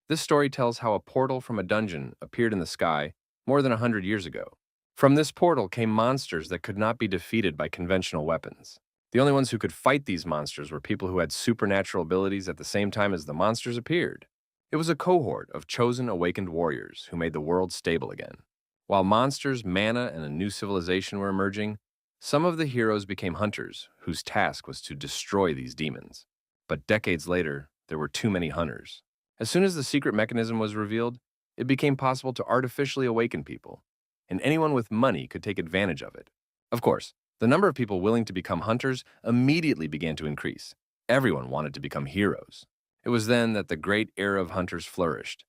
This story tells how a portal from a dungeon appeared in the sky more than 100 years ago. From this portal came monsters that could not be defeated by conventional weapons. The only ones who could fight these monsters were people who had supernatural abilities at the same time as the monsters appeared. It was a cohort of chosen awakened warriors who made the world stable again. While monsters, mana, and a new civilization were emerging, some of the heroes became hunters, whose task was to destroy these demons. But decades later, there were too many hunters. As soon as the secret mechanism was revealed, it became possible to artificially awaken people, and anyone with money could take advantage of it. Of course, the number of people willing to become hunters immediately began to increase. Everyone wanted to become heroes. It was then that the great era of hunters flourished,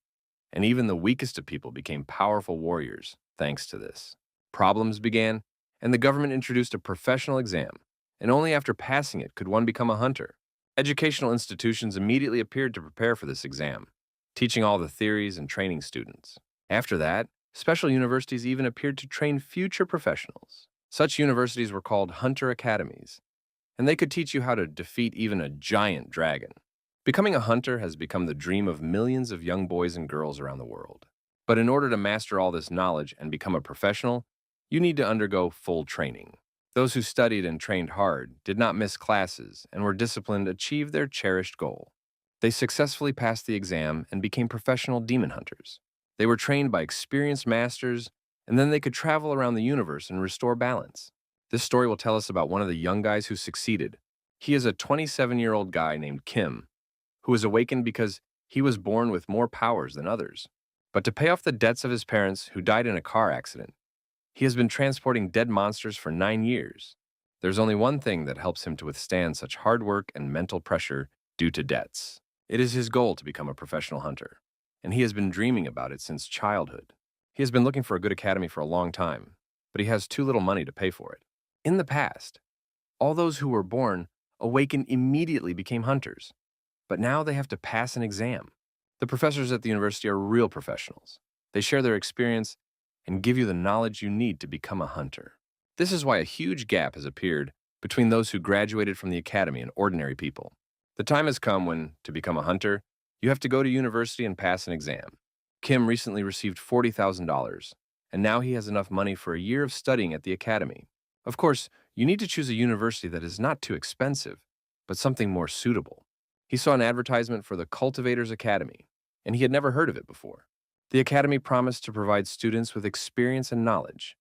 and even the weakest of people became powerful warriors thanks to this. Problems began, and the government introduced a professional exam, and only after passing it could one become a hunter. Educational institutions immediately appeared to prepare for this exam, teaching all the theories and training students. After that, special universities even appeared to train future professionals. Such universities were called hunter academies, and they could teach you how to defeat even a giant dragon. Becoming a hunter has become the dream of millions of young boys and girls around the world. But in order to master all this knowledge and become a professional, you need to undergo full training. Those who studied and trained hard, did not miss classes, and were disciplined achieved their cherished goal. They successfully passed the exam and became professional demon hunters. They were trained by experienced masters, and then they could travel around the universe and restore balance. This story will tell us about one of the young guys who succeeded. He is a 27-year-old guy named Kim, who was awakened because he was born with more powers than others. But to pay off the debts of his parents, who died in a car accident, he has been transporting dead monsters for 9 years. There's only one thing that helps him to withstand such hard work and mental pressure due to debts. It is his goal to become a professional hunter, and he has been dreaming about it since childhood. He has been looking for a good academy for a long time, but he has too little money to pay for it. In the past, all those who were born awakened immediately became hunters, but now they have to pass an exam. The professors at the university are real professionals. They share their experience and give you the knowledge you need to become a hunter. This is why a huge gap has appeared between those who graduated from the academy and ordinary people. The time has come when, to become a hunter, you have to go to university and pass an exam. Kim recently received $40,000, and now he has enough money for a year of studying at the academy. Of course, you need to choose a university that is not too expensive, but something more suitable. He saw an advertisement for the Cultivators Academy, and he had never heard of it before. The academy promised to provide students with experience and knowledge,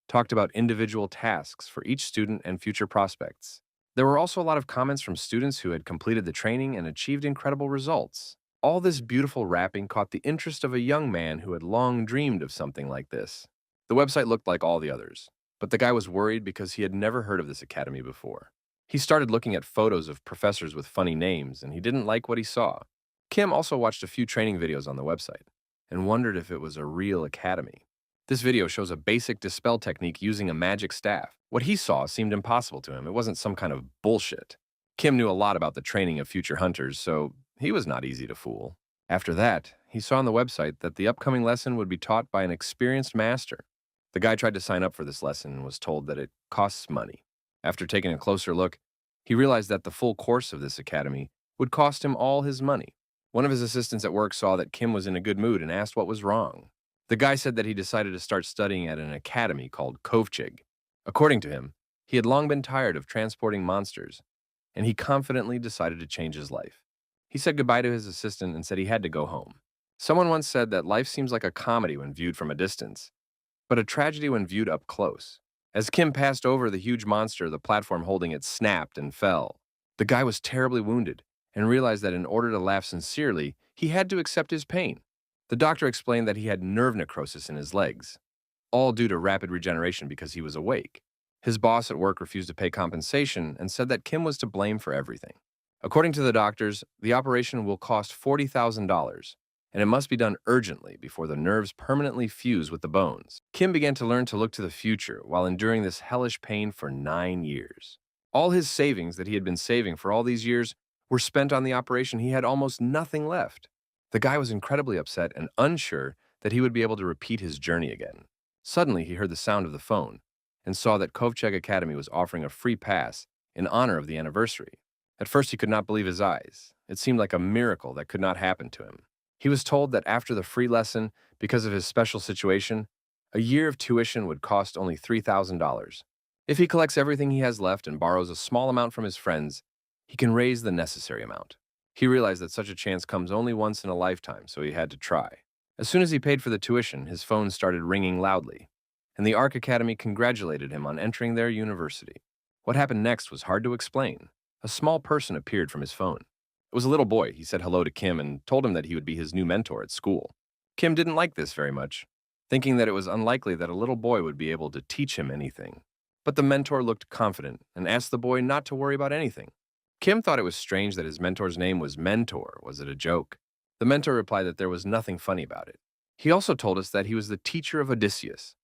talked about individual tasks for each student and future prospects. There were also a lot of comments from students who had completed the training and achieved incredible results. All this beautiful wrapping caught the interest of a young man who had long dreamed of something like this. The website looked like all the others, but the guy was worried because he had never heard of this academy before. He started looking at photos of professors with funny names, and he didn't like what he saw. Kim also watched a few training videos on the website and wondered if it was a real academy. This video shows a basic dispel technique using a magic staff. What he saw seemed impossible to him. It wasn't some kind of bullshit. Kim knew a lot about the training of future hunters, so he was not easy to fool. After that, he saw on the website that the upcoming lesson would be taught by an experienced master. The guy tried to sign up for this lesson and was told that it costs money. After taking a closer look, he realized that the full course of this academy would cost him all his money. One of his assistants at work saw that Kim was in a good mood and asked what was wrong. The guy said that he decided to start studying at an academy called Kovchig. According to him, he had long been tired of transporting monsters, and he confidently decided to change his life. He said goodbye to his assistant and said he had to go home. Someone once said that life seems like a comedy when viewed from a distance, but a tragedy when viewed up close. As Kim passed over the huge monster, the platform holding it snapped and fell. The guy was terribly wounded and realized that in order to laugh sincerely, he had to accept his pain. The doctor explained that he had nerve necrosis in his legs, all due to rapid regeneration because he was awake. His boss at work refused to pay compensation and said that Kim was to blame for everything. According to the doctors, the operation will cost $40,000, and it must be done urgently before the nerves permanently fuse with the bones. Kim began to learn to look to the future while enduring this hellish pain for 9 years. All his savings that he had been saving for all these years were spent on the operation. He had almost nothing left. The guy was incredibly upset and unsure that he would be able to repeat his journey again. Suddenly, he heard the sound of the phone and saw that Kovcheg Academy was offering a free pass in honor of the anniversary. At first, he could not believe his eyes. It seemed like a miracle that could not happen to him. He was told that after the free lesson, because of his special situation, a year of tuition would cost only $3,000. If he collects everything he has left and borrows a small amount from his friends, he can raise the necessary amount. He realized that such a chance comes only once in a lifetime, so he had to try. As soon as he paid for the tuition, his phone started ringing loudly, and the Arc Academy congratulated him on entering their university. What happened next was hard to explain. A small person appeared from his phone. It was a little boy. He said hello to Kim and told him that he would be his new mentor at school. Kim didn't like this very much, thinking that it was unlikely that a little boy would be able to teach him anything. But the mentor looked confident and asked the boy not to worry about anything. Kim thought it was strange that his mentor's name was Mentor. Was it a joke? The mentor replied that there was nothing funny about it. He also told us that he was the teacher of Odysseus,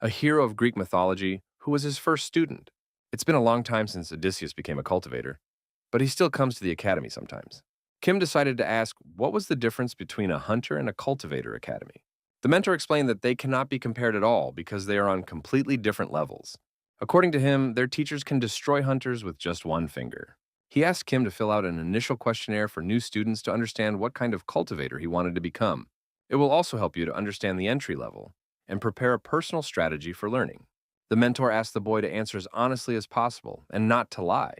a hero of Greek mythology who was his first student. It's been a long time since Odysseus became a cultivator, but he still comes to the academy sometimes. Kim decided to ask what was the difference between a hunter and a cultivator academy. The mentor explained that they cannot be compared at all because they are on completely different levels. According to him, their teachers can destroy hunters with just one finger. He asked Kim to fill out an initial questionnaire for new students to understand what kind of cultivator he wanted to become. It will also help you to understand the entry level and prepare a personal strategy for learning. The mentor asked the boy to answer as honestly as possible and not to lie.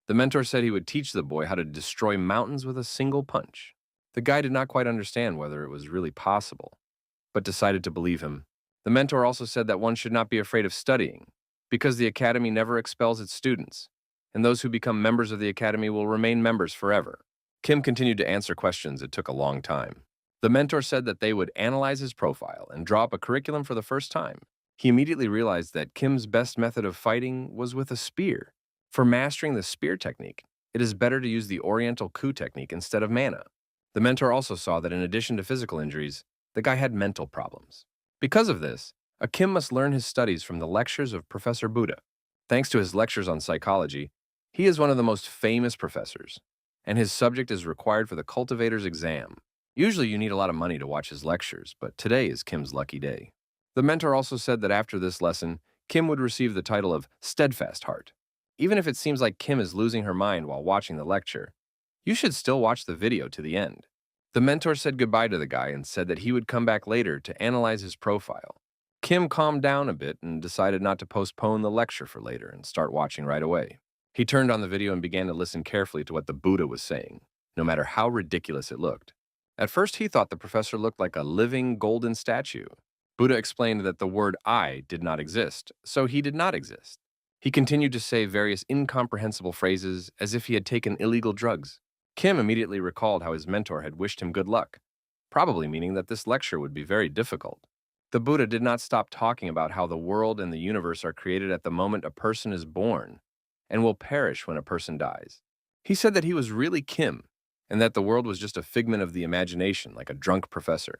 The mentor said he would teach the boy how to destroy mountains with a single punch. The guy did not quite understand whether it was really possible, but decided to believe him. The mentor also said that one should not be afraid of studying, because the academy never expels its students, and those who become members of the academy will remain members forever. Kim continued to answer questions. It took a long time. The mentor said that they would analyze his profile and draw up a curriculum for the first time. He immediately realized that Kim's best method of fighting was with a spear. For mastering the spear technique, it is better to use the Oriental coup technique instead of mana. The mentor also saw that in addition to physical injuries, the guy had mental problems. Because of this, Kim must learn his studies from the lectures of Professor Buddha. Thanks to his lectures on psychology, he is one of the most famous professors, and his subject is required for the cultivator's exam. Usually you need a lot of money to watch his lectures, but today is Kim's lucky day. The mentor also said that after this lesson, Kim would receive the title of Steadfast Heart. Even if it seems like Kim is losing her mind while watching the lecture, you should still watch the video to the end. The mentor said goodbye to the guy and said that he would come back later to analyze his profile. Kim calmed down a bit and decided not to postpone the lecture for later and start watching right away. He turned on the video and began to listen carefully to what the Buddha was saying, no matter how ridiculous it looked. At first, he thought the professor looked like a living golden statue. Buddha explained that the word I did not exist, so he did not exist. He continued to say various incomprehensible phrases as if he had taken illegal drugs. Kim immediately recalled how his mentor had wished him good luck, probably meaning that this lecture would be very difficult. The Buddha did not stop talking about how the world and the universe are created at the moment a person is born and will perish when a person dies. He said that he was really Kim and that the world was just a figment of the imagination, like a drunk professor.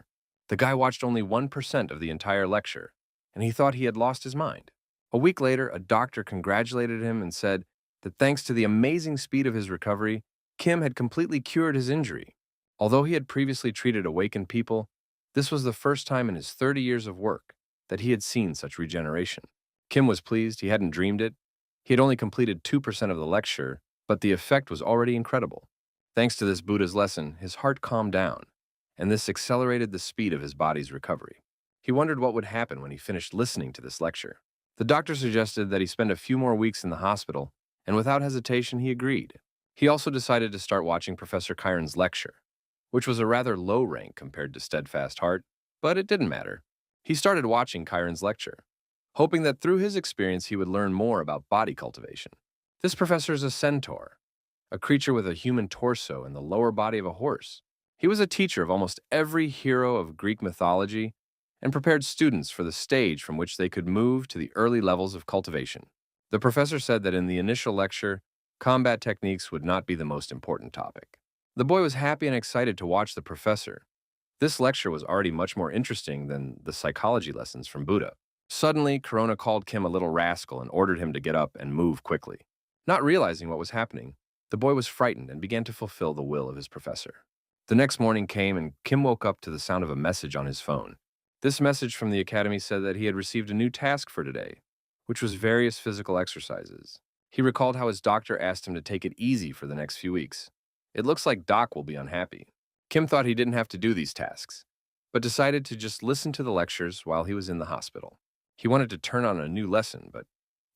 The guy watched only 1% of the entire lecture, and he thought he had lost his mind. A week later, a doctor congratulated him and said that thanks to the amazing speed of his recovery, Kim had completely cured his injury. Although he had previously treated awakened people, this was the first time in his 30 years of work that he had seen such regeneration. Kim was pleased. He hadn't dreamed it. He had only completed 2% of the lecture, but the effect was already incredible. Thanks to this Buddha's lesson, his heart calmed down, and this accelerated the speed of his body's recovery. He wondered what would happen when he finished listening to this lecture. The doctor suggested that he spend a few more weeks in the hospital, and without hesitation, he agreed. He also decided to start watching Professor Chiron's lecture, which was a rather low rank compared to Steadfast Heart, but it didn't matter. He started watching Chiron's lecture, hoping that through his experience he would learn more about body cultivation. This professor is a centaur, a creature with a human torso and the lower body of a horse. He was a teacher of almost every hero of Greek mythology and prepared students for the stage from which they could move to the early levels of cultivation. The professor said that in the initial lecture, combat techniques would not be the most important topic. The boy was happy and excited to watch the professor. This lecture was already much more interesting than the psychology lessons from Buddha. Suddenly, Corona called Kim a little rascal and ordered him to get up and move quickly. Not realizing what was happening, the boy was frightened and began to fulfill the will of his professor. The next morning came and Kim woke up to the sound of a message on his phone. This message from the academy said that he had received a new task for today, which was various physical exercises. He recalled how his doctor asked him to take it easy for the next few weeks. It looks like Doc will be unhappy. Kim thought he didn't have to do these tasks, but decided to just listen to the lectures while he was in the hospital. He wanted to turn on a new lesson, but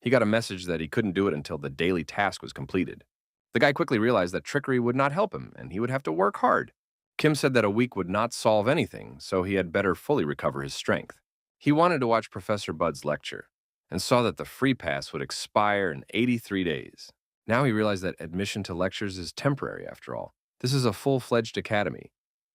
he got a message that he couldn't do it until the daily task was completed. The guy quickly realized that trickery would not help him, and he would have to work hard. Kim said that a week would not solve anything, so he had better fully recover his strength. He wanted to watch Professor Bud's lecture, and saw that the free pass would expire in 83 days. Now he realized that admission to lectures is temporary after all. This is a full-fledged academy,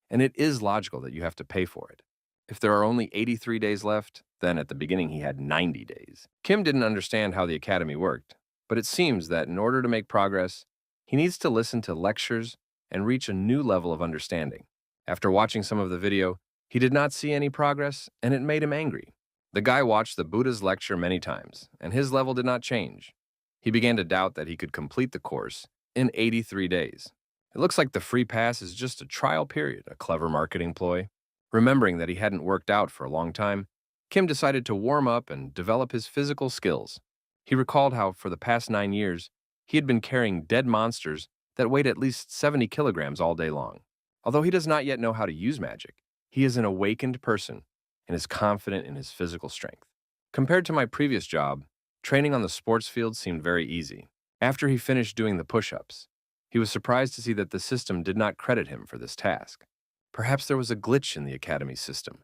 and it is logical that you have to pay for it. If there are only 83 days left, then at the beginning he had 90 days. Kim didn't understand how the academy worked, but it seems that in order to make progress, he needs to listen to lectures and reach a new level of understanding. After watching some of the video, he did not see any progress, and it made him angry. The guy watched the Buddha's lecture many times, and his level did not change. He began to doubt that he could complete the course in 83 days. It looks like the free pass is just a trial period, a clever marketing ploy. Remembering that he hadn't worked out for a long time, Kim decided to warm up and develop his physical skills. He recalled how, for the past 9 years, he had been carrying dead monsters that weighed at least 70 kilograms all day long. Although he does not yet know how to use magic, he is an awakened person and is confident in his physical strength. Compared to my previous job, training on the sports field seemed very easy. After he finished doing the push-ups, he was surprised to see that the system did not credit him for this task. Perhaps there was a glitch in the academy system,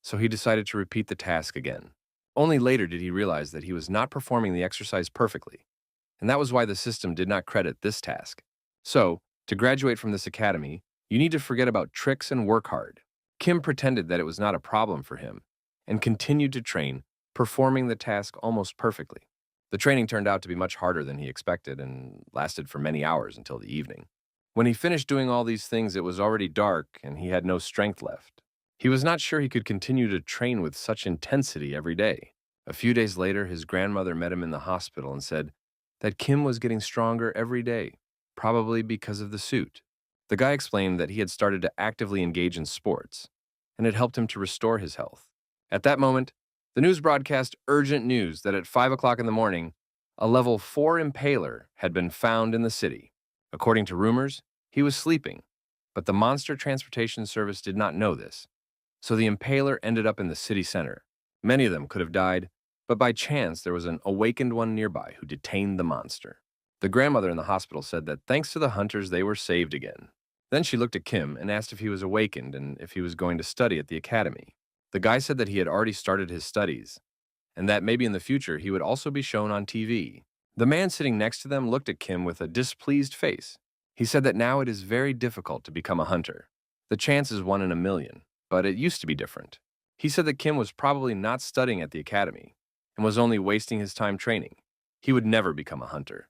so he decided to repeat the task again. Only later did he realize that he was not performing the exercise perfectly, and that was why the system did not credit this task. So, to graduate from this academy, you need to forget about tricks and work hard. Kim pretended that it was not a problem for him and continued to train, performing the task almost perfectly. The training turned out to be much harder than he expected and lasted for many hours until the evening. When he finished doing all these things, it was already dark and he had no strength left. He was not sure he could continue to train with such intensity every day. A few days later, his grandmother met him in the hospital and said that Kim was getting stronger every day, probably because of the suit. The guy explained that he had started to actively engage in sports, and it helped him to restore his health. At that moment, the news broadcast urgent news that at 5 o'clock in the morning, a level 4 impaler had been found in the city. According to rumors, he was sleeping, but the monster transportation service did not know this, so the impaler ended up in the city center. Many of them could have died, but by chance there was an awakened one nearby who detained the monster. The grandmother in the hospital said that thanks to the hunters they were saved again. Then she looked at Kim and asked if he was awakened and if he was going to study at the academy. The guy said that he had already started his studies, and that maybe in the future he would also be shown on TV. The man sitting next to them looked at Kim with a displeased face. He said that now it is very difficult to become a hunter. The chance is 1 in a million, but it used to be different. He said that Kim was probably not studying at the academy and was only wasting his time training. He would never become a hunter,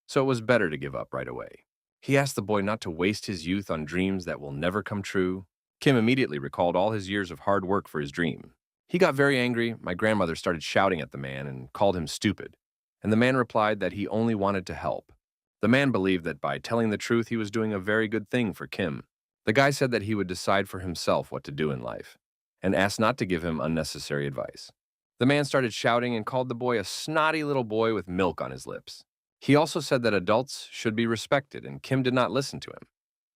so it was better to give up right away. He asked the boy not to waste his youth on dreams that will never come true. Kim immediately recalled all his years of hard work for his dream. He got very angry. My grandmother started shouting at the man and called him stupid, and the man replied that he only wanted to help. The man believed that by telling the truth he was doing a very good thing for Kim. The guy said that he would decide for himself what to do in life, and asked not to give him unnecessary advice. The man started shouting and called the boy a snotty little boy with milk on his lips. He also said that adults should be respected, and Kim did not listen to him.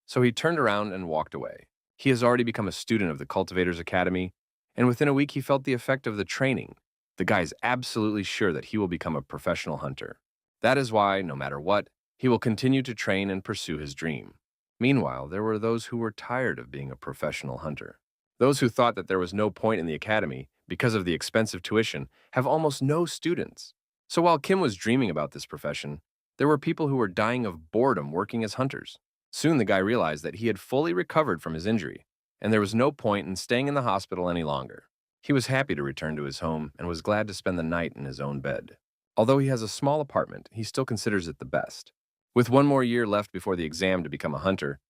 So he turned around and walked away. He has already become a student of the Cultivators Academy, and within a week he felt the effect of the training. The guy is absolutely sure that he will become a professional hunter. That is why, no matter what, he will continue to train and pursue his dream. Meanwhile, there were those who were tired of being a professional hunter. Those who thought that there was no point in the academy because of the expensive tuition have almost no students. So while Kim was dreaming about this profession, there were people who were dying of boredom working as hunters. Soon the guy realized that he had fully recovered from his injury, and there was no point in staying in the hospital any longer. He was happy to return to his home and was glad to spend the night in his own bed. Although he has a small apartment, he still considers it the best. With 1 more year left before the exam to become a hunter,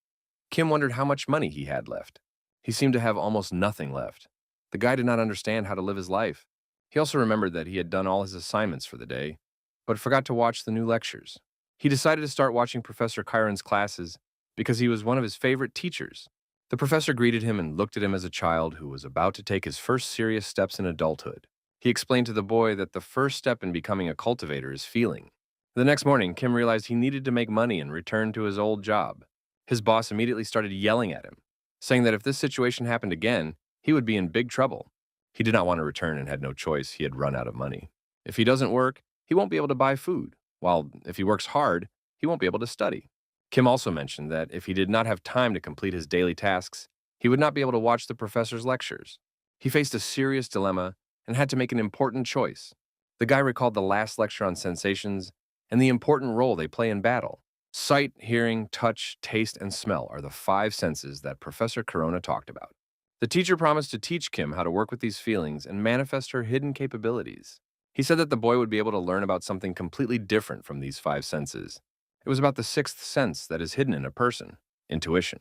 Kim wondered how much money he had left. He seemed to have almost nothing left. The guy did not understand how to live his life. He also remembered that he had done all his assignments for the day, but forgot to watch the new lectures. He decided to start watching Professor Chiron's classes because he was one of his favorite teachers. The professor greeted him and looked at him as a child who was about to take his first serious steps in adulthood. He explained to the boy that the first step in becoming a cultivator is feeling. The next morning, Kim realized he needed to make money and return to his old job. His boss immediately started yelling at him. saying that if this situation happened again, he would be in big trouble. He did not want to return and had no choice. He had run out of money. If he doesn't work, he won't be able to buy food, while if he works hard, he won't be able to study. Kim also mentioned that if he did not have time to complete his daily tasks, he would not be able to watch the professor's lectures. He faced a serious dilemma and had to make an important choice. The guy recalled the last lecture on sensations and the important role they play in battle. Sight, hearing, touch, taste, and smell are the five senses that Professor Corona talked about. The teacher promised to teach Kim how to work with these feelings and manifest her hidden capabilities. He said that the boy would be able to learn about something completely different from these five senses. It was about the sixth sense that is hidden in a person, intuition.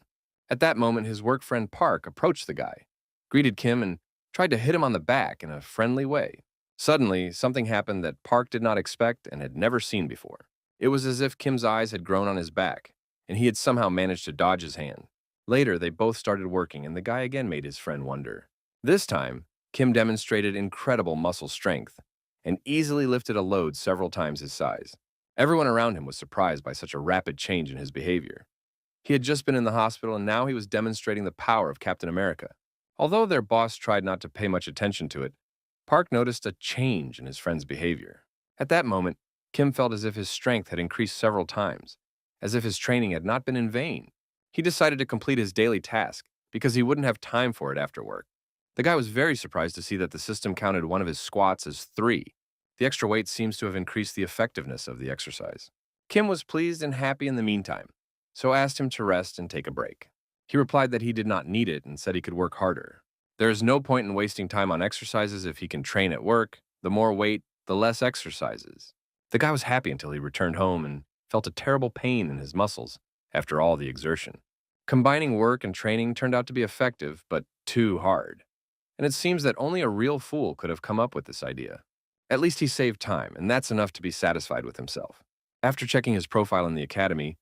At that moment, his work friend Park approached the guy, greeted Kim, and tried to hit him on the back in a friendly way. Suddenly, something happened that Park did not expect and had never seen before. It was as if Kim's eyes had grown on his back, and he had somehow managed to dodge his hand. Later, they both started working, and the guy again made his friend wonder. This time, Kim demonstrated incredible muscle strength and easily lifted a load several times his size. Everyone around him was surprised by such a rapid change in his behavior. He had just been in the hospital, and now he was demonstrating the power of Captain America. Although their boss tried not to pay much attention to it, Park noticed a change in his friend's behavior. At that moment, Kim felt as if his strength had increased several times, as if his training had not been in vain. He decided to complete his daily task because he wouldn't have time for it after work. The guy was very surprised to see that the system counted one of his squats as 3. The extra weight seems to have increased the effectiveness of the exercise. Kim was pleased and happy in the meantime, so asked him to rest and take a break. He replied that he did not need it and said he could work harder. There is no point in wasting time on exercises if he can train at work. The more weight, the less exercises. The guy was happy until he returned home and felt a terrible pain in his muscles after all the exertion. Combining work and training turned out to be effective, but too hard. And it seems that only a real fool could have come up with this idea. At least he saved time, and that's enough to be satisfied with himself. After checking his profile in the academy,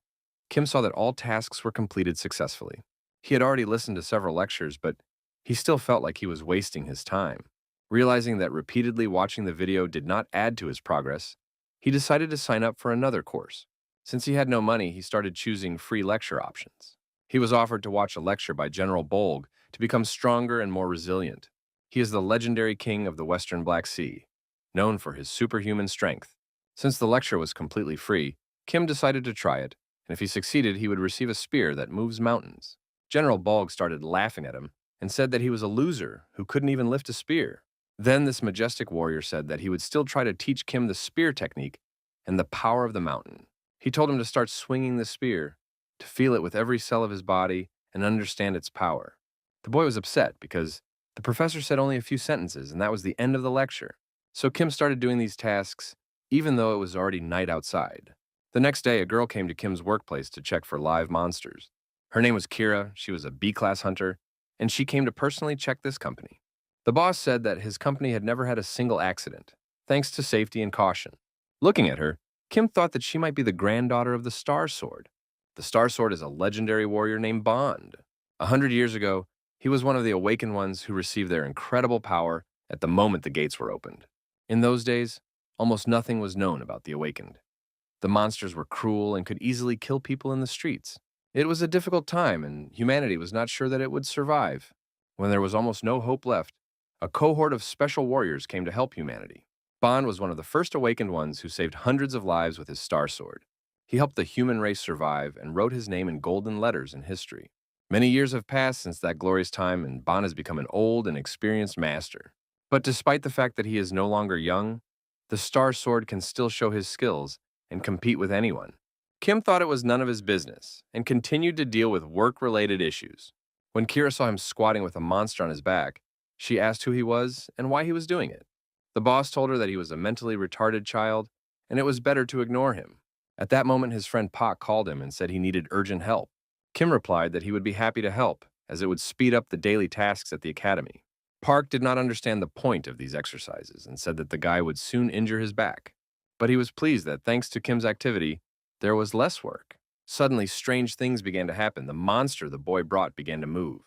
Kim saw that all tasks were completed successfully. He had already listened to several lectures, but he still felt like he was wasting his time. Realizing that repeatedly watching the video did not add to his progress, he decided to sign up for another course. Since he had no money, he started choosing free lecture options. He was offered to watch a lecture by General Bolg to become stronger and more resilient. He is the legendary king of the Western Black Sea, known for his superhuman strength. Since the lecture was completely free, Kim decided to try it, and if he succeeded, he would receive a spear that moves mountains. General Bolg started laughing at him and said that he was a loser who couldn't even lift a spear. Then this majestic warrior said that he would still try to teach Kim the spear technique and the power of the mountain. He told him to start swinging the spear, to feel it with every cell of his body and understand its power. The boy was upset because the professor said only a few sentences, and that was the end of the lecture. So Kim started doing these tasks even though it was already night outside. The next day, a girl came to Kim's workplace to check for live monsters. Her name was Kira, she was a B-class hunter, and she came to personally check this company. The boss said that his company had never had a single accident, thanks to safety and caution. Looking at her, Kim thought that she might be the granddaughter of the Star Sword. The Star Sword is a legendary warrior named Bond. 100 years ago, he was one of the awakened ones who received their incredible power at the moment the gates were opened. In those days, almost nothing was known about the awakened. The monsters were cruel and could easily kill people in the streets. It was a difficult time, and humanity was not sure that it would survive. When there was almost no hope left, a cohort of special warriors came to help humanity. Bond was one of the first awakened ones who saved hundreds of lives with his Star Sword. He helped the human race survive and wrote his name in golden letters in history. Many years have passed since that glorious time, and Bond has become an old and experienced master. But despite the fact that he is no longer young, the Star Sword can still show his skills and compete with anyone. Kim thought it was none of his business and continued to deal with work-related issues. When Kira saw him squatting with a monster on his back, she asked who he was and why he was doing it. The boss told her that he was a mentally retarded child, and it was better to ignore him. At that moment, his friend Pak called him and said he needed urgent help. Kim replied that he would be happy to help, as it would speed up the daily tasks at the academy. Park did not understand the point of these exercises and said that the guy would soon injure his back. But he was pleased that thanks to Kim's activity, there was less work. Suddenly, strange things began to happen. The monster the boy brought began to move.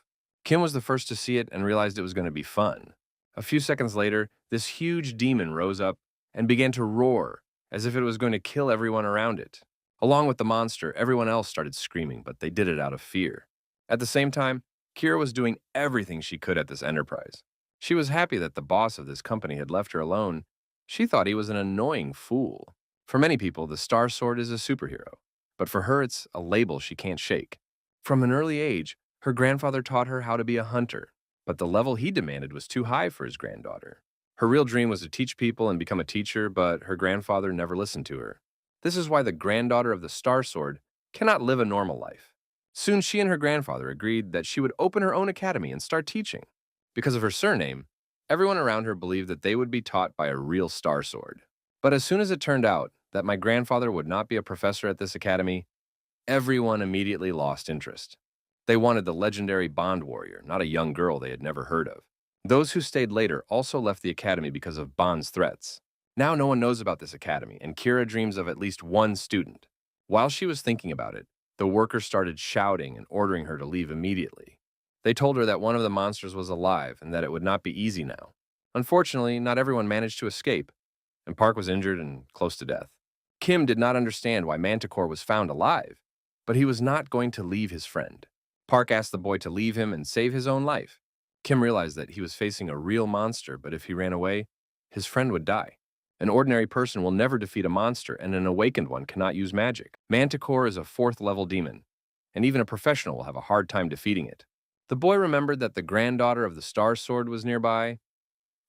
Kim was the first to see it and realized it was going to be fun. A few seconds later, this huge demon rose up and began to roar as if it was going to kill everyone around it. Along with the monster, everyone else started screaming, but they did it out of fear. At the same time, Kira was doing everything she could at this enterprise. She was happy that the boss of this company had left her alone. She thought he was an annoying fool. For many people, the Star Sword is a superhero, but for her, it's a label she can't shake. From an early age, her grandfather taught her how to be a hunter, but the level he demanded was too high for his granddaughter. Her real dream was to teach people and become a teacher, but her grandfather never listened to her. This is why the granddaughter of the Star Sword cannot live a normal life. Soon she and her grandfather agreed that she would open her own academy and start teaching. Because of her surname, everyone around her believed that they would be taught by a real Star Sword. But as soon as it turned out that my grandfather would not be a professor at this academy, everyone immediately lost interest. They wanted the legendary Bond warrior, not a young girl they had never heard of. Those who stayed later also left the academy because of Bond's threats. Now no one knows about this academy, and Kira dreams of at least one student. While she was thinking about it, the workers started shouting and ordering her to leave immediately. They told her that one of the monsters was alive and that it would not be easy now. Unfortunately, not everyone managed to escape, and Park was injured and close to death. Kim did not understand why Manticore was found alive, but he was not going to leave his friend. Park asked the boy to leave him and save his own life. Kim realized that he was facing a real monster, but if he ran away, his friend would die. An ordinary person will never defeat a monster, and an awakened one cannot use magic. Manticore is a 4th-level demon, and even a professional will have a hard time defeating it. The boy remembered that the granddaughter of the Star Sword was nearby.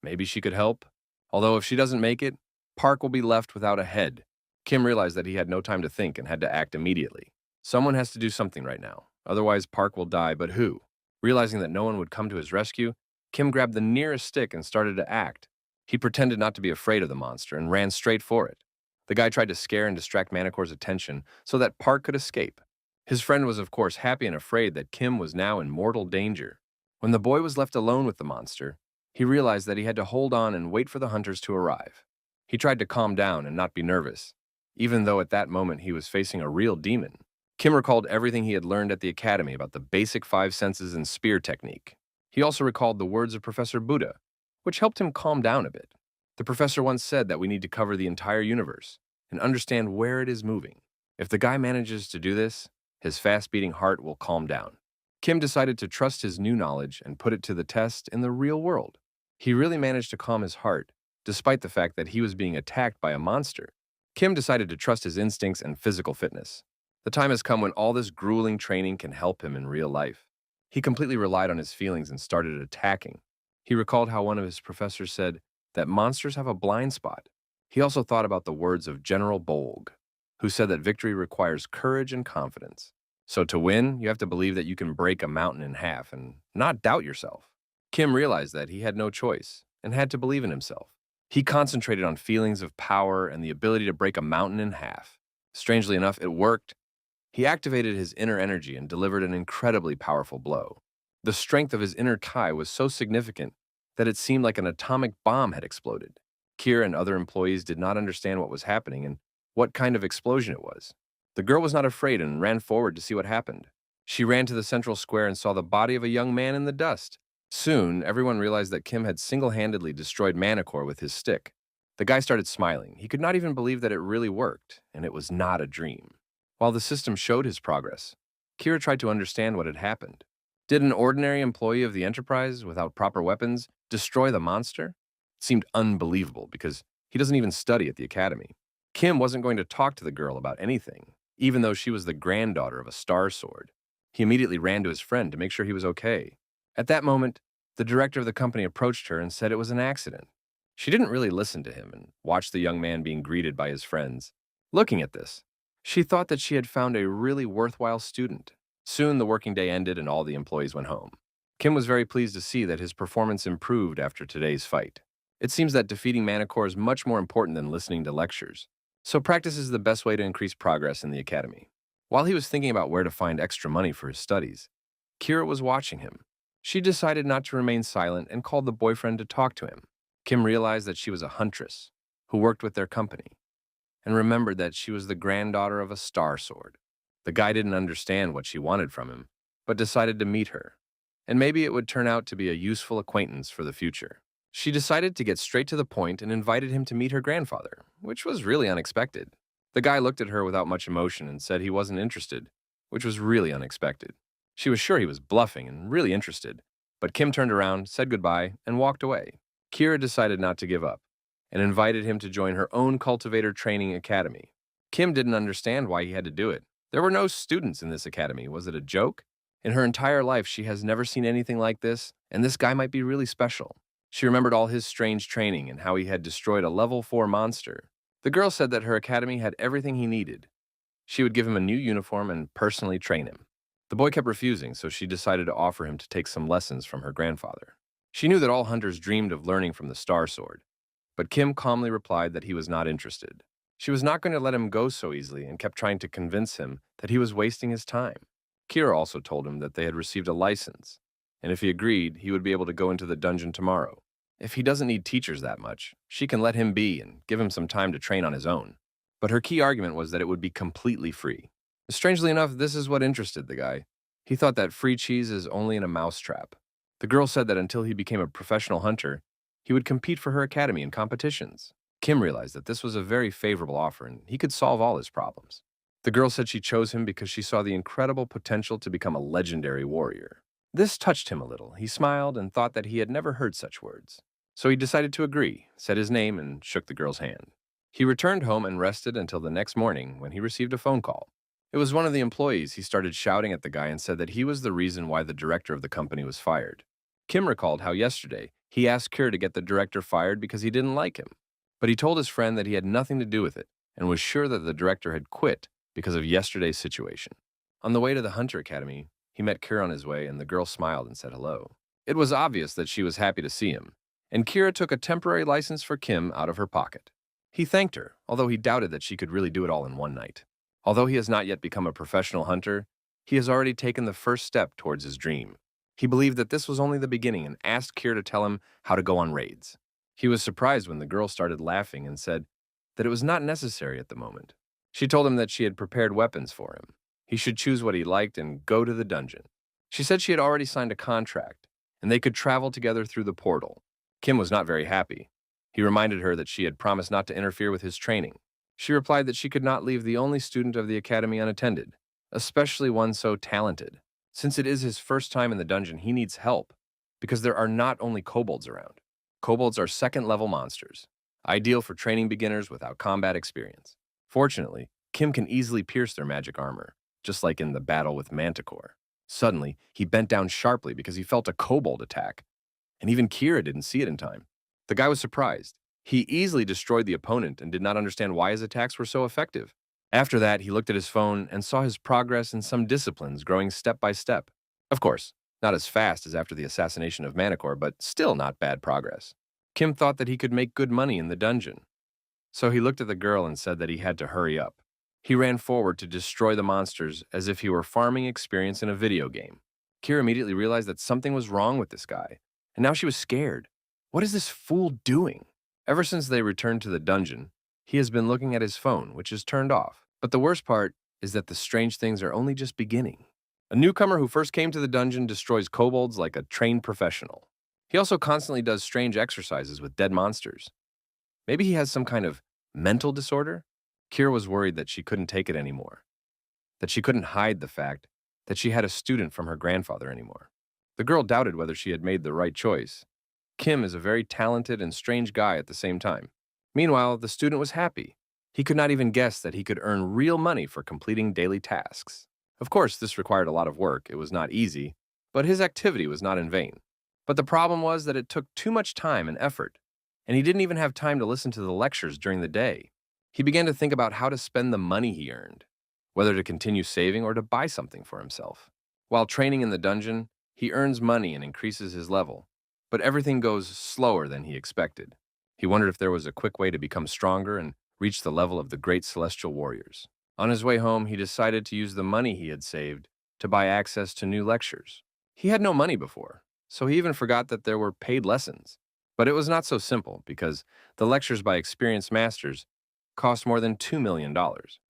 Maybe she could help. Although if she doesn't make it, Park will be left without a head. Kim realized that he had no time to think and had to act immediately. Someone has to do something right now. Otherwise, Park will die, but who? Realizing that no one would come to his rescue, Kim grabbed the nearest stick and started to act. He pretended not to be afraid of the monster and ran straight for it. The guy tried to scare and distract Manicore's attention so that Park could escape. His friend was, of course, happy and afraid that Kim was now in mortal danger. When the boy was left alone with the monster, he realized that he had to hold on and wait for the hunters to arrive. He tried to calm down and not be nervous, even though at that moment he was facing a real demon. Kim recalled everything he had learned at the academy about the basic 5 senses and spear technique. He also recalled the words of Professor Buddha, which helped him calm down a bit. The professor once said that we need to cover the entire universe and understand where it is moving. If the guy manages to do this, his fast-beating heart will calm down. Kim decided to trust his new knowledge and put it to the test in the real world. He really managed to calm his heart, despite the fact that he was being attacked by a monster. Kim decided to trust his instincts and physical fitness. The time has come when all this grueling training can help him in real life. He completely relied on his feelings and started attacking. He recalled how one of his professors said that monsters have a blind spot. He also thought about the words of General Bolg, who said that victory requires courage and confidence. So to win, you have to believe that you can break a mountain in half and not doubt yourself. Kim realized that he had no choice and had to believe in himself. He concentrated on feelings of power and the ability to break a mountain in half. Strangely enough, it worked. He activated his inner energy and delivered an incredibly powerful blow. The strength of his inner Kai was so significant that it seemed like an atomic bomb had exploded. Kira and other employees did not understand what was happening and what kind of explosion it was. The girl was not afraid and ran forward to see what happened. She ran to the central square and saw the body of a young man in the dust. Soon, everyone realized that Kim had single-handedly destroyed Manicore with his stick. The guy started smiling. He could not even believe that it really worked, and it was not a dream. While the system showed his progress, Kira tried to understand what had happened. Did an ordinary employee of the Enterprise, without proper weapons, destroy the monster? It seemed unbelievable because he doesn't even study at the academy. Kim wasn't going to talk to the girl about anything, even though she was the granddaughter of a Star Sword. He immediately ran to his friend to make sure he was okay. At that moment, the director of the company approached her and said it was an accident. She didn't really listen to him and watched the young man being greeted by his friends. Looking at this, she thought that she had found a really worthwhile student. Soon the working day ended and all the employees went home. Kim was very pleased to see that his performance improved after today's fight. It seems that defeating Manicore is much more important than listening to lectures. So practice is the best way to increase progress in the academy. While he was thinking about where to find extra money for his studies, Kira was watching him. She decided not to remain silent and called the boyfriend to talk to him. Kim realized that she was a huntress who worked with their company and remembered that she was the granddaughter of a Star Sword. The guy didn't understand what she wanted from him, but decided to meet her, and maybe it would turn out to be a useful acquaintance for the future. She decided to get straight to the point and invited him to meet her grandfather, which was really unexpected. The guy looked at her without much emotion and said he wasn't interested, which was really unexpected. She was sure he was bluffing and really interested, but Kim turned around, said goodbye, and walked away. Kira decided not to give up and invited him to join her own cultivator training academy. Kim didn't understand why he had to do it. There were no students in this academy. Was it a joke? In her entire life, she has never seen anything like this, and this guy might be really special. She remembered all his strange training and how he had destroyed a level 4 monster. The girl said that her academy had everything he needed. She would give him a new uniform and personally train him. The boy kept refusing, so she decided to offer him to take some lessons from her grandfather. She knew that all hunters dreamed of learning from the Star Sword, but Kim calmly replied that he was not interested. She was not going to let him go so easily and kept trying to convince him that he was wasting his time. Kira also told him that they had received a license, and if he agreed, he would be able to go into the dungeon tomorrow. If he doesn't need teachers that much, she can let him be and give him some time to train on his own. But her key argument was that it would be completely free. Strangely enough, this is what interested the guy. He thought that free cheese is only in a mousetrap. The girl said that until he became a professional hunter, he would compete for her academy in competitions. Kim realized that this was a very favorable offer and he could solve all his problems. The girl said she chose him because she saw the incredible potential to become a legendary warrior. This touched him a little. He smiled and thought that he had never heard such words. So he decided to agree, said his name, and shook the girl's hand. He returned home and rested until the next morning when he received a phone call. It was one of the employees. He started shouting at the guy and said that he was the reason why the director of the company was fired. Kim recalled how yesterday he asked Kira to get the director fired because he didn't like him. But he told his friend that he had nothing to do with it and was sure that the director had quit because of yesterday's situation. On the way to the Hunter Academy, he met Kira on his way and the girl smiled and said hello. It was obvious that she was happy to see him, and Kira took a temporary license for Kim out of her pocket. He thanked her, although he doubted that she could really do it all in one night. Although he has not yet become a professional hunter, he has already taken the first step towards his dream. He believed that this was only the beginning and asked Kira to tell him how to go on raids. He was surprised when the girl started laughing and said that it was not necessary at the moment. She told him that she had prepared weapons for him. He should choose what he liked and go to the dungeon. She said she had already signed a contract, and they could travel together through the portal. Kim was not very happy. He reminded her that she had promised not to interfere with his training. She replied that she could not leave the only student of the academy unattended, especially one so talented. Since it is his first time in the dungeon, he needs help, because there are not only kobolds around. Kobolds are second-level monsters, ideal for training beginners without combat experience. Fortunately, Kim can easily pierce their magic armor, just like in the battle with Manticore. Suddenly, he bent down sharply because he felt a kobold attack, and even Kira didn't see it in time. The guy was surprised. He easily destroyed the opponent and did not understand why his attacks were so effective. After that, he looked at his phone and saw his progress in some disciplines growing step by step. Of course, not as fast as after the assassination of Manticore, but still not bad progress. Kim thought that he could make good money in the dungeon. So he looked at the girl and said that he had to hurry up. He ran forward to destroy the monsters as if he were farming experience in a video game. Kira immediately realized that something was wrong with this guy, and now she was scared. What is this fool doing? Ever since they returned to the dungeon, he has been looking at his phone, which is turned off. But the worst part is that the strange things are only just beginning. A newcomer who first came to the dungeon destroys kobolds like a trained professional. He also constantly does strange exercises with dead monsters. Maybe he has some kind of mental disorder? Kira was worried that she couldn't take it anymore, that she couldn't hide the fact that she had a student from her grandfather anymore. The girl doubted whether she had made the right choice. Kim is a very talented and strange guy at the same time. Meanwhile, the student was happy. He could not even guess that he could earn real money for completing daily tasks. Of course, this required a lot of work. It was not easy, but his activity was not in vain. But the problem was that it took too much time and effort, and he didn't even have time to listen to the lectures during the day. He began to think about how to spend the money he earned, whether to continue saving or to buy something for himself. While training in the dungeon, he earns money and increases his level, but everything goes slower than he expected. He wondered if there was a quick way to become stronger and reach the level of the great celestial warriors. On his way home, he decided to use the money he had saved to buy access to new lectures. He had no money before, so he even forgot that there were paid lessons. But it was not so simple because the lectures by experienced masters cost more than $2 million.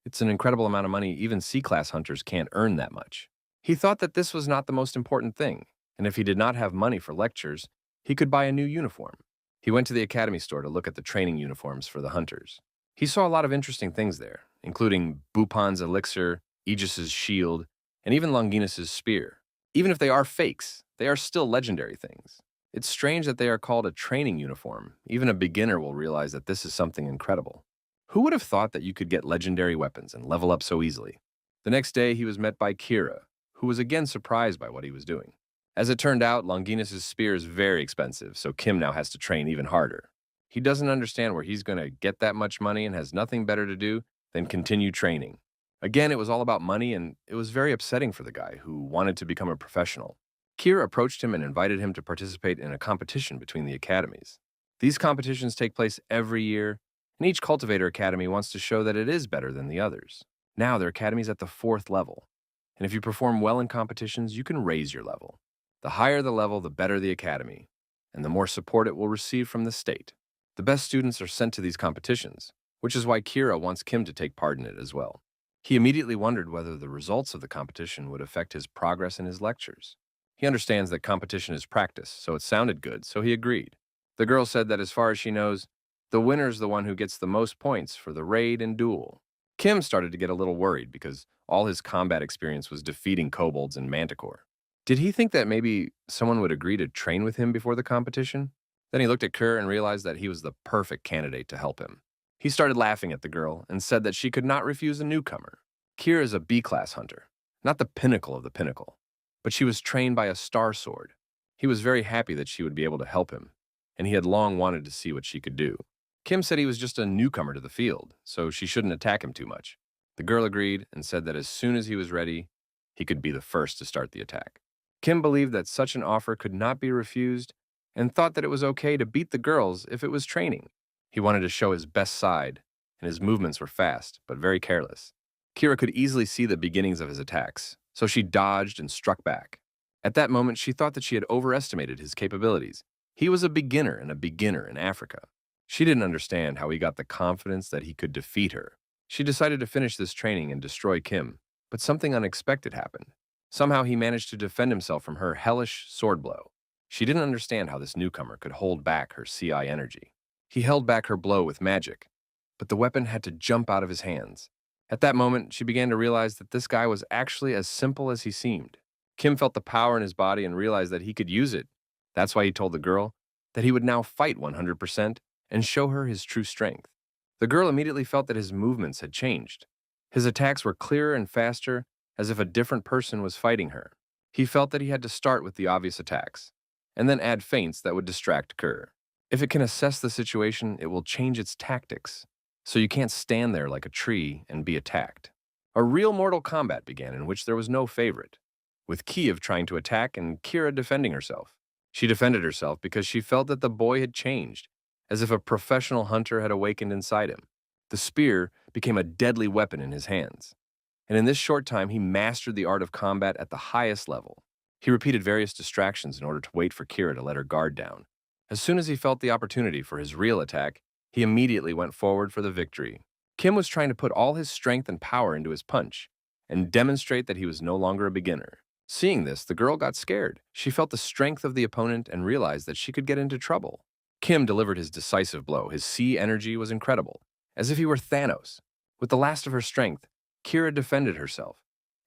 It's an incredible amount of money. Even C-class hunters can't earn that much. He thought that this was not the most important thing, and if he did not have money for lectures, he could buy a new uniform. He went to the academy store to look at the training uniforms for the hunters. He saw a lot of interesting things there, including Bupon's elixir, Aegis's shield, and even Longinus's spear. Even if they are fakes, they are still legendary things. It's strange that they are called a training uniform. Even a beginner will realize that this is something incredible. Who would have thought that you could get legendary weapons and level up so easily? The next day, he was met by Kira, who was again surprised by what he was doing. As it turned out, Longinus' spear is very expensive, so Kim now has to train even harder. He doesn't understand where he's going to get that much money and has nothing better to do than continue training. Again, it was all about money, and it was very upsetting for the guy who wanted to become a professional. Kira approached him and invited him to participate in a competition between the academies. These competitions take place every year, and each cultivator academy wants to show that it is better than the others. Now, their academy is at the 4th level, and if you perform well in competitions, you can raise your level. The higher the level, the better the academy, and the more support it will receive from the state. The best students are sent to these competitions, which is why Kira wants Kim to take part in it as well. He immediately wondered whether the results of the competition would affect his progress in his lectures. He understands that competition is practice, so it sounded good, so he agreed. The girl said that as far as she knows, the winner's the one who gets the most points for the raid and duel. Kim started to get a little worried because all his combat experience was defeating kobolds and manticore. Did he think that maybe someone would agree to train with him before the competition? Then he looked at Kerr and realized that he was the perfect candidate to help him. He started laughing at the girl and said that she could not refuse a newcomer. Kira is a B-class hunter, not the pinnacle of the pinnacle, but she was trained by a star sword. He was very happy that she would be able to help him, and he had long wanted to see what she could do. Kim said he was just a newcomer to the field, so she shouldn't attack him too much. The girl agreed and said that as soon as he was ready, he could be the first to start the attack. Kim believed that such an offer could not be refused and thought that it was okay to beat the girls if it was training. He wanted to show his best side, and his movements were fast, but very careless. Kira could easily see the beginnings of his attacks, so she dodged and struck back. At that moment, she thought that she had overestimated his capabilities. He was a beginner in Africa. She didn't understand how he got the confidence that he could defeat her. She decided to finish this training and destroy Kim, but something unexpected happened. Somehow he managed to defend himself from her hellish sword blow. She didn't understand how this newcomer could hold back her CI energy. He held back her blow with magic, but the weapon had to jump out of his hands. At that moment, she began to realize that this guy was actually as simple as he seemed. Kim felt the power in his body and realized that he could use it. That's why he told the girl that he would now fight 100% and show her his true strength. The girl immediately felt that his movements had changed. His attacks were clearer and faster, as if a different person was fighting her. He felt that he had to start with the obvious attacks, and then add feints that would distract Kerr. If it can assess the situation, it will change its tactics, so you can't stand there like a tree and be attacked. A real Mortal Kombat began in which there was no favorite, with Kiev trying to attack and Kira defending herself. She defended herself because she felt that the boy had changed, as if a professional hunter had awakened inside him. The spear became a deadly weapon in his hands, and in this short time he mastered the art of combat at the highest level. He repeated various distractions in order to wait for Kira to let her guard down. As soon as he felt the opportunity for his real attack, he immediately went forward for the victory. Kim was trying to put all his strength and power into his punch and demonstrate that he was no longer a beginner. Seeing this, the girl got scared. She felt the strength of the opponent and realized that she could get into trouble. Kim delivered his decisive blow. His sea energy was incredible, as if he were Thanos. With the last of her strength, Kira defended herself,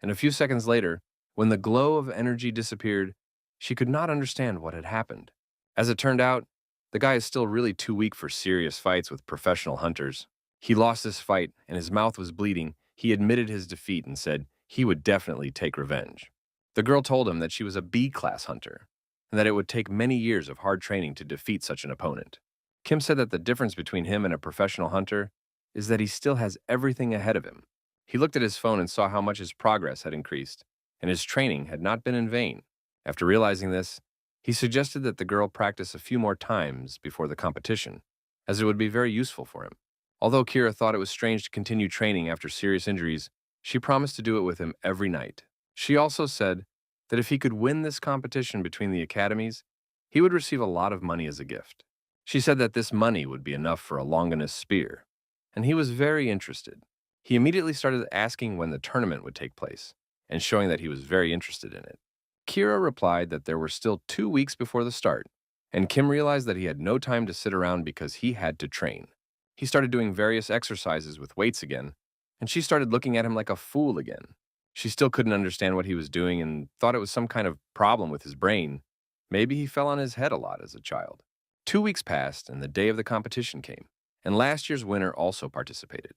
and a few seconds later, when the glow of energy disappeared, she could not understand what had happened. As it turned out, the guy is still really too weak for serious fights with professional hunters. He lost this fight, and his mouth was bleeding. He admitted his defeat and said he would definitely take revenge. The girl told him that she was a B-class hunter, and that it would take many years of hard training to defeat such an opponent. Kim said that the difference between him and a professional hunter is that he still has everything ahead of him. He looked at his phone and saw how much his progress had increased, and his training had not been in vain. After realizing this, he suggested that the girl practice a few more times before the competition, as it would be very useful for him. Although Kira thought it was strange to continue training after serious injuries, she promised to do it with him every night. She also said that if he could win this competition between the academies, he would receive a lot of money as a gift. She said that this money would be enough for a Longinus spear, and he was very interested. He immediately started asking when the tournament would take place, and showing that he was very interested in it. Kira replied that there were still 2 weeks before the start, and Kim realized that he had no time to sit around because he had to train. He started doing various exercises with weights again, and she started looking at him like a fool again. She still couldn't understand what he was doing and thought it was some kind of problem with his brain. Maybe he fell on his head a lot as a child. 2 weeks passed, and the day of the competition came, and last year's winner also participated,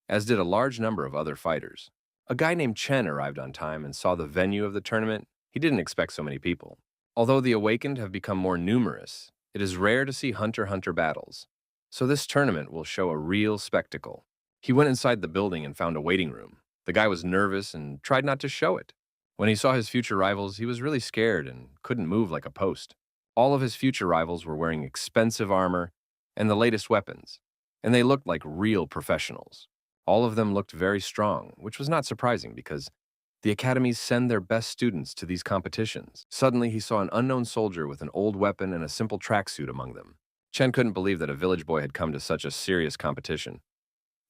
as did a large number of other fighters. A guy named Chen arrived on time and saw the venue of the tournament. He didn't expect so many people. Although the Awakened have become more numerous, it is rare to see hunter-hunter battles, so this tournament will show a real spectacle. He went inside the building and found a waiting room. The guy was nervous and tried not to show it. When he saw his future rivals, he was really scared and couldn't move like a post. All of his future rivals were wearing expensive armor and the latest weapons, and they looked like real professionals. All of them looked very strong, which was not surprising because the academies send their best students to these competitions. Suddenly, he saw an unknown soldier with an old weapon and a simple tracksuit among them. Chen couldn't believe that a village boy had come to such a serious competition.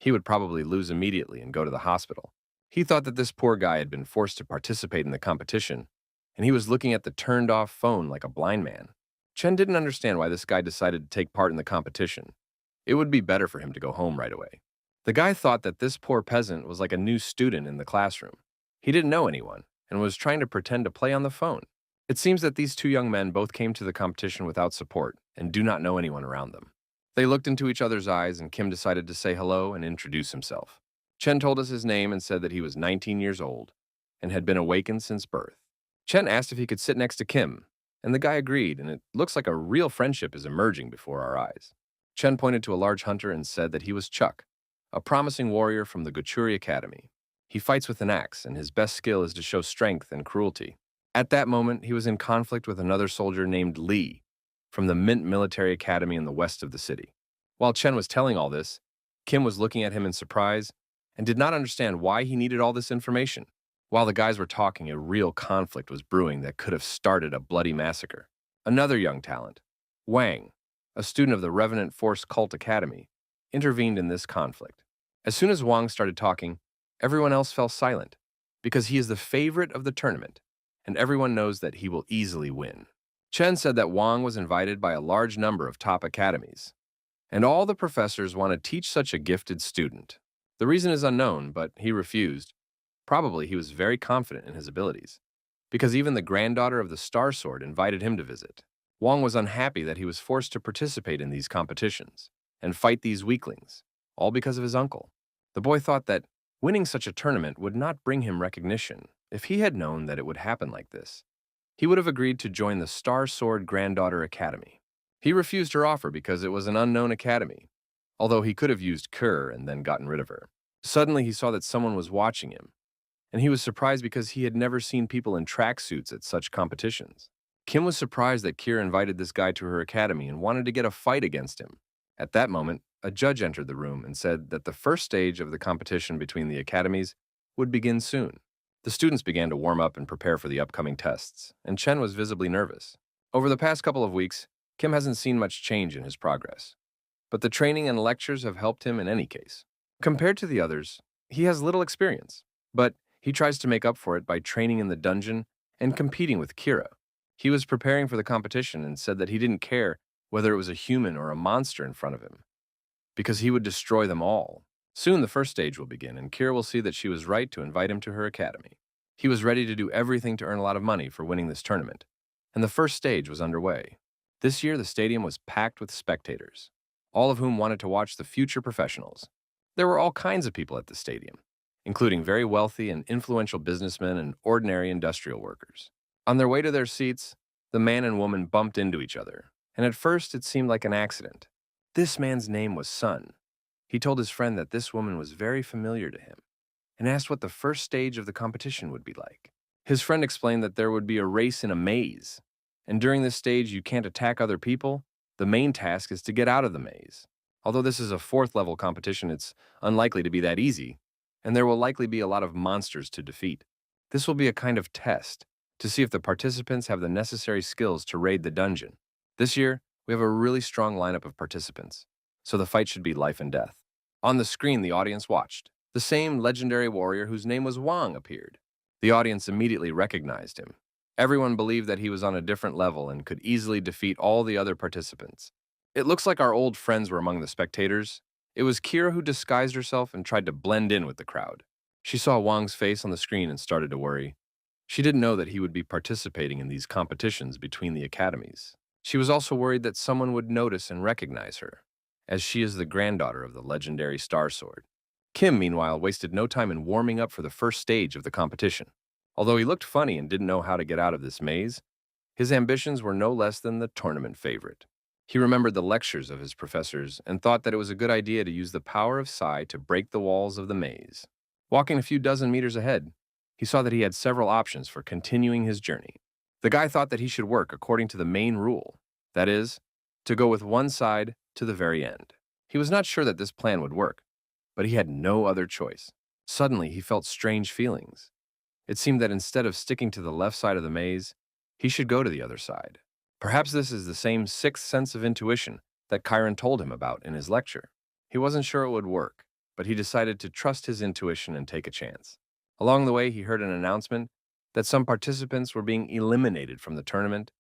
He would probably lose immediately and go to the hospital. He thought that this poor guy had been forced to participate in the competition, and he was looking at the turned-off phone like a blind man. Chen didn't understand why this guy decided to take part in the competition. It would be better for him to go home right away. The guy thought that this poor peasant was like a new student in the classroom. He didn't know anyone and was trying to pretend to play on the phone. It seems that these two young men both came to the competition without support and do not know anyone around them. They looked into each other's eyes, and Kim decided to say hello and introduce himself. Chen told us his name and said that he was 19 years old and had been awakened since birth. Chen asked if he could sit next to Kim, and the guy agreed, and it looks like a real friendship is emerging before our eyes. Chen pointed to a large hunter and said that he was Chuck, a promising warrior from the Gochuri Academy. He fights with an axe, and his best skill is to show strength and cruelty. At that moment, he was in conflict with another soldier named Lee from the Mint Military Academy in the west of the city. While Chen was telling all this, Kim was looking at him in surprise and did not understand why he needed all this information. While the guys were talking, a real conflict was brewing that could have started a bloody massacre. Another young talent, Wang, a student of the Revenant Force Cult Academy, intervened in this conflict. As soon as Wang started talking, everyone else fell silent, because he is the favorite of the tournament, and everyone knows that he will easily win. Chen said that Wang was invited by a large number of top academies, and all the professors want to teach such a gifted student. The reason is unknown, but he refused. Probably he was very confident in his abilities, because even the granddaughter of the Star Sword invited him to visit. Wang was unhappy that he was forced to participate in these competitions and fight these weaklings, all because of his uncle. The boy thought that winning such a tournament would not bring him recognition. If he had known that it would happen like this, he would have agreed to join the Star Sword Granddaughter Academy. He refused her offer because it was an unknown academy, although he could have used Kerr and then gotten rid of her. Suddenly, he saw that someone was watching him, and he was surprised because he had never seen people in tracksuits at such competitions. Kim was surprised that Kira invited this guy to her academy and wanted to get a fight against him. At that moment, a judge entered the room and said that the first stage of the competition between the academies would begin soon. The students began to warm up and prepare for the upcoming tests, and Chen was visibly nervous. Over the past couple of weeks, Kim hasn't seen much change in his progress, but the training and lectures have helped him in any case. Compared to the others, he has little experience, but he tries to make up for it by training in the dungeon and competing with Kira. He was preparing for the competition and said that he didn't care whether it was a human or a monster in front of him, because he would destroy them all. Soon the first stage will begin, and Kira will see that she was right to invite him to her academy. He was ready to do everything to earn a lot of money for winning this tournament, and the first stage was underway. This year, the stadium was packed with spectators, all of whom wanted to watch the future professionals. There were all kinds of people at the stadium, including very wealthy and influential businessmen and ordinary industrial workers. On their way to their seats, the man and woman bumped into each other, and at first it seemed like an accident. This man's name was Sun. He told his friend that this woman was very familiar to him and asked what the first stage of the competition would be like. His friend explained that there would be a race in a maze, and during this stage you can't attack other people. The main task is to get out of the maze. Although this is a fourth-level competition, it's unlikely to be that easy, and there will likely be a lot of monsters to defeat. This will be a kind of test to see if the participants have the necessary skills to raid the dungeon. This year, we have a really strong lineup of participants, so the fight should be life and death. On the screen, the audience watched. The same legendary warrior whose name was Wang appeared. The audience immediately recognized him. Everyone believed that he was on a different level and could easily defeat all the other participants. It looks like our old friends were among the spectators. It was Kira who disguised herself and tried to blend in with the crowd. She saw Wang's face on the screen and started to worry. She didn't know that he would be participating in these competitions between the academies. She was also worried that someone would notice and recognize her, as she is the granddaughter of the legendary Star Sword. Kim, meanwhile, wasted no time in warming up for the first stage of the competition. Although he looked funny and didn't know how to get out of this maze, his ambitions were no less than the tournament favorite. He remembered the lectures of his professors and thought that it was a good idea to use the power of Psi to break the walls of the maze. Walking a few dozen meters ahead, he saw that he had several options for continuing his journey. The guy thought that he should work according to the main rule, that is, to go with one side to the very end. He was not sure that this plan would work, but he had no other choice. Suddenly, he felt strange feelings. It seemed that instead of sticking to the left side of the maze, he should go to the other side. Perhaps this is the same sixth sense of intuition that Chiron told him about in his lecture. He wasn't sure it would work, but he decided to trust his intuition and take a chance. Along the way, he heard an announcement that some participants were being eliminated from the tournament,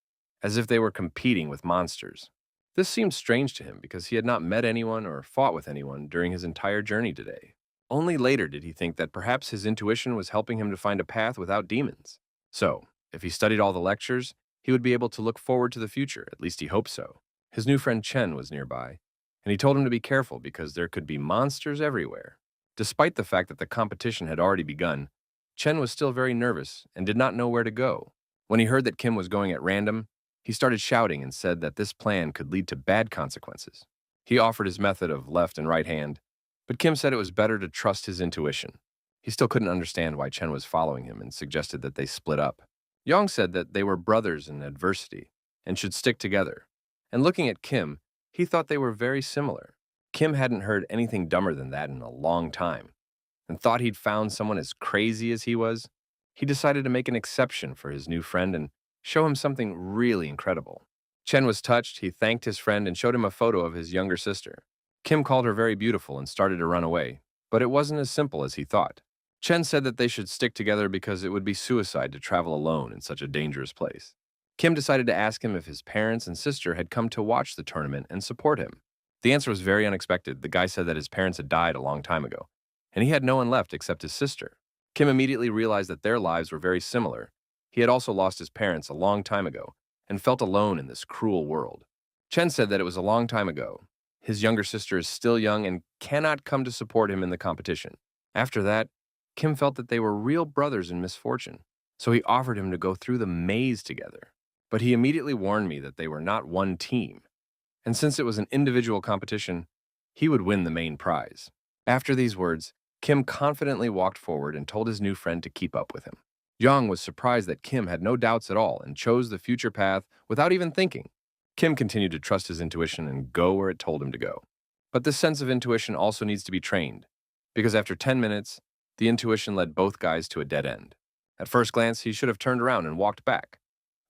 as if they were competing with monsters. This seemed strange to him because he had not met anyone or fought with anyone during his entire journey today. Only later did he think that perhaps his intuition was helping him to find a path without demons. So, if he studied all the lectures, he would be able to look forward to the future, at least he hoped so. His new friend Chen was nearby, and he told him to be careful because there could be monsters everywhere. Despite the fact that the competition had already begun, Chen was still very nervous and did not know where to go. When he heard that Kim was going at random, he started shouting and said that this plan could lead to bad consequences. He offered his method of left and right hand, but Kim said it was better to trust his intuition. He still couldn't understand why Chen was following him and suggested that they split up. Yang said that they were brothers in adversity and should stick together. And looking at Kim, he thought they were very similar. Kim hadn't heard anything dumber than that in a long time, and thought he'd found someone as crazy as he was. He decided to make an exception for his new friend and show him something really incredible. Chen was touched, he thanked his friend and showed him a photo of his younger sister. Kim called her very beautiful and started to run away, but it wasn't as simple as he thought. Chen said that they should stick together because it would be suicide to travel alone in such a dangerous place. Kim decided to ask him if his parents and sister had come to watch the tournament and support him. The answer was very unexpected. The guy said that his parents had died a long time ago, and he had no one left except his sister. Kim immediately realized that their lives were very similar. He had also lost his parents a long time ago and felt alone in this cruel world. Chen said that it was a long time ago. His younger sister is still young and cannot come to support him in the competition. After that, Kim felt that they were real brothers in misfortune, so he offered him to go through the maze together. But he immediately warned me that they were not one team, and since it was an individual competition, he would win the main prize. After these words, Kim confidently walked forward and told his new friend to keep up with him. Yang was surprised that Kim had no doubts at all and chose the future path without even thinking. Kim continued to trust his intuition and go where it told him to go. But this sense of intuition also needs to be trained, because after 10 minutes, the intuition led both guys to a dead end. At first glance, he should have turned around and walked back.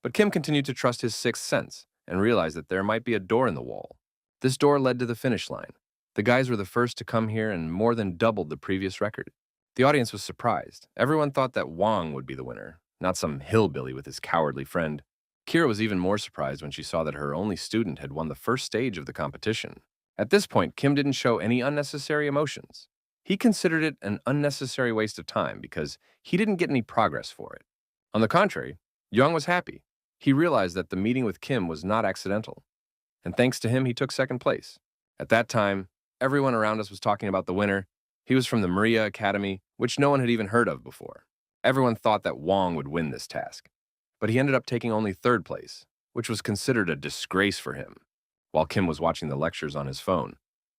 But Kim continued to trust his sixth sense and realized that there might be a door in the wall. This door led to the finish line. The guys were the first to come here and more than doubled the previous record. The audience was surprised. Everyone thought that Wang would be the winner, not some hillbilly with his cowardly friend. Kira was even more surprised when she saw that her only student had won the first stage of the competition. At this point, Kim didn't show any unnecessary emotions. He considered it an unnecessary waste of time because he didn't get any progress for it. On the contrary, Young was happy. He realized that the meeting with Kim was not accidental, and thanks to him, he took second place. At that time, everyone around us was talking about the winner. He was from the Maria Academy, which no one had even heard of before. Everyone thought that Wang would win this task, but he ended up taking only third place, which was considered a disgrace for him. While Kim was watching the lectures on his phone,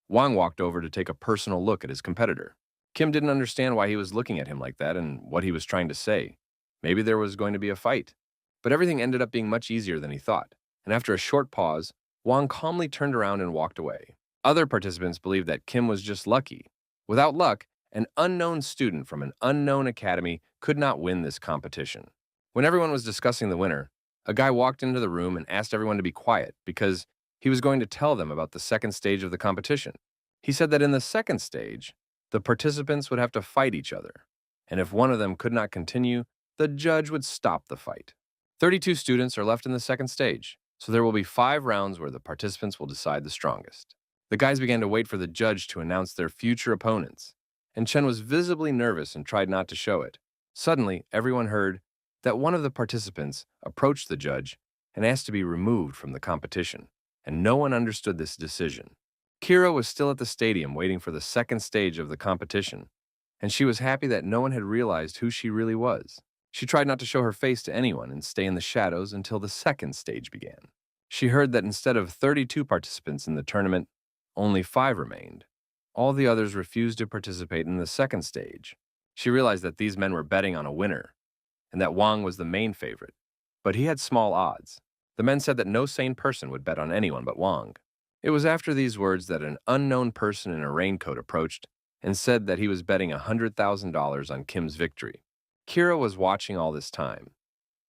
Wang walked over to take a personal look at his competitor. Kim didn't understand why he was looking at him like that and what he was trying to say. Maybe there was going to be a fight. But everything ended up being much easier than he thought, and after a short pause, Wang calmly turned around and walked away. Other participants believed that Kim was just lucky. Without luck, an unknown student from an unknown academy could not win this competition. When everyone was discussing the winner, a guy walked into the room and asked everyone to be quiet because he was going to tell them about the second stage of the competition. He said that in the second stage, the participants would have to fight each other, and if one of them could not continue, the judge would stop the fight. 32 students are left in the second stage, so there will be 5 rounds where the participants will decide the strongest. The guys began to wait for the judge to announce their future opponents, and Chen was visibly nervous and tried not to show it. Suddenly, everyone heard that one of the participants approached the judge and asked to be removed from the competition, and no one understood this decision. Kira was still at the stadium waiting for the second stage of the competition, and she was happy that no one had realized who she really was. She tried not to show her face to anyone and stay in the shadows until the second stage began. She heard that instead of 32 participants in the tournament, only 5 remained. All the others refused to participate in the second stage. She realized that these men were betting on a winner, and that Wang was the main favorite. But he had small odds. The men said that no sane person would bet on anyone but Wang. It was after these words that an unknown person in a raincoat approached and said that he was betting $100,000 on Kim's victory. Kira was watching all this time.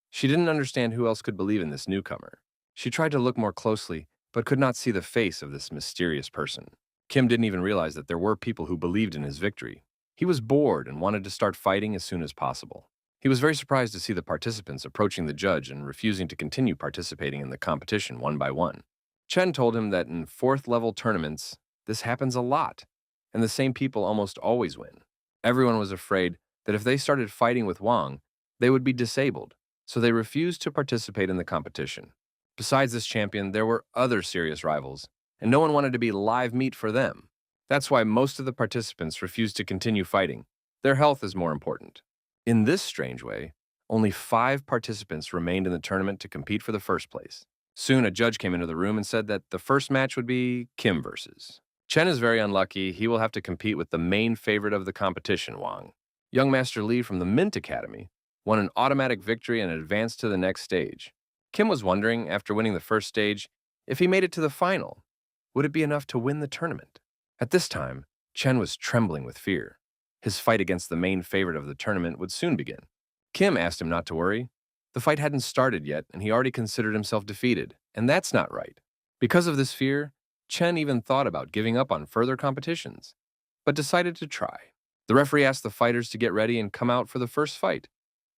She didn't understand who else could believe in this newcomer. She tried to look more closely, but could not see the face of this mysterious person. Kim didn't even realize that there were people who believed in his victory. He was bored and wanted to start fighting as soon as possible. He was very surprised to see the participants approaching the judge and refusing to continue participating in the competition one by one. Chen told him that in fourth-level tournaments, this happens a lot, and the same people almost always win. Everyone was afraid that if they started fighting with Wang, they would be disabled, so they refused to participate in the competition. Besides this champion, there were other serious rivals, and no one wanted to be live meat for them. That's why most of the participants refused to continue fighting. Their health is more important. In this strange way, only 5 participants remained in the tournament to compete for the first place. Soon, a judge came into the room and said that the first match would be Kim versus. Chen is very unlucky. He will have to compete with the main favorite of the competition, Wang. Young Master Li from the Mint Academy won an automatic victory and advanced to the next stage. Kim was wondering, after winning the first stage, if he made it to the final, would it be enough to win the tournament? At this time, Chen was trembling with fear. His fight against the main favorite of the tournament would soon begin. Kim asked him not to worry. The fight hadn't started yet, and he already considered himself defeated, and that's not right. Because of this fear, Chen even thought about giving up on further competitions, but decided to try. The referee asked the fighters to get ready and come out for the first fight,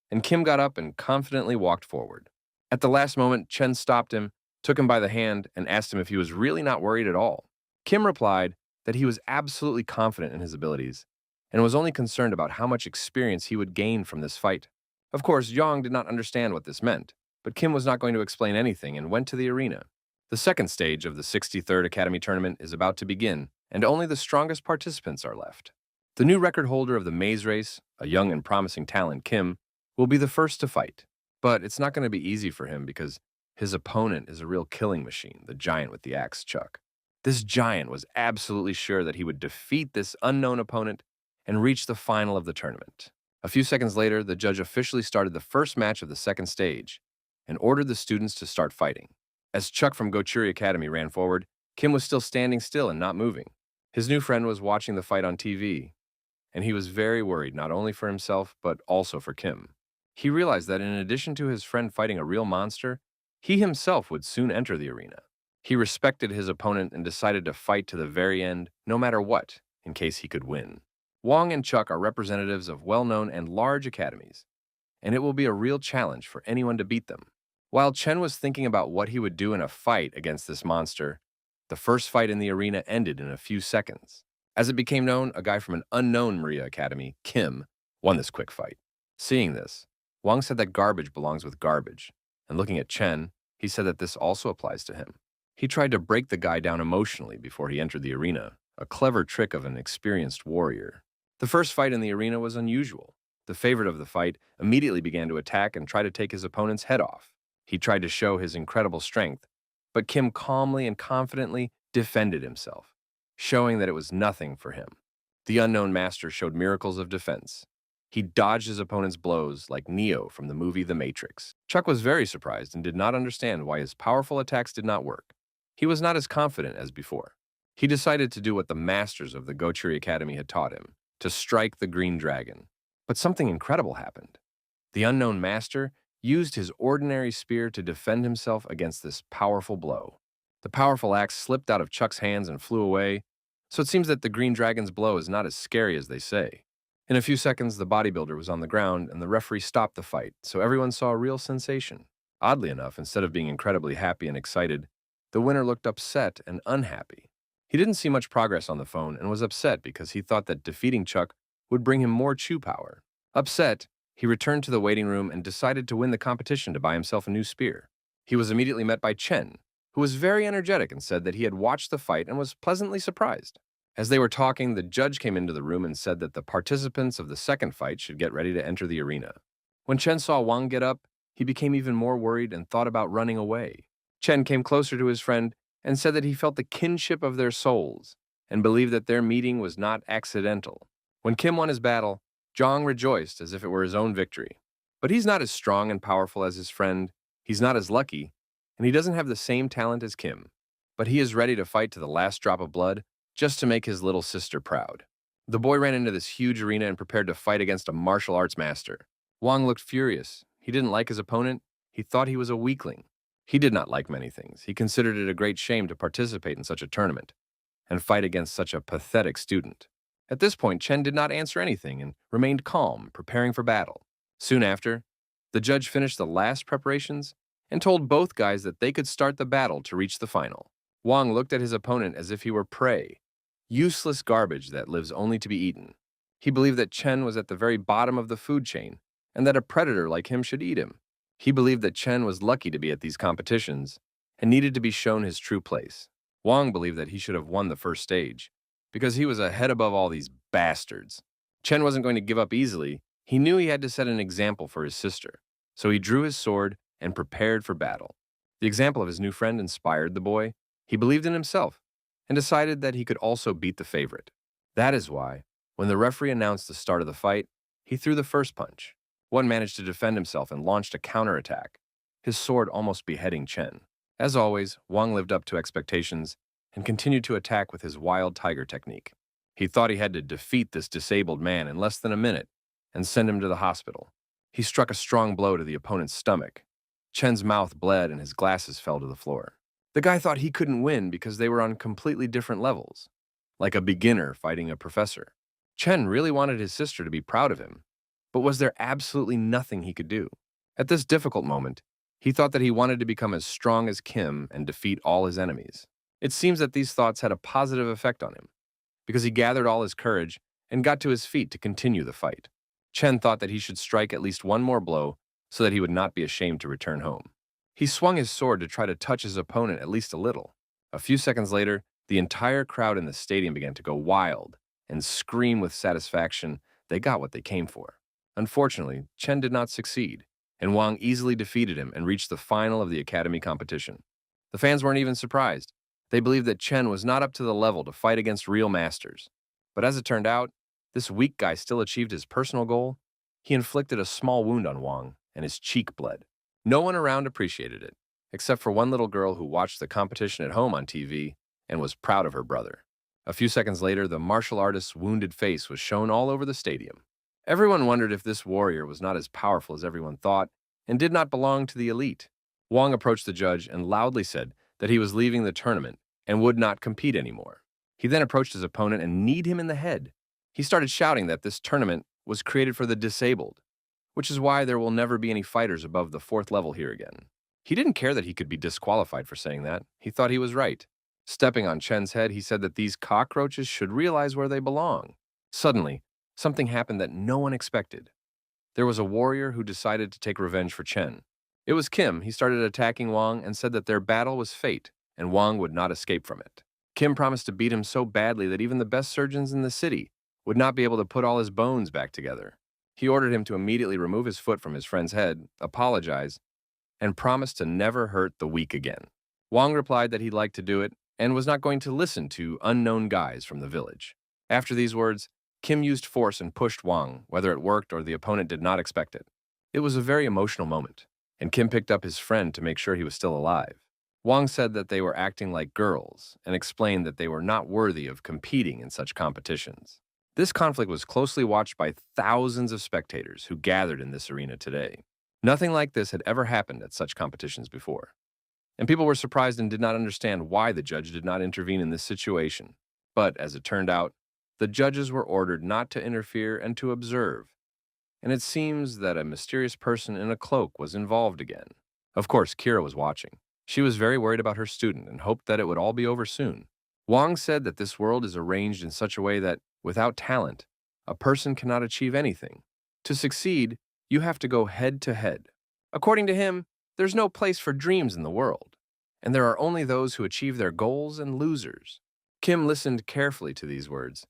and Kim got up and confidently walked forward. At the last moment, Chen stopped him, took him by the hand, and asked him if he was really not worried at all. Kim replied that he was absolutely confident in his abilities and was only concerned about how much experience he would gain from this fight. Of course, Yang did not understand what this meant, but Kim was not going to explain anything and went to the arena. The second stage of the 63rd Academy Tournament is about to begin, and only the strongest participants are left. The new record holder of the maze race, a young and promising talent, Kim, will be the first to fight. But it's not going to be easy for him because his opponent is a real killing machine, the giant with the axe, Chuck. This giant was absolutely sure that he would defeat this unknown opponent and reach the final of the tournament. A few seconds later, the judge officially started the first match of the second stage and ordered the students to start fighting. As Chuck from Gochuri Academy ran forward, Kim was still standing still and not moving. His new friend was watching the fight on TV, and he was very worried not only for himself but also for Kim. He realized that in addition to his friend fighting a real monster, he himself would soon enter the arena. He respected his opponent and decided to fight to the very end, no matter what, in case he could win. Wang and Chuck are representatives of well-known and large academies, and it will be a real challenge for anyone to beat them. While Chen was thinking about what he would do in a fight against this monster, the first fight in the arena ended in a few seconds. As it became known, a guy from an unknown Maria Academy, Kim, won this quick fight. Seeing this, Wang said that garbage belongs with garbage, and looking at Chen, he said that this also applies to him. He tried to break the guy down emotionally before he entered the arena, a clever trick of an experienced warrior. The first fight in the arena was unusual. The favorite of the fight immediately began to attack and try to take his opponent's head off. He tried to show his incredible strength, but Kim calmly and confidently defended himself, showing that it was nothing for him. The unknown master showed miracles of defense. He dodged his opponent's blows like Neo from the movie The Matrix. Chuck was very surprised and did not understand why his powerful attacks did not work. He was not as confident as before. He decided to do what the masters of the Gochuri Academy had taught him, to strike the green dragon. But something incredible happened. The unknown master used his ordinary spear to defend himself against this powerful blow. The powerful axe slipped out of Chuck's hands and flew away, so it seems that the green dragon's blow is not as scary as they say. In a few seconds, the bodybuilder was on the ground and the referee stopped the fight, so everyone saw a real sensation. Oddly enough, instead of being incredibly happy and excited, the winner looked upset and unhappy. He didn't see much progress on the phone and was upset because he thought that defeating Chuck would bring him more chew power. Upset, he returned to the waiting room and decided to win the competition to buy himself a new spear. He was immediately met by Chen, who was very energetic and said that he had watched the fight and was pleasantly surprised. As they were talking, the judge came into the room and said that the participants of the second fight should get ready to enter the arena. When Chen saw Wang get up, he became even more worried and thought about running away. Chen came closer to his friend and said that he felt the kinship of their souls and believed that their meeting was not accidental. When Kim won his battle, Zhang rejoiced as if it were his own victory. But he's not as strong and powerful as his friend, he's not as lucky, and he doesn't have the same talent as Kim. But he is ready to fight to the last drop of blood just to make his little sister proud. The boy ran into this huge arena and prepared to fight against a martial arts master. Wang looked furious. He didn't like his opponent. He thought he was a weakling. He did not like many things. He considered it a great shame to participate in such a tournament and fight against such a pathetic student. At this point, Chen did not answer anything and remained calm, preparing for battle. Soon after, the judge finished the last preparations and told both guys that they could start the battle to reach the final. Wang looked at his opponent as if he were prey, useless garbage that lives only to be eaten. He believed that Chen was at the very bottom of the food chain and that a predator like him should eat him. He believed that Chen was lucky to be at these competitions and needed to be shown his true place. Wang believed that he should have won the first stage because he was a head above all these bastards. Chen wasn't going to give up easily. He knew he had to set an example for his sister, so he drew his sword and prepared for battle. The example of his new friend inspired the boy. He believed in himself and decided that he could also beat the favorite. That is why, when the referee announced the start of the fight, he threw the first punch. One managed to defend himself and launched a counterattack, his sword almost beheading Chen. As always, Wang lived up to expectations and continued to attack with his wild tiger technique. He thought he had to defeat this disabled man in less than a minute and send him to the hospital. He struck a strong blow to the opponent's stomach. Chen's mouth bled and his glasses fell to the floor. The guy thought he couldn't win because they were on completely different levels, like a beginner fighting a professor. Chen really wanted his sister to be proud of him, but was there absolutely nothing he could do? At this difficult moment, he thought that he wanted to become as strong as Kim and defeat all his enemies. It seems that these thoughts had a positive effect on him, because he gathered all his courage and got to his feet to continue the fight. Chen thought that he should strike at least one more blow so that he would not be ashamed to return home. He swung his sword to try to touch his opponent at least a little. A few seconds later, the entire crowd in the stadium began to go wild and scream with satisfaction they got what they came for. Unfortunately, Chen did not succeed, and Wang easily defeated him and reached the final of the academy competition. The fans weren't even surprised. They believed that Chen was not up to the level to fight against real masters. But as it turned out, this weak guy still achieved his personal goal. He inflicted a small wound on Wang, and his cheek bled. No one around appreciated it, except for one little girl who watched the competition at home on TV and was proud of her brother. A few seconds later, the martial artist's wounded face was shown all over the stadium. Everyone wondered if this warrior was not as powerful as everyone thought and did not belong to the elite. Wang approached the judge and loudly said that he was leaving the tournament and would not compete anymore. He then approached his opponent and kneed him in the head. He started shouting that this tournament was created for the disabled, which is why there will never be any fighters above the 4th level here again. He didn't care that he could be disqualified for saying that. He thought he was right. Stepping on Chen's head, he said that these cockroaches should realize where they belong. Suddenly, something happened that no one expected. There was a warrior who decided to take revenge for Chen. It was Kim. He started attacking Wang and said that their battle was fate, and Wang would not escape from it. Kim promised to beat him so badly that even the best surgeons in the city would not be able to put all his bones back together. He ordered him to immediately remove his foot from his friend's head, apologize, and promise to never hurt the weak again. Wang replied that he'd like to do it and was not going to listen to unknown guys from the village. After these words, Kim used force and pushed Wang, whether it worked or the opponent did not expect it. It was a very emotional moment, and Kim picked up his friend to make sure he was still alive. Wang said that they were acting like girls and explained that they were not worthy of competing in such competitions. This conflict was closely watched by thousands of spectators who gathered in this arena today. Nothing like this had ever happened at such competitions before, and people were surprised and did not understand why the judge did not intervene in this situation. But, as it turned out, the judges were ordered not to interfere and to observe, and it seems that a mysterious person in a cloak was involved again. Of course, Kira was watching. She was very worried about her student and hoped that it would all be over soon. Wang said that this world is arranged in such a way that, without talent, A person cannot achieve anything. To succeed, you have to go head to head. According to him, there's no place for dreams in the world, and there are only those who achieve their goals and losers. Kim listened carefully to these words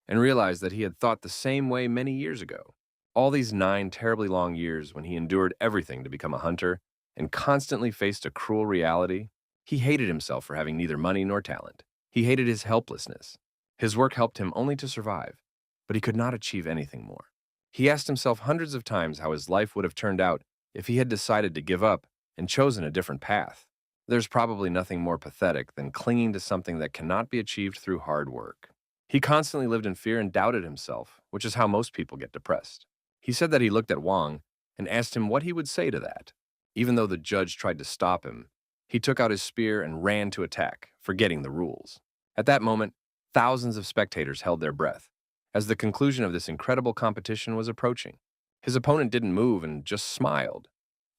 and realized that he had thought the same way many years ago. All these 9 terribly long years when he endured everything to become a hunter and constantly faced a cruel reality, he hated himself for having neither money nor talent. He hated his helplessness. His work helped him only to survive, but he could not achieve anything more. He asked himself hundreds of times how his life would have turned out if he had decided to give up and chosen a different path. There's probably nothing more pathetic than clinging to something that cannot be achieved through hard work. He constantly lived in fear and doubted himself, which is how most people get depressed. He said that he looked at Wang and asked him what he would say to that. Even though the judge tried to stop him, he took out his spear and ran to attack, forgetting the rules. At that moment, thousands of spectators held their breath, as the conclusion of this incredible competition was approaching. His opponent didn't move and just smiled,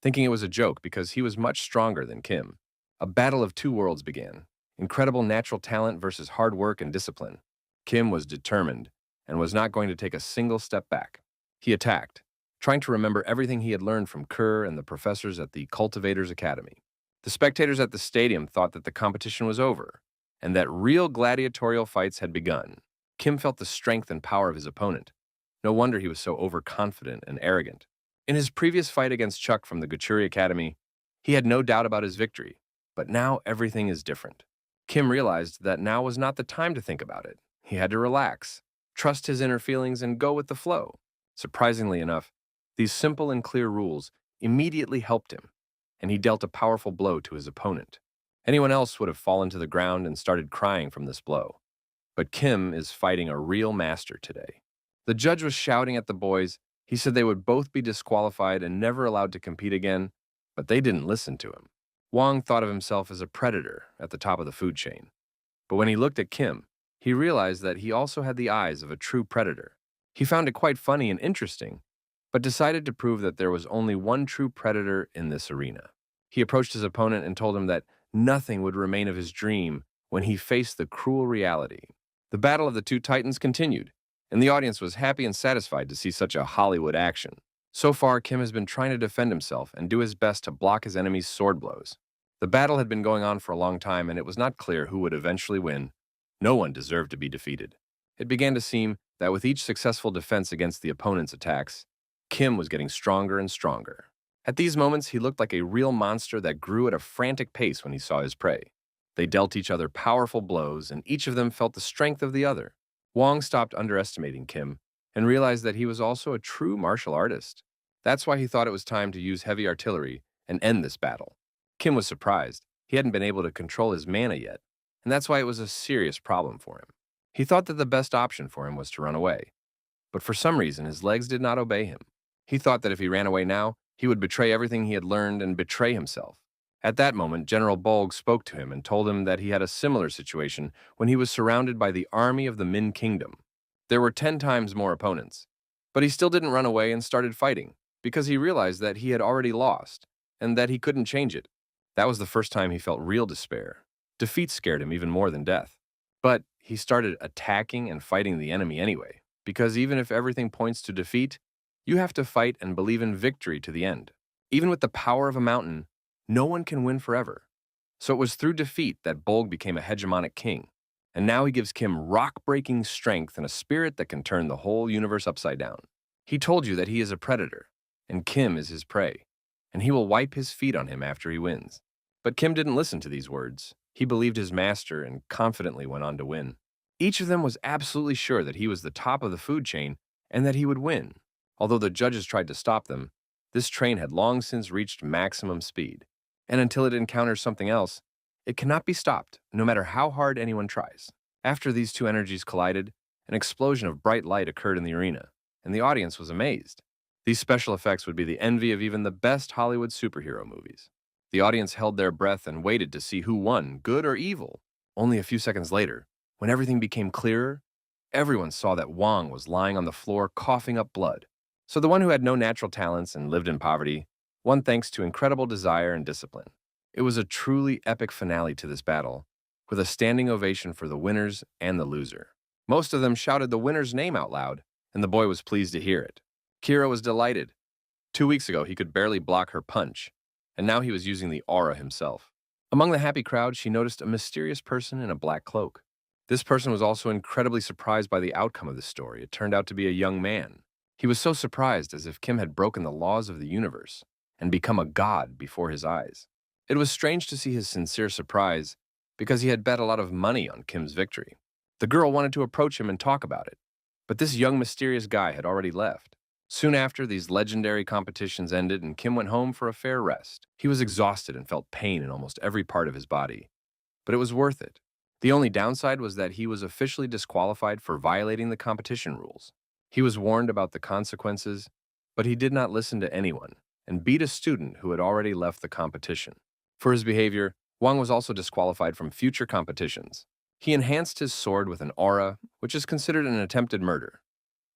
thinking it was a joke because he was much stronger than Kim. A battle of two worlds began, incredible natural talent versus hard work and discipline. Kim was determined and was not going to take a single step back. He attacked, trying to remember everything he had learned from Kerr and the professors at the Cultivators Academy. The spectators at the stadium thought that the competition was over and that real gladiatorial fights had begun. Kim felt the strength and power of his opponent. No wonder he was so overconfident and arrogant. In his previous fight against Chuck from the Gachuri Academy, he had no doubt about his victory, but now everything is different. Kim realized that now was not the time to think about it. He had to relax, trust his inner feelings, and go with the flow. Surprisingly enough, these simple and clear rules immediately helped him, and he dealt a powerful blow to his opponent. Anyone else would have fallen to the ground and started crying from this blow. But Kim is fighting a real master today. The judge was shouting at the boys. He said they would both be disqualified and never allowed to compete again, but they didn't listen to him. Wang thought of himself as a predator at the top of the food chain. But when he looked at Kim, he realized that he also had the eyes of a true predator. He found it quite funny and interesting, but decided to prove that there was only one true predator in this arena. He approached his opponent and told him that nothing would remain of his dream when he faced the cruel reality. The battle of the two titans continued, and the audience was happy and satisfied to see such a Hollywood action. So far, Kim has been trying to defend himself and do his best to block his enemy's sword blows. The battle had been going on for a long time, and it was not clear who would eventually win. No one deserved to be defeated. It began to seem that with each successful defense against the opponent's attacks, Kim was getting stronger and stronger. At these moments, he looked like a real monster that grew at a frantic pace when he saw his prey. They dealt each other powerful blows, and each of them felt the strength of the other. Wang stopped underestimating Kim and realized that he was also a true martial artist. That's why he thought it was time to use heavy artillery and end this battle. Kim was surprised. He hadn't been able to control his mana yet, and that's why it was a serious problem for him. He thought that the best option for him was to run away, but for some reason his legs did not obey him. He thought that if he ran away now, he would betray everything he had learned and betray himself. At that moment, General Bolg spoke to him and told him that he had a similar situation when he was surrounded by the army of the Min Kingdom. There were 10 times more opponents, but he still didn't run away and started fighting because he realized that he had already lost and that he couldn't change it. That was the first time he felt real despair. Defeat scared him even more than death. But he started attacking and fighting the enemy anyway, because even if everything points to defeat, you have to fight and believe in victory to the end. Even with the power of a mountain, no one can win forever. So it was through defeat that Bolg became a hegemonic king, and now he gives Kim rock-breaking strength and a spirit that can turn the whole universe upside down. He told you that he is a predator, and Kim is his prey, and he will wipe his feet on him after he wins. But Kim didn't listen to these words. He believed his master and confidently went on to win. Each of them was absolutely sure that he was the top of the food chain and that he would win. Although the judges tried to stop them, this train had long since reached maximum speed. And until it encounters something else, it cannot be stopped, no matter how hard anyone tries. After these two energies collided, an explosion of bright light occurred in the arena, and the audience was amazed. These special effects would be the envy of even the best Hollywood superhero movies. The audience held their breath and waited to see who won, good or evil. Only a few seconds later, when everything became clearer, everyone saw that Wang was lying on the floor coughing up blood. So the one who had no natural talents and lived in poverty won thanks to incredible desire and discipline. It was a truly epic finale to this battle, with a standing ovation for the winners and the loser. Most of them shouted the winner's name out loud, and the boy was pleased to hear it. Kira was delighted. 2 weeks ago, he could barely block her punch, and now he was using the aura himself. Among the happy crowd, she noticed a mysterious person in a black cloak. This person was also incredibly surprised by the outcome of the story. It turned out to be a young man. He was so surprised, as if Kim had broken the laws of the universe and become a god before his eyes. It was strange to see his sincere surprise, because he had bet a lot of money on Kim's victory. The girl wanted to approach him and talk about it, but this young mysterious guy had already left. Soon after, these legendary competitions ended and Kim went home for a fair rest. He was exhausted and felt pain in almost every part of his body, but it was worth it. The only downside was that he was officially disqualified for violating the competition rules. He was warned about the consequences, but he did not listen to anyone and beat a student who had already left the competition. For his behavior, Wang was also disqualified from future competitions. He enhanced his sword with an aura, which is considered an attempted murder,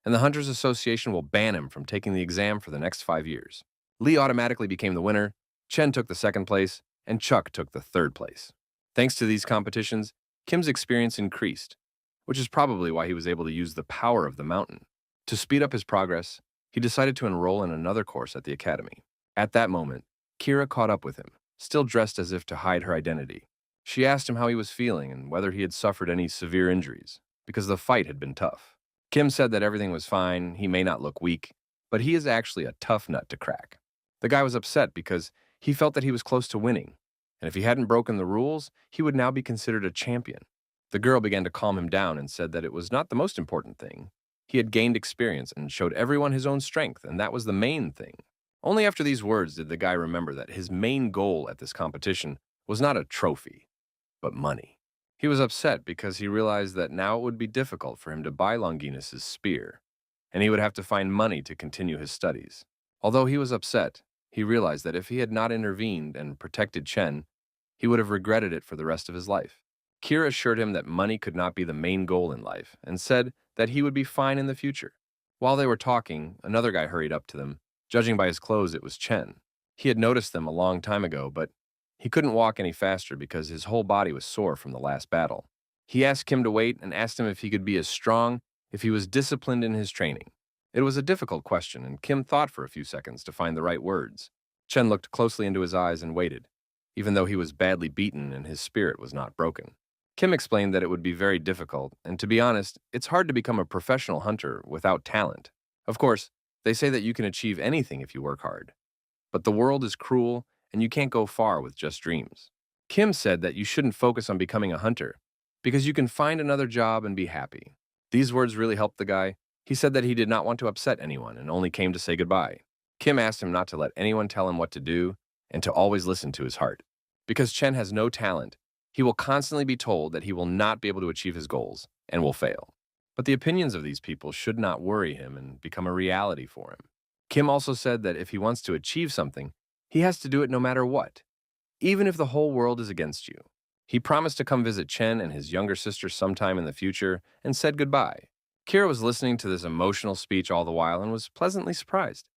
and the Hunters Association will ban him from taking the exam for the next 5 years. Lee automatically became the winner, Chen took the second place, and Chuck took the third place. Thanks to these competitions, Kim's experience increased, which is probably why he was able to use the power of the mountain. To speed up his progress, he decided to enroll in another course at the academy. At that moment, Kira caught up with him, still dressed as if to hide her identity. She asked him how he was feeling and whether he had suffered any severe injuries, because the fight had been tough. Kim said that everything was fine, he may not look weak, but he is actually a tough nut to crack. The guy was upset because he felt that he was close to winning, and if he hadn't broken the rules, he would now be considered a champion. The girl began to calm him down and said that it was not the most important thing. He had gained experience and showed everyone his own strength, and that was the main thing. Only after these words did the guy remember that his main goal at this competition was not a trophy, but money. He was upset because he realized that now it would be difficult for him to buy Longinus's spear, and he would have to find money to continue his studies. Although he was upset, he realized that if he had not intervened and protected Chen, he would have regretted it for the rest of his life. Kira assured him that money could not be the main goal in life and said that he would be fine in the future. While they were talking, another guy hurried up to them. Judging by his clothes, it was Chen. He had noticed them a long time ago, but he couldn't walk any faster because his whole body was sore from the last battle. He asked Kim to wait and asked him if he could be as strong if he was disciplined in his training. It was a difficult question, and Kim thought for a few seconds to find the right words. Chen looked closely into his eyes and waited, even though he was badly beaten and his spirit was not broken. Kim explained that it would be very difficult, and to be honest, it's hard to become a professional hunter without talent. Of course, they say that you can achieve anything if you work hard. But the world is cruel, and you can't go far with just dreams. Kim said that you shouldn't focus on becoming a hunter, because you can find another job and be happy. These words really helped the guy. He said that he did not want to upset anyone and only came to say goodbye. Kim asked him not to let anyone tell him what to do and to always listen to his heart. Because Chen has no talent, he will constantly be told that he will not be able to achieve his goals and will fail. But the opinions of these people should not worry him and become a reality for him. Kim also said that if he wants to achieve something, he has to do it no matter what, even if the whole world is against you. He promised to come visit Chen and his younger sister sometime in the future and said goodbye. Kira was listening to this emotional speech all the while and was pleasantly surprised.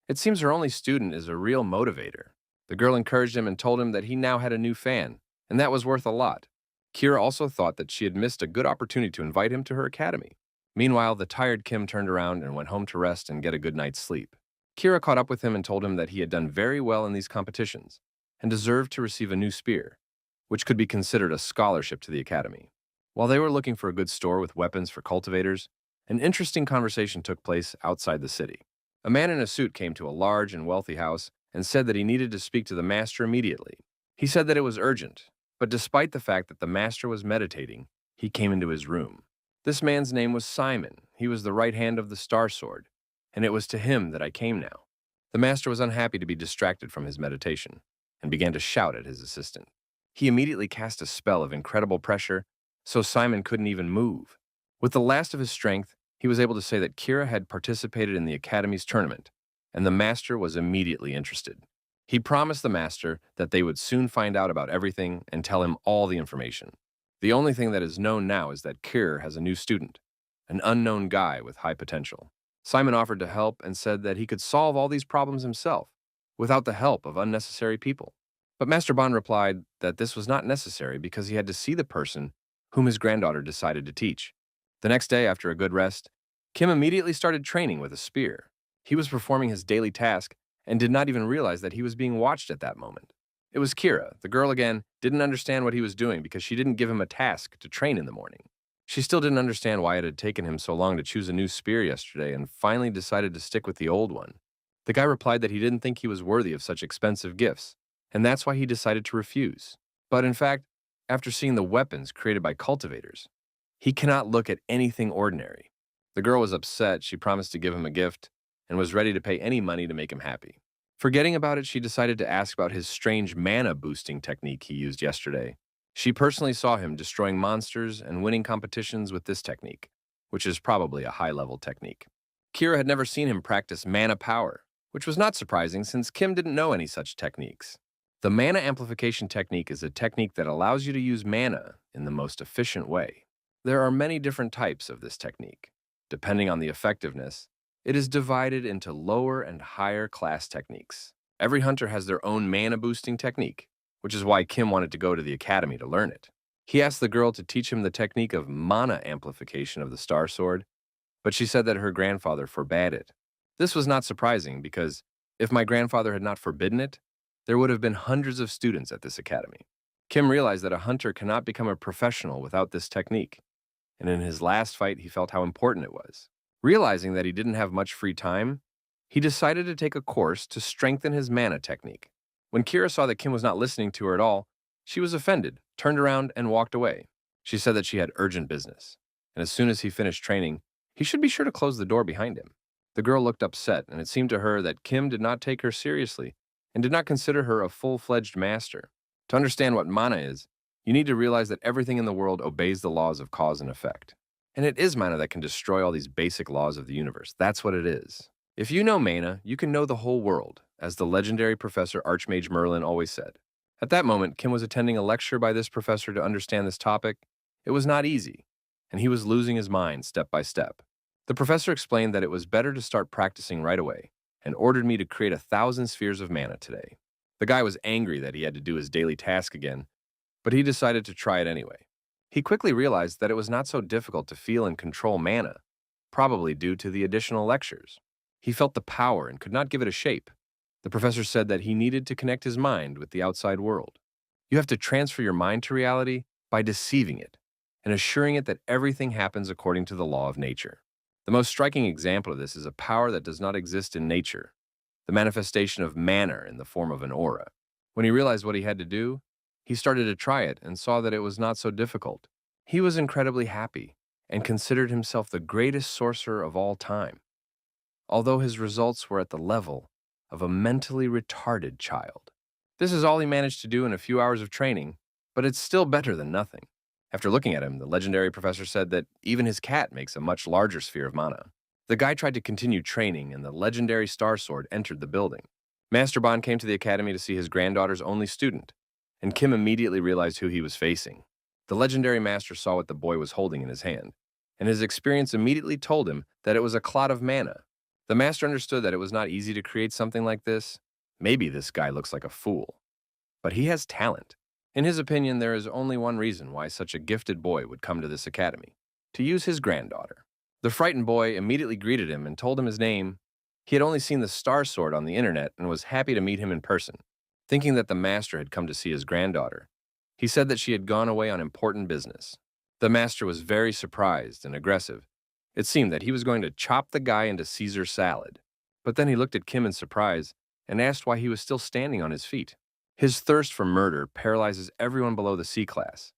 It seems her only student is a real motivator. The girl encouraged him and told him that he now had a new fan, and that was worth a lot. Kira also thought that she had missed a good opportunity to invite him to her academy. Meanwhile, the tired Kim turned around and went home to rest and get a good night's sleep. Kira caught up with him and told him that he had done very well in these competitions and deserved to receive a new spear, which could be considered a scholarship to the academy. While they were looking for a good store with weapons for cultivators, an interesting conversation took place outside the city. A man in a suit came to a large and wealthy house and said that he needed to speak to the master immediately. He said that it was urgent, but despite the fact that the master was meditating, he came into his room. This man's name was Simon. He was the right hand of the Star Sword, and it was to him that I came now. The master was unhappy to be distracted from his meditation and began to shout at his assistant. He immediately cast a spell of incredible pressure, so Simon couldn't even move. With the last of his strength, he was able to say that Kira had participated in the academy's tournament, and the master was immediately interested. He promised the master that they would soon find out about everything and tell him all the information. The only thing that is known now is that Kira has a new student, an unknown guy with high potential. Simon offered to help and said that he could solve all these problems himself, without the help of unnecessary people. But Master Bond replied that this was not necessary because he had to see the person whom his granddaughter decided to teach. The next day, after a good rest, Kim immediately started training with a spear. He was performing his daily task and did not even realize that he was being watched at that moment. It was Kira. The girl again didn't understand what he was doing because she didn't give him a task to train in the morning. She still didn't understand why it had taken him so long to choose a new spear yesterday and finally decided to stick with the old one. The guy replied that he didn't think he was worthy of such expensive gifts, and that's why he decided to refuse. But in fact, after seeing the weapons created by cultivators, he cannot look at anything ordinary. The girl was upset. She promised to give him a gift and was ready to pay any money to make him happy. Forgetting about it, she decided to ask about his strange mana boosting technique he used yesterday. She personally saw him destroying monsters and winning competitions with this technique, which is probably a high-level technique. Kira had never seen him practice mana power, which was not surprising since Kim didn't know any such techniques. The mana amplification technique is a technique that allows you to use mana in the most efficient way. There are many different types of this technique. Depending on the effectiveness, it is divided into lower and higher class techniques. Every hunter has their own mana boosting technique, which is why Kim wanted to go to the academy to learn it. He asked the girl to teach him the technique of mana amplification of the Star Sword, but she said that her grandfather forbade it. This was not surprising because if my grandfather had not forbidden it, there would have been hundreds of students at this academy. Kim realized that a hunter cannot become a professional without this technique, and in his last fight he felt how important it was. Realizing that he didn't have much free time, he decided to take a course to strengthen his mana technique. When Kira saw that Kim was not listening to her at all, she was offended, turned around, and walked away. She said that she had urgent business, and as soon as he finished training, he should be sure to close the door behind him. The girl looked upset, and it seemed to her that Kim did not take her seriously and did not consider her a full-fledged master. To understand what mana is, you need to realize that everything in the world obeys the laws of cause and effect. And it is mana that can destroy all these basic laws of the universe. That's what it is. If you know mana, you can know the whole world, as the legendary Professor Archmage Merlin always said. At that moment, Kim was attending a lecture by this professor to understand this topic. It was not easy, and he was losing his mind step by step. The professor explained that it was better to start practicing right away and ordered me to create 1,000 spheres of mana today. The guy was angry that he had to do his daily task again, but he decided to try it anyway. He quickly realized that it was not so difficult to feel and control mana, probably due to the additional lectures. He felt the power and could not give it a shape. The professor said that he needed to connect his mind with the outside world. You have to transfer your mind to reality by deceiving it and assuring it that everything happens according to the law of nature. The most striking example of this is a power that does not exist in nature, the manifestation of mana in the form of an aura. When he realized what he had to do, he started to try it and saw that it was not so difficult. He was incredibly happy and considered himself the greatest sorcerer of all time, although his results were at the level of a mentally retarded child. This is all he managed to do in a few hours of training, but it's still better than nothing. After looking at him, the legendary professor said that even his cat makes a much larger sphere of mana. The guy tried to continue training, and the legendary Star Sword entered the building. Master Bond came to the academy to see his granddaughter's only student, and Kim immediately realized who he was facing. The legendary master saw what the boy was holding in his hand, and his experience immediately told him that it was a clot of mana. The master understood that it was not easy to create something like this. Maybe this guy looks like a fool, but he has talent. In his opinion, there is only one reason why such a gifted boy would come to this academy: to use his granddaughter. The frightened boy immediately greeted him and told him his name. He had only seen the Star Sword on the internet and was happy to meet him in person. Thinking that the master had come to see his granddaughter, he said that she had gone away on important business. The master was very surprised and aggressive. It seemed that he was going to chop the guy into Caesar salad. But then he looked at Kim in surprise and asked why he was still standing on his feet. His thirst for murder paralyzes everyone below the C class,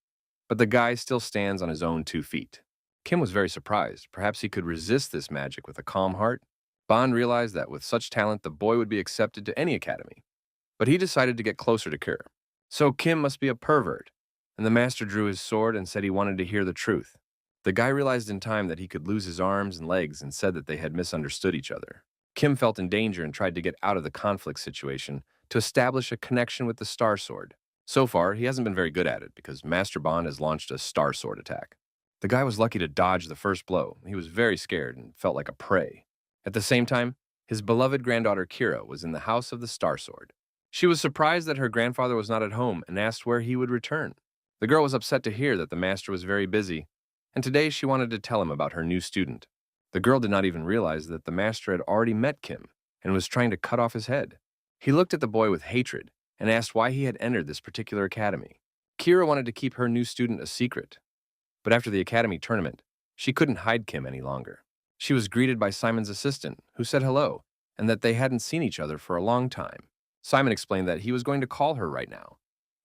but the guy still stands on his own 2 feet. Kim was very surprised. Perhaps he could resist this magic with a calm heart. Bond realized that with such talent, the boy would be accepted to any academy. But he decided to get closer to Kira. So Kim must be a pervert, and the master drew his sword and said he wanted to hear the truth. The guy realized in time that he could lose his arms and legs and said that they had misunderstood each other. Kim felt in danger and tried to get out of the conflict situation to establish a connection with the Star Sword. So far, he hasn't been very good at it because Master Bond has launched a Star Sword attack. The guy was lucky to dodge the first blow. He was very scared and felt like a prey. At the same time, his beloved granddaughter Kira was in the house of the Star Sword. She was surprised that her grandfather was not at home and asked where he would return. The girl was upset to hear that the master was very busy, and today she wanted to tell him about her new student. The girl did not even realize that the master had already met Kim and was trying to cut off his head. He looked at the boy with hatred and asked why he had entered this particular academy. Kira wanted to keep her new student a secret, but after the academy tournament, she couldn't hide Kim any longer. She was greeted by Simon's assistant, who said hello, and that they hadn't seen each other for a long time. Simon explained that he was going to call her right now,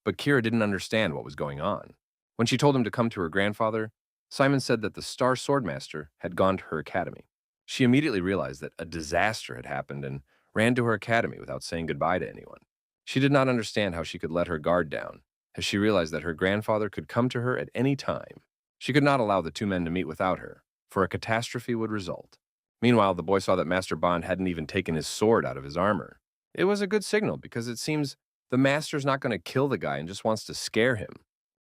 but Kira didn't understand what was going on. When she told him to come to her grandfather, Simon said that the Star Swordmaster had gone to her academy. She immediately realized that a disaster had happened and ran to her academy without saying goodbye to anyone. She did not understand how she could let her guard down, as she realized that her grandfather could come to her at any time. She could not allow the two men to meet without her, for a catastrophe would result. Meanwhile, the boy saw that Master Bond hadn't even taken his sword out of his armor. It was a good signal because it seems the master's not going to kill the guy and just wants to scare him.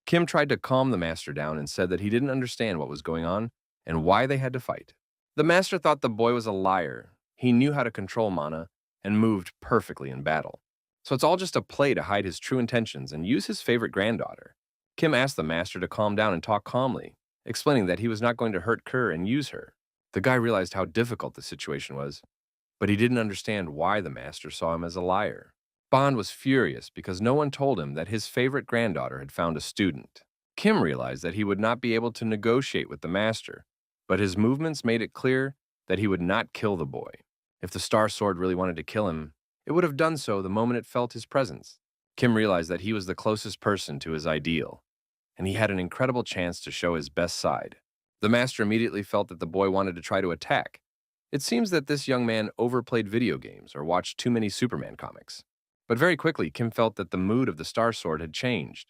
Kim tried to calm the master down and said that he didn't understand what was going on and why they had to fight. The master thought the boy was a liar. He knew how to control mana and moved perfectly in battle. So it's all just a play to hide his true intentions and use his favorite granddaughter. Kim asked the master to calm down and talk calmly, explaining that he was not going to hurt Kerr and use her. The guy realized how difficult the situation was, but he didn't understand why the master saw him as a liar. Bond was furious because no one told him that his favorite granddaughter had found a student. Kim realized that he would not be able to negotiate with the master, but his movements made it clear that he would not kill the boy. If the Star Sword really wanted to kill him, it would have done so the moment it felt his presence. Kim realized that he was the closest person to his ideal, and he had an incredible chance to show his best side. The master immediately felt that the boy wanted to try to attack. It seems that this young man overplayed video games or watched too many Superman comics. But very quickly, Kim felt that the mood of the Star Sword had changed,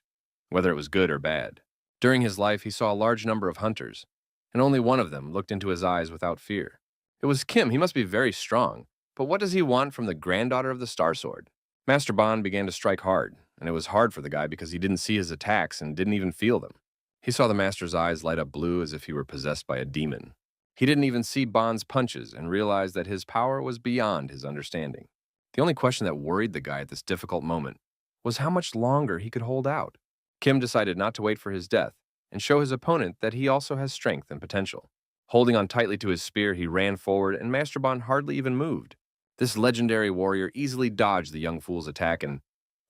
whether it was good or bad. During his life, he saw a large number of hunters, and only one of them looked into his eyes without fear. It was Kim. He must be very strong. But what does he want from the granddaughter of the Star Sword? Master Bond began to strike hard, and it was hard for the guy because he didn't see his attacks and didn't even feel them. He saw the master's eyes light up blue as if he were possessed by a demon. He didn't even see Bond's punches and realized that his power was beyond his understanding. The only question that worried the guy at this difficult moment was how much longer he could hold out. Kim decided not to wait for his death and show his opponent that he also has strength and potential. Holding on tightly to his spear, he ran forward, and Master Bond hardly even moved. This legendary warrior easily dodged the young fool's attack and,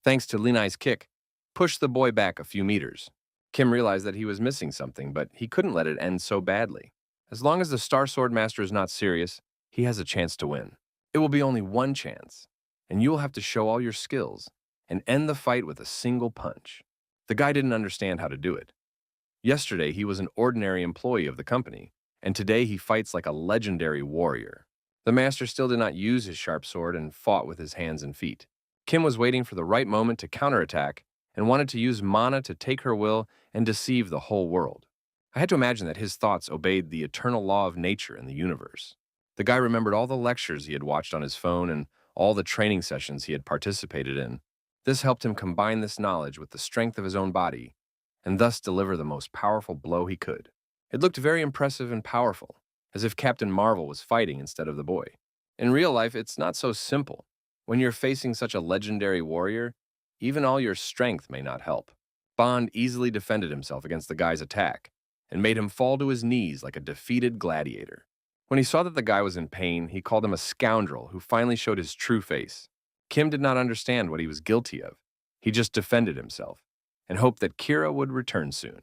thanks to Linai's kick, pushed the boy back a few meters. Kim realized that he was missing something, but he couldn't let it end so badly. As long as the Star Sword Master is not serious, he has a chance to win. It will be only one chance, and you will have to show all your skills and end the fight with a single punch. The guy didn't understand how to do it. Yesterday, he was an ordinary employee of the company, and today he fights like a legendary warrior. The master still did not use his sharp sword and fought with his hands and feet. Kim was waiting for the right moment to counterattack and wanted to use mana to take her will and deceive the whole world. I had to imagine that his thoughts obeyed the eternal law of nature and the universe. The guy remembered all the lectures he had watched on his phone and all the training sessions he had participated in. This helped him combine this knowledge with the strength of his own body and thus deliver the most powerful blow he could. It looked very impressive and powerful, as if Captain Marvel was fighting instead of the boy. In real life, it's not so simple. When you're facing such a legendary warrior, even all your strength may not help. Bond easily defended himself against the guy's attack and made him fall to his knees like a defeated gladiator. When he saw that the guy was in pain, he called him a scoundrel who finally showed his true face. Kim did not understand what he was guilty of. He just defended himself and hoped that Kira would return soon.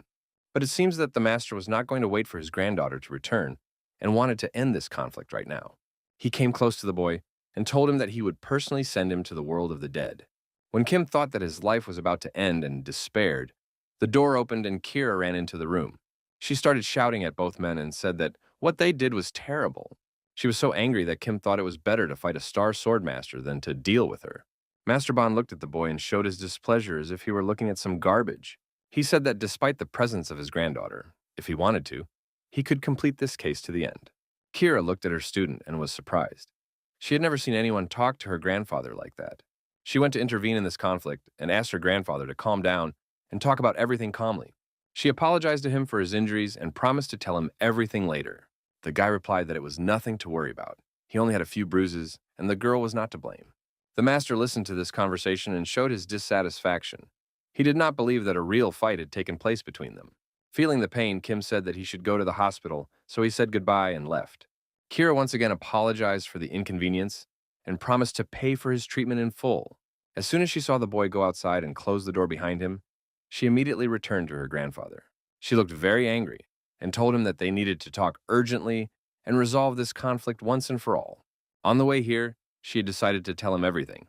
But it seems that the master was not going to wait for his granddaughter to return and wanted to end this conflict right now. He came close to the boy and told him that he would personally send him to the world of the dead. When Kim thought that his life was about to end and despaired, the door opened and Kira ran into the room. She started shouting at both men and said that what they did was terrible. She was so angry that Kim thought it was better to fight a Star Swordmaster than to deal with her. Master Bond looked at the boy and showed his displeasure as if he were looking at some garbage. He said that despite the presence of his granddaughter, if he wanted to, he could complete this case to the end. Kira looked at her student and was surprised. She had never seen anyone talk to her grandfather like that. She went to intervene in this conflict and asked her grandfather to calm down and talk about everything calmly. She apologized to him for his injuries and promised to tell him everything later. The guy replied that it was nothing to worry about. He only had a few bruises, and the girl was not to blame. The master listened to this conversation and showed his dissatisfaction. He did not believe that a real fight had taken place between them. Feeling the pain, Kim said that he should go to the hospital, so he said goodbye and left. Kira once again apologized for the inconvenience and promised to pay for his treatment in full. As soon as she saw the boy go outside and close the door behind him, she immediately returned to her grandfather. She looked very angry and told him that they needed to talk urgently and resolve this conflict once and for all. On the way here, she had decided to tell him everything,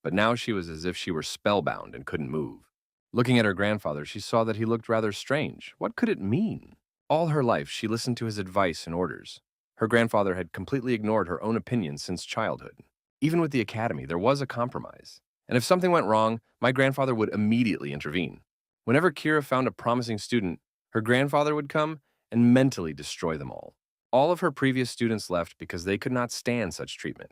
but now she was as if she were spellbound and couldn't move. Looking at her grandfather, she saw that he looked rather strange. What could it mean? All her life, she listened to his advice and orders. Her grandfather had completely ignored her own opinions since childhood. Even with the academy, there was a compromise. And if something went wrong, my grandfather would immediately intervene. Whenever Kira found a promising student, her grandfather would come and mentally destroy them all. All of her previous students left because they could not stand such treatment,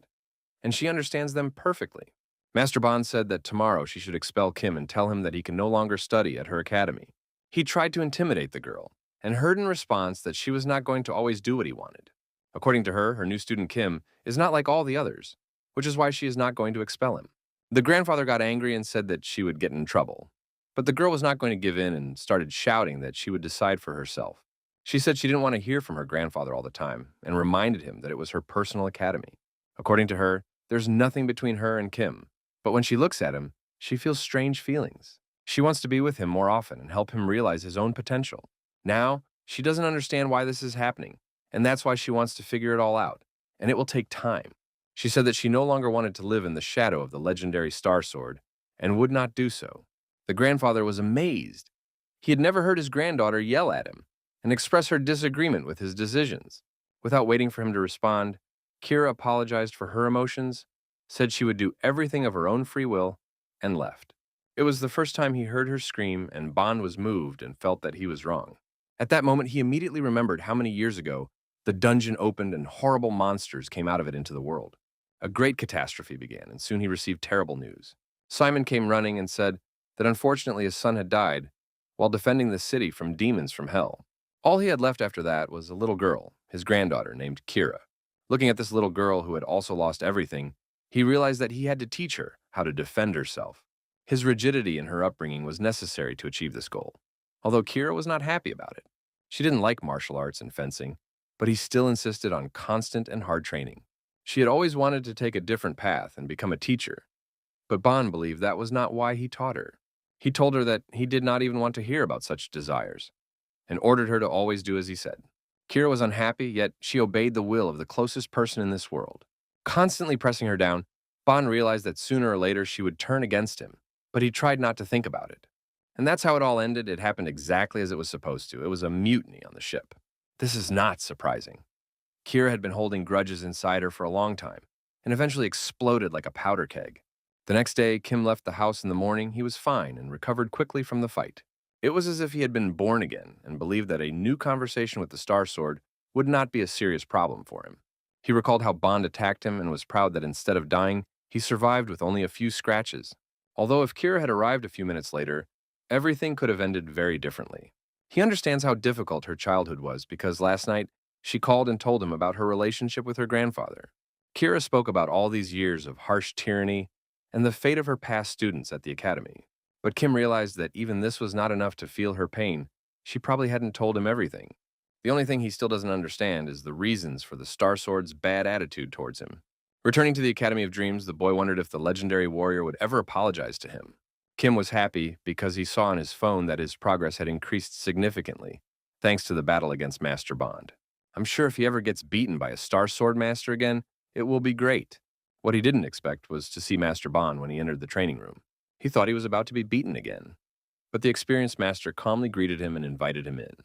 and she understands them perfectly. Master Bond said that tomorrow she should expel Kim and tell him that he can no longer study at her academy. He tried to intimidate the girl, and heard in response that she was not going to always do what he wanted. According to her, her new student Kim is not like all the others, which is why she is not going to expel him. The grandfather got angry and said that she would get in trouble, but the girl was not going to give in and started shouting that she would decide for herself. She said she didn't want to hear from her grandfather all the time and reminded him that it was her personal academy. According to her, there's nothing between her and Kim, but when she looks at him, she feels strange feelings. She wants to be with him more often and help him realize his own potential. Now, she doesn't understand why this is happening, and that's why she wants to figure it all out, and it will take time. She said that she no longer wanted to live in the shadow of the legendary Star Sword and would not do so. The grandfather was amazed. He had never heard his granddaughter yell at him and express her disagreement with his decisions. Without waiting for him to respond, Kira apologized for her emotions, said she would do everything of her own free will, and left. It was the first time he heard her scream, and Bond was moved and felt that he was wrong. At that moment, he immediately remembered how many years ago the dungeon opened and horrible monsters came out of it into the world. A great catastrophe began, and soon he received terrible news. Simon came running and said that unfortunately his son had died while defending the city from demons from hell. All he had left after that was a little girl, his granddaughter, named Kira. Looking at this little girl who had also lost everything, he realized that he had to teach her how to defend herself. His rigidity in her upbringing was necessary to achieve this goal, although Kira was not happy about it. She didn't like martial arts and fencing, but he still insisted on constant and hard training. She had always wanted to take a different path and become a teacher, but Bond believed that was not why he taught her. He told her that he did not even want to hear about such desires, and ordered her to always do as he said. Kira was unhappy, yet she obeyed the will of the closest person in this world. Constantly pressing her down, Bond realized that sooner or later she would turn against him, but he tried not to think about it. And that's how it all ended. It happened exactly as it was supposed to. It was a mutiny on the ship. This is not surprising. Kira had been holding grudges inside her for a long time, and eventually exploded like a powder keg. The next day, Kim left the house in the morning. He was fine and recovered quickly from the fight. It was as if he had been born again and believed that a new conversation with the Star Sword would not be a serious problem for him. He recalled how Bond attacked him and was proud that instead of dying, he survived with only a few scratches. Although if Kira had arrived a few minutes later, everything could have ended very differently. He understands how difficult her childhood was because last night she called and told him about her relationship with her grandfather. Kira spoke about all these years of harsh tyranny and the fate of her past students at the academy. But Kim realized that even this was not enough to feel her pain. She probably hadn't told him everything. The only thing he still doesn't understand is the reasons for the Star Sword's bad attitude towards him. Returning to the Academy of Dreams, the boy wondered if the legendary warrior would ever apologize to him. Kim was happy because he saw on his phone that his progress had increased significantly, thanks to the battle against Master Bond. I'm sure if he ever gets beaten by a Star Sword Master again, it will be great. What he didn't expect was to see Master Bond when he entered the training room. He thought he was about to be beaten again, but the experienced master calmly greeted him and invited him in.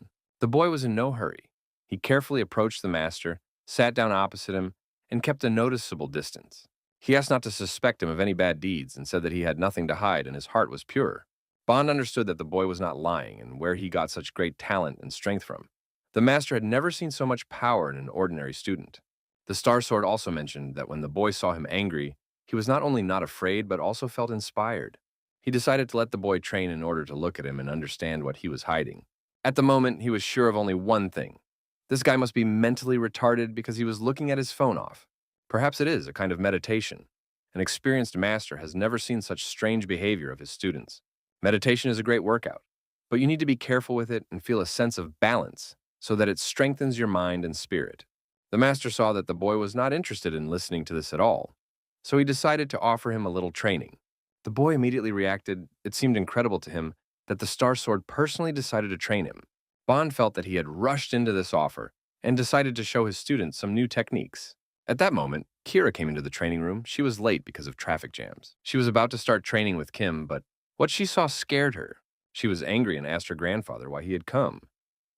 The boy was in no hurry. He carefully approached the master, sat down opposite him, and kept a noticeable distance. He asked not to suspect him of any bad deeds and said that he had nothing to hide and his heart was pure. Bond understood that the boy was not lying and where he got such great talent and strength from. The master had never seen so much power in an ordinary student. The Star Sword also mentioned that when the boy saw him angry, he was not only not afraid but also felt inspired. He decided to let the boy train in order to look at him and understand what he was hiding. At the moment, he was sure of only one thing. This guy must be mentally retarded because he was looking at his phone off. Perhaps it is a kind of meditation. An experienced master has never seen such strange behavior of his students. Meditation is a great workout, but you need to be careful with it and feel a sense of balance so that it strengthens your mind and spirit. The master saw that the boy was not interested in listening to this at all, so he decided to offer him a little training. The boy immediately reacted. It seemed incredible to him that the Star Sword personally decided to train him. Bond felt that he had rushed into this offer and decided to show his students some new techniques. At that moment, Kira came into the training room. She was late because of traffic jams. She was about to start training with Kim, but what she saw scared her. She was angry and asked her grandfather why he had come.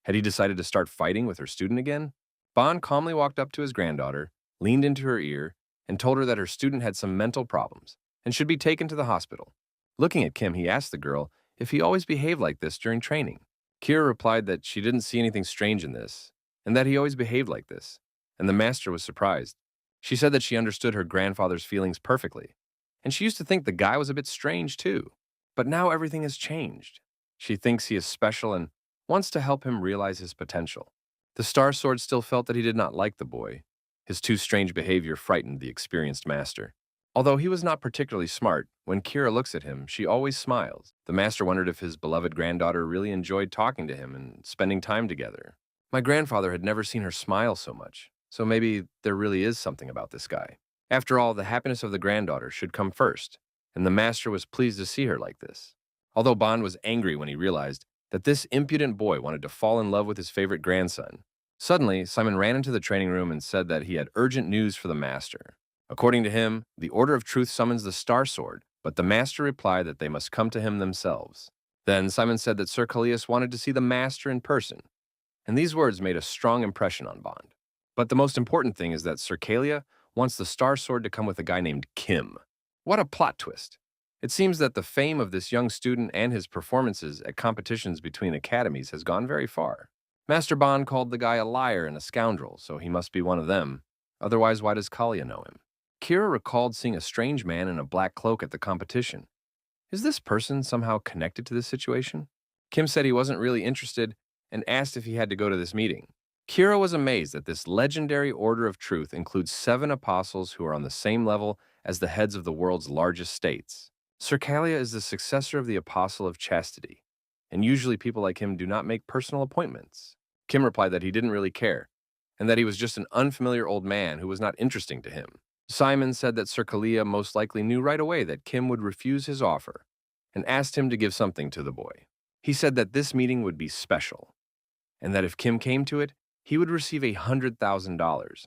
Had he decided to start fighting with her student again? Bond calmly walked up to his granddaughter, leaned into her ear, and told her that her student had some mental problems and should be taken to the hospital. Looking at Kim, he asked the girl if he always behaved like this during training. Kira replied that she didn't see anything strange in this, and that he always behaved like this, and the master was surprised. She said that she understood her grandfather's feelings perfectly, and she used to think the guy was a bit strange too. But now everything has changed. She thinks he is special and wants to help him realize his potential. The Star Sword still felt that he did not like the boy. His too strange behavior frightened the experienced master. Although he was not particularly smart, when Kira looks at him, she always smiles. The master wondered if his beloved granddaughter really enjoyed talking to him and spending time together. My grandfather had never seen her smile so much, so maybe there really is something about this guy. After all, the happiness of the granddaughter should come first, and the master was pleased to see her like this. Although Bond was angry when he realized that this impudent boy wanted to fall in love with his favorite grandson. Suddenly, Simon ran into the training room and said that he had urgent news for the master. According to him, the Order of Truth summons the Star Sword, but the master replied that they must come to him themselves. Then Simon said that Sir Kalia wanted to see the master in person, and these words made a strong impression on Bond. But the most important thing is that Sir Kalia wants the Star Sword to come with a guy named Kim. What a plot twist! It seems that the fame of this young student and his performances at competitions between academies has gone very far. Master Bond called the guy a liar and a scoundrel, so he must be one of them. Otherwise, why does Kalia know him? Kira recalled seeing a strange man in a black cloak at the competition. Is this person somehow connected to this situation? Kim said he wasn't really interested and asked if he had to go to this meeting. Kira was amazed that this legendary Order of Truth includes 7 apostles who are on the same level as the heads of the world's largest states. Sir Kalia is the successor of the Apostle of Chastity, and usually people like him do not make personal appointments. Kim replied that he didn't really care, and that he was just an unfamiliar old man who was not interesting to him. Simon said that Sir Kalia most likely knew right away that Kim would refuse his offer, and asked him to give something to the boy. He said that this meeting would be special, and that if Kim came to it, he would receive $100,000,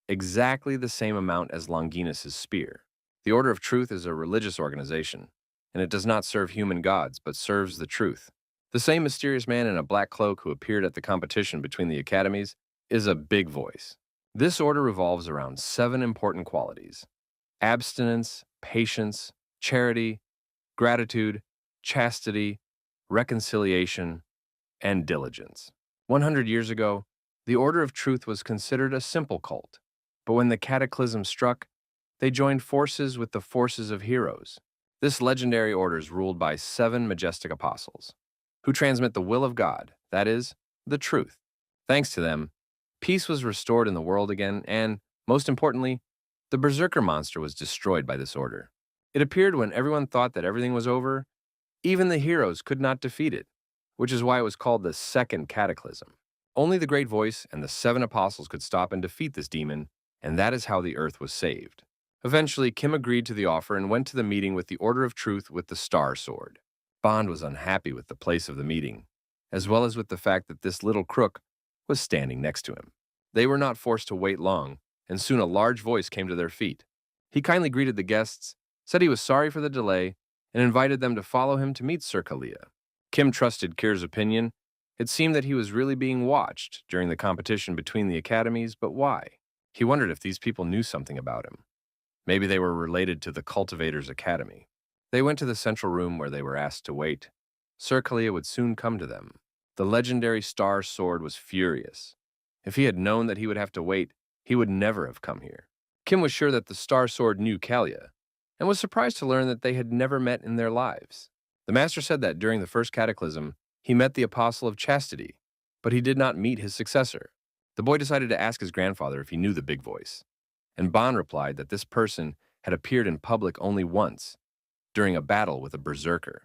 exactly the same amount as Longinus's spear. The Order of Truth is a religious organization, and it does not serve human gods, but serves the truth. The same mysterious man in a black cloak who appeared at the competition between the academies is a big voice. This order revolves around 7 important qualities: abstinence, patience, charity, gratitude, chastity, reconciliation, and diligence. 100 years ago, the Order of Truth was considered a simple cult, but when the cataclysm struck, they joined forces with the forces of heroes. This legendary order is ruled by 7 majestic apostles, who transmit the will of God, that is, the truth. Thanks to them, peace was restored in the world again, and, most importantly, the Berserker monster was destroyed by this order. It appeared when everyone thought that everything was over. Even the heroes could not defeat it, which is why it was called the Second Cataclysm. Only the Great Voice and the 7 apostles could stop and defeat this demon, and that is how the earth was saved. Eventually, Kim agreed to the offer and went to the meeting with the Order of Truth with the Star Sword. Bond was unhappy with the place of the meeting, as well as with the fact that this little crook was standing next to him. They were not forced to wait long, and soon a large voice came to their feet. He kindly greeted the guests, said he was sorry for the delay, and invited them to follow him to meet Sir Kalia. Kim trusted Kira's opinion. It seemed that he was really being watched during the competition between the academies, but why? He wondered if these people knew something about him. Maybe they were related to the Cultivators' Academy. They went to the central room where they were asked to wait. Sir Kalia would soon come to them. The legendary Star Sword was furious. If he had known that he would have to wait, he would never have come here. Kim was sure that the Star Sword knew Kalia, and was surprised to learn that they had never met in their lives. The master said that during the first cataclysm, he met the Apostle of Chastity, but he did not meet his successor. The boy decided to ask his grandfather if he knew the big voice, and Bond replied that this person had appeared in public only once, during a battle with a berserker.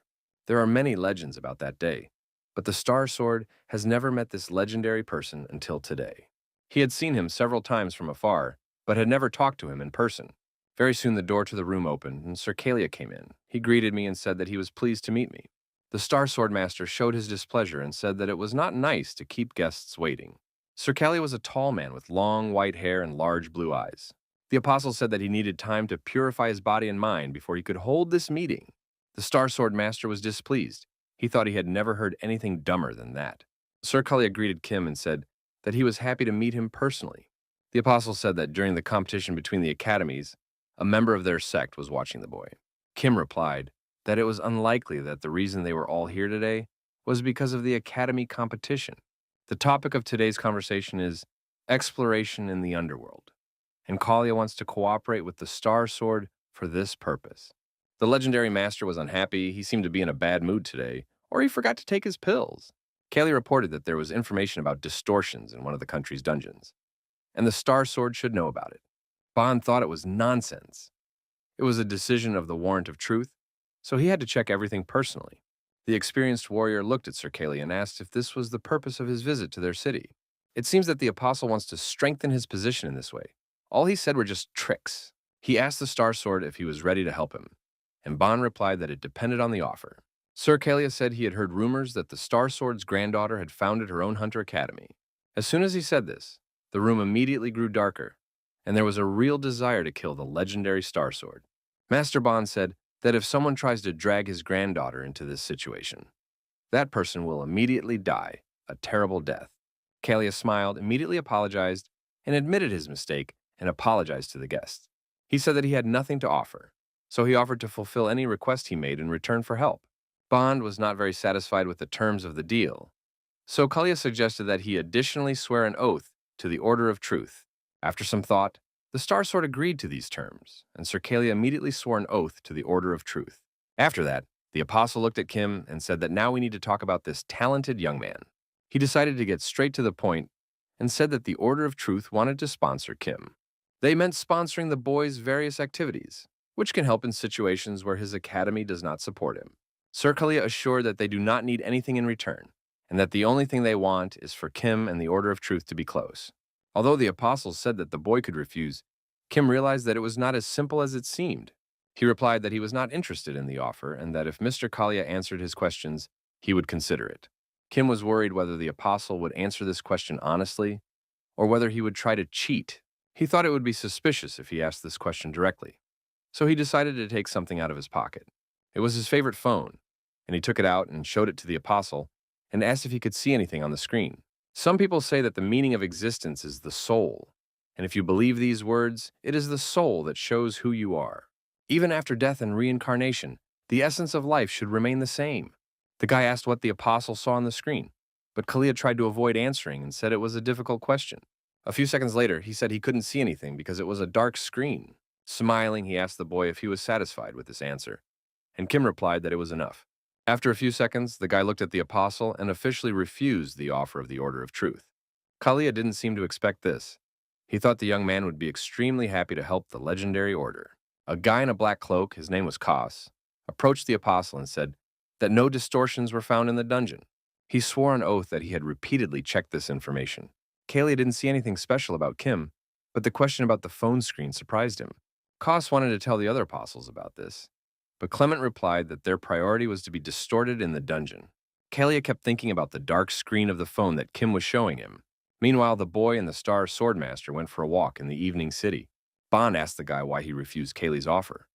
There are many legends about that day, but the Star Sword has never met this legendary person until today. He had seen him several times from afar, but had never talked to him in person. Very soon the door to the room opened, and Sir Kalia came in. He greeted me and said that he was pleased to meet me. The Star Swordmaster showed his displeasure and said that it was not nice to keep guests waiting. Sir Kalia was a tall man with long white hair and large blue eyes. The apostle said that he needed time to purify his body and mind before he could hold this meeting. The Star Swordmaster was displeased. He thought he had never heard anything dumber than that. Sir Kalia greeted Kim and said that he was happy to meet him personally. The apostle said that during the competition between the academies, a member of their sect was watching the boy. Kim replied that it was unlikely that the reason they were all here today was because of the academy competition. The topic of today's conversation is exploration in the underworld, and Kalia wants to cooperate with the Star Sword for this purpose. The legendary master was unhappy. He seemed to be in a bad mood today, or he forgot to take his pills. Kalia reported that there was information about distortions in one of the country's dungeons, and the Star Sword should know about it. Bond thought it was nonsense. It was a decision of the Warrant of Truth, so he had to check everything personally. The experienced warrior looked at Sir Kalia and asked if this was the purpose of his visit to their city. It seems that the apostle wants to strengthen his position in this way. All he said were just tricks. He asked the Star Sword if he was ready to help him, and Bond replied that it depended on the offer. Sir Kalia said he had heard rumors that the Star Sword's granddaughter had founded her own hunter academy. As soon as he said this, the room immediately grew darker, and there was a real desire to kill the legendary Star Sword. Master Bond said that if someone tries to drag his granddaughter into this situation, that person will immediately die a terrible death. Kalia smiled, immediately apologized, and admitted his mistake and apologized to the guests. He said that he had nothing to offer, so he offered to fulfill any request he made in return for help. Bond was not very satisfied with the terms of the deal, so Kalia suggested that he additionally swear an oath to the Order of Truth. After some thought, the Star Sword agreed to these terms, and Sir Kalia immediately swore an oath to the Order of Truth. After that, the apostle looked at Kim and said that now we need to talk about this talented young man. He decided to get straight to the point and said that the Order of Truth wanted to sponsor Kim. They meant sponsoring the boy's various activities, which can help in situations where his academy does not support him. Sir Kalia assured that they do not need anything in return, and that the only thing they want is for Kim and the Order of Truth to be close. Although the apostles said that the boy could refuse, Kim realized that it was not as simple as it seemed. He replied that he was not interested in the offer and that if Mr. Kalia answered his questions, he would consider it. Kim was worried whether the apostle would answer this question honestly or whether he would try to cheat. He thought it would be suspicious if he asked this question directly, so he decided to take something out of his pocket. It was his favorite phone, and he took it out and showed it to the apostle and asked if he could see anything on the screen. Some people say that the meaning of existence is the soul, and if you believe these words, it is the soul that shows who you are. Even after death and reincarnation, the essence of life should remain the same. The guy asked what the apostle saw on the screen, but Kalia tried to avoid answering and said it was a difficult question. A few seconds later, he said he couldn't see anything because it was a dark screen. Smiling, he asked the boy if he was satisfied with this answer, and Kim replied that it was enough. After a few seconds, the guy looked at the apostle and officially refused the offer of the Order of Truth. Kalia didn't seem to expect this. He thought the young man would be extremely happy to help the legendary order. A guy in a black cloak, his name was Kos, approached the apostle and said that no distortions were found in the dungeon. He swore an oath that he had repeatedly checked this information. Kalia didn't see anything special about Kim, but the question about the phone screen surprised him. Kos wanted to tell the other apostles about this, but Clement replied that their priority was to be distorted in the dungeon. Kalia kept thinking about the dark screen of the phone that Kim was showing him. Meanwhile, the boy and the Star Swordmaster went for a walk in the evening city. Bond asked the guy why he refused Kaylee's offer,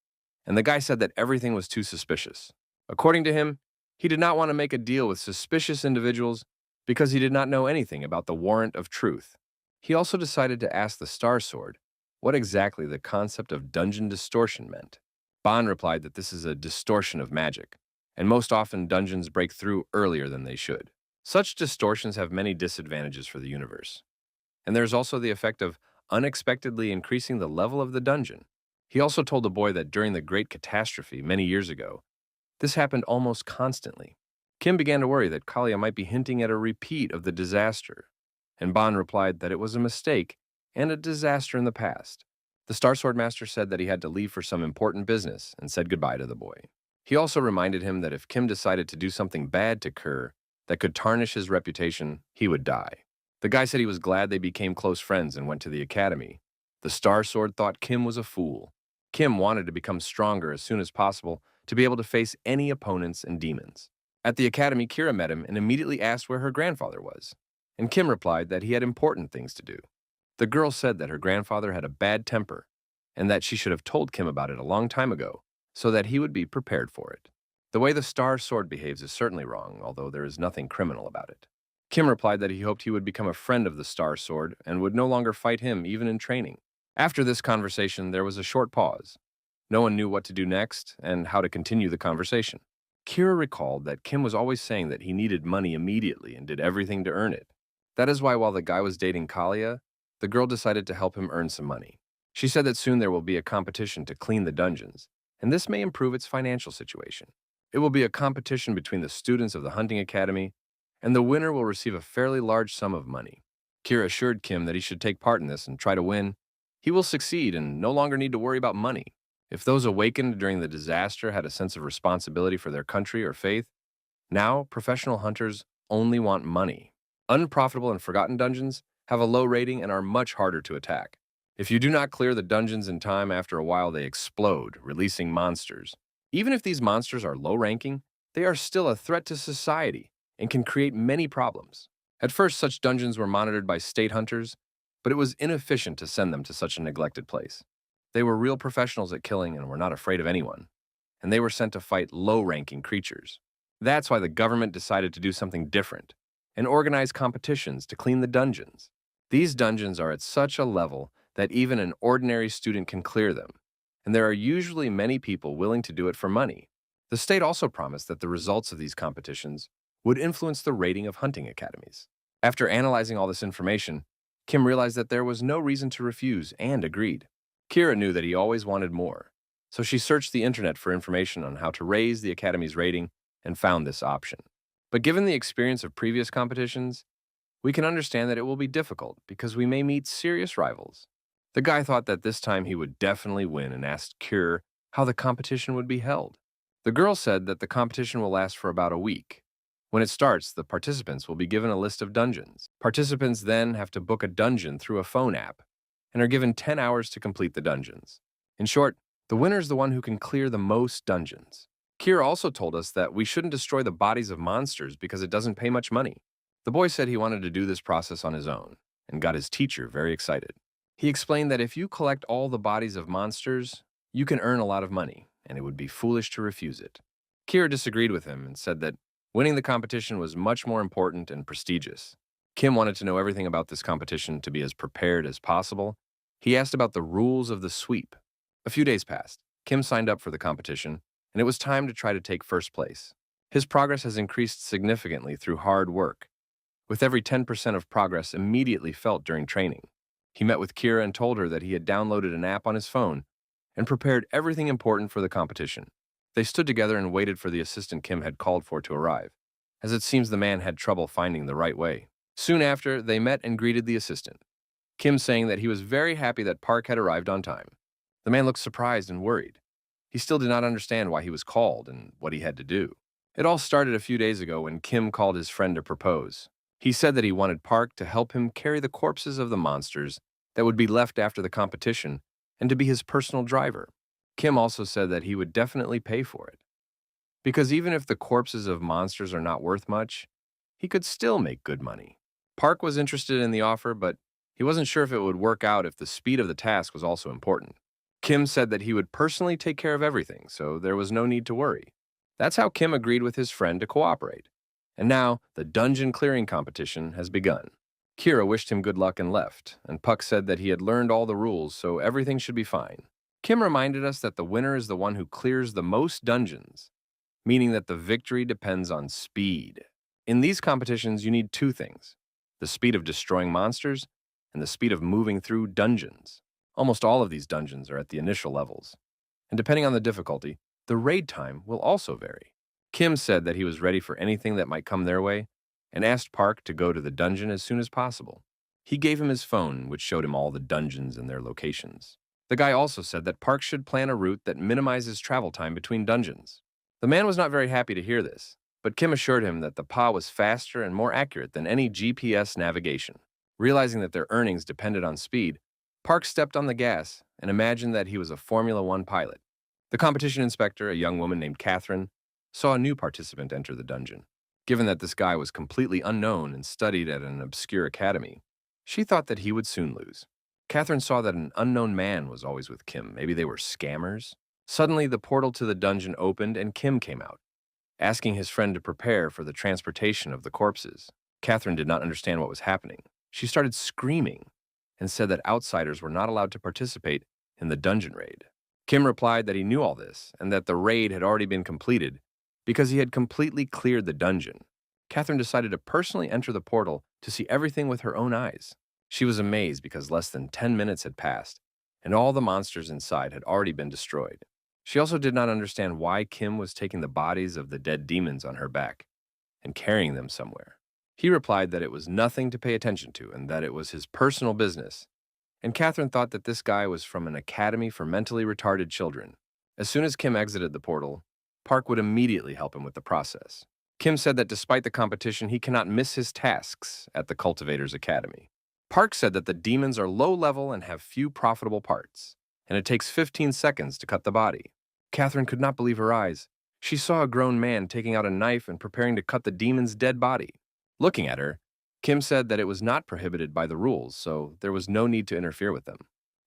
and the guy said that everything was too suspicious. According to him, he did not want to make a deal with suspicious individuals because he did not know anything about the Warrant of Truth. He also decided to ask the Star Sword what exactly the concept of dungeon distortion meant. Bond replied that this is a distortion of magic, and most often dungeons break through earlier than they should. Such distortions have many disadvantages for the universe, and there's also the effect of unexpectedly increasing the level of the dungeon. He also told the boy that during the Great Catastrophe many years ago, this happened almost constantly. Kim began to worry that Kalia might be hinting at a repeat of the disaster, and Bond replied that it was a mistake and a disaster in the past. The Star Swordmaster said that he had to leave for some important business and said goodbye to the boy. He also reminded him that if Kim decided to do something bad to Kerr that could tarnish his reputation, he would die. The guy said he was glad they became close friends and went to the academy. The Star Sword thought Kim was a fool. Kim wanted to become stronger as soon as possible to be able to face any opponents and demons. At the academy, Kira met him and immediately asked where her grandfather was. And Kim replied that he had important things to do. The girl said that her grandfather had a bad temper and that she should have told Kim about it a long time ago so that he would be prepared for it. The way the Star Sword behaves is certainly wrong, although there is nothing criminal about it. Kim replied that he hoped he would become a friend of the Star Sword and would no longer fight him even in training. After this conversation, there was a short pause. No one knew what to do next and how to continue the conversation. Kira recalled that Kim was always saying that he needed money immediately and did everything to earn it. That is why while the guy was dating Kalia, the girl decided to help him earn some money. She said that soon there will be a competition to clean the dungeons, and this may improve its financial situation. It will be a competition between the students of the hunting academy, and the winner will receive a fairly large sum of money. Kira assured Kim that he should take part in this and try to win. He will succeed and no longer need to worry about money. If those awakened during the disaster had a sense of responsibility for their country or faith, now professional hunters only want money. Unprofitable and forgotten dungeons have a low rating and are much harder to attack. If you do not clear the dungeons in time, after a while they explode, releasing monsters. Even if these monsters are low-ranking, they are still a threat to society and can create many problems. At first, such dungeons were monitored by state hunters, but it was inefficient to send them to such a neglected place. They were real professionals at killing and were not afraid of anyone, and they were sent to fight low-ranking creatures. That's why the government decided to do something different and organize competitions to clean the dungeons. These dungeons are at such a level that even an ordinary student can clear them, and there are usually many people willing to do it for money. The state also promised that the results of these competitions would influence the rating of hunting academies. After analyzing all this information, Kim realized that there was no reason to refuse and agreed. Kira knew that he always wanted more, so she searched the internet for information on how to raise the academy's rating and found this option. But given the experience of previous competitions, we can understand that it will be difficult because we may meet serious rivals. The guy thought that this time he would definitely win and asked Kira how the competition would be held. The girl said that the competition will last for about a week. When it starts, the participants will be given a list of dungeons. Participants then have to book a dungeon through a phone app and are given 10 hours to complete the dungeons. In short, the winner is the one who can clear the most dungeons. Kira also told us that we shouldn't destroy the bodies of monsters because it doesn't pay much money. The boy said he wanted to do this process on his own and got his teacher very excited. He explained that if you collect all the bodies of monsters, you can earn a lot of money, and it would be foolish to refuse it. Kira disagreed with him and said that winning the competition was much more important and prestigious. Kim wanted to know everything about this competition to be as prepared as possible. He asked about the rules of the sweep. A few days passed. Kim signed up for the competition, and it was time to try to take first place. His progress has increased significantly through hard work, with every 10% of progress immediately felt during training. He met with Kira and told her that he had downloaded an app on his phone and prepared everything important for the competition. They stood together and waited for the assistant Kim had called for to arrive, as it seems the man had trouble finding the right way. Soon after, they met and greeted the assistant, Kim saying that he was very happy that Park had arrived on time. The man looked surprised and worried. He still did not understand why he was called and what he had to do. It all started a few days ago when Kim called his friend to propose. He said that he wanted Park to help him carry the corpses of the monsters that would be left after the competition and to be his personal driver. Kim also said that he would definitely pay for it, because even if the corpses of monsters are not worth much, he could still make good money. Park was interested in the offer, but he wasn't sure if it would work out if the speed of the task was also important. Kim said that he would personally take care of everything, so there was no need to worry. That's how Kim agreed with his friend to cooperate. And now, the dungeon clearing competition has begun. Kira wished him good luck and left, and Puck said that he had learned all the rules, so everything should be fine. Kim reminded us that the winner is the one who clears the most dungeons, meaning that the victory depends on speed. In these competitions, you need two things: the speed of destroying monsters and the speed of moving through dungeons. Almost all of these dungeons are at the initial levels, and depending on the difficulty, the raid time will also vary. Kim said that he was ready for anything that might come their way and asked Park to go to the dungeon as soon as possible. He gave him his phone, which showed him all the dungeons and their locations. The guy also said that Park should plan a route that minimizes travel time between dungeons. The man was not very happy to hear this, but Kim assured him that the PA was faster and more accurate than any GPS navigation. Realizing that their earnings depended on speed, Park stepped on the gas and imagined that he was a Formula One pilot. The competition inspector, a young woman named Catherine, saw a new participant enter the dungeon. Given that this guy was completely unknown and studied at an obscure academy, she thought that he would soon lose. Catherine saw that an unknown man was always with Kim. Maybe they were scammers? Suddenly, the portal to the dungeon opened and Kim came out, asking his friend to prepare for the transportation of the corpses. Catherine did not understand what was happening. She started screaming and said that outsiders were not allowed to participate in the dungeon raid. Kim replied that he knew all this and that the raid had already been completed because he had completely cleared the dungeon. Catherine decided to personally enter the portal to see everything with her own eyes. She was amazed because less than 10 minutes had passed and all the monsters inside had already been destroyed. She also did not understand why Kim was taking the bodies of the dead demons on her back and carrying them somewhere. He replied that it was nothing to pay attention to and that it was his personal business. And Catherine thought that this guy was from an academy for mentally retarded children. As soon as Kim exited the portal, Park would immediately help him with the process. Kim said that despite the competition, he cannot miss his tasks at the Cultivators Academy. Park said that the demons are low level and have few profitable parts, and it takes 15 seconds to cut the body. Catherine could not believe her eyes. She saw a grown man taking out a knife and preparing to cut the demon's dead body. Looking at her, Kim said that it was not prohibited by the rules, so there was no need to interfere with them.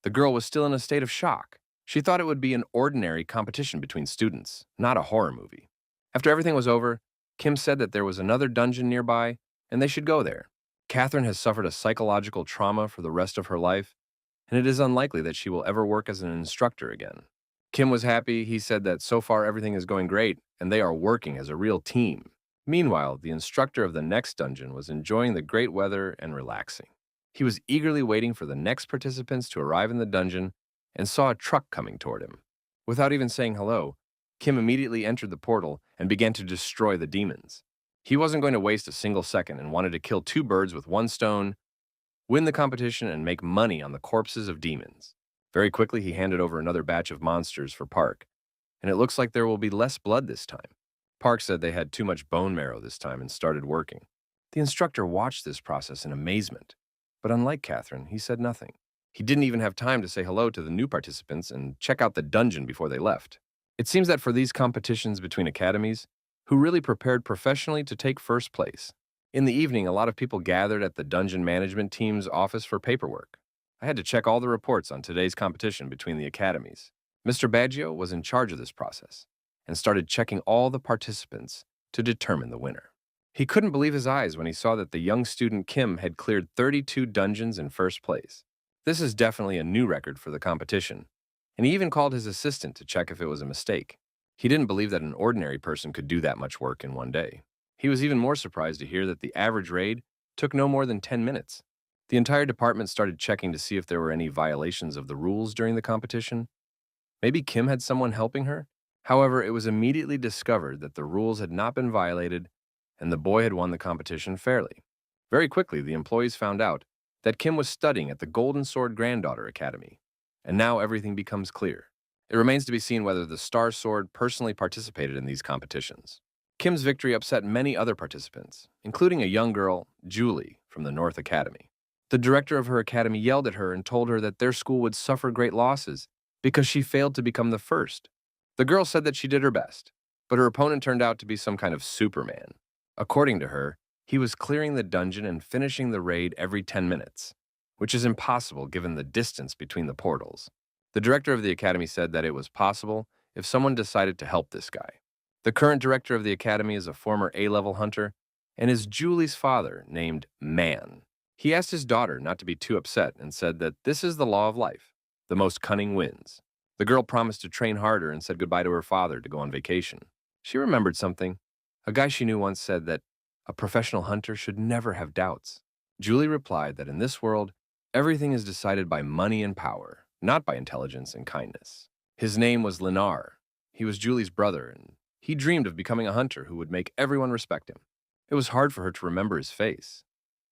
The girl was still in a state of shock. She thought it would be an ordinary competition between students, not a horror movie. After everything was over, Kim said that there was another dungeon nearby and they should go there. Catherine has suffered a psychological trauma for the rest of her life, and it is unlikely that she will ever work as an instructor again. Kim was happy. He said that so far everything is going great and they are working as a real team. Meanwhile, the instructor of the next dungeon was enjoying the great weather and relaxing. He was eagerly waiting for the next participants to arrive in the dungeon and saw a truck coming toward him. Without even saying hello, Kim immediately entered the portal and began to destroy the demons. He wasn't going to waste a single second and wanted to kill two birds with one stone, win the competition, and make money on the corpses of demons. Very quickly, he handed over another batch of monsters for Park, and it looks like there will be less blood this time. Park said they had too much bone marrow this time and started working. The instructor watched this process in amazement, but unlike Catherine, he said nothing. He didn't even have time to say hello to the new participants and check out the dungeon before they left. It seems that for these competitions between academies, who really prepared professionally to take first place. In the evening, a lot of people gathered at the dungeon management team's office for paperwork. I had to check all the reports on today's competition between the academies. Mr. Baggio was in charge of this process and started checking all the participants to determine the winner. He couldn't believe his eyes when he saw that the young student Kim had cleared 32 dungeons in first place. This is definitely a new record for the competition, and he even called his assistant to check if it was a mistake. He didn't believe that an ordinary person could do that much work in one day. He was even more surprised to hear that the average raid took no more than 10 minutes. The entire department started checking to see if there were any violations of the rules during the competition. Maybe Kim had someone helping her? However, it was immediately discovered that the rules had not been violated and the boy had won the competition fairly. Very quickly, the employees found out that Kim was studying at the Golden Sword Granddaughter Academy, and now everything becomes clear. It remains to be seen whether the Star Sword personally participated in these competitions. Kim's victory upset many other participants, including a young girl, Julie, from the North Academy. The director of her academy yelled at her and told her that their school would suffer great losses because she failed to become the first. The girl said that she did her best, but her opponent turned out to be some kind of Superman. According to her, he was clearing the dungeon and finishing the raid every 10 minutes, which is impossible given the distance between the portals. The director of the academy said that it was possible if someone decided to help this guy. The current director of the academy is a former A-level hunter and is Julie's father, named Man. He asked his daughter not to be too upset and said that this is the law of life. The most cunning wins. The girl promised to train harder and said goodbye to her father to go on vacation. She remembered something. A guy she knew once said that a professional hunter should never have doubts. Julie replied that in this world, everything is decided by money and power, not by intelligence and kindness. His name was Lenar. He was Julie's brother, and he dreamed of becoming a hunter who would make everyone respect him. It was hard for her to remember his face.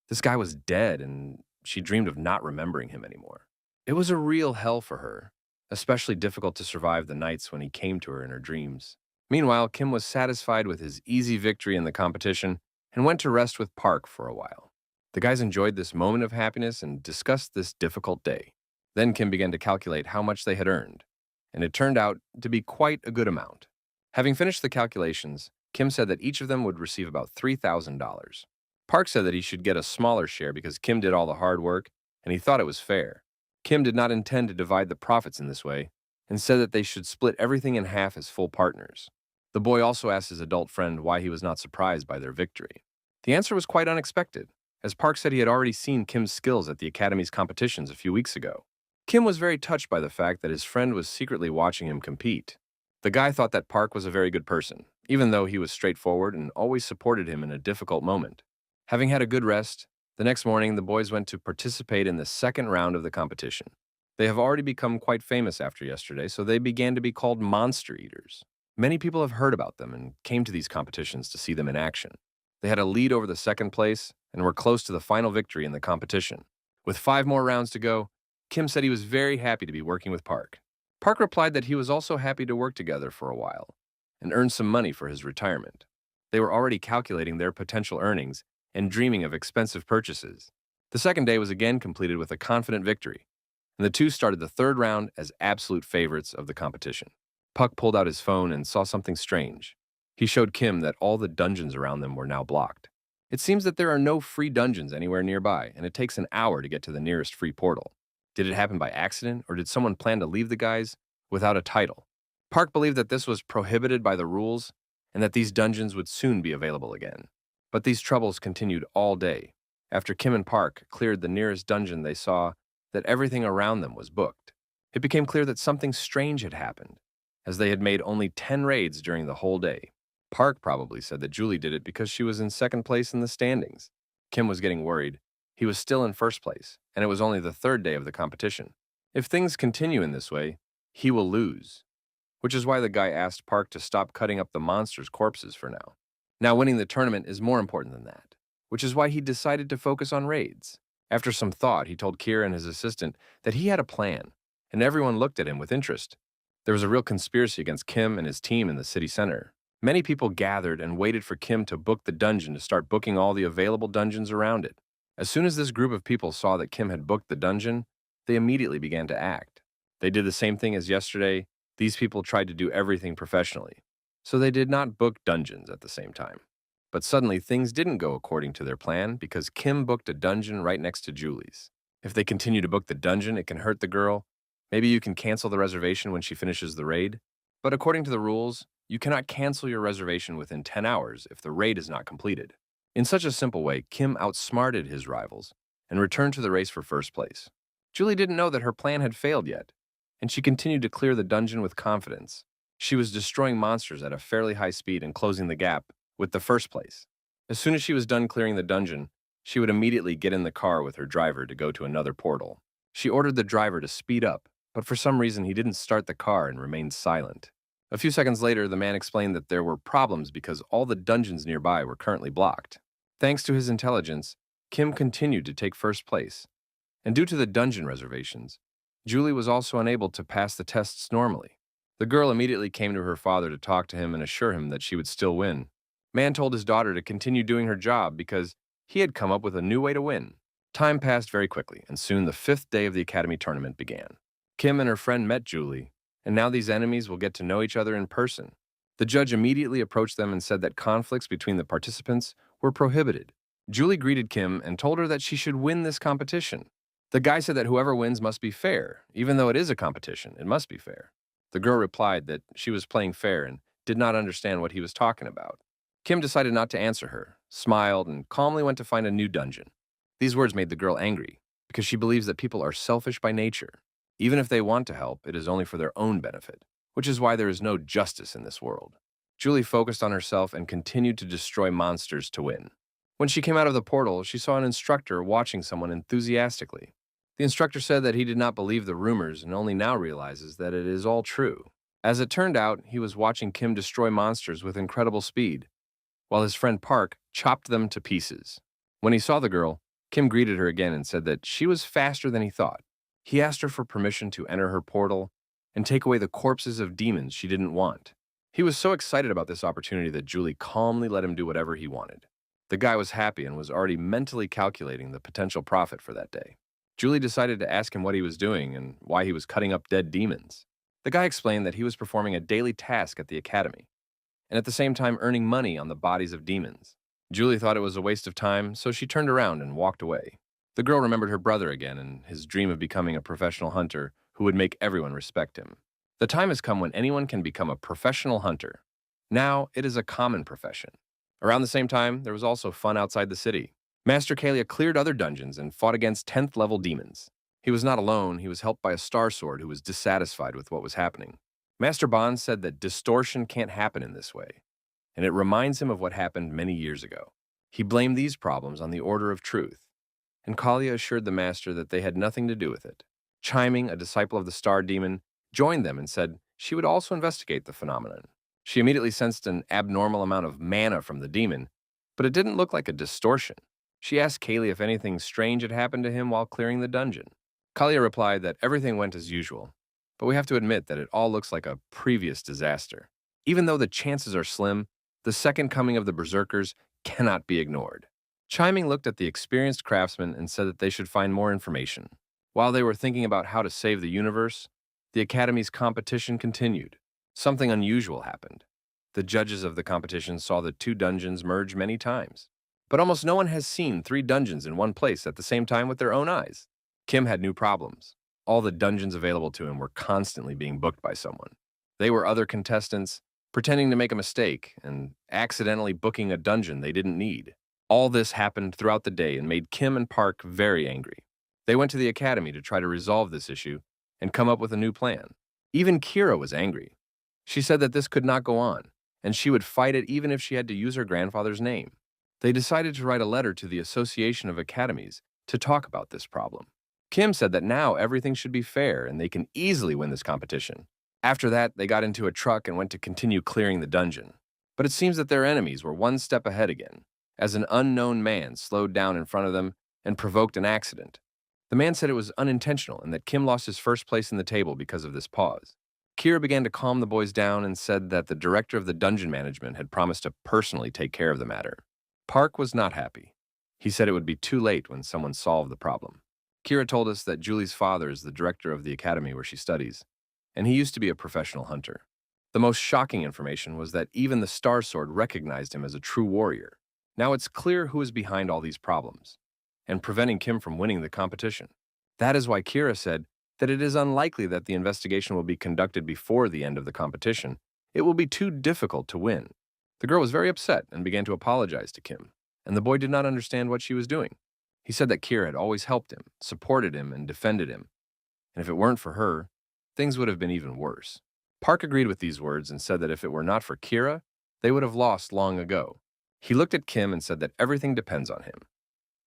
This guy was dead, and she dreamed of not remembering him anymore. It was a real hell for her, especially difficult to survive the nights when he came to her in her dreams. Meanwhile, Kim was satisfied with his easy victory in the competition and went to rest with Park for a while. The guys enjoyed this moment of happiness and discussed this difficult day. Then Kim began to calculate how much they had earned, and it turned out to be quite a good amount. Having finished the calculations, Kim said that each of them would receive about $3,000. Park said that he should get a smaller share because Kim did all the hard work, and he thought it was fair. Kim did not intend to divide the profits in this way, and said that they should split everything in half as full partners. The boy also asked his adult friend why he was not surprised by their victory. The answer was quite unexpected, as Park said he had already seen Kim's skills at the Academy's competitions a few weeks ago. Kim was very touched by the fact that his friend was secretly watching him compete. The guy thought that Park was a very good person, even though he was straightforward and always supported him in a difficult moment. Having had a good rest, the next morning the boys went to participate in the second round of the competition. They have already become quite famous after yesterday, so they began to be called monster eaters. Many people have heard about them and came to these competitions to see them in action. They had a lead over the second place and were close to the final victory in the competition. With 5 more rounds to go, Kim said he was very happy to be working with Park. Park replied that he was also happy to work together for a while and earn some money for his retirement. They were already calculating their potential earnings and dreaming of expensive purchases. The second day was again completed with a confident victory, and the two started the third round as absolute favorites of the competition. Puck pulled out his phone and saw something strange. He showed Kim that all the dungeons around them were now blocked. It seems that there are no free dungeons anywhere nearby, and it takes an hour to get to the nearest free portal. Did it happen by accident, or did someone plan to leave the guys without a title? Park believed that this was prohibited by the rules and that these dungeons would soon be available again. But these troubles continued all day. After Kim and Park cleared the nearest dungeon, they saw that everything around them was booked. It became clear that something strange had happened, as they had made only 10 raids during the whole day. Park probably said that Julie did it because she was in second place in the standings. Kim was getting worried. He was still in first place, and it was only the third day of the competition. If things continue in this way, he will lose. Which is why the guy asked Park to stop cutting up the monsters' corpses for now. Now winning the tournament is more important than that, which is why he decided to focus on raids. After some thought, he told Kira and his assistant that he had a plan, and everyone looked at him with interest. There was a real conspiracy against Kim and his team in the city center. Many people gathered and waited for Kim to book the dungeon to start booking all the available dungeons around it. As soon as this group of people saw that Kim had booked the dungeon, they immediately began to act. They did the same thing as yesterday. These people tried to do everything professionally, so they did not book dungeons at the same time. But suddenly things didn't go according to their plan because Kim booked a dungeon right next to Julie's. If they continue to book the dungeon, it can hurt the girl. Maybe you can cancel the reservation when she finishes the raid. But according to the rules, you cannot cancel your reservation within 10 hours if the raid is not completed. In such a simple way, Kim outsmarted his rivals and returned to the race for first place. Julie didn't know that her plan had failed yet, and she continued to clear the dungeon with confidence. She was destroying monsters at a fairly high speed and closing the gap with the first place. As soon as she was done clearing the dungeon, she would immediately get in the car with her driver to go to another portal. She ordered the driver to speed up, but for some reason he didn't start the car and remained silent. A few seconds later, the man explained that there were problems because all the dungeons nearby were currently blocked. Thanks to his intelligence, Kim continued to take first place. And due to the dungeon reservations, Julie was also unable to pass the tests normally. The girl immediately came to her father to talk to him and assure him that she would still win. Man told his daughter to continue doing her job because he had come up with a new way to win. Time passed very quickly, and soon the 5th day of the Academy tournament began. Kim and her friend met Julie, and now these enemies will get to know each other in person. The judge immediately approached them and said that conflicts between the participants were prohibited. Julie greeted Kim and told her that she should win this competition. The guy said that whoever wins must be fair. Even though it is a competition, it must be fair. The girl replied that she was playing fair and did not understand what he was talking about. Kim decided not to answer her, smiled, and calmly went to find a new dungeon. These words made the girl angry because she believes that people are selfish by nature. Even if they want to help, it is only for their own benefit, which is why there is no justice in this world. Julie focused on herself and continued to destroy monsters to win. When she came out of the portal, she saw an instructor watching someone enthusiastically. The instructor said that he did not believe the rumors and only now realizes that it is all true. As it turned out, he was watching Kim destroy monsters with incredible speed, while his friend Park chopped them to pieces. When he saw the girl, Kim greeted her again and said that she was faster than he thought. He asked her for permission to enter her portal and take away the corpses of demons she didn't want. He was so excited about this opportunity that Julie calmly let him do whatever he wanted. The guy was happy and was already mentally calculating the potential profit for that day. Julie decided to ask him what he was doing and why he was cutting up dead demons. The guy explained that he was performing a daily task at the academy, and at the same time earning money on the bodies of demons. Julie thought it was a waste of time, so she turned around and walked away. The girl remembered her brother again and his dream of becoming a professional hunter who would make everyone respect him. The time has come when anyone can become a professional hunter. Now, it is a common profession. Around the same time, there was also fun outside the city. Master Kalia cleared other dungeons and fought against 10th level demons. He was not alone, he was helped by a star sword who was dissatisfied with what was happening. Master Bond said that distortion can't happen in this way, and it reminds him of what happened many years ago. He blamed these problems on the Order of Truth, and Kalia assured the master that they had nothing to do with it. Chiming, a disciple of the star demon, joined them and said she would also investigate the phenomenon. She immediately sensed an abnormal amount of mana from the demon, but it didn't look like a distortion. She asked Kalia if anything strange had happened to him while clearing the dungeon. Kalia replied that everything went as usual, but we have to admit that it all looks like a previous disaster. Even though the chances are slim, the second coming of the berserkers cannot be ignored. Chiming looked at the experienced craftsman and said that they should find more information. While they were thinking about how to save the universe, the Academy's competition continued. Something unusual happened. The judges of the competition saw the two dungeons merge many times, but almost no one has seen 3 dungeons in one place at the same time with their own eyes. Kim had new problems. All the dungeons available to him were constantly being booked by someone. They were other contestants pretending to make a mistake and accidentally booking a dungeon they didn't need. All this happened throughout the day and made Kim and Park very angry. They went to the academy to try to resolve this issue and come up with a new plan. Even Kira was angry. She said that this could not go on, and she would fight it even if she had to use her grandfather's name. They decided to write a letter to the Association of Academies to talk about this problem. Kim said that now everything should be fair and they can easily win this competition. After that, they got into a truck and went to continue clearing the dungeon. But it seems that their enemies were one step ahead again, as an unknown man slowed down in front of them and provoked an accident. The man said it was unintentional and that Kim lost his first place in the table because of this pause. Kira began to calm the boys down and said that the director of the dungeon management had promised to personally take care of the matter. Park was not happy. He said it would be too late when someone solved the problem. Kira told us that Julie's father is the director of the academy where she studies, and he used to be a professional hunter. The most shocking information was that even the Star Sword recognized him as a true warrior. Now it's clear who is behind all these problems, and preventing Kim from winning the competition. That is why Kira said that it is unlikely that the investigation will be conducted before the end of the competition. It will be too difficult to win. The girl was very upset and began to apologize to Kim, and the boy did not understand what she was doing. He said that Kira had always helped him, supported him, and defended him, and if it weren't for her, things would have been even worse. Park agreed with these words and said that if it were not for Kira, they would have lost long ago. He looked at Kim and said that everything depends on him,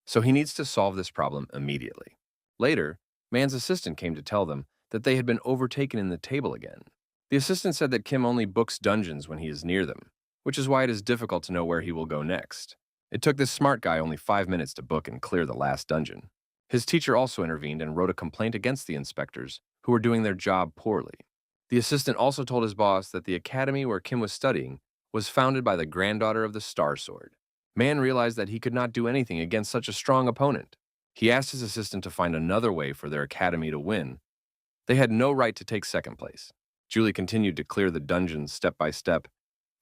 so he needs to solve this problem immediately. Later, Man's assistant came to tell them that they had been overtaken in the table again. The assistant said that Kim only books dungeons when he is near them, which is why it is difficult to know where he will go next. It took this smart guy only 5 minutes to book and clear the last dungeon. His teacher also intervened and wrote a complaint against the inspectors, who were doing their job poorly. The assistant also told his boss that the academy where Kim was studying was founded by the granddaughter of the Star Sword. Man realized that he could not do anything against such a strong opponent. He asked his assistant to find another way for their academy to win. They had no right to take second place. Julie continued to clear the dungeons step by step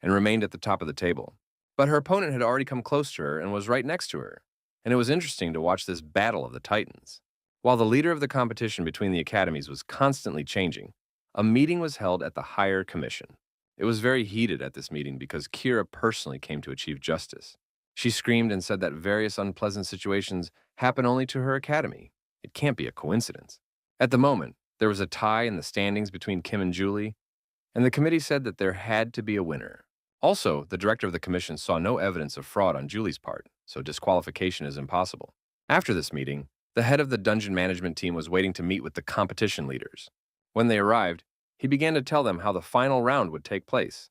and remained at the top of the table. But her opponent had already come close to her and was right next to her, and it was interesting to watch this battle of the titans. While the leader of the competition between the academies was constantly changing, a meeting was held at the higher commission. It was very heated at this meeting because Kira personally came to achieve justice. She screamed and said that various unpleasant situations happen only to her academy. It can't be a coincidence. At the moment, there was a tie in the standings between Kim and Julie, and the committee said that there had to be a winner. Also, the director of the commission saw no evidence of fraud on Julie's part, so disqualification is impossible. After this meeting, the head of the dungeon management team was waiting to meet with the competition leaders. When they arrived, he began to tell them how the final round would take place,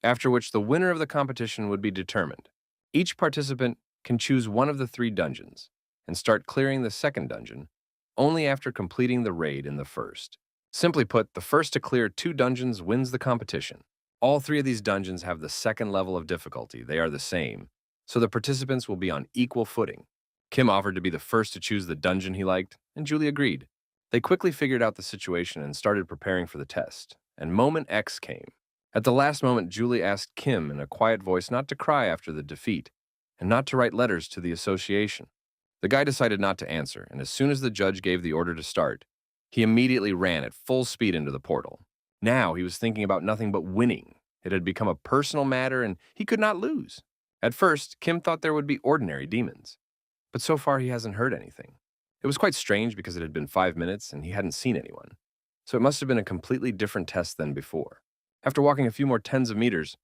after which the winner of the competition would be determined. Each participant can choose one of the 3 dungeons and start clearing the second dungeon only after completing the raid in the first. Simply put, the first to clear 2 dungeons wins the competition. All 3 of these dungeons have the second level of difficulty. They are the same, so the participants will be on equal footing. Kim offered to be the first to choose the dungeon he liked, and Julie agreed. They quickly figured out the situation and started preparing for the test, and moment X came. At the last moment, Julie asked Kim in a quiet voice not to cry after the defeat, and not to write letters to the association. The guy decided not to answer, and as soon as the judge gave the order to start, he immediately ran at full speed into the portal. Now he was thinking about nothing but winning. It had become a personal matter, and he could not lose. At first, Kim thought there would be ordinary demons, but so far he hasn't heard anything. It was quite strange because it had been 5 minutes and he hadn't seen anyone, so it must have been a completely different test than before. After walking a few more tens of meters,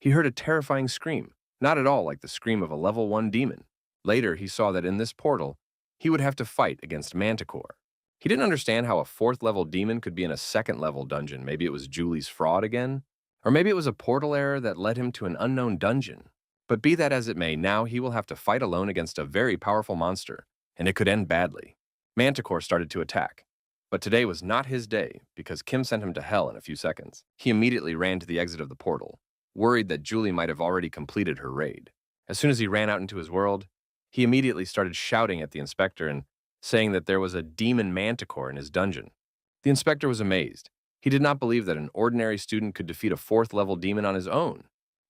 he heard a terrifying scream, not at all like the scream of a level 1 demon. Later, he saw that in this portal, he would have to fight against Manticore. He didn't understand how a 4th level demon could be in a 2nd level dungeon. Maybe it was Julie's fraud again? Or maybe it was a portal error that led him to an unknown dungeon. But be that as it may, now he will have to fight alone against a very powerful monster, and it could end badly. Manticore started to attack. But today was not his day, because Kim sent him to hell in a few seconds. He immediately ran to the exit of the portal, worried that Julie might have already completed her raid. As soon as he ran out into his world, he immediately started shouting at the inspector and saying that there was a demon Manticore in his dungeon. The inspector was amazed. He did not believe that an ordinary student could defeat a 4th level demon on his own.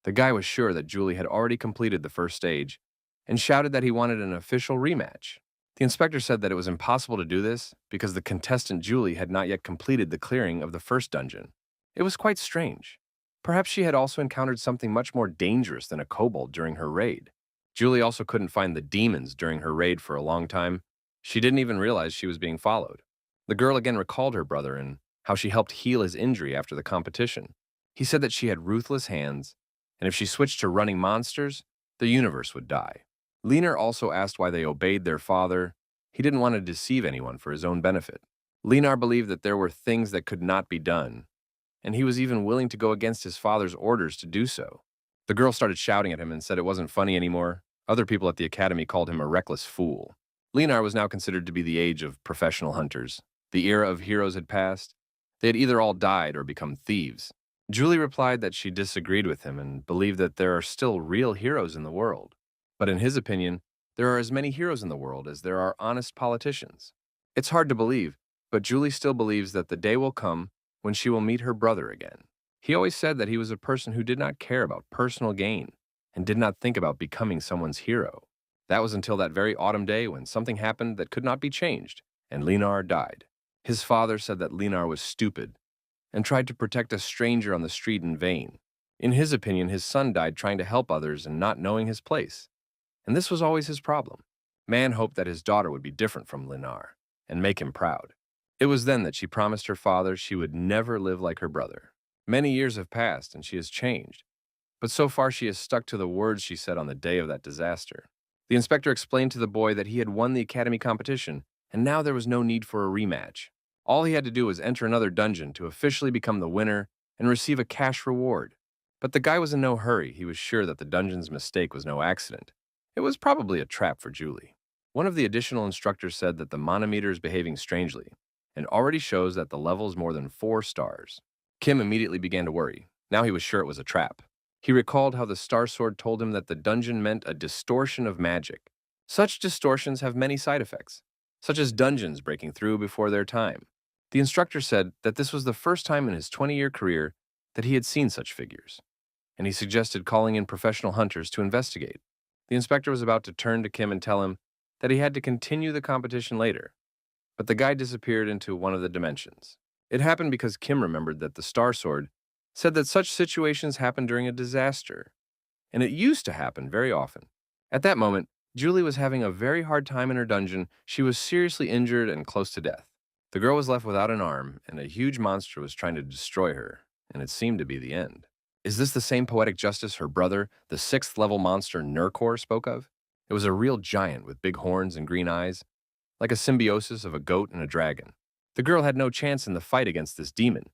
The guy was sure that Julie had already completed the first stage and shouted that he wanted an official rematch. The inspector said that it was impossible to do this because the contestant Julie had not yet completed the clearing of the first dungeon. It was quite strange. Perhaps she had also encountered something much more dangerous than a kobold during her raid. Julie also couldn't find the demons during her raid for a long time. She didn't even realize she was being followed. The girl again recalled her brother and how she helped heal his injury after the competition. He said that she had ruthless hands, and if she switched to running monsters, the universe would die. Leaner also asked why they obeyed their father. He didn't want to deceive anyone for his own benefit. Leanar believed that there were things that could not be done, and he was even willing to go against his father's orders to do so. The girl started shouting at him and said it wasn't funny anymore. Other people at the academy called him a reckless fool. Leanar was now considered to be the age of professional hunters. The era of heroes had passed. They had either all died or become thieves. Julie replied that she disagreed with him and believed that there are still real heroes in the world. But in his opinion, there are as many heroes in the world as there are honest politicians. It's hard to believe, but Julie still believes that the day will come when she will meet her brother again. He always said that he was a person who did not care about personal gain and did not think about becoming someone's hero. That was until that very autumn day when something happened that could not be changed, and Leanar died. His father said that Leanar was stupid and tried to protect a stranger on the street in vain. In his opinion, his son died trying to help others and not knowing his place. And this was always his problem. Man hoped that his daughter would be different from Leanar and make him proud. It was then that she promised her father she would never live like her brother. Many years have passed and she has changed, but so far she has stuck to the words she said on the day of that disaster. The inspector explained to the boy that he had won the academy competition, and now there was no need for a rematch. All he had to do was enter another dungeon to officially become the winner and receive a cash reward. But the guy was in no hurry. He was sure that the dungeon's mistake was no accident. It was probably a trap for Julie. One of the additional instructors said that the manometer is behaving strangely and already shows that the level is more than 4 stars. Kim immediately began to worry. Now he was sure it was a trap. He recalled how the Star Sword told him that the dungeon meant a distortion of magic. Such distortions have many side effects, such as dungeons breaking through before their time. The instructor said that this was the first time in his 20-year career that he had seen such figures, and he suggested calling in professional hunters to investigate. The inspector was about to turn to Kim and tell him that he had to continue the competition later, but the guy disappeared into one of the dimensions. It happened because Kim remembered that the Star Sword said that such situations happen during a disaster, and it used to happen very often. At that moment, Julie was having a very hard time in her dungeon. She was seriously injured and close to death. The girl was left without an arm, and a huge monster was trying to destroy her, and it seemed to be the end. Is this the same poetic justice her brother, the 6th-level monster Nurkor, spoke of? It was a real giant with big horns and green eyes, like a symbiosis of a goat and a dragon. The girl had no chance in the fight against this demon,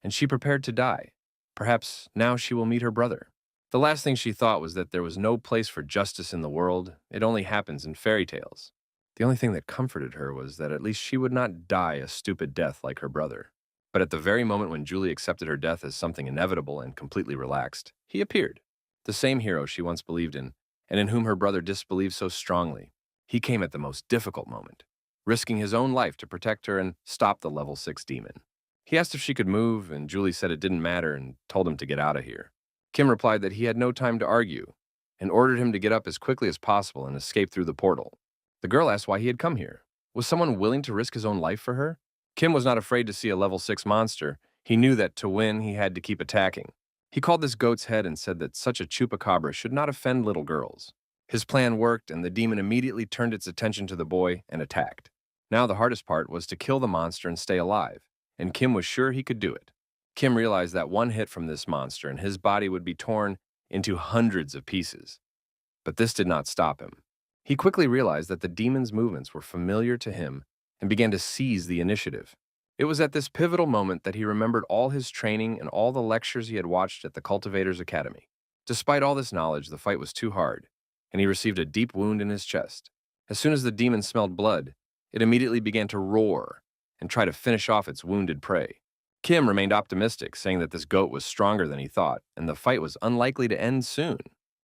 and she prepared to die. Perhaps now she will meet her brother. The last thing she thought was that there was no place for justice in the world. It only happens in fairy tales. The only thing that comforted her was that at least she would not die a stupid death like her brother. But at the very moment when Julie accepted her death as something inevitable and completely relaxed, he appeared. The same hero she once believed in, and in whom her brother disbelieved so strongly. He came at the most difficult moment, risking his own life to protect her and stop the level 6 demon. He asked if she could move, and Julie said it didn't matter and told him to get out of here. Kim replied that he had no time to argue and ordered him to get up as quickly as possible and escape through the portal. The girl asked why he had come here. Was someone willing to risk his own life for her? Kim was not afraid to see a level 6 monster. He knew that to win, he had to keep attacking. He called this goat's head and said that such a chupacabra should not offend little girls. His plan worked, and the demon immediately turned its attention to the boy and attacked. Now the hardest part was to kill the monster and stay alive, and Kim was sure he could do it. Kim realized that one hit from this monster and his body would be torn into hundreds of pieces. But this did not stop him. He quickly realized that the demon's movements were familiar to him and began to seize the initiative. It was at this pivotal moment that he remembered all his training and all the lectures he had watched at the Cultivators Academy. Despite all this knowledge, the fight was too hard, and he received a deep wound in his chest. As soon as the demon smelled blood, it immediately began to roar and try to finish off its wounded prey. Kim remained optimistic, saying that this goat was stronger than he thought, and the fight was unlikely to end soon.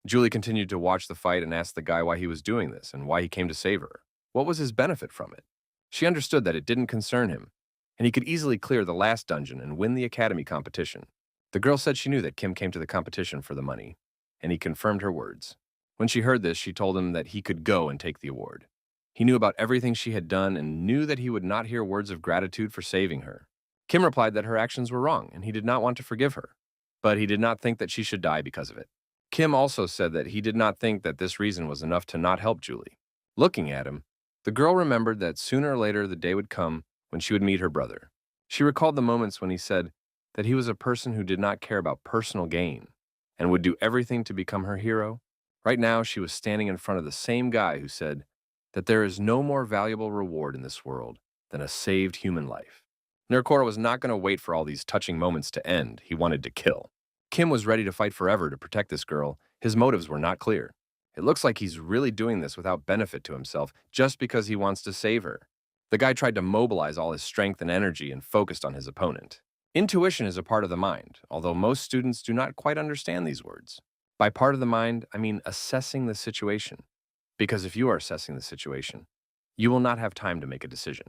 Julie continued to watch the fight and asked the guy why he was doing this and why he came to save her. What was his benefit from it? She understood that it didn't concern him, and he could easily clear the last dungeon and win the academy competition. The girl said she knew that Kim came to the competition for the money, and he confirmed her words. When she heard this, she told him that he could go and take the award. He knew about everything she had done and knew that he would not hear words of gratitude for saving her. Kim replied that her actions were wrong and he did not want to forgive her, but he did not think that she should die because of it. Kim also said that he did not think that this reason was enough to not help Julie. Looking at him, the girl remembered that sooner or later the day would come when she would meet her brother. She recalled the moments when he said that he was a person who did not care about personal gain and would do everything to become her hero. Right now, she was standing in front of the same guy who said that there is no more valuable reward in this world than a saved human life. Nerkora was not going to wait for all these touching moments to end. He wanted to kill. Kim was ready to fight forever to protect this girl. His motives were not clear. It looks like he's really doing this without benefit to himself just because he wants to save her. The guy tried to mobilize all his strength and energy and focused on his opponent. Intuition is a part of the mind, although most students do not quite understand these words. By part of the mind, I mean assessing the situation. Because if you are assessing the situation, you will not have time to make a decision.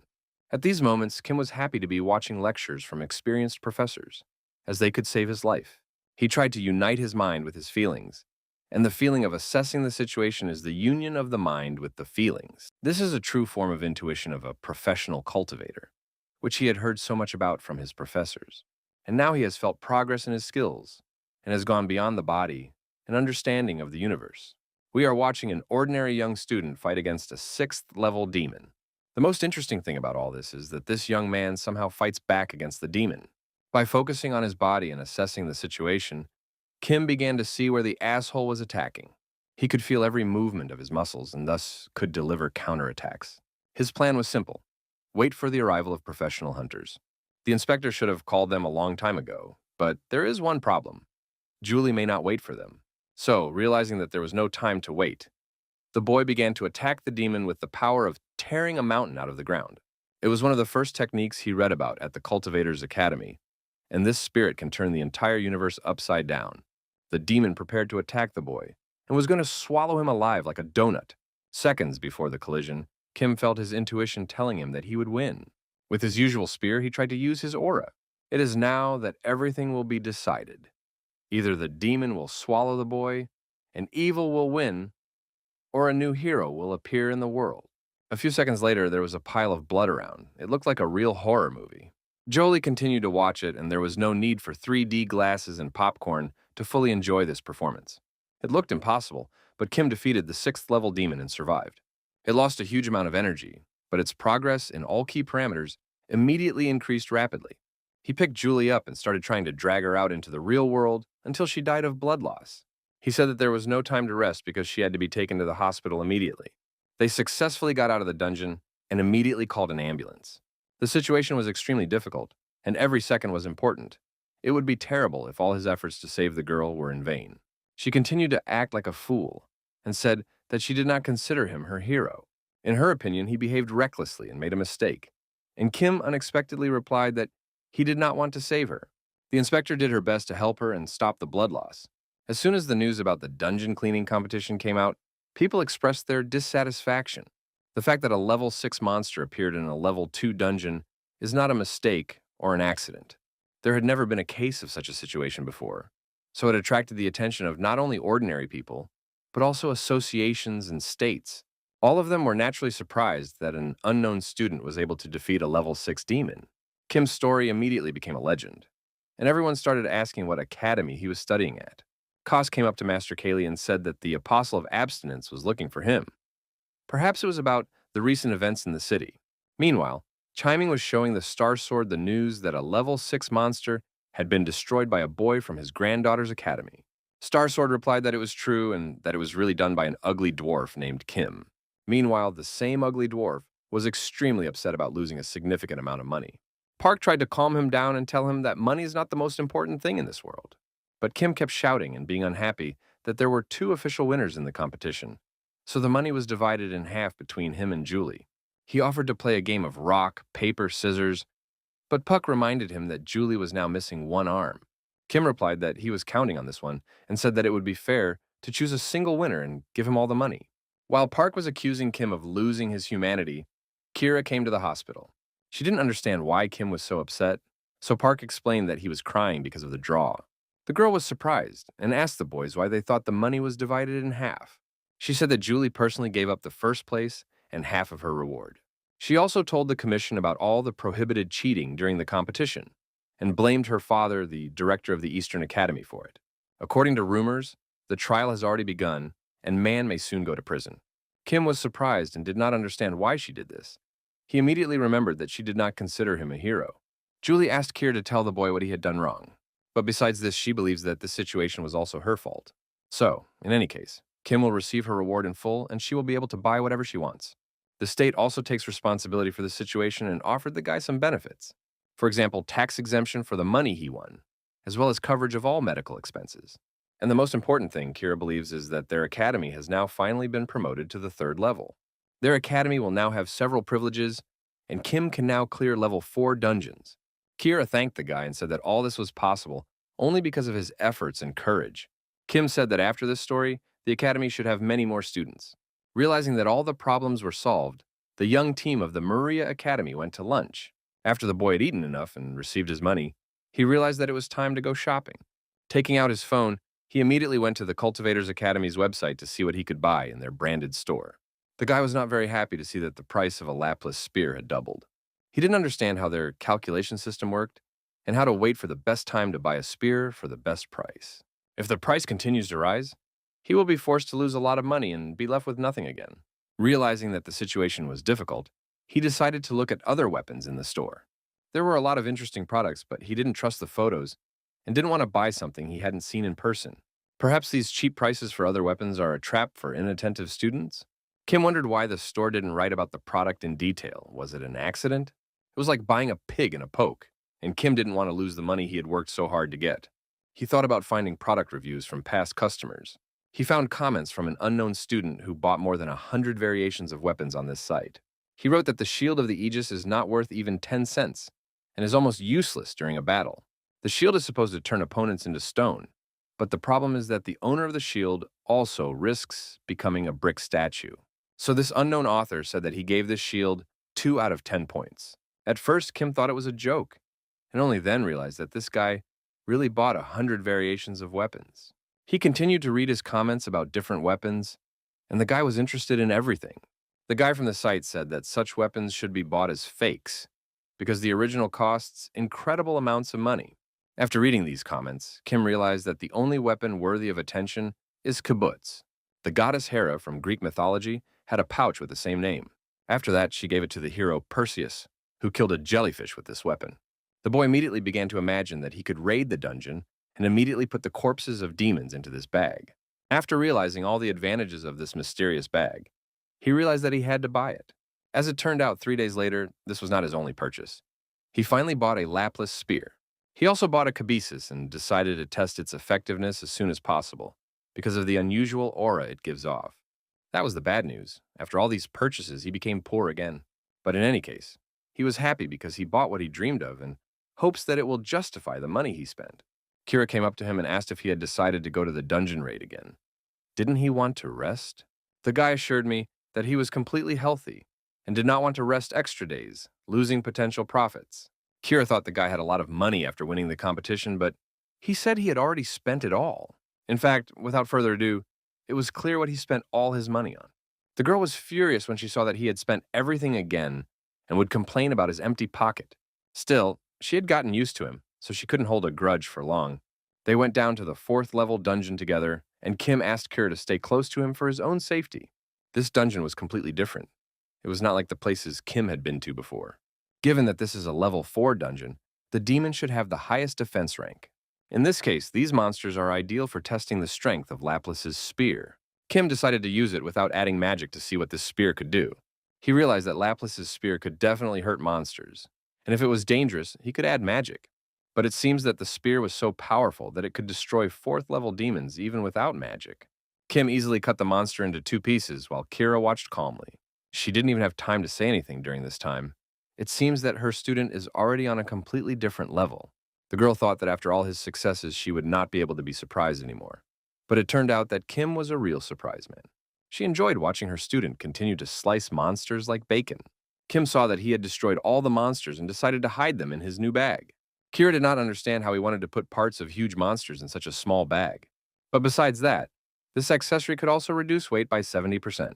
At these moments, Kim was happy to be watching lectures from experienced professors, as they could save his life. He tried to unite his mind with his feelings, and the feeling of assessing the situation is the union of the mind with the feelings. This is a true form of intuition of a professional cultivator, which he had heard so much about from his professors. And now he has felt progress in his skills, and has gone beyond the body and understanding of the universe. We are watching an ordinary young student fight against a 6th-level demon. The most interesting thing about all this is that this young man somehow fights back against the demon. By focusing on his body and assessing the situation, Kim began to see where the asshole was attacking. He could feel every movement of his muscles and thus could deliver counterattacks. His plan was simple: wait for the arrival of professional hunters. The inspector should have called them a long time ago, but there is one problem. Julie may not wait for them. So, realizing that there was no time to wait, the boy began to attack the demon with the power of tearing a mountain out of the ground. It was one of the first techniques he read about at the Cultivators Academy, and this spirit can turn the entire universe upside down. The demon prepared to attack the boy and was going to swallow him alive like a donut. Seconds before the collision, Kim felt his intuition telling him that he would win. With his usual spear, he tried to use his aura. It is now that everything will be decided. Either the demon will swallow the boy, and evil will win, or a new hero will appear in the world. A few seconds later, there was a pile of blood around. It looked like a real horror movie. Jolie continued to watch it, and there was no need for 3D glasses and popcorn to fully enjoy this performance. It looked impossible, but Kim defeated the 6th-level demon and survived. It lost a huge amount of energy, but its progress in all key parameters immediately increased rapidly. He picked Julie up and started trying to drag her out into the real world until she died of blood loss. He said that there was no time to rest because she had to be taken to the hospital immediately. They successfully got out of the dungeon and immediately called an ambulance. The situation was extremely difficult, and every second was important. It would be terrible if all his efforts to save the girl were in vain. She continued to act like a fool and said that she did not consider him her hero. In her opinion, he behaved recklessly and made a mistake. And Kim unexpectedly replied that he did not want to save her. The inspector did her best to help her and stop the blood loss. As soon as the news about the dungeon cleaning competition came out, people expressed their dissatisfaction. The fact that a level 6 monster appeared in a level 2 dungeon is not a mistake or an accident. There had never been a case of such a situation before, so it attracted the attention of not only ordinary people, but also associations and states. All of them were naturally surprised that an unknown student was able to defeat a level 6 demon. Kim's story immediately became a legend, and everyone started asking what academy he was studying at. Kos came up to Master Kalia and said that the Apostle of Abstinence was looking for him. Perhaps it was about the recent events in the city. Meanwhile, Chiming was showing the Star Sword the news that a level 6 monster had been destroyed by a boy from his granddaughter's academy. Star Sword replied that it was true and that it was really done by an ugly dwarf named Kim. Meanwhile, the same ugly dwarf was extremely upset about losing a significant amount of money. Park tried to calm him down and tell him that money is not the most important thing in this world. But Kim kept shouting and being unhappy that there were 2 official winners in the competition, so the money was divided in half between him and Julie. He offered to play a game of rock, paper, scissors, but Puck reminded him that Julie was now missing one arm. Kim replied that he was counting on this one and said that it would be fair to choose a single winner and give him all the money. While Park was accusing Kim of losing his humanity, Kira came to the hospital. She didn't understand why Kim was so upset, so Park explained that he was crying because of the draw. The girl was surprised and asked the boys why they thought the money was divided in half. She said that Julie personally gave up the first place and half of her reward. She also told the commission about all the prohibited cheating during the competition and blamed her father, the director of the Eastern Academy, for it. According to rumors, the trial has already begun and Man may soon go to prison. Kim was surprised and did not understand why she did this. He immediately remembered that she did not consider him a hero. Julie asked Kira to tell the boy what he had done wrong, but besides this, she believes that the situation was also her fault. So, in any case, Kim will receive her reward in full and she will be able to buy whatever she wants. The state also takes responsibility for the situation and offered the guy some benefits. For example, tax exemption for the money he won, as well as coverage of all medical expenses. And the most important thing Kira believes is that their academy has now finally been promoted to the 3rd level. Their academy will now have several privileges, and Kim can now clear level 4 dungeons. Kira thanked the guy and said that all this was possible only because of his efforts and courage. Kim said that after this story, the academy should have many more students. Realizing that all the problems were solved, the young team of the Maria Academy went to lunch. After the boy had eaten enough and received his money, he realized that it was time to go shopping. Taking out his phone, he immediately went to the Cultivators Academy's website to see what he could buy in their branded store. The guy was not very happy to see that the price of a lapless spear had doubled. He didn't understand how their calculation system worked and how to wait for the best time to buy a spear for the best price. If the price continues to rise, he will be forced to lose a lot of money and be left with nothing again. Realizing that the situation was difficult, he decided to look at other weapons in the store. There were a lot of interesting products, but he didn't trust the photos and didn't want to buy something he hadn't seen in person. Perhaps these cheap prices for other weapons are a trap for inattentive students? Kim wondered why the store didn't write about the product in detail. Was it an accident? It was like buying a pig in a poke, and Kim didn't want to lose the money he had worked so hard to get. He thought about finding product reviews from past customers. He found comments from an unknown student who bought more than 100 variations of weapons on this site. He wrote that the shield of the Aegis is not worth even 10 cents and is almost useless during a battle. The shield is supposed to turn opponents into stone, but the problem is that the owner of the shield also risks becoming a brick statue. So this unknown author said that he gave this shield 2 out of 10 points. At first, Kim thought it was a joke, and only then realized that this guy really bought 100 variations of weapons. He continued to read his comments about different weapons, and the guy was interested in everything. The guy from the site said that such weapons should be bought as fakes, because the original costs incredible amounts of money. After reading these comments, Kim realized that the only weapon worthy of attention is kibbutz. The goddess Hera from Greek mythology had a pouch with the same name. After that, she gave it to the hero Perseus, who killed a jellyfish with this weapon. The boy immediately began to imagine that he could raid the dungeon and immediately put the corpses of demons into this bag. After realizing all the advantages of this mysterious bag, he realized that he had to buy it. As it turned out, 3 days later, this was not his only purchase. He finally bought a lapless spear. He also bought a cabesus and decided to test its effectiveness as soon as possible, because of the unusual aura it gives off. That was the bad news. After all these purchases, he became poor again. But in any case, he was happy because he bought what he dreamed of and hopes that it will justify the money he spent. Kira came up to him and asked if he had decided to go to the dungeon raid again. Didn't he want to rest? The guy assured me that he was completely healthy and did not want to rest extra days, losing potential profits. Kira thought the guy had a lot of money after winning the competition, but he said he had already spent it all. In fact, without further ado, it was clear what he spent all his money on. The girl was furious when she saw that he had spent everything again and would complain about his empty pocket. Still, she had gotten used to him, so she couldn't hold a grudge for long. They went down to the 4th level dungeon together, and Kim asked Kira to stay close to him for his own safety. This dungeon was completely different. It was not like the places Kim had been to before. Given that this is a level 4 dungeon, the demon should have the highest defense rank. In this case, these monsters are ideal for testing the strength of Laplace's spear. Kim decided to use it without adding magic to see what this spear could do. He realized that Laplace's spear could definitely hurt monsters, and if it was dangerous, he could add magic. But it seems that the spear was so powerful that it could destroy 4th level demons even without magic. Kim easily cut the monster into 2 pieces while Kira watched calmly. She didn't even have time to say anything during this time. It seems that her student is already on a completely different level. The girl thought that after all his successes, she would not be able to be surprised anymore. But it turned out that Kim was a real surprise man. She enjoyed watching her student continue to slice monsters like bacon. Kim saw that he had destroyed all the monsters and decided to hide them in his new bag. Kira did not understand how he wanted to put parts of huge monsters in such a small bag. But besides that, this accessory could also reduce weight by 70%.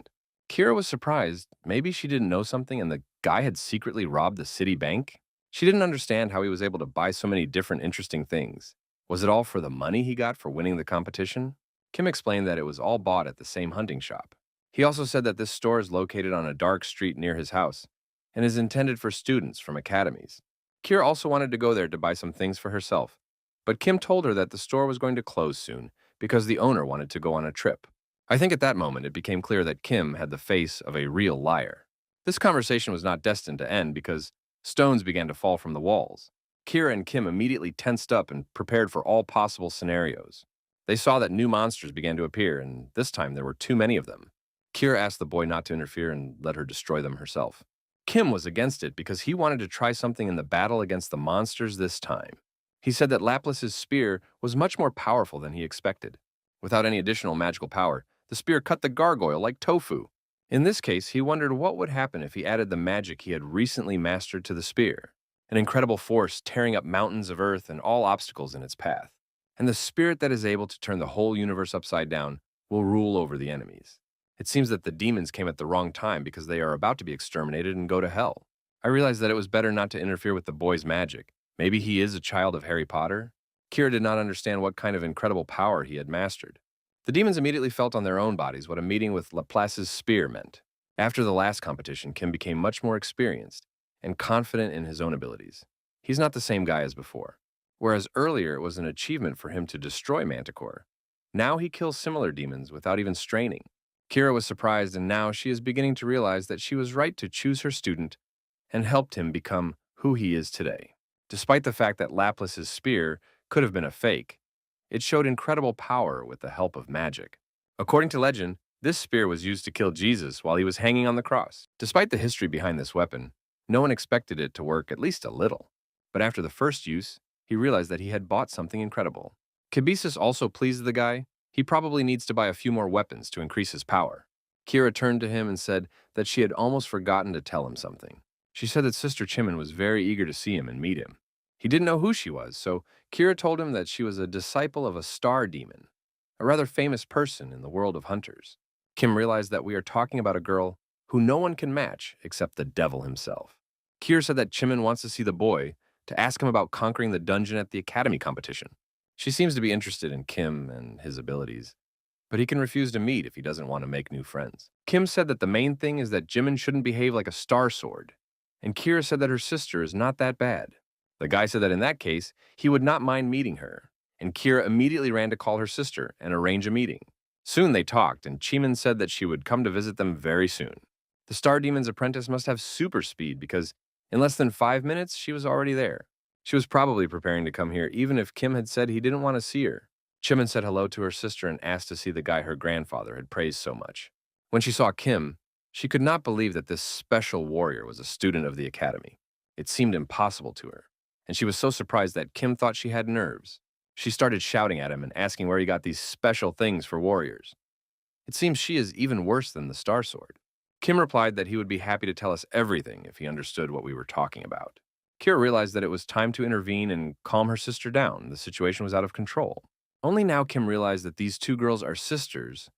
Kira was surprised. Maybe she didn't know something and the guy had secretly robbed the city bank? She didn't understand how he was able to buy so many different interesting things. Was it all for the money he got for winning the competition? Kim explained that it was all bought at the same hunting shop. He also said that this store is located on a dark street near his house and is intended for students from academies. Kira also wanted to go there to buy some things for herself, but Kim told her that the store was going to close soon because the owner wanted to go on a trip. I think at that moment it became clear that Kim had the face of a real liar. This conversation was not destined to end because stones began to fall from the walls. Kira and Kim immediately tensed up and prepared for all possible scenarios. They saw that new monsters began to appear, and this time there were too many of them. Kira asked the boy not to interfere and let her destroy them herself. Kim was against it because he wanted to try something in the battle against the monsters this time. He said that Laplace's spear was much more powerful than he expected. Without any additional magical power, the spear cut the gargoyle like tofu. In this case, he wondered what would happen if he added the magic he had recently mastered to the spear. An incredible force tearing up mountains of earth and all obstacles in its path. And the spirit that is able to turn the whole universe upside down will rule over the enemies. It seems that the demons came at the wrong time because they are about to be exterminated and go to hell. I realized that it was better not to interfere with the boy's magic. Maybe he is a child of Harry Potter? Kira did not understand what kind of incredible power he had mastered. The demons immediately felt on their own bodies what a meeting with Laplace's spear meant. After the last competition, Kim became much more experienced and confident in his own abilities. He's not the same guy as before. Whereas earlier it was an achievement for him to destroy Manticore, now he kills similar demons without even straining. Kira was surprised, and now she is beginning to realize that she was right to choose her student and helped him become who he is today. Despite the fact that Laplace's spear could have been a fake, it showed incredible power with the help of magic. According to legend, this spear was used to kill Jesus while he was hanging on the cross. Despite the history behind this weapon, no one expected it to work at least a little. But after the first use, he realized that he had bought something incredible. Kibisis also pleased the guy. He probably needs to buy a few more weapons to increase his power. Kira turned to him and said that she had almost forgotten to tell him something. She said that Sister Chimin was very eager to see him and meet him. He didn't know who she was, so Kira told him that she was a disciple of a star demon, a rather famous person in the world of hunters. Kim realized that we are talking about a girl who no one can match except the devil himself. Kira said that Chimin wants to see the boy to ask him about conquering the dungeon at the academy competition. She seems to be interested in Kim and his abilities, but he can refuse to meet if he doesn't want to make new friends. Kim said that the main thing is that Jimin shouldn't behave like a star sword, and Kira said that her sister is not that bad. The guy said that in that case, he would not mind meeting her, and Kira immediately ran to call her sister and arrange a meeting. Soon they talked, and Chimin said that she would come to visit them very soon. The Star Demon's apprentice must have super speed because in less than 5 minutes, she was already there. She was probably preparing to come here even if Kim had said he didn't want to see her. Chimin said hello to her sister and asked to see the guy her grandfather had praised so much. When she saw Kim, she could not believe that this special warrior was a student of the academy. It seemed impossible to her, and she was so surprised that Kim thought she had nerves. She started shouting at him and asking where he got these special things for warriors. It seems she is even worse than the Star Sword. Kim replied that he would be happy to tell us everything if he understood what we were talking about. Kira realized that it was time to intervene and calm her sister down. The situation was out of control. Only now Kim realized that these two girls are sisters.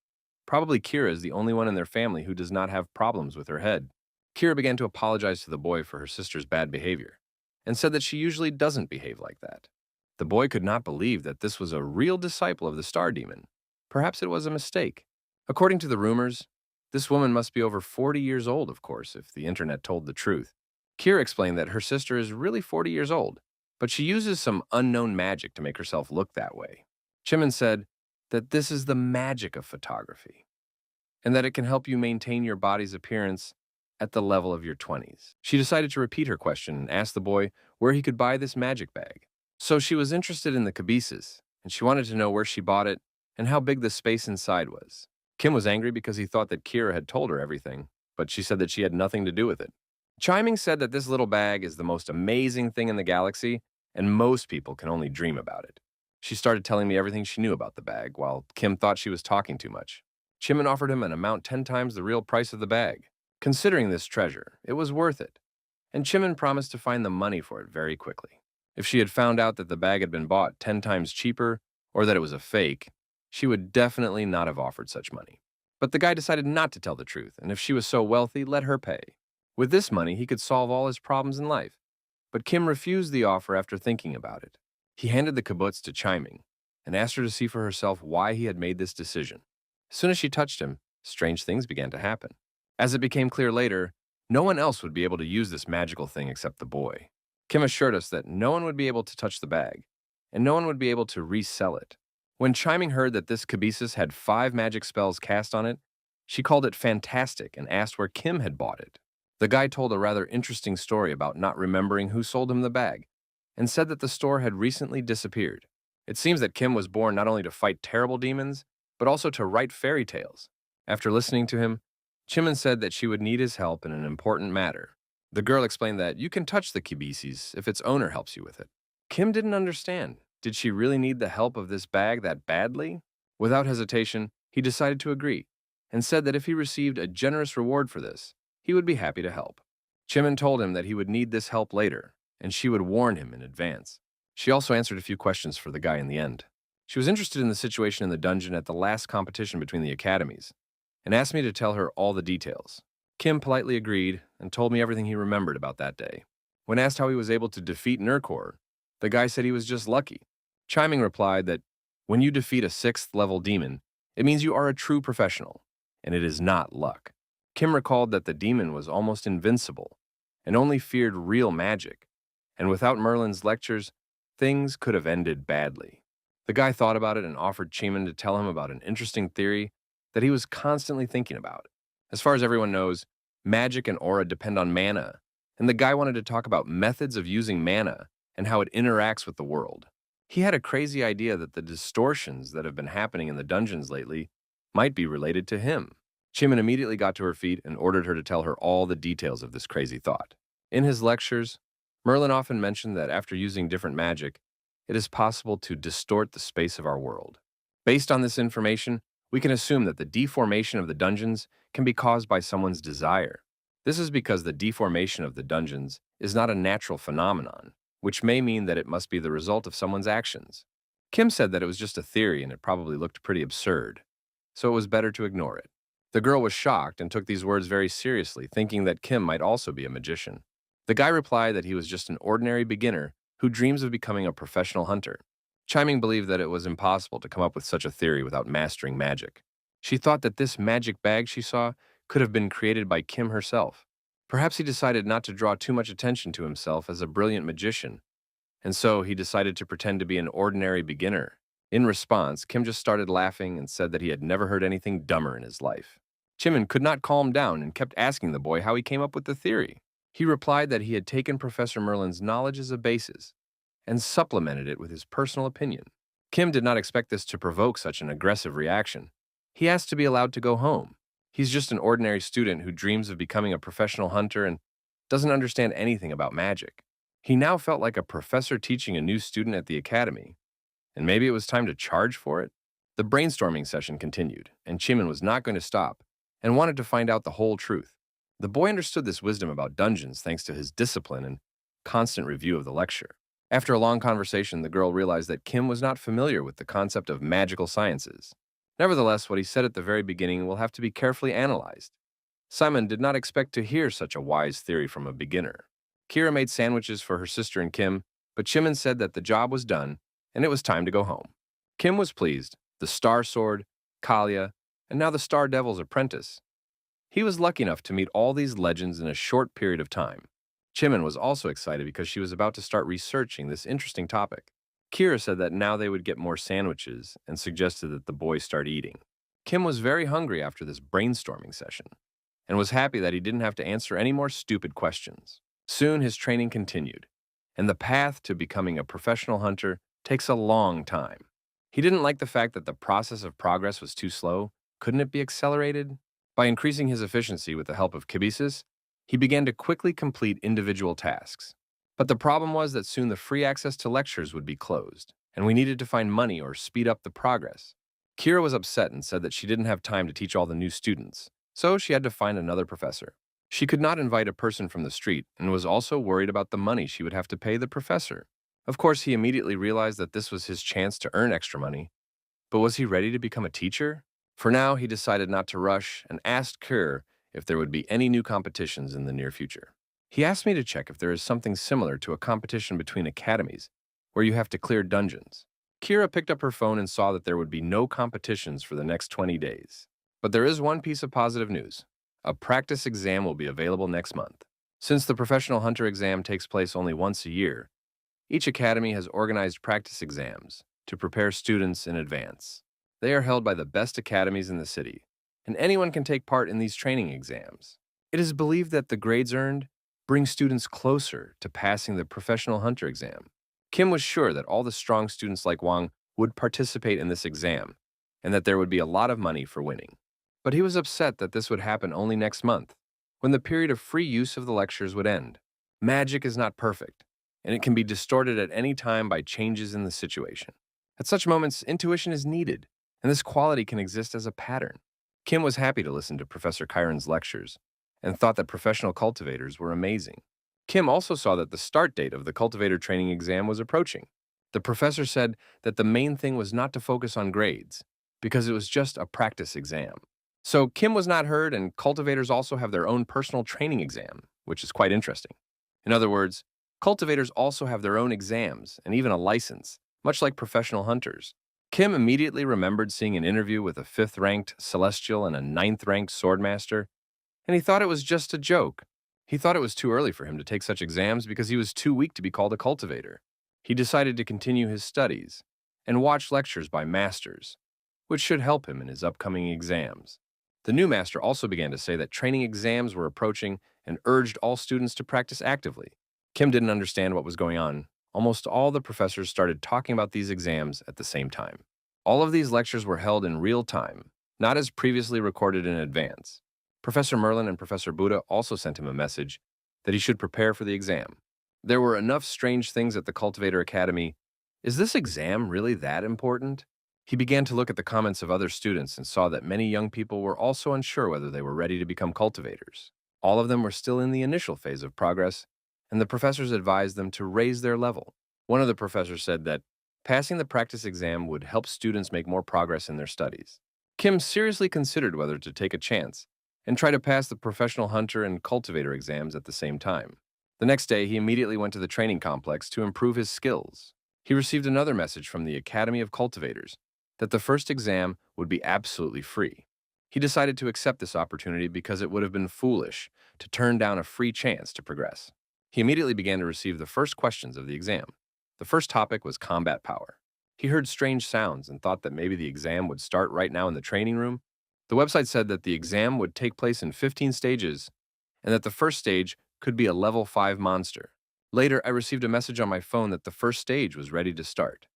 Probably Kira is the only one in their family who does not have problems with her head. Kira began to apologize to the boy for her sister's bad behavior and said that she usually doesn't behave like that. The boy could not believe that this was a real disciple of the star demon. Perhaps it was a mistake. According to the rumors, this woman must be over 40 years old, of course, if the internet told the truth. Kira explained that her sister is really 40 years old, but she uses some unknown magic to make herself look that way. Chimin said that this is the magic of photography, and that it can help you maintain your body's appearance at the level of your 20s. She decided to repeat her question and asked the boy where he could buy this magic bag. So she was interested in the cabeces, and she wanted to know where she bought it and how big the space inside was. Kim was angry because he thought that Kira had told her everything, but she said that she had nothing to do with it. Chiming said that this little bag is the most amazing thing in the galaxy, and most people can only dream about it. She started telling me everything she knew about the bag, while Kim thought she was talking too much. Chimin offered him an amount 10 times the real price of the bag. Considering this treasure, it was worth it, and Chimin promised to find the money for it very quickly. If she had found out that the bag had been bought 10 times cheaper, or that it was a fake, she would definitely not have offered such money. But the guy decided not to tell the truth, and if she was so wealthy, let her pay. With this money, he could solve all his problems in life. But Kim refused the offer after thinking about it. He handed the kibbutz to Chiming and asked her to see for herself why he had made this decision. As soon as she touched him, strange things began to happen. As it became clear later, no one else would be able to use this magical thing except the boy. Kim assured us that no one would be able to touch the bag, and no one would be able to resell it. When Chiming heard that this cabezus had 5 magic spells cast on it, she called it fantastic and asked where Kim had bought it. The guy told a rather interesting story about not remembering who sold him the bag, and said that the store had recently disappeared. It seems that Kim was born not only to fight terrible demons, but also to write fairy tales. After listening to him, Chimin said that she would need his help in an important matter. The girl explained that you can touch the kibisis if its owner helps you with it. Kim didn't understand. Did she really need the help of this bag that badly? Without hesitation, he decided to agree, and said that if he received a generous reward for this, he would be happy to help. Chimin told him that he would need this help later, and she would warn him in advance. She also answered a few questions for the guy in the end. She was interested in the situation in the dungeon at the last competition between the academies, and asked me to tell her all the details. Kim politely agreed and told me everything he remembered about that day. When asked how he was able to defeat Nurkor, the guy said he was just lucky. Chiming replied that when you defeat a 6th level demon, it means you are a true professional, and it is not luck. Kim recalled that the demon was almost invincible and only feared real magic, and without Merlin's lectures, things could have ended badly. The guy thought about it and offered Chimin to tell him about an interesting theory that he was constantly thinking about. As far as everyone knows, magic and aura depend on mana, and the guy wanted to talk about methods of using mana and how it interacts with the world. He had a crazy idea that the distortions that have been happening in the dungeons lately might be related to him. Chimin immediately got to her feet and ordered her to tell her all the details of this crazy thought. In his lectures, Merlin often mentioned that after using different magic, it is possible to distort the space of our world. Based on this information, we can assume that the deformation of the dungeons can be caused by someone's desire. This is because the deformation of the dungeons is not a natural phenomenon, which may mean that it must be the result of someone's actions. Kim said that it was just a theory and it probably looked pretty absurd, so it was better to ignore it. The girl was shocked and took these words very seriously, thinking that Kim might also be a magician. The guy replied that he was just an ordinary beginner who dreams of becoming a professional hunter. Chiming believed that it was impossible to come up with such a theory without mastering magic. She thought that this magic bag she saw could have been created by Kim herself. Perhaps he decided not to draw too much attention to himself as a brilliant magician, and so he decided to pretend to be an ordinary beginner. In response, Kim just started laughing and said that he had never heard anything dumber in his life. Chimin could not calm down and kept asking the boy how he came up with the theory. He replied that he had taken Professor Merlin's knowledge as a basis and supplemented it with his personal opinion. Kim did not expect this to provoke such an aggressive reaction. He asked to be allowed to go home. He's just an ordinary student who dreams of becoming a professional hunter and doesn't understand anything about magic. He now felt like a professor teaching a new student at the academy, and maybe it was time to charge for it. The brainstorming session continued, and Chimin was not going to stop and wanted to find out the whole truth. The boy understood this wisdom about dungeons thanks to his discipline and constant review of the lecture. After a long conversation, the girl realized that Kim was not familiar with the concept of magical sciences. Nevertheless, what he said at the very beginning will have to be carefully analyzed. Simon did not expect to hear such a wise theory from a beginner. Kira made sandwiches for her sister and Kim, but Chimin said that the job was done and it was time to go home. Kim was pleased. The Star Sword, Kalia, and now the Star Devil's apprentice. He was lucky enough to meet all these legends in a short period of time. Chimin was also excited because she was about to start researching this interesting topic. Kira said that now they would get more sandwiches and suggested that the boys start eating. Kim was very hungry after this brainstorming session and was happy that he didn't have to answer any more stupid questions. Soon his training continued, and the path to becoming a professional hunter takes a long time. He didn't like the fact that the process of progress was too slow. Couldn't it be accelerated? By increasing his efficiency with the help of Kibisis, he began to quickly complete individual tasks. But the problem was that soon the free access to lectures would be closed, and we needed to find money or speed up the progress. Kira was upset and said that she didn't have time to teach all the new students, so she had to find another professor. She could not invite a person from the street and was also worried about the money she would have to pay the professor. Of course, he immediately realized that this was his chance to earn extra money. But was he ready to become a teacher? For now, he decided not to rush and asked Kira if there would be any new competitions in the near future. He asked me to check if there is something similar to a competition between academies, where you have to clear dungeons. Kira picked up her phone and saw that there would be no competitions for the next 20 days. But there is one piece of positive news. A practice exam will be available next month. Since the professional hunter exam takes place only once a year, each academy has organized practice exams to prepare students in advance. They are held by the best academies in the city, and anyone can take part in these training exams. It is believed that the grades earned bring students closer to passing the professional hunter exam. Kim was sure that all the strong students like Wang would participate in this exam, and that there would be a lot of money for winning. But he was upset that this would happen only next month, when the period of free use of the lectures would end. Magic is not perfect, and it can be distorted at any time by changes in the situation. At such moments, intuition is needed, and this quality can exist as a pattern. Kim was happy to listen to Professor Kyron's lectures and thought that professional cultivators were amazing. Kim also saw that the start date of the cultivator training exam was approaching. The professor said that the main thing was not to focus on grades, because it was just a practice exam. So Kim was not heard, and cultivators also have their own personal training exam, which is quite interesting. In other words, cultivators also have their own exams and even a license, much like professional hunters. Kim immediately remembered seeing an interview with a 5th-ranked Celestial and a 9th-ranked Swordmaster, and he thought it was just a joke. He thought it was too early for him to take such exams because he was too weak to be called a cultivator. He decided to continue his studies and watch lectures by masters, which should help him in his upcoming exams. The new master also began to say that training exams were approaching and urged all students to practice actively. Kim didn't understand what was going on. Almost all the professors started talking about these exams at the same time. All of these lectures were held in real time, not as previously recorded in advance. Professor Merlin and Professor Buddha also sent him a message that he should prepare for the exam. There were enough strange things at the Cultivator Academy. Is this exam really that important? He began to look at the comments of other students and saw that many young people were also unsure whether they were ready to become cultivators. All of them were still in the initial phase of progress, and the professors advised them to raise their level. One of the professors said that passing the practice exam would help students make more progress in their studies. Kim seriously considered whether to take a chance and try to pass the professional hunter and cultivator exams at the same time. The next day, he immediately went to the training complex to improve his skills. He received another message from the Academy of Cultivators that the first exam would be absolutely free. He decided to accept this opportunity because it would have been foolish to turn down a free chance to progress. He immediately began to receive the first questions of the exam. The first topic was combat power. He heard strange sounds and thought that maybe the exam would start right now in the training room. The website said that the exam would take place in 15 stages and that the first stage could be a level 5 monster. Later, I received a message on my phone that the first stage was ready to start,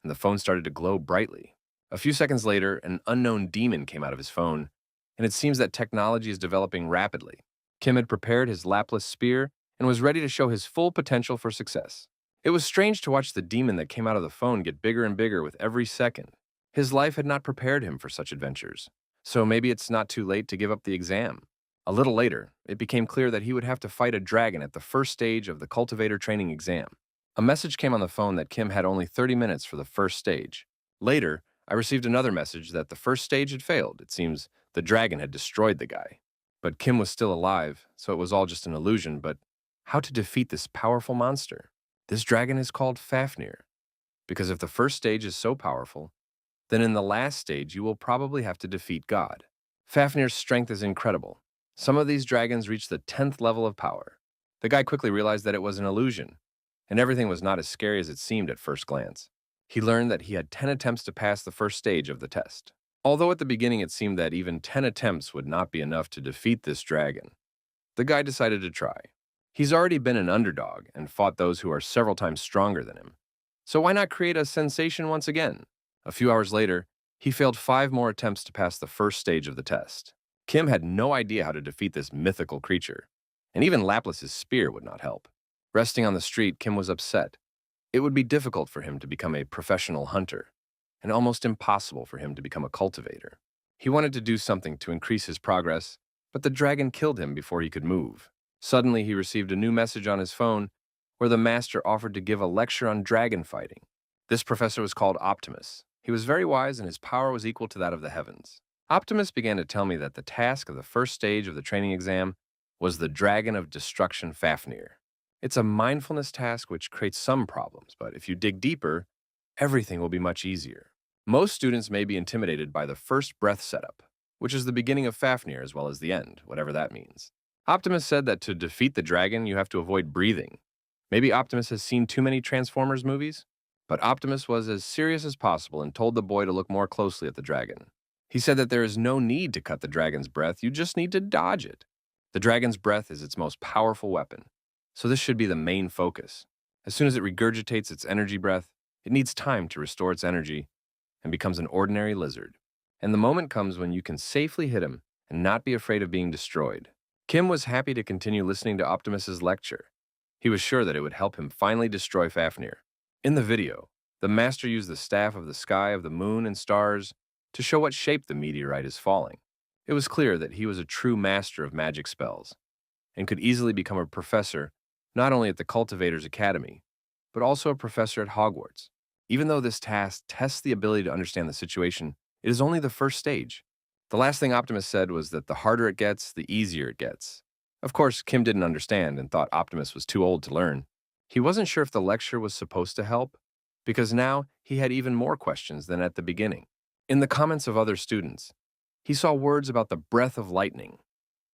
and the phone started to glow brightly. A few seconds later, an unknown demon came out of his phone, and it seems that technology is developing rapidly. Kim had prepared his lapless spear and was ready to show his full potential for success. It was strange to watch the demon that came out of the phone get bigger and bigger with every second. His life had not prepared him for such adventures, so maybe it's not too late to give up the exam. A little later, it became clear that he would have to fight a dragon at the first stage of the cultivator training exam. A message came on the phone that Kim had only 30 minutes for the first stage. Later, I received another message that the first stage had failed. It seems the dragon had destroyed the guy. But Kim was still alive, so it was all just an illusion. But how to defeat this powerful monster? This dragon is called Fafnir, because if the first stage is so powerful, then in the last stage you will probably have to defeat God. Fafnir's strength is incredible. Some of these dragons reach the 10th level of power. The guy quickly realized that it was an illusion, and everything was not as scary as it seemed at first glance. He learned that he had 10 attempts to pass the first stage of the test. Although at the beginning it seemed that even 10 attempts would not be enough to defeat this dragon, the guy decided to try. He's already been an underdog and fought those who are several times stronger than him. So why not create a sensation once again? A few hours later, he failed 5 more attempts to pass the first stage of the test. Kim had no idea how to defeat this mythical creature, and even Laplace's spear would not help. Resting on the street, Kim was upset. It would be difficult for him to become a professional hunter, and almost impossible for him to become a cultivator. He wanted to do something to increase his progress, but the dragon killed him before he could move. Suddenly, he received a new message on his phone where the master offered to give a lecture on dragon fighting. This professor was called Optimus. He was very wise and his power was equal to that of the heavens. Optimus began to tell me that the task of the first stage of the training exam was the Dragon of Destruction Fafnir. It's a mindfulness task which creates some problems, but if you dig deeper, everything will be much easier. Most students may be intimidated by the first breath setup, which is the beginning of Fafnir as well as the end, whatever that means. Optimus said that to defeat the dragon, you have to avoid breathing. Maybe Optimus has seen too many Transformers movies? But Optimus was as serious as possible and told the boy to look more closely at the dragon. He said that there is no need to cut the dragon's breath, you just need to dodge it. The dragon's breath is its most powerful weapon, so this should be the main focus. As soon as it regurgitates its energy breath, it needs time to restore its energy and becomes an ordinary lizard. And the moment comes when you can safely hit him and not be afraid of being destroyed. Kim was happy to continue listening to Optimus's lecture. He was sure that it would help him finally destroy Fafnir. In the video, the master used the staff of the sky of the moon and stars to show what shape the meteorite is falling. It was clear that he was a true master of magic spells and could easily become a professor not only at the Cultivators Academy, but also a professor at Hogwarts. Even though this task tests the ability to understand the situation, it is only the first stage. The last thing Optimus said was that the harder it gets, the easier it gets. Of course, Kim didn't understand and thought Optimus was too old to learn. He wasn't sure if the lecture was supposed to help, because now he had even more questions than at the beginning. In the comments of other students, he saw words about the breath of lightning,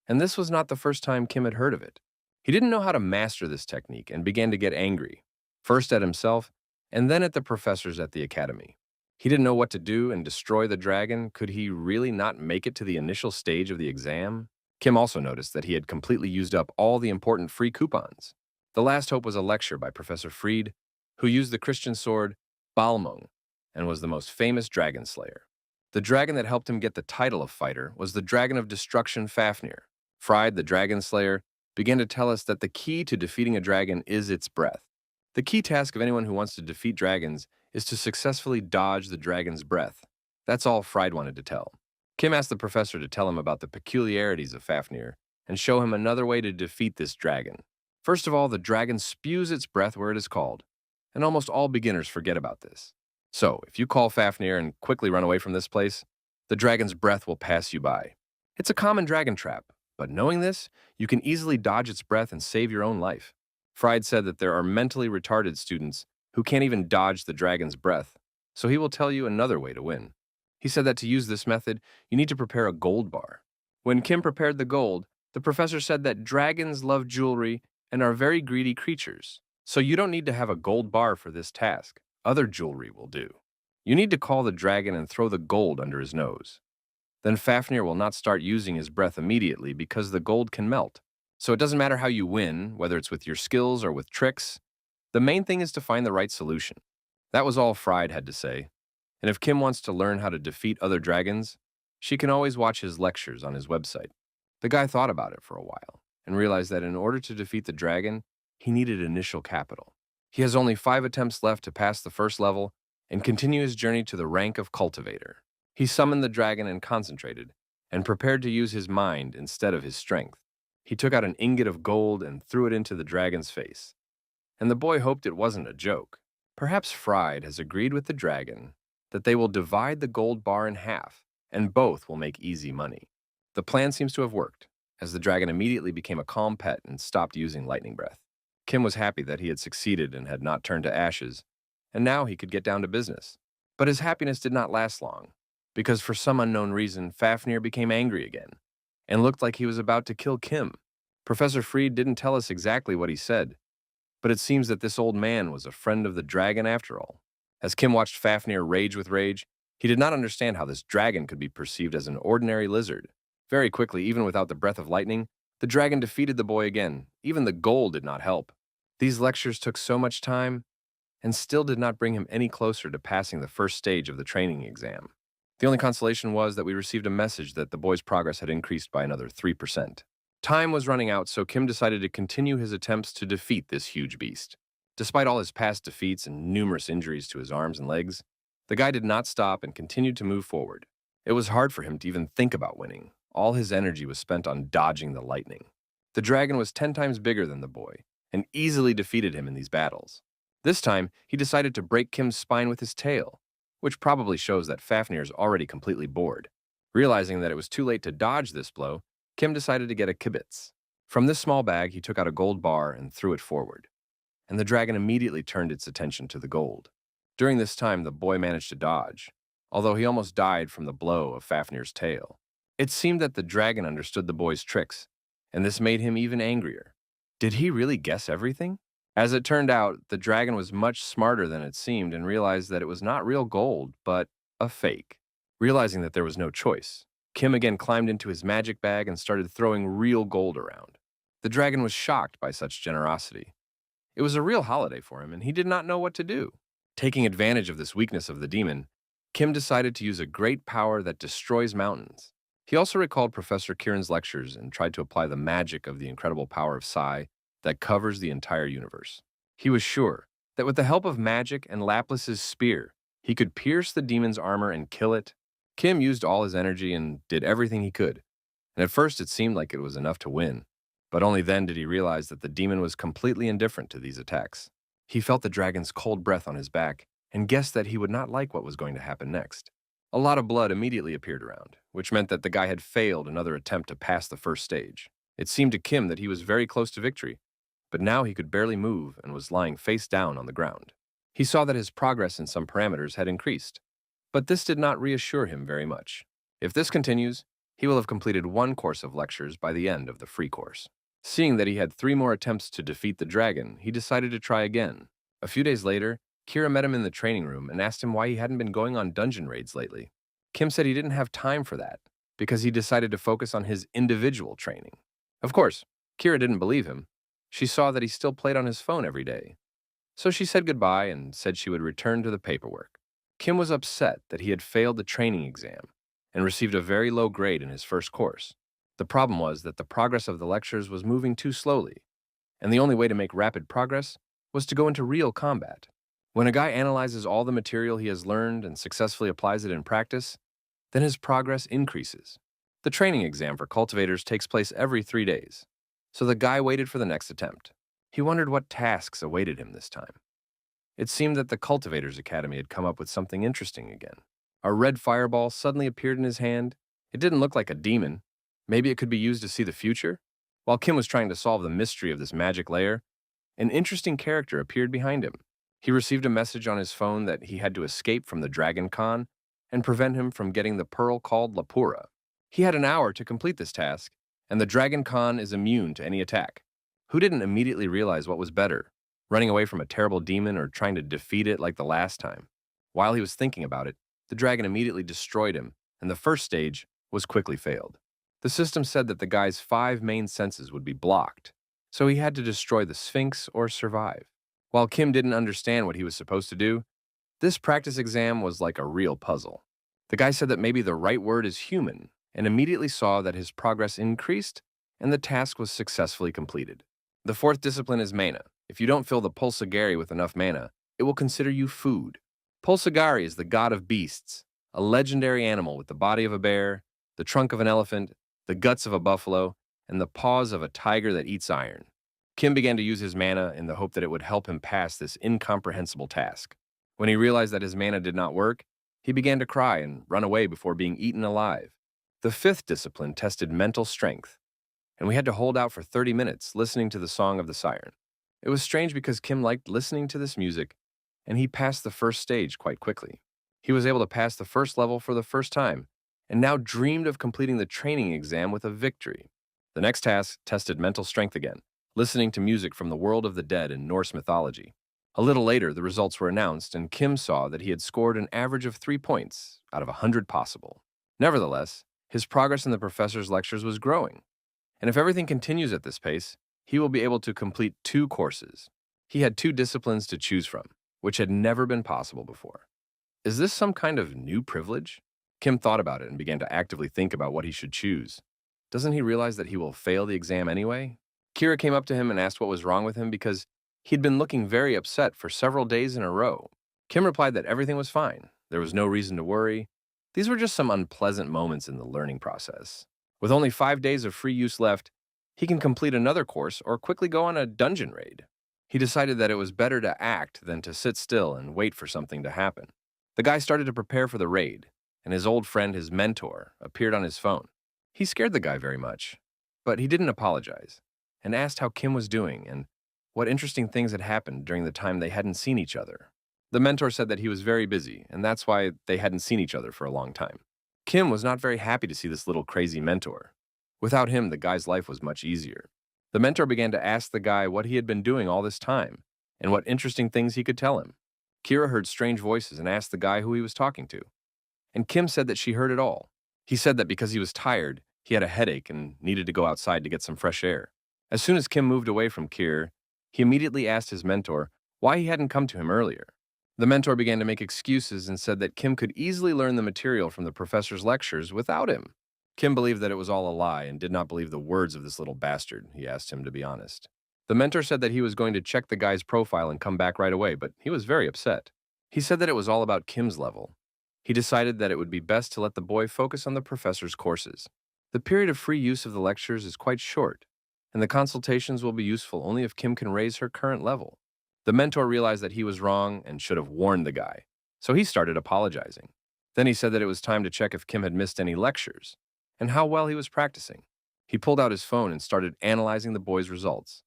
and this was not the first time Kim had heard of it. He didn't know how to master this technique and began to get angry, first at himself and then at the professors at the academy. He didn't know what to do and destroy the dragon. Could he really not make it to the initial stage of the exam? Kim also noticed that he had completely used up all the important free coupons. The last hope was a lecture by Professor Fried, who used the Christian sword Balmung and was the most famous dragon slayer. The dragon that helped him get the title of fighter was the Dragon of Destruction Fafnir. Fried, the dragon slayer, began to tell us that the key to defeating a dragon is its breath. The key task of anyone who wants to defeat dragons is to successfully dodge the dragon's breath. That's all Fried wanted to tell. Kim asked the professor to tell him about the peculiarities of Fafnir and show him another way to defeat this dragon. First of all, the dragon spews its breath where it is called, and almost all beginners forget about this. So, if you call Fafnir and quickly run away from this place, the dragon's breath will pass you by. It's a common dragon trap, but knowing this, you can easily dodge its breath and save your own life. Fried said that there are mentally retarded students who can't even dodge the dragon's breath, so he will tell you another way to win. He said that to use this method, you need to prepare a gold bar. When Kim prepared the gold, the professor said that dragons love jewelry and are very greedy creatures, so you don't need to have a gold bar for this task. Other jewelry will do. You need to call the dragon and throw the gold under his nose. Then Fafnir will not start using his breath immediately because the gold can melt. So it doesn't matter how you win, whether it's with your skills or with tricks. The main thing is to find the right solution. That was all Fried had to say. And if Kim wants to learn how to defeat other dragons, she can always watch his lectures on his website. The guy thought about it for a while and realized that in order to defeat the dragon, he needed initial capital. He has only 5 attempts left to pass the first level, and continue his journey to the rank of cultivator. He summoned the dragon and concentrated, and prepared to use his mind instead of his strength. He took out an ingot of gold and threw it into the dragon's face, and the boy hoped it wasn't a joke. Perhaps Fried has agreed with the dragon that they will divide the gold bar in half, and both will make easy money. The plan seems to have worked, as the dragon immediately became a calm pet and stopped using lightning breath. Kim was happy that he had succeeded and had not turned to ashes, and now he could get down to business. But his happiness did not last long, because for some unknown reason, Fafnir became angry again, and looked like he was about to kill Kim. Professor Fried didn't tell us exactly what he said, but it seems that this old man was a friend of the dragon after all. As Kim watched Fafnir rage with rage, he did not understand how this dragon could be perceived as an ordinary lizard. Very quickly, even without the breath of lightning, the dragon defeated the boy again. Even the gold did not help. These lectures took so much time, and still did not bring him any closer to passing the first stage of the training exam. The only consolation was that we received a message that the boy's progress had increased by another 3%. Time was running out, so Kim decided to continue his attempts to defeat this huge beast. Despite all his past defeats and numerous injuries to his arms and legs, the guy did not stop and continued to move forward. It was hard for him to even think about winning. All his energy was spent on dodging the lightning. The dragon was 10 times bigger than the boy, and easily defeated him in these battles. This time, he decided to break Kim's spine with his tail, which probably shows that Fafnir is already completely bored. Realizing that it was too late to dodge this blow, Kim decided to get a kibitz. From this small bag, he took out a gold bar and threw it forward, and the dragon immediately turned its attention to the gold. During this time, the boy managed to dodge, although he almost died from the blow of Fafnir's tail. It seemed that the dragon understood the boy's tricks, and this made him even angrier. Did he really guess everything? As it turned out, the dragon was much smarter than it seemed and realized that it was not real gold, but a fake. Realizing that there was no choice, Kim again climbed into his magic bag and started throwing real gold around. The dragon was shocked by such generosity. It was a real holiday for him, and he did not know what to do. Taking advantage of this weakness of the demon, Kim decided to use a great power that destroys mountains. He also recalled Professor Kieran's lectures and tried to apply the magic of the incredible power of Psi that covers the entire universe. He was sure that with the help of magic and Laplace's spear, he could pierce the demon's armor and kill it. Kim used all his energy and did everything he could, and at first it seemed like it was enough to win, but only then did he realize that the demon was completely indifferent to these attacks. He felt the dragon's cold breath on his back and guessed that he would not like what was going to happen next. A lot of blood immediately appeared around, which meant that the guy had failed another attempt to pass the first stage. It seemed to Kim that he was very close to victory, but now he could barely move and was lying face down on the ground. He saw that his progress in some parameters had increased, but this did not reassure him very much. If this continues, he will have completed one course of lectures by the end of the free course. Seeing that he had 3 more attempts to defeat the dragon, he decided to try again. A few days later, Kira met him in the training room and asked him why he hadn't been going on dungeon raids lately. Kim said he didn't have time for that, because he decided to focus on his individual training. Of course, Kira didn't believe him. She saw that he still played on his phone every day. So she said goodbye and said she would return to the paperwork. Kim was upset that he had failed the training exam and received a very low grade in his first course. The problem was that the progress of the lectures was moving too slowly, and the only way to make rapid progress was to go into real combat. When a guy analyzes all the material he has learned and successfully applies it in practice, then his progress increases. The training exam for cultivators takes place every 3 days, so the guy waited for the next attempt. He wondered what tasks awaited him this time. It seemed that the Cultivators Academy had come up with something interesting again. A red fireball suddenly appeared in his hand. It didn't look like a demon. Maybe it could be used to see the future? While Kim was trying to solve the mystery of this magic layer, an interesting character appeared behind him. He received a message on his phone that he had to escape from the Dragon Khan and prevent him from getting the pearl called Lapura. He had an hour to complete this task, and the Dragon Khan is immune to any attack. Who didn't immediately realize what was better, running away from a terrible demon or trying to defeat it like the last time? While he was thinking about it, the dragon immediately destroyed him, and the first stage was quickly failed. The system said that the guy's 5 main senses would be blocked, so he had to destroy the Sphinx or survive. While Kim didn't understand what he was supposed to do, this practice exam was like a real puzzle. The guy said that maybe the right word is human, and immediately saw that his progress increased and the task was successfully completed. The 4th discipline is mana. If you don't fill the pulsagari with enough mana, it will consider you food. Pulsagari is the god of beasts, a legendary animal with the body of a bear, the trunk of an elephant, the guts of a buffalo, and the paws of a tiger that eats iron. Kim began to use his mana in the hope that it would help him pass this incomprehensible task. When he realized that his mana did not work, he began to cry and run away before being eaten alive. The fifth discipline tested mental strength, and we had to hold out for 30 minutes listening to the Song of the Siren. It was strange because Kim liked listening to this music, and he passed the first stage quite quickly. He was able to pass the first level for the first time, and now dreamed of completing the training exam with a victory. The next task tested mental strength again, listening to music from the world of the dead in Norse mythology. A little later, the results were announced, and Kim saw that he had scored an average of 3 points out of 100 possible. Nevertheless, his progress in the professor's lectures was growing, and if everything continues at this pace, he will be able to complete 2 courses. He had 2 disciplines to choose from, which had never been possible before. Is this some kind of new privilege? Kim thought about it and began to actively think about what he should choose. Doesn't he realize that he will fail the exam anyway? Kira came up to him and asked what was wrong with him because he'd been looking very upset for several days in a row. Kim replied that everything was fine. There was no reason to worry. These were just some unpleasant moments in the learning process. With only 5 days of free use left, he can complete another course or quickly go on a dungeon raid. He decided that it was better to act than to sit still and wait for something to happen. The guy started to prepare for the raid, and his old friend, his mentor, appeared on his phone. He scared the guy very much, but he didn't apologize, and asked how Kim was doing and what interesting things had happened during the time they hadn't seen each other. The mentor said that he was very busy, and that's why they hadn't seen each other for a long time. Kim was not very happy to see this little crazy mentor. Without him, the guy's life was much easier. The mentor began to ask the guy what he had been doing all this time, and what interesting things he could tell him. Kira heard strange voices and asked the guy who he was talking to, and Kim said that she heard it all. He said that because he was tired, he had a headache and needed to go outside to get some fresh air. As soon as Kim moved away from Kira, he immediately asked his mentor why he hadn't come to him earlier. The mentor began to make excuses and said that Kim could easily learn the material from the professor's lectures without him. Kim believed that it was all a lie and did not believe the words of this little bastard. He asked him to be honest. The mentor said that he was going to check the guy's profile and come back right away, but he was very upset. He said that it was all about Kim's level. He decided that it would be best to let the boy focus on the professor's courses. The period of free use of the lectures is quite short, and the consultations will be useful only if Kim can raise her current level. The mentor realized that he was wrong and should have warned the guy, so he started apologizing. Then he said that it was time to check if Kim had missed any lectures and how well he was practicing. He pulled out his phone and started analyzing the boy's results,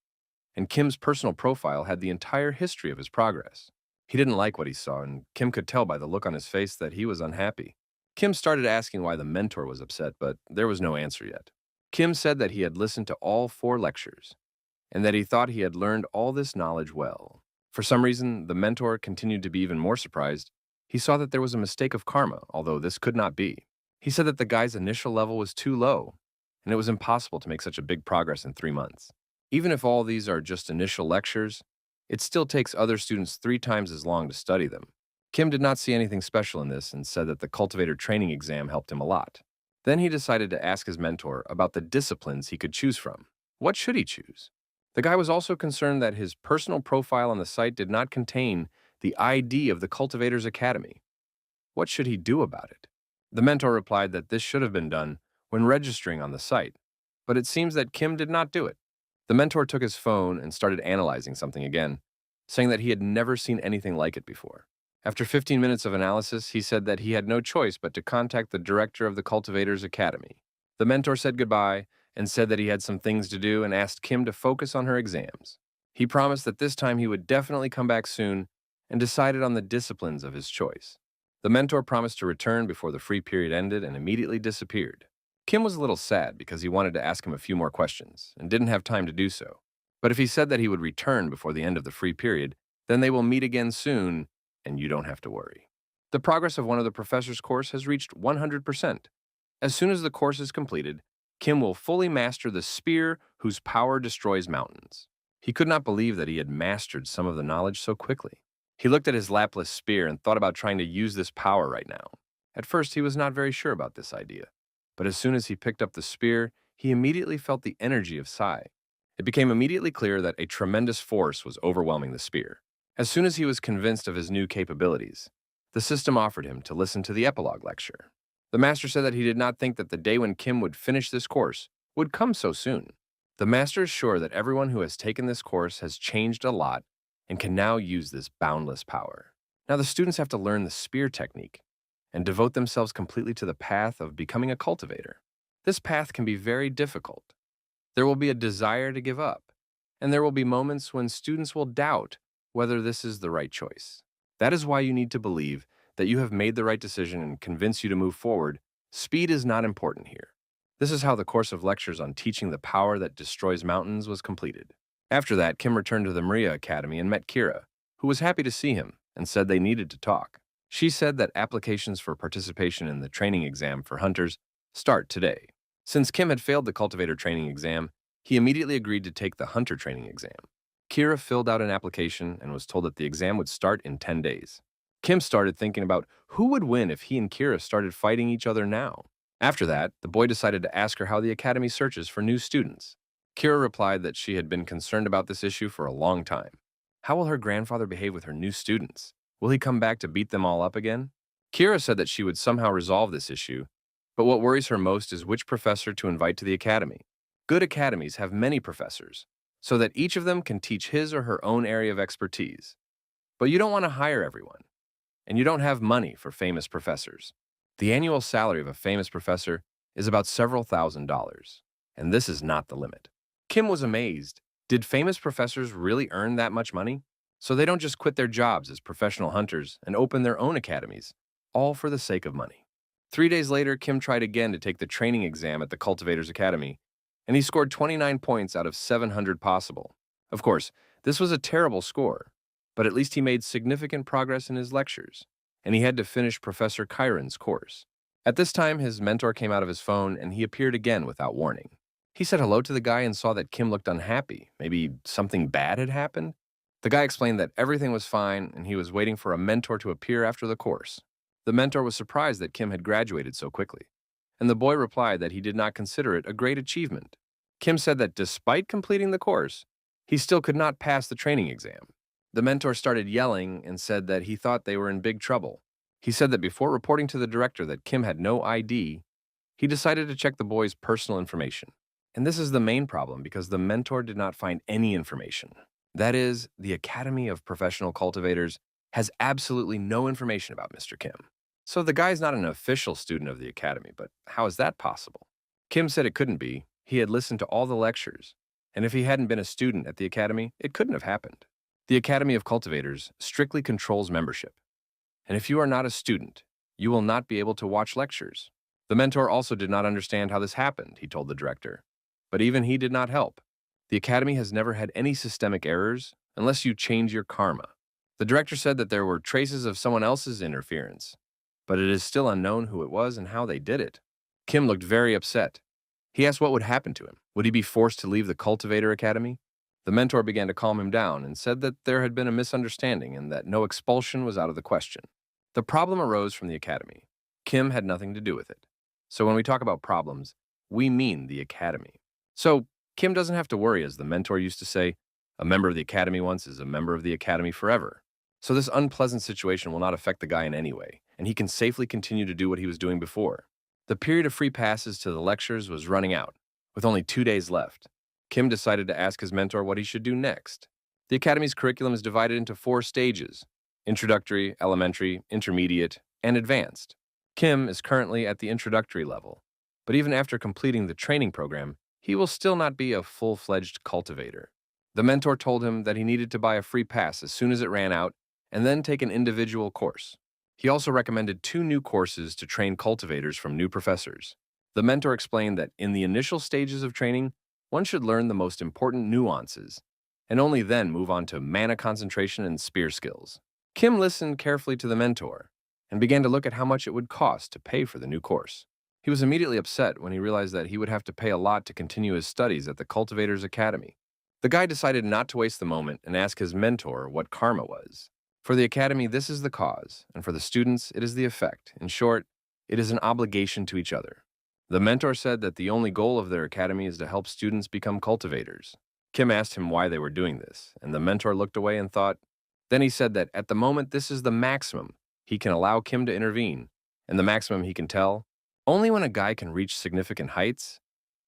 and Kim's personal profile had the entire history of his progress. He didn't like what he saw, and Kim could tell by the look on his face that he was unhappy. Kim started asking why the mentor was upset, but there was no answer yet. Kim said that he had listened to all 4 lectures, and that he thought he had learned all this knowledge well. For some reason, the mentor continued to be even more surprised. He saw that there was a mistake of karma, although this could not be. He said that the guy's initial level was too low, and it was impossible to make such a big progress in 3 months. Even if all these are just initial lectures, it still takes other students 3 times as long to study them. Kim did not see anything special in this and said that the cultivator training exam helped him a lot. Then he decided to ask his mentor about the disciplines he could choose from. What should he choose? The guy was also concerned that his personal profile on the site did not contain the ID of the Cultivators Academy. What should he do about it? The mentor replied that this should have been done when registering on the site, but it seems that Kim did not do it. The mentor took his phone and started analyzing something again, saying that he had never seen anything like it before. After 15 minutes of analysis, he said that he had no choice but to contact the director of the Cultivators Academy. The mentor said goodbye and said that he had some things to do and asked Kim to focus on her exams. He promised that this time he would definitely come back soon and decided on the disciplines of his choice. The mentor promised to return before the free period ended and immediately disappeared. Kim was a little sad because he wanted to ask him a few more questions and didn't have time to do so. But if he said that he would return before the end of the free period, then they will meet again soon and you don't have to worry. The progress of one of the professor's course has reached 100%. As soon as the course is completed, Kim will fully master the spear whose power destroys mountains. He could not believe that he had mastered some of the knowledge so quickly. He looked at his lapless spear and thought about trying to use this power right now. At first, he was not very sure about this idea, but as soon as he picked up the spear, he immediately felt the energy of Sai. It became immediately clear that a tremendous force was overwhelming the spear. As soon as he was convinced of his new capabilities, The system offered him to listen to the epilogue lecture. The master said that he did not think that the day when Kim would finish this course would come so soon. The master is sure that everyone who has taken this course has changed a lot and can now use this boundless power. Now the students have to learn the spear technique and devote themselves completely to the path of becoming a cultivator. This path can be very difficult. There will be a desire to give up, and there will be moments when students will doubt whether this is the right choice. That is why you need to believe that you have made the right decision and convince you to move forward. Speed is not important here. This is how the course of lectures on teaching the power that destroys mountains was completed. After that, Kim returned to the Maria Academy and met Kira, who was happy to see him and said they needed to talk. She said that applications for participation in the training exam for hunters start today. Since Kim had failed the cultivator training exam, he immediately agreed to take the hunter training exam. Kira filled out an application and was told that the exam would start in 10 days. Kim started thinking about who would win if he and Kira started fighting each other now. After that, the boy decided to ask her how the academy searches for new students. Kira replied that she had been concerned about this issue for a long time. How will her grandfather behave with her new students? Will he come back to beat them all up again? Kira said that she would somehow resolve this issue, but what worries her most is which professor to invite to the academy. Good academies have many professors, so that each of them can teach his or her own area of expertise. But you don't want to hire everyone, and you don't have money for famous professors. The annual salary of a famous professor is about several $1,000s, and this is not the limit. Kim was amazed. Did famous professors really earn that much money? So they don't just quit their jobs as professional hunters and open their own academies, all for the sake of money. 3 days later, Kim tried again to take the training exam at the Cultivators Academy, and he scored 29 points out of 700 possible. Of course, this was a terrible score, but at least he made significant progress in his lectures, and he had to finish Professor Kyron's course. At this time, his mentor came out of his phone, and he appeared again without warning. He said hello to the guy and saw that Kim looked unhappy. Maybe something bad had happened? The guy explained that everything was fine, and he was waiting for a mentor to appear after the course. The mentor was surprised that Kim had graduated so quickly, and the boy replied that he did not consider it a great achievement. Kim said that despite completing the course, he still could not pass the training exam. The mentor started yelling and said that he thought they were in big trouble. He said that before reporting to the director that Kim had no ID, he decided to check the boy's personal information. And this is the main problem because the mentor did not find any information. That is, the Academy of Professional Cultivators has absolutely no information about Mr. Kim. So the guy's not an official student of the Academy, but how is that possible? Kim said it couldn't be. He had listened to all the lectures, and if he hadn't been a student at the Academy, it couldn't have happened. The Academy of Cultivators strictly controls membership, and if you are not a student, you will not be able to watch lectures. The mentor also did not understand how this happened, he told the director, but even he did not help. The Academy has never had any systemic errors unless you change your karma. The director said that there were traces of someone else's interference, but it is still unknown who it was and how they did it. Kim looked very upset. He asked what would happen to him. Would he be forced to leave the Cultivator Academy? The mentor began to calm him down and said that there had been a misunderstanding and that no expulsion was out of the question. The problem arose from the Academy. Kim had nothing to do with it. So when we talk about problems, we mean the Academy. So Kim doesn't have to worry, as the mentor used to say, a member of the Academy once is a member of the Academy forever. So this unpleasant situation will not affect the guy in any way, and he can safely continue to do what he was doing before. The period of free passes to the lectures was running out, with only 2 days left. Kim decided to ask his mentor what he should do next. The Academy's curriculum is divided into 4 stages: introductory, elementary, intermediate, and advanced. Kim is currently at the introductory level, but even after completing the training program, he will still not be a full-fledged cultivator. The mentor told him that he needed to buy a free pass as soon as it ran out and then take an individual course. He also recommended 2 new courses to train cultivators from new professors. The mentor explained that in the initial stages of training, one should learn the most important nuances, and only then move on to mana concentration and spear skills. Kim listened carefully to the mentor and began to look at how much it would cost to pay for the new course. He was immediately upset when he realized that he would have to pay a lot to continue his studies at the Cultivators Academy. The guy decided not to waste the moment and ask his mentor what karma was. For the Academy, this is the cause, and for the students, it is the effect. In short, it is an obligation to each other. The mentor said that the only goal of their academy is to help students become cultivators. Kim asked him why they were doing this, and the mentor looked away and thought. Then he said that at the moment this is the maximum he can allow Kim to intervene, and the maximum he can tell, only when a guy can reach significant heights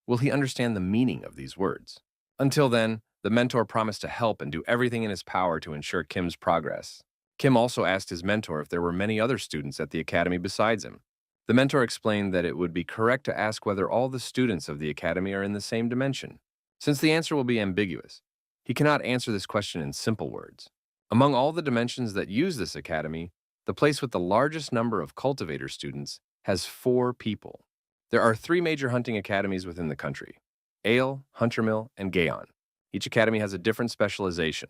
will he understand the meaning of these words. Until then, the mentor promised to help and do everything in his power to ensure Kim's progress. Kim also asked his mentor if there were many other students at the academy besides him. The mentor explained that it would be correct to ask whether all the students of the academy are in the same dimension. Since the answer will be ambiguous, he cannot answer this question in simple words. Among all the dimensions that use this academy, the place with the largest number of cultivator students has 4 people. There are 3 major hunting academies within the country: Ale, Huntermill, and Gaon. Each academy has a different specialization.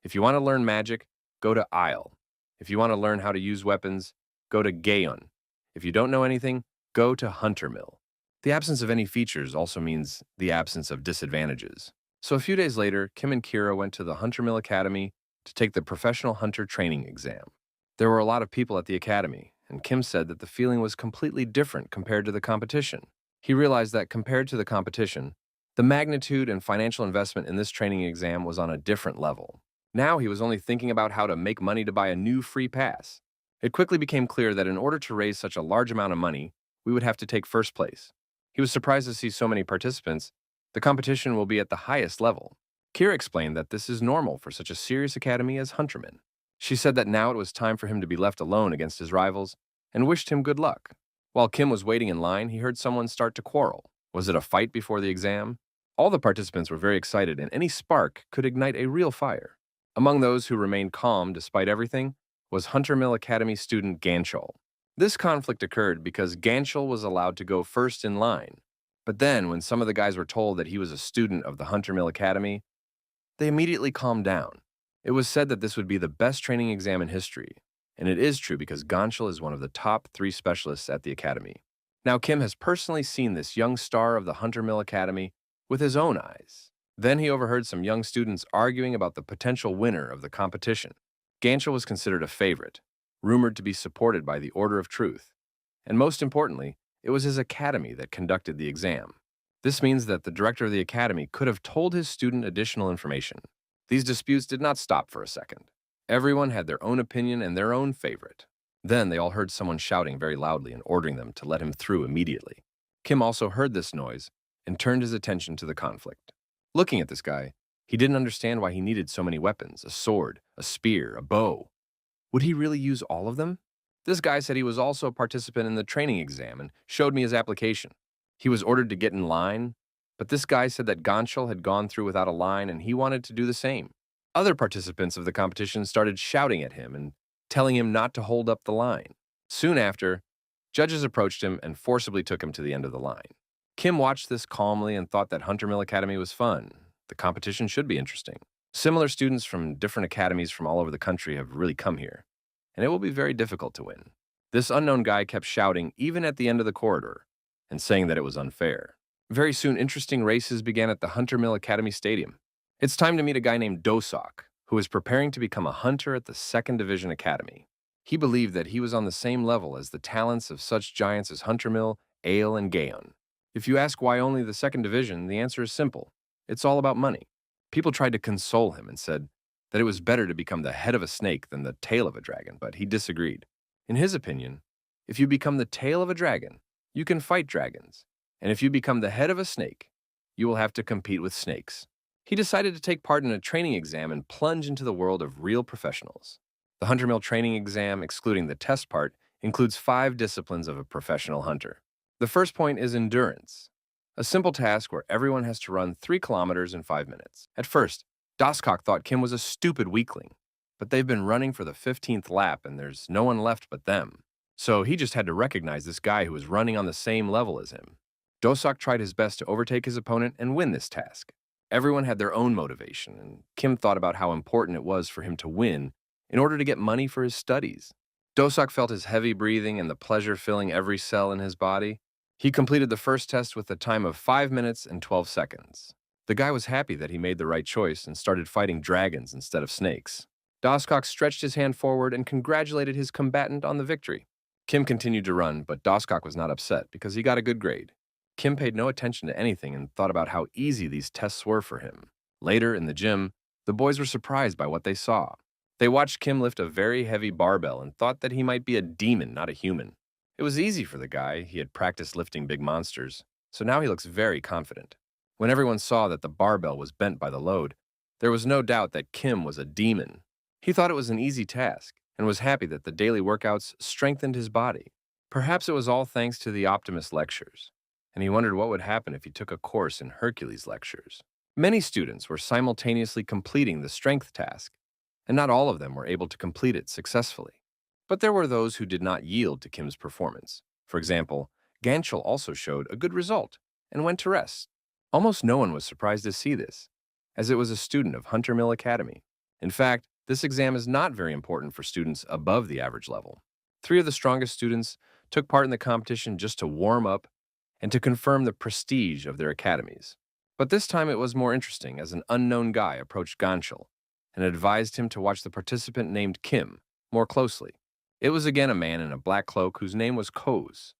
If you want to learn magic, go to Isle. If you want to learn how to use weapons, go to Gaon. If you don't know anything, go to Huntermill. The absence of any features also means the absence of disadvantages. So a few days later, Kim and Kira went to the Huntermill Academy to take the professional hunter training exam. There were a lot of people at the academy, and Kim said that the feeling was completely different compared to the competition. He realized that compared to the competition, the magnitude and financial investment in this training exam was on a different level. Now he was only thinking about how to make money to buy a new free pass. It quickly became clear that in order to raise such a large amount of money, we would have to take first place. He was surprised to see so many participants. The competition will be at the highest level. Kira explained that this is normal for such a serious academy as Hunterman. She said that now it was time for him to be left alone against his rivals and wished him good luck. While Kim was waiting in line, he heard someone start to quarrel. Was it a fight before the exam? All the participants were very excited, and any spark could ignite a real fire. Among those who remained calm despite everything was Huntermill Academy student Ganchol. This conflict occurred because Ganchol was allowed to go first in line. But then, when some of the guys were told that he was a student of the Huntermill Academy, they immediately calmed down. It was said that this would be the best training exam in history, and it is true because Ganchol is one of the top 3 specialists at the academy. Now Kim has personally seen this young star of the Huntermill Academy with his own eyes. Then he overheard some young students arguing about the potential winner of the competition. Ganchol was considered a favorite, rumored to be supported by the Order of Truth, and most importantly, it was his academy that conducted the exam. This means that the director of the academy could have told his student additional information. These disputes did not stop for a second. Everyone had their own opinion and their own favorite. Then they all heard someone shouting very loudly and ordering them to let him through immediately. Kim also heard this noise and turned his attention to the conflict. Looking at this guy, he didn't understand why he needed so many weapons: a sword, a spear, a bow. Would he really use all of them? This guy said he was also a participant in the training exam and showed me his application. He was ordered to get in line, but this guy said that Ganchol had gone through without a line and he wanted to do the same. Other participants of the competition started shouting at him and telling him not to hold up the line. Soon after, judges approached him and forcibly took him to the end of the line. Kim watched this calmly and thought that Huntermill Academy was fun. The competition should be interesting. Similar students from different academies from all over the country have really come here, and it will be very difficult to win. This unknown guy kept shouting even at the end of the corridor and saying that it was unfair. Very soon, interesting races began at the Huntermill Academy Stadium. It's time to meet a guy named Dosok, who is preparing to become a hunter at the 2nd Division Academy. He believed that he was on the same level as the talents of such giants as Huntermill, Ale, and Gaon. If you ask why only the 2nd Division, the answer is simple. It's all about money. People tried to console him and said that it was better to become the head of a snake than the tail of a dragon, but he disagreed. In his opinion, if you become the tail of a dragon, you can fight dragons, and if you become the head of a snake, you will have to compete with snakes. He decided to take part in a training exam and plunge into the world of real professionals. The Huntermill training exam, excluding the test part, includes 5 disciplines of a professional hunter. The first point is endurance, a simple task where everyone has to run 3 kilometers in 5 minutes. At first, Doskok thought Kim was a stupid weakling, but they've been running for the 15th lap and there's no one left but them. So he just had to recognize this guy who was running on the same level as him. Dosok tried his best to overtake his opponent and win this task. Everyone had their own motivation, and Kim thought about how important it was for him to win in order to get money for his studies. Dosok felt his heavy breathing and the pleasure filling every cell in his body. He completed the first test with a time of 5 minutes and 12 seconds. The guy was happy that he made the right choice and started fighting dragons instead of snakes. Doskok stretched his hand forward and congratulated his combatant on the victory. Kim continued to run, but Doskok was not upset because he got a good grade. Kim paid no attention to anything and thought about how easy these tests were for him. Later, in the gym, the boys were surprised by what they saw. They watched Kim lift a very heavy barbell and thought that he might be a demon, not a human. It was easy for the guy, he had practiced lifting big monsters, so now he looks very confident. When everyone saw that the barbell was bent by the load, there was no doubt that Kim was a demon. He thought it was an easy task and was happy that the daily workouts strengthened his body. Perhaps it was all thanks to the Optimus lectures, and he wondered what would happen if he took a course in Hercules lectures. Many students were simultaneously completing the strength task, and not all of them were able to complete it successfully. But there were those who did not yield to Kim's performance. For example, Ganchel also showed a good result and went to rest. Almost no one was surprised to see this, as it was a student of Hunter Mill Academy. In fact, this exam is not very important for students above the average level. 3 of the strongest students took part in the competition just to warm up and to confirm the prestige of their academies. But this time it was more interesting as an unknown guy approached Ganchel and advised him to watch the participant named Kim more closely. It was again a man in a black cloak whose name was Koz,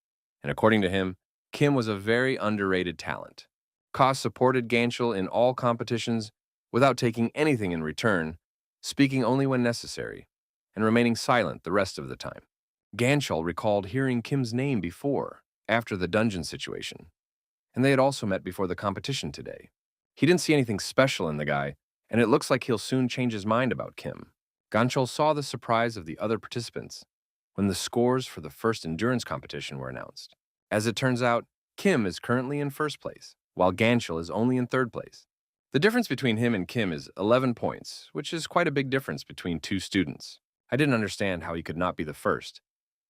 and according to him, Kim was a very underrated talent. Koz supported Ganchel in all competitions without taking anything in return, speaking only when necessary, and remaining silent the rest of the time. Ganchel recalled hearing Kim's name before, after the dungeon situation, and they had also met before the competition today. He didn't see anything special in the guy, and it looks like he'll soon change his mind about Kim. Ganchel saw the surprise of the other participants when the scores for the first endurance competition were announced. As it turns out, Kim is currently in first place, while Ganchel is only in third place. The difference between him and Kim is 11 points, which is quite a big difference between 2 students. I didn't understand how he could not be the first,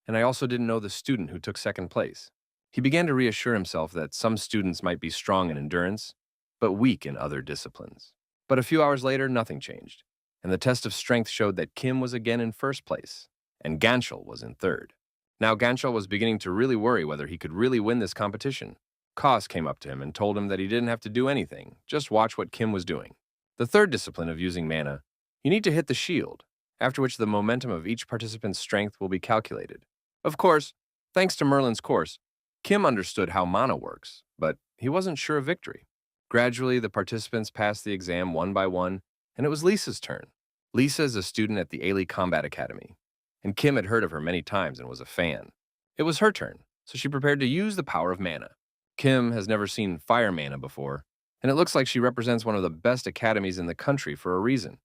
and I also didn't know the student who took second place. He began to reassure himself that some students might be strong in endurance, but weak in other disciplines. But a few hours later, nothing changed, and the test of strength showed that Kim was again in first place, and Ganchel was in third. Now Ganchel was beginning to really worry whether he could really win this competition. Koss came up to him and told him that he didn't have to do anything, just watch what Kim was doing. The third discipline of using mana, you need to hit the shield, after which the momentum of each participant's strength will be calculated. Of course, thanks to Merlin's course, Kim understood how mana works, but he wasn't sure of victory. Gradually, the participants passed the exam one by one, and it was Lisa's turn. Lisa is a student at the Ailey Combat Academy, and Kim had heard of her many times and was a fan. It was her turn, so she prepared to use the power of mana. Kim has never seen fire mana before, and it looks like she represents one of the best academies in the country for a reason.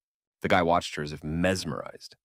The guy watched her as if mesmerized.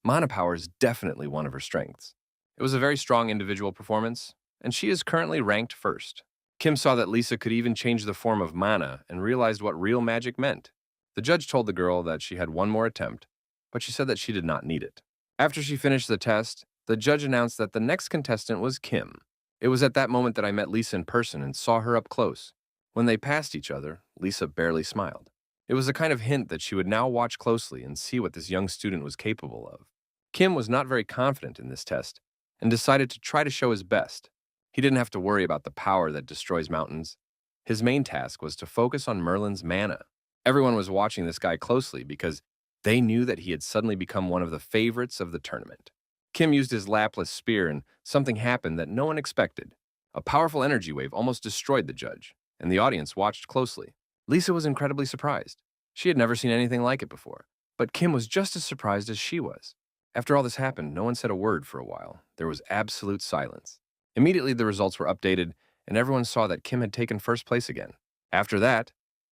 Mana power is definitely one of her strengths. It was a very strong individual performance, and she is currently ranked first. Kim saw that Lisa could even change the form of mana and realized what real magic meant. The judge told the girl that she had one more attempt, but she said that she did not need it. After she finished the test, the judge announced that the next contestant was Kim. It was at that moment that I met Lisa in person and saw her up close. When they passed each other, Lisa barely smiled. It was a kind of hint that she would now watch closely and see what this young student was capable of. Kim was not very confident in this test and decided to try to show his best. He didn't have to worry about the power that destroys mountains. His main task was to focus on Merlin's mana. Everyone was watching this guy closely because they knew that he had suddenly become one of the favorites of the tournament. Kim used his lapless spear and something happened that no one expected. A powerful energy wave almost destroyed the judge, and the audience watched closely. Lisa was incredibly surprised. She had never seen anything like it before, but Kim was just as surprised as she was. After all this happened, no one said a word for a while. There was absolute silence. Immediately, the results were updated, and everyone saw that Kim had taken first place again. After that,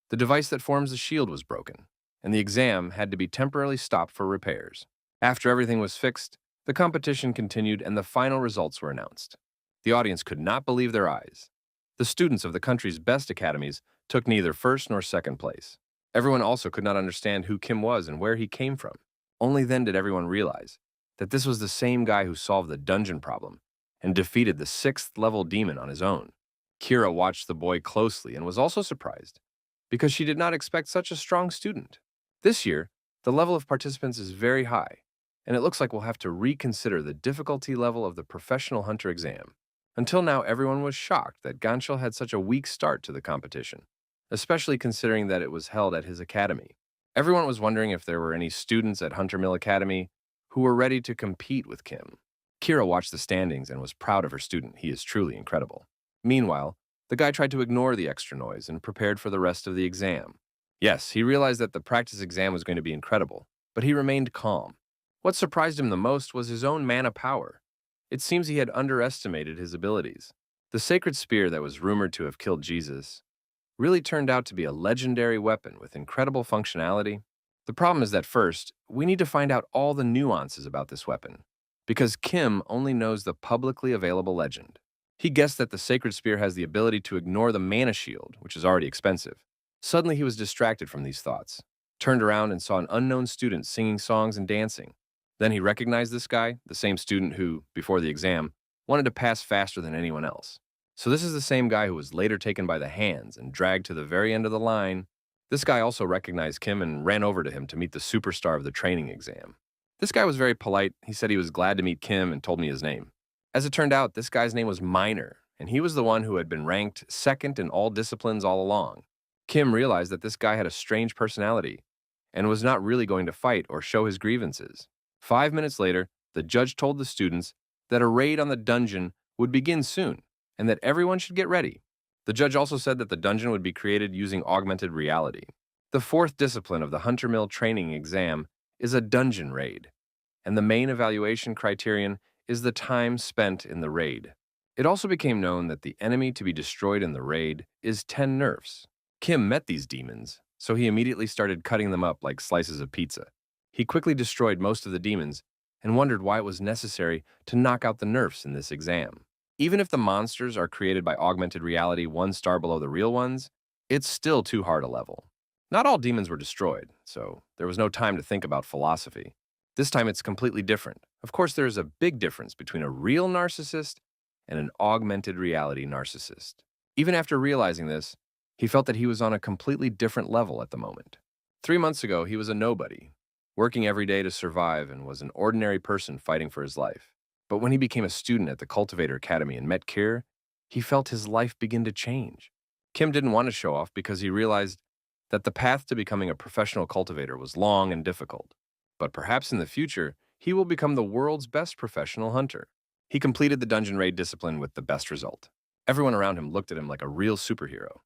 the device that forms the shield was broken, and the exam had to be temporarily stopped for repairs. After everything was fixed, the competition continued and the final results were announced. The audience could not believe their eyes. The students of the country's best academies took neither first nor second place. Everyone also could not understand who Kim was and where he came from. Only then did everyone realize that this was the same guy who solved the dungeon problem and defeated the 6th-level demon on his own. Kira watched the boy closely and was also surprised, because she did not expect such a strong student. This year, the level of participants is very high, and it looks like we'll have to reconsider the difficulty level of the professional hunter exam. Until now, everyone was shocked that Ganchel had such a weak start to the competition, especially considering that it was held at his academy. Everyone was wondering if there were any students at Hunter Mill Academy who were ready to compete with Kim. Kira watched the standings and was proud of her student. He is truly incredible. Meanwhile, the guy tried to ignore the extra noise and prepared for the rest of the exam. Yes, he realized that the practice exam was going to be incredible, but he remained calm. What surprised him the most was his own mana power. It seems he had underestimated his abilities. The sacred spear that was rumored to have killed Jesus really turned out to be a legendary weapon with incredible functionality. The problem is that first, we need to find out all the nuances about this weapon, because Kim only knows the publicly available legend. He guessed that the sacred spear has the ability to ignore the mana shield, which is already expensive. Suddenly he was distracted from these thoughts, turned around and saw an unknown student singing songs and dancing. Then he recognized this guy, the same student who, before the exam, wanted to pass faster than anyone else. So this is the same guy who was later taken by the hands and dragged to the very end of the line. This guy also recognized Kim and ran over to him to meet the superstar of the training exam. This guy was very polite. He said he was glad to meet Kim and told me his name. As it turned out, this guy's name was Minor, and he was the one who had been ranked second in all disciplines all along. Kim realized that this guy had a strange personality and was not really going to fight or show his grievances. 5 minutes later, the judge told the students that a raid on the dungeon would begin soon and that everyone should get ready. The judge also said that the dungeon would be created using augmented reality. The fourth discipline of the Hunter Mill training exam is a dungeon raid, and the main evaluation criterion is the time spent in the raid. It also became known that the enemy to be destroyed in the raid is 10 nerfs. Kim met these demons, so he immediately started cutting them up like slices of pizza. He quickly destroyed most of the demons and wondered why it was necessary to knock out the nerfs in this exam. Even if the monsters are created by augmented reality 1 star below the real ones, it's still too hard a level. Not all demons were destroyed, so there was no time to think about philosophy. This time it's completely different. Of course, there is a big difference between a real narcissist and an augmented reality narcissist. Even after realizing this, he felt that he was on a completely different level at the moment. 3 months ago, he was a nobody, working every day to survive and was an ordinary person fighting for his life. But when he became a student at the Cultivator Academy and met Kier, he felt his life begin to change. Kim didn't want to show off because he realized that the path to becoming a professional cultivator was long and difficult. But perhaps in the future, he will become the world's best professional hunter. He completed the dungeon raid discipline with the best result. Everyone around him looked at him like a real superhero.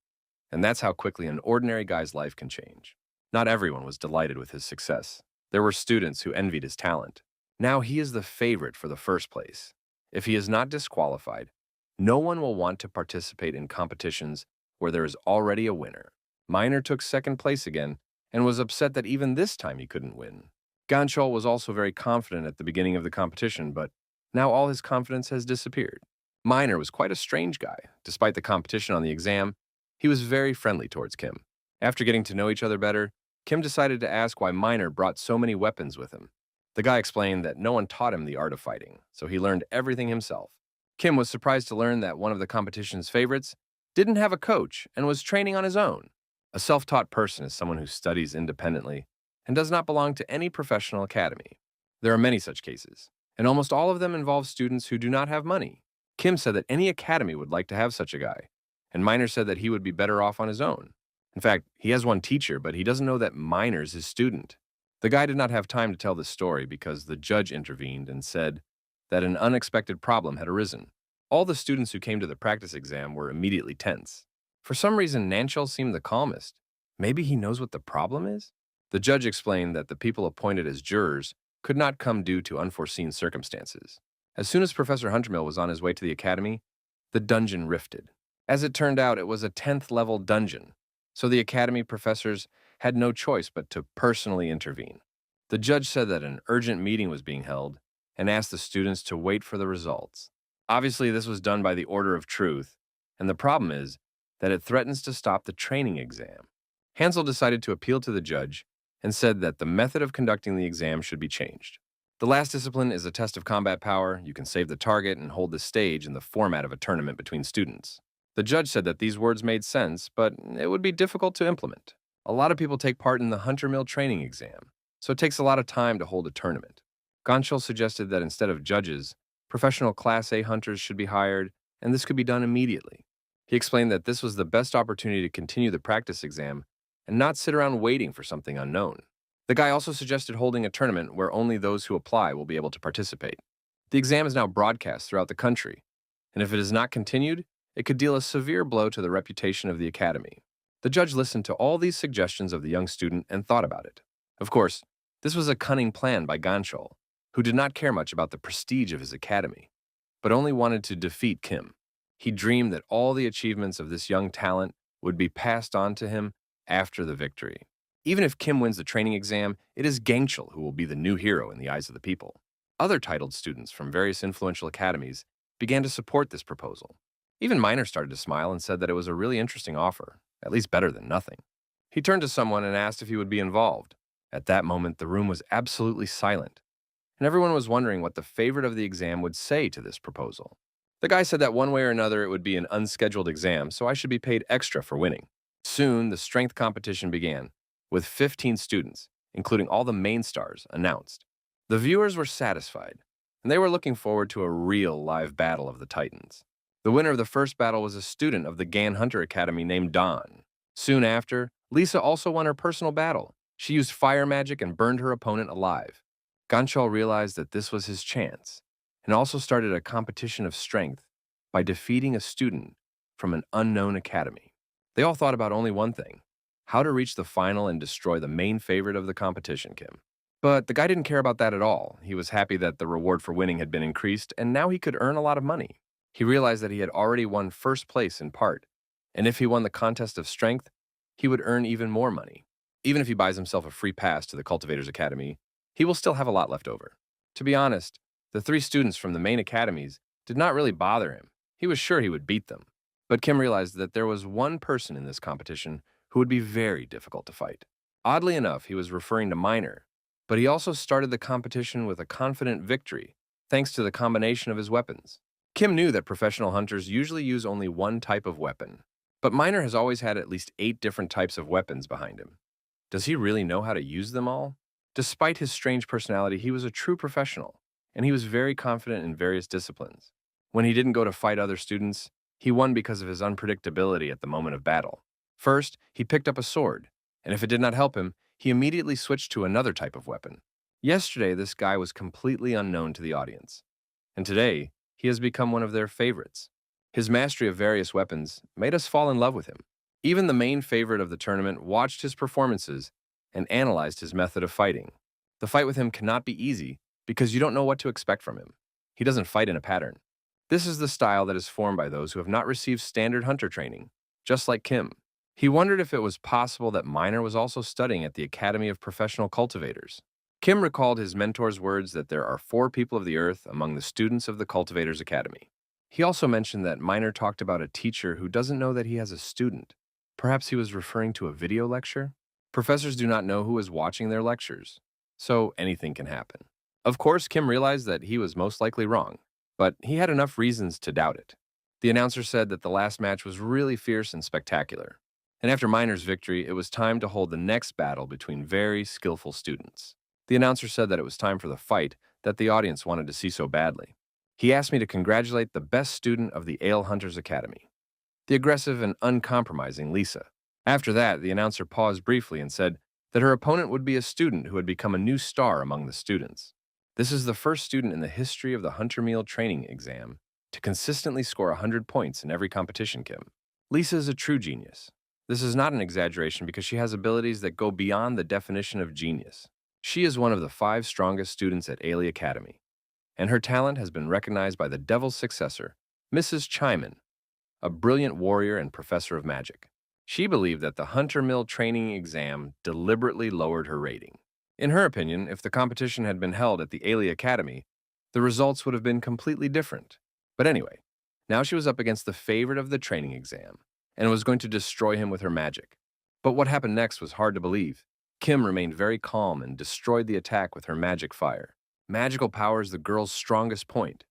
And that's how quickly an ordinary guy's life can change. Not everyone was delighted with his success. There were students who envied his talent. Now he is the favorite for the first place. If he is not disqualified, no one will want to participate in competitions where there is already a winner. Minor took second place again and was upset that even this time he couldn't win. Ganchol was also very confident at the beginning of the competition, but now all his confidence has disappeared. Minor was quite a strange guy. Despite the competition on the exam, he was very friendly towards Kim. After getting to know each other better, Kim decided to ask why Minor brought so many weapons with him. The guy explained that no one taught him the art of fighting, so he learned everything himself. Kim was surprised to learn that one of the competition's favorites didn't have a coach and was training on his own. A self-taught person is someone who studies independently and does not belong to any professional academy. There are many such cases, and almost all of them involve students who do not have money. Kim said that any academy would like to have such a guy, and Minor said that he would be better off on his own. In fact, he has one teacher, but he doesn't know that Minor's his student. The guy did not have time to tell this story because the judge intervened and said that an unexpected problem had arisen. All the students who came to the practice exam were immediately tense. For some reason, Nanchel seemed the calmest. Maybe he knows what the problem is? The judge explained that the people appointed as jurors could not come due to unforeseen circumstances. As soon as Professor Huntermill was on his way to the academy, the dungeon rifted. As it turned out, it was a 10th level dungeon, so the academy professors had no choice but to personally intervene. The judge said that an urgent meeting was being held and asked the students to wait for the results. Obviously, this was done by the order of truth, and the problem is that it threatens to stop the training exam. Hansel decided to appeal to the judge and said that the method of conducting the exam should be changed. The last discipline is a test of combat power. You can save the target and hold the stage in the format of a tournament between students. The judge said that these words made sense, but it would be difficult to implement. A lot of people take part in the Hunter Mill training exam, so it takes a lot of time to hold a tournament. Gonchal suggested that instead of judges, professional Class A hunters should be hired, and this could be done immediately. He explained that this was the best opportunity to continue the practice exam and not sit around waiting for something unknown. The guy also suggested holding a tournament where only those who apply will be able to participate. The exam is now broadcast throughout the country, and if it is not continued, it could deal a severe blow to the reputation of the academy. The judge listened to all these suggestions of the young student and thought about it. Of course, This was a cunning plan by Ganchol, who did not care much about the prestige of his academy, but only wanted to defeat Kim. He dreamed that all the achievements of this young talent would be passed on to him after the victory. Even if Kim wins the training exam, it is Gangchul who will be the new hero in the eyes of the people. Other titled students from various influential academies began to support this proposal. Even Minor started to smile and said that it was a really interesting offer, at least better than nothing. He turned to someone and asked if he would be involved. At that moment, the room was absolutely silent, and everyone was wondering what the favorite of the exam would say to this proposal. The guy said that one way or another it would be an unscheduled exam, so I should be paid extra for winning. Soon, the strength competition began, with 15 students, including all the main stars, announced. The viewers were satisfied, and they were looking forward to a real live battle of the Titans. The winner of the first battle was a student of the Gan Hunter Academy named Dawn. Soon after, Lisa also won her personal battle. She used fire magic and burned her opponent alive. Ganchol realized that this was his chance, and also started a competition of strength by defeating a student from an unknown academy. They all thought about only one thing: how to reach the final and destroy the main favorite of the competition, Kim. But the guy didn't care about that at all. He was happy that the reward for winning had been increased, and now he could earn a lot of money. He realized that he had already won first place in part, and if he won the contest of strength, he would earn even more money. Even if he buys himself a free pass to the Cultivators Academy, he will still have a lot left over. To be honest, the 3 students from the main academies did not really bother him. He was sure he would beat them. But Kim realized that there was one person in this competition who would be very difficult to fight. Oddly enough, he was referring to Minor, but he also started the competition with a confident victory, thanks to the combination of his weapons. Kim knew that professional hunters usually use only one type of weapon, but Minor has always had at least 8 different types of weapons behind him. Does he really know how to use them all? Despite his strange personality, he was a true professional, and he was very confident in various disciplines. When he didn't go to fight other students, he won because of his unpredictability at the moment of battle. First, he picked up a sword, and if it did not help him, he immediately switched to another type of weapon. Yesterday, this guy was completely unknown to the audience, and today, he has become one of their favorites. His mastery of various weapons made us fall in love with him. Even the main favorite of the tournament watched his performances and analyzed his method of fighting. The fight with him cannot be easy because you don't know what to expect from him. He doesn't fight in a pattern. This is the style that is formed by those who have not received standard hunter training, just like Kim. He wondered if it was possible that Minor was also studying at the Academy of Professional Cultivators. Kim recalled his mentor's words that there are 4 people of the earth among the students of the Cultivators Academy. He also mentioned that Minor talked about a teacher who doesn't know that he has a student. Perhaps he was referring to a video lecture? Professors do not know who is watching their lectures, so anything can happen. Of course, Kim realized that he was most likely wrong, but he had enough reasons to doubt it. The announcer said that the last match was really fierce and spectacular, and after Minor's victory, it was time to hold the next battle between very skillful students. The announcer said that it was time for the fight that the audience wanted to see so badly. He asked me to congratulate the best student of the Ale Hunters Academy, the aggressive and uncompromising Lisa. After that, the announcer paused briefly and said that her opponent would be a student who had become a new star among the students. This is the first student in the history of the Hunter Meal Training exam to consistently score 100 points in every competition, Kim. Lisa is a true genius. This is not an exaggeration because she has abilities that go beyond the definition of genius. She is one of the 5 strongest students at Ailey Academy, and her talent has been recognized by the Devil's successor, Mrs. Chiman, a brilliant warrior and professor of magic. She believed that the Hunter Mill training exam deliberately lowered her rating. In her opinion, if the competition had been held at the Ailey Academy, the results would have been completely different. But anyway, now she was up against the favorite of the training exam, and was going to destroy him with her magic. But what happened next was hard to believe. Kim remained very calm and destroyed the attack with her magic fire. Magical power is the girl's strongest point,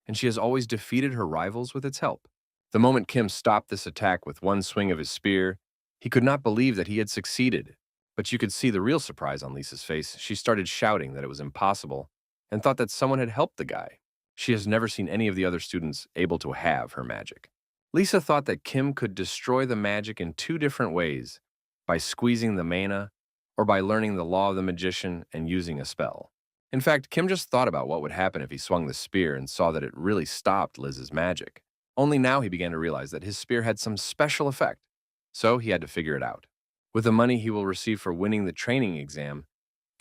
and she has always defeated her rivals with its help. The moment Kim stopped this attack with one swing of his spear, he could not believe that he had succeeded. But you could see the real surprise on Lisa's face. She started shouting that it was impossible and thought that someone had helped the guy. She has never seen any of the other students able to have her magic. Lisa thought that Kim could destroy the magic in 2 different ways, by squeezing the mana or by learning the law of the magician and using a spell. In fact, Kim just thought about what would happen if he swung the spear and saw that it really stopped Liz's magic. Only now he began to realize that his spear had some special effect, so he had to figure it out. With the money he will receive for winning the training exam,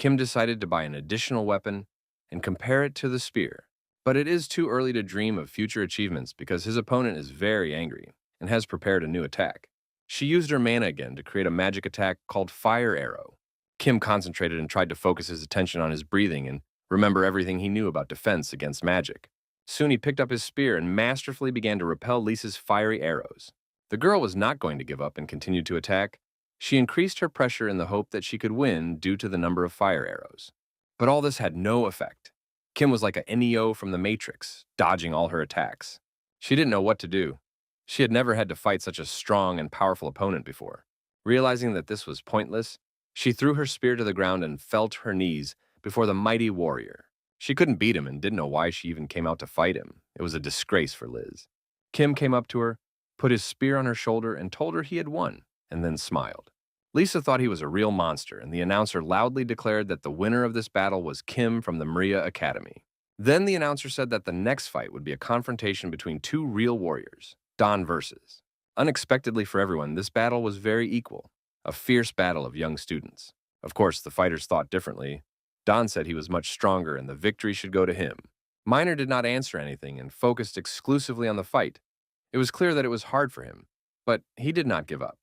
Kim decided to buy an additional weapon and compare it to the spear. But it is too early to dream of future achievements because his opponent is very angry and has prepared a new attack. She used her mana again to create a magic attack called Fire Arrow. Kim concentrated and tried to focus his attention on his breathing and remember everything he knew about defense against magic. Soon he picked up his spear and masterfully began to repel Lisa's fiery arrows. The girl was not going to give up and continued to attack. She increased her pressure in the hope that she could win due to the number of fire arrows. But all this had no effect. Kim was like a Neo from the Matrix, dodging all her attacks. She didn't know what to do. She had never had to fight such a strong and powerful opponent before. Realizing that this was pointless, she threw her spear to the ground and fell to her knees before the mighty warrior. She couldn't beat him and didn't know why she even came out to fight him. It was a disgrace for Liz. Kim came up to her, put his spear on her shoulder, and told her he had won, and then smiled. Lisa thought he was a real monster, and the announcer loudly declared that the winner of this battle was Kim from the Maria Academy. Then the announcer said that the next fight would be a confrontation between two real warriors, Don versus. Unexpectedly for everyone, this battle was very equal, a fierce battle of young students. Of course, the fighters thought differently. Don said he was much stronger and the victory should go to him. Minor did not answer anything and focused exclusively on the fight. It was clear that it was hard for him, but he did not give up.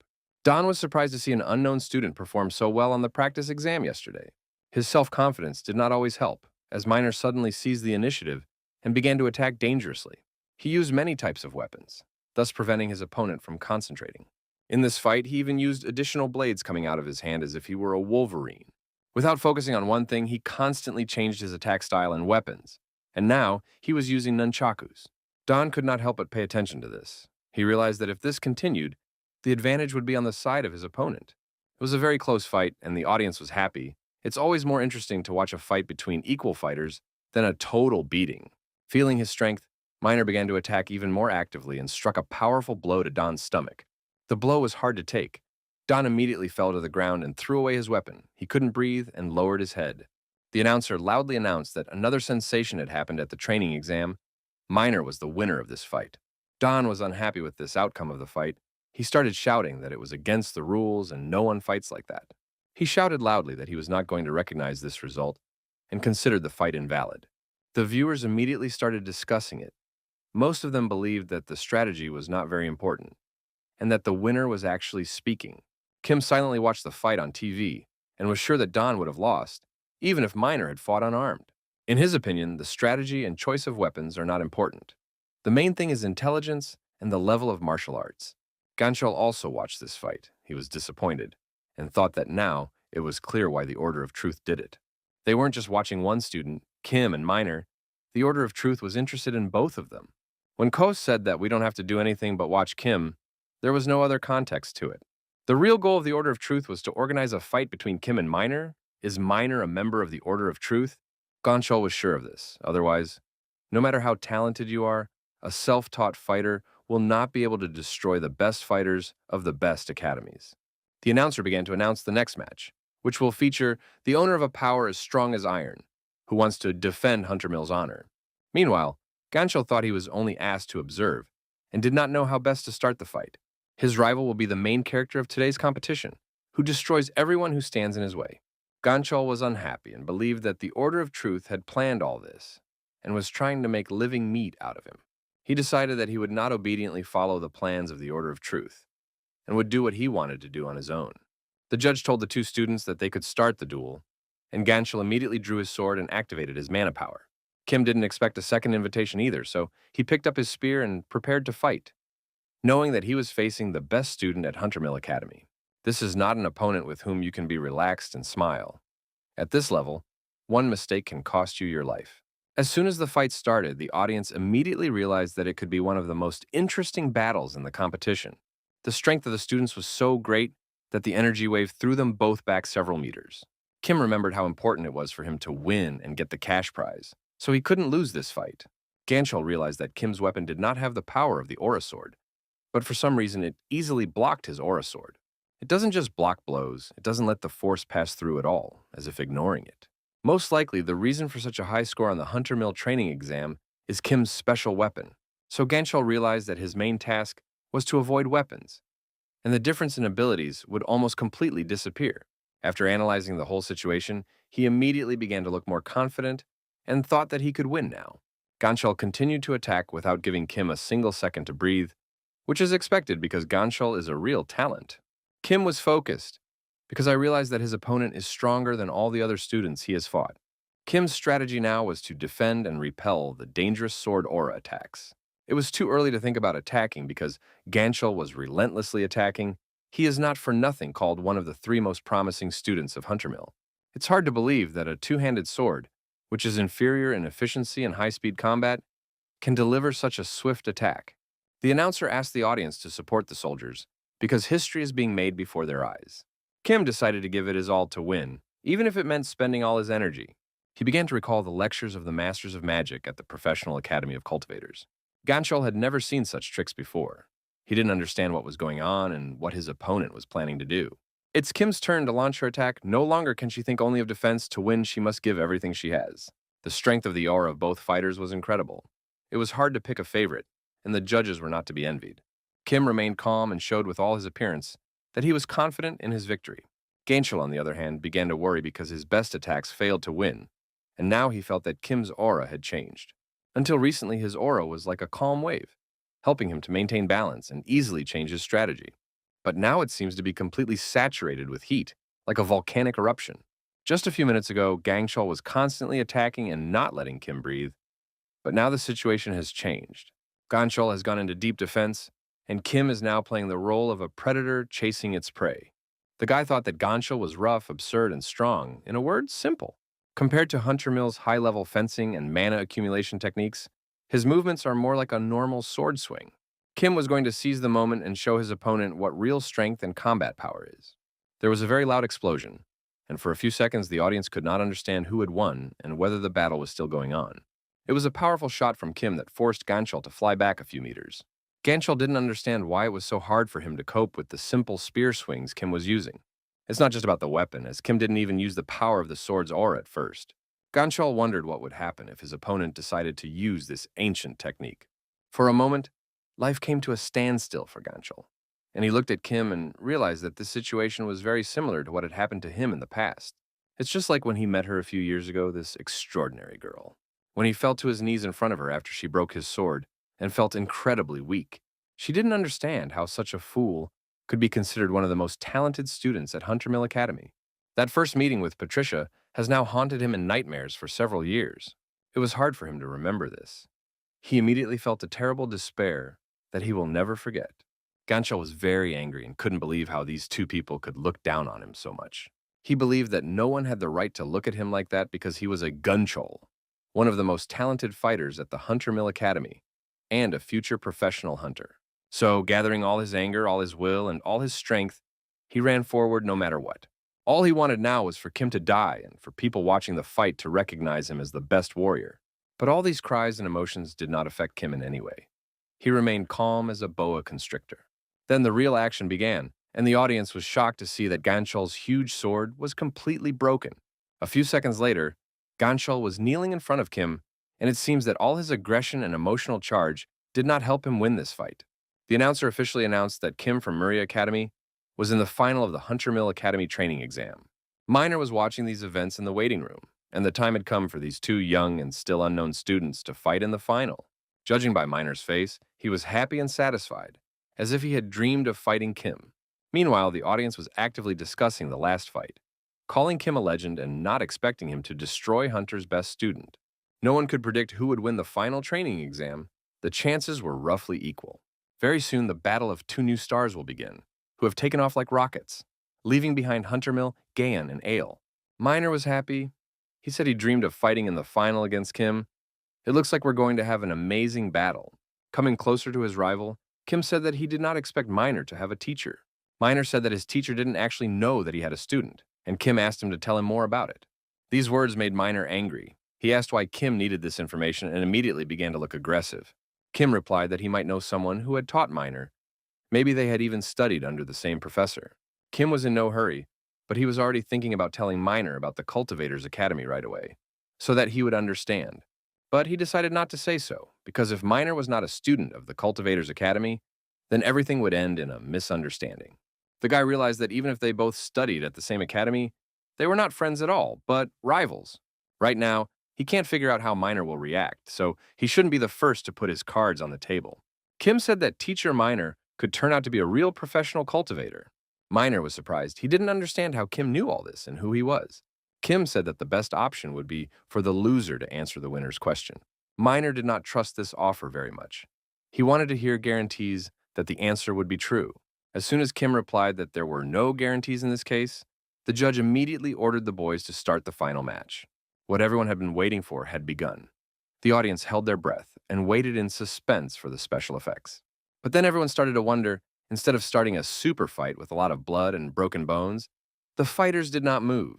Don was surprised to see an unknown student perform so well on the practice exam yesterday. His self-confidence did not always help, as Minor suddenly seized the initiative and began to attack dangerously. He used many types of weapons, thus preventing his opponent from concentrating. In this fight, he even used additional blades coming out of his hand as if he were a wolverine. Without focusing on one thing, he constantly changed his attack style and weapons, and now he was using nunchakus. Don could not help but pay attention to this. He realized that if this continued, the advantage would be on the side of his opponent. It was a very close fight, and the audience was happy. It's always more interesting to watch a fight between equal fighters than a total beating. Feeling his strength, Minor began to attack even more actively and struck a powerful blow to Don's stomach. The blow was hard to take. Don immediately fell to the ground and threw away his weapon. He couldn't breathe and lowered his head. The announcer loudly announced that another sensation had happened at the training exam. Minor was the winner of this fight. Don was unhappy with this outcome of the fight. He started shouting that it was against the rules and no one fights like that. He shouted loudly that he was not going to recognize this result and considered the fight invalid. The viewers immediately started discussing it. Most of them believed that the strategy was not very important and that the winner was actually speaking. Kim silently watched the fight on TV and was sure that Don would have lost, even if Minor had fought unarmed. In his opinion, the strategy and choice of weapons are not important. The main thing is intelligence and the level of martial arts. Ganchol also watched this fight. He was disappointed and thought that now it was clear why the Order of Truth did it. They weren't just watching one student, Kim and Minor. The Order of Truth was interested in both of them. When Ko said that we don't have to do anything but watch Kim, there was no other context to it. The real goal of the Order of Truth was to organize a fight between Kim and Minor. Is Minor a member of the Order of Truth? Ganchol was sure of this. Otherwise, no matter how talented you are, a self-taught fighter will not be able to destroy the best fighters of the best academies. The announcer began to announce the next match, which will feature the owner of a power as strong as iron, who wants to defend Hunter Mill's honor. Meanwhile, Ganchol thought he was only asked to observe and did not know how best to start the fight. His rival will be the main character of today's competition, who destroys everyone who stands in his way. Ganchol was unhappy and believed that the Order of Truth had planned all this and was trying to make living meat out of him. He decided that he would not obediently follow the plans of the Order of Truth and would do what he wanted to do on his own. The judge told the two students that they could start the duel, and Ganchol immediately drew his sword and activated his mana power. Kim didn't expect a second invitation either, so he picked up his spear and prepared to fight, knowing that he was facing the best student at Hunter Mill Academy. This is not an opponent with whom you can be relaxed and smile. At this level, one mistake can cost you your life. As soon as the fight started, the audience immediately realized that it could be one of the most interesting battles in the competition. The strength of the students was so great that the energy wave threw them both back several meters. Kim remembered how important it was for him to win and get the cash prize, so he couldn't lose this fight. Ganchol realized that Kim's weapon did not have the power of the Aura Sword, but for some reason it easily blocked his Aura Sword. It doesn't just block blows, it doesn't let the force pass through at all, as if ignoring it. Most likely, the reason for such a high score on the Hunter Mill training exam is Kim's special weapon. So Ganchol realized that his main task was to avoid weapons, and the difference in abilities would almost completely disappear. After analyzing the whole situation, He immediately began to look more confident and thought that he could win now. Ganchul continued to attack without giving Kim a single second to breathe, which is expected because Ganchul is a real talent. Kim was focused because I realized that his opponent is stronger than all the other students he has fought. Kim's strategy now was to defend and repel the dangerous sword aura attacks. It was too early to think about attacking because Ganchul was relentlessly attacking. He is not for nothing called one of the three most promising students of Huntermill. It's hard to believe that a two-handed sword, which is inferior in efficiency and high-speed combat, can deliver such a swift attack. The announcer asked the audience to support the soldiers because history is being made before their eyes. Kim decided to give it his all to win, even if it meant spending all his energy. He began to recall the lectures of the Masters of Magic at the Professional Academy of Cultivators. Ganchul had never seen such tricks before. He didn't understand what was going on and what his opponent was planning to do. It's Kim's turn to launch her attack. No longer can she think only of defense. To win, she must give everything she has. The strength of the aura of both fighters was incredible. It was hard to pick a favorite, and the judges were not to be envied. Kim remained calm and showed with all his appearance that he was confident in his victory. Ganchul, on the other hand, began to worry because his best attacks failed to win, and now he felt that Kim's aura had changed. Until recently, his aura was like a calm wave, helping him to maintain balance and easily change his strategy. But now it seems to be completely saturated with heat, like a volcanic eruption. Just a few minutes ago, Ganchul was constantly attacking and not letting Kim breathe, but now the situation has changed. Ganchul has gone into deep defense, and Kim is now playing the role of a predator chasing its prey. The guy thought that Ganchul was rough, absurd, and strong. In a word, simple. Compared to Huntermill's high-level fencing and mana accumulation techniques, his movements are more like a normal sword swing. Kim was going to seize the moment and show his opponent what real strength and combat power is. There was a very loud explosion, and for a few seconds the audience could not understand who had won and whether the battle was still going on. It was a powerful shot from Kim that forced Ganchul to fly back a few meters. Ganchul didn't understand why it was so hard for him to cope with the simple spear swings Kim was using. It's not just about the weapon, as Kim didn't even use the power of the sword's aura at first. Ganchul wondered what would happen if his opponent decided to use this ancient technique. For a moment, life came to a standstill for Ganchul, and he looked at Kim and realized that this situation was very similar to what had happened to him in the past. It's just like when he met her a few years ago, this extraordinary girl. When he fell to his knees in front of her after she broke his sword and felt incredibly weak. She didn't understand how such a fool could be considered one of the most talented students at Huntermill Academy. That first meeting with Patricia has now haunted him in nightmares for several years. It was hard for him to remember this. He immediately felt a terrible despair that he will never forget. Ganchul was very angry and couldn't believe how these two people could look down on him so much. He believed that no one had the right to look at him like that because he was a Ganchul, one of the most talented fighters at the Huntermill Academy, and a future professional hunter. So, gathering all his anger, all his will, and all his strength, he ran forward no matter what. All he wanted now was for Kim to die and for people watching the fight to recognize him as the best warrior. But all these cries and emotions did not affect Kim in any way. He remained calm as a boa constrictor. Then the real action began, and the audience was shocked to see that Ganchul's huge sword was completely broken. A few seconds later, Ganchul was kneeling in front of Kim, and it seems that all his aggression and emotional charge did not help him win this fight. The announcer officially announced that Kim from Murray Academy was in the final of the Huntermill Academy training exam. Miner was watching these events in the waiting room, and the time had come for these two young and still unknown students to fight in the final. Judging by Miner's face, he was happy and satisfied, as if he had dreamed of fighting Kim. Meanwhile, the audience was actively discussing the last fight, calling Kim a legend and not expecting him to destroy Hunter's best student. No one could predict who would win the final training exam. The chances were roughly equal. Very soon, the battle of two new stars will begin, who have taken off like rockets, leaving behind Huntermill, Gayan, and Ale. Miner was happy. He said he dreamed of fighting in the final against Kim. It looks like we're going to have an amazing battle. Coming closer to his rival, Kim said that he did not expect Miner to have a teacher. Miner said that his teacher didn't actually know that he had a student, and Kim asked him to tell him more about it. These words made Miner angry. He asked why Kim needed this information and immediately began to look aggressive. Kim replied that he might know someone who had taught Miner. Maybe they had even studied under the same professor. Kim was in no hurry, but he was already thinking about telling Miner about the Cultivators Academy right away, so that he would understand. But he decided not to say so, because if Miner was not a student of the Cultivators Academy, then everything would end in a misunderstanding. The guy realized that even if they both studied at the same academy, They were not friends at all, but rivals. Right now, he can't figure out how Minor will react, so he shouldn't be the first to put his cards on the table. Kim said that teacher Minor could turn out to be a real professional cultivator. Minor was surprised. He didn't understand how Kim knew all this and who he was. Kim said that the best option would be for the loser to answer the winner's question. Minor did not trust this offer very much. He wanted to hear guarantees that the answer would be true. As soon as Kim replied that there were no guarantees in this case, the judge immediately ordered the boys to start the final match. What everyone had been waiting for had begun. The audience held their breath and waited in suspense for the special effects. But then everyone started to wonder, instead of starting a super fight with a lot of blood and broken bones, the fighters did not move.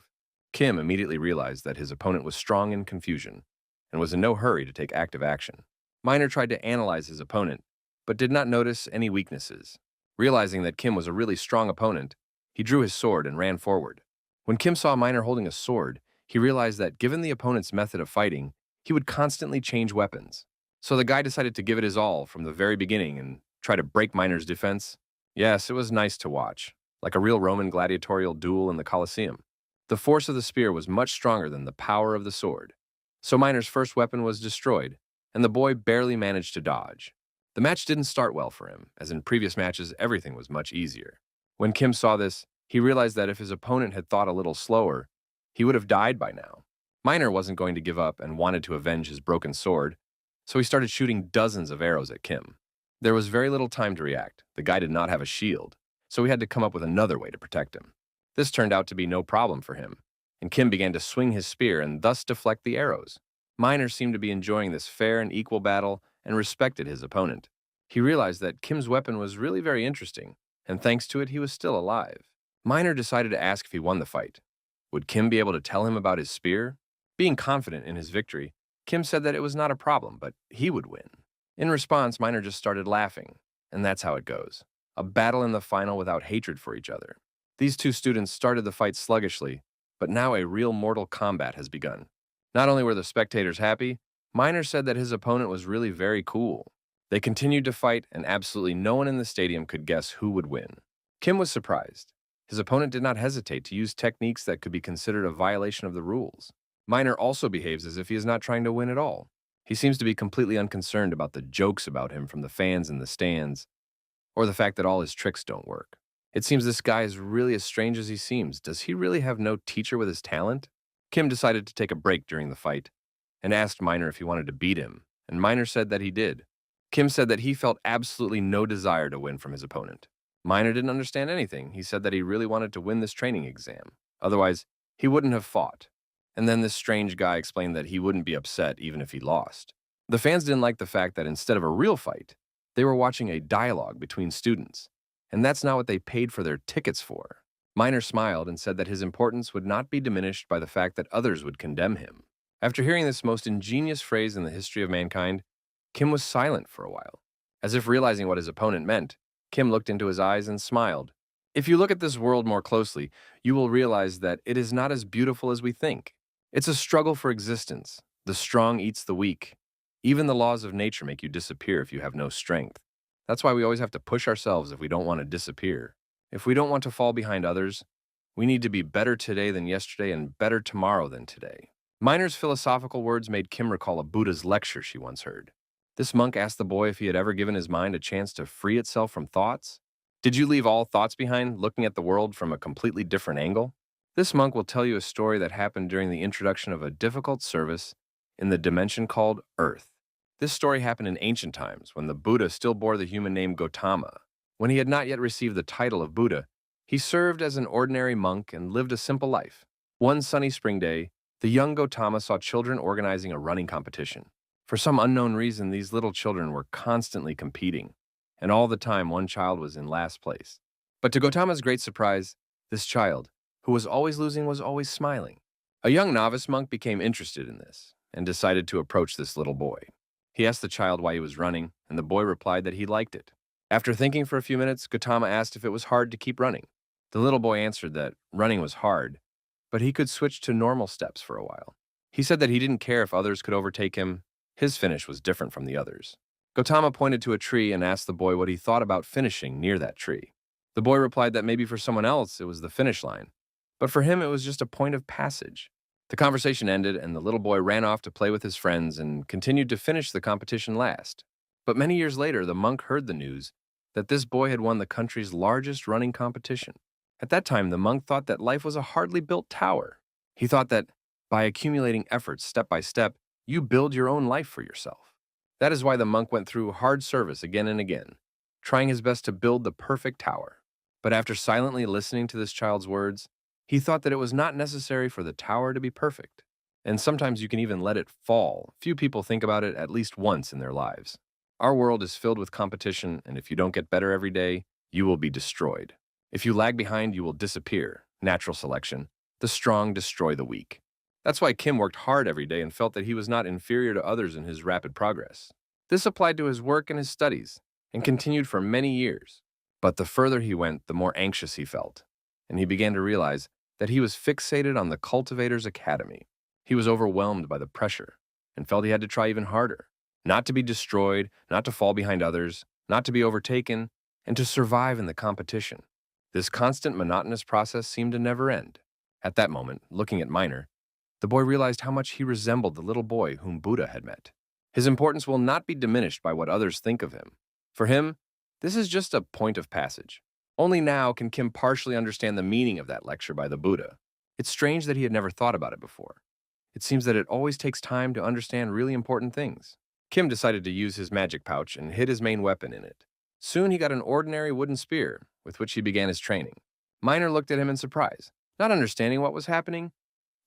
Kim immediately realized that his opponent was strong in confusion and was in no hurry to take active action. Minor tried to analyze his opponent, but did not notice any weaknesses. Realizing that Kim was a really strong opponent, he drew his sword and ran forward. When Kim saw Minor holding a sword, he realized that given the opponent's method of fighting, he would constantly change weapons. So the guy decided to give it his all from the very beginning and try to break Minor's defense. Yes, it was nice to watch, like a real Roman gladiatorial duel in the Colosseum. The force of the spear was much stronger than the power of the sword. So Minor's first weapon was destroyed, and the boy barely managed to dodge. The match didn't start well for him, as in previous matches everything was much easier. When Kim saw this, he realized that if his opponent had thought a little slower, he would have died by now. Minor wasn't going to give up and wanted to avenge his broken sword, so he started shooting dozens of arrows at Kim. There was very little time to react. The guy did not have a shield, so he had to come up with another way to protect him. This turned out to be no problem for him, and Kim began to swing his spear and thus deflect the arrows. Minor seemed to be enjoying this fair and equal battle and respected his opponent. He realized that Kim's weapon was really very interesting, and thanks to it, he was still alive. Minor decided to ask if he won the fight. Would Kim be able to tell him about his spear? Being confident in his victory, Kim said that it was not a problem, but he would win. In response, Minor just started laughing, and that's how it goes. A battle in the final without hatred for each other. These two students started the fight sluggishly, but now a real mortal combat has begun. Not only were the spectators happy, Minor said that his opponent was really very cool. They continued to fight, and absolutely no one in the stadium could guess who would win. Kim was surprised. His opponent did not hesitate to use techniques that could be considered a violation of the rules. Minor also behaves as if he is not trying to win at all. He seems to be completely unconcerned about the jokes about him from the fans in the stands, or the fact that all his tricks don't work. It seems this guy is really as strange as he seems. Does he really have no teacher with his talent? Kim decided to take a break during the fight and asked Minor if he wanted to beat him, and Minor said that he did. Kim said that he felt absolutely no desire to win from his opponent. Minor didn't understand anything. He said that he really wanted to win this training exam. Otherwise, he wouldn't have fought. And then this strange guy explained that he wouldn't be upset even if he lost. The fans didn't like the fact that instead of a real fight, they were watching a dialogue between students. And that's not what they paid for their tickets for. Minor smiled and said that his importance would not be diminished by the fact that others would condemn him. After hearing this most ingenious phrase in the history of mankind, Kim was silent for a while. As if realizing what his opponent meant, Kim looked into his eyes and smiled. If you look at this world more closely, you will realize that it is not as beautiful as we think. It's a struggle for existence. The strong eats the weak. Even the laws of nature make you disappear if you have no strength. That's why we always have to push ourselves if we don't want to disappear. If we don't want to fall behind others, we need to be better today than yesterday and better tomorrow than today. Minor's philosophical words made Kim recall a Buddha's lecture she once heard. This monk asked the boy if he had ever given his mind a chance to free itself from thoughts. Did you leave all thoughts behind, looking at the world from a completely different angle? This monk will tell you a story that happened during the introduction of a difficult service in the dimension called Earth. This story happened in ancient times when the Buddha still bore the human name Gautama. When he had not yet received the title of Buddha, he served as an ordinary monk and lived a simple life. One sunny spring day, the young Gautama saw children organizing a running competition. For some unknown reason, these little children were constantly competing, and all the time one child was in last place. But to Gautama's great surprise, this child, who was always losing, was always smiling. A young novice monk became interested in this and decided to approach this little boy. He asked the child why he was running, and the boy replied that he liked it. After thinking for a few minutes, Gautama asked if it was hard to keep running. The little boy answered that running was hard, but he could switch to normal steps for a while. He said that he didn't care if others could overtake him. His finish was different from the others. Gautama pointed to a tree and asked the boy what he thought about finishing near that tree. The boy replied that maybe for someone else it was the finish line, But for him, it was just a point of passage. The conversation ended, and the little boy ran off to play with his friends and continued to finish the competition last. But many years later, the monk heard the news that this boy had won the country's largest running competition. At that time, the monk thought that life was a hardly built tower. He thought that by accumulating efforts step by step, you build your own life for yourself. That is why the monk went through hard service again and again, trying his best to build the perfect tower. But after silently listening to this child's words, he thought that it was not necessary for the tower to be perfect. And sometimes you can even let it fall. Few people think about it at least once in their lives. Our world is filled with competition, and if you don't get better every day, you will be destroyed. If you lag behind, you will disappear. Natural selection. The strong destroy the weak. That's why Kim worked hard every day and felt that he was not inferior to others in his rapid progress. This applied to his work and his studies, and continued for many years. But the further he went, the more anxious he felt, and he began to realize that he was fixated on the Cultivator's Academy. He was overwhelmed by the pressure and felt he had to try even harder, not to be destroyed, not to fall behind others, not to be overtaken, and to survive in the competition. This constant monotonous process seemed to never end. At that moment, looking at Minor, the boy realized how much he resembled the little boy whom Buddha had met. His importance will not be diminished by what others think of him. For him, this is just a point of passage. Only now can Kim partially understand the meaning of that lecture by the Buddha. It's strange that he had never thought about it before. It seems that it always takes time to understand really important things. Kim decided to use his magic pouch and hid his main weapon in it. Soon he got an ordinary wooden spear, with which he began his training. Minor looked at him in surprise, not understanding what was happening.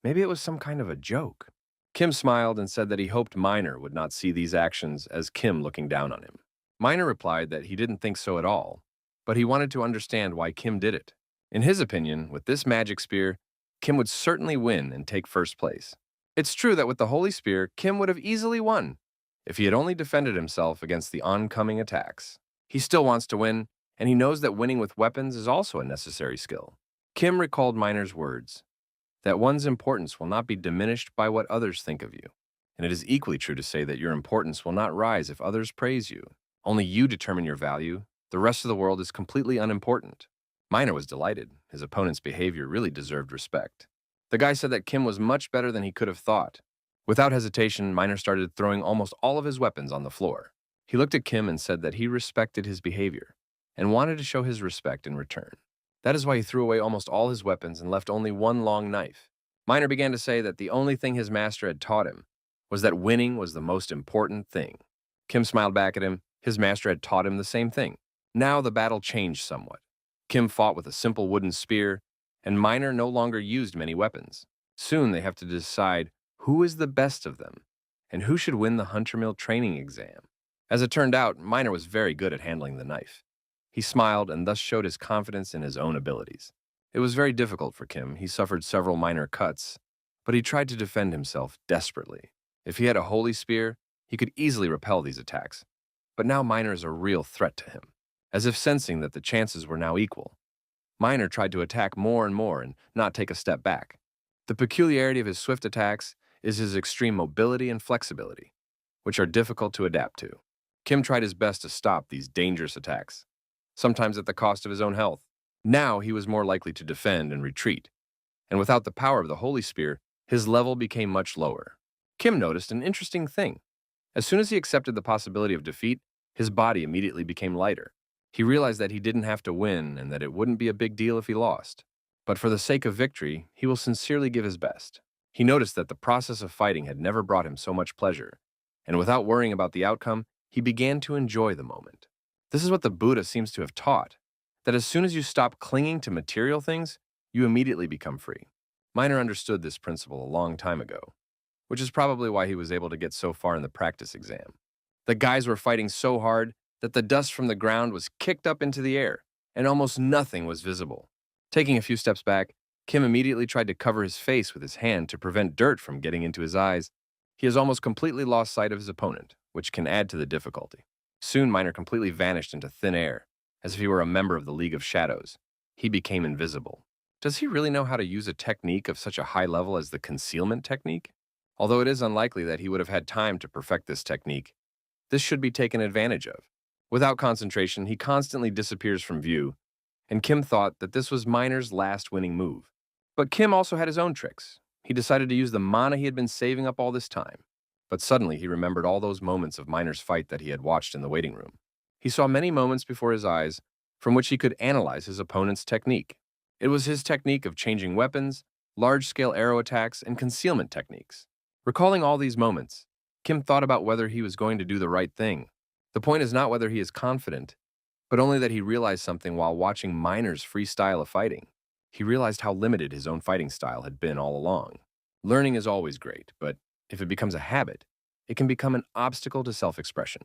Maybe it was some kind of a joke. Kim smiled and said that he hoped Minor would not see these actions as Kim looking down on him. Minor replied that he didn't think so at all, but he wanted to understand why Kim did it. In his opinion, with this magic spear, Kim would certainly win and take first place. It's true that with the Holy Spear, Kim would have easily won if he had only defended himself against the oncoming attacks. He still wants to win, and he knows that winning with weapons is also a necessary skill. Kim recalled Minor's words, that one's importance will not be diminished by what others think of you. And it is equally true to say that your importance will not rise if others praise you. Only you determine your value. The rest of the world is completely unimportant. Minor was delighted. His opponent's behavior really deserved respect. The guy said that Kim was much better than he could have thought. Without hesitation, Minor started throwing almost all of his weapons on the floor. He looked at Kim and said that he respected his behavior and wanted to show his respect in return. That is why he threw away almost all his weapons and left only one long knife. Minor began to say that the only thing his master had taught him was that winning was the most important thing. Kim smiled back at him. His master had taught him the same thing. Now the battle changed somewhat. Kim fought with a simple wooden spear, and Minor no longer used many weapons. Soon they have to decide who is the best of them and who should win the Hunter Mill training exam. As it turned out, Minor was very good at handling the knife. He smiled and thus showed his confidence in his own abilities. It was very difficult for Kim. He suffered several minor cuts, but he tried to defend himself desperately. If he had a holy spear, he could easily repel these attacks. But now Minor is a real threat to him. As if sensing that the chances were now equal, Minor tried to attack more and more and not take a step back. The peculiarity of his swift attacks is his extreme mobility and flexibility, which are difficult to adapt to. Kim tried his best to stop these dangerous attacks, sometimes at the cost of his own health. Now he was more likely to defend and retreat, and without the power of the Holy Spear, his level became much lower. Kim noticed an interesting thing. As soon as he accepted the possibility of defeat, his body immediately became lighter. He realized that he didn't have to win and that it wouldn't be a big deal if he lost. But for the sake of victory, he will sincerely give his best. He noticed that the process of fighting had never brought him so much pleasure, and without worrying about the outcome, he began to enjoy the moment. This is what the Buddha seems to have taught, that as soon as you stop clinging to material things, you immediately become free. Minor understood this principle a long time ago, which is probably why he was able to get so far in the practice exam. The guys were fighting so hard that the dust from the ground was kicked up into the air, and almost nothing was visible. Taking a few steps back, Kim immediately tried to cover his face with his hand to prevent dirt from getting into his eyes. He has almost completely lost sight of his opponent, which can add to the difficulty. Soon, Minor completely vanished into thin air, as if he were a member of the League of Shadows. He became invisible. Does he really know how to use a technique of such a high level as the concealment technique? Although it is unlikely that he would have had time to perfect this technique, this should be taken advantage of. Without concentration, he constantly disappears from view, and Kim thought that this was Minor's last winning move. But Kim also had his own tricks. He decided to use the mana he had been saving up all this time. But suddenly he remembered all those moments of Miner's fight that he had watched in the waiting room. He saw many moments before his eyes from which he could analyze his opponent's technique. It was his technique of changing weapons, large-scale arrow attacks, and concealment techniques. Recalling all these moments, Kim thought about whether he was going to do the right thing. The point is not whether he is confident, but only that he realized something while watching Miner's freestyle of fighting. He realized how limited his own fighting style had been all along. Learning is always great, but if it becomes a habit, it can become an obstacle to self-expression.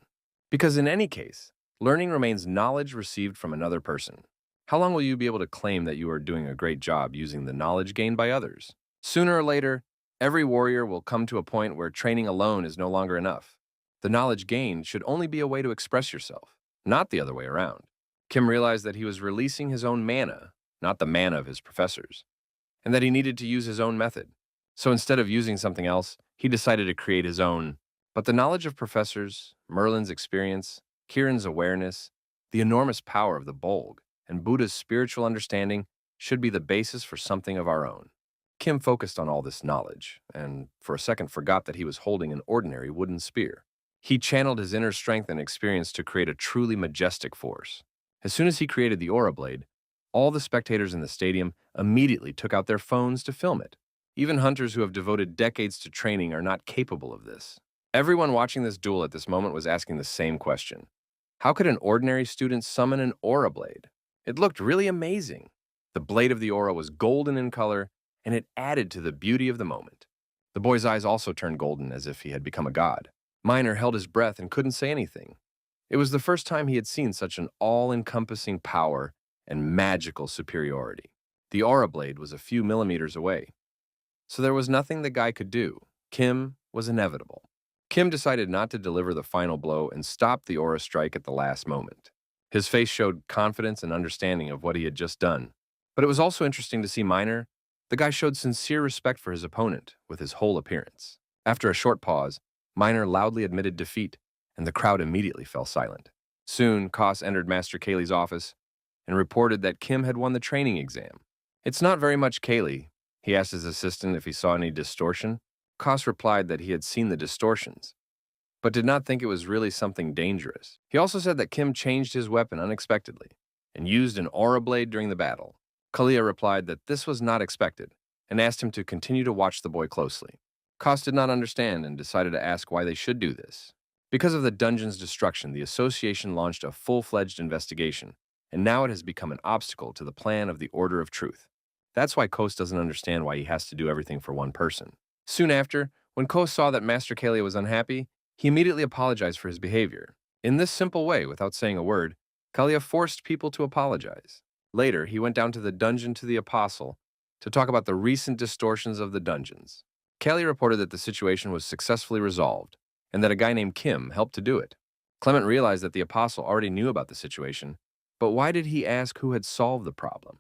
Because in any case, learning remains knowledge received from another person. How long will you be able to claim that you are doing a great job using the knowledge gained by others? Sooner or later, every warrior will come to a point where training alone is no longer enough. The knowledge gained should only be a way to express yourself, not the other way around. Kim realized that he was releasing his own mana, not the mana of his professors, and that he needed to use his own method. So instead of using something else, he decided to create his own. But the knowledge of professors, Merlin's experience, Kieran's awareness, the enormous power of the Bolg, and Buddha's spiritual understanding should be the basis for something of our own. Kim focused on all this knowledge, and for a second forgot that he was holding an ordinary wooden spear. He channeled his inner strength and experience to create a truly majestic force. As soon as he created the Aura Blade, all the spectators in the stadium immediately took out their phones to film it. Even hunters who have devoted decades to training are not capable of this. Everyone watching this duel at this moment was asking the same question. How could an ordinary student summon an Aura Blade? It looked really amazing. The blade of the aura was golden in color, and it added to the beauty of the moment. The boy's eyes also turned golden as if he had become a god. Miner held his breath and couldn't say anything. It was the first time he had seen such an all-encompassing power and magical superiority. The Aura Blade was a few millimeters away, so there was nothing the guy could do. Kim was inevitable. Kim decided not to deliver the final blow and stopped the aura strike at the last moment. His face showed confidence and understanding of what he had just done. But it was also interesting to see Miner. The guy showed sincere respect for his opponent with his whole appearance. After a short pause, Miner loudly admitted defeat, and the crowd immediately fell silent. Soon, Koss entered Master Kaylee's office and reported that Kim had won the training exam. "It's not very much, Kaylee." He asked his assistant if he saw any distortion. Koss replied that he had seen the distortions, but did not think it was really something dangerous. He also said that Kim changed his weapon unexpectedly and used an aura blade during the battle. Kalia replied that this was not expected and asked him to continue to watch the boy closely. Koss did not understand and decided to ask why they should do this. Because of the dungeon's destruction, the association launched a full-fledged investigation, and now it has become an obstacle to the plan of the Order of Truth. That's why Koss doesn't understand why he has to do everything for one person. Soon after, when Koss saw that Master Kalia was unhappy, he immediately apologized for his behavior. In this simple way, without saying a word, Kalia forced people to apologize. Later, he went down to the dungeon to the Apostle to talk about the recent distortions of the dungeons. Kalia reported that the situation was successfully resolved, and that a guy named Kim helped to do it. Clement realized that the Apostle already knew about the situation, but why did he ask who had solved the problem?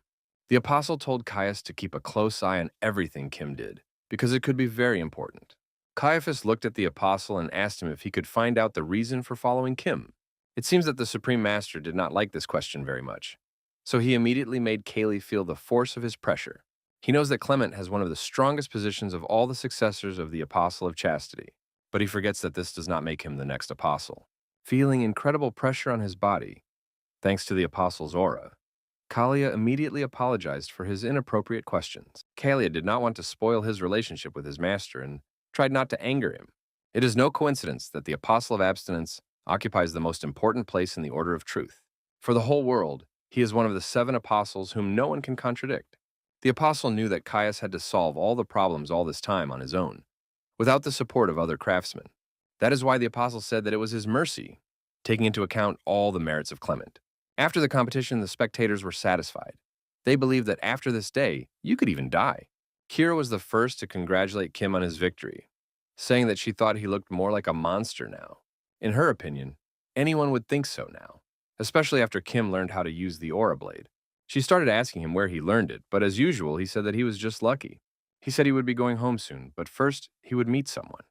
The Apostle told Caius to keep a close eye on everything Kim did, because it could be very important. Caiaphas looked at the Apostle and asked him if he could find out the reason for following Kim. It seems that the Supreme Master did not like this question very much, so he immediately made Kaylee feel the force of his pressure. He knows that Clement has one of the strongest positions of all the successors of the Apostle of Chastity, but he forgets that this does not make him the next Apostle. Feeling incredible pressure on his body, thanks to the Apostle's aura, Kalia immediately apologized for his inappropriate questions. Kalia did not want to spoil his relationship with his master and tried not to anger him. It is no coincidence that the Apostle of Abstinence occupies the most important place in the Order of Truth. For the whole world, he is one of the 7 apostles whom no one can contradict. The Apostle knew that Caius had to solve all the problems all this time on his own, without the support of other craftsmen. That is why the Apostle said that it was his mercy, taking into account all the merits of Clement. After the competition, the spectators were satisfied. They believed that after this day, you could even die. Kira was the first to congratulate Kim on his victory, saying that she thought he looked more like a monster now. In her opinion, anyone would think so now, especially after Kim learned how to use the Aura Blade. She started asking him where he learned it, but as usual, he said that he was just lucky. He said he would be going home soon, but first, he would meet someone.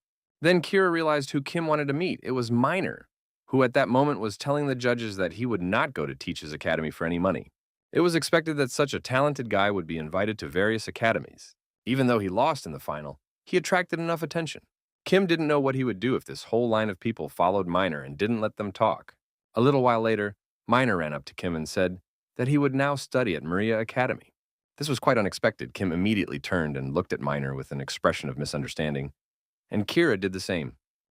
Then Kira realized who Kim wanted to meet. It was Miner, who at that moment was telling the judges that he would not go to Teach's Academy for any money. It was expected that such a talented guy would be invited to various academies. Even though he lost in the final, he attracted enough attention. Kim didn't know what he would do if this whole line of people followed Minor and didn't let them talk. A little while later, Minor ran up to Kim and said that he would now study at Maria Academy. This was quite unexpected. Kim immediately turned and looked at Minor with an expression of misunderstanding, and Kira did the same.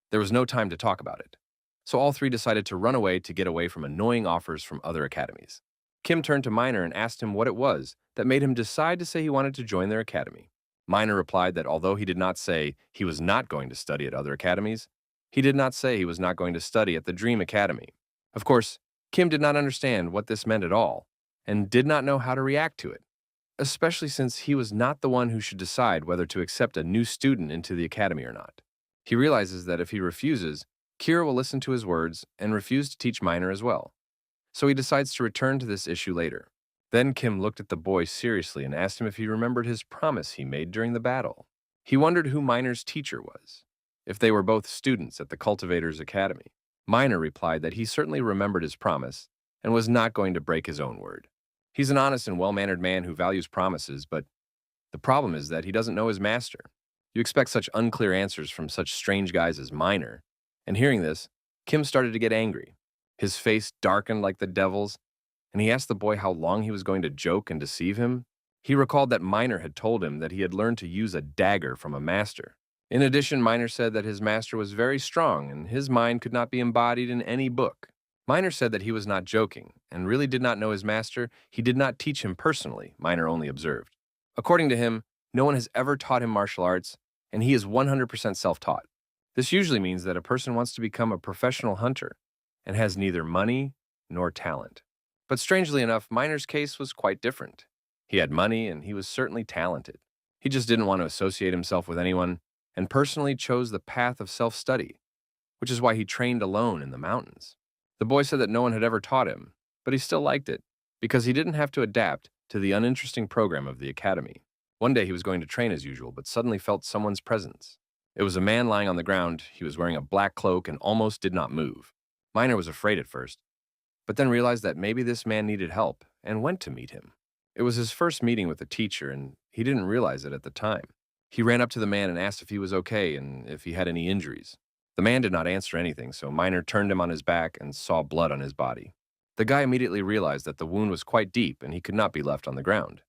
There was no time to talk about it, so all three decided to run away to get away from annoying offers from other academies. Kim turned to Minor and asked him what it was that made him decide to say he wanted to join their academy. Minor replied that although he did not say he was not going to study at other academies, he did not say he was not going to study at the Dream Academy. Of course, Kim did not understand what this meant at all, and did not know how to react to it, especially since he was not the one who should decide whether to accept a new student into the academy or not. He realizes that if he refuses, Kira will listen to his words and refuse to teach Minor as well. So he decides to return to this issue later. Then Kim looked at the boy seriously and asked him if he remembered his promise he made during the battle. He wondered who Minor's teacher was, if they were both students at the Cultivator's Academy. Minor replied that he certainly remembered his promise and was not going to break his own word. He's an honest and well-mannered man who values promises, but the problem is that he doesn't know his master. You expect such unclear answers from such strange guys as Minor, and hearing this, Kim started to get angry. His face darkened like the devil's, and he asked the boy how long he was going to joke and deceive him. He recalled that Minor had told him that he had learned to use a dagger from a master. In addition, Minor said that his master was very strong and his mind could not be embodied in any book. Minor said that he was not joking and really did not know his master. He did not teach him personally, Minor only observed. According to him, no one has ever taught him martial arts, and he is 100% self-taught. This usually means that a person wants to become a professional hunter and has neither money nor talent. But strangely enough, Minor's case was quite different. He had money and he was certainly talented. He just didn't want to associate himself with anyone and personally chose the path of self-study, which is why he trained alone in the mountains. The boy said that no one had ever taught him, but he still liked it because he didn't have to adapt to the uninteresting program of the academy. One day he was going to train as usual, but suddenly felt someone's presence. It was a man lying on the ground. He was wearing a black cloak and almost did not move. Minor was afraid at first, but then realized that maybe this man needed help and went to meet him. It was his first meeting with a teacher, and he didn't realize it at the time. He ran up to the man and asked if he was okay and if he had any injuries. The man did not answer anything, so Minor turned him on his back and saw blood on his body. The guy immediately realized that the wound was quite deep and he could not be left on the ground.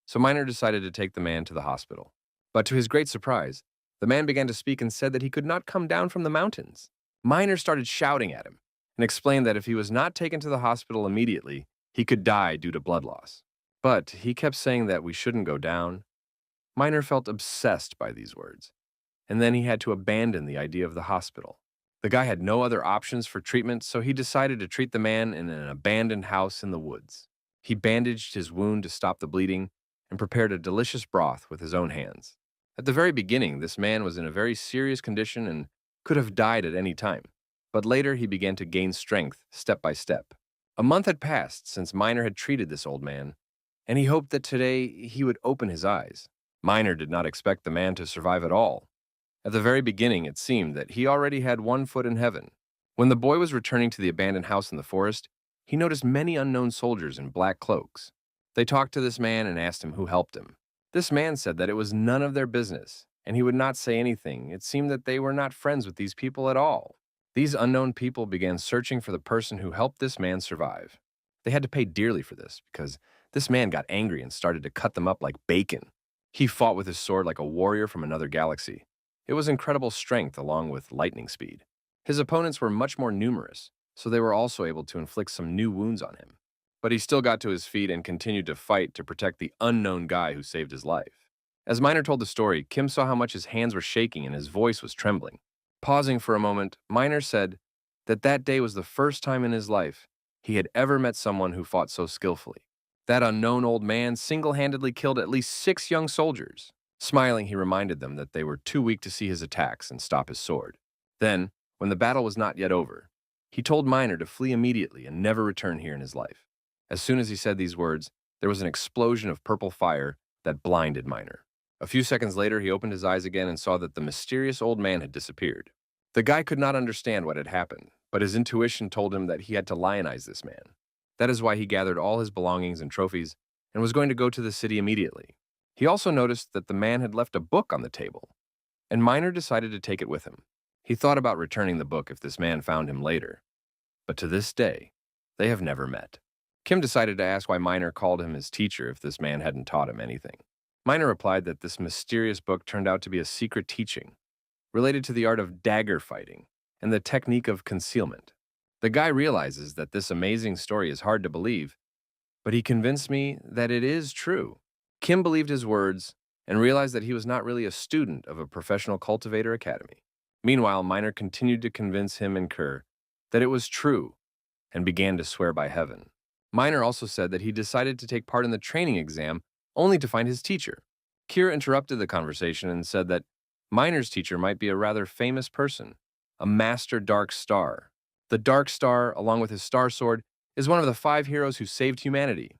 So Minor decided to take the man to the hospital. But to his great surprise, the man began to speak and said that he could not come down from the mountains. Minor started shouting at him and explained that if he was not taken to the hospital immediately, he could die due to blood loss. But he kept saying that we shouldn't go down. Minor felt obsessed by these words, and then he had to abandon the idea of the hospital. The guy had no other options for treatment, so he decided to treat the man in an abandoned house in the woods. He bandaged his wound to stop the bleeding and prepared a delicious broth with his own hands. At the very beginning, this man was in a very serious condition and could have died at any time. But later he began to gain strength step by step. A month had passed since Minor had treated this old man, and he hoped that today he would open his eyes. Minor did not expect the man to survive at all. At the very beginning, it seemed that he already had one foot in heaven. When the boy was returning to the abandoned house in the forest, he noticed many unknown soldiers in black cloaks. They talked to this man and asked him who helped him. This man said that it was none of their business, and he would not say anything. It seemed that they were not friends with these people at all. These unknown people began searching for the person who helped this man survive. They had to pay dearly for this because this man got angry and started to cut them up like bacon. He fought with his sword like a warrior from another galaxy. It was incredible strength along with lightning speed. His opponents were much more numerous, so they were also able to inflict some new wounds on him. But he still got to his feet and continued to fight to protect the unknown guy who saved his life. As Minor told the story, Kim saw how much his hands were shaking and his voice was trembling. Pausing for a moment, Minor said that that day was the first time in his life he had ever met someone who fought so skillfully. That unknown old man single-handedly killed at least 6 young soldiers. Smiling, he reminded them that they were too weak to see his attacks and stop his sword. Then, when the battle was not yet over, he told Minor to flee immediately and never return here in his life. As soon as he said these words, there was an explosion of purple fire that blinded Minor. A few seconds later, he opened his eyes again and saw that the mysterious old man had disappeared. The guy could not understand what had happened, but his intuition told him that he had to lionize this man. That is why he gathered all his belongings and trophies and was going to go to the city immediately. He also noticed that the man had left a book on the table, and Miner decided to take it with him. He thought about returning the book if this man found him later, but to this day, they have never met. Kim decided to ask why Miner called him his teacher if this man hadn't taught him anything. Miner replied that this mysterious book turned out to be a secret teaching related to the art of dagger fighting and the technique of concealment. The guy realizes that this amazing story is hard to believe, but he convinced me that it is true. Kim believed his words and realized that he was not really a student of a professional cultivator academy. Meanwhile, Miner continued to convince him and Kerr that it was true and began to swear by heaven. Miner also said that he decided to take part in the training exam only to find his teacher. Kira interrupted the conversation and said that Miner's teacher might be a rather famous person, a master Dark Star. The Dark Star, along with his Star Sword, is one of the 5 heroes who saved humanity,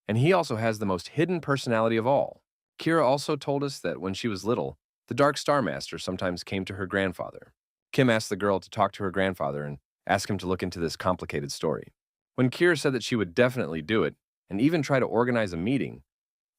and he also has the most hidden personality of all. Kira also told us that when she was little, the Dark Star Master sometimes came to her grandfather. Kim asked the girl to talk to her grandfather and ask him to look into this complicated story. When Kira said that she would definitely do it, and even try to organize a meeting,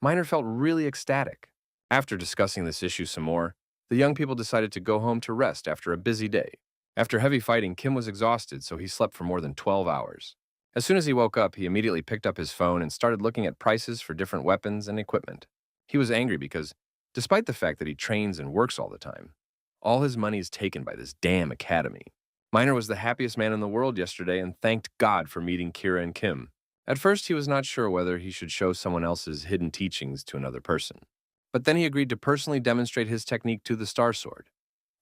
Miner felt really ecstatic. After discussing this issue some more, the young people decided to go home to rest after a busy day. After heavy fighting, Kim was exhausted, so he slept for more than 12 hours. As soon as he woke up, he immediately picked up his phone and started looking at prices for different weapons and equipment. He was angry because, despite the fact that he trains and works all the time, all his money is taken by this damn academy. Miner was the happiest man in the world yesterday and thanked God for meeting Kira and Kim. At first, he was not sure whether he should show someone else's hidden teachings to another person. But then he agreed to personally demonstrate his technique to the Star Sword.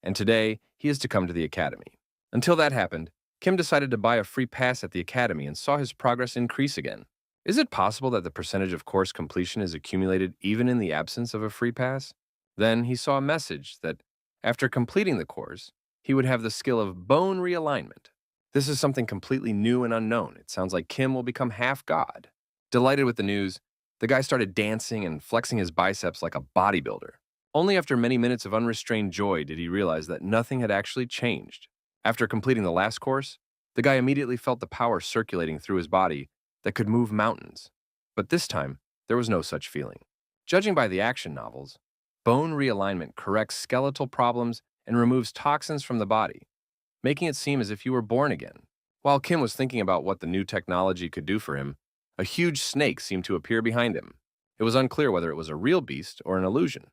And today, he is to come to the academy. Until that happened, Kim decided to buy a free pass at the academy and saw his progress increase again. Is it possible that the percentage of course completion is accumulated even in the absence of a free pass? Then he saw a message that, after completing the course, he would have the skill of bone realignment. This is something completely new and unknown. It sounds like Kim will become half god. Delighted with the news, the guy started dancing and flexing his biceps like a bodybuilder. Only after many minutes of unrestrained joy did he realize that nothing had actually changed. After completing the last course, the guy immediately felt the power circulating through his body that could move mountains. But this time, there was no such feeling. Judging by the action novels, bone realignment corrects skeletal problems and removes toxins from the body, making it seem as if you were born again. While Kim was thinking about what the new technology could do for him, a huge snake seemed to appear behind him. It was unclear whether it was a real beast or an illusion,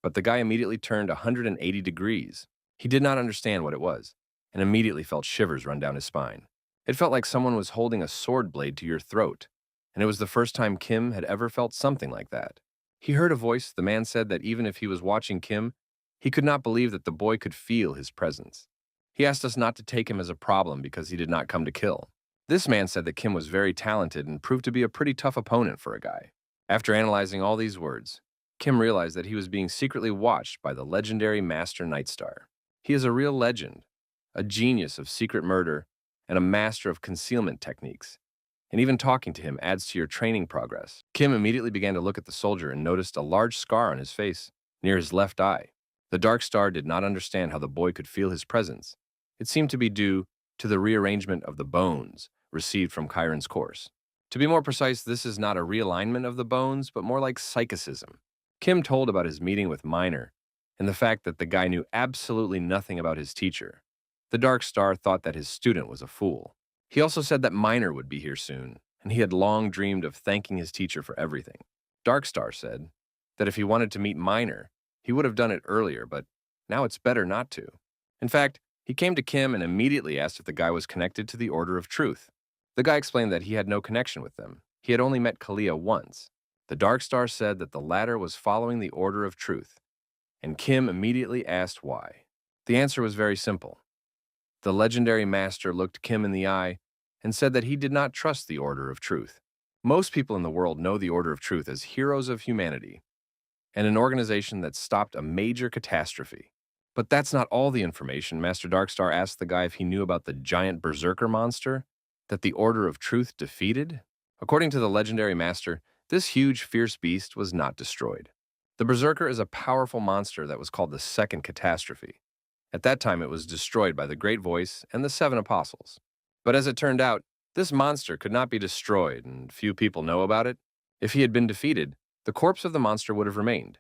but the guy immediately turned 180 degrees. He did not understand what it was, and immediately felt shivers run down his spine. It felt like someone was holding a sword blade to your throat, and it was the first time Kim had ever felt something like that. He heard a voice. The man said that even if he was watching Kim, he could not believe that the boy could feel his presence. He asked us not to take him as a problem because he did not come to kill. This man said that Kim was very talented and proved to be a pretty tough opponent for a guy. After analyzing all these words, Kim realized that he was being secretly watched by the legendary Master Nightstar. He is a real legend, a genius of secret murder, and a master of concealment techniques. And even talking to him adds to your training progress. Kim immediately began to look at the soldier and noticed a large scar on his face, near his left eye. The Dark Star did not understand how the boy could feel his presence. It seemed to be due to the rearrangement of the bones received from Chiron's course. To be more precise, this is not a realignment of the bones, but more like psychicism. Kim told about his meeting with Miner and the fact that the guy knew absolutely nothing about his teacher. The Dark Star thought that his student was a fool. He also said that Miner would be here soon, and he had long dreamed of thanking his teacher for everything. Dark Star said that if he wanted to meet Miner, he would have done it earlier, but now it's better not to. In fact, he came to Kim and immediately asked if the guy was connected to the Order of Truth. The guy explained that he had no connection with them. He had only met Kalia once. The Dark Star said that the latter was following the Order of Truth, and Kim immediately asked why. The answer was very simple. The legendary master looked Kim in the eye and said that he did not trust the Order of Truth. Most people in the world know the Order of Truth as heroes of humanity, and an organization that stopped a major catastrophe. But that's not all the information. Master Darkstar asked the guy if he knew about the giant berserker monster that the Order of Truth defeated. According to the legendary master, this huge, fierce beast was not destroyed. The berserker is a powerful monster that was called the Second Catastrophe. At that time, it was destroyed by the Great Voice and the 7 Apostles. But as it turned out, This monster could not be destroyed, and few people know about it. If he had been defeated, the corpse of the monster would have remained,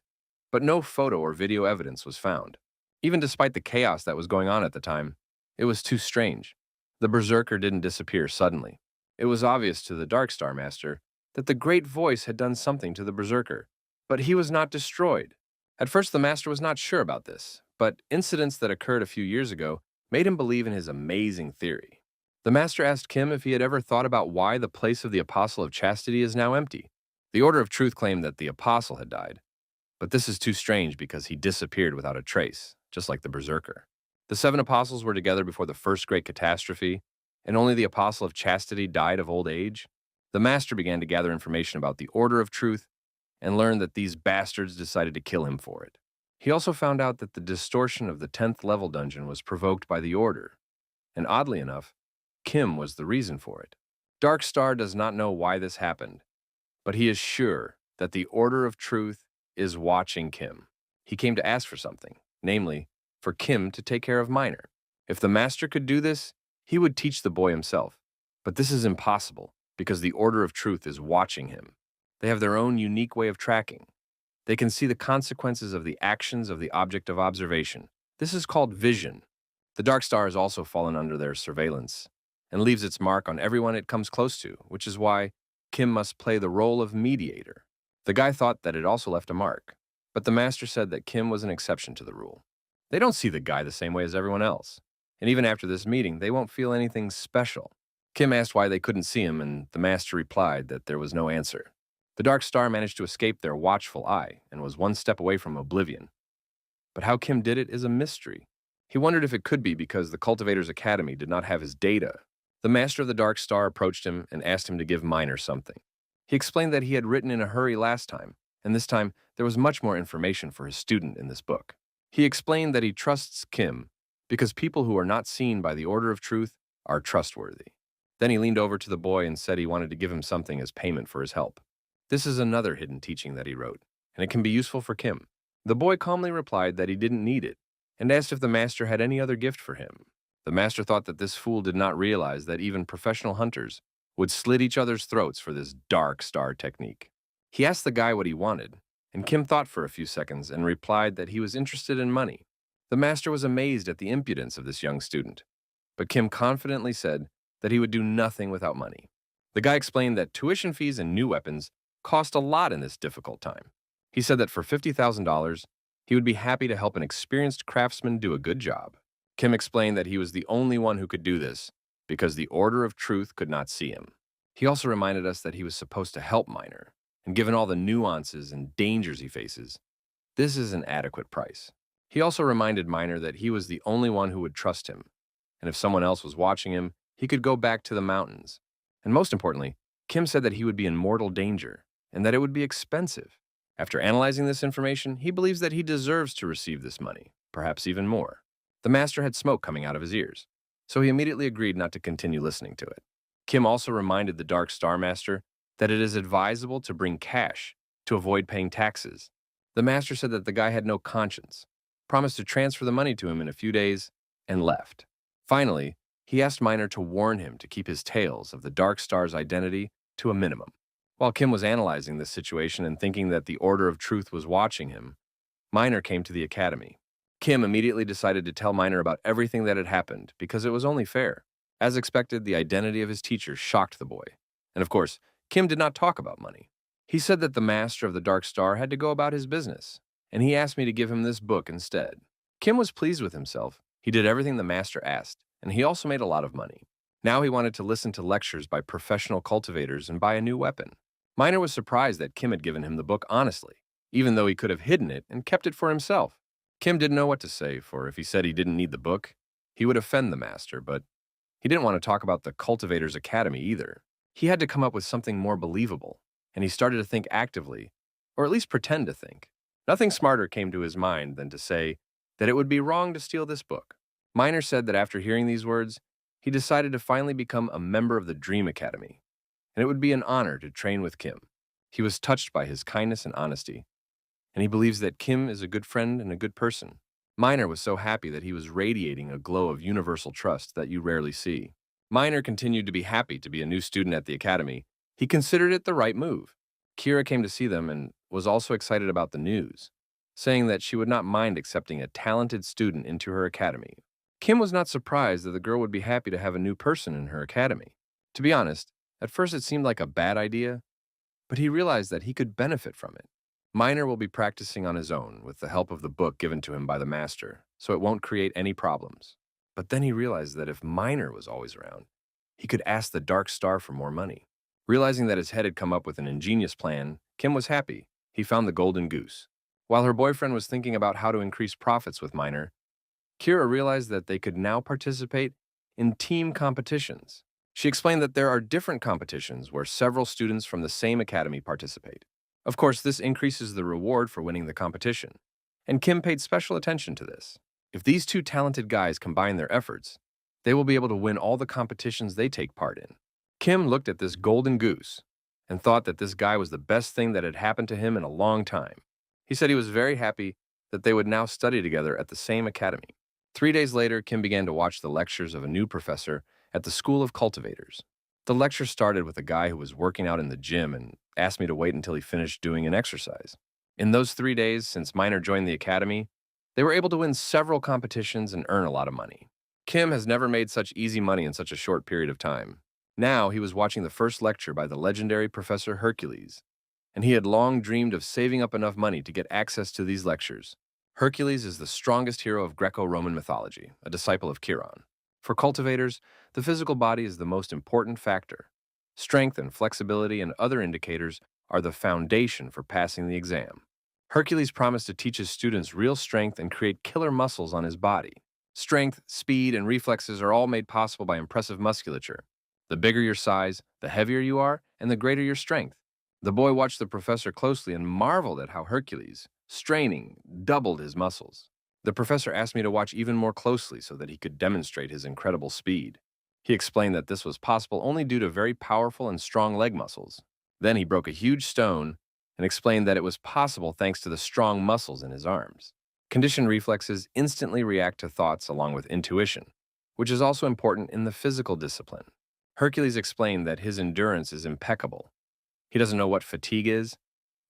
but no photo or video evidence was found. Even despite the chaos that was going on at the time, it was too strange. The berserker didn't disappear suddenly. It was obvious to the Dark Star Master that the Great Voice had done something to the berserker, but he was not destroyed. At first, the Master was not sure about this, but incidents that occurred a few years ago made him believe in his amazing theory. The Master asked Kim if he had ever thought about why the place of the Apostle of Chastity is now empty. The Order of Truth claimed that the Apostle had died, but this is too strange because he disappeared without a trace, just like the berserker. The 7 apostles were together before the first great catastrophe, and only the Apostle of Chastity died of old age. The Master began to gather information about the Order of Truth and learned that these bastards decided to kill him for it. He also found out that the distortion of the 10th level dungeon was provoked by the Order, and oddly enough, Kim was the reason for it. Dark Star does not know why this happened, but he is sure that the Order of Truth is watching Kim. He came to ask for something, namely, for Kim to take care of Minor. If the Master could do this, he would teach the boy himself. But this is impossible, because the Order of Truth is watching him. They have their own unique way of tracking. They can see the consequences of the actions of the object of observation. This is called vision. The Dark Star has also fallen under their surveillance and leaves its mark on everyone it comes close to, which is why Kim must play the role of mediator. The guy thought that it also left a mark, but the Master said that Kim was an exception to the rule. They don't see the guy the same way as everyone else, and even after this meeting, they won't feel anything special. Kim asked why they couldn't see him, and the Master replied that there was no answer. The Dark Star managed to escape their watchful eye and was one step away from oblivion. But how Kim did it is a mystery. He wondered if it could be because the Cultivators Academy did not have his data. The Master of the Dark Star approached him and asked him to give Minor something. He explained that he had written in a hurry last time, and this time there was much more information for his student in this book. He explained that he trusts Kim because people who are not seen by the Order of Truth are trustworthy. Then he leaned over to the boy and said he wanted to give him something as payment for his help. This is another hidden teaching that he wrote, and it can be useful for Kim. The boy calmly replied that he didn't need it, and asked if the Master had any other gift for him. The Master thought that this fool did not realize that even professional hunters would slit each other's throats for this Dark Star technique. He asked the guy what he wanted, and Kim thought for a few seconds and replied that he was interested in money. The Master was amazed at the impudence of this young student, but Kim confidently said that he would do nothing without money. The guy explained that tuition fees and new weapons cost a lot in this difficult time. He said that for $50,000, he would be happy to help an experienced craftsman do a good job. Kim explained that he was the only one who could do this because the Order of Truth could not see him. He also reminded us that he was supposed to help Minor, and given all the nuances and dangers he faces, this is an adequate price. He also reminded Minor that he was the only one who would trust him, and if someone else was watching him, he could go back to the mountains. And most importantly, Kim said that he would be in mortal danger, and that it would be expensive. After analyzing this information, he believes that he deserves to receive this money, perhaps even more. The Master had smoke coming out of his ears, so he immediately agreed not to continue listening to it. Kim also reminded the Dark Star Master that it is advisable to bring cash to avoid paying taxes. The Master said that the guy had no conscience, promised to transfer the money to him in a few days, and left. Finally, he asked Minor to warn him to keep his tales of the Dark Star's identity to a minimum. While Kim was analyzing this situation and thinking that the Order of Truth was watching him, Minor came to the academy. Kim immediately decided to tell Minor about everything that had happened because it was only fair. As expected, the identity of his teacher shocked the boy. And of course, Kim did not talk about money. He said that the Master of the Dark Star had to go about his business, and he asked me to give him this book instead. Kim was pleased with himself. He did everything the Master asked, and he also made a lot of money. Now he wanted to listen to lectures by professional cultivators and buy a new weapon. Minor was surprised that Kim had given him the book honestly, even though he could have hidden it and kept it for himself. Kim didn't know what to say, for if he said he didn't need the book, he would offend the Master, but he didn't want to talk about the Cultivators Academy either. He had to come up with something more believable, and he started to think actively, or at least pretend to think. Nothing smarter came to his mind than to say that it would be wrong to steal this book. Minor said that after hearing these words, he decided to finally become a member of the Dream Academy, and it would be an honor to train with Kim. He was touched by his kindness and honesty, and he believes that Kim is a good friend and a good person. Minor was so happy that he was radiating a glow of universal trust that you rarely see. Minor continued to be happy to be a new student at the academy. He considered it the right move. Kira came to see them and was also excited about the news, saying that she would not mind accepting a talented student into her academy. Kim was not surprised that the girl would be happy to have a new person in her academy. To be honest, at first it seemed like a bad idea, but he realized that he could benefit from it. Minor will be practicing on his own with the help of the book given to him by the master, so it won't create any problems. But then he realized that if Minor was always around, he could ask the Dark Star for more money. Realizing that his head had come up with an ingenious plan, Kim was happy. He found the golden goose. While her boyfriend was thinking about how to increase profits with Minor, Kira realized that they could now participate in team competitions. She explained that there are different competitions where several students from the same academy participate. Of course, this increases the reward for winning the competition, and Kim paid special attention to this. If these two talented guys combine their efforts, they will be able to win all the competitions they take part in. Kim looked at this golden goose and thought that this guy was the best thing that had happened to him in a long time. He said he was very happy that they would now study together at the same academy. 3 days later, Kim began to watch the lectures of a new professor at the School of Cultivators. The lecture started with a guy who was working out in the gym and asked me to wait until he finished doing an exercise. In those 3 days, since Minor joined the academy, they were able to win several competitions and earn a lot of money. Kim has never made such easy money in such a short period of time. Now he was watching the first lecture by the legendary Professor Hercules, and he had long dreamed of saving up enough money to get access to these lectures. Hercules is the strongest hero of Greco-Roman mythology, a disciple of Chiron. For cultivators, the physical body is the most important factor. Strength and flexibility and other indicators are the foundation for passing the exam. Hercules promised to teach his students real strength and create killer muscles on his body. Strength, speed, and reflexes are all made possible by impressive musculature. The bigger your size, the heavier you are, and the greater your strength. The boy watched the professor closely and marveled at how Hercules, straining, doubled his muscles. The professor asked me to watch even more closely so that he could demonstrate his incredible speed. He explained that this was possible only due to very powerful and strong leg muscles. Then he broke a huge stone and explained that it was possible thanks to the strong muscles in his arms. Conditioned reflexes instantly react to thoughts along with intuition, which is also important in the physical discipline. Hercules explained that his endurance is impeccable. He doesn't know what fatigue is,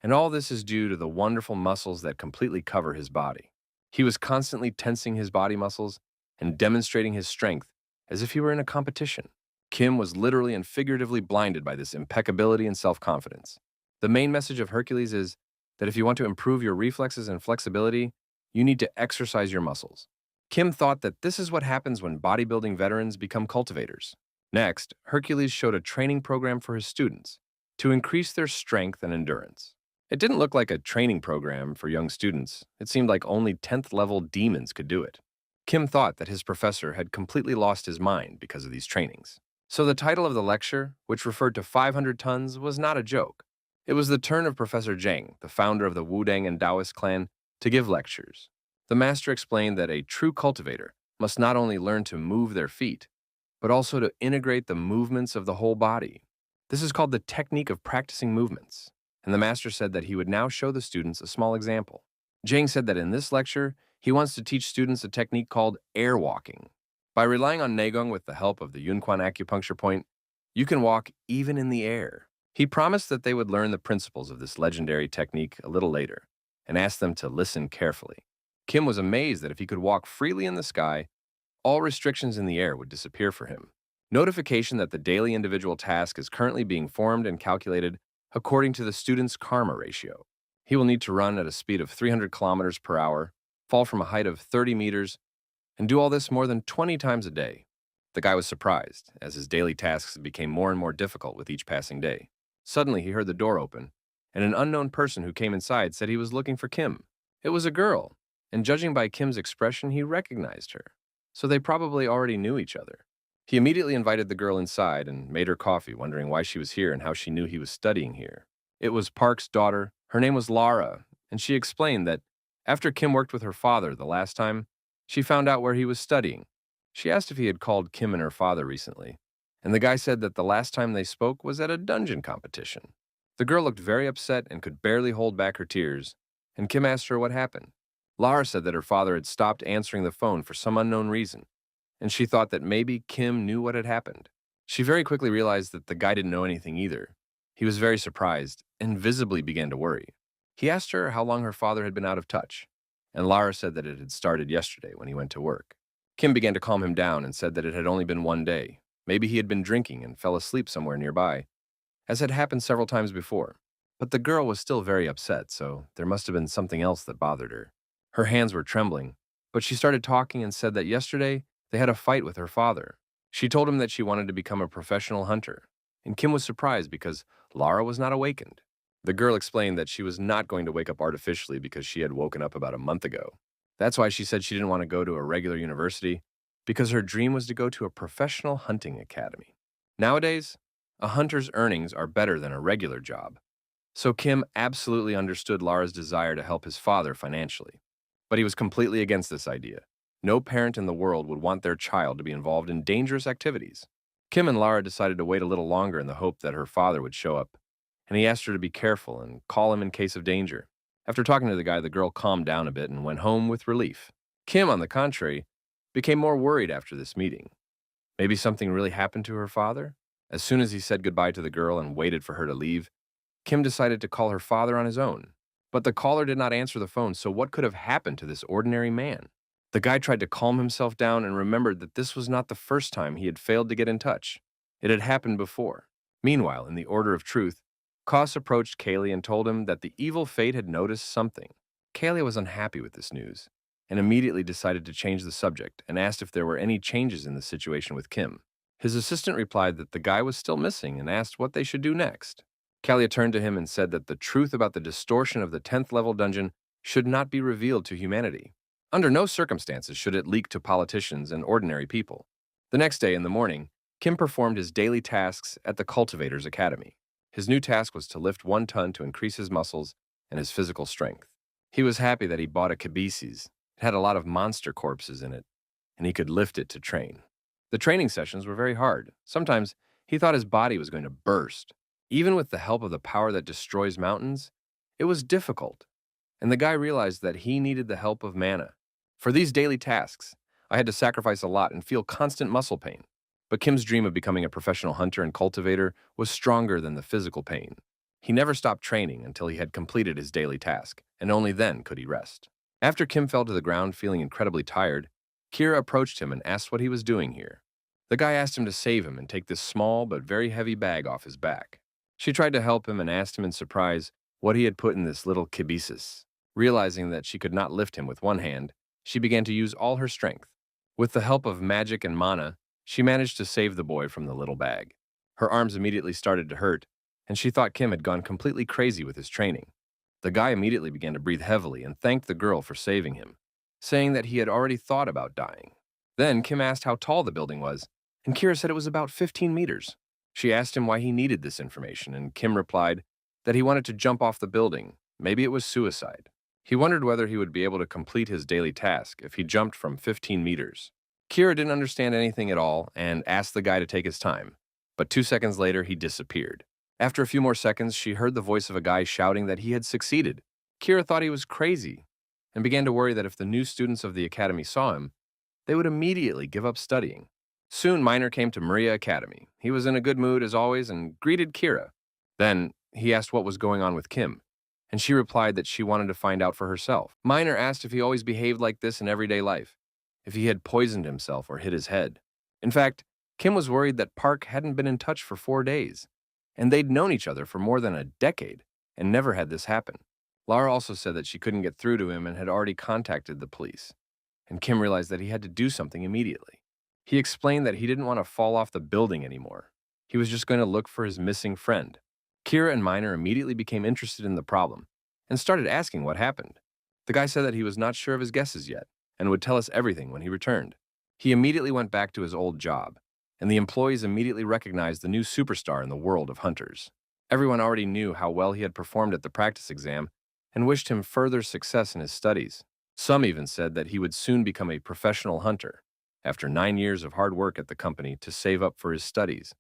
and all this is due to the wonderful muscles that completely cover his body. He was constantly tensing his body muscles and demonstrating his strength as if he were in a competition. Kim was literally and figuratively blinded by this impeccability and self-confidence. The main message of Hercules is that if you want to improve your reflexes and flexibility, you need to exercise your muscles. Kim thought that this is what happens when bodybuilding veterans become cultivators. Next, Hercules showed a training program for his students to increase their strength and endurance. It didn't look like a training program for young students. It seemed like only 10th-level demons could do it. Kim thought that his professor had completely lost his mind because of these trainings. So the title of the lecture, which referred to 500 tons, was not a joke. It was the turn of Professor Zhang, the founder of the Wudang and Taoist clan, to give lectures. The master explained that a true cultivator must not only learn to move their feet, but also to integrate the movements of the whole body. This is called the technique of practicing movements, and the master said that he would now show the students a small example. Zhang said that in this lecture, he wants to teach students a technique called air walking. By relying on Neigong with the help of the Yunquan acupuncture point, you can walk even in the air. He promised that they would learn the principles of this legendary technique a little later, and asked them to listen carefully. Kim was amazed that if he could walk freely in the sky, all restrictions in the air would disappear for him. Notification that the daily individual task is currently being formed and calculated according to the student's karma ratio. He will need to run at a speed of 300 kilometers per hour, fall from a height of 30 meters, and do all this more than 20 times a day. The guy was surprised, as his daily tasks became more and more difficult with each passing day. Suddenly, he heard the door open, and an unknown person who came inside said he was looking for Kim. It was a girl, and judging by Kim's expression, he recognized her. So they probably already knew each other. He immediately invited the girl inside and made her coffee, wondering why she was here and how she knew he was studying here. It was Park's daughter. Her name was Lara, and she explained that after Kim worked with her father the last time, she found out where he was studying. She asked if he had called Kim and her father recently, and the guy said that the last time they spoke was at a dungeon competition. The girl looked very upset and could barely hold back her tears, and Kim asked her what happened. Lara said that her father had stopped answering the phone for some unknown reason, and she thought that maybe Kim knew what had happened. She very quickly realized that the guy didn't know anything either. He was very surprised and visibly began to worry. He asked her how long her father had been out of touch, and Lara said that it had started yesterday when he went to work. Kim began to calm him down and said that it had only been one day. Maybe he had been drinking and fell asleep somewhere nearby, as had happened several times before. But the girl was still very upset, so there must have been something else that bothered her. Her hands were trembling, but she started talking and said that yesterday they had a fight with her father. She told him that she wanted to become a professional hunter, and Kim was surprised because Lara was not awakened. The girl explained that she was not going to wake up artificially because she had woken up about a month ago. That's why she said she didn't want to go to a regular university, because her dream was to go to a professional hunting academy. Nowadays, a hunter's earnings are better than a regular job. So Kim absolutely understood Lara's desire to help his father financially. But he was completely against this idea. No parent in the world would want their child to be involved in dangerous activities. Kim and Lara decided to wait a little longer in the hope that her father would show up, and he asked her to be careful and call him in case of danger. After talking to the guy, the girl calmed down a bit and went home with relief. Kim, on the contrary, became more worried after this meeting. Maybe something really happened to her father? As soon as he said goodbye to the girl and waited for her to leave, Kim decided to call her father on his own. But the caller did not answer the phone, so what could have happened to this ordinary man? The guy tried to calm himself down and remembered that this was not the first time he had failed to get in touch. It had happened before. Meanwhile, in the order of truth, Koss approached Kalia and told him that the evil fate had noticed something. Kalia was unhappy with this news and immediately decided to change the subject and asked if there were any changes in the situation with Kim. His assistant replied that the guy was still missing and asked what they should do next. Kalia turned to him and said that the truth about the distortion of the 10th level dungeon should not be revealed to humanity. Under no circumstances should it leak to politicians and ordinary people. The next day in the morning, Kim performed his daily tasks at the Cultivator's Academy. His new task was to lift 1 ton to increase his muscles and his physical strength. He was happy that he bought a kibises. It had a lot of monster corpses in it, and he could lift it to train. The training sessions were very hard. Sometimes he thought his body was going to burst. Even with the help of the power that destroys mountains, it was difficult, and the guy realized that he needed the help of mana. For these daily tasks, I had to sacrifice a lot and feel constant muscle pain. But Kim's dream of becoming a professional hunter and cultivator was stronger than the physical pain. He never stopped training until he had completed his daily task, and only then could he rest. After Kim fell to the ground feeling incredibly tired, Kira approached him and asked what he was doing here. The guy asked him to save him and take this small but very heavy bag off his back. She tried to help him and asked him in surprise what he had put in this little kibisis. Realizing that she could not lift him with one hand, she began to use all her strength. With the help of magic and mana, she managed to save the boy from the little bag. Her arms immediately started to hurt, and she thought Kim had gone completely crazy with his training. The guy immediately began to breathe heavily and thanked the girl for saving him, saying that he had already thought about dying. Then Kim asked how tall the building was, and Kira said it was about 15 meters. She asked him why he needed this information, and Kim replied that he wanted to jump off the building. Maybe it was suicide. He wondered whether he would be able to complete his daily task if he jumped from 15 meters. Kira didn't understand anything at all and asked the guy to take his time, but 2 seconds later he disappeared. After a few more seconds, she heard the voice of a guy shouting that he had succeeded. Kira thought he was crazy and began to worry that if the new students of the academy saw him, they would immediately give up studying. Soon Miner came to Maria Academy. He was in a good mood as always and greeted Kira. Then he asked what was going on with Kim, and she replied that she wanted to find out for herself. Miner asked if he always behaved like this in everyday life, if he had poisoned himself or hit his head. In fact, Kim was worried that Park hadn't been in touch for 4 days, and they'd known each other for more than a decade and never had this happen. Lara also said that she couldn't get through to him and had already contacted the police, and Kim realized that he had to do something immediately. He explained that he didn't want to fall off the building anymore. He was just going to look for his missing friend. Kira and Miner immediately became interested in the problem and started asking what happened. The guy said that he was not sure of his guesses yet and would tell us everything when he returned. He immediately went back to his old job, and the employees immediately recognized the new superstar in the world of hunters. Everyone already knew how well he had performed at the practice exam and wished him further success in his studies. Some even said that he would soon become a professional hunter after 9 years of hard work at the company to save up for his studies.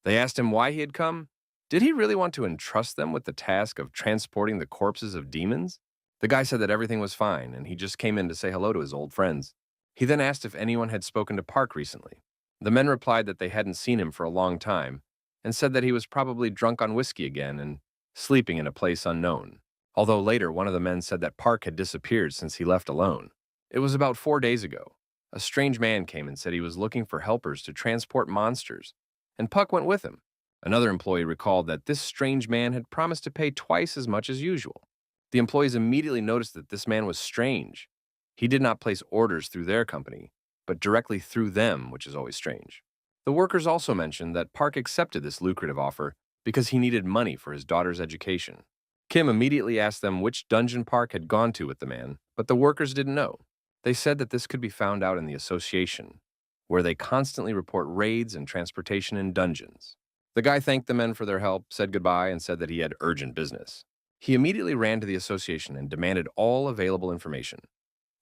They asked him why he had come. Did he really want to entrust them with the task of transporting the corpses of demons? The guy said that everything was fine and he just came in to say hello to his old friends. He then asked if anyone had spoken to Park recently. The men replied that they hadn't seen him for a long time and said that he was probably drunk on whiskey again and sleeping in a place unknown. Although later, one of the men said that Park had disappeared since he left alone. It was about 4 days ago. A strange man came and said he was looking for helpers to transport monsters, and Puck went with him. Another employee recalled that this strange man had promised to pay twice as much as usual. The employees immediately noticed that this man was strange. He did not place orders through their company, but directly through them, which is always strange. The workers also mentioned that Park accepted this lucrative offer because he needed money for his daughter's education. Kim immediately asked them which dungeon Park had gone to with the man, but the workers didn't know. They said that this could be found out in the association, where they constantly report raids and transportation in dungeons. The guy thanked the men for their help, said goodbye, and said that he had urgent business. He immediately ran to the association and demanded all available information,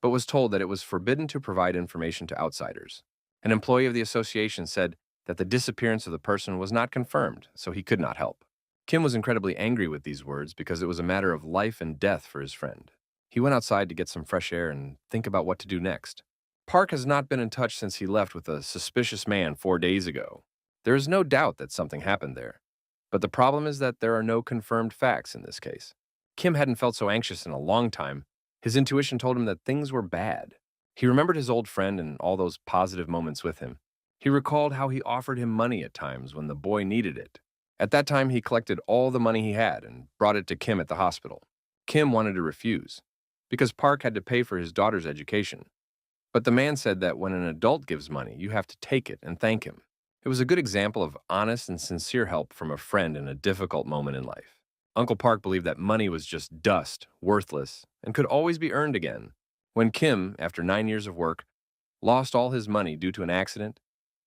but was told that it was forbidden to provide information to outsiders. An employee of the association said that the disappearance of the person was not confirmed, so he could not help. Kim was incredibly angry with these words because it was a matter of life and death for his friend. He went outside to get some fresh air and think about what to do next. Park has not been in touch since he left with a suspicious man 4 days ago. There is no doubt that something happened there, but the problem is that there are no confirmed facts in this case. Kim hadn't felt so anxious in a long time. His intuition told him that things were bad. He remembered his old friend and all those positive moments with him. He recalled how he offered him money at times when the boy needed it. At that time, he collected all the money he had and brought it to Kim at the hospital. Kim wanted to refuse, because Park had to pay for his daughter's education. But the man said that when an adult gives money, you have to take it and thank him. It was a good example of honest and sincere help from a friend in a difficult moment in life. Uncle Park believed that money was just dust, worthless, and could always be earned again. When Kim, after 9 years of work, lost all his money due to an accident,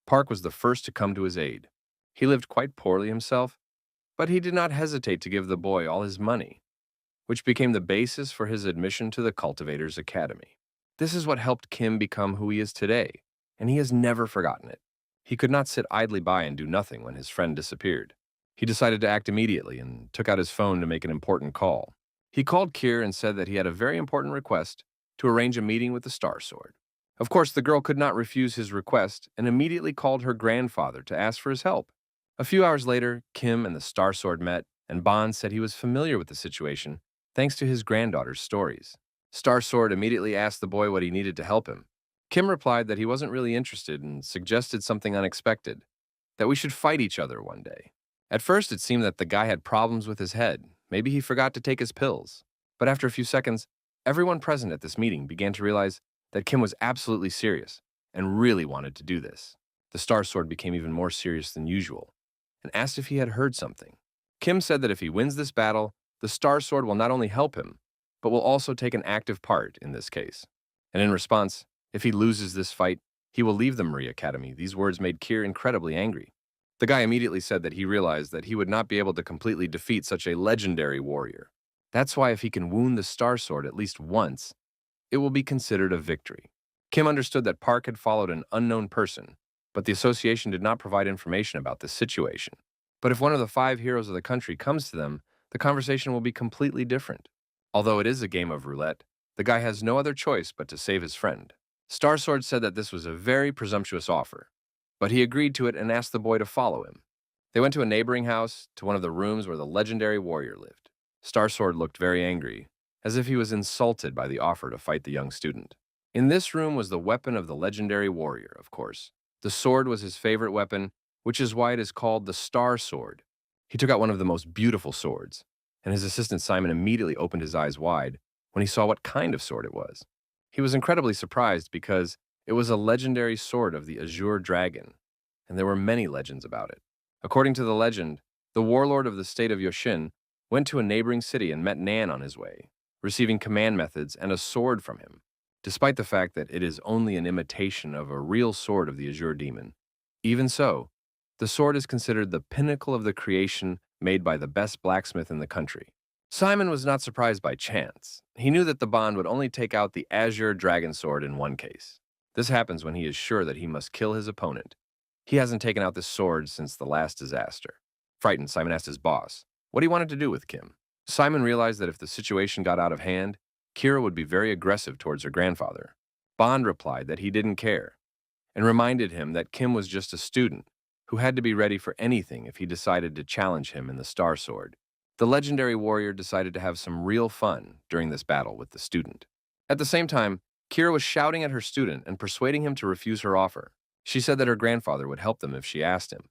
Park was the first to come to his aid. He lived quite poorly himself, but he did not hesitate to give the boy all his money, which became the basis for his admission to the Cultivators Academy. This is what helped Kim become who he is today, and he has never forgotten it. He could not sit idly by and do nothing when his friend disappeared. He decided to act immediately and took out his phone to make an important call. He called Kier and said that he had a very important request to arrange a meeting with the Star Sword. Of course, the girl could not refuse his request and immediately called her grandfather to ask for his help. A few hours later, Kim and the Star Sword met, and Bond said he was familiar with the situation thanks to his granddaughter's stories. Star Sword immediately asked the boy what he needed to help him. Kim replied that he wasn't really interested and suggested something unexpected, that we should fight each other one day. At first, it seemed that the guy had problems with his head. Maybe he forgot to take his pills. But after a few seconds, everyone present at this meeting began to realize that Kim was absolutely serious and really wanted to do this. The Star Sword became even more serious than usual and asked if he had heard something. Kim said that if he wins this battle, the Star Sword will not only help him, but will also take an active part in this case. And in response, if he loses this fight, he will leave the Marie Academy. These words made Kier incredibly angry. The guy immediately said that he realized that he would not be able to completely defeat such a legendary warrior. That's why if he can wound the Star Sword at least once, it will be considered a victory. Kim understood that Park had followed an unknown person, but the association did not provide information about this situation. But if one of the 5 heroes of the country comes to them, the conversation will be completely different. Although it is a game of roulette, the guy has no other choice but to save his friend. Star Sword said that this was a very presumptuous offer, but he agreed to it and asked the boy to follow him. They went to a neighboring house, to one of the rooms where the legendary warrior lived. Star Sword looked very angry, as if he was insulted by the offer to fight the young student. In this room was the weapon of the legendary warrior, of course. The sword was his favorite weapon, which is why it is called the Star Sword. He took out one of the most beautiful swords, and his assistant Simon immediately opened his eyes wide when he saw what kind of sword it was. He was incredibly surprised because it was a legendary sword of the Azure Dragon, and there were many legends about it. According to the legend, the warlord of the state of Yoshin went to a neighboring city and met Nan on his way, receiving command methods and a sword from him. Despite the fact that it is only an imitation of a real sword of the Azure Demon, even so, the sword is considered the pinnacle of the creation made by the best blacksmith in the country. Simon was not surprised by chance. He knew that the Bond would only take out the Azure Dragon Sword in one case. This happens when he is sure that he must kill his opponent. He hasn't taken out this sword since the last disaster. Frightened, Simon asked his boss what he wanted to do with Kim. Simon realized that if the situation got out of hand, Kira would be very aggressive towards her grandfather. Bond replied that he didn't care and reminded him that Kim was just a student who had to be ready for anything if he decided to challenge him in the Star Sword. The legendary warrior decided to have some real fun during this battle with the student. At the same time, Kira was shouting at her student and persuading him to refuse her offer. She said that her grandfather would help them if she asked him,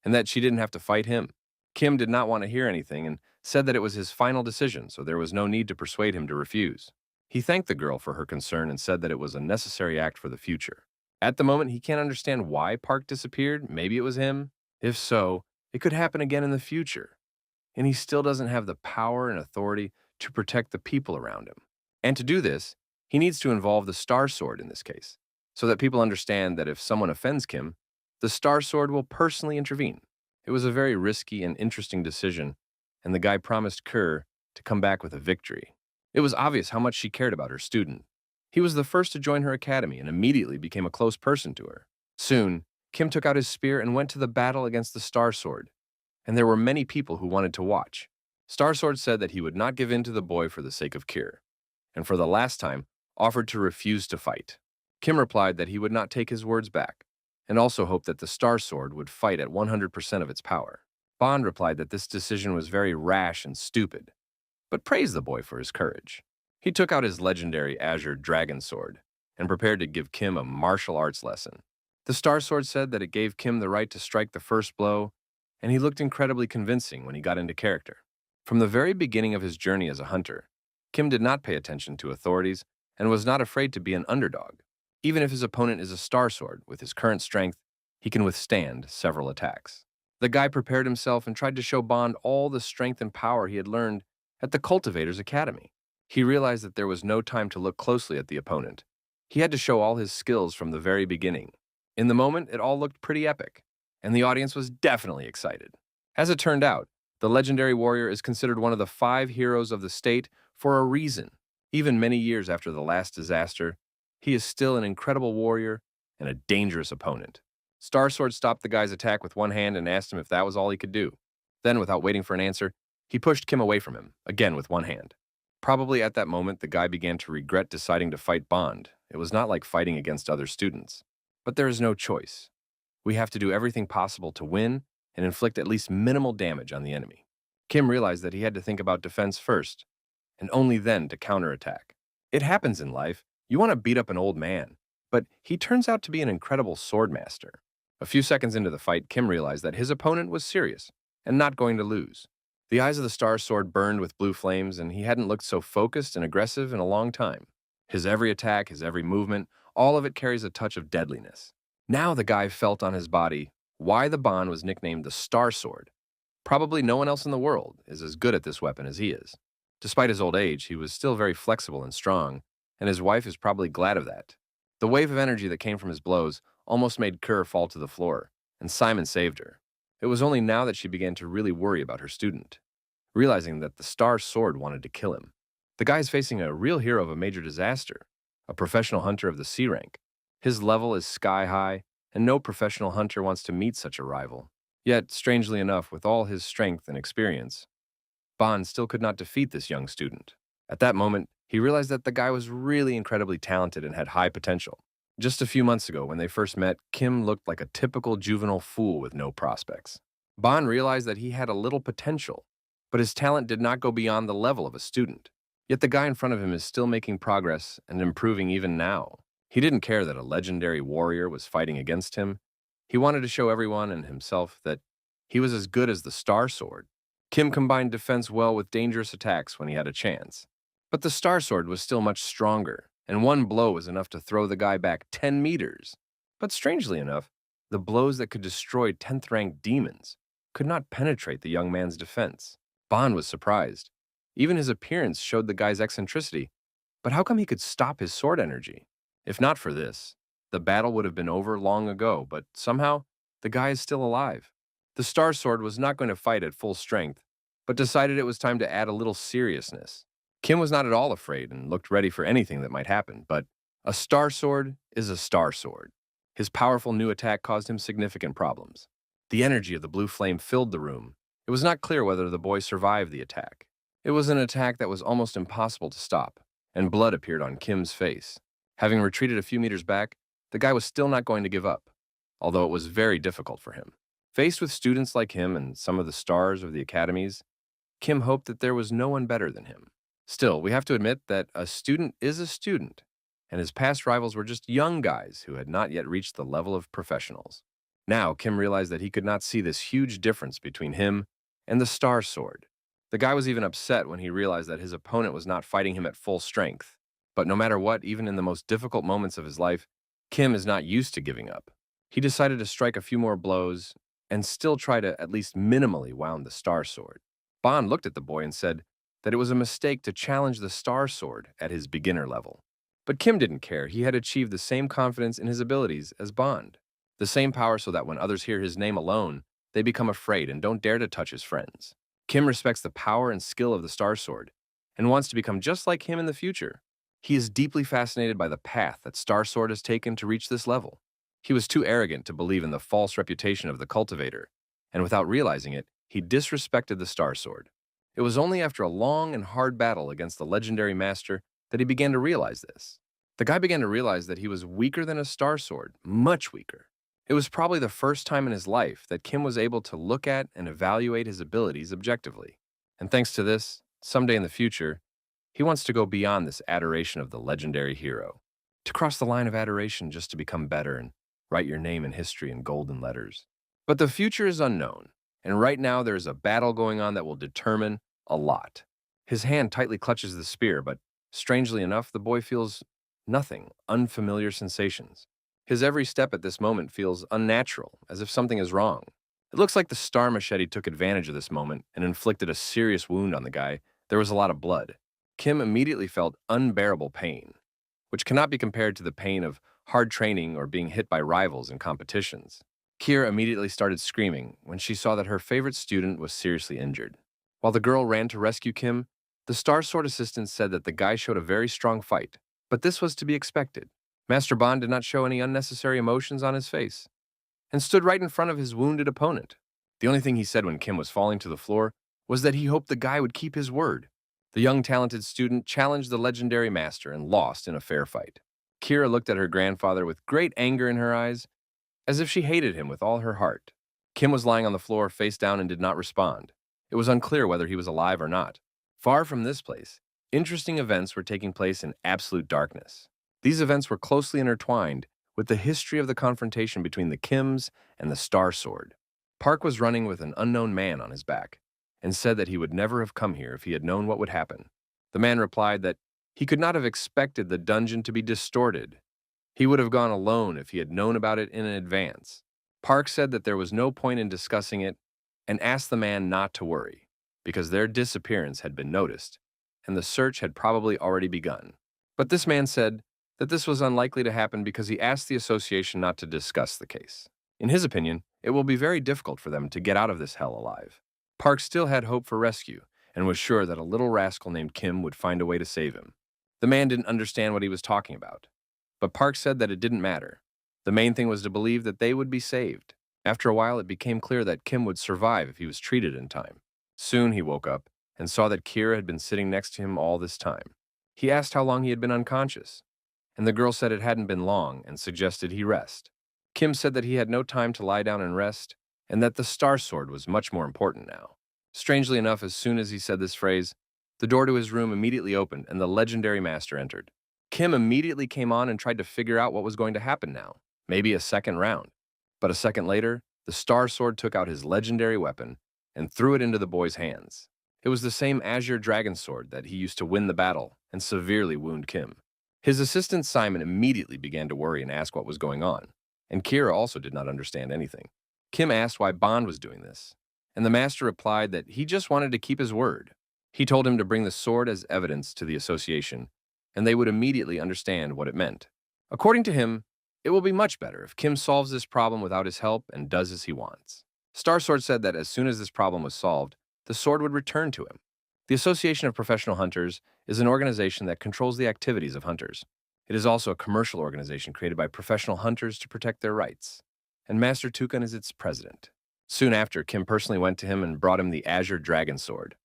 and that she didn't have to fight him. Kim did not want to hear anything and said that it was his final decision, so there was no need to persuade him to refuse. He thanked the girl for her concern and said that it was a necessary act for the future. At the moment, he can't understand why Park disappeared. Maybe it was him. If so, it could happen again in the future. And he still doesn't have the power and authority to protect the people around him. And to do this, he needs to involve the Star Sword in this case, so that people understand that if someone offends Kim, the Star Sword will personally intervene. It was a very risky and interesting decision, and the guy promised Kerr to come back with a victory. It was obvious how much she cared about her student. He was the first to join her academy and immediately became a close person to her. Soon, Kim took out his spear and went to the battle against the Star Sword, and there were many people who wanted to watch. Star Sword said that he would not give in to the boy for the sake of Kir, and for the last time, offered to refuse to fight. Kim replied that he would not take his words back, and also hoped that the Star Sword would fight at 100% of its power. Bond replied that this decision was very rash and stupid, but praised the boy for his courage. He took out his legendary Azure Dragon Sword and prepared to give Kim a martial arts lesson. The Star Sword said that it gave Kim the right to strike the first blow, and he looked incredibly convincing when he got into character. From the very beginning of his journey as a hunter, Kim did not pay attention to authorities and was not afraid to be an underdog. Even if his opponent is a Star Sword, with his current strength, he can withstand several attacks. The guy prepared himself and tried to show Bond all the strength and power he had learned at the Cultivator's Academy. He realized that there was no time to look closely at the opponent. He had to show all his skills from the very beginning. In the moment, it all looked pretty epic, and the audience was definitely excited. As it turned out, the legendary warrior is considered one of the 5 heroes of the state for a reason. Even many years after the last disaster, he is still an incredible warrior and a dangerous opponent. Star Sword stopped the guy's attack with one hand and asked him if that was all he could do. Then, without waiting for an answer, he pushed Kim away from him, again with one hand. Probably at that moment, the guy began to regret deciding to fight Bond. It was not like fighting against other students. But there is no choice. We have to do everything possible to win and inflict at least minimal damage on the enemy. Kim realized that he had to think about defense first, and only then to counterattack. It happens in life. You want to beat up an old man, but he turns out to be an incredible swordmaster. A few seconds into the fight, Kim realized that his opponent was serious and not going to lose. The eyes of the Star Sword burned with blue flames, and he hadn't looked so focused and aggressive in a long time. His every attack, his every movement, all of it carries a touch of deadliness. Now the guy felt on his body why the Bond was nicknamed the Star Sword. Probably no one else in the world is as good at this weapon as he is. Despite his old age, he was still very flexible and strong, and his wife is probably glad of that. The wave of energy that came from his blows almost made Kerr fall to the floor, and Simon saved her. It was only now that she began to really worry about her student, realizing that the Star Sword wanted to kill him. The guy is facing a real hero of a major disaster, a professional hunter of the C rank. His level is sky high, and no professional hunter wants to meet such a rival. Yet, strangely enough, with all his strength and experience, Bond still could not defeat this young student. At that moment, he realized that the guy was really incredibly talented and had high potential. Just a few months ago, when they first met, Kim looked like a typical juvenile fool with no prospects. Bond realized that he had a little potential, but his talent did not go beyond the level of a student. Yet the guy in front of him is still making progress and improving even now. He didn't care that a legendary warrior was fighting against him. He wanted to show everyone and himself that he was as good as the Star Sword. Kim combined defense well with dangerous attacks when he had a chance. But the Star Sword was still much stronger, and one blow was enough to throw the guy back 10 meters. But strangely enough, the blows that could destroy 10th-ranked demons could not penetrate the young man's defense. Bond was surprised. Even his appearance showed the guy's eccentricity. But how come he could stop his sword energy? If not for this, the battle would have been over long ago, but somehow, the guy is still alive. The Star Sword was not going to fight at full strength, but decided it was time to add a little seriousness. Kim was not at all afraid and looked ready for anything that might happen, but a Star Sword is a Star Sword. His powerful new attack caused him significant problems. The energy of the blue flame filled the room. It was not clear whether the boy survived the attack. It was an attack that was almost impossible to stop, and blood appeared on Kim's face. Having retreated a few meters back, the guy was still not going to give up, although it was very difficult for him. Faced with students like him and some of the stars of the academies, Kim hoped that there was no one better than him. Still, we have to admit that a student is a student, and his past rivals were just young guys who had not yet reached the level of professionals. Now, Kim realized that he could not see this huge difference between him and the Star Sword. The guy was even upset when he realized that his opponent was not fighting him at full strength. But no matter what, even in the most difficult moments of his life, Kim is not used to giving up. He decided to strike a few more blows and still try to at least minimally wound the Star Sword. Bond looked at the boy and said that it was a mistake to challenge the Star Sword at his beginner level. But Kim didn't care. He had achieved the same confidence in his abilities as Bond. The same power so that when others hear his name alone, they become afraid and don't dare to touch his friends. Kim respects the power and skill of the Star Sword and wants to become just like him in the future. He is deeply fascinated by the path that Star Sword has taken to reach this level. He was too arrogant to believe in the false reputation of the cultivator, and without realizing it, he disrespected the Star Sword. It was only after a long and hard battle against the legendary master that he began to realize this. The guy began to realize that he was weaker than a Star Sword, much weaker. It was probably the first time in his life that Kim was able to look at and evaluate his abilities objectively. And thanks to this, someday in the future, he wants to go beyond this adoration of the legendary hero, to cross the line of adoration just to become better and write your name in history in golden letters. But the future is unknown, and right now there is a battle going on that will determine a lot. His hand tightly clutches the spear, but strangely enough, the boy feels nothing, unfamiliar sensations. His every step at this moment feels unnatural, as if something is wrong. It looks like the star machete took advantage of this moment and inflicted a serious wound on the guy. There was a lot of blood. Kim immediately felt unbearable pain, which cannot be compared to the pain of hard training or being hit by rivals in competitions. Kira immediately started screaming when she saw that her favorite student was seriously injured. While the girl ran to rescue Kim, the Star Sword assistant said that the guy showed a very strong fight, but this was to be expected. Master Bond did not show any unnecessary emotions on his face and stood right in front of his wounded opponent. The only thing he said when Kim was falling to the floor was that he hoped the guy would keep his word. The young talented student challenged the legendary master and lost in a fair fight. Kira looked at her grandfather with great anger in her eyes, as if she hated him with all her heart. Kim was lying on the floor face down and did not respond. It was unclear whether he was alive or not. Far from this place, interesting events were taking place in absolute darkness. These events were closely intertwined with the history of the confrontation between the Kims and the Star Sword. Park was running with an unknown man on his back and said that he would never have come here if he had known what would happen. The man replied that he could not have expected the dungeon to be distorted. He would have gone alone if he had known about it in advance. Park said that there was no point in discussing it and asked the man not to worry, because their disappearance had been noticed and the search had probably already begun. But this man said that this was unlikely to happen because he asked the association not to discuss the case. In his opinion, it will be very difficult for them to get out of this hell alive. Park still had hope for rescue and was sure that a little rascal named Kim would find a way to save him. The man didn't understand what he was talking about, but Park said that it didn't matter. The main thing was to believe that they would be saved. After a while, it became clear that Kim would survive if he was treated in time. Soon he woke up and saw that Kira had been sitting next to him all this time. He asked how long he had been unconscious, and the girl said it hadn't been long and suggested he rest. Kim said that he had no time to lie down and rest, and that the Star Sword was much more important now. Strangely enough, as soon as he said this phrase, the door to his room immediately opened and the legendary master entered. Kim immediately came on and tried to figure out what was going to happen now, maybe a second round. But a second later, the Star Sword took out his legendary weapon and threw it into the boy's hands. It was the same azure dragon sword that he used to win the battle and severely wound Kim. His assistant Simon immediately began to worry and ask what was going on, and Kira also did not understand anything. Kim asked why Bond was doing this, and the master replied that he just wanted to keep his word. He told him to bring the sword as evidence to the association, and they would immediately understand what it meant. According to him, it will be much better if Kim solves this problem without his help and does as he wants. Star Sword said that as soon as this problem was solved, the sword would return to him. The Association of Professional Hunters is an organization that controls the activities of hunters. It is also a commercial organization created by professional hunters to protect their rights, and Master Tukan is its president. Soon after, Kim personally went to him and brought him the Azure Dragon Sword.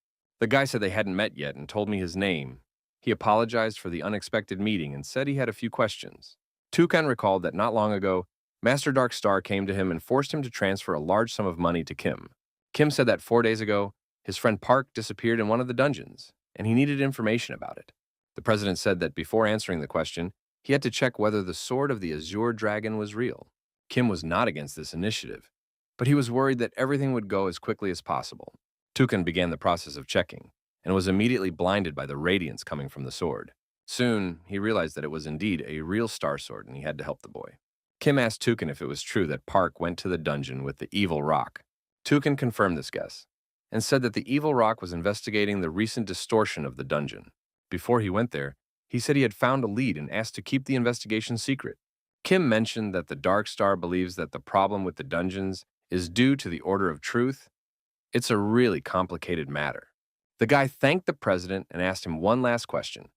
The guy said they hadn't met yet and told me his name. He apologized for the unexpected meeting and said he had a few questions. Toucan recalled that not long ago, Master Dark Star came to him and forced him to transfer a large sum of money to Kim. Kim said that 4 days ago, his friend Park disappeared in one of the dungeons, and he needed information about it. The president said that before answering the question, he had to check whether the sword of the Azure Dragon was real. Kim was not against this initiative, but he was worried that everything would go as quickly as possible. Toucan began the process of checking, and was immediately blinded by the radiance coming from the sword. Soon, he realized that it was indeed a real star sword, and he had to help the boy. Kim asked Toucan if it was true that Park went to the dungeon with the evil rock. Toucan confirmed this guess, and said that the evil rock was investigating the recent distortion of the dungeon. Before he went there, he said he had found a lead and asked to keep the investigation secret. Kim mentioned that the Dark Star believes that the problem with the dungeons is due to the Order of Truth. It's a really complicated matter. The guy thanked the president and asked him one last question.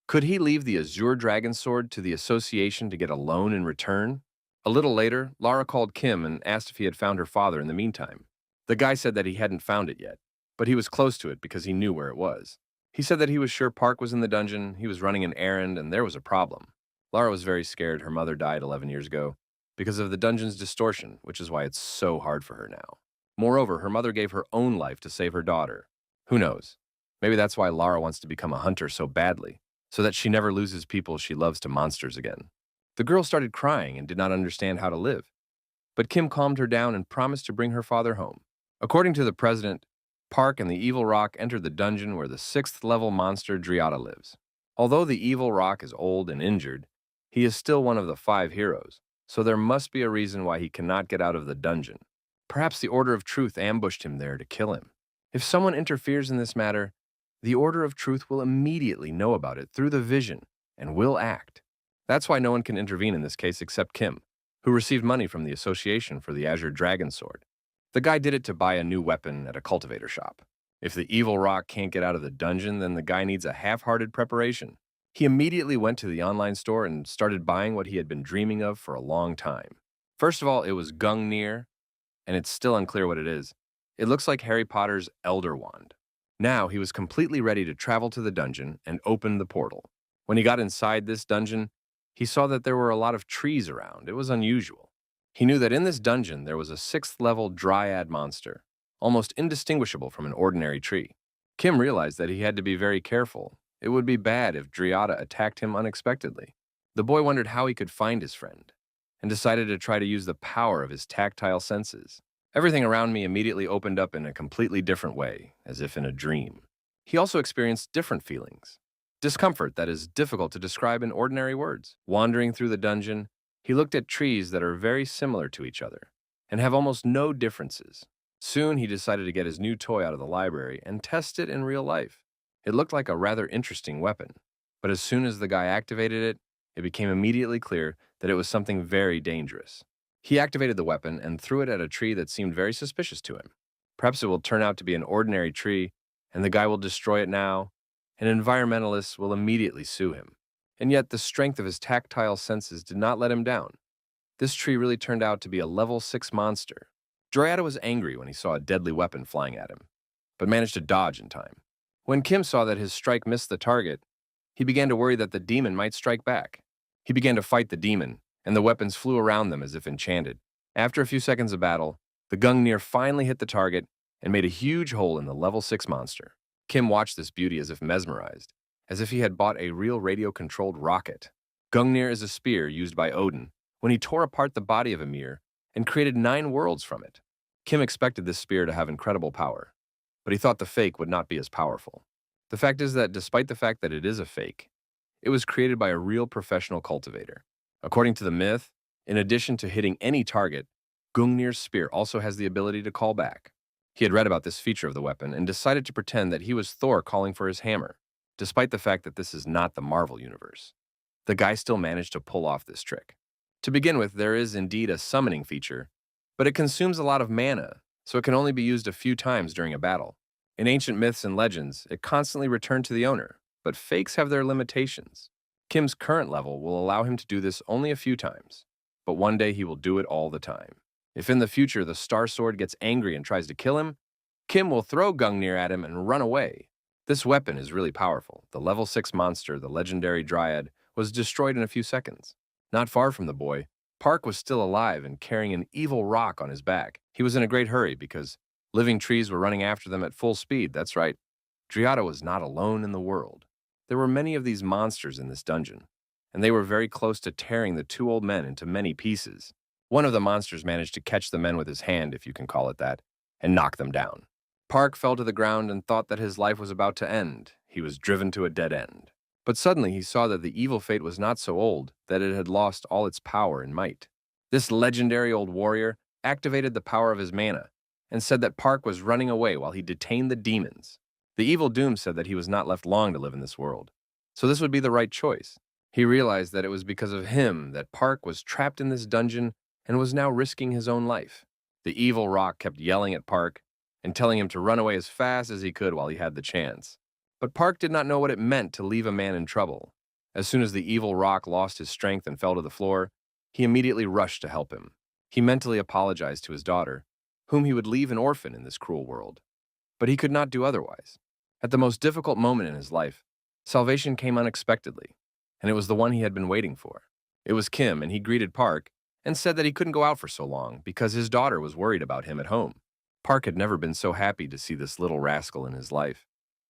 Could he leave the Azure Dragon Sword to the association to get a loan in return? A little later, Lara called Kim and asked if he had found her father in the meantime. The guy said that he hadn't found it yet, but he was close to it because he knew where it was. He said that he was sure Park was in the dungeon, he was running an errand, and there was a problem. Lara was very scared her mother died 11 years ago because of the dungeon's distortion, which is why it's so hard for her now. Moreover, her mother gave her own life to save her daughter. Who knows? Maybe that's why Lara wants to become a hunter so badly, so that she never loses people she loves to monsters again. The girl started crying and did not understand how to live. But Kim calmed her down and promised to bring her father home. According to the president, Park and the Evil Rock entered the dungeon where the 6th-level monster Driada lives. Although the Evil Rock is old and injured, he is still one of the 5 heroes, so there must be a reason why he cannot get out of the dungeon. Perhaps the Order of Truth ambushed him there to kill him. If someone interferes in this matter, the Order of Truth will immediately know about it through the vision and will act. That's why no one can intervene in this case except Kim, who received money from the Association for the Azure Dragon Sword. The guy did it to buy a new weapon at a cultivator shop. If the Evil Rock can't get out of the dungeon, then the guy needs a half-hearted preparation. He immediately went to the online store and started buying what he had been dreaming of for a long time. First of all, it was Gungnir, and it's still unclear what it is. It looks like Harry Potter's Elder Wand. Now he was completely ready to travel to the dungeon and open the portal. When he got inside this dungeon, he saw that there were a lot of trees around. It was unusual. He knew that in this dungeon there was a 6th-level dryad monster, almost indistinguishable from an ordinary tree. Kim realized that he had to be very careful. It would be bad if Driada attacked him unexpectedly. The boy wondered how he could find his friend, and decided to try to use the power of his tactile senses. Everything around me immediately opened up in a completely different way, as if in a dream. He also experienced different feelings. Discomfort that is difficult to describe in ordinary words. Wandering through the dungeon, he looked at trees that are very similar to each other, and have almost no differences. Soon he decided to get his new toy out of the library and test it in real life. It looked like a rather interesting weapon, but as soon as the guy activated it, it became immediately clear that it was something very dangerous. He activated the weapon and threw it at a tree that seemed very suspicious to him. Perhaps it will turn out to be an ordinary tree, and the guy will destroy it now, and environmentalists will immediately sue him. And yet the strength of his tactile senses did not let him down. This tree really turned out to be a level 6 monster. Driada was angry when he saw a deadly weapon flying at him, but managed to dodge in time. When Kim saw that his strike missed the target, he began to worry that the demon might strike back. He began to fight the demon, and the weapons flew around them as if enchanted. After a few seconds of battle, the Gungnir finally hit the target and made a huge hole in the level 6 monster. Kim watched this beauty as if mesmerized, as if he had bought a real radio-controlled rocket. Gungnir is a spear used by Odin when he tore apart the body of Ymir and created 9 worlds from it. Kim expected this spear to have incredible power, but he thought the fake would not be as powerful. The fact is that despite the fact that it is a fake, it was created by a real professional cultivator. According to the myth, in addition to hitting any target, Gungnir's spear also has the ability to call back. He had read about this feature of the weapon and decided to pretend that he was Thor calling for his hammer, despite the fact that this is not the Marvel universe. The guy still managed to pull off this trick. To begin with, there is indeed a summoning feature, but it consumes a lot of mana, so it can only be used a few times during a battle. In ancient myths and legends, it constantly returned to the owner, but fakes have their limitations. Kim's current level will allow him to do this only a few times, but one day he will do it all the time. If in the future the Star Sword gets angry and tries to kill him, Kim will throw Gungnir at him and run away. This weapon is really powerful. The level 6 monster, the legendary Dryad, was destroyed in a few seconds. Not far from the boy, Park was still alive and carrying an evil rock on his back. He was in a great hurry because living trees were running after them at full speed. That's right. Dryada was not alone in the world. There were many of these monsters in this dungeon, and they were very close to tearing the two old men into many pieces. One of the monsters managed to catch the men with his hand, if you can call it that, and knock them down. Park fell to the ground and thought that his life was about to end. He was driven to a dead end. But suddenly he saw that the evil fate was not so old, that it had lost all its power and might. This legendary old warrior activated the power of his mana and said that Park was running away while he detained the demons. The evil doom said that he was not left long to live in this world, so this would be the right choice. He realized that it was because of him that Park was trapped in this dungeon and was now risking his own life. The evil rock kept yelling at Park and telling him to run away as fast as he could while he had the chance. But Park did not know what it meant to leave a man in trouble. As soon as the evil rock lost his strength and fell to the floor, he immediately rushed to help him. He mentally apologized to his daughter, whom he would leave an orphan in this cruel world. But he could not do otherwise. At the most difficult moment in his life, salvation came unexpectedly, and it was the one he had been waiting for. It was Kim, and he greeted Park and said that he couldn't go out for so long because his daughter was worried about him at home. Park had never been so happy to see this little rascal in his life,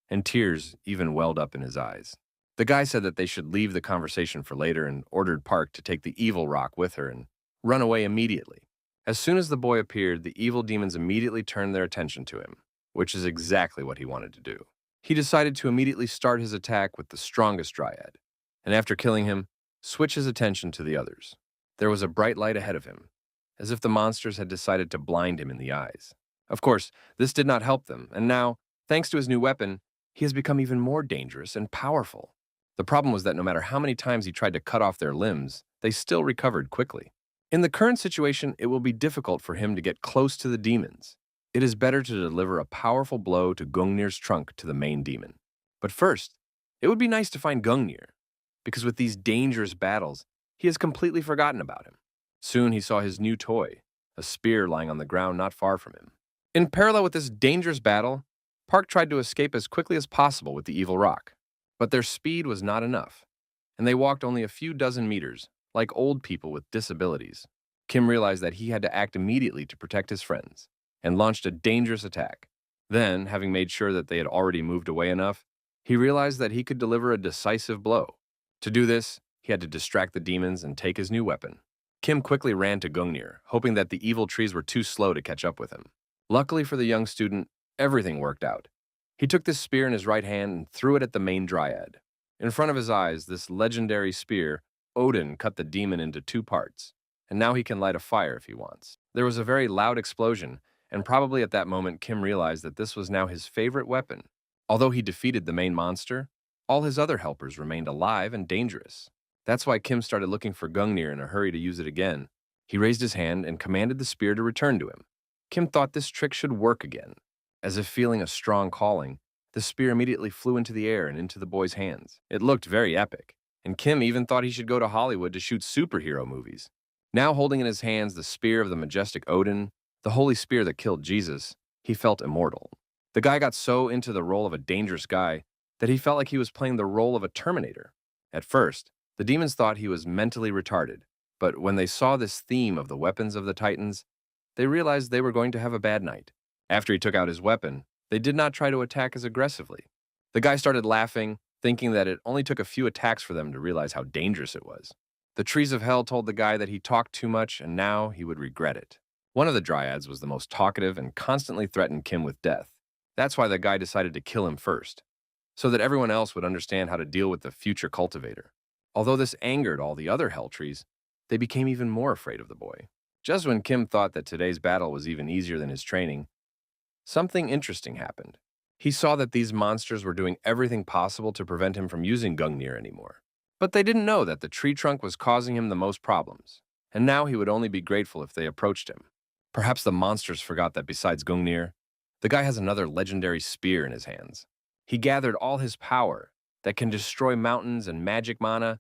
and tears even welled up in his eyes. The guy said that they should leave the conversation for later and ordered Park to take the evil rock with her and run away immediately. As soon as the boy appeared, the evil demons immediately turned their attention to him, which is exactly what he wanted to do. He decided to immediately start his attack with the strongest Dryad, and after killing him, switch his attention to the others. There was a bright light ahead of him, as if the monsters had decided to blind him in the eyes. Of course, this did not help them, and now, thanks to his new weapon, he has become even more dangerous and powerful. The problem was that no matter how many times he tried to cut off their limbs, they still recovered quickly. In the current situation, it will be difficult for him to get close to the demons. It is better to deliver a powerful blow to Gungnir's trunk to the main demon. But first, it would be nice to find Gungnir, because with these dangerous battles, he has completely forgotten about him. Soon he saw his new toy, a spear lying on the ground not far from him. In parallel with this dangerous battle, Park tried to escape as quickly as possible with the evil rock. But their speed was not enough, and they walked only a few dozen meters, like old people with disabilities. Kim realized that he had to act immediately to protect his friends, and launched a dangerous attack. Then, having made sure that they had already moved away enough, he realized that he could deliver a decisive blow. To do this, he had to distract the demons and take his new weapon. Kim quickly ran to Gungnir, hoping that the evil trees were too slow to catch up with him. Luckily for the young student, everything worked out. He took this spear in his right hand and threw it at the main Dryad. In front of his eyes, this legendary spear, Odin cut the demon into two parts, and now he can light a fire if he wants. There was a very loud explosion, and probably at that moment Kim realized that this was now his favorite weapon. Although he defeated the main monster, all his other helpers remained alive and dangerous. That's why Kim started looking for Gungnir in a hurry to use it again. He raised his hand and commanded the spear to return to him. Kim thought this trick should work again. As if feeling a strong calling, the spear immediately flew into the air and into the boy's hands. It looked very epic, and Kim even thought he should go to Hollywood to shoot superhero movies. Now holding in his hands the spear of the majestic Odin, the holy spear that killed Jesus, he felt immortal. The guy got so into the role of a dangerous guy that he felt like he was playing the role of a Terminator. At first, the demons thought he was mentally retarded, but when they saw this theme of the weapons of the Titans, they realized they were going to have a bad night. After he took out his weapon, they did not try to attack as aggressively. The guy started laughing, thinking that it only took a few attacks for them to realize how dangerous it was. The trees of hell told the guy that he talked too much and now he would regret it. One of the Dryads was the most talkative and constantly threatened Kim with death. That's why the guy decided to kill him first, so that everyone else would understand how to deal with the future cultivator. Although this angered all the other hell trees, they became even more afraid of the boy. Just when Kim thought that today's battle was even easier than his training, something interesting happened. He saw that these monsters were doing everything possible to prevent him from using Gungnir anymore. But they didn't know that the tree trunk was causing him the most problems, and now he would only be grateful if they approached him. Perhaps the monsters forgot that besides Gungnir, the guy has another legendary spear in his hands. He gathered all his power that can destroy mountains and magic mana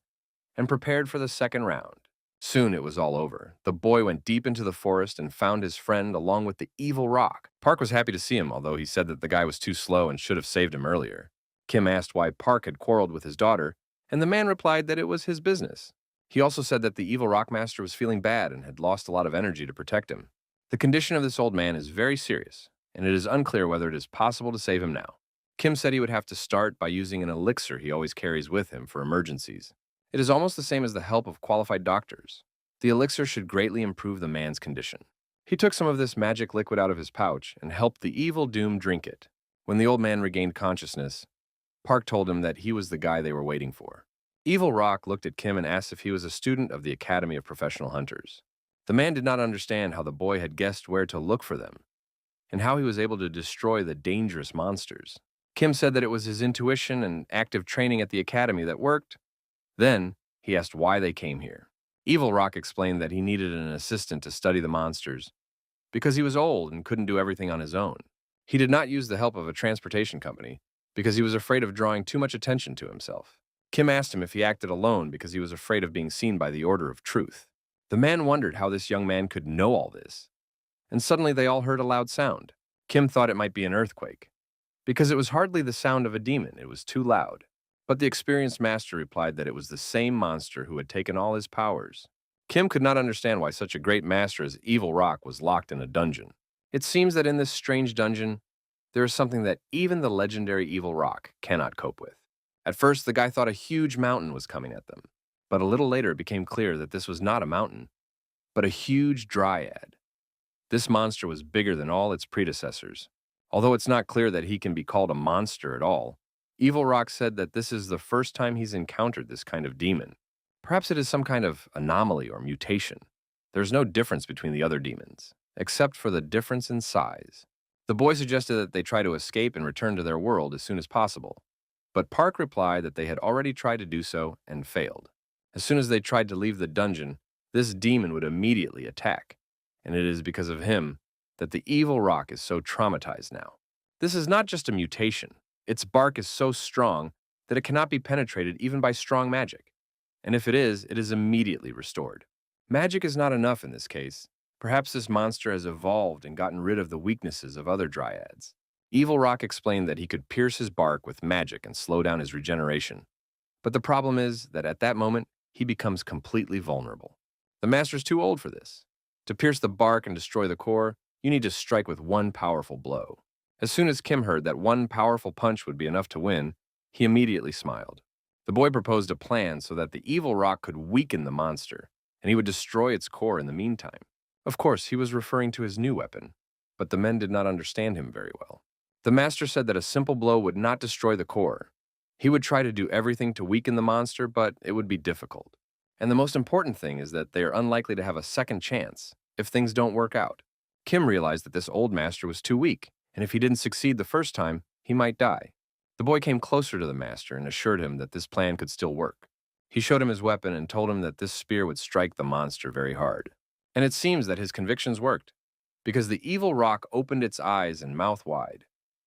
and prepared for the second round. Soon it was all over. The boy went deep into the forest and found his friend along with the evil rock. Park was happy to see him, although he said that the guy was too slow and should have saved him earlier. Kim asked why Park had quarreled with his daughter, and the man replied that it was his business. He also said that the evil rockmaster was feeling bad and had lost a lot of energy to protect him. The condition of this old man is very serious, and it is unclear whether it is possible to save him now. Kim said he would have to start by using an elixir he always carries with him for emergencies. It is almost the same as the help of qualified doctors. The elixir should greatly improve the man's condition. He took some of this magic liquid out of his pouch and helped the evil doom drink it. When the old man regained consciousness, Park told him that he was the guy they were waiting for. Evil Rock looked at Kim and asked if he was a student of the Academy of Professional Hunters. The man did not understand how the boy had guessed where to look for them, and how he was able to destroy the dangerous monsters. Kim said that it was his intuition and active training at the academy that worked. Then, he asked why they came here. Evil Rock explained that he needed an assistant to study the monsters, because he was old and couldn't do everything on his own. He did not use the help of a transportation company, because he was afraid of drawing too much attention to himself. Kim asked him if he acted alone because he was afraid of being seen by the Order of Truth. The man wondered how this young man could know all this, and suddenly they all heard a loud sound. Kim thought it might be an earthquake, because it was hardly the sound of a demon, it was too loud. But the experienced master replied that it was the same monster who had taken all his powers. Kim could not understand why such a great master as Evil Rock was locked in a dungeon. It seems that in this strange dungeon, there is something that even the legendary Evil Rock cannot cope with. At first, the guy thought a huge mountain was coming at them, but a little later it became clear that this was not a mountain, but a huge dryad. This monster was bigger than all its predecessors. Although it's not clear that he can be called a monster at all, Evil Rock said that this is the first time he's encountered this kind of demon. Perhaps it is some kind of anomaly or mutation. There's no difference between the other demons, except for the difference in size. The boy suggested that they try to escape and return to their world as soon as possible, but Park replied that they had already tried to do so and failed. As soon as they tried to leave the dungeon, this demon would immediately attack, and it is because of him that the Evil Rock is so traumatized now. This is not just a mutation. Its bark is so strong that it cannot be penetrated even by strong magic, and if it is immediately restored. Magic is not enough in this case. Perhaps this monster has evolved and gotten rid of the weaknesses of other dryads. Evil Rock explained that he could pierce his bark with magic and slow down his regeneration. But the problem is that at that moment, he becomes completely vulnerable. The master's too old for this. To pierce the bark and destroy the core, you need to strike with one powerful blow. As soon as Kim heard that one powerful punch would be enough to win, he immediately smiled. The boy proposed a plan so that the Evil Rock could weaken the monster, and he would destroy its core in the meantime. Of course, he was referring to his new weapon, but the men did not understand him very well. The master said that a simple blow would not destroy the core. He would try to do everything to weaken the monster, but it would be difficult. And the most important thing is that they are unlikely to have a second chance if things don't work out. Kim realized that this old master was too weak, and if he didn't succeed the first time, he might die. The boy came closer to the master and assured him that this plan could still work. He showed him his weapon and told him that this spear would strike the monster very hard. And it seems that his convictions worked, because the Evil Rock opened its eyes and mouth wide,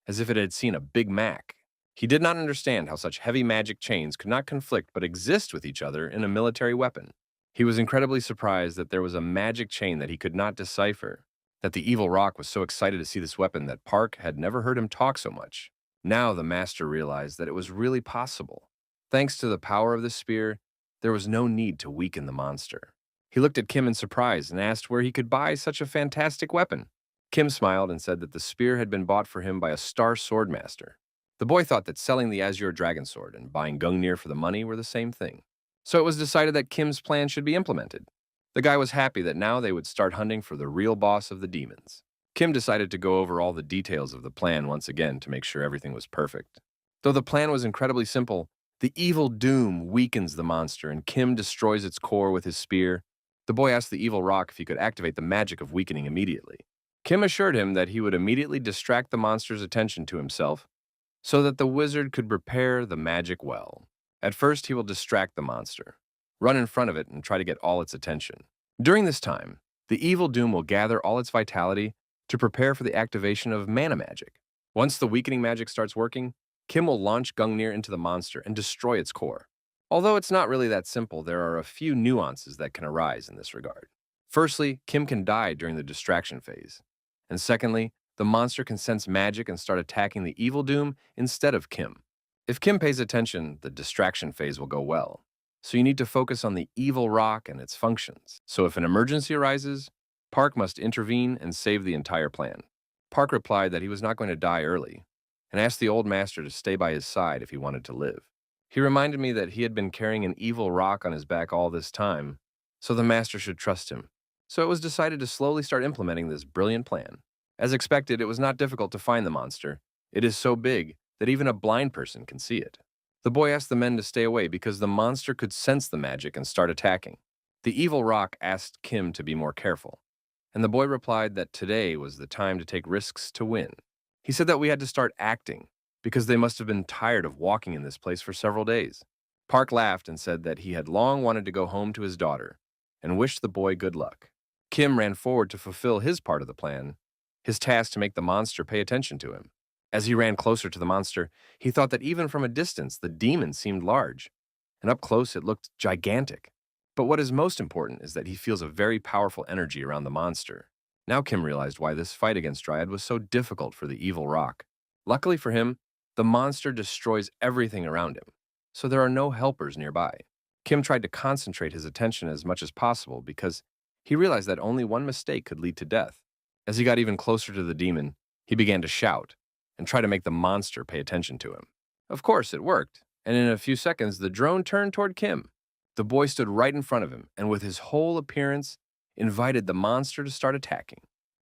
as if it had seen a Big Mac. He did not understand how such heavy magic chains could not conflict but exist with each other in a military weapon. He was incredibly surprised that there was a magic chain that he could not decipher, that the Evil Rock was so excited to see this weapon that Park had never heard him talk so much. Now the master realized that it was really possible. Thanks to the power of the spear, there was no need to weaken the monster. He looked at Kim in surprise and asked where he could buy such a fantastic weapon. Kim smiled and said that the spear had been bought for him by a star swordmaster. The boy thought that selling the Azure Dragon Sword and buying Gungnir for the money were the same thing. So it was decided that Kim's plan should be implemented. The guy was happy that now they would start hunting for the real boss of the demons. Kim decided to go over all the details of the plan once again to make sure everything was perfect. Though the plan was incredibly simple, the evil doom weakens the monster and Kim destroys its core with his spear. The boy asked the Evil Rock if he could activate the magic of weakening immediately. Kim assured him that he would immediately distract the monster's attention to himself so that the wizard could prepare the magic well. At first, he will distract the monster, run in front of it, and try to get all its attention. During this time, the evil doom will gather all its vitality to prepare for the activation of mana magic. Once the weakening magic starts working, Kim will launch Gungnir into the monster and destroy its core. Although it's not really that simple, there are a few nuances that can arise in this regard. Firstly, Kim can die during the distraction phase. And secondly, the monster can sense magic and start attacking the evil doom instead of Kim. If Kim pays attention, the distraction phase will go well. So you need to focus on the evil rock and its functions. So if an emergency arises, Park must intervene and save the entire plan. Park replied that he was not going to die early and asked the old master to stay by his side if he wanted to live. He reminded me that he had been carrying an evil rock on his back all this time, so the master should trust him. So it was decided to slowly start implementing this brilliant plan. As expected, it was not difficult to find the monster. It is so big that even a blind person can see it. The boy asked the men to stay away because the monster could sense the magic and start attacking. The evil rock asked Kim to be more careful, and the boy replied that today was the time to take risks to win. He said that we had to start acting because they must have been tired of walking in this place for several days. Park laughed and said that he had long wanted to go home to his daughter and wished the boy good luck. Kim ran forward to fulfill his part of the plan, his task to make the monster pay attention to him. As he ran closer to the monster, he thought that even from a distance, the demon seemed large, and up close it looked gigantic. But what is most important is that he feels a very powerful energy around the monster. Now Kim realized why this fight against Dryad was so difficult for the evil rock. Luckily for him, the monster destroys everything around him, so there are no helpers nearby. Kim tried to concentrate his attention as much as possible because he realized that only one mistake could lead to death. As he got even closer to the demon, he began to shout and try to make the monster pay attention to him. Of course, it worked, and in a few seconds, the drone turned toward Kim. The boy stood right in front of him, and with his whole appearance, invited the monster to start attacking.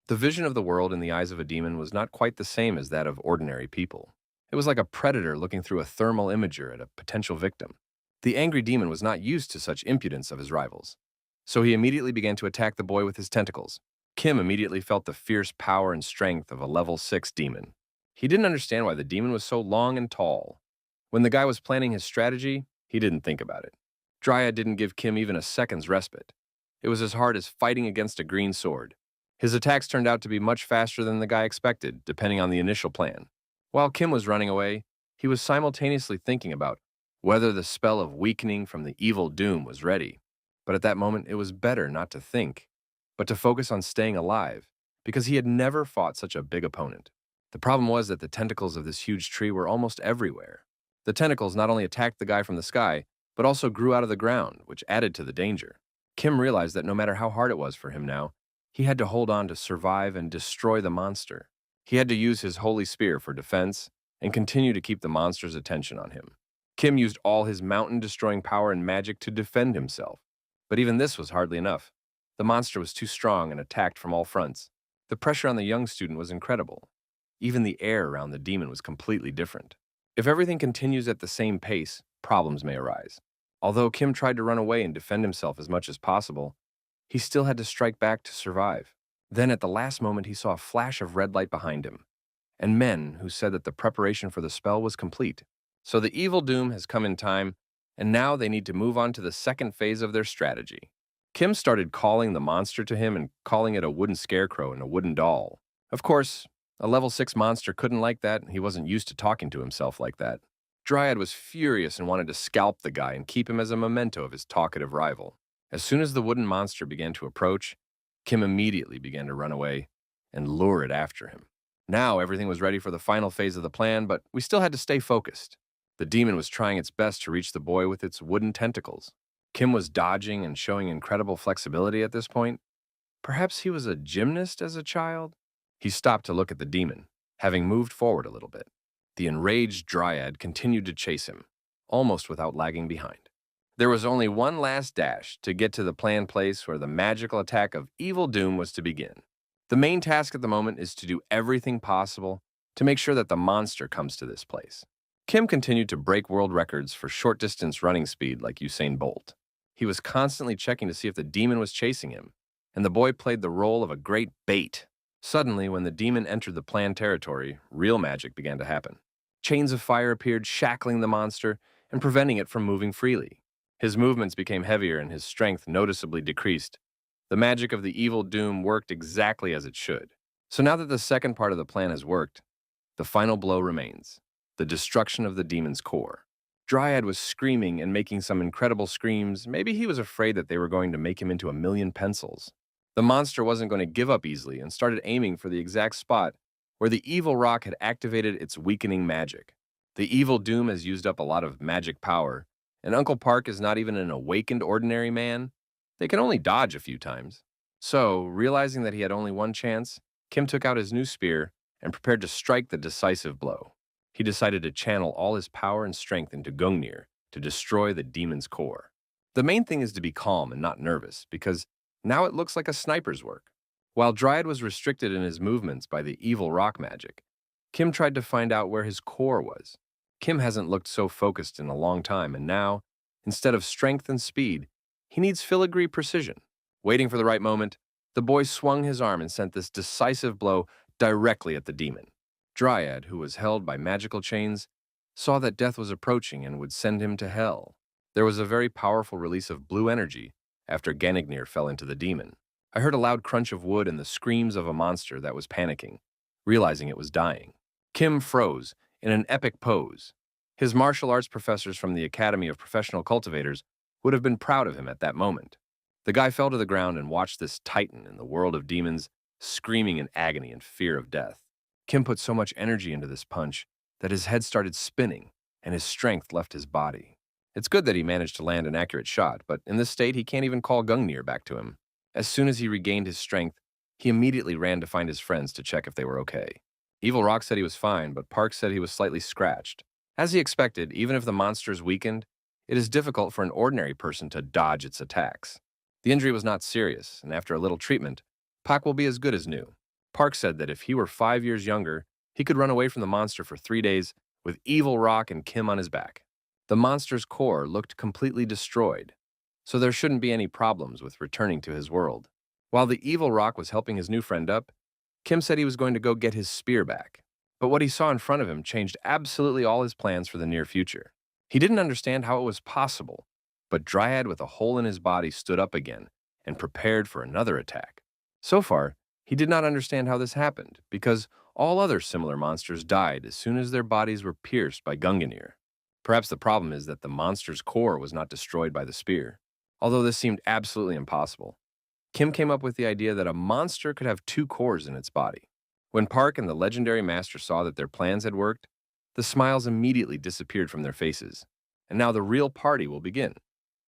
The vision of the world in the eyes of a demon was not quite the same as that of ordinary people. It was like a predator looking through a thermal imager at a potential victim. The angry demon was not used to such impudence of his rivals, so he immediately began to attack the boy with his tentacles. Kim immediately felt the fierce power and strength of a level 6 demon. He didn't understand why the demon was so long and tall. When the guy was planning his strategy, he didn't think about it. Dryad didn't give Kim even a second's respite. It was as hard as fighting against a green sword. His attacks turned out to be much faster than the guy expected, depending on the initial plan. While Kim was running away, he was simultaneously thinking about whether the spell of weakening from the evil doom was ready. But at that moment, it was better not to think, but to focus on staying alive, because he had never fought such a big opponent. The problem was that the tentacles of this huge tree were almost everywhere. The tentacles not only attacked the guy from the sky, but also grew out of the ground, which added to the danger. Kim realized that no matter how hard it was for him now, he had to hold on to survive and destroy the monster. He had to use his holy spear for defense and continue to keep the monster's attention on him. Kim used all his mountain-destroying power and magic to defend himself. But even this was hardly enough. The monster was too strong and attacked from all fronts. The pressure on the young student was incredible. Even the air around the demon was completely different. If everything continues at the same pace, problems may arise. Although Kim tried to run away and defend himself as much as possible, he still had to strike back to survive. Then at the last moment he saw a flash of red light behind him, and men who said that the preparation for the spell was complete. So the evil doom has come in time, and now they need to move on to the second phase of their strategy. Kim started calling the monster to him and calling it a wooden scarecrow and a wooden doll. Of course, a level 6 monster couldn't like that, and he wasn't used to talking to himself like that. Dryad was furious and wanted to scalp the guy and keep him as a memento of his talkative rival. As soon as the wooden monster began to approach, Kim immediately began to run away and lure it after him. Now everything was ready for the final phase of the plan, but we still had to stay focused. The demon was trying its best to reach the boy with its wooden tentacles. Kim was dodging and showing incredible flexibility at this point. Perhaps he was a gymnast as a child? He stopped to look at the demon, having moved forward a little bit. The enraged Dryad continued to chase him, almost without lagging behind. There was only one last dash to get to the planned place where the magical attack of evil doom was to begin. The main task at the moment is to do everything possible to make sure that the monster comes to this place. Kim continued to break world records for short-distance running speed like Usain Bolt. He was constantly checking to see if the demon was chasing him, and the boy played the role of a great bait. Suddenly, when the demon entered the planned territory, real magic began to happen. Chains of fire appeared, shackling the monster and preventing it from moving freely. His movements became heavier and his strength noticeably decreased. The magic of the evil doom worked exactly as it should. So now that the second part of the plan has worked, the final blow remains: the destruction of the demon's core. Dryad was screaming and making some incredible screams. Maybe he was afraid that they were going to make him into a million pencils. The monster wasn't going to give up easily and started aiming for the exact spot where the evil rock had activated its weakening magic. The evil Doom has used up a lot of magic power, and Uncle Park is not even an awakened ordinary man. They can only dodge a few times. So, realizing that he had only one chance, Kim took out his new spear and prepared to strike the decisive blow. He decided to channel all his power and strength into Gungnir to destroy the demon's core. The main thing is to be calm and not nervous, because now it looks like a sniper's work. While Dryad was restricted in his movements by the evil rock magic, Kim tried to find out where his core was. Kim hasn't looked so focused in a long time, and now, instead of strength and speed, he needs filigree precision. Waiting for the right moment, the boy swung his arm and sent this decisive blow directly at the demon. Dryad, who was held by magical chains, saw that death was approaching and would send him to hell. There was a very powerful release of blue energy after Gangnir fell into the demon. I heard a loud crunch of wood and the screams of a monster that was panicking, realizing it was dying. Kim froze in an epic pose. His martial arts professors from the Academy of Professional Cultivators would have been proud of him at that moment. The guy fell to the ground and watched this titan in the world of demons screaming in agony and fear of death. Kim put so much energy into this punch that his head started spinning and his strength left his body. It's good that he managed to land an accurate shot, but in this state he can't even call Gungnir back to him. As soon as he regained his strength, he immediately ran to find his friends to check if they were okay. Evil Rock said he was fine, but Park said he was slightly scratched. As he expected, even if the monster is weakened, it is difficult for an ordinary person to dodge its attacks. The injury was not serious, and after a little treatment, Pak will be as good as new. Park said that if he were 5 years younger, he could run away from the monster for 3 days with Evil Rock and Kim on his back. The monster's core looked completely destroyed, so there shouldn't be any problems with returning to his world. While the Evil Rock was helping his new friend up, Kim said he was going to go get his spear back. But what he saw in front of him changed absolutely all his plans for the near future. He didn't understand how it was possible, but Dryad with a hole in his body stood up again and prepared for another attack. So far, he did not understand how this happened, because all other similar monsters died as soon as their bodies were pierced by Gungnir. Perhaps the problem is that the monster's core was not destroyed by the spear. Although this seemed absolutely impossible, Kim came up with the idea that a monster could have 2 cores in its body. When Park and the legendary master saw that their plans had worked, the smiles immediately disappeared from their faces. And now the real party will begin,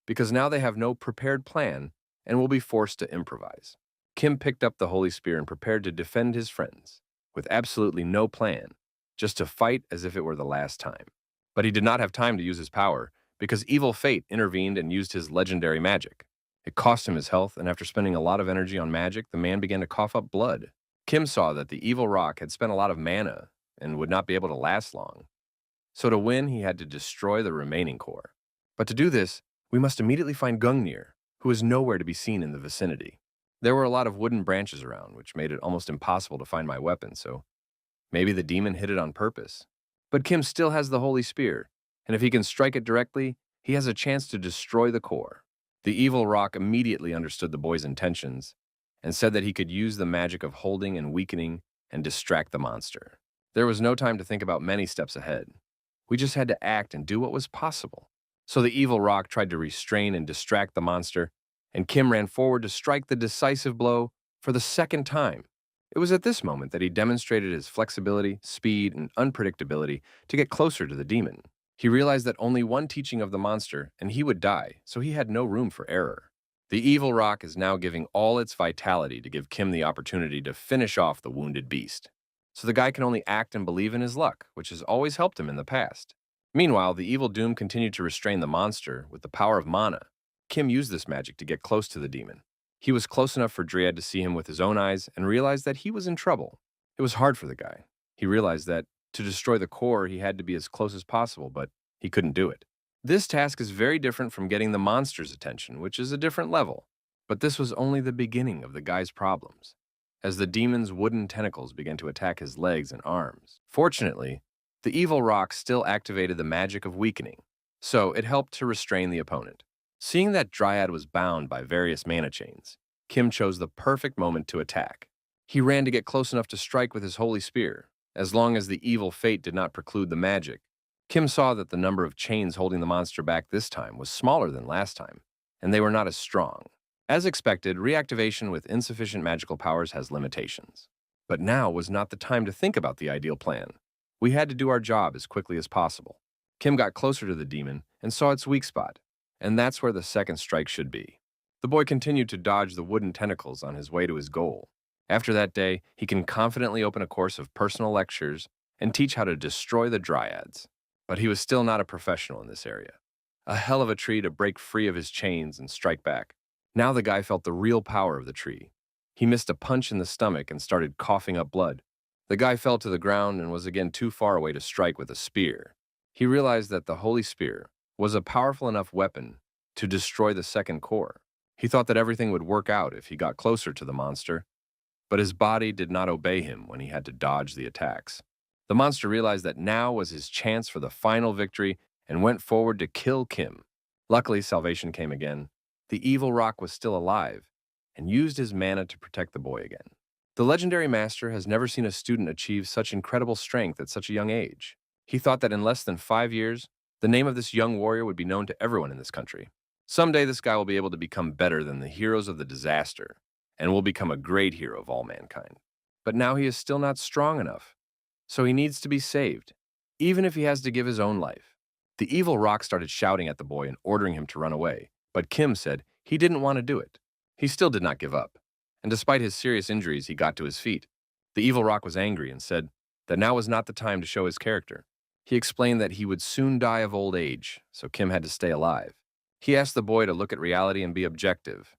because now they have no prepared plan and will be forced to improvise. Kim picked up the holy spear and prepared to defend his friends, with absolutely no plan, just to fight as if it were the last time. But he did not have time to use his power, because Evil Fate intervened and used his legendary magic. It cost him his health, and after spending a lot of energy on magic, the man began to cough up blood. Kim saw that the Evil Rock had spent a lot of mana and would not be able to last long. So to win, he had to destroy the remaining core. But to do this, we must immediately find Gungnir, who is nowhere to be seen in the vicinity. There were a lot of wooden branches around, which made it almost impossible to find my weapon, so maybe the demon hid it on purpose. But Kim still has the holy spear, and if he can strike it directly, he has a chance to destroy the core. The Evil Rock immediately understood the boy's intentions and said that he could use the magic of holding and weakening and distract the monster. There was no time to think about many steps ahead. We just had to act and do what was possible. So the Evil Rock tried to restrain and distract the monster, and Kim ran forward to strike the decisive blow for the second time. It was at this moment that he demonstrated his flexibility, speed, and unpredictability to get closer to the demon. He realized that only one teaching of the monster, and he would die, so he had no room for error. The Evil Rock is now giving all its vitality to give Kim the opportunity to finish off the wounded beast. So the guy can only act and believe in his luck, which has always helped him in the past. Meanwhile, the Evil Doom continued to restrain the monster with the power of mana. Kim used this magic to get close to the demon. He was close enough for Dryad to see him with his own eyes and realized that he was in trouble. It was hard for the guy. He realized that to destroy the core, he had to be as close as possible, but he couldn't do it. This task is very different from getting the monster's attention, which is a different level. But this was only the beginning of the guy's problems, as the demon's wooden tentacles began to attack his legs and arms. Fortunately, the Evil Rock still activated the magic of weakening, so it helped to restrain the opponent. Seeing that Dryad was bound by various mana chains, Kim chose the perfect moment to attack. He ran to get close enough to strike with his holy spear. As long as the Evil Fate did not preclude the magic, Kim saw that the number of chains holding the monster back this time was smaller than last time, and they were not as strong. As expected, reactivation with insufficient magical powers has limitations. But now was not the time to think about the ideal plan. We had to do our job as quickly as possible. Kim got closer to the demon and saw its weak spot, and that's where the second strike should be. The boy continued to dodge the wooden tentacles on his way to his goal. After that day, he can confidently open a course of personal lectures and teach how to destroy the dryads. But he was still not a professional in this area. A hell of a tree to break free of his chains and strike back. Now the guy felt the real power of the tree. He missed a punch in the stomach and started coughing up blood. The guy fell to the ground and was again too far away to strike with a spear. He realized that the holy spear was a powerful enough weapon to destroy the second core. He thought that everything would work out if he got closer to the monster, but his body did not obey him when he had to dodge the attacks. The monster realized that now was his chance for the final victory and went forward to kill Kim. Luckily, salvation came again. The evil rock was still alive and used his mana to protect the boy again. The legendary master has never seen a student achieve such incredible strength at such a young age. He thought that in less than 5 years, the name of this young warrior would be known to everyone in this country. Someday this guy will be able to become better than the heroes of the disaster and will become a great hero of all mankind. But now he is still not strong enough, so he needs to be saved, even if he has to give his own life. The evil rock started shouting at the boy and ordering him to run away, but Kim said he didn't want to do it. He still did not give up, and despite his serious injuries, he got to his feet. The evil rock was angry and said that now was not the time to show his character. He explained that he would soon die of old age, so Kim had to stay alive. He asked the boy to look at reality and be objective,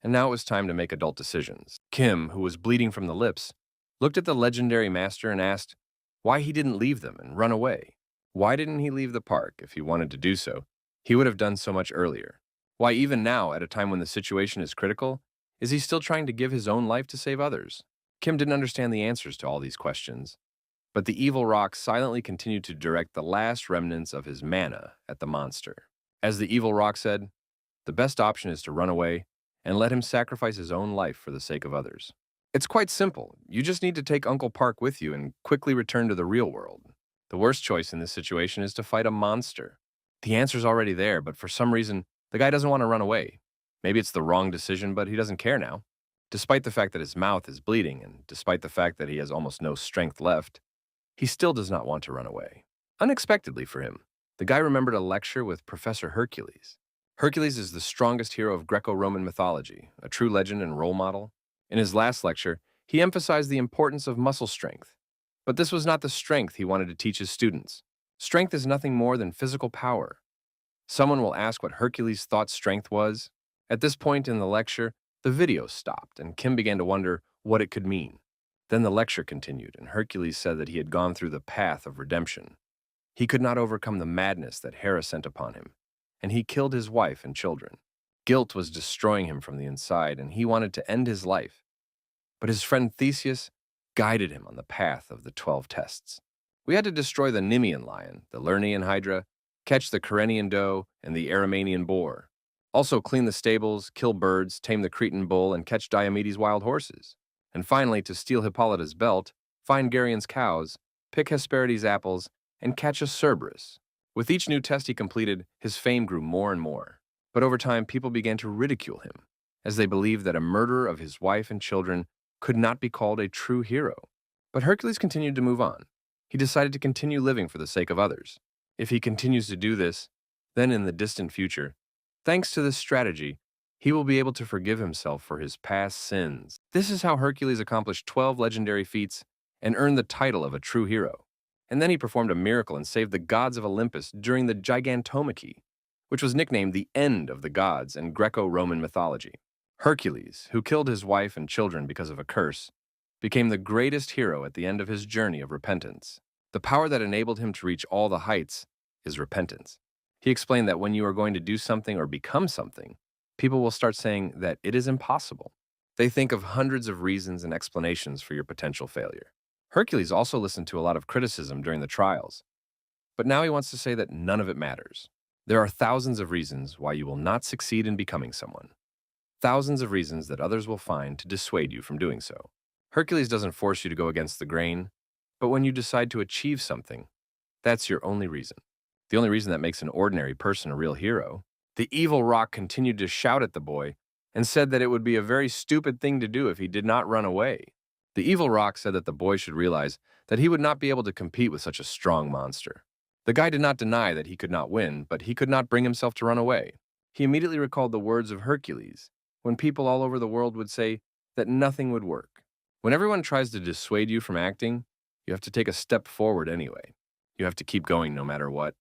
and now it was time to make adult decisions. Kim, who was bleeding from the lips, looked at the legendary master and asked why he didn't leave them and run away. Why didn't he leave the park if he wanted to do so? He would have done so much earlier. Why even now, at a time when the situation is critical, is he still trying to give his own life to save others? Kim didn't understand the answers to all these questions, but the evil rock silently continued to direct the last remnants of his mana at the monster. As the evil rock said, the best option is to run away and let him sacrifice his own life for the sake of others. It's quite simple. You just need to take Uncle Park with you and quickly return to the real world. The worst choice in this situation is to fight a monster. The answer's already there, but for some reason, the guy doesn't want to run away. Maybe it's the wrong decision, but he doesn't care now. Despite the fact that his mouth is bleeding, and despite the fact that he has almost no strength left, he still does not want to run away. Unexpectedly for him, the guy remembered a lecture with Professor Hercules. Hercules is the strongest hero of Greco-Roman mythology, a true legend and role model. In his last lecture, he emphasized the importance of muscle strength. But this was not the strength he wanted to teach his students. Strength is nothing more than physical power. Someone will ask what Hercules thought strength was. At this point in the lecture, the video stopped, and Kim began to wonder what it could mean. Then the lecture continued, and Hercules said that he had gone through the path of redemption. He could not overcome the madness that Hera sent upon him, and he killed his wife and children. Guilt was destroying him from the inside, and he wanted to end his life. But his friend Theseus guided him on the path of the 12 tests. We had to destroy the Nemean lion, the Lernaean hydra, catch the Kyrenian doe, and the Aramanian boar. Also clean the stables, kill birds, tame the Cretan bull, and catch Diomedes' wild horses. And finally, to steal Hippolyta's belt, find Geryon's cows, pick Hesperides' apples, and catch a Cerberus. With each new test he completed, his fame grew more and more. But over time, people began to ridicule him, as they believed that a murderer of his wife and children could not be called a true hero. But Hercules continued to move on. He decided to continue living for the sake of others. If he continues to do this, then in the distant future, thanks to this strategy, he will be able to forgive himself for his past sins. This is how Hercules accomplished 12 legendary feats and earned the title of a true hero. And then he performed a miracle and saved the gods of Olympus during the Gigantomachy, which was nicknamed the end of the gods in Greco-Roman mythology. Hercules, who killed his wife and children because of a curse, became the greatest hero at the end of his journey of repentance. The power that enabled him to reach all the heights is repentance. He explained that when you are going to do something or become something, people will start saying that it is impossible. They think of hundreds of reasons and explanations for your potential failure. Hercules also listened to a lot of criticism during the trials, but now he wants to say that none of it matters. There are thousands of reasons why you will not succeed in becoming someone. Thousands of reasons that others will find to dissuade you from doing so. Hercules doesn't force you to go against the grain, but when you decide to achieve something, that's your only reason. The only reason that makes an ordinary person a real hero. The evil rock continued to shout at the boy and said that it would be a very stupid thing to do if he did not run away. The evil rock said that the boy should realize that he would not be able to compete with such a strong monster. The guy did not deny that he could not win, but he could not bring himself to run away. He immediately recalled the words of Hercules, when people all over the world would say that nothing would work. When everyone tries to dissuade you from acting, you have to take a step forward anyway. You have to keep going no matter what.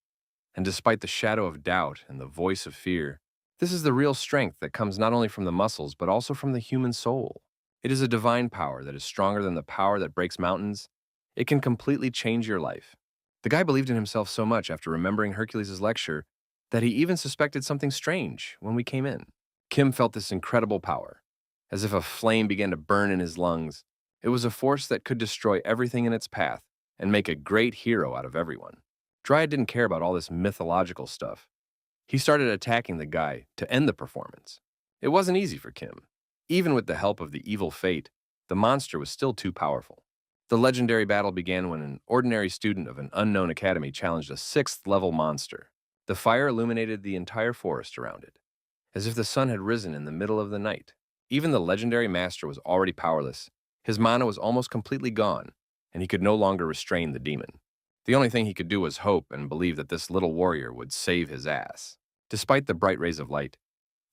And despite the shadow of doubt and the voice of fear, this is the real strength that comes not only from the muscles, but also from the human soul. It is a divine power that is stronger than the power that breaks mountains. It can completely change your life. The guy believed in himself so much after remembering Hercules' lecture that he even suspected something strange when we came in. Kim felt this incredible power, as if a flame began to burn in his lungs. It was a force that could destroy everything in its path and make a great hero out of everyone. Dryad didn't care about all this mythological stuff. He started attacking the guy to end the performance. It wasn't easy for Kim. Even with the help of the evil fate, the monster was still too powerful. The legendary battle began when an ordinary student of an unknown academy challenged a 6th-level monster. The fire illuminated the entire forest around it, as if the sun had risen in the middle of the night. Even the legendary master was already powerless. His mana was almost completely gone, and he could no longer restrain the demon. The only thing he could do was hope and believe that this little warrior would save his ass. Despite the bright rays of light,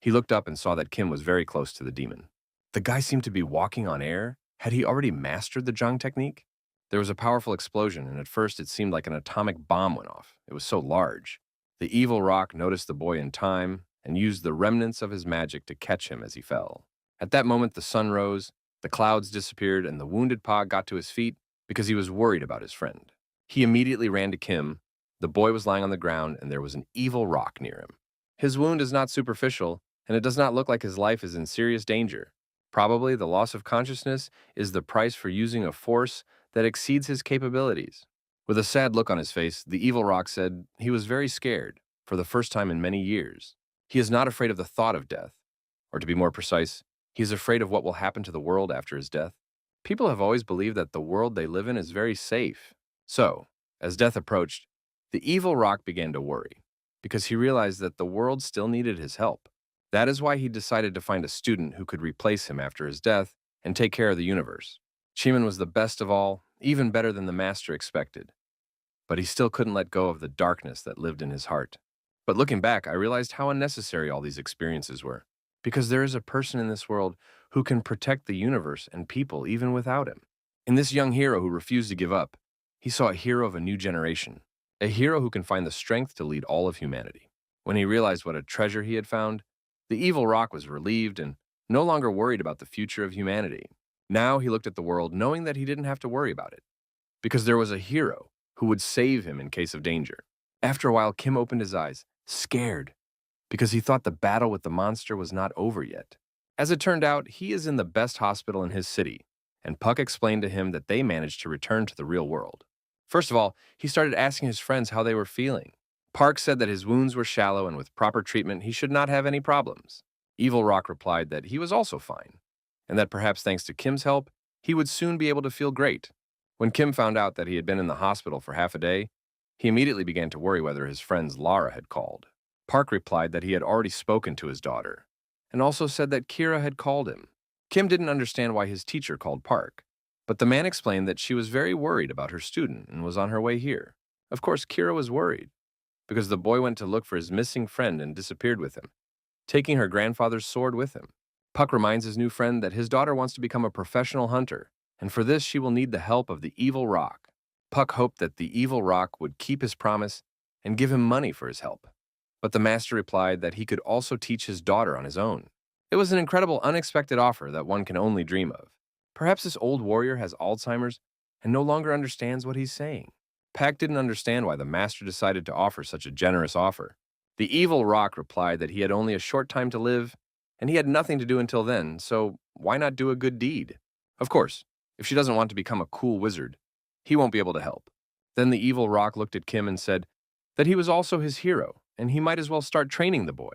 he looked up and saw that Kim was very close to the demon. The guy seemed to be walking on air. Had he already mastered the Zhang technique? There was a powerful explosion, and at first it seemed like an atomic bomb went off. It was so large. The evil rock noticed the boy in time and used the remnants of his magic to catch him as he fell. At that moment, the sun rose, the clouds disappeared, and the wounded Pa got to his feet because he was worried about his friend. He immediately ran to Kim. The boy was lying on the ground, and there was an evil rock near him. His wound is not superficial, and it does not look like his life is in serious danger. Probably the loss of consciousness is the price for using a force that exceeds his capabilities. With a sad look on his face, the evil rock said he was very scared, for the first time in many years. He is not afraid of the thought of death. Or to be more precise, he is afraid of what will happen to the world after his death. People have always believed that the world they live in is very safe. So, as death approached, the evil rock began to worry, because he realized that the world still needed his help. That is why he decided to find a student who could replace him after his death and take care of the universe. Chiman was the best of all, even better than the master expected. But he still couldn't let go of the darkness that lived in his heart. But looking back, I realized how unnecessary all these experiences were, because there is a person in this world who can protect the universe and people even without him. In this young hero who refused to give up, he saw a hero of a new generation, a hero who can find the strength to lead all of humanity. When he realized what a treasure he had found, the evil rock was relieved and no longer worried about the future of humanity. Now he looked at the world knowing that he didn't have to worry about it, because there was a hero who would save him in case of danger. After a while, Kim opened his eyes, scared, because he thought the battle with the monster was not over yet. As it turned out, he is in the best hospital in his city, and Puck explained to him that they managed to return to the real world. First of all, he started asking his friends how they were feeling. Park said that his wounds were shallow and with proper treatment he should not have any problems. Evil Rock replied that he was also fine, and that perhaps thanks to Kim's help, he would soon be able to feel great. When Kim found out that he had been in the hospital for half a day, he immediately began to worry whether his friends Lara had called. Park replied that he had already spoken to his daughter, and also said that Kira had called him. Kim didn't understand why his teacher called Park, but the man explained that she was very worried about her student and was on her way here. Of course, Kira was worried, because the boy went to look for his missing friend and disappeared with him, taking her grandfather's sword with him. Puck reminds his new friend that his daughter wants to become a professional hunter, and for this she will need the help of the evil rock. Puck hoped that the evil rock would keep his promise and give him money for his help. But the master replied that he could also teach his daughter on his own. It was an incredible, unexpected offer that one can only dream of. Perhaps this old warrior has Alzheimer's and no longer understands what he's saying. Pack didn't understand why the master decided to offer such a generous offer. The evil rock replied that he had only a short time to live, and he had nothing to do until then, so why not do a good deed? Of course, if she doesn't want to become a cool wizard, he won't be able to help. Then the evil rock looked at Kim and said that he was also his hero, and he might as well start training the boy.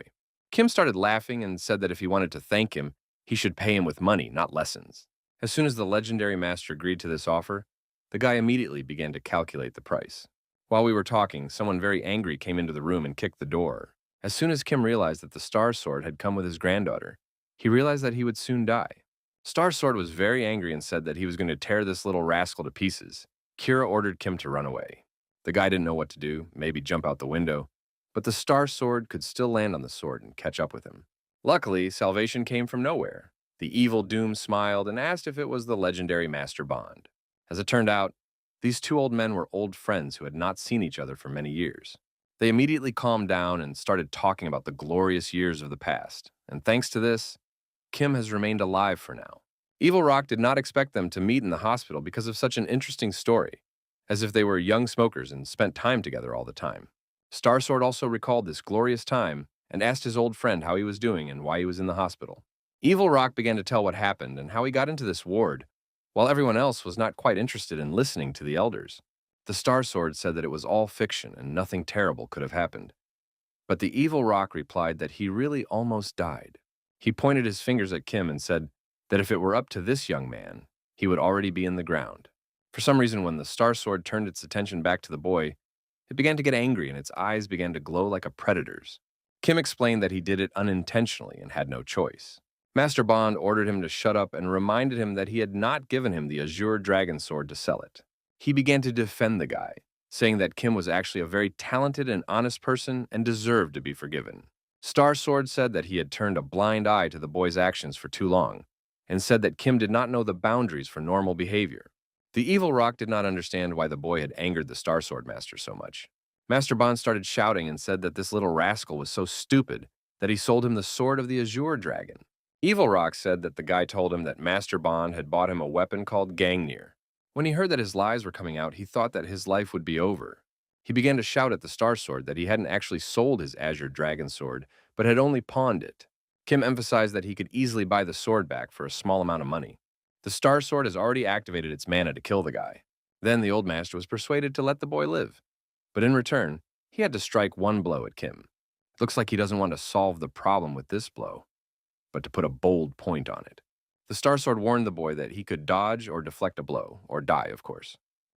Kim started laughing and said that if he wanted to thank him, he should pay him with money, not lessons. As soon as the legendary master agreed to this offer, the guy immediately began to calculate the price. While we were talking, someone very angry came into the room and kicked the door. As soon as Kim realized that the Star Sword had come with his granddaughter, he realized that he would soon die. Star Sword was very angry and said that he was going to tear this little rascal to pieces. Kira ordered Kim to run away. The guy didn't know what to do, maybe jump out the window, but the star sword could still land on the sword and catch up with him. Luckily, salvation came from nowhere. The evil Doom smiled and asked if it was the legendary Master Bond. As it turned out, these two old men were old friends who had not seen each other for many years. They immediately calmed down and started talking about the glorious years of the past, and thanks to this, Kim has remained alive for now. Evil Rock did not expect them to meet in the hospital because of such an interesting story, as if they were young smokers and spent time together all the time. Starsword also recalled this glorious time and asked his old friend how he was doing and why he was in the hospital. Evil Rock began to tell what happened and how he got into this ward, while everyone else was not quite interested in listening to the elders. The Starsword said that it was all fiction and nothing terrible could have happened. But the Evil Rock replied that he really almost died. He pointed his fingers at Kim and said that if it were up to this young man, he would already be in the ground. For some reason, when the Starsword turned its attention back to the boy, it began to get angry and its eyes began to glow like a predator's. Kim explained that he did it unintentionally and had no choice. Master Bond ordered him to shut up and reminded him that he had not given him the Azure Dragon Sword to sell it. He began to defend the guy, saying that Kim was actually a very talented and honest person and deserved to be forgiven. Starsword said that he had turned a blind eye to the boy's actions for too long, and said that Kim did not know the boundaries for normal behavior. The Evil Rock did not understand why the boy had angered the Starsword Master so much. Master Bond started shouting and said that this little rascal was so stupid that he sold him the sword of the Azure Dragon. Evil Rock said that the guy told him that Master Bond had bought him a weapon called Gangnir. When he heard that his lies were coming out, he thought that his life would be over. He began to shout at the Starsword that he hadn't actually sold his Azure Dragon Sword, but had only pawned it. Kim emphasized that he could easily buy the sword back for a small amount of money. The Starsword has already activated its mana to kill the guy. Then the old master was persuaded to let the boy live. But in return, he had to strike one blow at Kim. It looks like he doesn't want to solve the problem with this blow, but to put a bold point on it. The Starsword warned the boy that he could dodge or deflect a blow, or die, of course.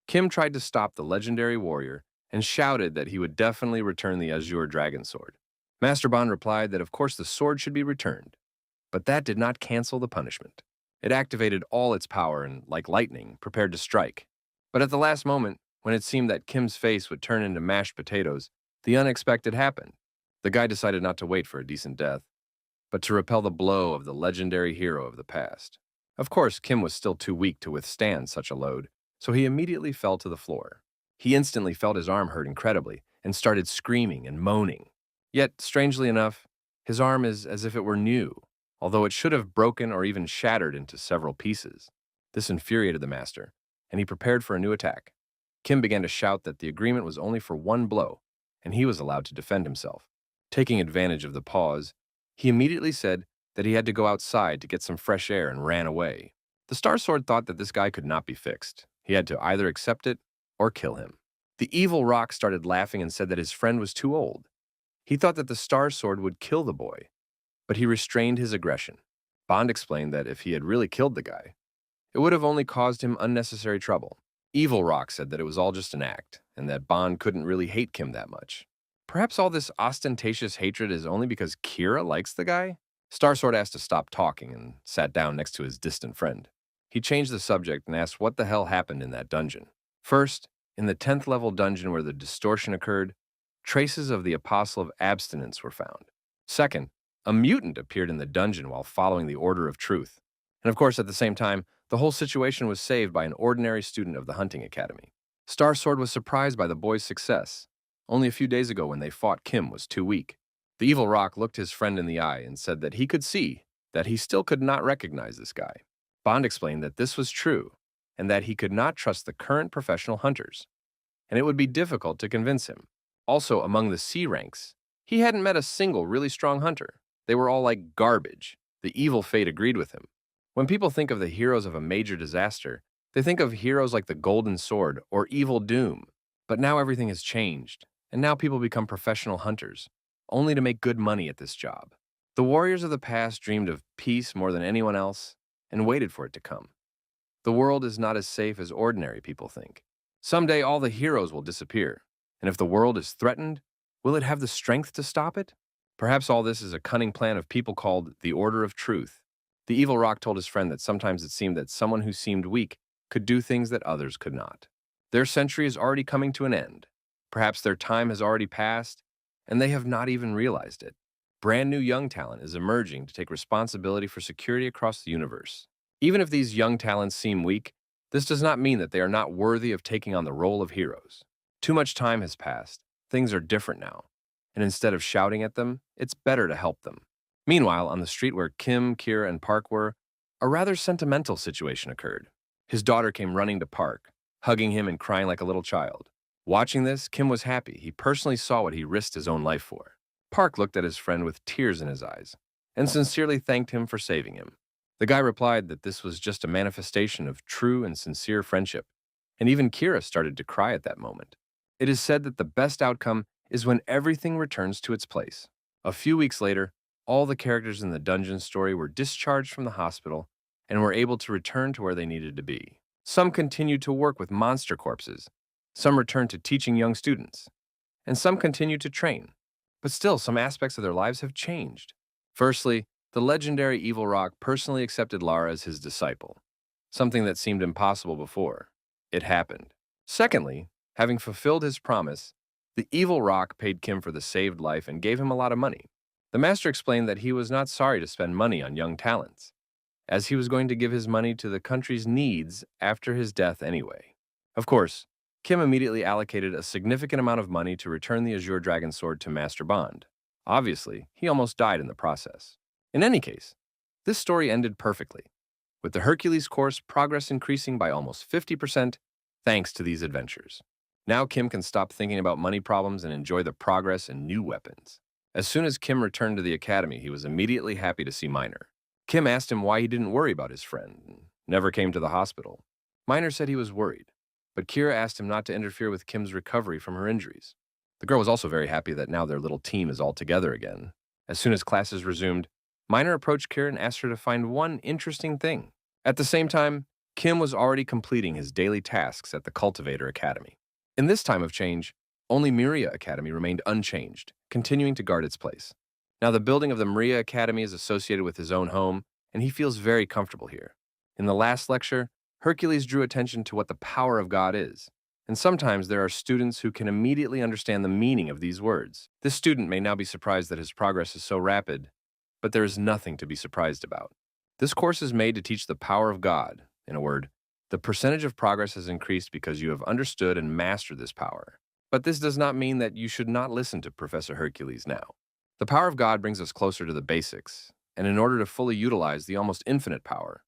Kim tried to stop the legendary warrior and shouted that he would definitely return the Azure Dragon Sword. Master Bond replied that of course the sword should be returned, but that did not cancel the punishment. It activated all its power and, like lightning, prepared to strike. But at the last moment, when it seemed that Kim's face would turn into mashed potatoes, the unexpected happened. The guy decided not to wait for a decent death, but to repel the blow of the legendary hero of the past. Of course, Kim was still too weak to withstand such a load, so he immediately fell to the floor. He instantly felt his arm hurt incredibly and started screaming and moaning. Yet, strangely enough, his arm is as if it were new, although it should have broken or even shattered into several pieces. This infuriated the master, and he prepared for a new attack. Kim began to shout that the agreement was only for one blow, and he was allowed to defend himself. Taking advantage of the pause, he immediately said that he had to go outside to get some fresh air and ran away. The Starsword thought that this guy could not be fixed. He had to either accept it or kill him. The Evil Rock started laughing and said that his friend was too old. He thought that the Starsword would kill the boy, but he restrained his aggression. Bond explained that if he had really killed the guy, it would have only caused him unnecessary trouble. Evil Rock said that it was all just an act, and that Bond couldn't really hate Kim that much. Perhaps all this ostentatious hatred is only because Kira likes the guy? Starsword asked to stop talking and sat down next to his distant friend. He changed the subject and asked what the hell happened in that dungeon. First, in the 10th level dungeon where the distortion occurred, traces of the Apostle of Abstinence were found. Second, a mutant appeared in the dungeon while following the Order of Truth. And of course, at the same time, the whole situation was saved by an ordinary student of the Hunting Academy. Starsword was surprised by the boy's success. Only a few days ago when they fought, Kim was too weak. The Evil Rock looked his friend in the eye and said that he could see that he still could not recognize this guy. Bond explained that this was true and that he could not trust the current professional hunters, and it would be difficult to convince him. Also, among the C ranks, he hadn't met a single really strong hunter. They were all like garbage. The evil fate agreed with him. When people think of the heroes of a major disaster, they think of heroes like the Golden Sword or Evil Doom. But now everything has changed, and now people become professional hunters, only to make good money at this job. The warriors of the past dreamed of peace more than anyone else and waited for it to come. The world is not as safe as ordinary people think. Someday all the heroes will disappear, and if the world is threatened, will it have the strength to stop it? Perhaps all this is a cunning plan of people called the Order of Truth. The Evil Rock told his friend that sometimes it seemed that someone who seemed weak could do things that others could not. Their century is already coming to an end. Perhaps their time has already passed, and they have not even realized it. Brand new young talent is emerging to take responsibility for security across the universe. Even if these young talents seem weak, this does not mean that they are not worthy of taking on the role of heroes. Too much time has passed. Things are different now. And instead of shouting at them, it's better to help them. Meanwhile, on the street where Kim, Kira, and Park were, a rather sentimental situation occurred. His daughter came running to Park, hugging him and crying like a little child. Watching this, Kim was happy. He personally saw what he risked his own life for. Park looked at his friend with tears in his eyes and sincerely thanked him for saving him. The guy replied that this was just a manifestation of true and sincere friendship, and even Kira started to cry at that moment. It is said that the best outcome is when everything returns to its place. A few weeks later, all the characters in the dungeon story were discharged from the hospital and were able to return to where they needed to be. Some continued to work with monster corpses, some returned to teaching young students, and some continued to train. But still, some aspects of their lives have changed. Firstly, the legendary Evil Rock personally accepted Lara as his disciple, something that seemed impossible before. It happened. Secondly, having fulfilled his promise, the Evil Rock paid Kim for the saved life and gave him a lot of money. The master explained that he was not sorry to spend money on young talents, as he was going to give his money to the country's needs after his death anyway. Of course, Kim immediately allocated a significant amount of money to return the Azure Dragon Sword to Master Bond. Obviously, he almost died in the process. In any case, this story ended perfectly, with the Hercules course progress increasing by almost 50% thanks to these adventures. Now Kim can stop thinking about money problems and enjoy the progress and new weapons. As soon as Kim returned to the academy, he was immediately happy to see Minor. Kim asked him why he didn't worry about his friend and never came to the hospital. Minor said he was worried, but Kira asked him not to interfere with Kim's recovery from her injuries. The girl was also very happy that now their little team is all together again. As soon as classes resumed, Minor approached Kira and asked her to find one interesting thing. At the same time, Kim was already completing his daily tasks at the Cultivator Academy. In this time of change, only Miria Academy remained unchanged, continuing to guard its place. Now the building of the Miria Academy is associated with his own home, and he feels very comfortable here. In the last lecture, Hercules drew attention to what the power of God is, and sometimes there are students who can immediately understand the meaning of these words. This student may now be surprised that his progress is so rapid, but there is nothing to be surprised about. This course is made to teach the power of God. In a word, the percentage of progress has increased because you have understood and mastered this power. But this does not mean that you should not listen to Professor Hercules now. The power of God brings us closer to the basics, and in order to fully utilize the almost infinite power,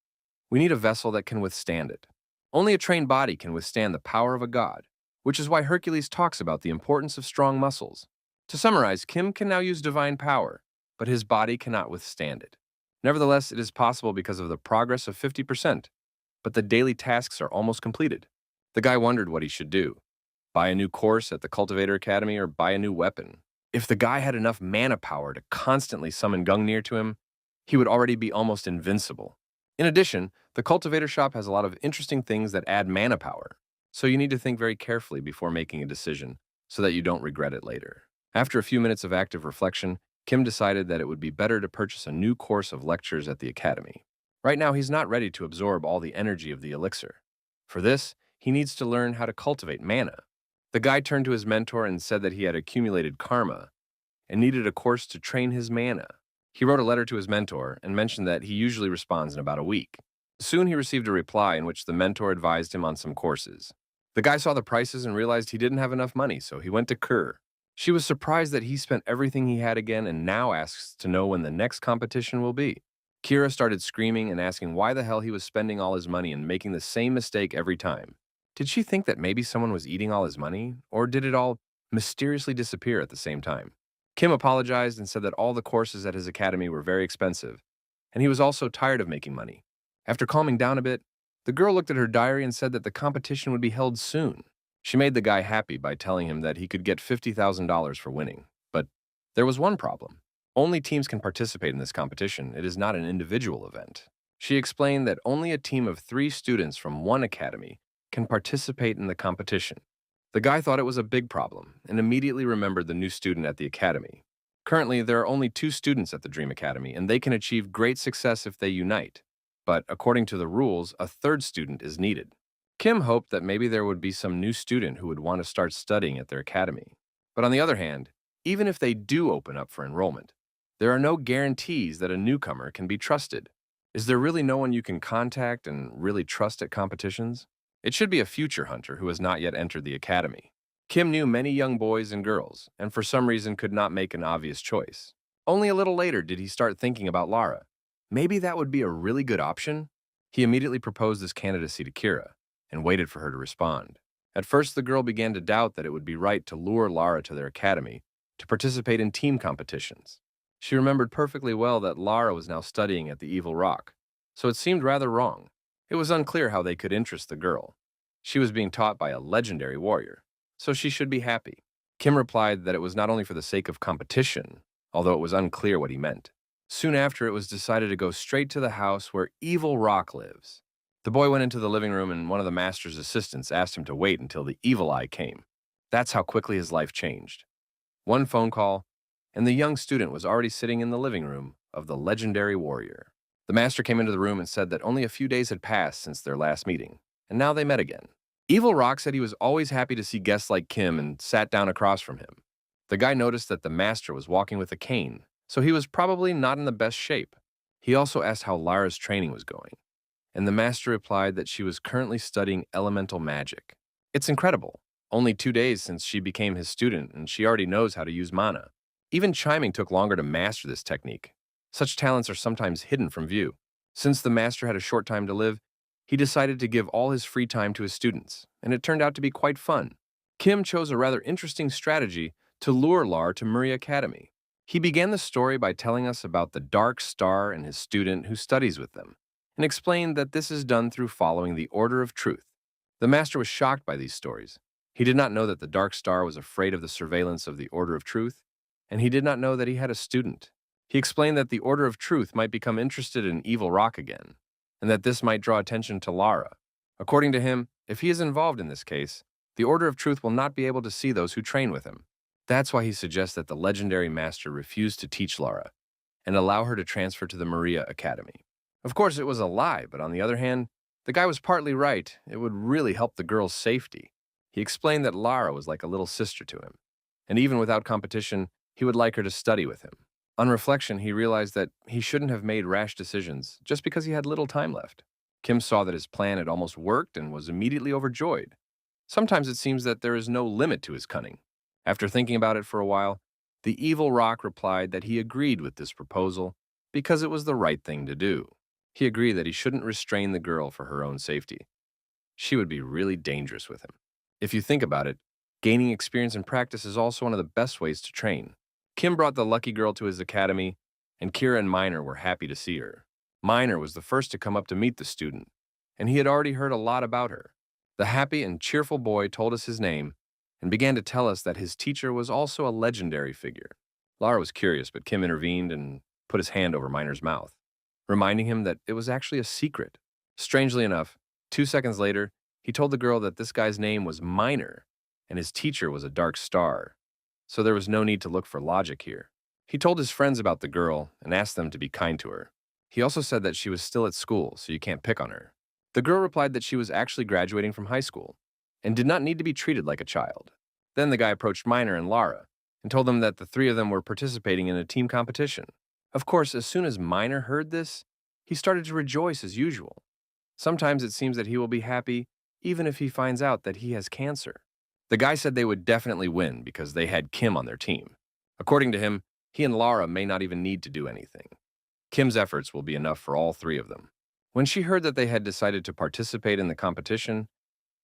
we need a vessel that can withstand it. Only a trained body can withstand the power of a god, which is why Hercules talks about the importance of strong muscles. To summarize, Kim can now use divine power, but his body cannot withstand it. Nevertheless, it is possible because of the progress of 50%, but the daily tasks are almost completed. The guy wondered what he should do. Buy a new course at the Cultivator Academy or buy a new weapon. If the guy had enough mana power to constantly summon Gungnir to him, he would already be almost invincible. In addition, the Cultivator Shop has a lot of interesting things that add mana power, so you need to think very carefully before making a decision so that you don't regret it later. After a few minutes of active reflection, Kim decided that it would be better to purchase a new course of lectures at the academy. Right now, he's not ready to absorb all the energy of the elixir. For this, he needs to learn how to cultivate mana. The guy turned to his mentor and said that he had accumulated karma and needed a course to train his mana. He wrote a letter to his mentor and mentioned that he usually responds in about a week. Soon he received a reply in which the mentor advised him on some courses. The guy saw the prices and realized he didn't have enough money, so he went to Kerr. She was surprised that he spent everything he had again and now asks to know when the next competition will be. Kira started screaming and asking why the hell he was spending all his money and making the same mistake every time. Did she think that maybe someone was eating all his money, or did it all mysteriously disappear at the same time? Kim apologized and said that all the courses at his academy were very expensive, and he was also tired of making money. After calming down a bit, the girl looked at her diary and said that the competition would be held soon. She made the guy happy by telling him that he could get $50,000 for winning. But there was one problem. Only teams can participate in this competition. It is not an individual event. She explained that only a team of 3 students from one academy can participate in the competition. The guy thought it was a big problem and immediately remembered the new student at the academy. Currently, there are only 2 students at the Dream Academy, and they can achieve great success if they unite. But according to the rules, a 3rd student is needed. Kim hoped that maybe there would be some new student who would want to start studying at their academy. But on the other hand, even if they do open up for enrollment, there are no guarantees that a newcomer can be trusted. Is there really no one you can contact and really trust at competitions? It should be a future hunter who has not yet entered the academy. Kim knew many young boys and girls, and for some reason could not make an obvious choice. Only a little later did he start thinking about Lara. Maybe that would be a really good option? He immediately proposed his candidacy to Kira and waited for her to respond. At first, the girl began to doubt that it would be right to lure Lara to their academy to participate in team competitions. She remembered perfectly well that Lara was now studying at the Evil Rock, so it seemed rather wrong. It was unclear how they could interest the girl. She was being taught by a legendary warrior, so she should be happy. Kim replied that it was not only for the sake of competition, although it was unclear what he meant. Soon after, it was decided to go straight to the house where Evil Rock lives. The boy went into the living room and one of the master's assistants asked him to wait until the evil eye came. That's how quickly his life changed. One phone call, and the young student was already sitting in the living room of the legendary warrior. The master came into the room and said that only a few days had passed since their last meeting, and now they met again. Evil Rock said he was always happy to see guests like Kim and sat down across from him. The guy noticed that the master was walking with a cane, so he was probably not in the best shape. He also asked how Lara's training was going, and the master replied that she was currently studying elemental magic. It's incredible. Only 2 days since she became his student, and she already knows how to use mana. Even chiming took longer to master this technique. Such talents are sometimes hidden from view. Since the master had a short time to live, he decided to give all his free time to his students, and it turned out to be quite fun. Kim chose a rather interesting strategy to lure Lar to Muri Academy. He began the story by telling us about the Dark Star and his student who studies with them, and explained that this is done through following the order of truth. The master was shocked by these stories. He did not know that the Dark Star was afraid of the surveillance of the order of truth, and he did not know that he had a student. He explained that the order of truth might become interested in Evil Rock again, and that this might draw attention to Lara. According to him, if he is involved in this case, the order of truth will not be able to see those who train with him. That's why he suggests that the legendary master refuse to teach Lara and allow her to transfer to the Maria Academy. Of course, it was a lie, but on the other hand, the guy was partly right. It would really help the girl's safety. He explained that Lara was like a little sister to him, and even without competition, he would like her to study with him. On reflection, he realized that he shouldn't have made rash decisions just because he had little time left. Kim saw that his plan had almost worked and was immediately overjoyed. Sometimes it seems that there is no limit to his cunning. After thinking about it for a while, the Evil Rock replied that he agreed with this proposal because it was the right thing to do. He agreed that he shouldn't restrain the girl for her own safety. She would be really dangerous with him. If you think about it, gaining experience and practice is also one of the best ways to train. Kim brought the lucky girl to his academy, and Kira and Minor were happy to see her. Minor was the first to come up to meet the student, and he had already heard a lot about her. The happy and cheerful boy told us his name and began to tell us that his teacher was also a legendary figure. Lara was curious, but Kim intervened and put his hand over Minor's mouth, reminding him that it was actually a secret. Strangely enough, 2 seconds later, he told the girl that this guy's name was Minor, and his teacher was a Dark Star, so there was no need to look for logic here. He told his friends about the girl and asked them to be kind to her. He also said that she was still at school, so you can't pick on her. The girl replied that she was actually graduating from high school and did not need to be treated like a child. Then the guy approached Minor and Lara and told them that the three of them were participating in a team competition. Of course, as soon as Minor heard this, he started to rejoice as usual. Sometimes it seems that he will be happy even if he finds out that he has cancer. The guy said they would definitely win because they had Kim on their team. According to him, he and Lara may not even need to do anything. Kim's efforts will be enough for all three of them. When she heard that they had decided to participate in the competition,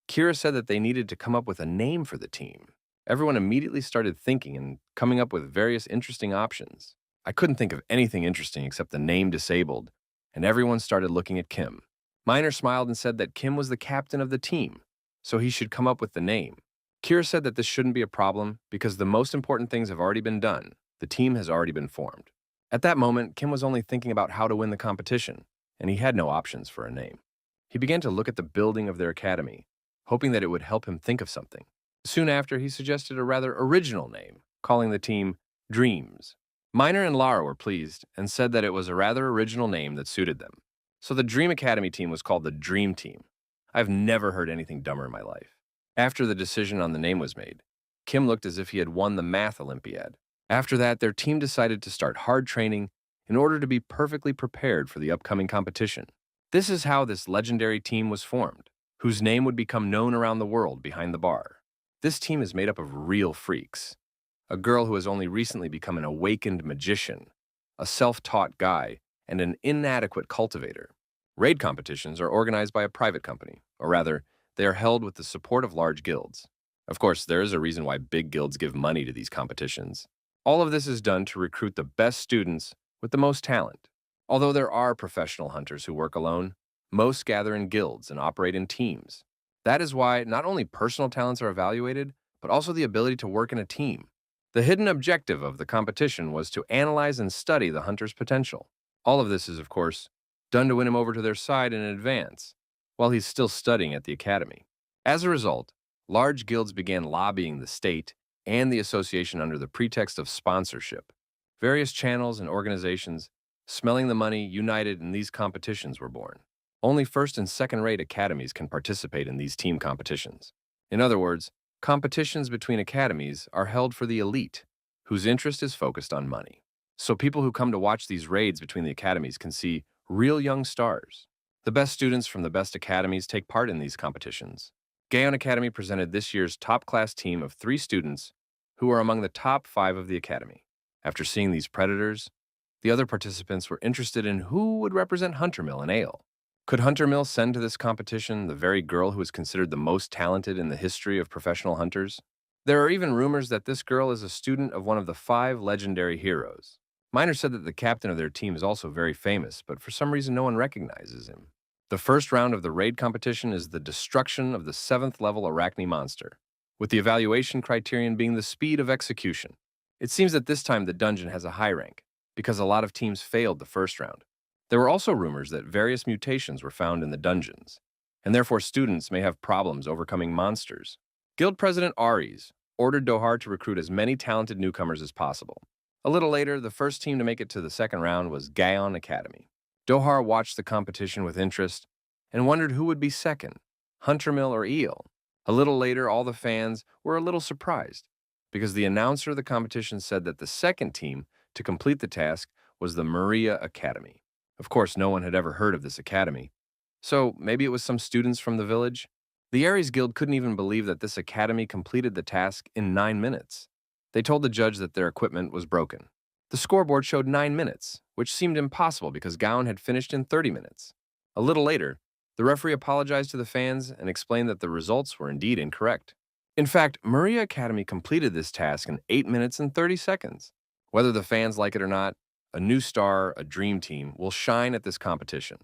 Kira said that they needed to come up with a name for the team. Everyone immediately started thinking and coming up with various interesting options. I couldn't think of anything interesting except the name Disabled, and everyone started looking at Kim. Minor smiled and said that Kim was the captain of the team, so he should come up with the name. Kira said that this shouldn't be a problem because the most important things have already been done. The team has already been formed. At that moment, Kim was only thinking about how to win the competition, and he had no options for a name. He began to look at the building of their academy, hoping that it would help him think of something. Soon after, he suggested a rather original name, calling the team Dreams. Minor and Lara were pleased and said that it was a rather original name that suited them. So the Dream Academy team was called the Dream Team. I've never heard anything dumber in my life. After the decision on the name was made, Kim looked as if he had won the math Olympiad. After that, their team decided to start hard training in order to be perfectly prepared for the upcoming competition. This is how this legendary team was formed, whose name would become known around the world behind the bar. This team is made up of real freaks. A girl who has only recently become an awakened magician, a self-taught guy, and an inadequate cultivator. Raid competitions are organized by a private company, or rather, they are held with the support of large guilds. Of course, there is a reason why big guilds give money to these competitions. All of this is done to recruit the best students with the most talent. Although there are professional hunters who work alone, most gather in guilds and operate in teams. That is why not only personal talents are evaluated, but also the ability to work in a team. The hidden objective of the competition was to analyze and study the hunter's potential. All of this is, of course, done to win him over to their side in advance, while he's still studying at the academy. As a result, large guilds began lobbying the state and the association under the pretext of sponsorship. Various channels and organizations, smelling the money, united in these competitions were born. Only first and second-rate academies can participate in these team competitions. In other words, competitions between academies are held for the elite, whose interest is focused on money. So people who come to watch these raids between the academies can see real young stars. The best students from the best academies take part in these competitions. Gaon Academy presented this year's top-class team of 3 students who are among the top 5 of the academy. After seeing these predators, the other participants were interested in who would represent Huntermill and Ale. Could Huntermill send to this competition the very girl who is considered the most talented in the history of professional hunters? There are even rumors that this girl is a student of one of the 5 legendary heroes. Miner said that the captain of their team is also very famous, but for some reason no one recognizes him. The first round of the raid competition is the destruction of the 7th level Arachne monster, with the evaluation criterion being the speed of execution. It seems that this time the dungeon has a high rank, because a lot of teams failed the first round. There were also rumors that various mutations were found in the dungeons, and therefore students may have problems overcoming monsters. Guild President Aries ordered Dohar to recruit as many talented newcomers as possible. A little later, the first team to make it to the second round was Gaon Academy. Dohar watched the competition with interest and wondered who would be second, Huntermill or Eel. A little later, all the fans were a little surprised, because the announcer of the competition said that the second team to complete the task was the Maria Academy. Of course, no one had ever heard of this academy, so maybe it was some students from the village. The Aries Guild couldn't even believe that this academy completed the task in 9 minutes. They told the judge that their equipment was broken. The scoreboard showed 9 minutes, which seemed impossible because Gowan had finished in 30 minutes. A little later, the referee apologized to the fans and explained that the results were indeed incorrect. In fact, Maria Academy completed this task in 8 minutes and 30 seconds. Whether the fans like it or not, a new star, a dream team, will shine at this competition.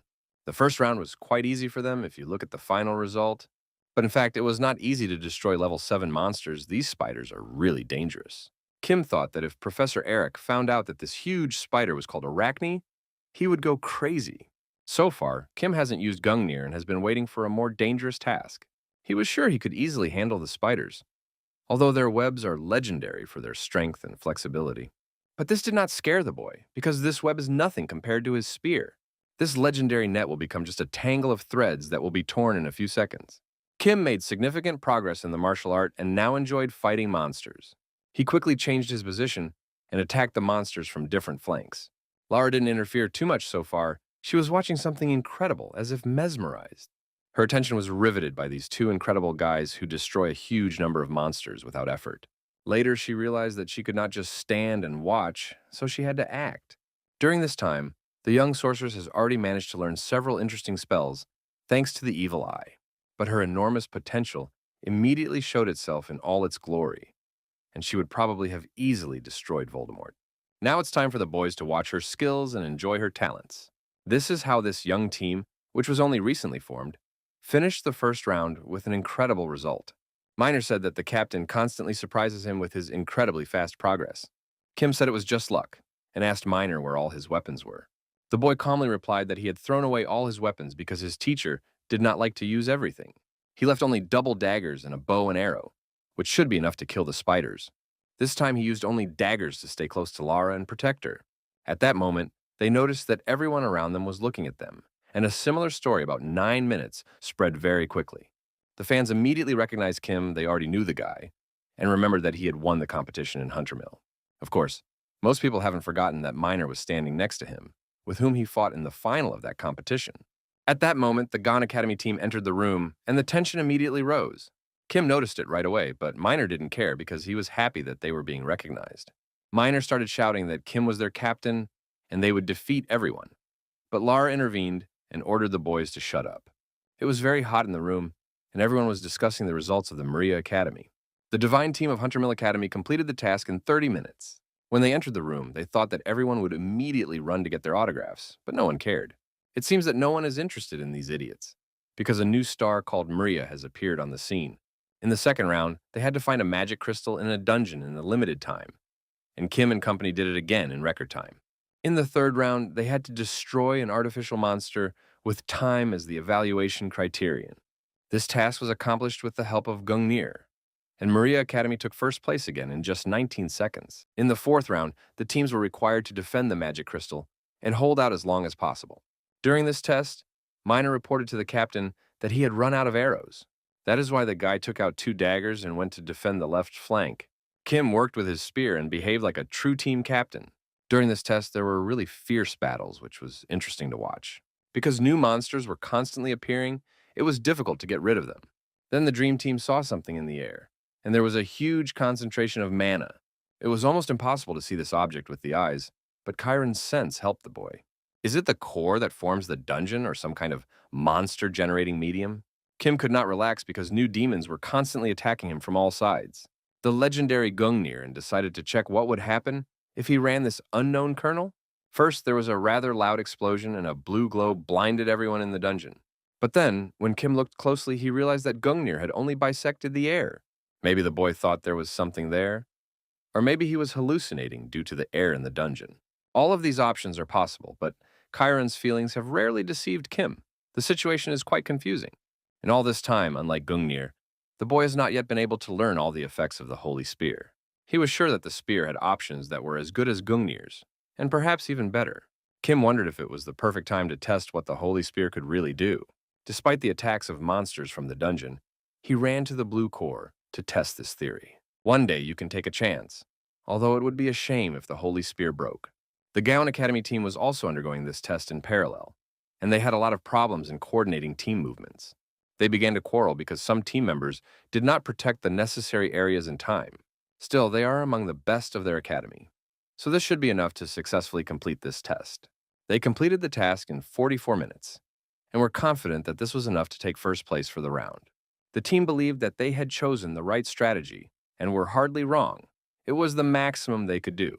The first round was quite easy for them if you look at the final result. But in fact, it was not easy to destroy level 7 monsters. These spiders are really dangerous. Kim thought that if Professor Eric found out that this huge spider was called Arachne, he would go crazy. So far, Kim hasn't used Gungnir and has been waiting for a more dangerous task. He was sure he could easily handle the spiders, although their webs are legendary for their strength and flexibility. But this did not scare the boy, because this web is nothing compared to his spear. This legendary net will become just a tangle of threads that will be torn in a few seconds. Kim made significant progress in the martial art and now enjoyed fighting monsters. He quickly changed his position and attacked the monsters from different flanks. Lara didn't interfere too much so far. She was watching something incredible, as if mesmerized. Her attention was riveted by these 2 incredible guys who destroy a huge number of monsters without effort. Later, she realized that she could not just stand and watch, so she had to act. During this time, the young sorceress has already managed to learn several interesting spells thanks to the evil eye. But her enormous potential immediately showed itself in all its glory, and she would probably have easily destroyed Voldemort. Now it's time for the boys to watch her skills and enjoy her talents. This is how this young team, which was only recently formed, finished the first round with an incredible result. Miner said that the captain constantly surprises him with his incredibly fast progress. Kim said it was just luck, and asked Miner where all his weapons were. The boy calmly replied that he had thrown away all his weapons because his teacher did not like to use everything. He left only double daggers and a bow and arrow, which should be enough to kill the spiders. This time he used only daggers to stay close to Lara and protect her. At that moment, they noticed that everyone around them was looking at them, and a similar story about 9 minutes spread very quickly. The fans immediately recognized Kim, they already knew the guy, and remembered that he had won the competition in Hunter Mill. Of course, most people haven't forgotten that Miner was standing next to him, with whom he fought in the final of that competition. At that moment, the Gon Academy team entered the room, and the tension immediately rose. Kim noticed it right away, but Miner didn't care because he was happy that they were being recognized. Miner started shouting that Kim was their captain, and they would defeat everyone. But Lara intervened and ordered the boys to shut up. It was very hot in the room, and everyone was discussing the results of the Maria Academy. The divine team of Hunter Mill Academy completed the task in 30 minutes. When they entered the room, they thought that everyone would immediately run to get their autographs, but no one cared. It seems that no one is interested in these idiots, because a new star called Maria has appeared on the scene. In the second round, they had to find a magic crystal in a dungeon in a limited time, and Kim and company did it again in record time. In the third round, they had to destroy an artificial monster with time as the evaluation criterion. This task was accomplished with the help of Gungnir, and Maria Academy took first place again in just 19 seconds. In the fourth round, the teams were required to defend the magic crystal and hold out as long as possible. During this test, Miner reported to the captain that he had run out of arrows. That is why the guy took out 2 daggers and went to defend the left flank. Kim worked with his spear and behaved like a true team captain. During this test, there were really fierce battles, which was interesting to watch. Because new monsters were constantly appearing, it was difficult to get rid of them. Then the Dream Team saw something in the air, and there was a huge concentration of mana. It was almost impossible to see this object with the eyes, but Chiron's sense helped the boy. Is it the core that forms the dungeon or some kind of monster-generating medium? Kim could not relax because new demons were constantly attacking him from all sides. The legendary Gungnir and decided to check what would happen if he ran this unknown kernel. First, there was a rather loud explosion and a blue glow blinded everyone in the dungeon. But then, when Kim looked closely, he realized that Gungnir had only bisected the air. Maybe the boy thought there was something there, or maybe he was hallucinating due to the air in the dungeon. All of these options are possible, but Chiron's feelings have rarely deceived Kim. The situation is quite confusing. In all this time, unlike Gungnir, the boy has not yet been able to learn all the effects of the Holy Spear. He was sure that the spear had options that were as good as Gungnir's, and perhaps even better. Kim wondered if it was the perfect time to test what the Holy Spear could really do. Despite the attacks of monsters from the dungeon, he ran to the blue core to test this theory. One day you can take a chance, although it would be a shame if the Holy Spear broke. The Gaon Academy team was also undergoing this test in parallel, and they had a lot of problems in coordinating team movements. They began to quarrel because some team members did not protect the necessary areas in time. Still, they are among the best of their academy, so this should be enough to successfully complete this test. They completed the task in 44 minutes, and were confident that this was enough to take first place for the round. The team believed that they had chosen the right strategy, and were hardly wrong. It was the maximum they could do.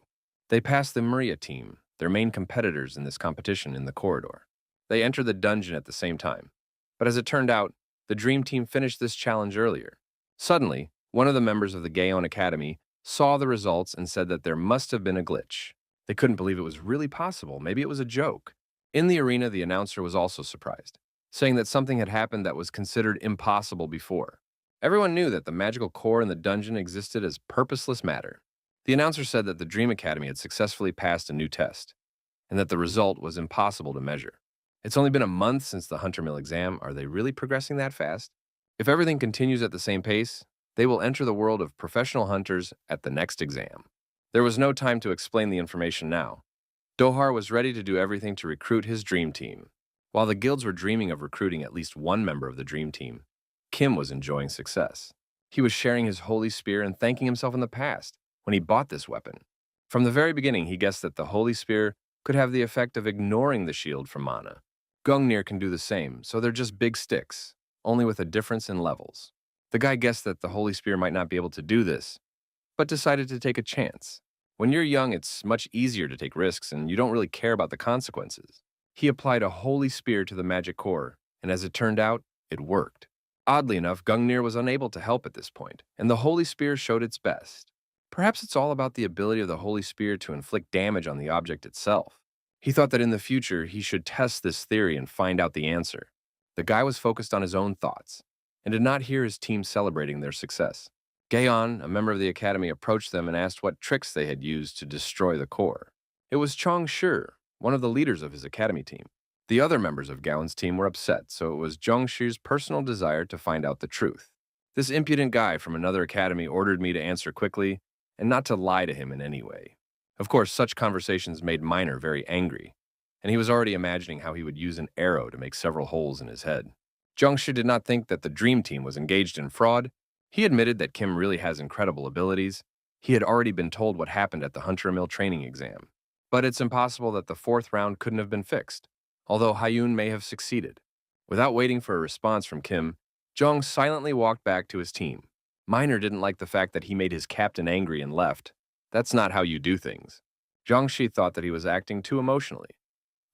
They passed the Maria team, their main competitors in this competition, in the corridor. They entered the dungeon at the same time, but as it turned out, the Dream Team finished this challenge earlier. Suddenly, one of the members of the Gaon Academy saw the results and said that there must have been a glitch. They couldn't believe it was really possible. Maybe it was a joke. In the arena, the announcer was also surprised, saying that something had happened that was considered impossible before. Everyone knew that the magical core in the dungeon existed as purposeless matter. The announcer said that the Dream Academy had successfully passed a new test, and that the result was impossible to measure. It's only been a month since the Hunter Mill exam. Are they really progressing that fast? If everything continues at the same pace, they will enter the world of professional hunters at the next exam. There was no time to explain the information now. Dohar was ready to do everything to recruit his dream team. While the guilds were dreaming of recruiting at least one member of the dream team, Kim was enjoying success. He was sharing his holy spear and thanking himself in the past when he bought this weapon. From the very beginning, he guessed that the holy spear could have the effect of ignoring the shield from mana. Gungnir can do the same, so they're just big sticks, only with a difference in levels. The guy guessed that the Holy Spear might not be able to do this, but decided to take a chance. When you're young, it's much easier to take risks, and you don't really care about the consequences. He applied a Holy Spear to the magic core, and as it turned out, it worked. Oddly enough, Gungnir was unable to help at this point, and the Holy Spear showed its best. Perhaps it's all about the ability of the Holy Spear to inflict damage on the object itself. He thought that in the future, he should test this theory and find out the answer. The guy was focused on his own thoughts, and did not hear his team celebrating their success. Gaon, a member of the academy, approached them and asked what tricks they had used to destroy the core. It was Chong Shi, one of the leaders of his academy team. The other members of Gowan's team were upset, so it was Zhongshu's personal desire to find out the truth. This impudent guy from another academy ordered me to answer quickly and not to lie to him in any way. Of course, such conversations made Minor very angry, and he was already imagining how he would use an arrow to make several holes in his head. Zhongshu did not think that the Dream Team was engaged in fraud. He admitted that Kim really has incredible abilities. He had already been told what happened at the Hunter Mill training exam. But it's impossible that the fourth round couldn't have been fixed, although Hyun may have succeeded. Without waiting for a response from Kim, Jung silently walked back to his team. Minor didn't like the fact that he made his captain angry and left. That's not how you do things. Zhangxi thought that he was acting too emotionally,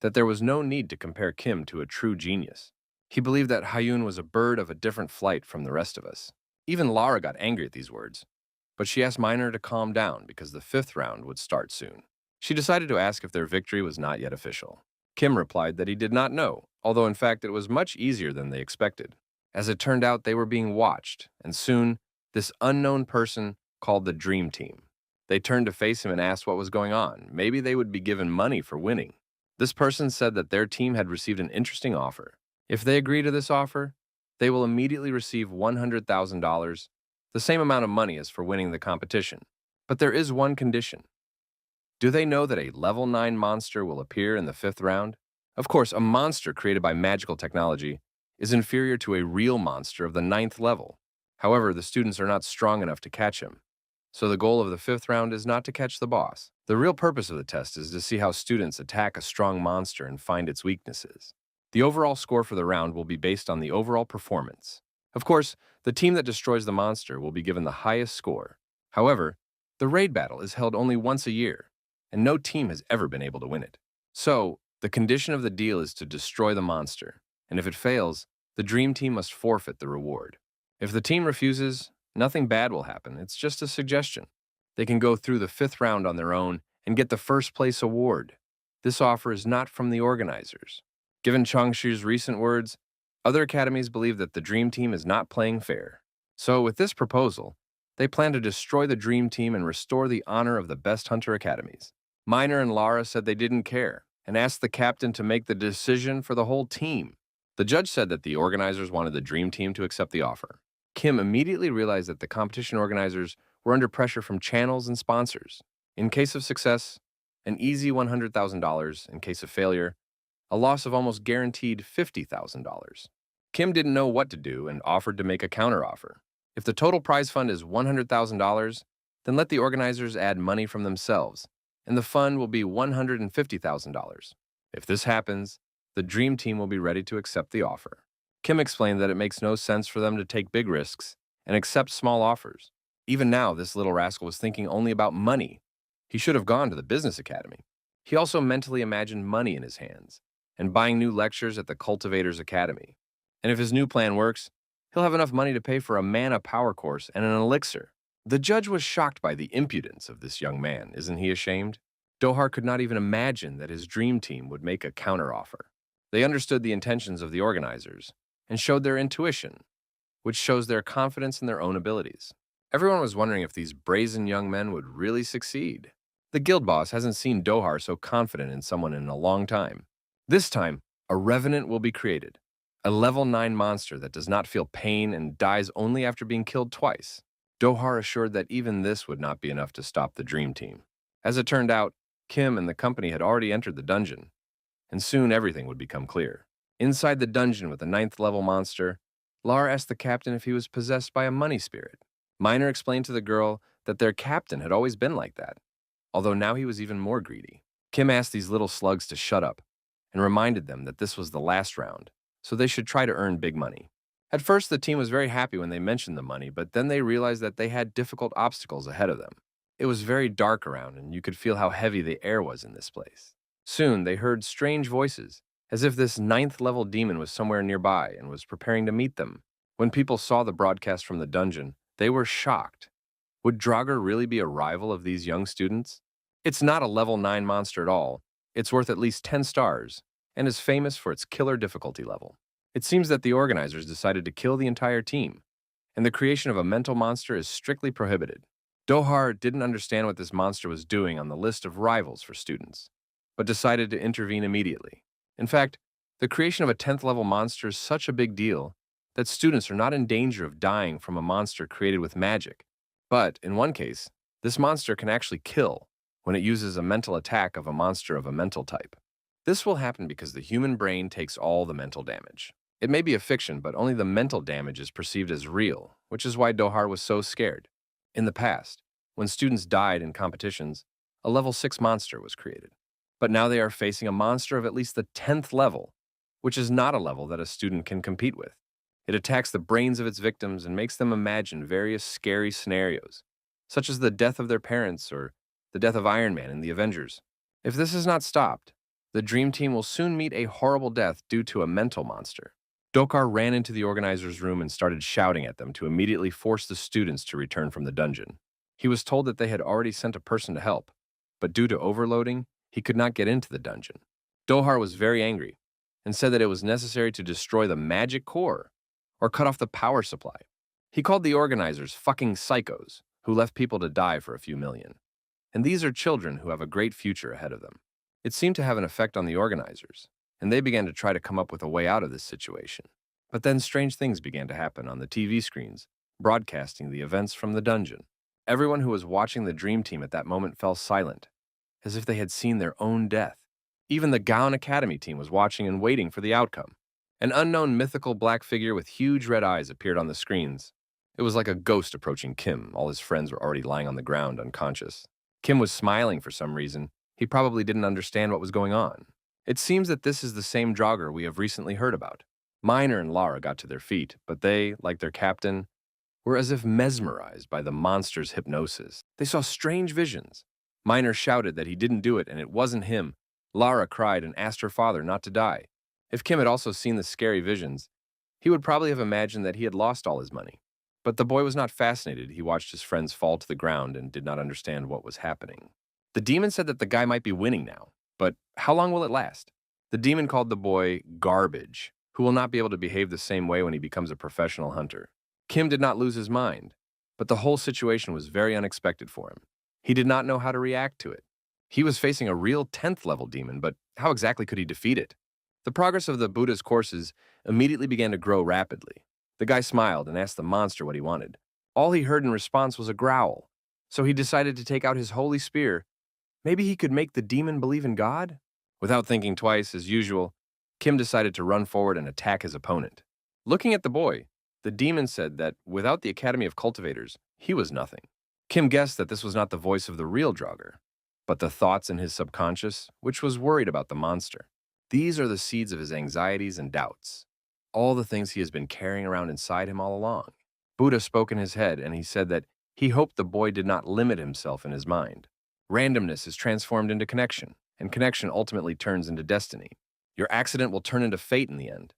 that there was no need to compare Kim to a true genius. He believed that Hyun was a bird of a different flight from the rest of us. Even Lara got angry at these words, but she asked Minor to calm down because the fifth round would start soon. She decided to ask if their victory was not yet official. Kim replied that he did not know, although in fact it was much easier than they expected. As it turned out, they were being watched, and soon, this unknown person called the Dream Team. They turned to face him and asked what was going on. Maybe they would be given money for winning. This person said that their team had received an interesting offer. If they agree to this offer, they will immediately receive $100,000, the same amount of money as for winning the competition. But there is one condition. Do they know that a level 9 monster will appear in the fifth round? Of course, a monster created by magical technology is inferior to a real monster of the 9th level. However, the students are not strong enough to catch him. So the goal of the fifth round is not to catch the boss. The real purpose of the test is to see how students attack a strong monster and find its weaknesses. The overall score for the round will be based on the overall performance. Of course, the team that destroys the monster will be given the highest score. However, the raid battle is held only once a year, and no team has ever been able to win it. So, the condition of the deal is to destroy the monster, and if it fails, the Dream Team must forfeit the reward. If the team refuses, nothing bad will happen. It's just a suggestion. They can go through the fifth round on their own and get the first place award. This offer is not from the organizers. Given Changshu's recent words, other academies believe that the Dream Team is not playing fair. So with this proposal, they plan to destroy the Dream Team and restore the honor of the best hunter academies. Minor and Lara said they didn't care and asked the captain to make the decision for the whole team. The judge said that the organizers wanted the Dream Team to accept the offer. Kim immediately realized that the competition organizers were under pressure from channels and sponsors. In case of success, an easy $100,000. In case of failure, a loss of almost guaranteed $50,000. Kim didn't know what to do and offered to make a counteroffer. If the total prize fund is $100,000, then let the organizers add money from themselves, and the fund will be $150,000. If this happens, the Dream Team will be ready to accept the offer. Kim explained that it makes no sense for them to take big risks and accept small offers. Even now, this little rascal was thinking only about money. He should have gone to the business academy. He also mentally imagined money in his hands and buying new lectures at the Cultivators Academy. And if his new plan works, he'll have enough money to pay for a mana power course and an elixir. The judge was shocked by the impudence of this young man. Isn't he ashamed? Dohar could not even imagine that his dream team would make a counteroffer. They understood the intentions of the organizers and showed their intuition, which shows their confidence in their own abilities. Everyone was wondering if these brazen young men would really succeed. The guild boss hasn't seen Dohar so confident in someone in a long time. This time, a revenant will be created, a level 9 monster that does not feel pain and dies only after being killed twice. Dohar assured that even this would not be enough to stop the Dream Team. As it turned out, Kim and the company had already entered the dungeon, and soon everything would become clear. Inside the dungeon with the 9th level monster, Lara asked the captain if he was possessed by a money spirit. Minor explained to the girl that their captain had always been like that, although now he was even more greedy. Kim asked these little slugs to shut up and reminded them that this was the last round, so they should try to earn big money. At first, the team was very happy when they mentioned the money, but then they realized that they had difficult obstacles ahead of them. It was very dark around, and you could feel how heavy the air was in this place. Soon, they heard strange voices, as if this 9th level demon was somewhere nearby and was preparing to meet them. When people saw the broadcast from the dungeon, they were shocked. Would Draugr really be a rival of these young students? It's not a level 9 monster at all. It's worth at least 10 stars, and is famous for its killer difficulty level. It seems that the organizers decided to kill the entire team, and the creation of a mental monster is strictly prohibited. Dohar didn't understand what this monster was doing on the list of rivals for students, but decided to intervene immediately. In fact, The creation of a 10th level monster is such a big deal that students are not in danger of dying from a monster created with magic. But in one case, this monster can actually kill when it uses a mental attack of a monster of a mental type. This will happen because the human brain takes all the mental damage. It may be a fiction, but only the mental damage is perceived as real, which is why Dohar was so scared. In the past, when students died in competitions, a level 6 monster was created. But now they are facing a monster of at least the 10th level, which is not a level that a student can compete with. It attacks the brains of its victims and makes them imagine various scary scenarios, such as the death of their parents or the death of Iron Man in the Avengers. If this is not stopped, the Dream Team will soon meet a horrible death due to a mental monster. Dokar ran into the organizer's room and started shouting at them to immediately force the students to return from the dungeon. He was told that they had already sent a person to help, but due to overloading, he could not get into the dungeon. Dohar was very angry and said that it was necessary to destroy the magic core or cut off the power supply. He called the organizers fucking psychos who left people to die for a few million. And these are children who have a great future ahead of them. It seemed to have an effect on the organizers, and they began to try to come up with a way out of this situation. But then strange things began to happen on the TV screens, broadcasting the events from the dungeon. Everyone who was watching the Dream Team at that moment fell silent, as if they had seen their own death. Even the Gown Academy team was watching and waiting for the outcome. An unknown mythical black figure with huge red eyes appeared on the screens. It was like a ghost approaching Kim. All his friends were already lying on the ground, unconscious. Kim was smiling for some reason. He probably didn't understand what was going on. It seems that this is the same Draugr we have recently heard about. Miner and Lara got to their feet, but they, like their captain, were as if mesmerized by the monster's hypnosis. They saw strange visions. Miner shouted that he didn't do it and it wasn't him. Lara cried and asked her father not to die. If Kim had also seen the scary visions, he would probably have imagined that he had lost all his money. But the boy was not fascinated. He watched his friends fall to the ground and did not understand what was happening. The demon said that the guy might be winning now, but how long will it last? The demon called the boy garbage, who will not be able to behave the same way when he becomes a professional hunter. Kim did not lose his mind, but the whole situation was very unexpected for him. He did not know how to react to it. He was facing a real 10th level demon, but how exactly could he defeat it? The progress of the Buddha's courses immediately began to grow rapidly. The guy smiled and asked the monster what he wanted. All he heard in response was a growl, so he decided to take out his holy spear. Maybe he could make the demon believe in God? Without thinking twice, as usual, Kim decided to run forward and attack his opponent. Looking at the boy, the demon said that without the Academy of Cultivators, he was nothing. Kim guessed that this was not the voice of the real Draugr, but the thoughts in his subconscious, which was worried about the monster. These are the seeds of his anxieties and doubts, all the things he has been carrying around inside him all along. Buddha spoke in his head, and he said that he hoped the boy did not limit himself in his mind. Randomness is transformed into connection, and connection ultimately turns into destiny. Your accident will turn into fate in the end.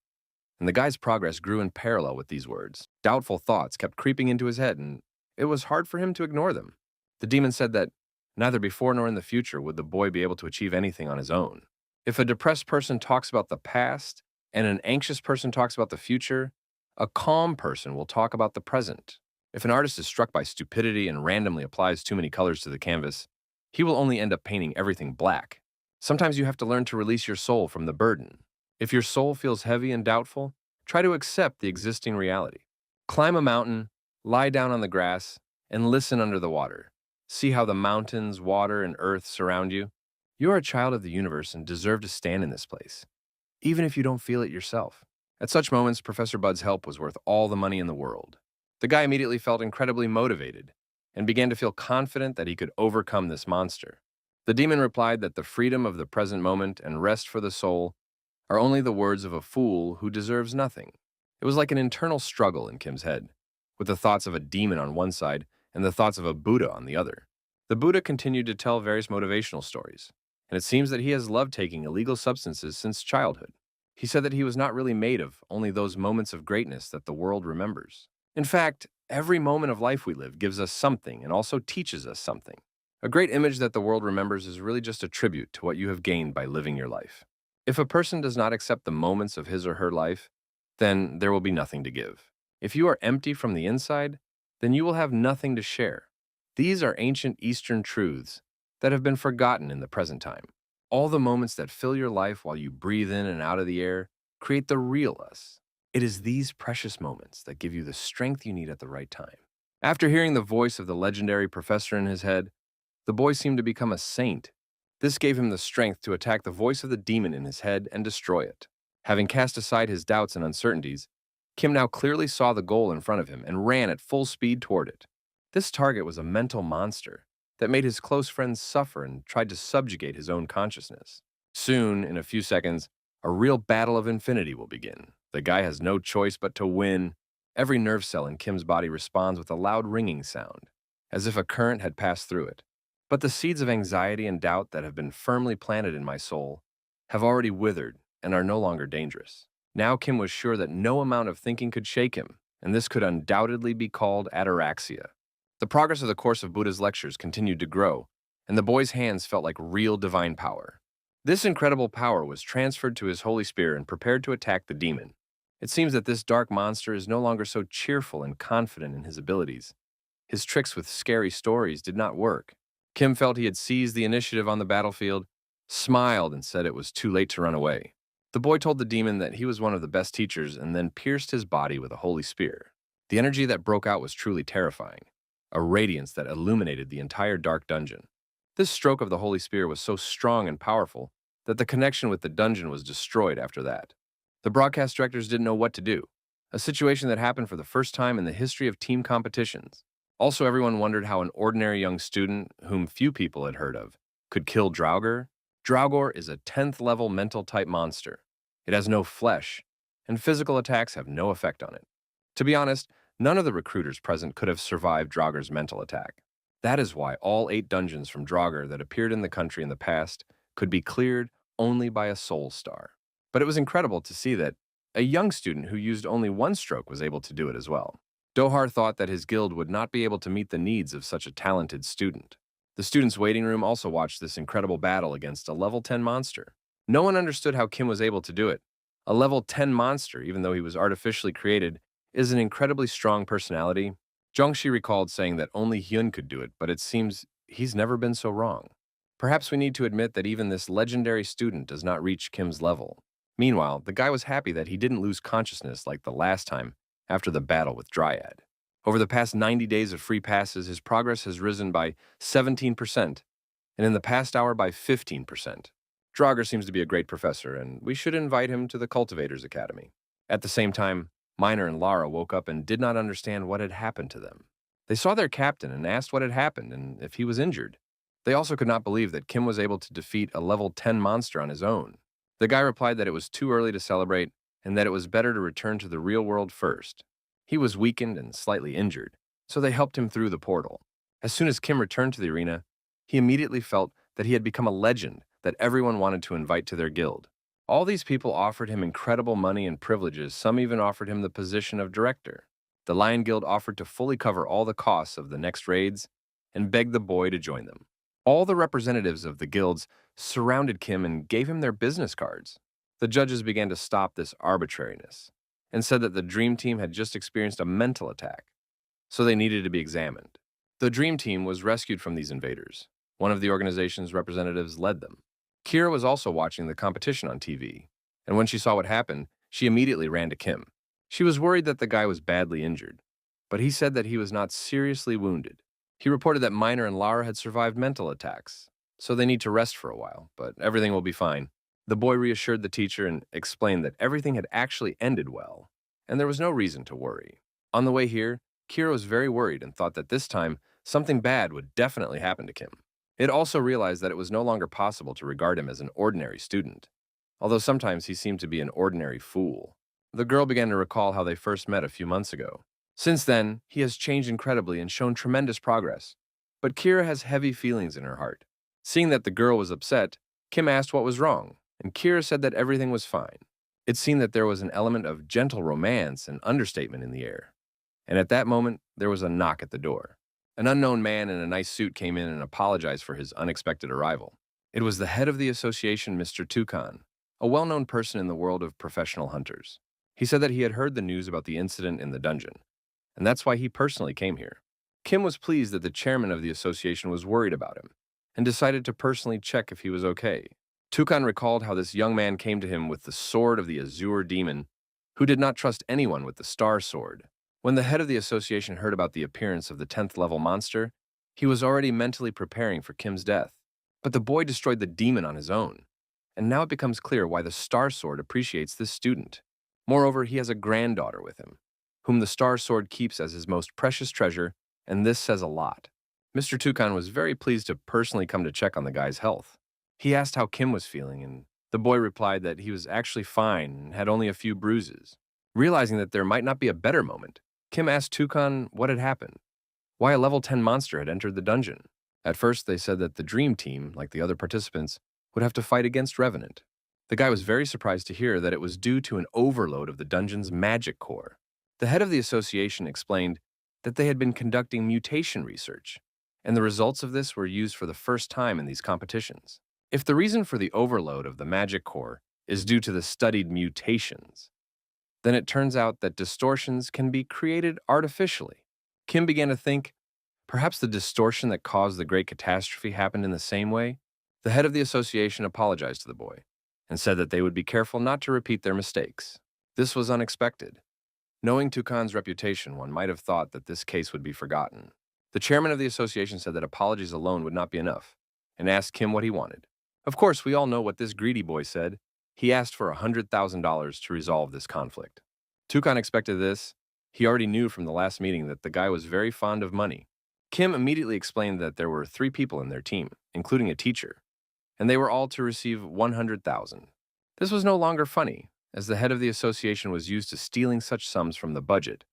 And the guy's progress grew in parallel with these words. Doubtful thoughts kept creeping into his head, and it was hard for him to ignore them. The demon said that neither before nor in the future would the boy be able to achieve anything on his own. If a depressed person talks about the past and an anxious person talks about the future, a calm person will talk about the present. If an artist is struck by stupidity and randomly applies too many colors to the canvas, he will only end up painting everything black. Sometimes you have to learn to release your soul from the burden. If your soul feels heavy and doubtful, try to accept the existing reality. Climb a mountain, lie down on the grass, and listen under the water. See how the mountains, water, and earth surround you. You are a child of the universe and deserve to stand in this place, even if you don't feel it yourself. At such moments, Professor Bud's help was worth all the money in the world. The guy immediately felt incredibly motivated and began to feel confident that he could overcome this monster. The demon replied that the freedom of the present moment and rest for the soul are only the words of a fool who deserves nothing. It was like an internal struggle in Kim's head, with the thoughts of a demon on one side and the thoughts of a Buddha on the other. The Buddha continued to tell various motivational stories, and it seems that he has loved taking illegal substances since childhood. He said that he was not really made of only those moments of greatness that the world remembers. In fact, every moment of life we live gives us something and also teaches us something. A great image that the world remembers is really just a tribute to what you have gained by living your life. If a person does not accept the moments of his or her life, then there will be nothing to give. If you are empty from the inside, then you will have nothing to share. These are ancient Eastern truths that have been forgotten in the present time. All the moments that fill your life while you breathe in and out of the air create the real us. It is these precious moments that give you the strength you need at the right time. After hearing the voice of the legendary professor in his head, the boy seemed to become a saint. This gave him the strength to attack the voice of the demon in his head and destroy it. Having cast aside his doubts and uncertainties, Kim now clearly saw the goal in front of him and ran at full speed toward it. This target was a mental monster that made his close friends suffer and tried to subjugate his own consciousness. Soon, in a few seconds, a real battle of infinity will begin. The guy has no choice but to win. Every nerve cell in Kim's body responds with a loud ringing sound, as if a current had passed through it. But the seeds of anxiety and doubt that have been firmly planted in my soul have already withered and are no longer dangerous. Now Kim was sure that no amount of thinking could shake him, and this could undoubtedly be called ataraxia. The progress of the course of Buddha's lectures continued to grow, and the boy's hands felt like real divine power. This incredible power was transferred to his holy spear and prepared to attack the demon. It seems that this dark monster is no longer so cheerful and confident in his abilities. His tricks with scary stories did not work. Kim felt he had seized the initiative on the battlefield, smiled, and said it was too late to run away. The boy told the demon that he was one of the best teachers and then pierced his body with a holy spear. The energy that broke out was truly terrifying, a radiance that illuminated the entire dark dungeon. This stroke of the holy spear was so strong and powerful that the connection with the dungeon was destroyed after that. The broadcast directors didn't know what to do, a situation that happened for the first time in the history of team competitions. Also, everyone wondered how an ordinary young student, whom few people had heard of, could kill Draugr. Draugr is a 10th level mental type monster. It has no flesh, and physical attacks have no effect on it. To be honest, none of the recruiters present could have survived Draugr's mental attack. That is why all 8 dungeons from Draugr that appeared in the country in the past could be cleared only by a soul star. But it was incredible to see that a young student who used only one stroke was able to do it as well. Dohar thought that his guild would not be able to meet the needs of such a talented student. The students' waiting room also watched this incredible battle against a level 10 monster. No one understood how Kim was able to do it. A level 10 monster, even though he was artificially created, is an incredibly strong personality. Zhongxi recalled saying that only Hyun could do it, but it seems he's never been so wrong. Perhaps we need to admit that even this legendary student does not reach Kim's level. Meanwhile, the guy was happy that he didn't lose consciousness like the last time after the battle with Dryad. Over the past 90 days of free passes, his progress has risen by 17%, and in the past hour by 15%. Draugr seems to be a great professor, and we should invite him to the Cultivators Academy. At the same time, Miner and Lara woke up and did not understand what had happened to them. They saw their captain and asked what had happened and if he was injured. They also could not believe that Kim was able to defeat a level 10 monster on his own. The guy replied that it was too early to celebrate and that it was better to return to the real world first. He was weakened and slightly injured, so they helped him through the portal. As soon as Kim returned to the arena, he immediately felt that he had become a legend that everyone wanted to invite to their guild. All these people offered him incredible money and privileges. Some even offered him the position of director. The Lion Guild offered to fully cover all the costs of the next raids and begged the boy to join them. All the representatives of the guilds surrounded Kim and gave him their business cards. The judges began to stop this arbitrariness and said that the Dream Team had just experienced a mental attack, so they needed to be examined. The Dream Team was rescued from these invaders. One of the organization's representatives led them. Kira was also watching the competition on TV, and when she saw what happened, she immediately ran to Kim. She was worried that the guy was badly injured, but he said that he was not seriously wounded. He reported that Miner and Lara had survived mental attacks, so they need to rest for a while, but everything will be fine. The boy reassured the teacher and explained that everything had actually ended well, and there was no reason to worry. On the way here, Kira was very worried and thought that this time, something bad would definitely happen to Kim. It also realized that it was no longer possible to regard him as an ordinary student, although sometimes he seemed to be an ordinary fool. The girl began to recall how they first met a few months ago. Since then, he has changed incredibly and shown tremendous progress. But Kira has heavy feelings in her heart. Seeing that the girl was upset, Kim asked what was wrong, and Kira said that everything was fine. It seemed that there was an element of gentle romance and understatement in the air. And at that moment, there was a knock at the door. An unknown man in a nice suit came in and apologized for his unexpected arrival. It was the head of the association, Mr. Tukan, a well-known person in the world of professional hunters. He said that he had heard the news about the incident in the dungeon, and that's why he personally came here. Kim was pleased that the chairman of the association was worried about him, and decided to personally check if he was okay. Tukan recalled how this young man came to him with the sword of the Azure demon, who did not trust anyone with the star sword. When the head of the association heard about the appearance of the 10th level monster, he was already mentally preparing for Kim's death. But the boy destroyed the demon on his own, and now it becomes clear why the star sword appreciates this student. Moreover, he has a granddaughter with him, whom the star sword keeps as his most precious treasure, and this says a lot. Mr. Tukan was very pleased to personally come to check on the guy's health. He asked how Kim was feeling, and the boy replied that he was actually fine and had only a few bruises. Realizing that there might not be a better moment, Kim asked Tukan what had happened, why a level 10 monster had entered the dungeon. At first, they said that the Dream Team, like the other participants, would have to fight against Revenant. The guy was very surprised to hear that it was due to an overload of the dungeon's magic core. The head of the association explained that they had been conducting mutation research, and the results of this were used for the first time in these competitions. If the reason for the overload of the magic core is due to the studied mutations, then it turns out that distortions can be created artificially. Kim began to think, perhaps the distortion that caused the great catastrophe happened in the same way. The head of the association apologized to the boy and said that they would be careful not to repeat their mistakes. This was unexpected. Knowing Tukan's reputation, one might have thought that this case would be forgotten. The chairman of the association said that apologies alone would not be enough and asked Kim what he wanted. Of course, we all know what this greedy boy said. He asked for $100,000 to resolve this conflict. Tukan expected this. He already knew from the last meeting that the guy was very fond of money. Kim immediately explained that there were 3 people in their team, including a teacher, and they were all to receive $100,000. This was no longer funny, as the head of the association was used to stealing such sums from the budget,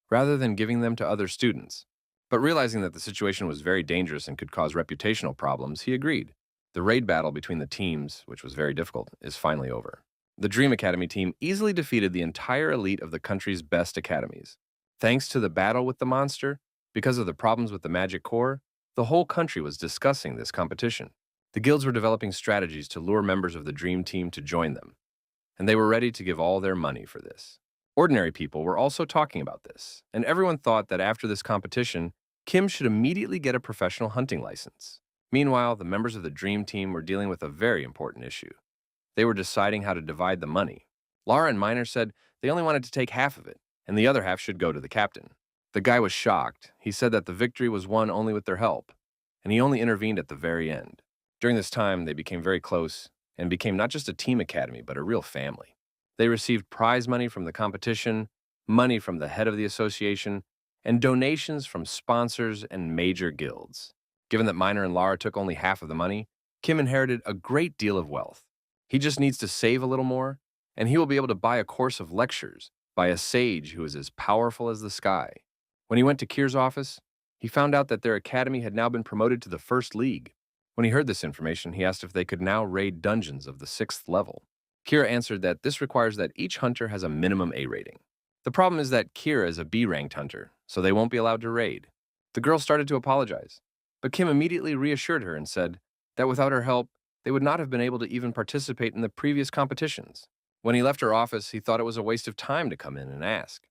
rather than giving them to other students. But realizing that the situation was very dangerous and could cause reputational problems, he agreed. The raid battle between the teams, which was very difficult, is finally over. The Dream Academy team easily defeated the entire elite of the country's best academies. Thanks to the battle with the monster, because of the problems with the magic core, the whole country was discussing this competition. The guilds were developing strategies to lure members of the Dream Team to join them, and they were ready to give all their money for this. Ordinary people were also talking about this, and everyone thought that after this competition, Kim should immediately get a professional hunting license. Meanwhile, the members of the Dream Team were dealing with a very important issue. They were deciding how to divide the money. Lara and Minor said they only wanted to take half of it, and the other half should go to the captain. The guy was shocked. He said that the victory was won only with their help, and he only intervened at the very end. During this time, they became very close and became not just a team academy, but a real family. They received prize money from the competition, money from the head of the association, and donations from sponsors and major guilds. Given that Minor and Lara took only half of the money, Kim inherited a great deal of wealth. He just needs to save a little more, and he will be able to buy a course of lectures by a sage who is as powerful as the sky. When he went to Kier's office, he found out that their academy had now been promoted to the first league. When he heard this information, he asked if they could now raid dungeons of the 6th level. Kier answered that this requires that each hunter has a minimum A rating. The problem is that Kier is a B-ranked hunter, so they won't be allowed to raid. The girl started to apologize, but Kim immediately reassured her and said that without her help, they would not have been able to even participate in the previous competitions. When he left her office, he thought it was a waste of time to come in and ask.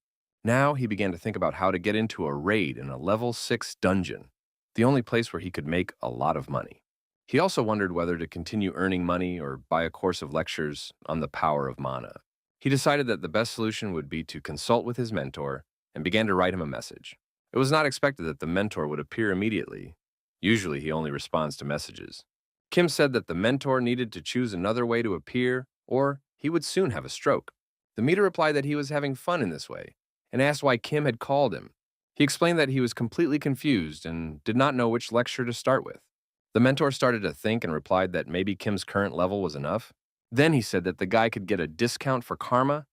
Now he began to think about how to get into a raid in a level 6 dungeon, the only place where he could make a lot of money. He also wondered whether to continue earning money or buy a course of lectures on the power of mana. He decided that the best solution would be to consult with his mentor and began to write him a message. It was not expected that the mentor would appear immediately. Usually he only responds to messages. Kim said that the mentor needed to choose another way to appear, or he would soon have a stroke. The meter replied that he was having fun in this way and asked why Kim had called him. He explained that he was completely confused and did not know which lecture to start with. The mentor started to think and replied that maybe Kim's current level was enough. Then he said that the guy could get a discount for karma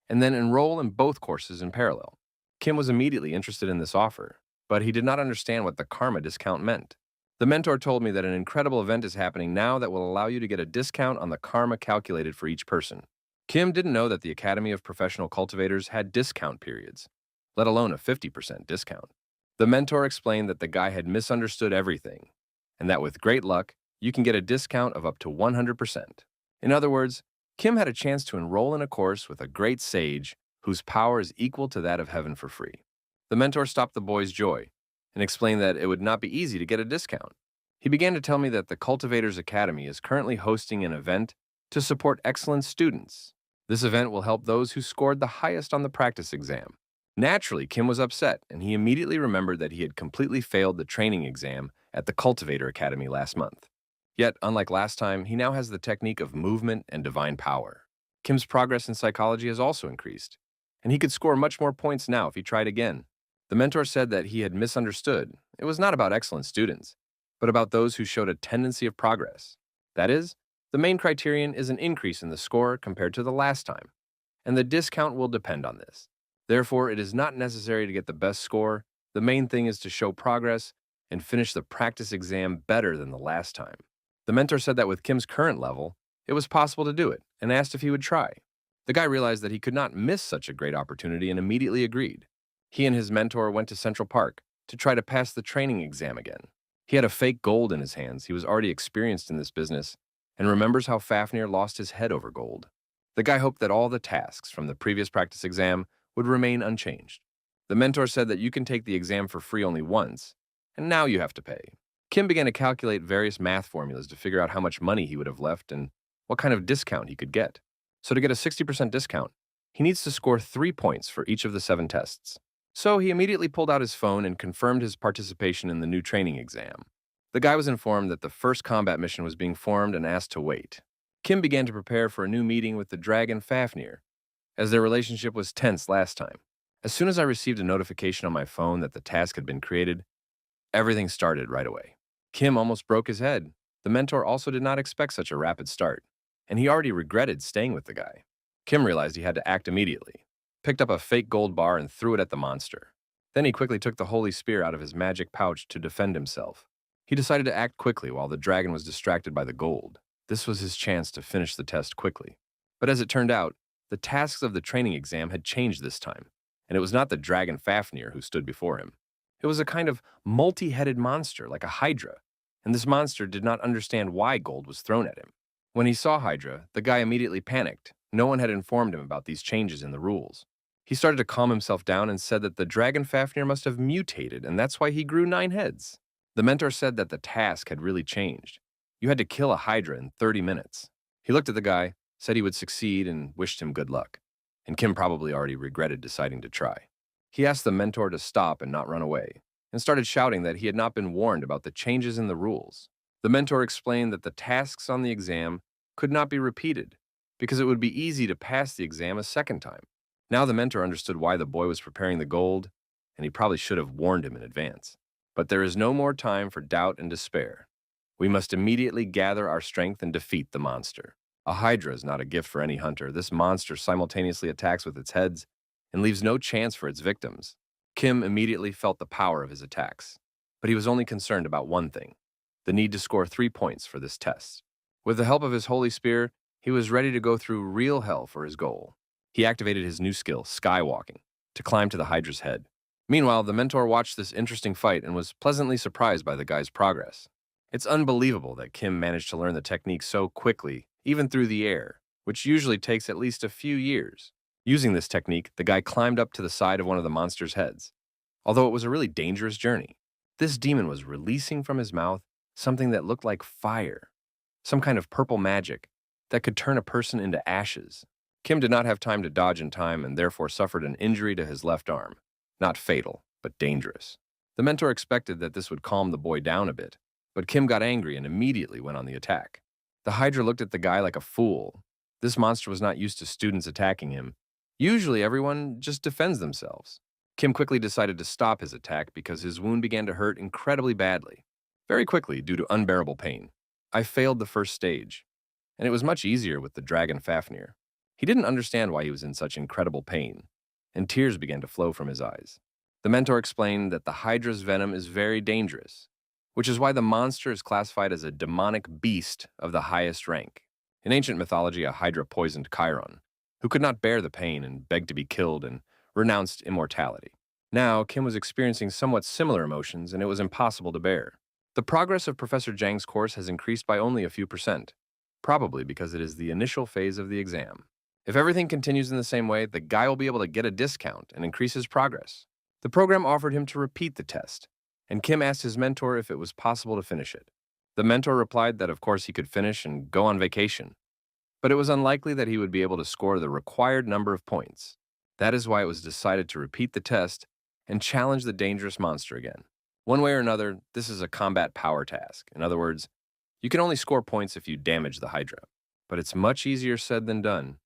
and then enroll in both courses in parallel. Kim was immediately interested in this offer, but he did not understand what the karma discount meant. The mentor told me that an incredible event is happening now that will allow you to get a discount on the karma calculated for each person. Kim didn't know that the Academy of Professional Cultivators had discount periods, let alone a 50% discount. The mentor explained that the guy had misunderstood everything, and that with great luck, you can get a discount of up to 100%. In other words, Kim had a chance to enroll in a course with a great sage whose power is equal to that of heaven for free. The mentor stopped the boy's joy and explained that it would not be easy to get a discount. He began to tell me that the Cultivators Academy is currently hosting an event to support excellent students. This event will help those who scored the highest on the practice exam. Naturally, Kim was upset, and he immediately remembered that he had completely failed the training exam at the Cultivator Academy last month. Yet, unlike last time, he now has the technique of movement and divine power. Kim's progress in psychology has also increased, and he could score much more points now if he tried again. The mentor said that he had misunderstood. It was not about excellent students, but about those who showed a tendency of progress. That is, the main criterion is an increase in the score compared to the last time, and the discount will depend on this. Therefore, it is not necessary to get the best score. The main thing is to show progress and finish the practice exam better than the last time. The mentor said that with Kim's current level, it was possible to do it, and asked if he would try. The guy realized that he could not miss such a great opportunity and immediately agreed. He and his mentor went to Central Park to try to pass the training exam again. He had a fake gold in his hands. He was already experienced in this business and remembers how Fafnir lost his head over gold. The guy hoped that all the tasks from the previous practice exam would remain unchanged. The mentor said that you can take the exam for free only once, and now you have to pay. Kim began to calculate various math formulas to figure out how much money he would have left and what kind of discount he could get. So to get a 60% discount, he needs to score 3 points for each of the 7 tests. So he immediately pulled out his phone and confirmed his participation in the new training exam. The guy was informed that the first combat mission was being formed and asked to wait. Kim began to prepare for a new meeting with the dragon Fafnir, as their relationship was tense last time. As soon as I received a notification on my phone that the task had been created, everything started right away. Kim almost broke his head. The mentor also did not expect such a rapid start, and he already regretted staying with the guy. Kim realized he had to act immediately, picked up a fake gold bar and threw it at the monster. Then he quickly took the holy spear out of his magic pouch to defend himself. He decided to act quickly while the dragon was distracted by the gold. This was his chance to finish the test quickly. But as it turned out, the tasks of the training exam had changed this time, and it was not the dragon Fafnir who stood before him. It was a kind of multi-headed monster like a hydra, and this monster did not understand why gold was thrown at him. When he saw Hydra, the guy immediately panicked. No one had informed him about these changes in the rules. He started to calm himself down and said that the dragon Fafnir must have mutated, and that's why he grew 9 heads. The mentor said that the task had really changed. You had to kill a Hydra in 30 minutes. He looked at the guy, said he would succeed, and wished him good luck. And Kim probably already regretted deciding to try. He asked the mentor to stop and not run away, and started shouting that he had not been warned about the changes in the rules. The mentor explained that the tasks on the exam could not be repeated, because it would be easy to pass the exam a second time. Now the mentor understood why the boy was preparing the gold, and he probably should have warned him in advance. But there is no more time for doubt and despair. We must immediately gather our strength and defeat the monster. A hydra is not a gift for any hunter. This monster simultaneously attacks with its heads and leaves no chance for its victims. Kim immediately felt the power of his attacks, but he was only concerned about one thing: the need to score 3 points for this test. With the help of his holy spear, he was ready to go through real hell for his goal. He activated his new skill, skywalking, to climb to the hydra's head. Meanwhile, the mentor watched this interesting fight and was pleasantly surprised by the guy's progress. It's unbelievable that Kim managed to learn the technique so quickly, even through the air, which usually takes at least a few years. Using this technique, the guy climbed up to the side of one of the monster's heads. Although it was a really dangerous journey, this demon was releasing from his mouth something that looked like fire, some kind of purple magic that could turn a person into ashes. Kim did not have time to dodge in time and therefore suffered an injury to his left arm. Not fatal, but dangerous. The mentor expected that this would calm the boy down a bit, but Kim got angry and immediately went on the attack. The Hydra looked at the guy like a fool. This monster was not used to students attacking him. Usually everyone just defends themselves. Kim quickly decided to stop his attack because his wound began to hurt incredibly badly. Very quickly, due to unbearable pain. I failed the first stage, and it was much easier with the dragon Fafnir. He didn't understand why he was in such incredible pain, and tears began to flow from his eyes. The mentor explained that the Hydra's venom is very dangerous, which is why the monster is classified as a demonic beast of the highest rank. In ancient mythology, a Hydra poisoned Chiron, who could not bear the pain and begged to be killed and renounced immortality. Now, Kim was experiencing somewhat similar emotions, and it was impossible to bear. The progress of Professor Zhang's course has increased by only a few percent, probably because it is the initial phase of the exam. If everything continues in the same way, the guy will be able to get a discount and increase his progress. The program offered him to repeat the test, and Kim asked his mentor if it was possible to finish it. The mentor replied that of course he could finish and go on vacation, but it was unlikely that he would be able to score the required number of points. That is why it was decided to repeat the test and challenge the dangerous monster again. One way or another, this is a combat power task. In other words, you can only score points if you damage the Hydra. But it's much easier said than done,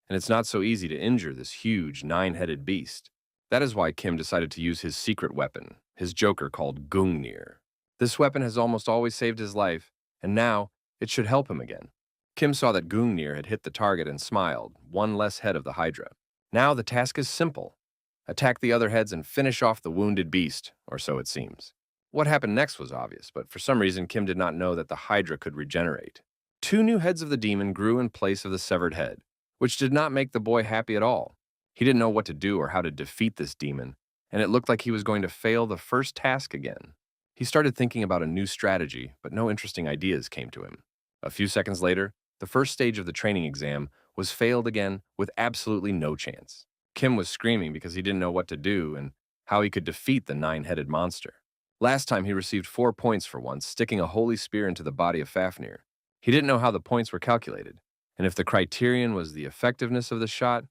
and it's not so easy to injure this huge nine-headed beast. That is why Kim decided to use his secret weapon, his joker called Gungnir. This weapon has almost always saved his life, and now it should help him again. Kim saw that Gungnir had hit the target and smiled, one less head of the Hydra. Now the task is simple. Attack the other heads and finish off the wounded beast, or so it seems. What happened next was obvious, but for some reason Kim did not know that the Hydra could regenerate. Two new heads of the demon grew in place of the severed head, which did not make the boy happy at all. He didn't know what to do or how to defeat this demon, and it looked like he was going to fail the first task again. He started thinking about a new strategy, but no interesting ideas came to him. A few seconds later, the first stage of the training exam was failed again with absolutely no chance. Kim was screaming because he didn't know what to do and how he could defeat the nine-headed monster. Last time he received 4 points for once, sticking a holy spear into the body of Fafnir. He didn't know how the points were calculated, and if the criterion was the effectiveness of the shot,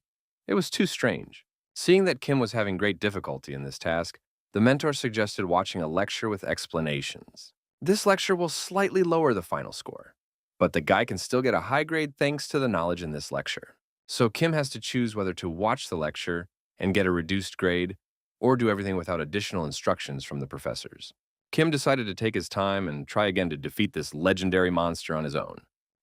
it was too strange. Seeing that Kim was having great difficulty in this task, the mentor suggested watching a lecture with explanations. This lecture will slightly lower the final score, but the guy can still get a high grade thanks to the knowledge in this lecture. So Kim has to choose whether to watch the lecture and get a reduced grade, or do everything without additional instructions from the professors. Kim decided to take his time and try again to defeat this legendary monster on his own.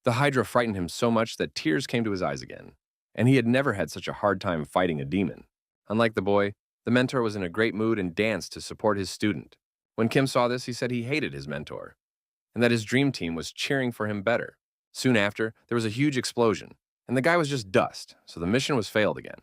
The Hydra frightened him so much that tears came to his eyes again, and he had never had such a hard time fighting a demon. Unlike the boy, the mentor was in a great mood and danced to support his student. When Kim saw this, he said he hated his mentor, and that his dream team was cheering for him better. Soon after, there was a huge explosion, and the guy was just dust, so the mission was failed again.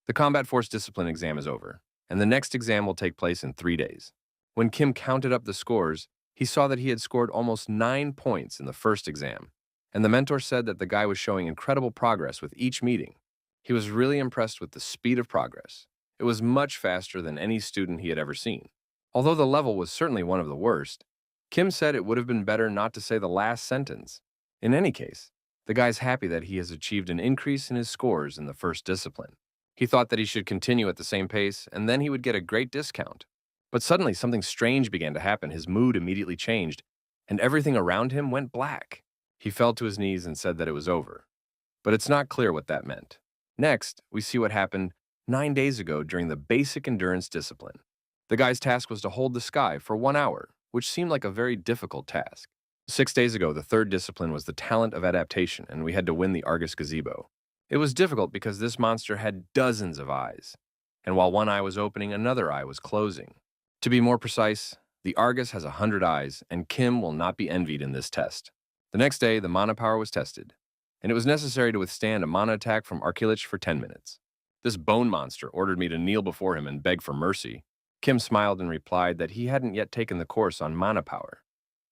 The combat force discipline exam is over, and the next exam will take place in 3 days. When Kim counted up the scores, he saw that he had scored almost 9 points in the first exam, and the mentor said that the guy was showing incredible progress with each meeting. He was really impressed with the speed of progress. It was much faster than any student he had ever seen. Although the level was certainly one of the worst, Kim said it would have been better not to say the last sentence. In any case, the guy's happy that he has achieved an increase in his scores in the first discipline. He thought that he should continue at the same pace, and then he would get a great discount. But suddenly something strange began to happen. His mood immediately changed, and everything around him went black. He fell to his knees and said that it was over. But it's not clear what that meant. Next, we see what happened 9 days ago during the basic endurance discipline. The guy's task was to hold the sky for 1 hour, which seemed like a very difficult task. 6 days ago, the third discipline was the talent of adaptation, and we had to win the Argus gazebo. It was difficult because this monster had dozens of eyes, and while one eye was opening, another eye was closing. To be more precise, the Argus has 100 eyes, and Kim will not be envied in this test. The next day, the mana power was tested, and it was necessary to withstand a mana attack from Arkulich for 10 minutes. This bone monster ordered me to kneel before him and beg for mercy. Kim smiled and replied that he hadn't yet taken the course on mana power,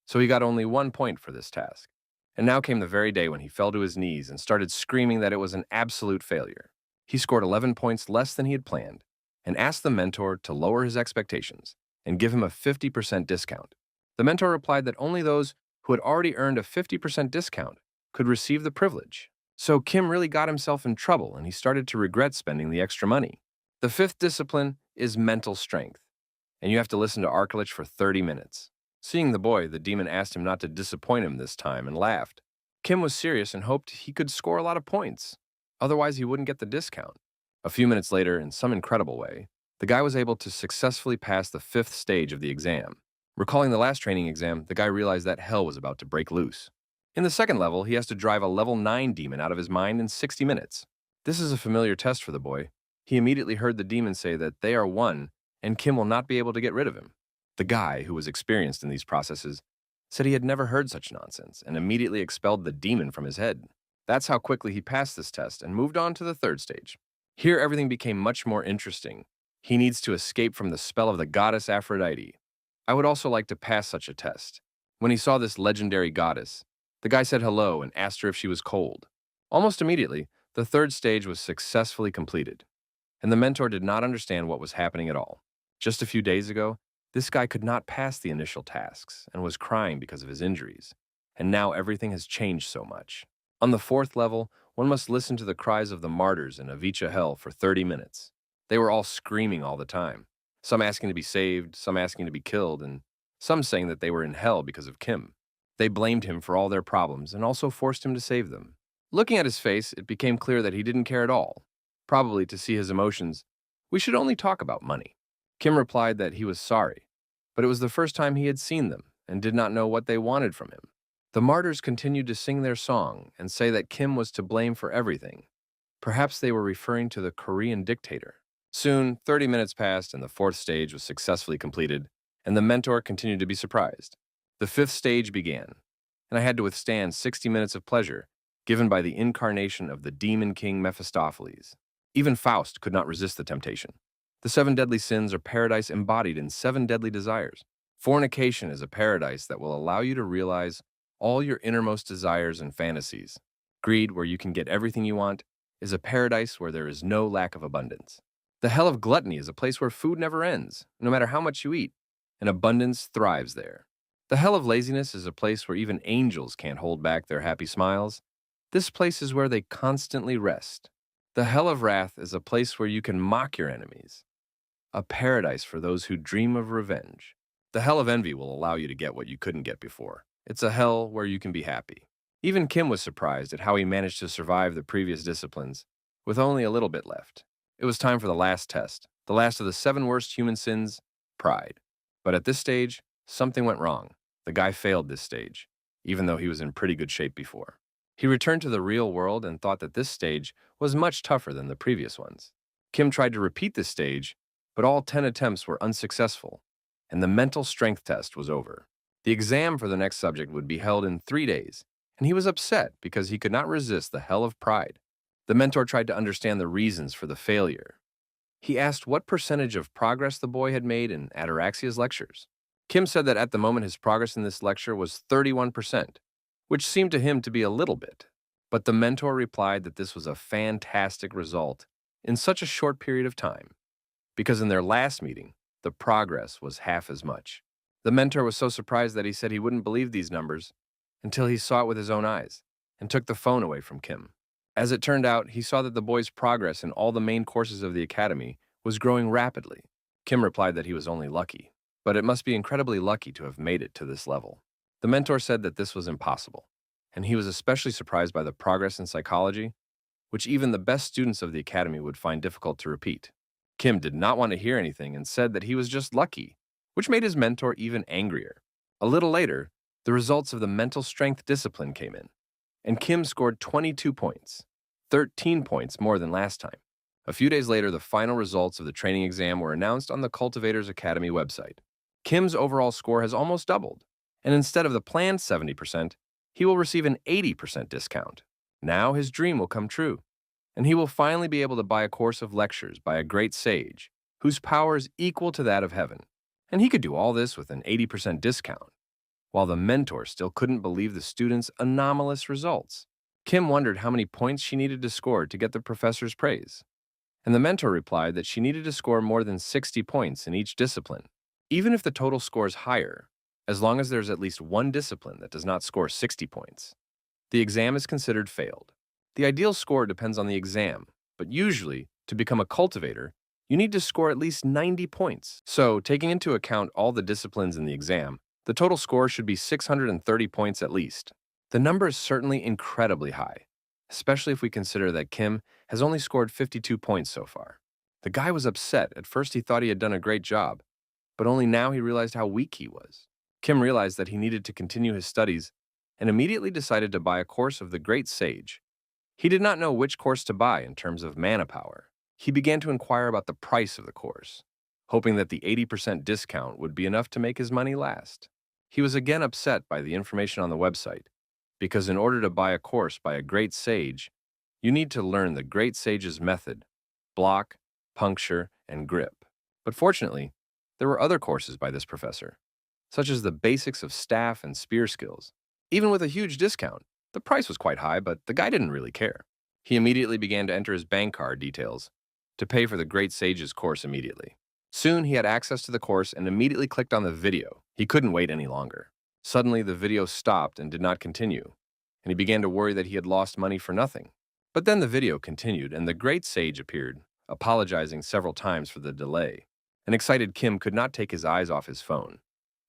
so he got only 1 point for this task. And now came the very day when he fell to his knees and started screaming that it was an absolute failure. He scored 11 points less than he had planned and asked the mentor to lower his expectations and give him a 50% discount. The mentor replied that only those who had already earned a 50% discount could receive the privilege. So Kim really got himself in trouble and he started to regret spending the extra money. The fifth discipline is mental strength, and you have to listen to Arkulich for 30 minutes. Seeing the boy, the demon asked him not to disappoint him this time and laughed. Kim was serious and hoped he could score a lot of points. Otherwise, he wouldn't get the discount. A few minutes later, in some incredible way, the guy was able to successfully pass the 5th stage of the exam. Recalling the last training exam, the guy realized that hell was about to break loose. In the second level, he has to drive a level 9 demon out of his mind in 60 minutes. This is a familiar test for the boy. He immediately heard the demon say that they are one, and Kim will not be able to get rid of him. The guy, who was experienced in these processes, said he had never heard such nonsense and immediately expelled the demon from his head. That's how quickly he passed this test and moved on to the 3rd stage. Here, everything became much more interesting. He needs to escape from the spell of the goddess Aphrodite. I would also like to pass such a test. When he saw this legendary goddess, the guy said hello and asked her if she was cold. Almost immediately, the 3rd stage was successfully completed, and the mentor did not understand what was happening at all. Just a few days ago, this guy could not pass the initial tasks and was crying because of his injuries. and now everything has changed so much. On the fourth level, one must listen to the cries of the martyrs in Avicha Hell for 30 minutes. They were all screaming all the time, some asking to be saved, some asking to be killed, and some saying that they were in hell because of Kim. They blamed him for all their problems and also forced him to save them. Looking at his face, it became clear that he didn't care at all. Probably to see his emotions, we should only talk about money. Kim replied that he was sorry, but it was the first time he had seen them and did not know what they wanted from him. The martyrs continued to sing their song and say that Kim was to blame for everything. Perhaps they were referring to the Korean dictator. Soon, 30 minutes passed and the fourth stage was successfully completed, and the mentor continued to be surprised. The fifth stage began, and I had to withstand 60 minutes of pleasure given by the incarnation of the demon king Mephistopheles. Even Faust could not resist the temptation. The seven deadly sins are paradise embodied in seven deadly desires. Fornication is a paradise that will allow you to realize all your innermost desires and fantasies. Greed, where you can get everything you want, is a paradise where there is no lack of abundance. The hell of gluttony is a place where food never ends, no matter how much you eat, and abundance thrives there. The hell of laziness is a place where even angels can't hold back their happy smiles. This place is where they constantly rest. The hell of wrath is a place where you can mock your enemies, a paradise for those who dream of revenge. The hell of envy will allow you to get what you couldn't get before. It's a hell where you can be happy. Even Kim was surprised at how he managed to survive the previous disciplines with only a little bit left. It was time for the last test, the last of the seven worst human sins, pride. But at this stage, something went wrong. The guy failed this stage, even though he was in pretty good shape before. He returned to the real world and thought that this stage was much tougher than the previous ones. Kim tried to repeat this stage, but all 10 attempts were unsuccessful, and the mental strength test was over. The exam for the next subject would be held in 3 days, and he was upset because he could not resist the hell of pride. The mentor tried to understand the reasons for the failure. He asked what percentage of progress the boy had made in ataraxia's lectures. Kim said that at the moment his progress in this lecture was 31%, which seemed to him to be a little bit. But the mentor replied that this was a fantastic result in such a short period of time, because in their last meeting, the progress was half as much. The mentor was so surprised that he said he wouldn't believe these numbers until he saw it with his own eyes and took the phone away from Kim. As it turned out, he saw that the boy's progress in all the main courses of the academy was growing rapidly. Kim replied that he was only lucky, but it must be incredibly lucky to have made it to this level. The mentor said that this was impossible, and he was especially surprised by the progress in psychology, which even the best students of the academy would find difficult to repeat. Kim did not want to hear anything and said that he was just lucky, which made his mentor even angrier. A little later, the results of the mental strength discipline came in, and Kim scored 22 points, 13 points more than last time. A few days later, the final results of the training exam were announced on the Cultivators Academy website. Kim's overall score has almost doubled, and instead of the planned 70%, he will receive an 80% discount. Now his dream will come true, and he will finally be able to buy a course of lectures by a great sage whose power is equal to that of heaven. And he could do all this with an 80% discount, while the mentor still couldn't believe the student's anomalous results. Kim wondered how many points she needed to score to get the professor's praise, and the mentor replied that she needed to score more than 60 points in each discipline. Even if the total score is higher, as long as there's at least one discipline that does not score 60 points, the exam is considered failed. The ideal score depends on the exam, but usually, to become a cultivator, you need to score at least 90 points. So, taking into account all the disciplines in the exam, the total score should be 630 points at least. The number is certainly incredibly high, especially if we consider that Kim has only scored 52 points so far. The guy was upset. At first he thought he had done a great job, but only now he realized how weak he was. Kim realized that he needed to continue his studies and immediately decided to buy a course of the great sage. He did not know which course to buy in terms of mana power. He began to inquire about the price of the course, hoping that the 80% discount would be enough to make his money last. He was again upset by the information on the website, because in order to buy a course by a great sage, you need to learn the great sage's method, block, puncture, and grip. But fortunately, there were other courses by this professor, such as the basics of staff and spear skills. Even with a huge discount, the price was quite high, but the guy didn't really care. He immediately began to enter his bank card details to pay for the great sage's course immediately. Soon he had access to the course and immediately clicked on the video. He couldn't wait any longer. Suddenly, the video stopped and did not continue, and he began to worry that he had lost money for nothing. But then the video continued, and the great sage appeared, apologizing several times for the delay. An excited Kim could not take his eyes off his phone.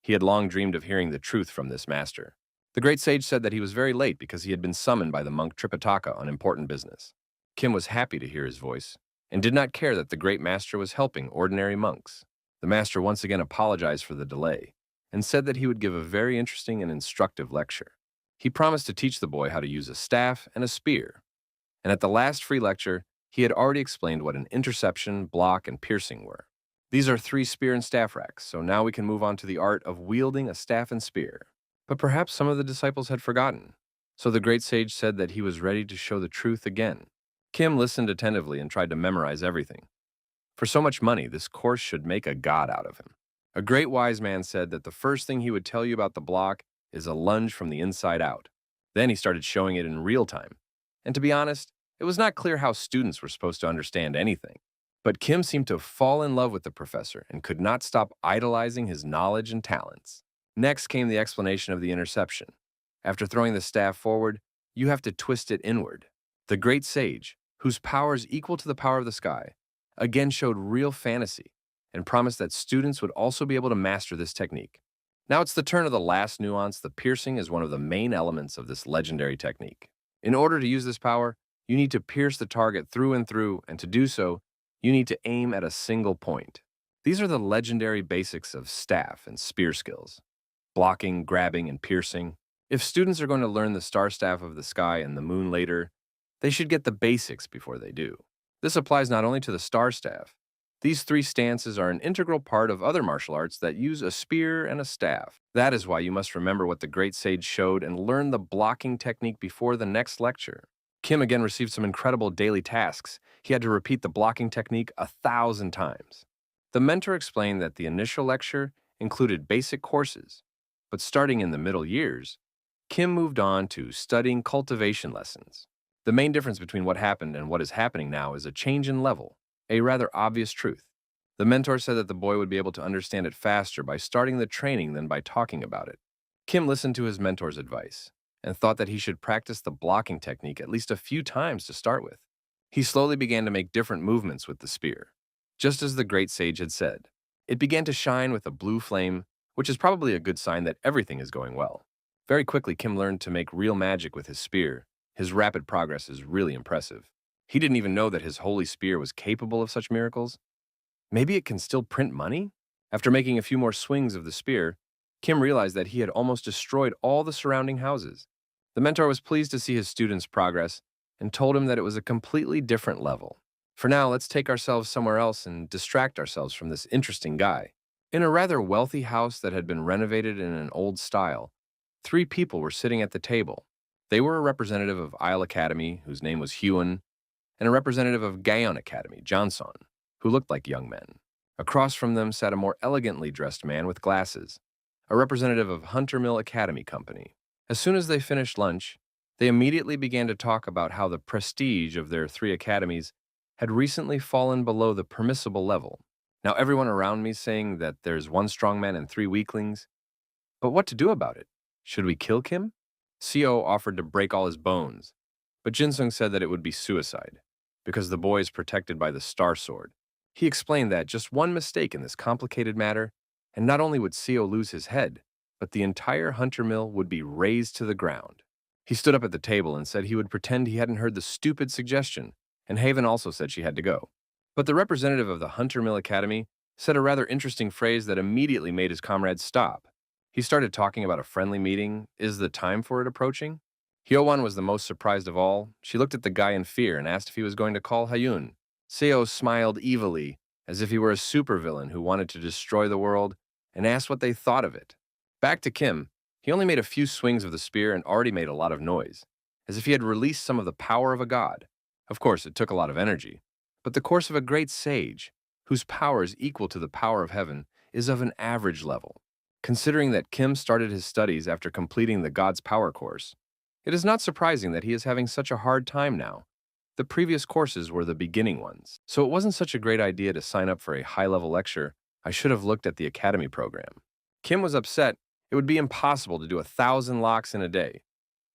He had long dreamed of hearing the truth from this master. The great sage said that he was very late because he had been summoned by the monk Tripitaka on important business. Kim was happy to hear his voice, and did not care that the great master was helping ordinary monks. The master once again apologized for the delay, and said that he would give a very interesting and instructive lecture. He promised to teach the boy how to use a staff and a spear, and at the last free lecture, he had already explained what an interception, block, and piercing were. These are 3 spear and staff racks, so now we can move on to the art of wielding a staff and spear. But perhaps some of the disciples had forgotten, so the great sage said that he was ready to show the truth again. Kim listened attentively and tried to memorize everything. For so much money, this course should make a god out of him. A great wise man said that the first thing he would tell you about the block is a lunge from the inside out. Then he started showing it in real time. And to be honest, it was not clear how students were supposed to understand anything. But Kim seemed to fall in love with the professor and could not stop idolizing his knowledge and talents. Next came the explanation of the interception. After throwing the staff forward, you have to twist it inward. The great sage, whose power is equal to the power of the sky, again showed real fantasy and promised that students would also be able to master this technique. Now it's the turn of the last nuance. The piercing is one of the main elements of this legendary technique. In order to use this power, you need to pierce the target through and through, and to do so, you need to aim at a single point. These are the legendary basics of staff and spear skills: blocking, grabbing, and piercing. If students are going to learn the star staff of the sky and the moon later, they should get the basics before they do. This applies not only to the star staff. These 3 stances are an integral part of other martial arts that use a spear and a staff. That is why you must remember what the great sage showed and learn the blocking technique before the next lecture. Kim again received some incredible daily tasks. He had to repeat the blocking technique 1,000 times. The mentor explained that the initial lecture included basic courses, but starting in the middle years, Kim moved on to studying cultivation lessons. The main difference between what happened and what is happening now is a change in level, a rather obvious truth. The mentor said that the boy would be able to understand it faster by starting the training than by talking about it. Kim listened to his mentor's advice and thought that he should practice the blocking technique at least a few times to start with. He slowly began to make different movements with the spear, just as the great sage had said. It began to shine with a blue flame, which is probably a good sign that everything is going well. Very quickly, Kim learned to make real magic with his spear. His rapid progress is really impressive. He didn't even know that his holy spear was capable of such miracles. Maybe it can still print money? After making a few more swings of the spear, Kim realized that he had almost destroyed all the surrounding houses. The mentor was pleased to see his student's progress and told him that it was a completely different level. For now, let's take ourselves somewhere else and distract ourselves from this interesting guy. In a rather wealthy house that had been renovated in an old style, 3 people were sitting at the table. They were a representative of Isle Academy, whose name was Hyun, and a representative of Gaon Academy, Johnson, who looked like young men. Across from them sat a more elegantly dressed man with glasses, a representative of Hunter Mill Academy Company. As soon as they finished lunch, they immediately began to talk about how the prestige of their 3 academies had recently fallen below the permissible level. Now everyone around me is saying that there's 1 strong man and 3 weaklings. But what to do about it? Should we kill Kim? CO offered to break all his bones, but Jinsung said that it would be suicide, because the boy is protected by the Star Sword. He explained that just one mistake in this complicated matter, and not only would CO lose his head, but the entire Hunter Mill would be razed to the ground. He stood up at the table and said he would pretend he hadn't heard the stupid suggestion, and Haven also said she had to go. But the representative of the Hunter Mill Academy said a rather interesting phrase that immediately made his comrades stop. He started talking about a friendly meeting. Is the time for it approaching? Hyowan was the most surprised of all. She looked at the guy in fear and asked if he was going to call Hayun. Seo smiled evilly, as if he were a supervillain who wanted to destroy the world, and asked what they thought of it. Back to Kim. He only made a few swings of the spear and already made a lot of noise, as if he had released some of the power of a god. Of course, it took a lot of energy, but the course of a great sage, whose power is equal to the power of heaven, is of an average level. Considering that Kim started his studies after completing the God's Power course, it is not surprising that he is having such a hard time now. The previous courses were the beginning ones, so it wasn't such a great idea to sign up for a high-level lecture. I should have looked at the academy program. Kim was upset It would be impossible to do 1,000 locks in a day.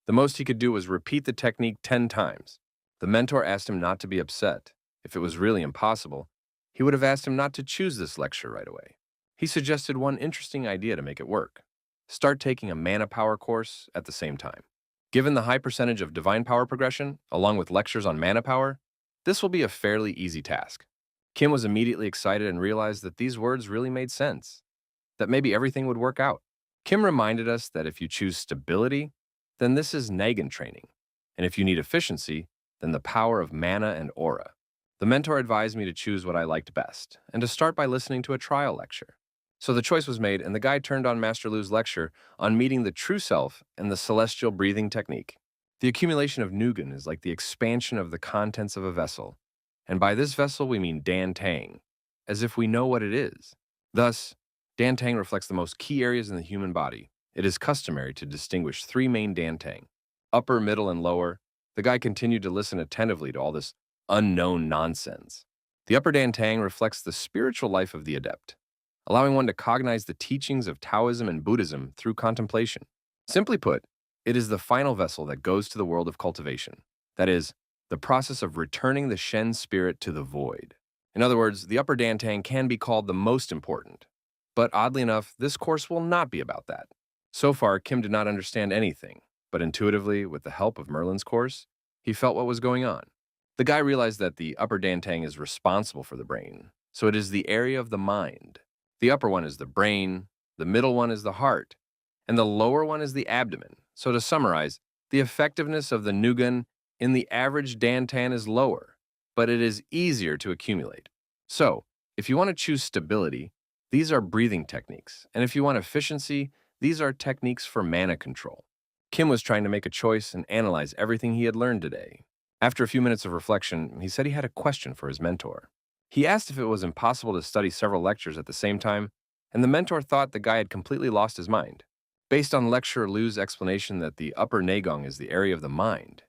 The most he could do was repeat the technique 10 times. The mentor asked him not to be upset. If it was really impossible, he would have asked him not to choose this lecture right away. He suggested one interesting idea to make it work. Start taking a mana power course at the same time. Given the high percentage of divine power progression, along with lectures on mana power, this will be a fairly easy task. Kim was immediately excited and realized that these words really made sense, that maybe everything would work out. Kim reminded us that if you choose stability, then this is Nagin training, and if you need efficiency, then the power of mana and aura. The mentor advised me to choose what I liked best, and to start by listening to a trial lecture. So the choice was made, and the guide turned on Master Lu's lecture on meeting the true self and the celestial breathing technique. The accumulation of Nugan is like the expansion of the contents of a vessel, and by this vessel we mean Dan Tang, as if we know what it is. Thus, Dan Tang reflects the most key areas in the human body. It is customary to distinguish three main Dan Tang: upper, middle, and lower. The guy continued to listen attentively to all this unknown nonsense. The upper Dan Tang reflects the spiritual life of the adept, allowing one to cognize the teachings of Taoism and Buddhism through contemplation. Simply put, it is the final vessel that goes to the world of cultivation. That is, the process of returning the Shen spirit to the void. In other words, the upper Dan Tang can be called the most important. But oddly enough, this course will not be about that. So far, Kim did not understand anything, but intuitively, with the help of Merlin's course, he felt what was going on. The guy realized that the upper Dan Tang is responsible for the brain, so it is the area of the mind. The upper one is the brain, the middle one is the heart, and the lower one is the abdomen. So to summarize, the effectiveness of the Nugan in the average Dan Tang is lower, but it is easier to accumulate. So, if you want to choose stability, these are breathing techniques, and if you want efficiency, these are techniques for mana control. Kim was trying to make a choice and analyze everything he had learned today. After a few minutes of reflection, he said he had a question for his mentor. He asked if it was impossible to study several lectures at the same time, and the mentor thought the guy had completely lost his mind. Based on lecturer Lu's explanation that the upper Nagong is the area of the mind,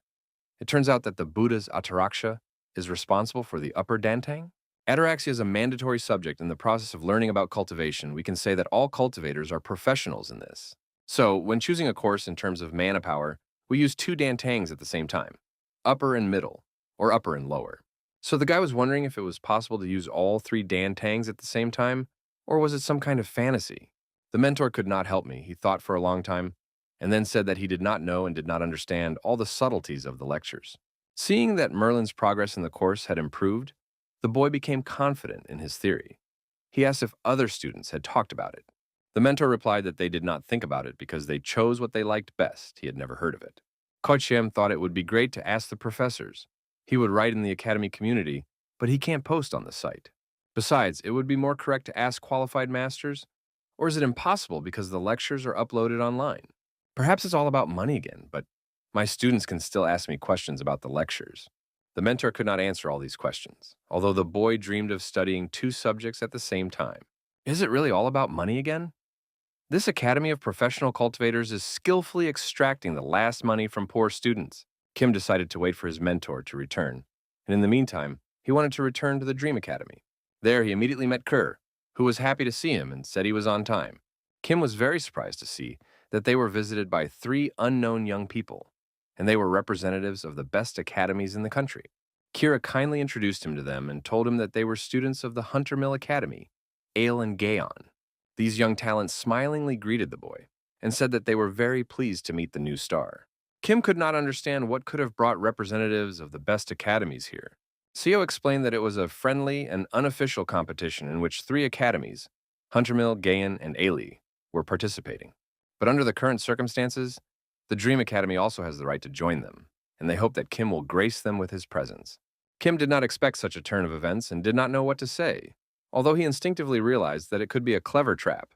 it turns out that the Buddha's ataraxia is responsible for the upper Dantang. Ataraxia is a mandatory subject in the process of learning about cultivation. We can say that all cultivators are professionals in this. So, when choosing a course in terms of mana power, we use two Dantangs at the same time, upper and middle, or upper and lower. So the guy was wondering if it was possible to use all three Dantangs at the same time, or was it some kind of fantasy? The mentor could not help me. He thought for a long time, and then said that he did not know and did not understand all the subtleties of the lectures. Seeing that Merlin's progress in the course had improved, the boy became confident in his theory. He asked if other students had talked about it. The mentor replied that they did not think about it because they chose what they liked best. He had never heard of it. Kochiem thought it would be great to ask the professors. He would write in the academy community, but he can't post on the site. Besides, it would be more correct to ask qualified masters. Or is it impossible because the lectures are uploaded online? Perhaps it's all about money again, but my students can still ask me questions about the lectures. The mentor could not answer all these questions, although the boy dreamed of studying two subjects at the same time. Is it really all about money again? This Academy of Professional Cultivators is skillfully extracting the last money from poor students. Kim decided to wait for his mentor to return, and in the meantime, he wanted to return to the Dream Academy. There, he immediately met Kerr, who was happy to see him and said he was on time. Kim was very surprised to see that they were visited by three unknown young people, and they were representatives of the best academies in the country. Kira kindly introduced him to them and told him that they were students of the Hunter Mill Academy, Ale and Gaon. These young talents smilingly greeted the boy and said that they were very pleased to meet the new star. Kim could not understand what could have brought representatives of the best academies here. Seo explained that it was a friendly and unofficial competition in which three academies, Huntermill, Gaon, and Ailey, were participating. But under the current circumstances, the Dream Academy also has the right to join them, and they hope that Kim will grace them with his presence. Kim did not expect such a turn of events and did not know what to say, although he instinctively realized that it could be a clever trap.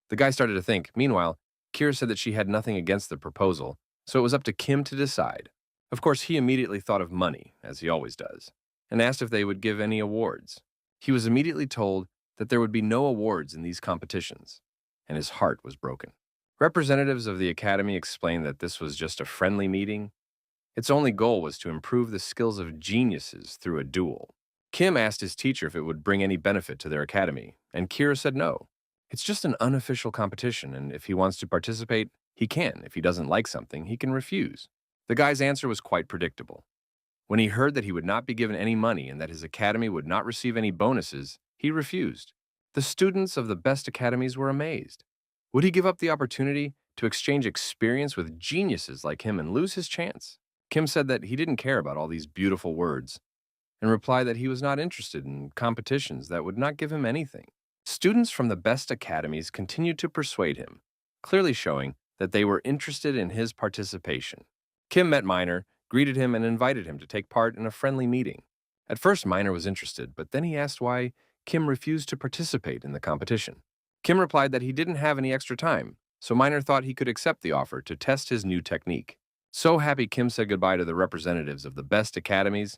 The guy started to think. Meanwhile, Kira said that she had nothing against the proposal, so it was up to Kim to decide. Of course, he immediately thought of money, as he always does, and asked if they would give any awards. He was immediately told that there would be no awards in these competitions, and his heart was broken. Representatives of the academy explained that this was just a friendly meeting. Its only goal was to improve the skills of geniuses through a duel. Kim asked his teacher if it would bring any benefit to their academy, and Kira said no. It's just an unofficial competition, and if he wants to participate, he can. If he doesn't like something, he can refuse. The guy's answer was quite predictable. When he heard that he would not be given any money and that his academy would not receive any bonuses, he refused. The students of the best academies were amazed. Would he give up the opportunity to exchange experience with geniuses like him and lose his chance? Kim said that he didn't care about all these beautiful words and replied that he was not interested in competitions that would not give him anything. Students from the best academies continued to persuade him, clearly showing that they were interested in his participation. Kim met Minor, greeted him, and invited him to take part in a friendly meeting. At first, Minor was interested, but then he asked why Kim refused to participate in the competition. Kim replied that he didn't have any extra time, so Minor thought he could accept the offer to test his new technique. So happy, Kim said goodbye to the representatives of the best academies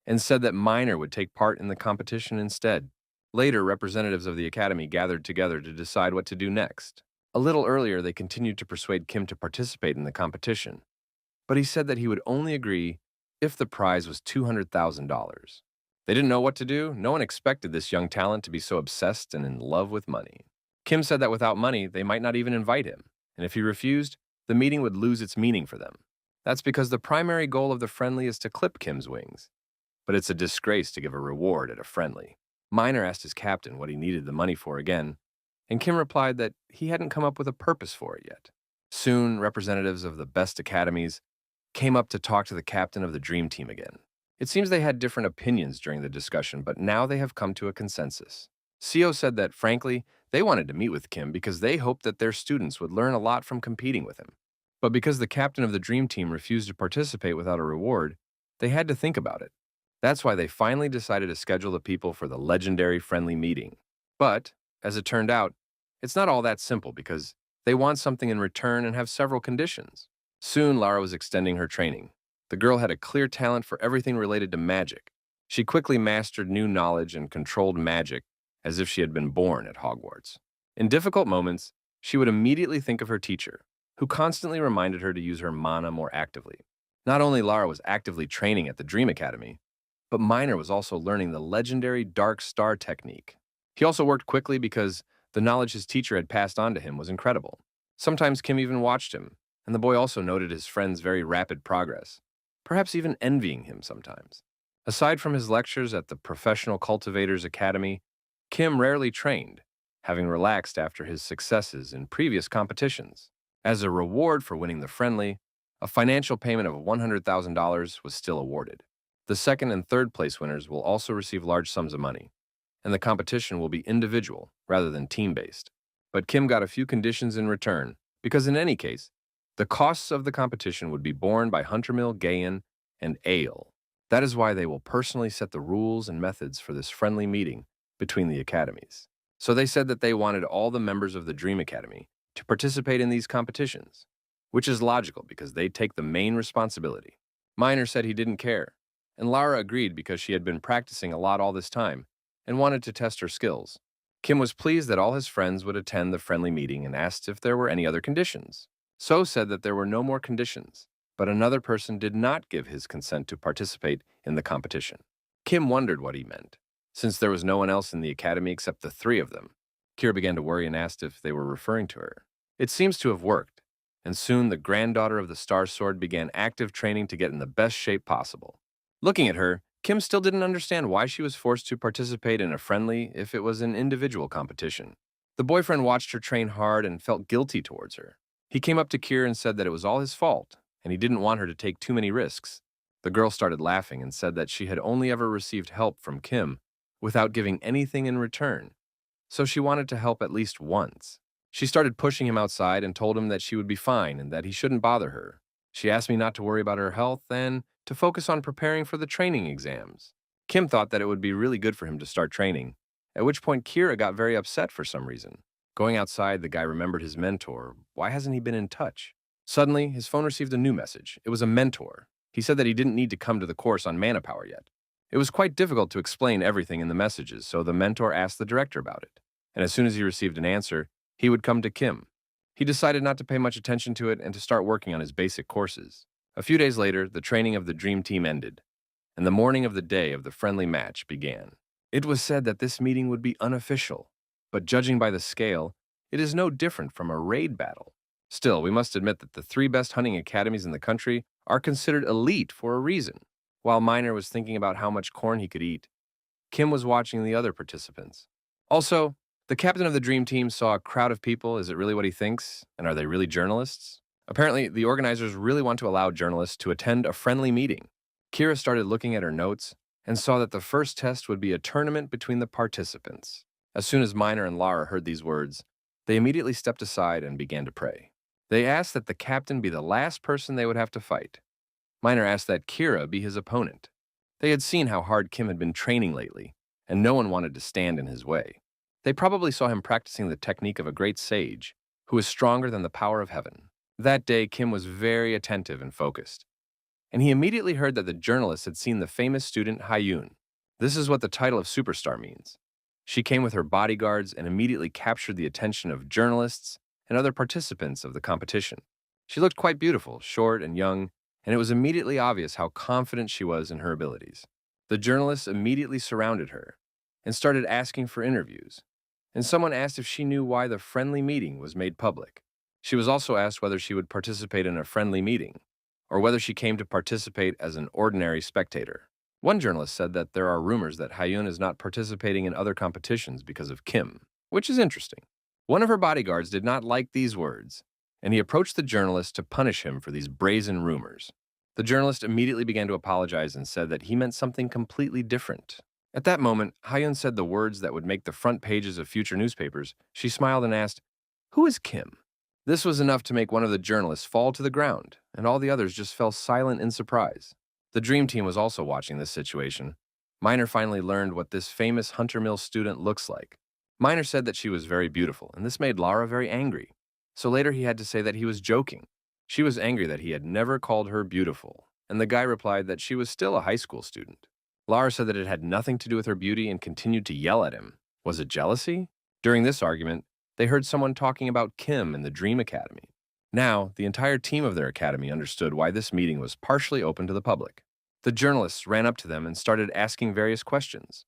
and said that Minor would take part in the competition instead. Later, representatives of the academy gathered together to decide what to do next. A little earlier, they continued to persuade Kim to participate in the competition, but he said that he would only agree if the prize was $200,000. They didn't know what to do. No one expected this young talent to be so obsessed and in love with money. Kim said that without money, they might not even invite him, and if he refused, the meeting would lose its meaning for them. That's because the primary goal of the friendly is to clip Kim's wings, but it's a disgrace to give a reward at a friendly. Minor asked his captain what he needed the money for again, and Kim replied that he hadn't come up with a purpose for it yet. Soon, representatives of the best academies came up to talk to the captain of the Dream Team again. It seems they had different opinions during the discussion, but now they have come to a consensus. CO said that, frankly, they wanted to meet with Kim because they hoped that their students would learn a lot from competing with him. But because the captain of the Dream Team refused to participate without a reward, they had to think about it. That's why they finally decided to schedule the people for the legendary friendly meeting. But, as it turned out, it's not all that simple because they want something in return and have several conditions. Soon, Lara was extending her training. The girl had a clear talent for everything related to magic. She quickly mastered new knowledge and controlled magic as if she had been born at Hogwarts. In difficult moments, she would immediately think of her teacher, who constantly reminded her to use her mana more actively. Not only Lara was actively training at the Dream Academy, but Minor was also learning the legendary Dark Star technique. He also worked quickly because the knowledge his teacher had passed on to him was incredible. Sometimes Kim even watched him, and the boy also noted his friend's very rapid progress, perhaps even envying him sometimes. Aside from his lectures at the Professional Cultivators Academy, Kim rarely trained, having relaxed after his successes in previous competitions. As a reward for winning the friendly, a financial payment of $100,000 was still awarded. The second and third place winners will also receive large sums of money, and the competition will be individual rather than team-based. But Kim got a few conditions in return, because in any case, the costs of the competition would be borne by Huntermill, Gayan, and Ale. That is why they will personally set the rules and methods for this friendly meeting between the academies. So they said that they wanted all the members of the Dream Academy to participate in these competitions, which is logical because they take the main responsibility. Minor said he didn't care, and Lara agreed because she had been practicing a lot all this time and wanted to test her skills. Kim was pleased that all his friends would attend the friendly meeting and asked if there were any other conditions. So said that there were no more conditions, but another person did not give his consent to participate in the competition. Kim wondered what he meant. Since there was no one else in the academy except the three of them, Kira began to worry and asked if they were referring to her. It seems to have worked, and soon the granddaughter of the Star Sword began active training to get in the best shape possible. Looking at her, Kim still didn't understand why she was forced to participate in a friendly if it was an individual competition. The boyfriend watched her train hard and felt guilty towards her. He came up to Kira and said that it was all his fault, and he didn't want her to take too many risks. The girl started laughing and said that she had only ever received help from Kim without giving anything in return, so she wanted to help at least once. She started pushing him outside and told him that she would be fine and that he shouldn't bother her. She asked me not to worry about her health and to focus on preparing for the training exams. Kim thought that it would be really good for him to start training, at which point Kira got very upset for some reason. Going outside, the guy remembered his mentor. Why hasn't he been in touch? Suddenly, his phone received a new message. It was a mentor. He said that he didn't need to come to the course on mana power yet. It was quite difficult to explain everything in the messages, so the mentor asked the director about it. And as soon as he received an answer, he would come to Kim. He decided not to pay much attention to it and to start working on his basic courses. A few days later, the training of the Dream Team ended, and the morning of the day of the friendly match began. It was said that this meeting would be unofficial, but judging by the scale, It is no different from a raid battle. Still, we must admit that the three best hunting academies in the country are considered elite for a reason. While Miner was thinking about how much corn he could eat, Kim was watching the other participants. Also, the captain of the dream team saw a crowd of people. Is it really what he thinks? And are they really journalists? Apparently, the organizers really want to allow journalists to attend a friendly meeting. Kira started looking at her notes and saw that the first test would be a tournament between the participants. As soon as Miner and Lara heard these words, they immediately stepped aside and began to pray. They asked that the captain be the last person they would have to fight. Miner asked that Kira be his opponent. They had seen how hard Kim had been training lately, and no one wanted to stand in his way. They probably saw him practicing the technique of a great sage, who is stronger than the power of heaven. That day, Kim was very attentive and focused, and he immediately heard that the journalist had seen the famous student Hyun. This is what the title of superstar means. She came with her bodyguards and immediately captured the attention of journalists and other participants of the competition. She looked quite beautiful, short and young, and it was immediately obvious how confident she was in her abilities. The journalists immediately surrounded her and started asking for interviews, and someone asked if she knew why the friendly meeting was made public. She was also asked whether she would participate in a friendly meeting, or whether she came to participate as an ordinary spectator. One journalist said that there are rumors that Hyun is not participating in other competitions because of Kim, which is interesting. One of her bodyguards did not like these words, and he approached the journalist to punish him for these brazen rumors. The journalist immediately began to apologize and said that he meant something completely different. At that moment, Hyun said the words that would make the front pages of future newspapers. She smiled and asked, "Who is Kim?" This was enough to make one of the journalists fall to the ground, and all the others just fell silent in surprise. The Dream Team was also watching this situation. Miner finally learned what this famous Hunter Mill student looks like. Miner said that she was very beautiful, and this made Lara very angry. So later he had to say that he was joking. She was angry that he had never called her beautiful, and the guy replied that she was still a high school student. Lara said that it had nothing to do with her beauty and continued to yell at him. Was it jealousy? During this argument, they heard someone talking about Kim and the Dream Academy. Now, the entire team of their academy understood why this meeting was partially open to the public. The journalists ran up to them and started asking various questions,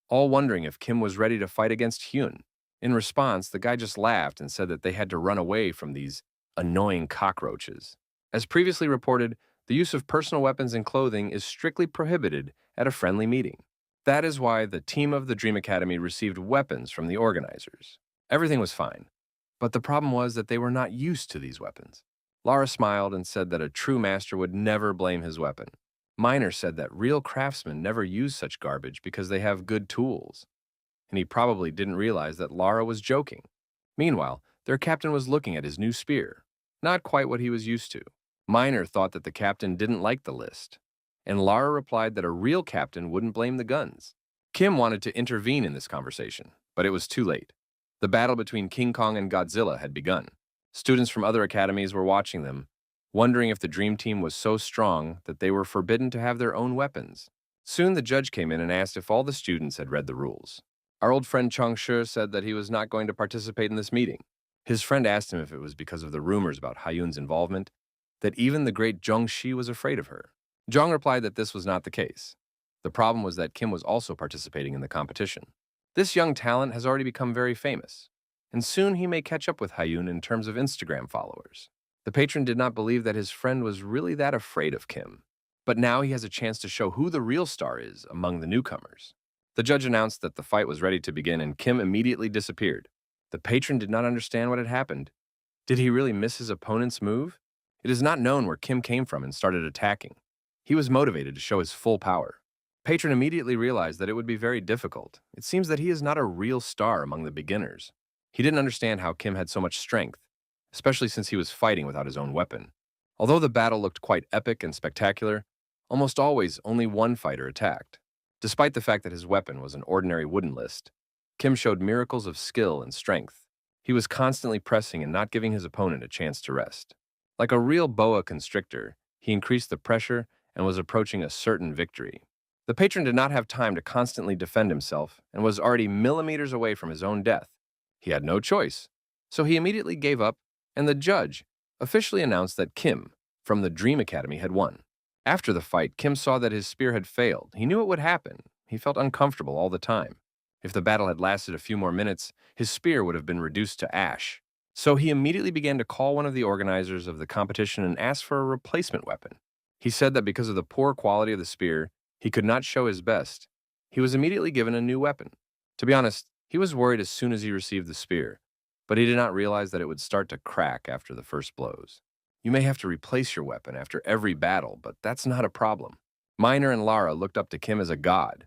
all wondering if Kim was ready to fight against Hyun. In response, the guy just laughed and said that they had to run away from these annoying cockroaches. As previously reported, the use of personal weapons and clothing is strictly prohibited at a friendly meeting. That is why the team of the Dream Academy received weapons from the organizers. Everything was fine, but the problem was that they were not used to these weapons. Lara smiled and said that a true master would never blame his weapon. Miner said that real craftsmen never use such garbage because they have good tools, and he probably didn't realize that Lara was joking. Meanwhile, their captain was looking at his new spear, not quite what he was used to. Miner thought that the captain didn't like the list, and Lara replied that a real captain wouldn't blame the guns. Kim wanted to intervene in this conversation, but it was too late. The battle between King Kong and Godzilla had begun. Students from other academies were watching them, wondering if the Dream Team was so strong that they were forbidden to have their own weapons. Soon the judge came in and asked if all the students had read the rules. Our old friend Chong Shi said that he was not going to participate in this meeting. His friend asked him if it was because of the rumors about Hyun's involvement, that even the great Jong Shi was afraid of her. Jong replied that this was not the case. The problem was that Kim was also participating in the competition. This young talent has already become very famous, and soon he may catch up with Hyun in terms of Instagram followers. The patron did not believe that his friend was really that afraid of Kim, but now he has a chance to show who the real star is among the newcomers. The judge announced that the fight was ready to begin, and Kim immediately disappeared. The patron did not understand what had happened. Did he really miss his opponent's move? It is not known where Kim came from and started attacking. He was motivated to show his full power. Patron immediately realized that it would be very difficult. It seems that he is not a real star among the beginners. He didn't understand how Kim had so much strength, especially since he was fighting without his own weapon. Although the battle looked quite epic and spectacular, almost always only one fighter attacked. Despite the fact that his weapon was an ordinary wooden list, Kim showed miracles of skill and strength. He was constantly pressing and not giving his opponent a chance to rest. Like a real boa constrictor, he increased the pressure and was approaching a certain victory. The patron did not have time to constantly defend himself and was already millimeters away from his own death. He had no choice, so he immediately gave up, and the judge officially announced that Kim, from the Dream Academy, had won. After the fight, Kim saw that his spear had failed. He knew it would happen. He felt uncomfortable all the time. If the battle had lasted a few more minutes, his spear would have been reduced to ash. So he immediately began to call one of the organizers of the competition and ask for a replacement weapon. He said that because of the poor quality of the spear, he could not show his best. He was immediately given a new weapon. To be honest, he was worried as soon as he received the spear, but he did not realize that it would start to crack after the first blows. You may have to replace your weapon after every battle, but that's not a problem. Miner and Lara looked up to Kim as a god,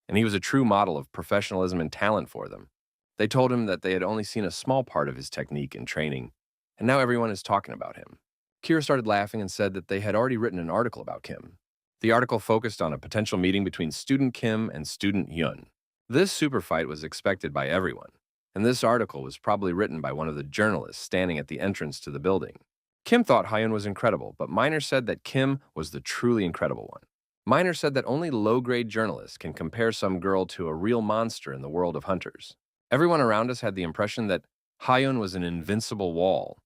and he was a true model of professionalism and talent for them. They told him that they had only seen a small part of his technique and training, and now everyone is talking about him. Kira started laughing and said that they had already written an article about Kim. The article focused on a potential meeting between student Kim and student Hyun. This super fight was expected by everyone, and this article was probably written by one of the journalists standing at the entrance to the building. Kim thought Hyun was incredible, but Miner said that Kim was the truly incredible one. Miner said that only low-grade journalists can compare some girl to a real monster in the world of hunters. Everyone around us had the impression that Hyun was an invincible wall,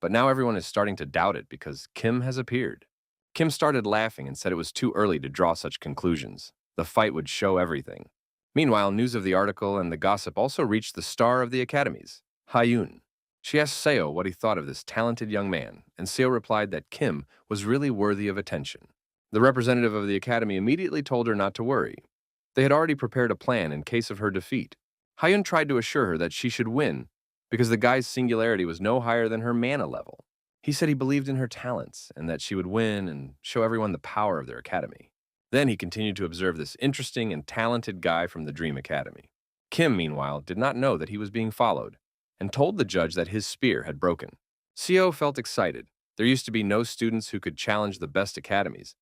but now everyone is starting to doubt it because Kim has appeared. Kim started laughing and said it was too early to draw such conclusions. The fight would show everything. Meanwhile, news of the article and the gossip also reached the star of the academies, Hyun. She asked Seo what he thought of this talented young man, and Seo replied that Kim was really worthy of attention. The representative of the academy immediately told her not to worry. They had already prepared a plan in case of her defeat. Hyun tried to assure her that she should win because the guy's singularity was no higher than her mana level. He said he believed in her talents and that she would win and show everyone the power of their academy. Then he continued to observe this interesting and talented guy from the Dream Academy. Kim, meanwhile, did not know that he was being followed and told the judge that his spear had broken. Seo felt excited. There used to be no students who could challenge the best academies,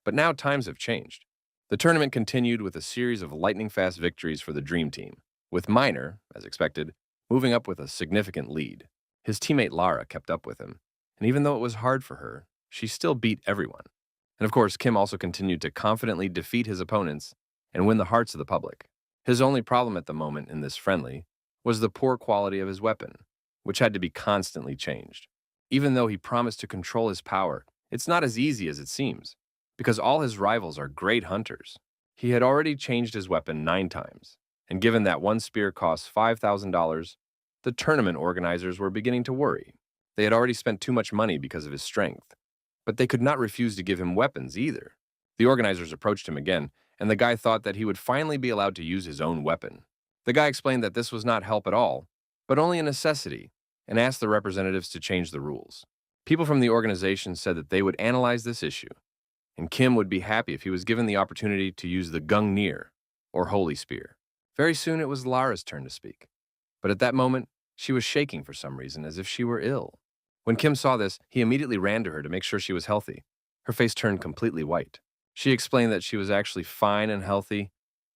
but now times have changed. The tournament continued with a series of lightning-fast victories for the Dream Team, with Miner, as expected, moving up with a significant lead. His teammate Lara kept up with him, and even though it was hard for her, she still beat everyone. And of course, Kim also continued to confidently defeat his opponents and win the hearts of the public. His only problem at the moment in this friendly was the poor quality of his weapon, which had to be constantly changed. Even though he promised to control his power, it's not as easy as it seems, because all his rivals are great hunters. He had already changed his weapon 9 times, and given that one spear costs $5,000, the tournament organizers were beginning to worry. They had already spent too much money because of his strength, but they could not refuse to give him weapons either. The organizers approached him again, and the guy thought that he would finally be allowed to use his own weapon. The guy explained that this was not help at all, but only a necessity, and asked the representatives to change the rules. People from the organization said that they would analyze this issue, and Kim would be happy if he was given the opportunity to use the Gungnir, or Holy Spear. Very soon it was Lara's turn to speak, but at that moment, she was shaking for some reason as if she were ill. When Kim saw this, he immediately ran to her to make sure she was healthy. Her face turned completely white. She explained that she was actually fine and healthy,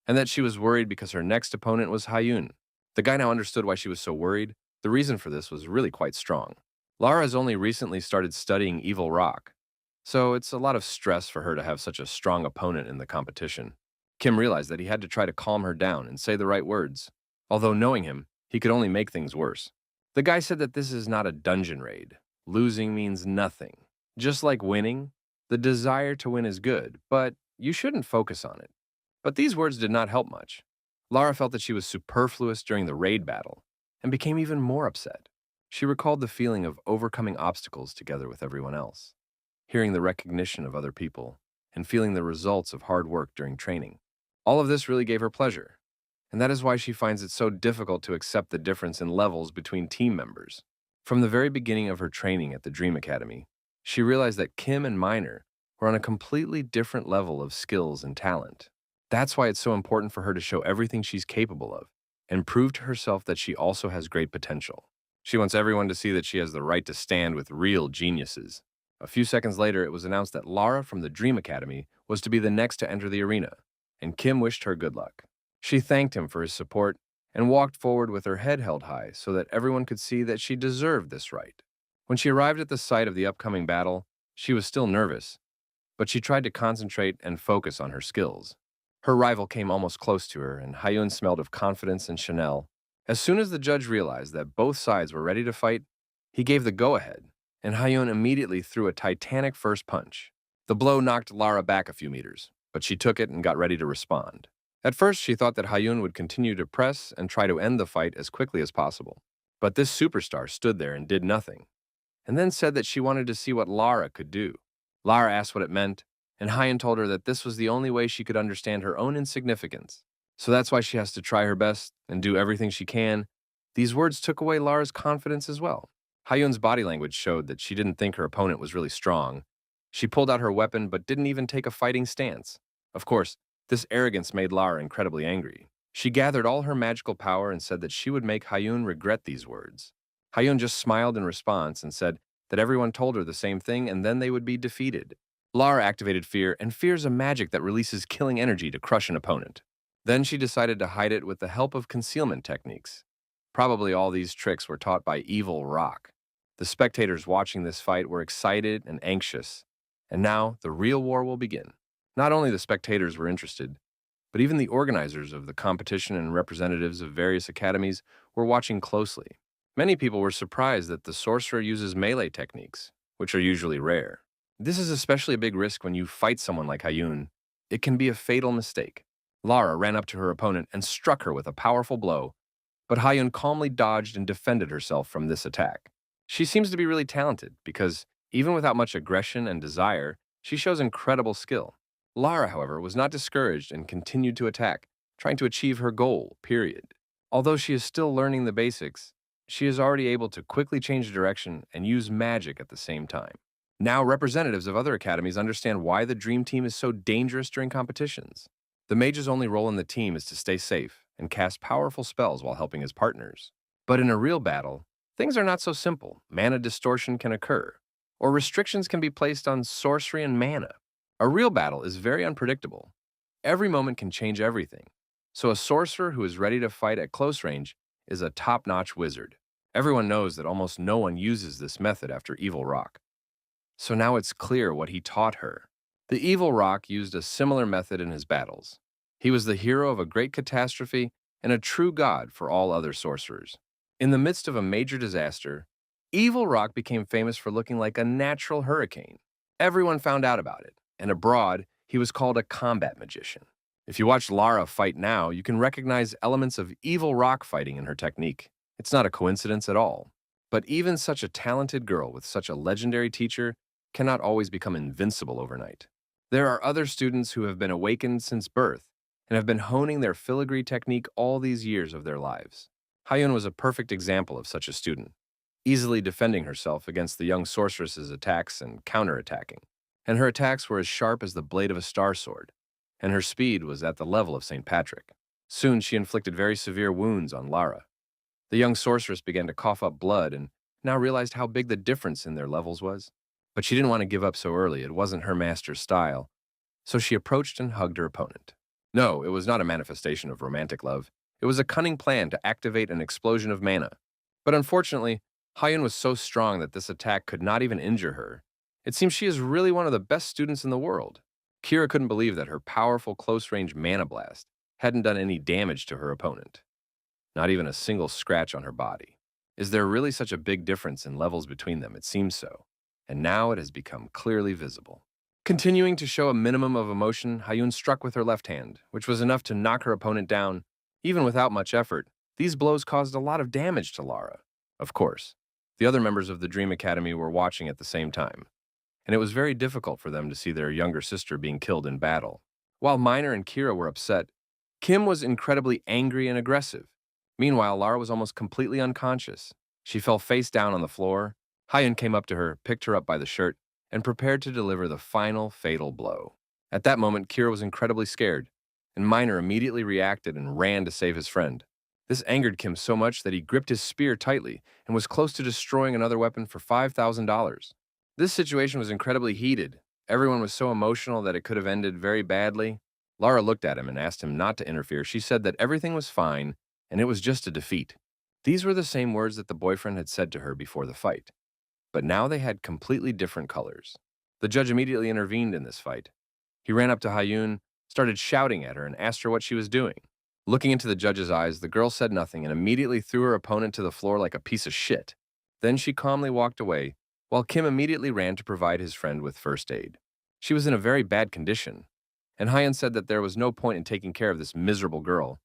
and that she was worried because her next opponent was Hyun. The guy now understood why she was so worried. The reason for this was really quite strong. Lara has only recently started studying Evil Rock, so it's a lot of stress for her to have such a strong opponent in the competition. Kim realized that he had to try to calm her down and say the right words. Although knowing him, he could only make things worse. The guy said that this is not a dungeon raid. Losing means nothing. Just like winning, the desire to win is good, but you shouldn't focus on it. But these words did not help much. Lara felt that she was superfluous during the raid battle and became even more upset. She recalled the feeling of overcoming obstacles together with everyone else, hearing the recognition of other people, and feeling the results of hard work during training. All of this really gave her pleasure, and that is why she finds it so difficult to accept the difference in levels between team members. From the very beginning of her training at the Dream Academy, she realized that Kim and Miner were on a completely different level of skills and talent. That's why it's so important for her to show everything she's capable of and prove to herself that she also has great potential. She wants everyone to see that she has the right to stand with real geniuses. A few seconds later, it was announced that Lara from the Dream Academy was to be the next to enter the arena, and Kim wished her good luck. She thanked him for his support and walked forward with her head held high so that everyone could see that she deserved this right. When she arrived at the site of the upcoming battle, she was still nervous, but she tried to concentrate and focus on her skills. Her rival came almost close to her, and Hyun smelled of confidence and Chanel. As soon as the judge realized that both sides were ready to fight, he gave the go-ahead, and Hyun immediately threw a titanic first punch. The blow knocked Lara back a few meters, but she took it and got ready to respond. At first, she thought that Hyun would continue to press and try to end the fight as quickly as possible. But this superstar stood there and did nothing, and then said that she wanted to see what Lara could do. Lara asked what it meant, and Hyun told her that this was the only way she could understand her own insignificance. So that's why she has to try her best and do everything she can. These words took away Lara's confidence as well. Hyun's body language showed that she didn't think her opponent was really strong. She pulled out her weapon but didn't even take a fighting stance. Of course, this arrogance made Lara incredibly angry. She gathered all her magical power and said that she would make Hyun regret these words. Hyun just smiled in response and said that everyone told her the same thing and then they would be defeated. Lara activated fear, and fear is a magic that releases killing energy to crush an opponent. Then she decided to hide it with the help of concealment techniques. Probably all these tricks were taught by Evil Rock. The spectators watching this fight were excited and anxious, and now the real war will begin. Not only the spectators were interested, but even the organizers of the competition and representatives of various academies were watching closely. Many people were surprised that the sorcerer uses melee techniques, which are usually rare. This is especially a big risk when you fight someone like Hyun. It can be a fatal mistake. Lara ran up to her opponent and struck her with a powerful blow, but Hyun calmly dodged and defended herself from this attack. She seems to be really talented because, even without much aggression and desire, she shows incredible skill. Lara, however, was not discouraged and continued to attack, trying to achieve her goal, period. Although she is still learning the basics, she is already able to quickly change direction and use magic at the same time. Now, representatives of other academies understand why the Dream Team is so dangerous during competitions. The mage's only role in the team is to stay safe and cast powerful spells while helping his partners. But in a real battle, things are not so simple. Mana distortion can occur, or restrictions can be placed on sorcery and mana. A real battle is very unpredictable. Every moment can change everything. So a sorcerer who is ready to fight at close range is a top-notch wizard. Everyone knows that almost no one uses this method after Evil Rock. So now it's clear what he taught her. The Evil Rock used a similar method in his battles. He was the hero of a great catastrophe and a true god for all other sorcerers. In the midst of a major disaster, Evil Rock became famous for looking like a natural hurricane. Everyone found out about it, and abroad, he was called a combat magician. If you watch Lara fight now, you can recognize elements of Evil Rock fighting in her technique. It's not a coincidence at all. But even such a talented girl with such a legendary teacher cannot always become invincible overnight. There are other students who have been awakened since birth and have been honing their filigree technique all these years of their lives. Hyun was a perfect example of such a student, easily defending herself against the young sorceress's attacks and counterattacking. And her attacks were as sharp as the blade of a star sword, and her speed was at the level of St. Patrick. Soon she inflicted very severe wounds on Lara. The young sorceress began to cough up blood and now realized how big the difference in their levels was. But she didn't want to give up so early. It wasn't her master's style. So she approached and hugged her opponent. No, it was not a manifestation of romantic love. It was a cunning plan to activate an explosion of mana. But unfortunately, Hyun was so strong that this attack could not even injure her. It seems she is really one of the best students in the world. Kira couldn't believe that her powerful close-range mana blast hadn't done any damage to her opponent. Not even a single scratch on her body. Is there really such a big difference in levels between them? It seems so. And now it has become clearly visible. Continuing to show a minimum of emotion, Hyun struck with her left hand, which was enough to knock her opponent down. Even without much effort, these blows caused a lot of damage to Lara. Of course, the other members of the Dream Academy were watching at the same time, and it was very difficult for them to see their younger sister being killed in battle. While Minor and Kira were upset, Kim was incredibly angry and aggressive. Meanwhile, Lara was almost completely unconscious. She fell face down on the floor. Hyun came up to her, picked her up by the shirt, and prepared to deliver the final fatal blow. At that moment, Kira was incredibly scared, and Minor immediately reacted and ran to save his friend. This angered Kim so much that he gripped his spear tightly and was close to destroying another weapon for $5,000. This situation was incredibly heated. Everyone was so emotional that it could have ended very badly. Lara looked at him and asked him not to interfere. She said that everything was fine and it was just a defeat. These were the same words that the boyfriend had said to her before the fight. But now they had completely different colors. The judge immediately intervened in this fight. He ran up to Hyun, started shouting at her, and asked her what she was doing. Looking into the judge's eyes, the girl said nothing and immediately threw her opponent to the floor like a piece of shit. Then she calmly walked away, while Kim immediately ran to provide his friend with first aid. She was in a very bad condition, and Hyun said that there was no point in taking care of this miserable girl,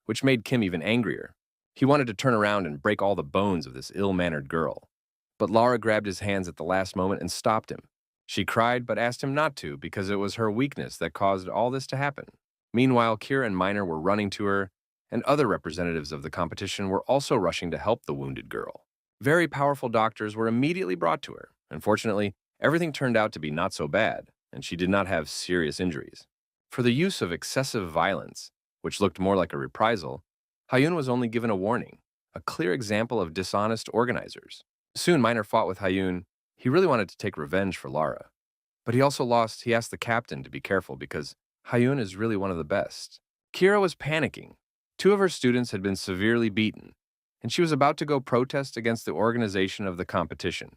which made Kim even angrier. He wanted to turn around and break all the bones of this ill-mannered girl. But Lara grabbed his hands at the last moment and stopped him. She cried but asked him not to because it was her weakness that caused all this to happen. Meanwhile, Kira and Minor were running to her, and other representatives of the competition were also rushing to help the wounded girl. Very powerful doctors were immediately brought to her. Unfortunately, everything turned out to be not so bad, and she did not have serious injuries. For the use of excessive violence, which looked more like a reprisal, Hyun was only given a warning, a clear example of dishonest organizers. Soon, Minor fought with Hyun. He really wanted to take revenge for Lara. But he asked the captain to be careful because Hyun is really one of the best. Kira was panicking. Two of her students had been severely beaten, and she was about to go protest against the organization of the competition.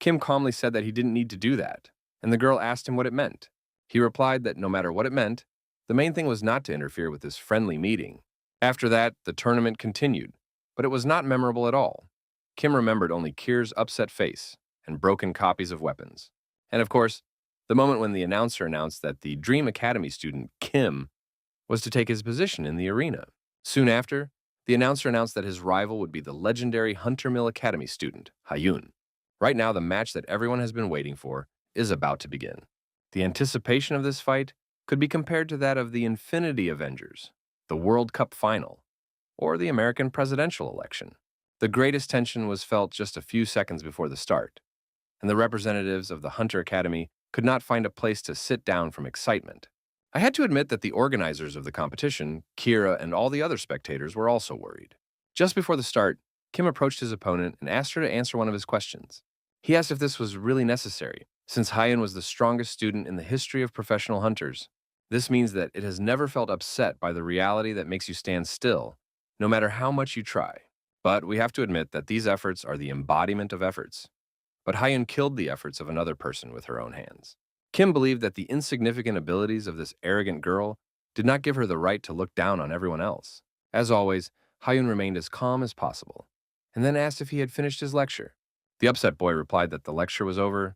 Kim calmly said that he didn't need to do that, and the girl asked him what it meant. He replied that no matter what it meant, the main thing was not to interfere with this friendly meeting. After that, the tournament continued, but it was not memorable at all. Kim remembered only Kira's upset face and broken copies of weapons. And of course, the moment when the announcer announced that the Dream Academy student, Kim, was to take his position in the arena. Soon after, the announcer announced that his rival would be the legendary Hunter Mill Academy student, Hyun. Right now, the match that everyone has been waiting for is about to begin. The anticipation of this fight could be compared to that of the Infinity Avengers, the World Cup final, or the American presidential election. The greatest tension was felt just a few seconds before the start, and the representatives of the Hunter Academy could not find a place to sit down from excitement. I had to admit that the organizers of the competition, Kira and all the other spectators, were also worried. Just before the start, Kim approached his opponent and asked her to answer one of his questions. He asked if this was really necessary, since Hyun was the strongest student in the history of professional hunters. This means that it has never felt upset by the reality that makes you stand still, no matter how much you try. But we have to admit that these efforts are the embodiment of efforts. But Hyun killed the efforts of another person with her own hands. Kim believed that the insignificant abilities of this arrogant girl did not give her the right to look down on everyone else. As always, Hyun remained as calm as possible, and then asked if he had finished his lecture. The upset boy replied that the lecture was over,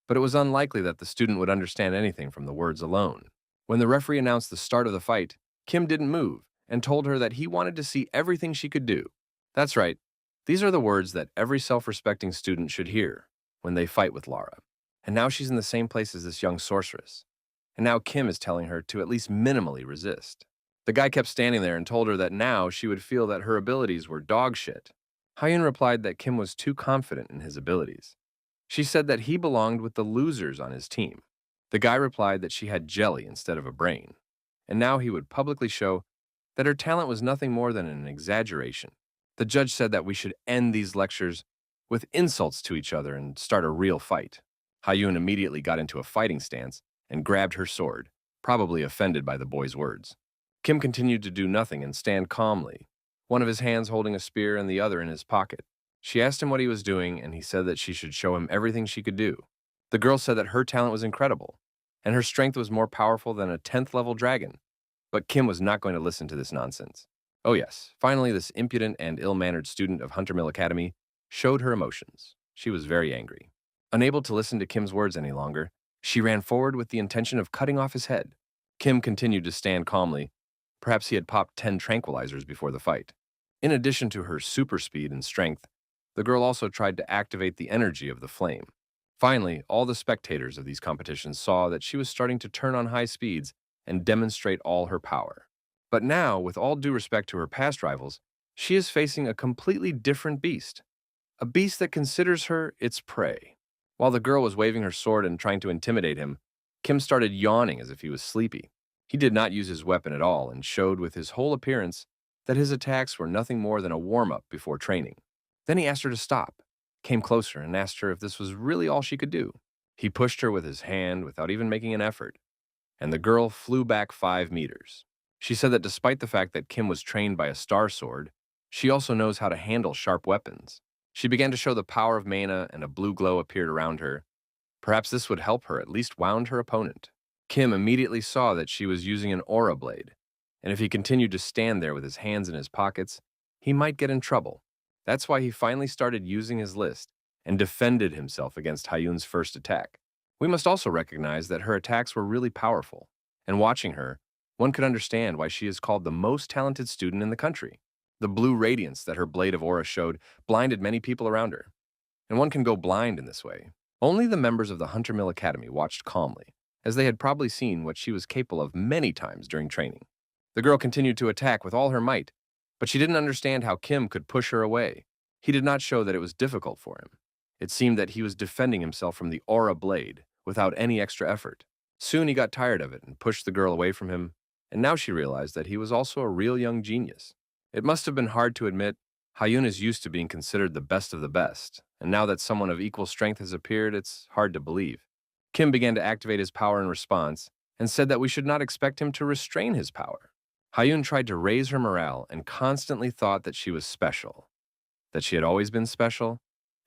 but it was unlikely that the student would understand anything from the words alone. When the referee announced the start of the fight, Kim didn't move and told her that he wanted to see everything she could do. That's right, these are the words that every self-respecting student should hear when they fight with Lara. And now she's in the same place as this young sorceress. And now Kim is telling her to at least minimally resist. The guy kept standing there and told her that now she would feel that her abilities were dog shit. Hyun replied that Kim was too confident in his abilities. She said that he belonged with the losers on his team. The guy replied that she had jelly instead of a brain, and now he would publicly show that her talent was nothing more than an exaggeration. The judge said that we should end these lectures with insults to each other and start a real fight. Hyun immediately got into a fighting stance and grabbed her sword, probably offended by the boy's words. Kim continued to do nothing and stand calmly, one of his hands holding a spear and the other in his pocket. She asked him what he was doing, and he said that she should show him everything she could do. The girl said that her talent was incredible, and her strength was more powerful than a 10th level dragon. But Kim was not going to listen to this nonsense. Oh yes, finally this impudent and ill-mannered student of Hunter Mill Academy showed her emotions. She was very angry. Unable to listen to Kim's words any longer, she ran forward with the intention of cutting off his head. Kim continued to stand calmly. Perhaps he had popped 10 tranquilizers before the fight. In addition to her super speed and strength, the girl also tried to activate the energy of the flame. Finally, all the spectators of these competitions saw that she was starting to turn on high speeds and demonstrate all her power. But now, with all due respect to her past rivals, she is facing a completely different beast. A beast that considers her its prey. While the girl was waving her sword and trying to intimidate him, Kim started yawning as if he was sleepy. He did not use his weapon at all and showed with his whole appearance that his attacks were nothing more than a warm-up before training. Then he asked her to stop, came closer and asked her if this was really all she could do. He pushed her with his hand without even making an effort, and the girl flew back 5 meters. She said that despite the fact that Kim was trained by a star sword, she also knows how to handle sharp weapons. She began to show the power of mana, and a blue glow appeared around her. Perhaps this would help her at least wound her opponent. Kim immediately saw that she was using an aura blade, and if he continued to stand there with his hands in his pockets, he might get in trouble. That's why he finally started using his list and defended himself against Hyun's first attack. We must also recognize that her attacks were really powerful, and watching her, one could understand why she is called the most talented student in the country. The blue radiance that her blade of aura showed blinded many people around her, and one can go blind in this way. Only the members of the Hunter Mill Academy watched calmly, as they had probably seen what she was capable of many times during training. The girl continued to attack with all her might, but she didn't understand how Kim could push her away. He did not show that it was difficult for him. It seemed that he was defending himself from the aura blade without any extra effort. Soon he got tired of it and pushed the girl away from him, and now she realized that he was also a real young genius. It must have been hard to admit. Hyun is used to being considered the best of the best, and now that someone of equal strength has appeared, it's hard to believe. Kim began to activate his power in response and said that we should not expect him to restrain his power. Hyun tried to raise her morale and constantly thought that she was special, that she had always been special,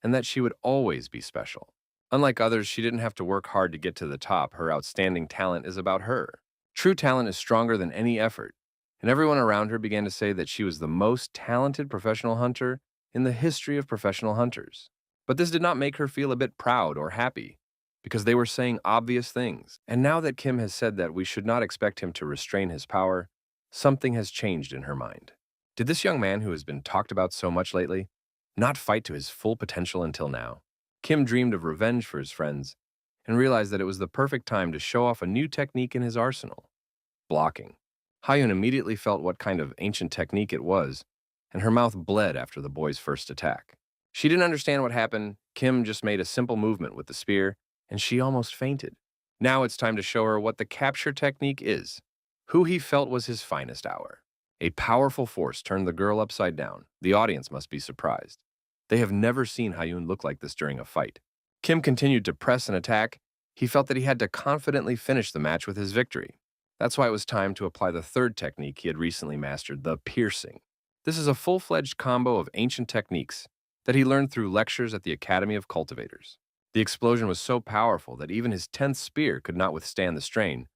and that she would always be special. Unlike others, she didn't have to work hard to get to the top. Her outstanding talent is about her. True talent is stronger than any effort, and everyone around her began to say that she was the most talented professional hunter in the history of professional hunters. But this did not make her feel a bit proud or happy, because they were saying obvious things. And now that Kim has said that we should not expect him to restrain his power, something has changed in her mind. Did this young man who has been talked about so much lately not fight to his full potential until now? Kim dreamed of revenge for his friends and realized that it was the perfect time to show off a new technique in his arsenal: blocking. Hyun immediately felt what kind of ancient technique it was, and her mouth bled after the boy's first attack. She didn't understand what happened. Kim just made a simple movement with the spear, and she almost fainted. Now it's time to show her what the capture technique is. Who he felt was his finest hour. A powerful force turned the girl upside down. The audience must be surprised. They have never seen Hyun look like this during a fight. Kim continued to press and attack. He felt that he had to confidently finish the match with his victory. That's why it was time to apply the third technique he had recently mastered, the piercing. This is a full-fledged combo of ancient techniques that he learned through lectures at the Academy of Cultivators. The explosion was so powerful that even his 10th spear could not withstand the strain,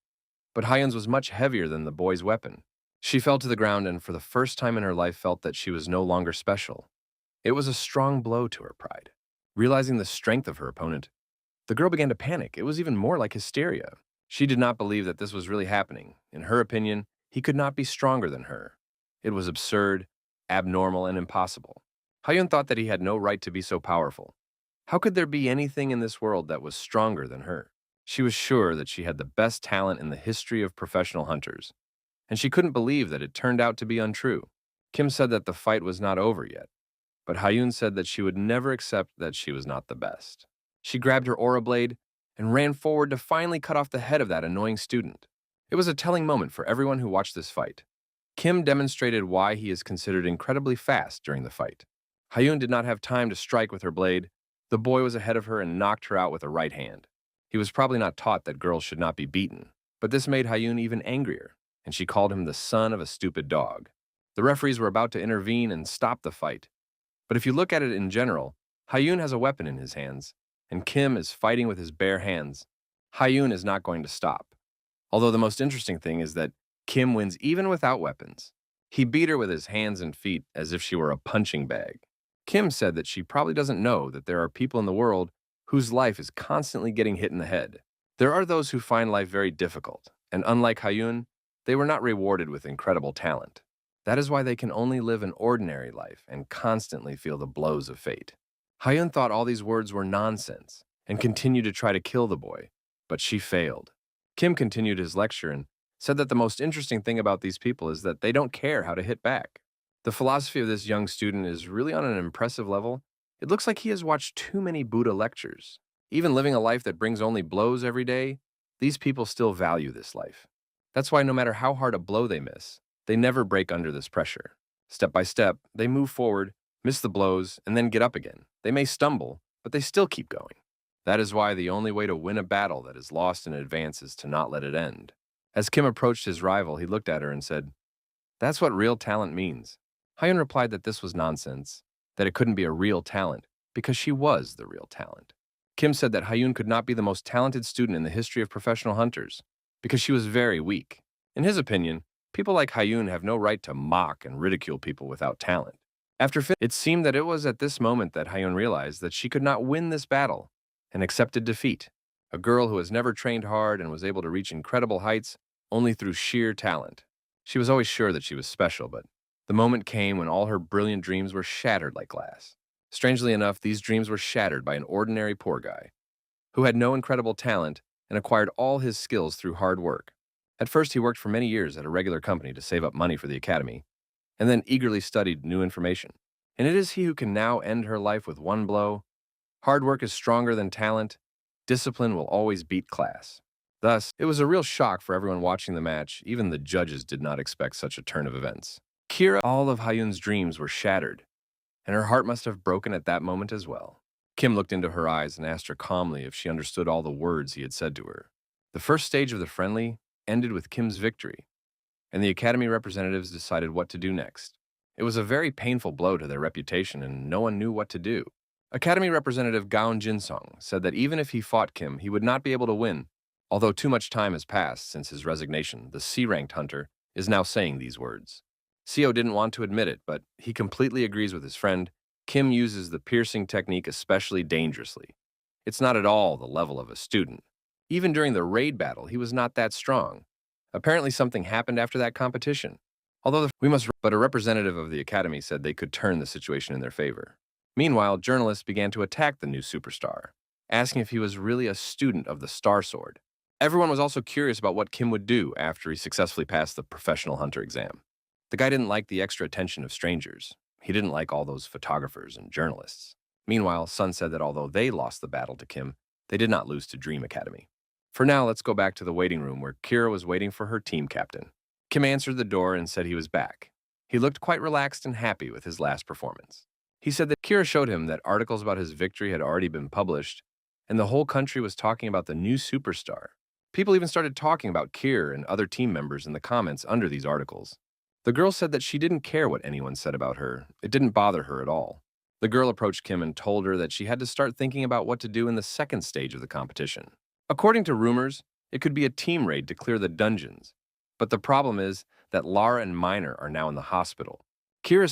but Hyun's was much heavier than the boy's weapon. She fell to the ground and for the first time in her life felt that she was no longer special. It was a strong blow to her pride. Realizing the strength of her opponent, the girl began to panic. It was even more like hysteria. She did not believe that this was really happening. In her opinion, he could not be stronger than her. It was absurd, abnormal, and impossible. Hyun thought that he had no right to be so powerful. How could there be anything in this world that was stronger than her? She was sure that she had the best talent in the history of professional hunters, and she couldn't believe that it turned out to be untrue. Kim said that the fight was not over yet, but Hyun said that she would never accept that she was not the best. She grabbed her aura blade and ran forward to finally cut off the head of that annoying student. It was a telling moment for everyone who watched this fight. Kim demonstrated why he is considered incredibly fast during the fight. Hyun did not have time to strike with her blade. The boy was ahead of her and knocked her out with a right hand. He was probably not taught that girls should not be beaten, but this made Hyun even angrier, and she called him the son of a stupid dog. The referees were about to intervene and stop the fight. But if you look at it in general, Hyun has a weapon in his hands, and Kim is fighting with his bare hands. Hyun is not going to stop. Although the most interesting thing is that Kim wins even without weapons. He beat her with his hands and feet as if she were a punching bag. Kim said that she probably doesn't know that there are people in the world whose life is constantly getting hit in the head. There are those who find life very difficult, and unlike Hyun, they were not rewarded with incredible talent. That is why they can only live an ordinary life and constantly feel the blows of fate. Hyun thought all these words were nonsense and continued to try to kill the boy, but she failed. Kim continued his lecture and said that the most interesting thing about these people is that they don't care how to hit back. The philosophy of this young student is really on an impressive level. It looks like he has watched too many Buddha lectures. Even living a life that brings only blows every day, these people still value this life. That's why no matter how hard a blow they miss, they never break under this pressure. Step by step, they move forward, miss the blows, and then get up again. They may stumble, but they still keep going. That is why the only way to win a battle that is lost in advance is to not let it end. As Kim approached his rival, he looked at her and said, "That's what real talent means." Hyun replied that this was nonsense, that it couldn't be a real talent, because she was the real talent. Kim said that Hyun could not be the most talented student in the history of professional hunters, because she was very weak. In his opinion, people like Hyun have no right to mock and ridicule people without talent. It seemed that it was at this moment that Hyun realized that she could not win this battle and accepted defeat. A girl who has never trained hard and was able to reach incredible heights only through sheer talent. She was always sure that she was special, but the moment came when all her brilliant dreams were shattered like glass. Strangely enough, these dreams were shattered by an ordinary poor guy who had no incredible talent and acquired all his skills through hard work. At first, he worked for many years at a regular company to save up money for the academy, and then eagerly studied new information. And it is he who can now end her life with one blow. Hard work is stronger than talent. Discipline will always beat class. Thus, it was a real shock for everyone watching the match. Even the judges did not expect such a turn of events. All of Hyun's dreams were shattered, and her heart must have broken at that moment as well. Kim looked into her eyes and asked her calmly if she understood all the words he had said to her. The first stage of the friendly ended with Kim's victory, and the academy representatives decided what to do next. It was a very painful blow to their reputation, and no one knew what to do. Academy Representative Gaon Jinsung said that even if he fought Kim, he would not be able to win. Although too much time has passed since his resignation, the C-ranked hunter is now saying these words. Seo didn't want to admit it, but he completely agrees with his friend. Kim uses the piercing technique especially dangerously. It's not at all the level of a student. Even during the raid battle, he was not that strong. Apparently something happened after that competition. But a representative of the academy said they could turn the situation in their favor. Meanwhile, journalists began to attack the new superstar, asking if he was really a student of the Star Sword. Everyone was also curious about what Kim would do after he successfully passed the professional hunter exam. The guy didn't like the extra attention of strangers. He didn't like all those photographers and journalists. Meanwhile, Sun said that although they lost the battle to Kim, they did not lose to Dream Academy. For now, let's go back to the waiting room where Kira was waiting for her team captain. Kim answered the door and said he was back. He looked quite relaxed and happy with his last performance. He said that Kira showed him that articles about his victory had already been published, and the whole country was talking about the new superstar. People even started talking about Kira and other team members in the comments under these articles. The girl said that she didn't care what anyone said about her. It didn't bother her at all. The girl approached Kim and told her that she had to start thinking about what to do in the second stage of the competition. According to rumors, it could be a team raid to clear the dungeons. But the problem is that Lara and Minor are now in the hospital.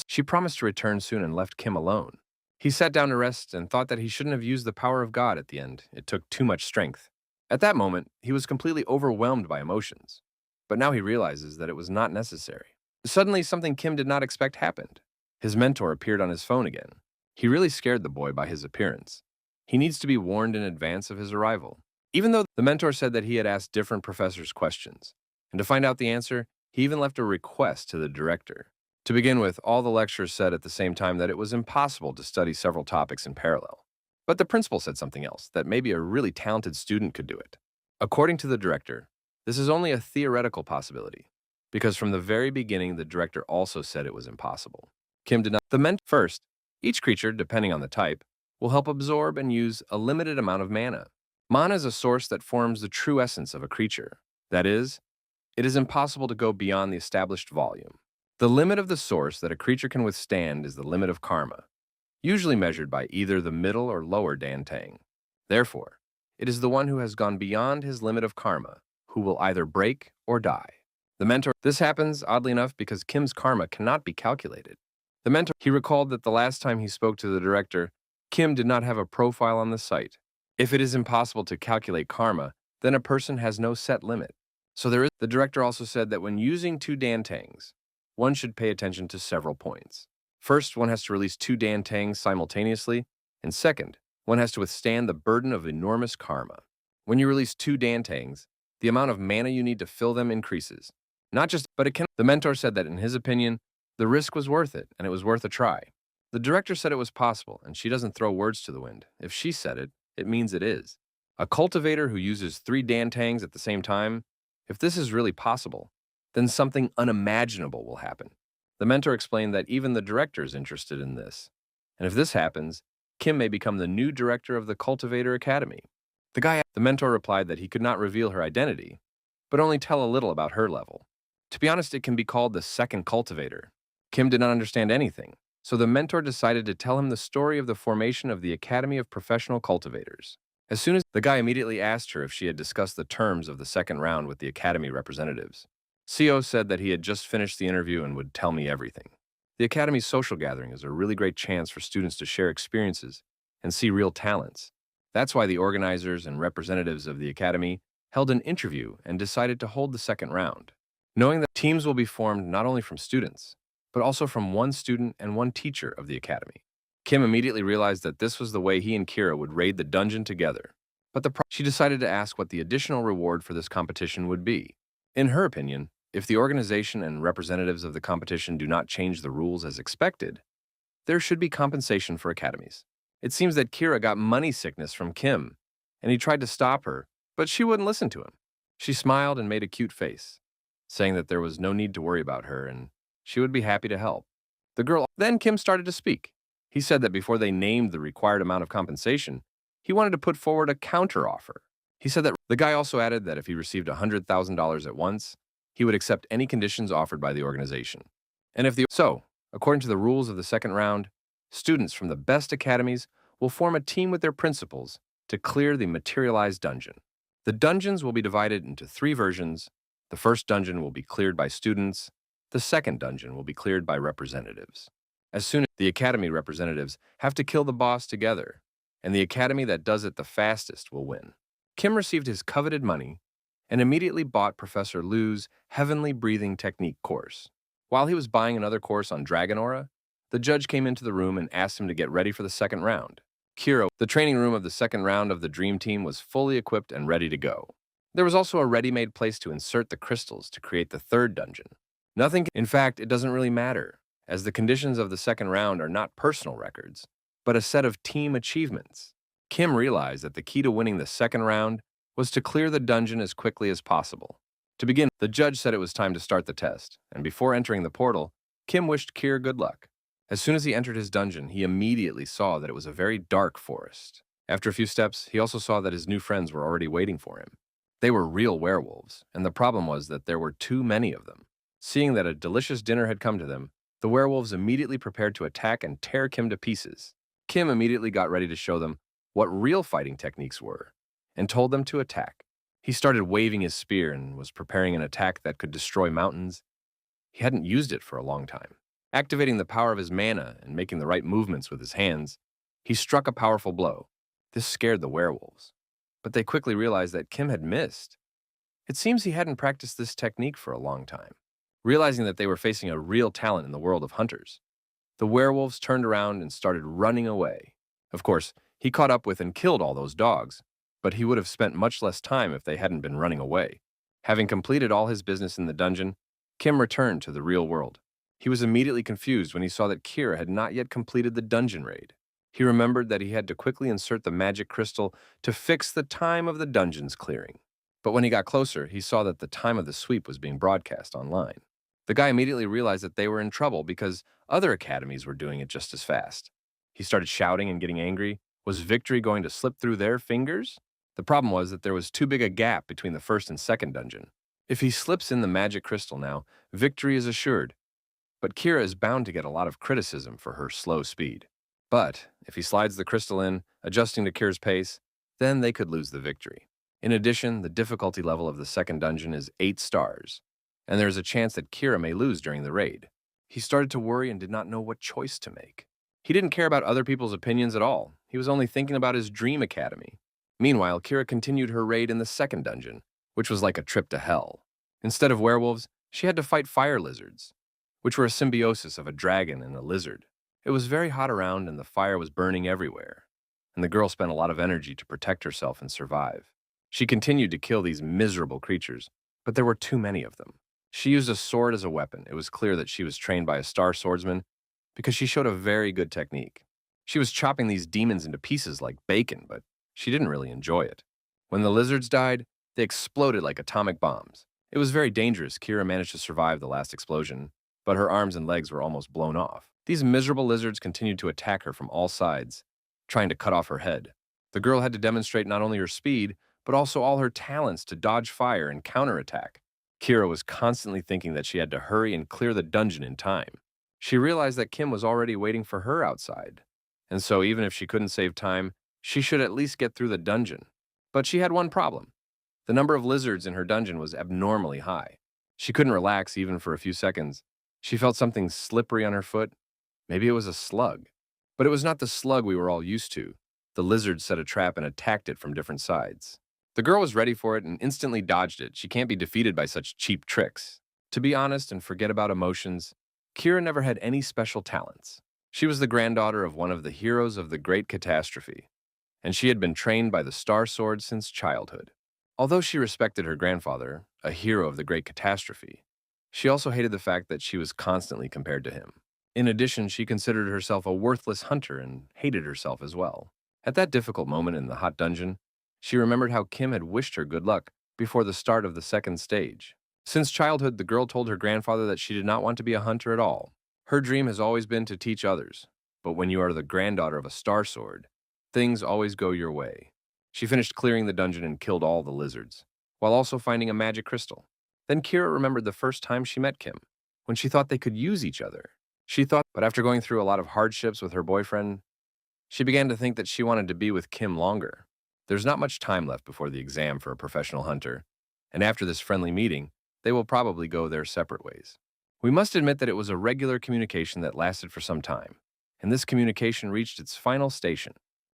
She promised to return soon and left Kim alone. He sat down to rest and thought that he shouldn't have used the power of God at the end. It took too much strength. At that moment, he was completely overwhelmed by emotions. But now he realizes that it was not necessary. Suddenly, something Kim did not expect happened. His mentor appeared on his phone again. He really scared the boy by his appearance. He needs to be warned in advance of his arrival. Even though the mentor said that he had asked different professors questions, and to find out the answer, he even left a request to the director. To begin with, all the lecturers said at the same time that it was impossible to study several topics in parallel. But the principal said something else, that maybe a really talented student could do it. According to the director, this is only a theoretical possibility, because from the very beginning, the director also said it was impossible. Kim did not. First, each creature, depending on the type, will help absorb and use a limited amount of mana. Mana is a source that forms the true essence of a creature. That is, it is impossible to go beyond the established volume. The limit of the source that a creature can withstand is the limit of karma, usually measured by either the middle or lower dantang. Therefore, it is the one who has gone beyond his limit of karma who will either break or die. This happens, oddly enough, because Kim's karma cannot be calculated. He recalled that the last time he spoke to the director, Kim did not have a profile on the site. If it is impossible to calculate karma, then a person has no set limit. The director also said that when using two dantangs, one should pay attention to several points. First, one has to release two dantangs simultaneously, and second, one has to withstand the burden of enormous karma. When you release two dantangs, the amount of mana you need to fill them increases. The mentor said that in his opinion, the risk was worth it, and it was worth a try. The director said it was possible, and she doesn't throw words to the wind. If she said it, it means it is. A cultivator who uses 3 dantangs at the same time, if this is really possible, then something unimaginable will happen. The mentor explained that even the director is interested in this. And if this happens, Kim may become the new director of the Cultivator Academy. The mentor replied that he could not reveal her identity, but only tell a little about her level. To be honest, it can be called the second cultivator. Kim did not understand anything, so the mentor decided to tell him the story of the formation of the Academy of Professional Cultivators. As soon as the guy immediately asked her if she had discussed the terms of the second round with the Academy representatives. Seo said that he had just finished the interview and would tell me everything. The Academy's social gathering is a really great chance for students to share experiences and see real talents. That's why the organizers and representatives of the Academy held an interview and decided to hold the second round. Knowing that teams will be formed not only from students, but also from one student and one teacher of the academy. Kim immediately realized that this was the way he and Kira would raid the dungeon together. But she decided to ask what the additional reward for this competition would be. In her opinion, if the organization and representatives of the competition do not change the rules as expected, there should be compensation for academies. It seems that Kira got money sickness from Kim, and he tried to stop her, but she wouldn't listen to him. She smiled and made a cute face, saying that there was no need to worry about her and she would be happy to help. Then Kim started to speak. He said that before they named the required amount of compensation, he wanted to put forward a counteroffer. He said that the guy also added that if he received $100,000 at once, he would accept any conditions offered by the organization. And according to the rules of the second round, students from the best academies will form a team with their principals to clear the materialized dungeon. The dungeons will be divided into 3 versions. The first dungeon will be cleared by students. The second dungeon will be cleared by representatives. As soon as the academy representatives have to kill the boss together, and the academy that does it the fastest will win. Kim received his coveted money and immediately bought Professor Liu's Heavenly Breathing Technique course. While he was buying another course on Dragon Aura, the judge came into the room and asked him to get ready for the second round. The training room of the second round of the Dream Team was fully equipped and ready to go. There was also a ready-made place to insert the crystals to create the third dungeon. In fact, it doesn't really matter, as the conditions of the second round are not personal records, but a set of team achievements. Kim realized that the key to winning the second round was to clear the dungeon as quickly as possible. To begin, the judge said it was time to start the test, and before entering the portal, Kim wished Kira good luck. As soon as he entered his dungeon, he immediately saw that it was a very dark forest. After a few steps, he also saw that his new friends were already waiting for him. They were real werewolves, and the problem was that there were too many of them. Seeing that a delicious dinner had come to them, the werewolves immediately prepared to attack and tear Kim to pieces. Kim immediately got ready to show them what real fighting techniques were, and told them to attack. He started waving his spear and was preparing an attack that could destroy mountains. He hadn't used it for a long time. Activating the power of his mana and making the right movements with his hands, he struck a powerful blow. This scared the werewolves, but they quickly realized that Kim had missed. It seems he hadn't practiced this technique for a long time. Realizing that they were facing a real talent in the world of hunters, the werewolves turned around and started running away. Of course, he caught up with and killed all those dogs, but he would have spent much less time if they hadn't been running away. Having completed all his business in the dungeon, Kim returned to the real world. He was immediately confused when he saw that Kira had not yet completed the dungeon raid. He remembered that he had to quickly insert the magic crystal to fix the time of the dungeon's clearing. But when he got closer, he saw that the time of the sweep was being broadcast online. The guy immediately realized that they were in trouble because other academies were doing it just as fast. He started shouting and getting angry. Was victory going to slip through their fingers? The problem was that there was too big a gap between the first and second dungeon. If he slips in the magic crystal now, victory is assured. But Kira is bound to get a lot of criticism for her slow speed. But if he slides the crystal in, adjusting to Kira's pace, then they could lose the victory. In addition, the difficulty level of the second dungeon is 8 stars, and there is a chance that Kira may lose during the raid. He started to worry and did not know what choice to make. He didn't care about other people's opinions at all. He was only thinking about his dream academy. Meanwhile, Kira continued her raid in the second dungeon, which was like a trip to hell. Instead of werewolves, she had to fight fire lizards, which were a symbiosis of a dragon and a lizard. It was very hot around and the fire was burning everywhere, and the girl spent a lot of energy to protect herself and survive. She continued to kill these miserable creatures, but there were too many of them. She used a sword as a weapon. It was clear that she was trained by a star swordsman because she showed a very good technique. She was chopping these demons into pieces like bacon, but she didn't really enjoy it. When the lizards died, they exploded like atomic bombs. It was very dangerous. Kira managed to survive the last explosion, but her arms and legs were almost blown off. These miserable lizards continued to attack her from all sides, trying to cut off her head. The girl had to demonstrate not only her speed, but also all her talents to dodge fire and counterattack. Kira was constantly thinking that she had to hurry and clear the dungeon in time. She realized that Kim was already waiting for her outside, and so even if she couldn't save time, she should at least get through the dungeon. But she had one problem. The number of lizards in her dungeon was abnormally high. She couldn't relax even for a few seconds. She felt something slippery on her foot. Maybe it was a slug. But it was not the slug we were all used to. The lizard set a trap and attacked it from different sides. The girl was ready for it and instantly dodged it. She can't be defeated by such cheap tricks. To be honest and forget about emotions, Kira never had any special talents. She was the granddaughter of one of the heroes of the Great Catastrophe, and she had been trained by the Star Sword since childhood. Although she respected her grandfather, a hero of the Great Catastrophe, she also hated the fact that she was constantly compared to him. In addition, she considered herself a worthless hunter and hated herself as well. At that difficult moment in the hot dungeon, she remembered how Kim had wished her good luck before the start of the second stage. Since childhood, the girl told her grandfather that she did not want to be a hunter at all. Her dream has always been to teach others, but when you are the granddaughter of a Star Sword, things always go your way. She finished clearing the dungeon and killed all the lizards, while also finding a magic crystal. Then Kira remembered the first time she met Kim, when she thought they could use each other. But after going through a lot of hardships with her boyfriend, she began to think that she wanted to be with Kim longer. There's not much time left before the exam for a professional hunter, and after this friendly meeting, they will probably go their separate ways. We must admit that it was a regular communication that lasted for some time, and this communication reached its final station.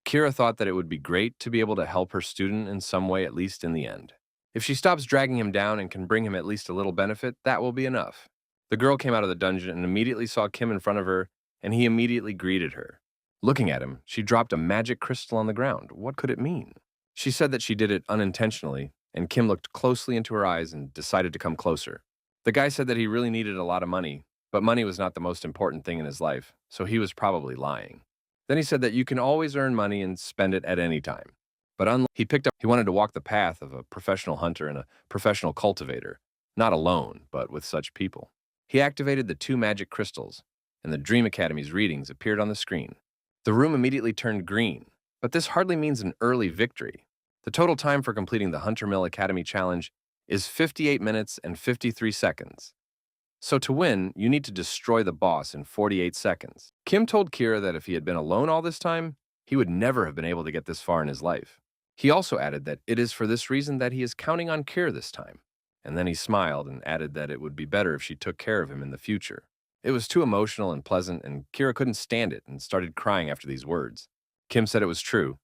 Kira thought that it would be great to be able to help her student in some way, at least in the end. If she stops dragging him down and can bring him at least a little benefit, that will be enough. The girl came out of the dungeon and immediately saw Kim in front of her, and he immediately greeted her. Looking at him, she dropped a magic crystal on the ground. What could it mean? She said that she did it unintentionally, and Kim looked closely into her eyes and decided to come closer. The guy said that he really needed a lot of money, but money was not the most important thing in his life, so he was probably lying. Then he said that you can always earn money and spend it at any time. But he wanted to walk the path of a professional hunter and a professional cultivator, not alone, but with such people. He activated the 2 magic crystals, and the Dream Academy's readings appeared on the screen. The room immediately turned green, but this hardly means an early victory. The total time for completing the Hunter Mill Academy challenge is 58 minutes and 53 seconds. So to win, you need to destroy the boss in 48 seconds. Kim told Kira that if he had been alone all this time, he would never have been able to get this far in his life. He also added that it is for this reason that he is counting on Kira this time. And then he smiled and added that it would be better if she took care of him in the future. It was too emotional and pleasant, and Kira couldn't stand it and started crying after these words. Kim said it was true,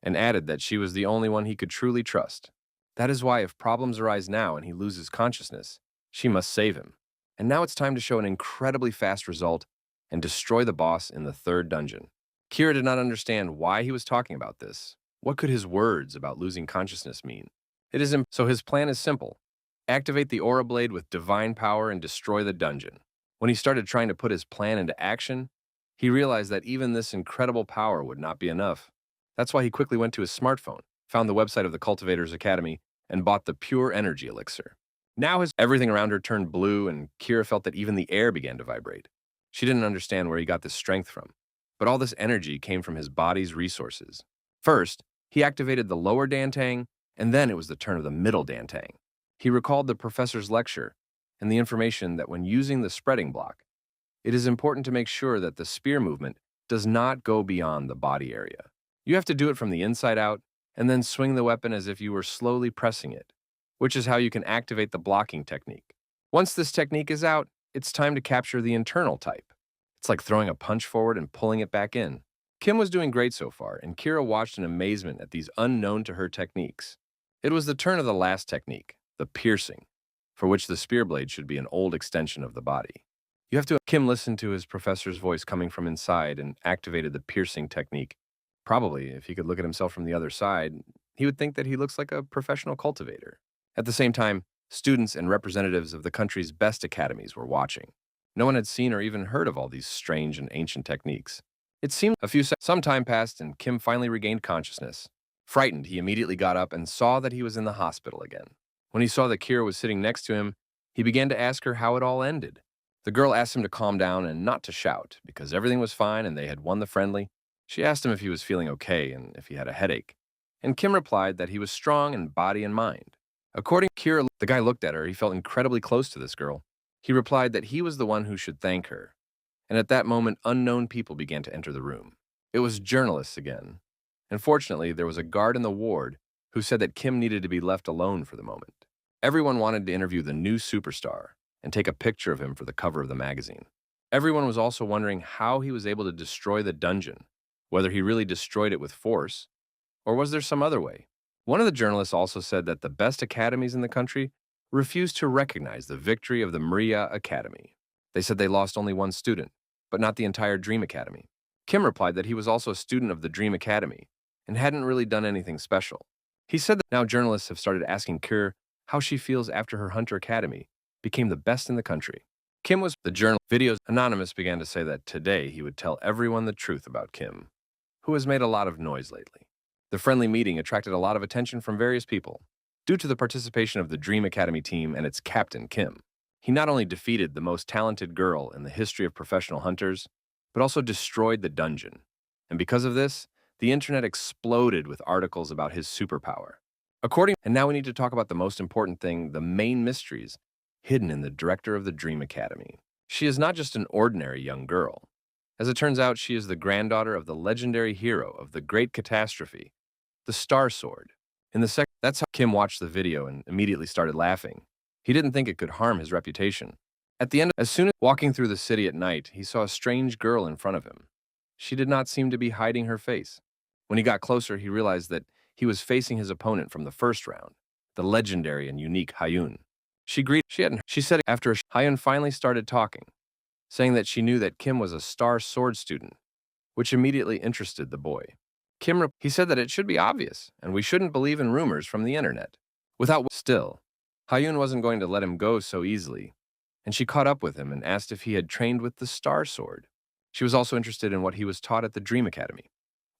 and added that she was the only one he could truly trust. That is why if problems arise now and he loses consciousness, she must save him. And now it's time to show an incredibly fast result and destroy the boss in the 3rd dungeon. Kira did not understand why he was talking about this. What could his words about losing consciousness mean? So his plan is simple. Activate the Aura Blade with divine power and destroy the dungeon. When he started trying to put his plan into action, he realized that even this incredible power would not be enough. That's why he quickly went to his smartphone, found the website of the Cultivators Academy, and bought the pure energy elixir. Now everything around her turned blue, and Kira felt that even the air began to vibrate. She didn't understand where he got this strength from, but all this energy came from his body's resources. First, he activated the lower Dantang, and then it was the turn of the middle Dantang. He recalled the professor's lecture and the information that when using the spreading block, it is important to make sure that the spear movement does not go beyond the body area. You have to do it from the inside out, and then swing the weapon as if you were slowly pressing it, which is how you can activate the blocking technique. Once this technique is out, it's time to capture the internal type. It's like throwing a punch forward and pulling it back in. Kim was doing great so far, and Kira watched in amazement at these unknown to her techniques. It was the turn of the last technique, the piercing, for which the spear blade should be an old extension of the body. Kim listened to his professor's voice coming from inside and activated the piercing technique. Probably, if he could look at himself from the other side, he would think that he looks like a professional cultivator. At the same time, students and representatives of the country's best academies were watching. No one had seen or even heard of all these strange and ancient techniques. It seemed some time passed and Kim finally regained consciousness. Frightened, he immediately got up and saw that he was in the hospital again. When he saw that Kira was sitting next to him, he began to ask her how it all ended. The girl asked him to calm down and not to shout, because everything was fine and they had won the friendly. She asked him if he was feeling okay and if he had a headache. And Kim replied that he was strong in body and mind. According to Kira, the guy looked at her. He felt incredibly close to this girl. He replied that he was the one who should thank her. And at that moment, unknown people began to enter the room. It was journalists again. Unfortunately, there was a guard in the ward who said that Kim needed to be left alone for the moment. Everyone wanted to interview the new superstar and take a picture of him for the cover of the magazine. Everyone was also wondering how he was able to destroy the dungeon, whether he really destroyed it with force, or was there some other way? One of the journalists also said that the best academies in the country refused to recognize the victory of the Maria Academy. They said they lost only one student, but not the entire Dream Academy. Kim replied that he was also a student of the Dream Academy and hadn't really done anything special. He said that now journalists have started asking Kir how she feels after her Hunter Academy became the best in the country. Kim was the journal. Videos Anonymous began to say that today he would tell everyone the truth about Kim, who has made a lot of noise lately. The friendly meeting attracted a lot of attention from various people due to the participation of the Dream Academy team and its captain, Kim. He not only defeated the most talented girl in the history of professional hunters, but also destroyed the dungeon. And because of this, the internet exploded with articles about his superpower. And now we need to talk about the most important thing, the main mysteries hidden in the director of the Dream Academy. She is not just an ordinary young girl. As it turns out, she is the granddaughter of the legendary hero of the Great Catastrophe, the Star Sword. That's how Kim watched the video and immediately started laughing. He didn't think it could harm his reputation. At the end, as soon as walking through the city at night, he saw a strange girl in front of him. She did not seem to be hiding her face. When he got closer, he realized that he was facing his opponent from the first round, the legendary and unique Hyun. She said after Hyun finally started talking, saying that she knew that Kim was a Star Sword student, which immediately interested the boy. He said that it should be obvious, and we shouldn't believe in rumors from the internet. Still, Hyun wasn't going to let him go so easily, and she caught up with him and asked if he had trained with the Star Sword. She was also interested in what he was taught at the Dream Academy,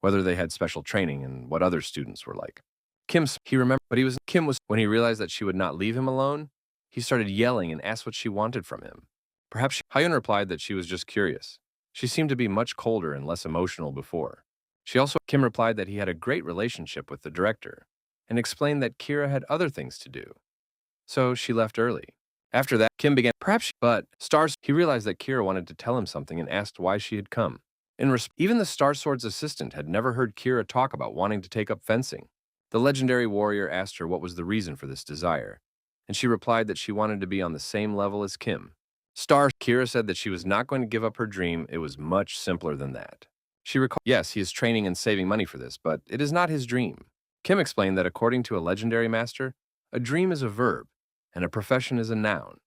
whether they had special training and what other students were like. Kim was when he realized that she would not leave him alone, he started yelling and asked what she wanted from him. Hyun replied that she was just curious. She seemed to be much colder and less emotional before. Kim replied that he had a great relationship with the director and explained that Kira had other things to do. So she left early. After that, Kim began, he realized that Kira wanted to tell him something and asked why she had come. Even the Star Sword's assistant had never heard Kira talk about wanting to take up fencing. The legendary warrior asked her what was the reason for this desire, and she replied that she wanted to be on the same level as Kim. Kira said that she was not going to give up her dream. It was much simpler than that. She recalled, yes, he is training and saving money for this, but it is not his dream. Kim explained that according to a legendary master, a dream is a verb, and a profession is a noun.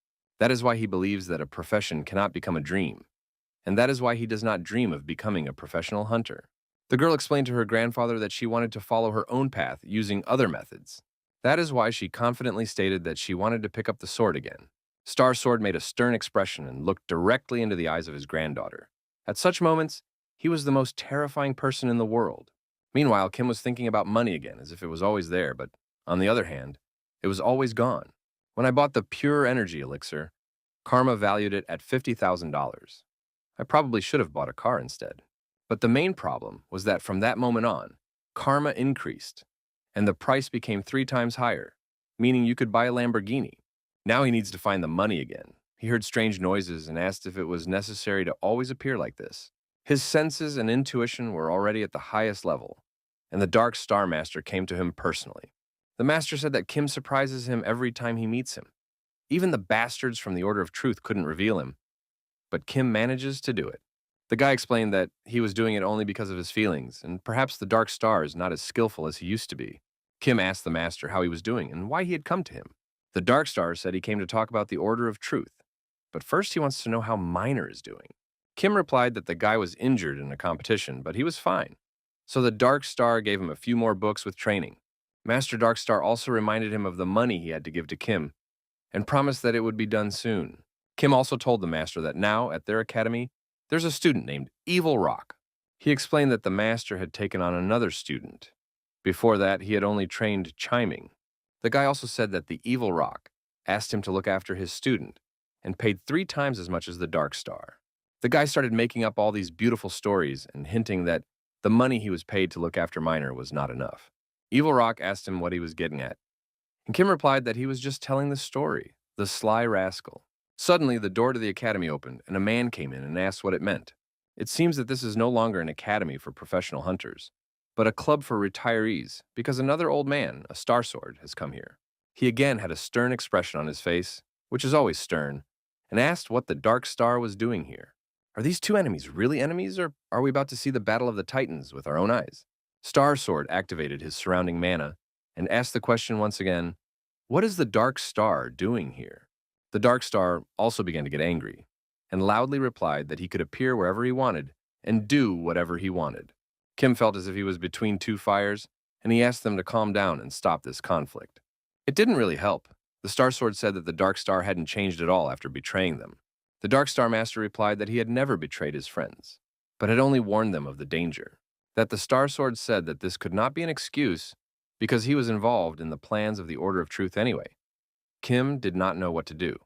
That is why he believes that a profession cannot become a dream, and that is why he does not dream of becoming a professional hunter. The girl explained to her grandfather that she wanted to follow her own path using other methods. That is why she confidently stated that she wanted to pick up the sword again. Star Sword made a stern expression and looked directly into the eyes of his granddaughter. At such moments, he was the most terrifying person in the world. Meanwhile, Kim was thinking about money again, as if it was always there, but on the other hand, it was always gone. When I bought the pure energy elixir, Karma valued it at $50,000. I probably should have bought a car instead. But the main problem was that from that moment on, Karma increased, and the price became 3 times higher, meaning you could buy a Lamborghini. Now he needs to find the money again. He heard strange noises and asked if it was necessary to always appear like this. His senses and intuition were already at the highest level, and the Dark Star Master came to him personally. The Master said that Kim surprises him every time he meets him. Even the bastards from the Order of Truth couldn't reveal him, but Kim manages to do it. The guy explained that he was doing it only because of his feelings, and perhaps the Dark Star is not as skillful as he used to be. Kim asked the Master how he was doing and why he had come to him. The Dark Star said he came to talk about the Order of Truth, but first he wants to know how Miner is doing. Kim replied that the guy was injured in a competition, but he was fine. So the Dark Star gave him a few more books with training. Master Dark Star also reminded him of the money he had to give to Kim and promised that it would be done soon. Kim also told the Master that now, at their academy, there's a student named Evil Rock. He explained that the Master had taken on another student. Before that, he had only trained chiming. The guy also said that the Evil Rock asked him to look after his student and paid 3 times as much as the Dark Star. The guy started making up all these beautiful stories and hinting that the money he was paid to look after Miner was not enough. Evil Rock asked him what he was getting at, and Kim replied that he was just telling the story, the sly rascal. Suddenly, the door to the academy opened, and a man came in and asked what it meant. It seems that this is no longer an academy for professional hunters, but a club for retirees, because another old man, a Star Sword, has come here. He again had a stern expression on his face, which is always stern, and asked what the Dark Star was doing here. Are these 2 enemies really enemies, or are we about to see the Battle of the Titans with our own eyes? Star Sword activated his surrounding mana and asked the question once again, "What is the Dark Star doing here?" The Dark Star also began to get angry, and loudly replied that he could appear wherever he wanted and do whatever he wanted. Kim felt as if he was between two fires, and he asked them to calm down and stop this conflict. It didn't really help. The Star Sword said that the Dark Star hadn't changed at all after betraying them. The Dark Star Master replied that he had never betrayed his friends, but had only warned them of the danger. That the Star Sword said that this could not be an excuse because he was involved in the plans of the Order of Truth anyway. Kim did not know what to do.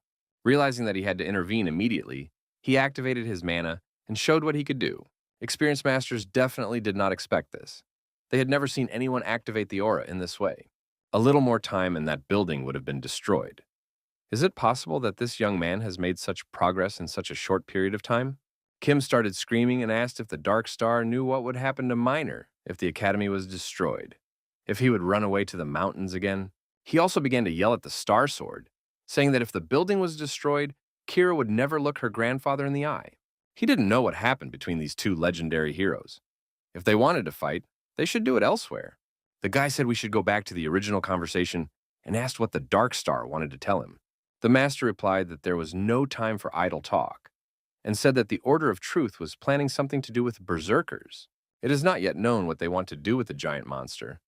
Realizing that he had to intervene immediately, he activated his mana and showed what he could do. Experienced masters definitely did not expect this. They had never seen anyone activate the aura in this way. A little more time and that building would have been destroyed. Is it possible that this young man has made such progress in such a short period of time? Kim started screaming and asked if the Dark Star knew what would happen to Minor if the academy was destroyed, if he would run away to the mountains again. He also began to yell at the Star Sword, saying that if the building was destroyed, Kira would never look her grandfather in the eye. He didn't know what happened between these two legendary heroes. If they wanted to fight, they should do it elsewhere. The guy said we should go back to the original conversation and asked what the Dark Star wanted to tell him. The master replied that there was no time for idle talk, and said that the Order of Truth was planning something to do with berserkers. It is not yet known what they want to do with the giant monster,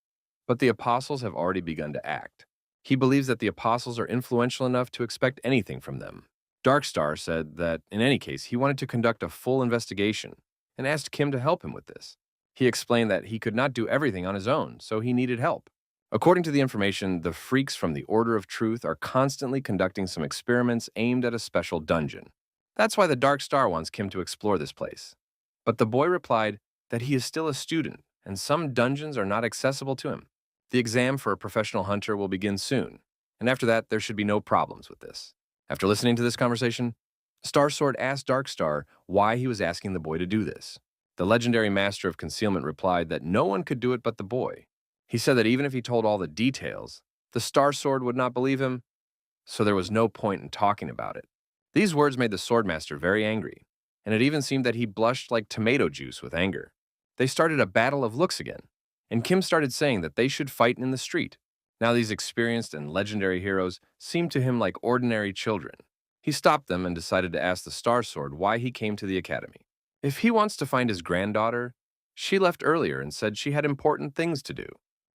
but the apostles have already begun to act. He believes that the apostles are influential enough to expect anything from them. Darkstar said that, in any case, he wanted to conduct a full investigation and asked Kim to help him with this. He explained that he could not do everything on his own, so he needed help. According to the information, the freaks from the Order of Truth are constantly conducting some experiments aimed at a special dungeon. That's why the Dark Star wants Kim to explore this place. But the boy replied that he is still a student, and some dungeons are not accessible to him. The exam for a professional hunter will begin soon, and after that, there should be no problems with this. After listening to this conversation, Star Sword asked Darkstar why he was asking the boy to do this. The legendary master of concealment replied that no one could do it but the boy. He said that even if he told all the details, the Star Sword would not believe him, so there was no point in talking about it. These words made the Swordmaster very angry, and it even seemed that he blushed like tomato juice with anger. They started a battle of looks again, and Kim started saying that they should fight in the street. Now these experienced and legendary heroes seemed to him like ordinary children. He stopped them and decided to ask the Star Sword why he came to the academy. If he wants to find his granddaughter, she left earlier and said she had important things to do.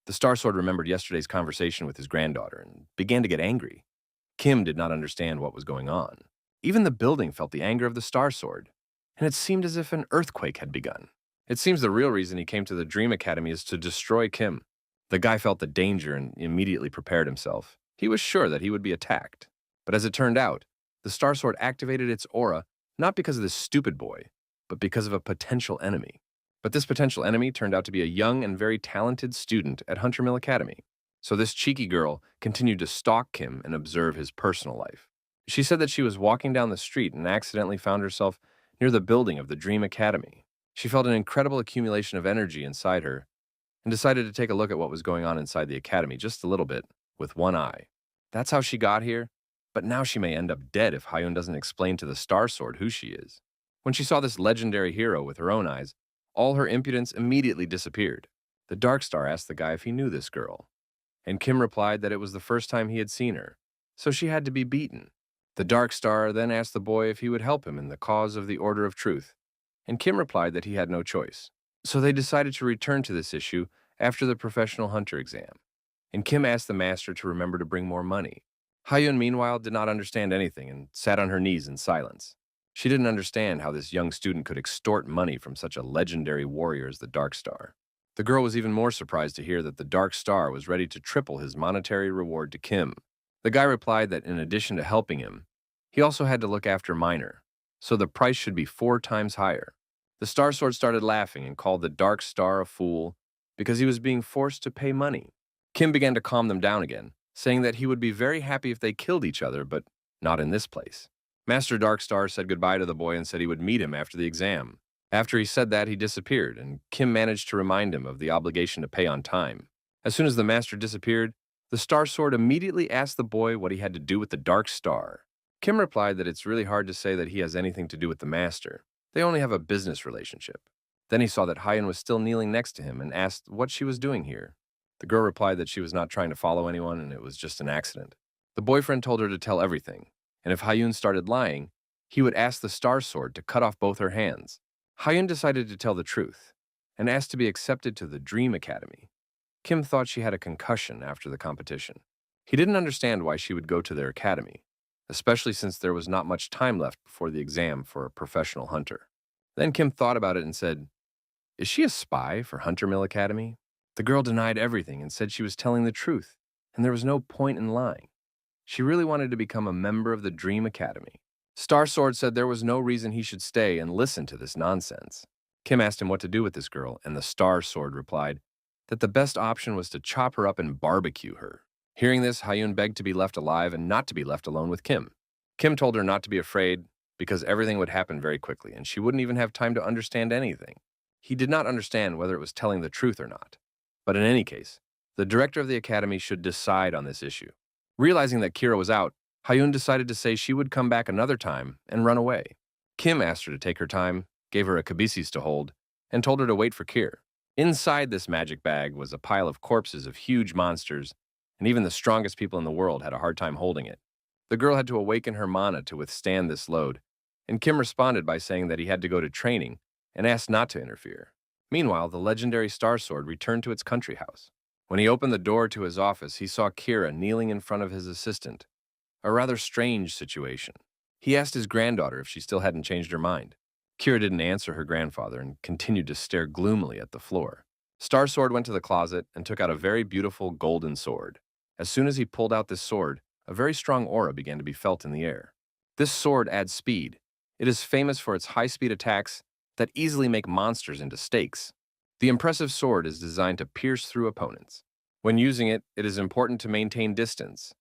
The Star Sword remembered yesterday's conversation with his granddaughter and began to get angry. Kim did not understand what was going on. Even the building felt the anger of the Star Sword, and it seemed as if an earthquake had begun. It seems the real reason he came to the Dream Academy is to destroy Kim. The guy felt the danger and immediately prepared himself. He was sure that he would be attacked. But as it turned out, the Star Sword activated its aura not because of this stupid boy, but because of a potential enemy. But this potential enemy turned out to be a young and very talented student at Hunter Mill Academy. So this cheeky girl continued to stalk Kim and observe his personal life. She said that she was walking down the street and accidentally found herself near the building of the Dream Academy. She felt an incredible accumulation of energy inside her and decided to take a look at what was going on inside the academy just a little bit, with one eye. That's how she got here, but now she may end up dead if Hyun doesn't explain to the Star Sword who she is. When she saw this legendary hero with her own eyes, all her impudence immediately disappeared. The Dark Star asked the guy if he knew this girl, and Kim replied that it was the first time he had seen her, so she had to be beaten. The Dark Star then asked the boy if he would help him in the cause of the Order of Truth, and Kim replied that he had no choice. So they decided to return to this issue after the professional hunter exam, and Kim asked the master to remember to bring more money. Hyun, meanwhile, did not understand anything and sat on her knees in silence. She didn't understand how this young student could extort money from such a legendary warrior as the Dark Star. The girl was even more surprised to hear that the Dark Star was ready to triple his monetary reward to Kim. The guy replied that in addition to helping him, he also had to look after Minor, so the price should be 4 times higher. The Star Sword started laughing and called the Dark Star a fool because he was being forced to pay money. Kim began to calm them down again, saying that he would be very happy if they killed each other, but not in this place. Master Darkstar said goodbye to the boy and said he would meet him after the exam. After he said that, he disappeared, and Kim managed to remind him of the obligation to pay on time. As soon as the master disappeared, the Star Sword immediately asked the boy what he had to do with the Dark Star. Kim replied that it's really hard to say that he has anything to do with the master. They only have a business relationship. Then he saw that Hyun was still kneeling next to him and asked what she was doing here. The girl replied that she was not trying to follow anyone and it was just an accident. The boyfriend told her to tell everything, and if Hyun started lying, he would ask the Star Sword to cut off both her hands. Hyun decided to tell the truth and asked to be accepted to the Dream Academy. Kim thought she had a concussion after the competition. He didn't understand why she would go to their academy, especially since there was not much time left before the exam for a professional hunter. Then Kim thought about it and said, "Is she a spy for Hunter Mill Academy?" The girl denied everything and said she was telling the truth, and there was no point in lying. She really wanted to become a member of the Dream Academy. Star Sword said there was no reason he should stay and listen to this nonsense. Kim asked him what to do with this girl, and the Star Sword replied that the best option was to chop her up and barbecue her. Hearing this, Hyun begged to be left alive and not to be left alone with Kim. Kim told her not to be afraid because everything would happen very quickly and she wouldn't even have time to understand anything. He did not understand whether it was telling the truth or not. But in any case, the director of the academy should decide on this issue. Realizing that Kira was out, Hyun decided to say she would come back another time and run away. Kim asked her to take her time, gave her a kabisis to hold, and told her to wait for Kira. Inside this magic bag was a pile of corpses of huge monsters, and even the strongest people in the world had a hard time holding it. The girl had to awaken her mana to withstand this load, and Kim responded by saying that he had to go to training and asked not to interfere. Meanwhile, the legendary Star Sword returned to its country house. When he opened the door to his office, he saw Kira kneeling in front of his assistant, a rather strange situation. He asked his granddaughter if she still hadn't changed her mind. Kira didn't answer her grandfather and continued to stare gloomily at the floor. Star Sword went to the closet and took out a very beautiful golden sword. As soon as he pulled out this sword, a very strong aura began to be felt in the air. This sword adds speed. It is famous for its high-speed attacks that easily make monsters into steaks. The impressive sword is designed to pierce through opponents. When using it, it is important to maintain distance,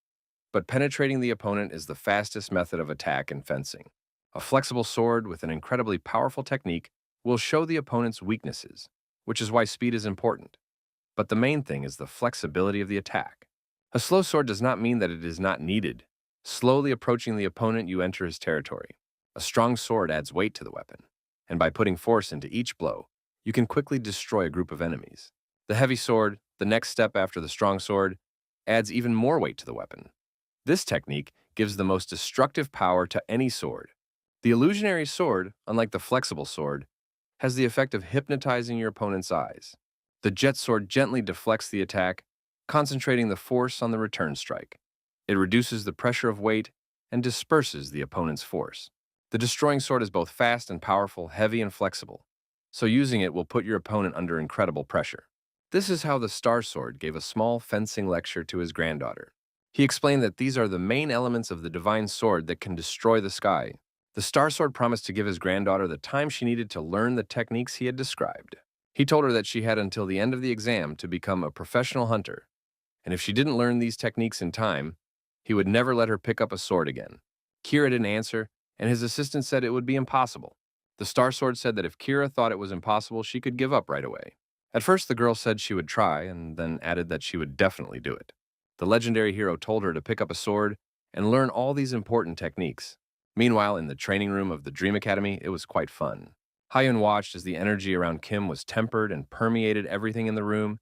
but penetrating the opponent is the fastest method of attack in fencing. A flexible sword with an incredibly powerful technique will show the opponent's weaknesses, which is why speed is important. But the main thing is the flexibility of the attack. A slow sword does not mean that it is not needed. Slowly approaching the opponent, you enter his territory. A strong sword adds weight to the weapon, and by putting force into each blow, you can quickly destroy a group of enemies. The heavy sword, the next step after the strong sword, adds even more weight to the weapon. This technique gives the most destructive power to any sword. The illusionary sword, unlike the flexible sword, has the effect of hypnotizing your opponent's eyes. The jet sword gently deflects the attack, concentrating the force on the return strike. It reduces the pressure of weight and disperses the opponent's force. The destroying sword is both fast and powerful, heavy and flexible, so using it will put your opponent under incredible pressure. This is how the Star Sword gave a small fencing lecture to his granddaughter. He explained that these are the main elements of the divine sword that can destroy the sky. The Star Sword promised to give his granddaughter the time she needed to learn the techniques he had described. He told her that she had until the end of the exam to become a professional hunter, and if she didn't learn these techniques in time, he would never let her pick up a sword again. Kira didn't answer, and his assistant said it would be impossible. The Star Sword said that if Kira thought it was impossible, she could give up right away. At first, the girl said she would try, and then added that she would definitely do it. The legendary hero told her to pick up a sword and learn all these important techniques. Meanwhile, in the training room of the Dream Academy, it was quite fun. Hyun watched as the energy around Kim was tempered and permeated everything in the room,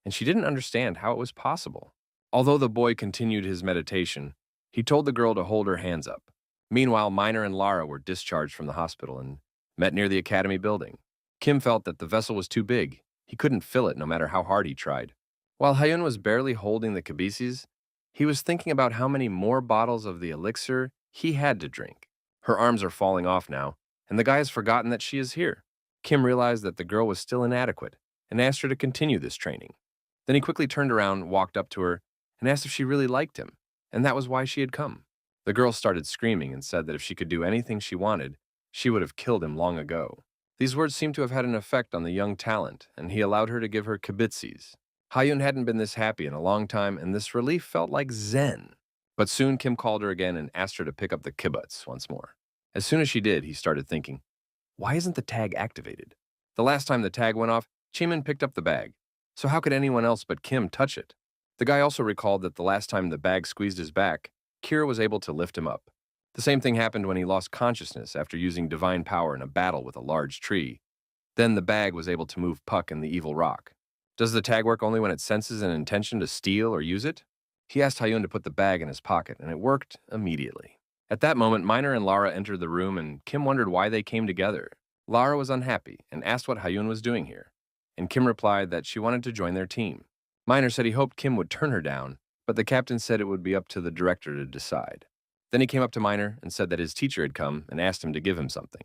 and she didn't understand how it was possible. Although the boy continued his meditation, he told the girl to hold her hands up. Meanwhile, Minor and Lara were discharged from the hospital and met near the academy building. Kim felt that the vessel was too big. He couldn't fill it no matter how hard he tried. While Hyun was barely holding the kabisis, he was thinking about how many more bottles of the elixir he had to drink. Her arms are falling off now, and the guy has forgotten that she is here. Kim realized that the girl was still inadequate and asked her to continue this training. Then he quickly turned around, walked up to her, and asked if she really liked him, and that was why she had come. The girl started screaming and said that if she could do anything she wanted, she would have killed him long ago. These words seemed to have had an effect on the young talent, and he allowed her to give her kibitsis. Hyun hadn't been this happy in a long time, and this relief felt like zen. But soon Kim called her again and asked her to pick up the kibbutz once more. As soon as she did, he started thinking, why isn't the tag activated? The last time the tag went off, Chaemin picked up the bag, so how could anyone else but Kim touch it? The guy also recalled that the last time the bag squeezed his back, Kira was able to lift him up. The same thing happened when he lost consciousness after using divine power in a battle with a large tree. Then the bag was able to move Puck and the evil rock. Does the tag work only when it senses an intention to steal or use it? He asked Hyun to put the bag in his pocket, and it worked immediately. At that moment, Minor and Lara entered the room, and Kim wondered why they came together. Lara was unhappy and asked what Hyun was doing here, and Kim replied that she wanted to join their team. Minor said he hoped Kim would turn her down, but the captain said it would be up to the director to decide. Then he came up to Minor and said that his teacher had come and asked him to give him something.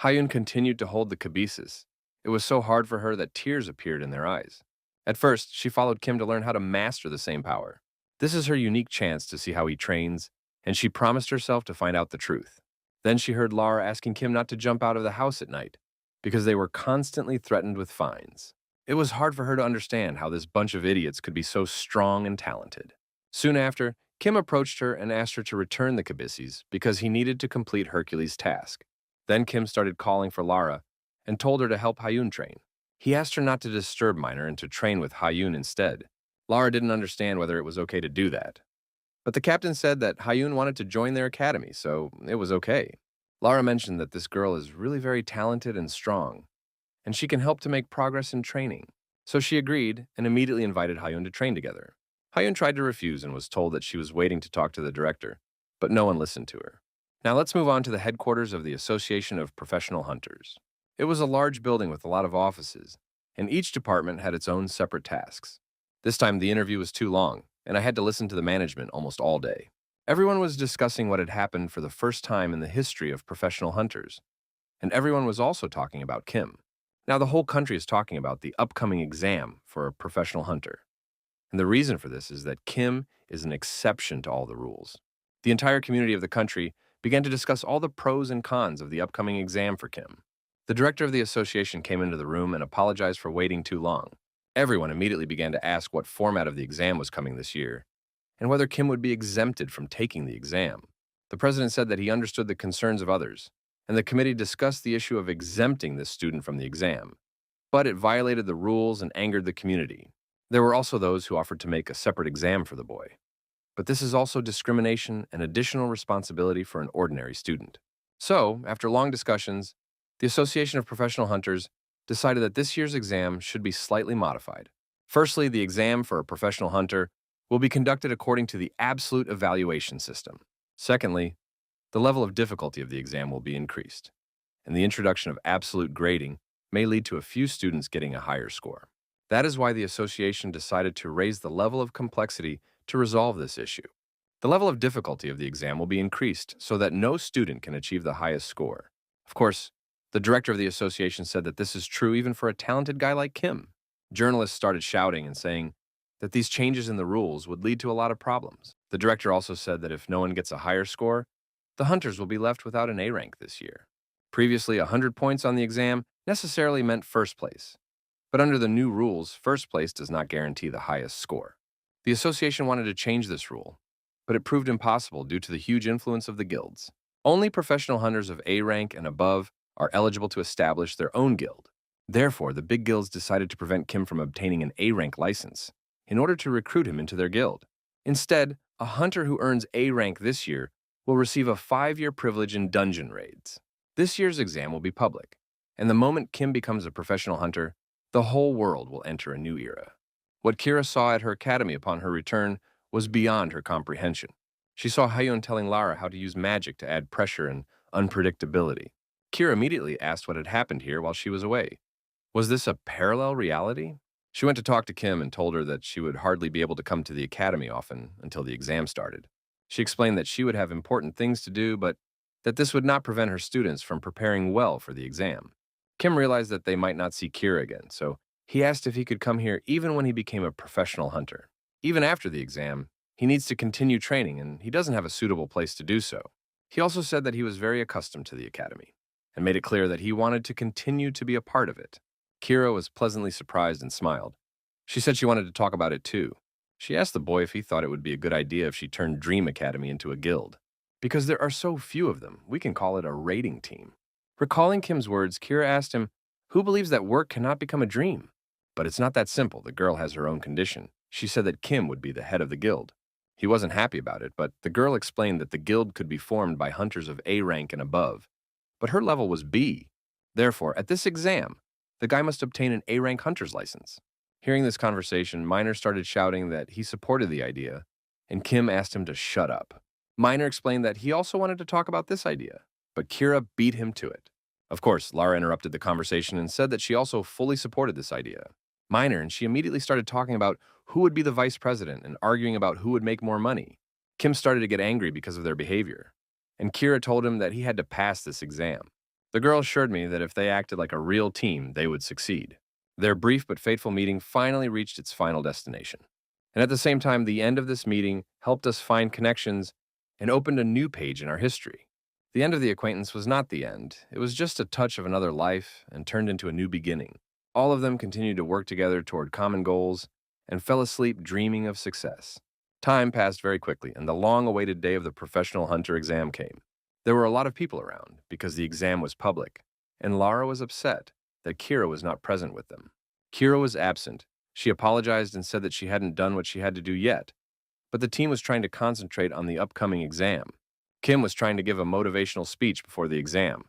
Hyun continued to hold the cabeces. It was so hard for her that tears appeared in their eyes. At first, she followed Kim to learn how to master the same power. This is her unique chance to see how he trains, and she promised herself to find out the truth. Then she heard Lara asking Kim not to jump out of the house at night, because they were constantly threatened with fines. It was hard for her to understand how this bunch of idiots could be so strong and talented. Soon after, Kim approached her and asked her to return the cabeces because he needed to complete Hercules' task. Then Kim started calling for Lara and told her to help Hyun train. He asked her not to disturb Minor and to train with Hyun instead. Lara didn't understand whether it was okay to do that. But the captain said that Hyun wanted to join their academy, so it was okay. Lara mentioned that this girl is really very talented and strong, and she can help to make progress in training. So she agreed and immediately invited Hyun to train together. Hyun tried to refuse and was told that she was waiting to talk to the director, but no one listened to her. Now let's move on to the headquarters of the Association of Professional Hunters. It was a large building with a lot of offices, and each department had its own separate tasks. This time the interview was too long, and I had to listen to the management almost all day. Everyone was discussing what had happened for the first time in the history of professional hunters, and everyone was also talking about Kim. Now the whole country is talking about the upcoming exam for a professional hunter. And the reason for this is that Kim is an exception to all the rules. The entire community of the country began to discuss all the pros and cons of the upcoming exam for Kim. The director of the association came into the room and apologized for waiting too long. Everyone immediately began to ask what format of the exam was coming this year, and whether Kim would be exempted from taking the exam. The president said that he understood the concerns of others, and the committee discussed the issue of exempting this student from the exam. But it violated the rules and angered the community. There were also those who offered to make a separate exam for the boy. But this is also discrimination and additional responsibility for an ordinary student. So, after long discussions, the Association of Professional Hunters decided that this year's exam should be slightly modified. Firstly, the exam for a professional hunter will be conducted according to the absolute evaluation system. Secondly, the level of difficulty of the exam will be increased, and the introduction of absolute grading may lead to a few students getting a higher score. That is why the association decided to raise the level of complexity to resolve this issue. The level of difficulty of the exam will be increased so that no student can achieve the highest score. Of course, the director of the association said that this is true even for a talented guy like Kim. Journalists started shouting and saying that these changes in the rules would lead to a lot of problems. The director also said that if no one gets a higher score, the hunters will be left without an A rank this year. Previously, 100 points on the exam necessarily meant first place. But under the new rules, first place does not guarantee the highest score. The association wanted to change this rule, but it proved impossible due to the huge influence of the guilds. Only professional hunters of A rank and above are eligible to establish their own guild. Therefore, the big guilds decided to prevent Kim from obtaining an A rank license in order to recruit him into their guild. Instead, a hunter who earns A rank this year will receive a 5-year privilege in dungeon raids. This year's exam will be public, and the moment Kim becomes a professional hunter, the whole world will enter a new era. What Kira saw at her academy upon her return was beyond her comprehension. She saw Hyun telling Lara how to use magic to add pressure and unpredictability. Kira immediately asked what had happened here while she was away. Was this a parallel reality? She went to talk to Kim and told her that she would hardly be able to come to the academy often until the exam started. She explained that she would have important things to do, but that this would not prevent her students from preparing well for the exam. Kim realized that they might not see Kira again, so he asked if he could come here even when he became a professional hunter. Even after the exam, he needs to continue training, and he doesn't have a suitable place to do so. He also said that he was very accustomed to the academy, and made it clear that he wanted to continue to be a part of it. Kira was pleasantly surprised and smiled. She said she wanted to talk about it too. She asked the boy if he thought it would be a good idea if she turned Dream Academy into a guild. Because there are so few of them, we can call it a raiding team. Recalling Kim's words, Kira asked him, who believes that work cannot become a dream? But it's not that simple. The girl has her own condition. She said that Kim would be the head of the guild. He wasn't happy about it, but the girl explained that the guild could be formed by hunters of A rank and above. But her level was B. Therefore, at this exam, the guy must obtain an A rank hunter's license. Hearing this conversation, Minor started shouting that he supported the idea, and Kim asked him to shut up. Minor explained that he also wanted to talk about this idea, but Kira beat him to it. Of course, Lara interrupted the conversation and said that she also fully supported this idea. Minor and she immediately started talking about who would be the vice president and arguing about who would make more money. Kim started to get angry because of their behavior, and Kira told him that he had to pass this exam. The girl assured me that if they acted like a real team, they would succeed. Their brief but fateful meeting finally reached its final destination. And at the same time, the end of this meeting helped us find connections and opened a new page in our history. The end of the acquaintance was not the end. It was just a touch of another life and turned into a new beginning. All of them continued to work together toward common goals and fell asleep dreaming of success. Time passed very quickly, and the long-awaited day of the professional hunter exam came. There were a lot of people around because the exam was public, and Lara was upset that Kira was not present with them. Kira was absent. She apologized and said that she hadn't done what she had to do yet, but the team was trying to concentrate on the upcoming exam. Kim was trying to give a motivational speech before the exam,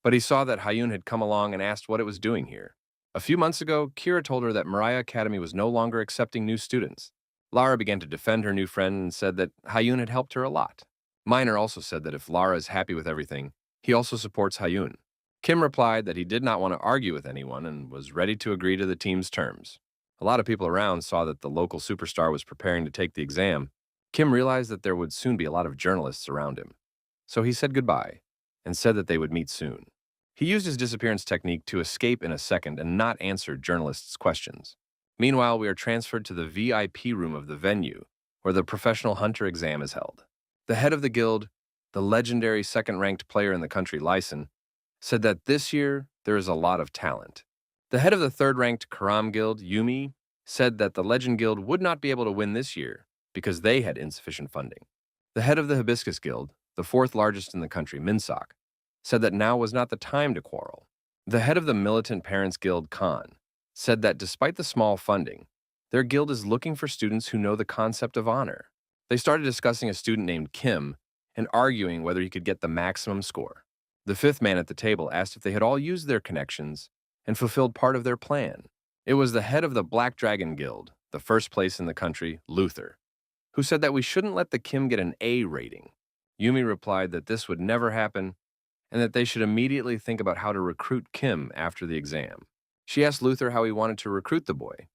but he saw that Hyun had come along and asked what it was doing here. A few months ago, Kira told her that Mariah Academy was no longer accepting new students. Lara began to defend her new friend and said that Hyun had helped her a lot. Minor also said that if Lara is happy with everything, he also supports Hyun. Kim replied that he did not want to argue with anyone and was ready to agree to the team's terms. A lot of people around saw that the local superstar was preparing to take the exam. Kim realized that there would soon be a lot of journalists around him. So he said goodbye and said that they would meet soon. He used his disappearance technique to escape in a second and not answer journalists' questions. Meanwhile, we are transferred to the VIP room of the venue, where the professional hunter exam is held. The head of the guild, the legendary second-ranked player in the country, Lyson, said that this year there is a lot of talent. The head of the third-ranked Karam guild, Yumi, said that the Legend Guild would not be able to win this year because they had insufficient funding. The head of the Hibiscus Guild, the fourth largest in the country, Minsak, said that now was not the time to quarrel. The head of the Militant Parents Guild, Khan, said that despite the small funding, their guild is looking for students who know the concept of honor. They started discussing a student named Kim and arguing whether he could get the maximum score. The fifth man at the table asked if they had all used their connections and fulfilled part of their plan. It was the head of the Black Dragon Guild, the first place in the country, Luther, who said that we shouldn't let the Kim get an A rating. Yumi replied that this would never happen and that they should immediately think about how to recruit Kim after the exam. She asked Luther how he wanted to recruit the boy,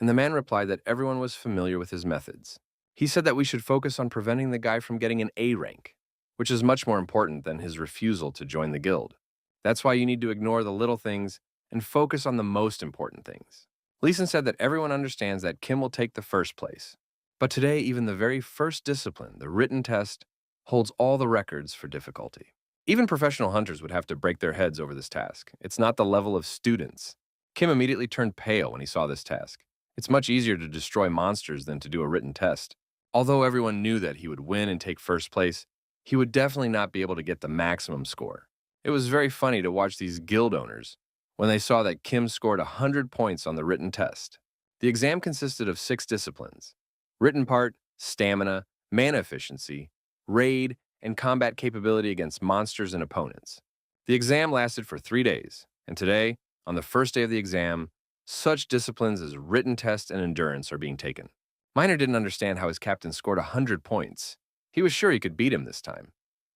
and the man replied that everyone was familiar with his methods. He said that we should focus on preventing the guy from getting an A rank, which is much more important than his refusal to join the guild. That's why you need to ignore the little things and focus on the most important things. Leeson said that everyone understands that Kim will take the first place. But today, even the very first discipline, the written test, holds all the records for difficulty. Even professional hunters would have to break their heads over this task. It's not the level of students. Kim immediately turned pale when he saw this task. It's much easier to destroy monsters than to do a written test. Although everyone knew that he would win and take first place, he would definitely not be able to get the maximum score. It was very funny to watch these guild owners when they saw that Kim scored 100 points on the written test. The exam consisted of 6 disciplines: written part, stamina, mana efficiency, raid, and combat capability against monsters and opponents. The exam lasted for 3 days, and today, on the first day of the exam, such disciplines as written test and endurance are being taken. Minor didn't understand how his captain scored 100 points. He was sure he could beat him this time,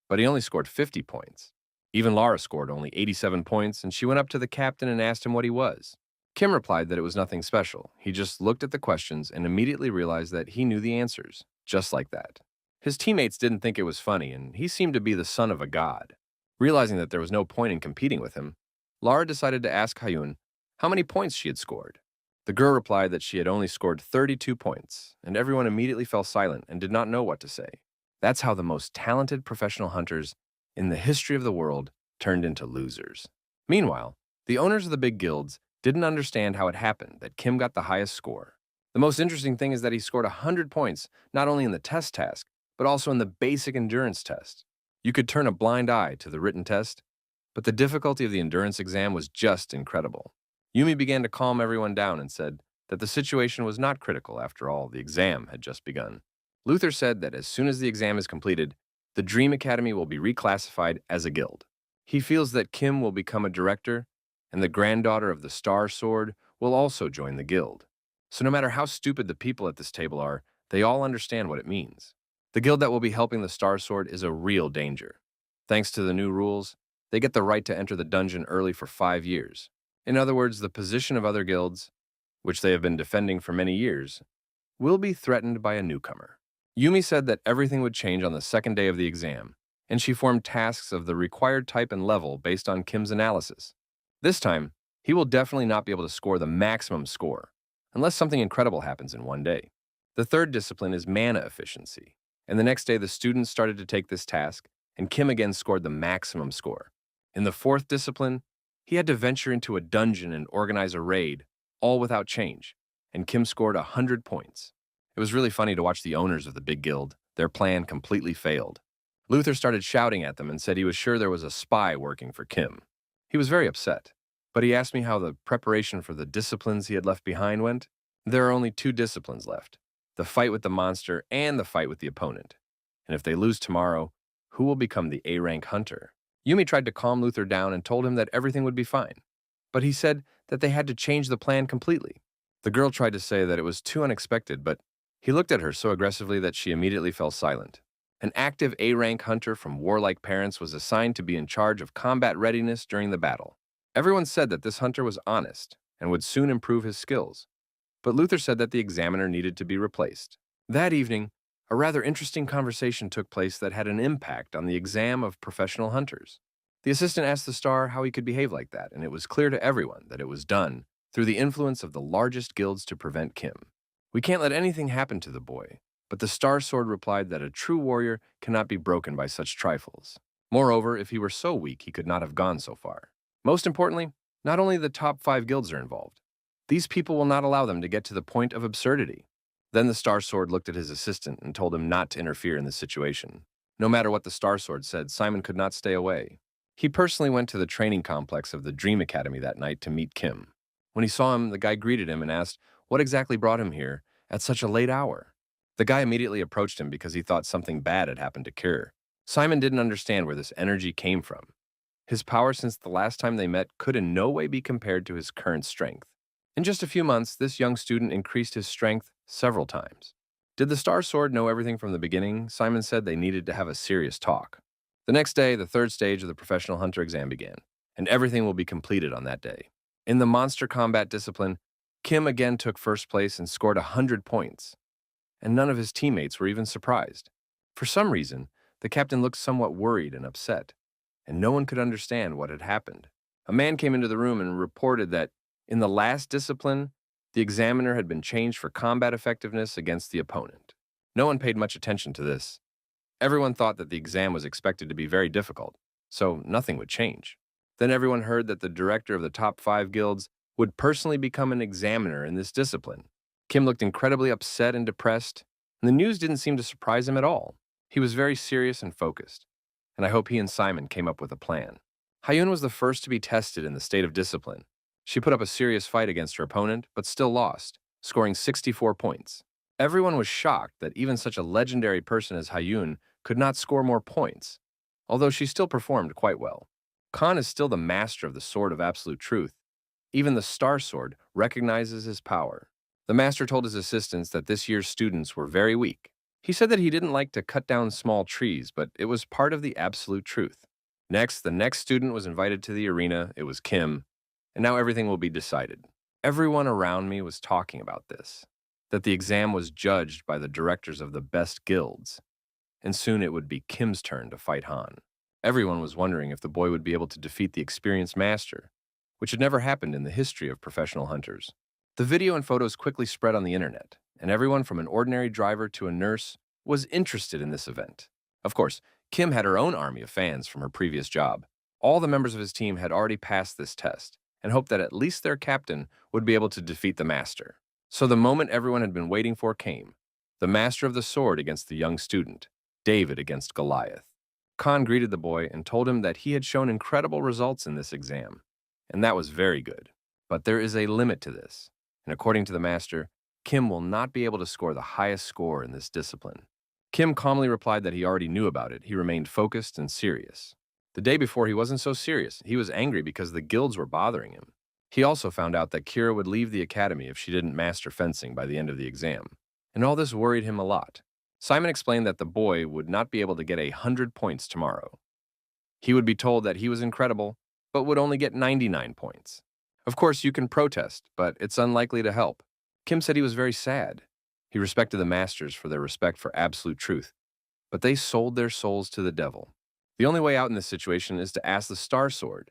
but he only scored 50 points. Even Lara scored only 87 points, and she went up to the captain and asked him what he was. Kim replied that it was nothing special. He just looked at the questions and immediately realized that he knew the answers, just like that. His teammates didn't think it was funny, and he seemed to be the son of a god. Realizing that there was no point in competing with him, Lara decided to ask Hyun how many points she had scored. The girl replied that she had only scored 32 points, and everyone immediately fell silent and did not know what to say. That's how the most talented professional hunters in the history of the world turned into losers. Meanwhile, the owners of the big guilds didn't understand how it happened that Kim got the highest score. The most interesting thing is that he scored 100 points not only in the test task, but also in the basic endurance test. You could turn a blind eye to the written test, but the difficulty of the endurance exam was just incredible. Yumi began to calm everyone down and said that the situation was not critical after all, the exam had just begun. Luther said that as soon as the exam is completed, the Dream Academy will be reclassified as a guild. He feels that Kim will become a director, and the granddaughter of the Star Sword will also join the guild. So no matter how stupid the people at this table are, they all understand what it means. The guild that will be helping the Star Sword is a real danger. Thanks to the new rules, they get the right to enter the dungeon early for 5 years. In other words, the position of other guilds, which they have been defending for many years, will be threatened by a newcomer. Yumi said that everything would change on the second day of the exam, and she formed tasks of the required type and level based on Kim's analysis. This time, he will definitely not be able to score the maximum score, unless something incredible happens in one day. The third discipline is mana efficiency, and the next day the students started to take this task, and Kim again scored the maximum score. In the fourth discipline, he had to venture into a dungeon and organize a raid, all without change, and Kim scored 100 points. It was really funny to watch the owners of the big guild. Their plan completely failed. Luther started shouting at them and said he was sure there was a spy working for Kim. He was very upset, but he asked me how the preparation for the disciplines he had left behind went. There are only 2 disciplines left, the fight with the monster and the fight with the opponent. And if they lose tomorrow, who will become the A-rank hunter? Yumi tried to calm Luther down and told him that everything would be fine, but he said that they had to change the plan completely. The girl tried to say that it was too unexpected, but he looked at her so aggressively that she immediately fell silent. An active A-rank hunter from warlike parents was assigned to be in charge of combat readiness during the battle. Everyone said that this hunter was honest and would soon improve his skills, but Luther said that the examiner needed to be replaced. That evening, a rather interesting conversation took place that had an impact on the exam of professional hunters. The assistant asked the star how he could behave like that, and it was clear to everyone that it was done through the influence of the largest guilds to prevent Kim. We can't let anything happen to the boy, but the Star Sword replied that a true warrior cannot be broken by such trifles. Moreover, if he were so weak, he could not have gone so far. Most importantly, not only the top 5 guilds are involved. These people will not allow them to get to the point of absurdity. Then the Star Sword looked at his assistant and told him not to interfere in the situation. No matter what the Star Sword said, Simon could not stay away. He personally went to the training complex of the Dream Academy that night to meet Kim. When he saw him, the guy greeted him and asked what exactly brought him here at such a late hour. The guy immediately approached him because he thought something bad had happened to Kir. Simon didn't understand where this energy came from. His power since the last time they met could in no way be compared to his current strength. In just a few months, this young student increased his strength several times. Did the Star Sword know everything from the beginning? Simon said they needed to have a serious talk. The next day, the third stage of the professional hunter exam began, and everything will be completed on that day. In the monster combat discipline, Kim again took first place and scored 100 points, and none of his teammates were even surprised. For some reason, the captain looked somewhat worried and upset, and no one could understand what had happened. A man came into the room and reported that in the last discipline, the examiner had been changed for combat effectiveness against the opponent. No one paid much attention to this. Everyone thought that the exam was expected to be very difficult, so nothing would change. Then everyone heard that the director of the top 5 guilds would personally become an examiner in this discipline. Kim looked incredibly upset and depressed, and the news didn't seem to surprise him at all. He was very serious and focused, and I hope he and Simon came up with a plan. Hyun was the first to be tested in the state of discipline. She put up a serious fight against her opponent, but still lost, scoring 64 points. Everyone was shocked that even such a legendary person as Hyun could not score more points, although she still performed quite well. Khan is still the master of the Sword of Absolute Truth. Even the Star Sword recognizes his power. The master told his assistants that this year's students were very weak. He said that he didn't like to cut down small trees, but it was part of the absolute truth. Next, the next student was invited to the arena. It was Kim, and now everything will be decided. Everyone around me was talking about this, that the exam was judged by the directors of the best guilds, and soon it would be Kim's turn to fight Han. Everyone was wondering if the boy would be able to defeat the experienced master, which had never happened in the history of professional hunters. The video and photos quickly spread on the internet, and everyone from an ordinary driver to a nurse was interested in this event. Of course, Kim had her own army of fans from her previous job. All the members of his team had already passed this test and hoped that at least their captain would be able to defeat the master. So the moment everyone had been waiting for came. The master of the sword against the young student, David against Goliath. Khan greeted the boy and told him that he had shown incredible results in this exam, and that was very good. But there is a limit to this, and according to the master, Kim will not be able to score the highest score in this discipline. Kim calmly replied that he already knew about it. He remained focused and serious. The day before, he wasn't so serious. He was angry because the guilds were bothering him. He also found out that Kira would leave the academy if she didn't master fencing by the end of the exam, and all this worried him a lot. Simon explained that the boy would not be able to get 100 points tomorrow. He would be told that he was incredible, but would only get 99 points. Of course, you can protest, but it's unlikely to help. Kim said he was very sad. He respected the masters for their respect for absolute truth, but they sold their souls to the devil. The only way out in this situation is to ask the Star Sword,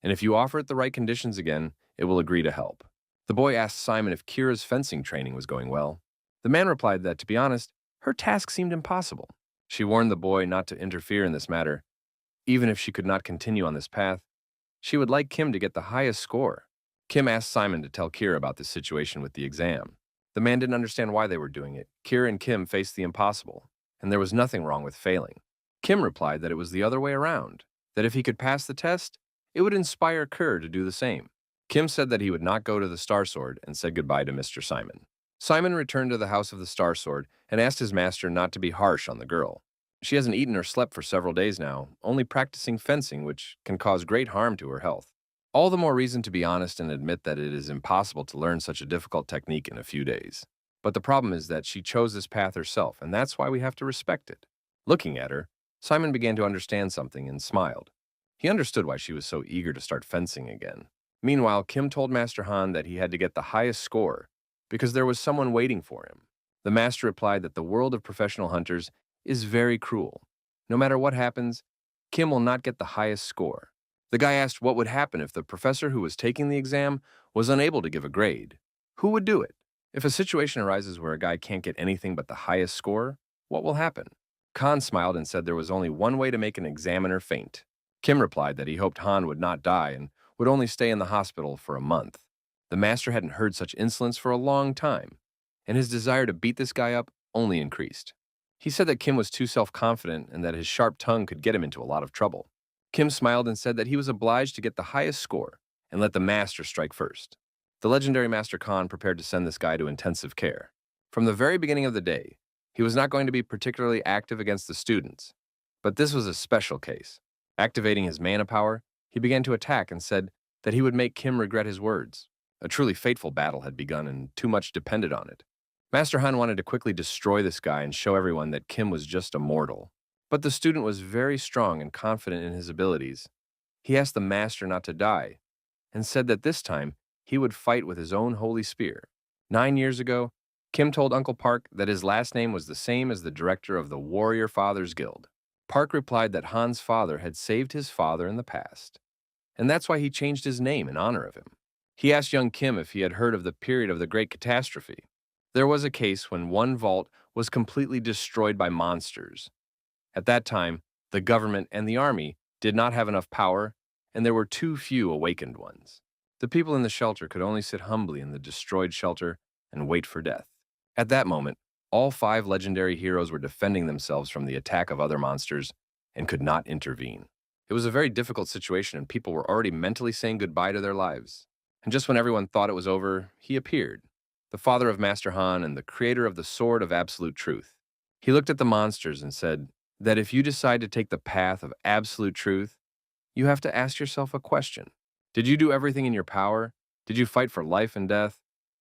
and if you offer it the right conditions again, it will agree to help. The boy asked Simon if Kira's fencing training was going well. The man replied that, to be honest, her task seemed impossible. She warned the boy not to interfere in this matter. Even if she could not continue on this path, she would like Kim to get the highest score. Kim asked Simon to tell Kira about the situation with the exam. The man didn't understand why they were doing it. Kira and Kim faced the impossible, and there was nothing wrong with failing. Kim replied that it was the other way around, that if he could pass the test, it would inspire Kira to do the same. Kim said that he would not go to the Star Sword and said goodbye to Mr. Simon. Simon returned to the house of the Star Sword and asked his master not to be harsh on the girl. She hasn't eaten or slept for several days now, only practicing fencing, which can cause great harm to her health. All the more reason to be honest and admit that it is impossible to learn such a difficult technique in a few days. But the problem is that she chose this path herself, and that's why we have to respect it. Looking at her, Simon began to understand something and smiled. He understood why she was so eager to start fencing again. Meanwhile, Kim told Master Han that he had to get the highest score because there was someone waiting for him. The master replied that the world of professional hunters is very cruel. No matter what happens, Kim will not get the highest score. The guy asked what would happen if the professor who was taking the exam was unable to give a grade. Who would do it? If a situation arises where a guy can't get anything but the highest score, what will happen? Khan smiled and said there was only one way to make an examiner faint. Kim replied that he hoped Han would not die and would only stay in the hospital for a month. The master hadn't heard such insolence for a long time, and his desire to beat this guy up only increased. He said that Kim was too self-confident and that his sharp tongue could get him into a lot of trouble. Kim smiled and said that he was obliged to get the highest score and let the master strike first. The legendary Master Khan prepared to send this guy to intensive care. From the very beginning of the day, he was not going to be particularly active against the students, but this was a special case. Activating his mana power, he began to attack and said that he would make Kim regret his words. A truly fateful battle had begun and too much depended on it. Master Han wanted to quickly destroy this guy and show everyone that Kim was just a mortal. But the student was very strong and confident in his abilities. He asked the master not to die and said that this time he would fight with his own holy spear. 9 years ago, Kim told Uncle Park that his last name was the same as the director of the Warrior Fathers Guild. Park replied that Han's father had saved his father in the past, and that's why he changed his name in honor of him. He asked young Kim if he had heard of the period of the Great Catastrophe. There was a case when one vault was completely destroyed by monsters. At that time, the government and the army did not have enough power, and there were too few awakened ones. The people in the shelter could only sit humbly in the destroyed shelter and wait for death. At that moment, all 5 legendary heroes were defending themselves from the attack of other monsters and could not intervene. It was a very difficult situation, and people were already mentally saying goodbye to their lives. And just when everyone thought it was over, he appeared, the father of Master Han and the creator of the Sword of Absolute Truth. He looked at the monsters and said that if you decide to take the path of absolute truth, you have to ask yourself a question. Did you do everything in your power? Did you fight for life and death?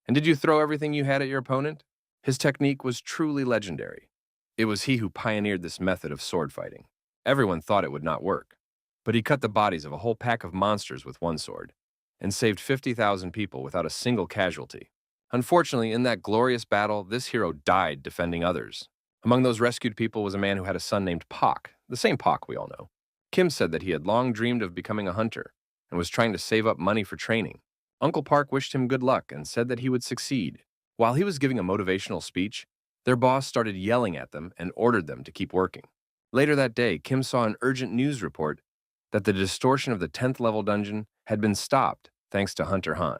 And did you throw everything you had at your opponent? His technique was truly legendary. It was he who pioneered this method of sword fighting. Everyone thought it would not work, but he cut the bodies of a whole pack of monsters with one sword and saved 50,000 people without a single casualty. Unfortunately, in that glorious battle, this hero died defending others. Among those rescued people was a man who had a son named Pak, the same Pak we all know. Kim said that he had long dreamed of becoming a hunter and was trying to save up money for training. Uncle Park wished him good luck and said that he would succeed. While he was giving a motivational speech, their boss started yelling at them and ordered them to keep working. Later that day, Kim saw an urgent news report that the distortion of the 10th level dungeon had been stopped thanks to Hunter Han.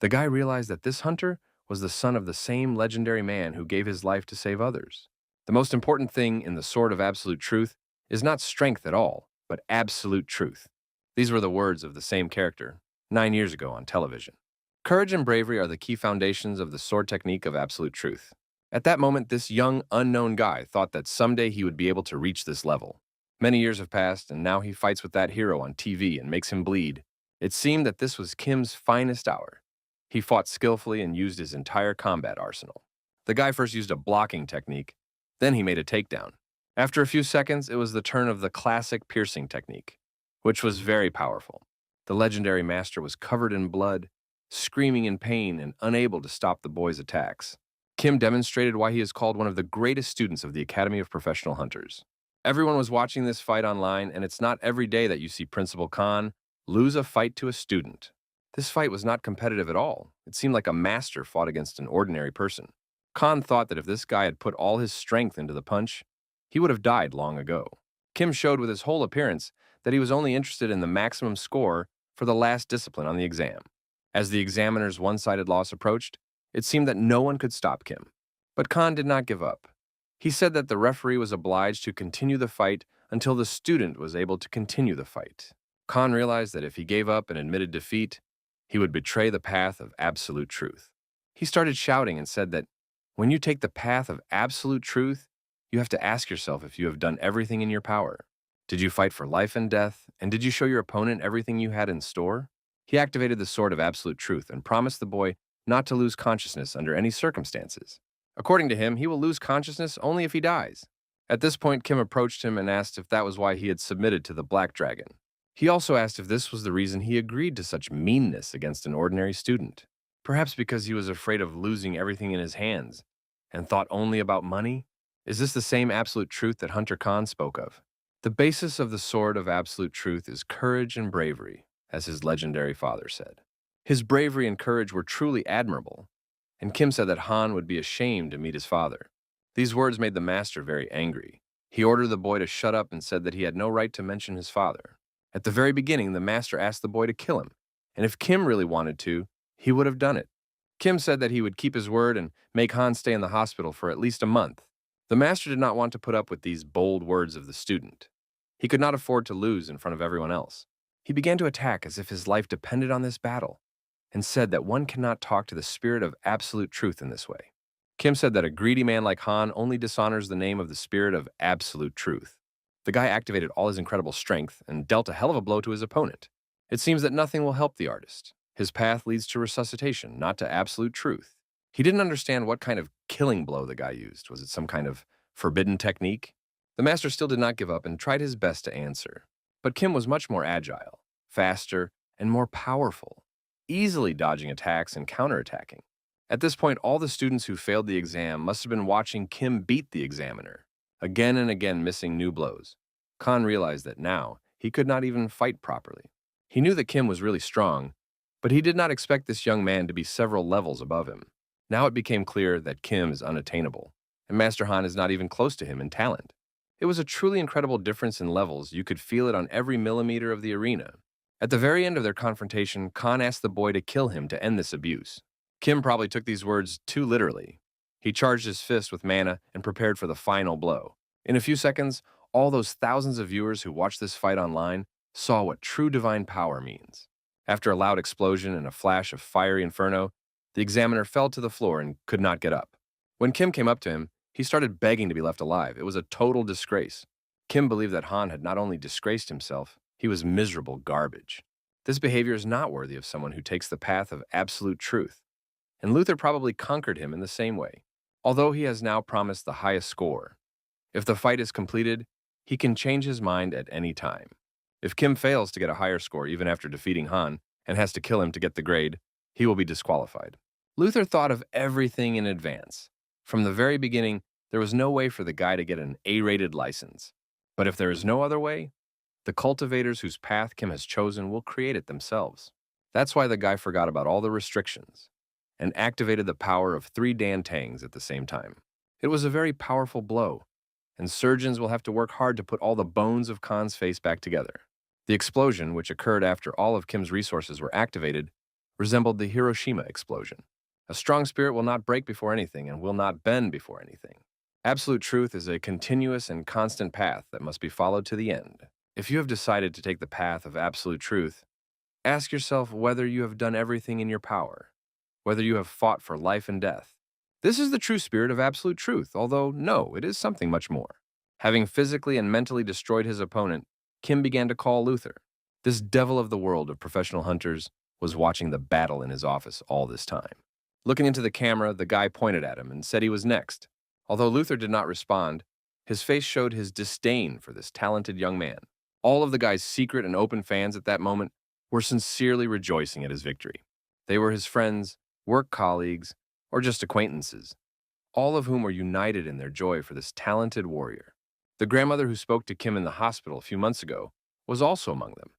The guy realized that this hunter was the son of the same legendary man who gave his life to save others. The most important thing in the Sword of Absolute Truth is not strength at all, but absolute truth. These were the words of the same character 9 years ago on television. Courage and bravery are the key foundations of the sword technique of absolute truth. At that moment, this young, unknown guy thought that someday he would be able to reach this level. Many years have passed, and now he fights with that hero on TV and makes him bleed. It seemed that this was Kim's finest hour. He fought skillfully and used his entire combat arsenal. The guy first used a blocking technique, then he made a takedown. After a few seconds, it was the turn of the classic piercing technique, which was very powerful. The legendary master was covered in blood, screaming in pain and unable to stop the boy's attacks. Kim demonstrated why he is called one of the greatest students of the Academy of Professional Hunters. Everyone was watching this fight online, and it's not every day that you see Principal Khan lose a fight to a student. This fight was not competitive at all. It seemed like a master fought against an ordinary person. Khan thought that if this guy had put all his strength into the punch, he would have died long ago. Kim showed with his whole appearance that he was only interested in the maximum score for the last discipline on the exam. As the examiner's one-sided loss approached, it seemed that no one could stop Kim. But Khan did not give up. He said that the referee was obliged to continue the fight until the student was able to continue the fight. Khan realized that if he gave up and admitted defeat, he would betray the path of absolute truth. He started shouting and said that when you take the path of absolute truth, you have to ask yourself if you have done everything in your power. Did you fight for life and death, and did you show your opponent everything you had in store? He activated the sword of absolute truth and promised the boy not to lose consciousness under any circumstances. According to him, he will lose consciousness only if he dies. At this point, Kim approached him and asked if that was why he had submitted to the Black Dragon. He also asked if this was the reason he agreed to such meanness against an ordinary student. Perhaps because he was afraid of losing everything in his hands and thought only about money? Is this the same absolute truth that Hunter Khan spoke of? The basis of the sword of absolute truth is courage and bravery, as his legendary father said. His bravery and courage were truly admirable, and Kim said that Han would be ashamed to meet his father. These words made the master very angry. He ordered the boy to shut up and said that he had no right to mention his father. At the very beginning, the master asked the boy to kill him, and if Kim really wanted to, he would have done it. Kim said that he would keep his word and make Han stay in the hospital for at least a month. The master did not want to put up with these bold words of the student. He could not afford to lose in front of everyone else. He began to attack as if his life depended on this battle, and said that one cannot talk to the spirit of absolute truth in this way. Kim said that a greedy man like Han only dishonors the name of the spirit of absolute truth. The guy activated all his incredible strength and dealt a hell of a blow to his opponent. It seems that nothing will help the artist. His path leads to resuscitation, not to absolute truth. He didn't understand what kind of killing blow the guy used. Was it some kind of forbidden technique? The master still did not give up and tried his best to answer. But Kim was much more agile, faster, and more powerful, easily dodging attacks and counterattacking. At this point, all the students who failed the exam must have been watching Kim beat the examiner, again and again missing new blows. Khan realized that now he could not even fight properly. He knew that Kim was really strong, but he did not expect this young man to be several levels above him. Now it became clear that Kim is unattainable, and Master Han is not even close to him in talent. It was a truly incredible difference in levels. You could feel it on every millimeter of the arena. At the very end of their confrontation, Khan asked the boy to kill him to end this abuse. Kim probably took these words too literally. He charged his fist with mana and prepared for the final blow. In a few seconds, all those thousands of viewers who watched this fight online saw what true divine power means. After a loud explosion and a flash of fiery inferno, the examiner fell to the floor and could not get up. When Kim came up to him, he started begging to be left alive. It was a total disgrace. Kim believed that Han had not only disgraced himself, he was miserable garbage. This behavior is not worthy of someone who takes the path of absolute truth. And Luther probably conquered him in the same way, although he has now promised the highest score. If the fight is completed, he can change his mind at any time. If Kim fails to get a higher score even after defeating Han and has to kill him to get the grade, he will be disqualified. Luther thought of everything in advance. From the very beginning, there was no way for the guy to get an A-rated license. But if there is no other way, the cultivators whose path Kim has chosen will create it themselves. That's why the guy forgot about all the restrictions and activated the power of 3 Dan Tangs at the same time. It was a very powerful blow, and surgeons will have to work hard to put all the bones of Khan's face back together. The explosion, which occurred after all of Kim's resources were activated, resembled the Hiroshima explosion. A strong spirit will not break before anything and will not bend before anything. Absolute truth is a continuous and constant path that must be followed to the end. If you have decided to take the path of absolute truth, ask yourself whether you have done everything in your power, whether you have fought for life and death. This is the true spirit of absolute truth, although no, it is something much more. Having physically and mentally destroyed his opponent, Kim began to call Luther. This devil of the world of professional hunters was watching the battle in his office all this time. Looking into the camera, the guy pointed at him and said he was next. Although Luther did not respond, his face showed his disdain for this talented young man. All of the guy's secret and open fans at that moment were sincerely rejoicing at his victory. They were his friends, work colleagues, or just acquaintances, all of whom were united in their joy for this talented warrior. The grandmother who spoke to Kim in the hospital a few months ago was also among them,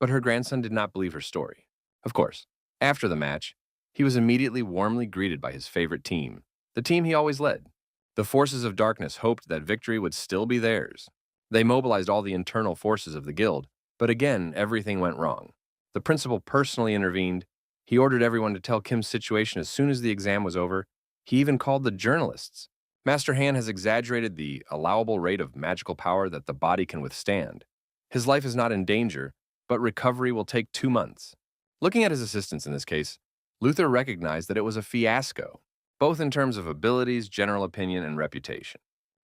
but her grandson did not believe her story. Of course, after the match, he was immediately warmly greeted by his favorite team, the team he always led. The forces of darkness hoped that victory would still be theirs. They mobilized all the internal forces of the guild, but again, everything went wrong. The principal personally intervened. He ordered everyone to tell Kim's situation as soon as the exam was over. He even called the journalists. Master Han has exaggerated the allowable rate of magical power that the body can withstand. His life is not in danger, but recovery will take 2 months. Looking at his assistants in this case, Luther recognized that it was a fiasco, both in terms of abilities, general opinion, and reputation.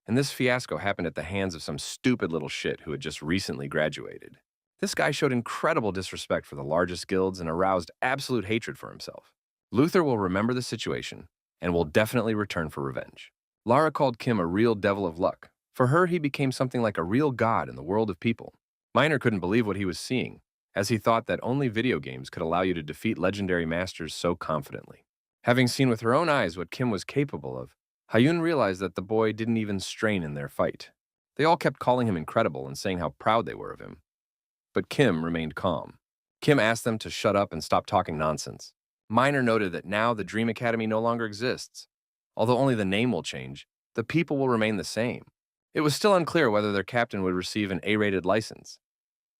And this fiasco happened at the hands of some stupid little shit who had just recently graduated. This guy showed incredible disrespect for the largest guilds and aroused absolute hatred for himself. Luther will remember the situation and will definitely return for revenge. Lara called Kim a real devil of luck. For her, he became something like a real god in the world of people. Minor couldn't believe what he was seeing, as he thought that only video games could allow you to defeat legendary masters so confidently. Having seen with her own eyes what Kim was capable of, Hyun realized that the boy didn't even strain in their fight. They all kept calling him incredible and saying how proud they were of him. But Kim remained calm. Kim asked them to shut up and stop talking nonsense. Minor noted that now the Dream Academy no longer exists. Although only the name will change, the people will remain the same. It was still unclear whether their captain would receive an A-rated license.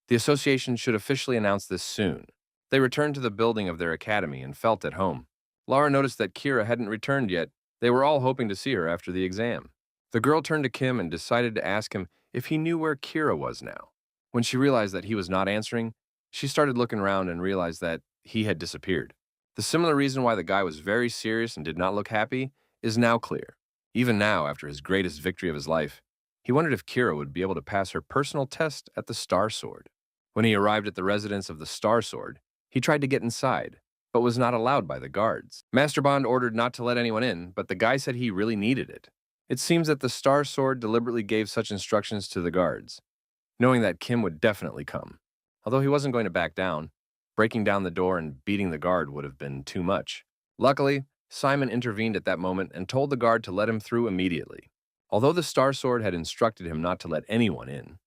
The association should officially announce this soon. They returned to the building of their academy and felt at home. Lara noticed that Kira hadn't returned yet. They were all hoping to see her after the exam. The girl turned to Kim and decided to ask him if he knew where Kira was now. When she realized that he was not answering, she started looking around and realized that he had disappeared. The similar reason why the guy was very serious and did not look happy is now clear. Even now, after his greatest victory of his life, he wondered if Kira would be able to pass her personal test at the Star Sword. When he arrived at the residence of the Star Sword, he tried to get inside, but was not allowed by the guards. Master Bond ordered not to let anyone in, but the guy said he really needed it. It seems that the Star Sword deliberately gave such instructions to the guards, knowing that Kim would definitely come. Although he wasn't going to back down, breaking down the door and beating the guard would have been too much. Luckily, Simon intervened at that moment and told the guard to let him through immediately. Although the Star Sword had instructed him not to let anyone in,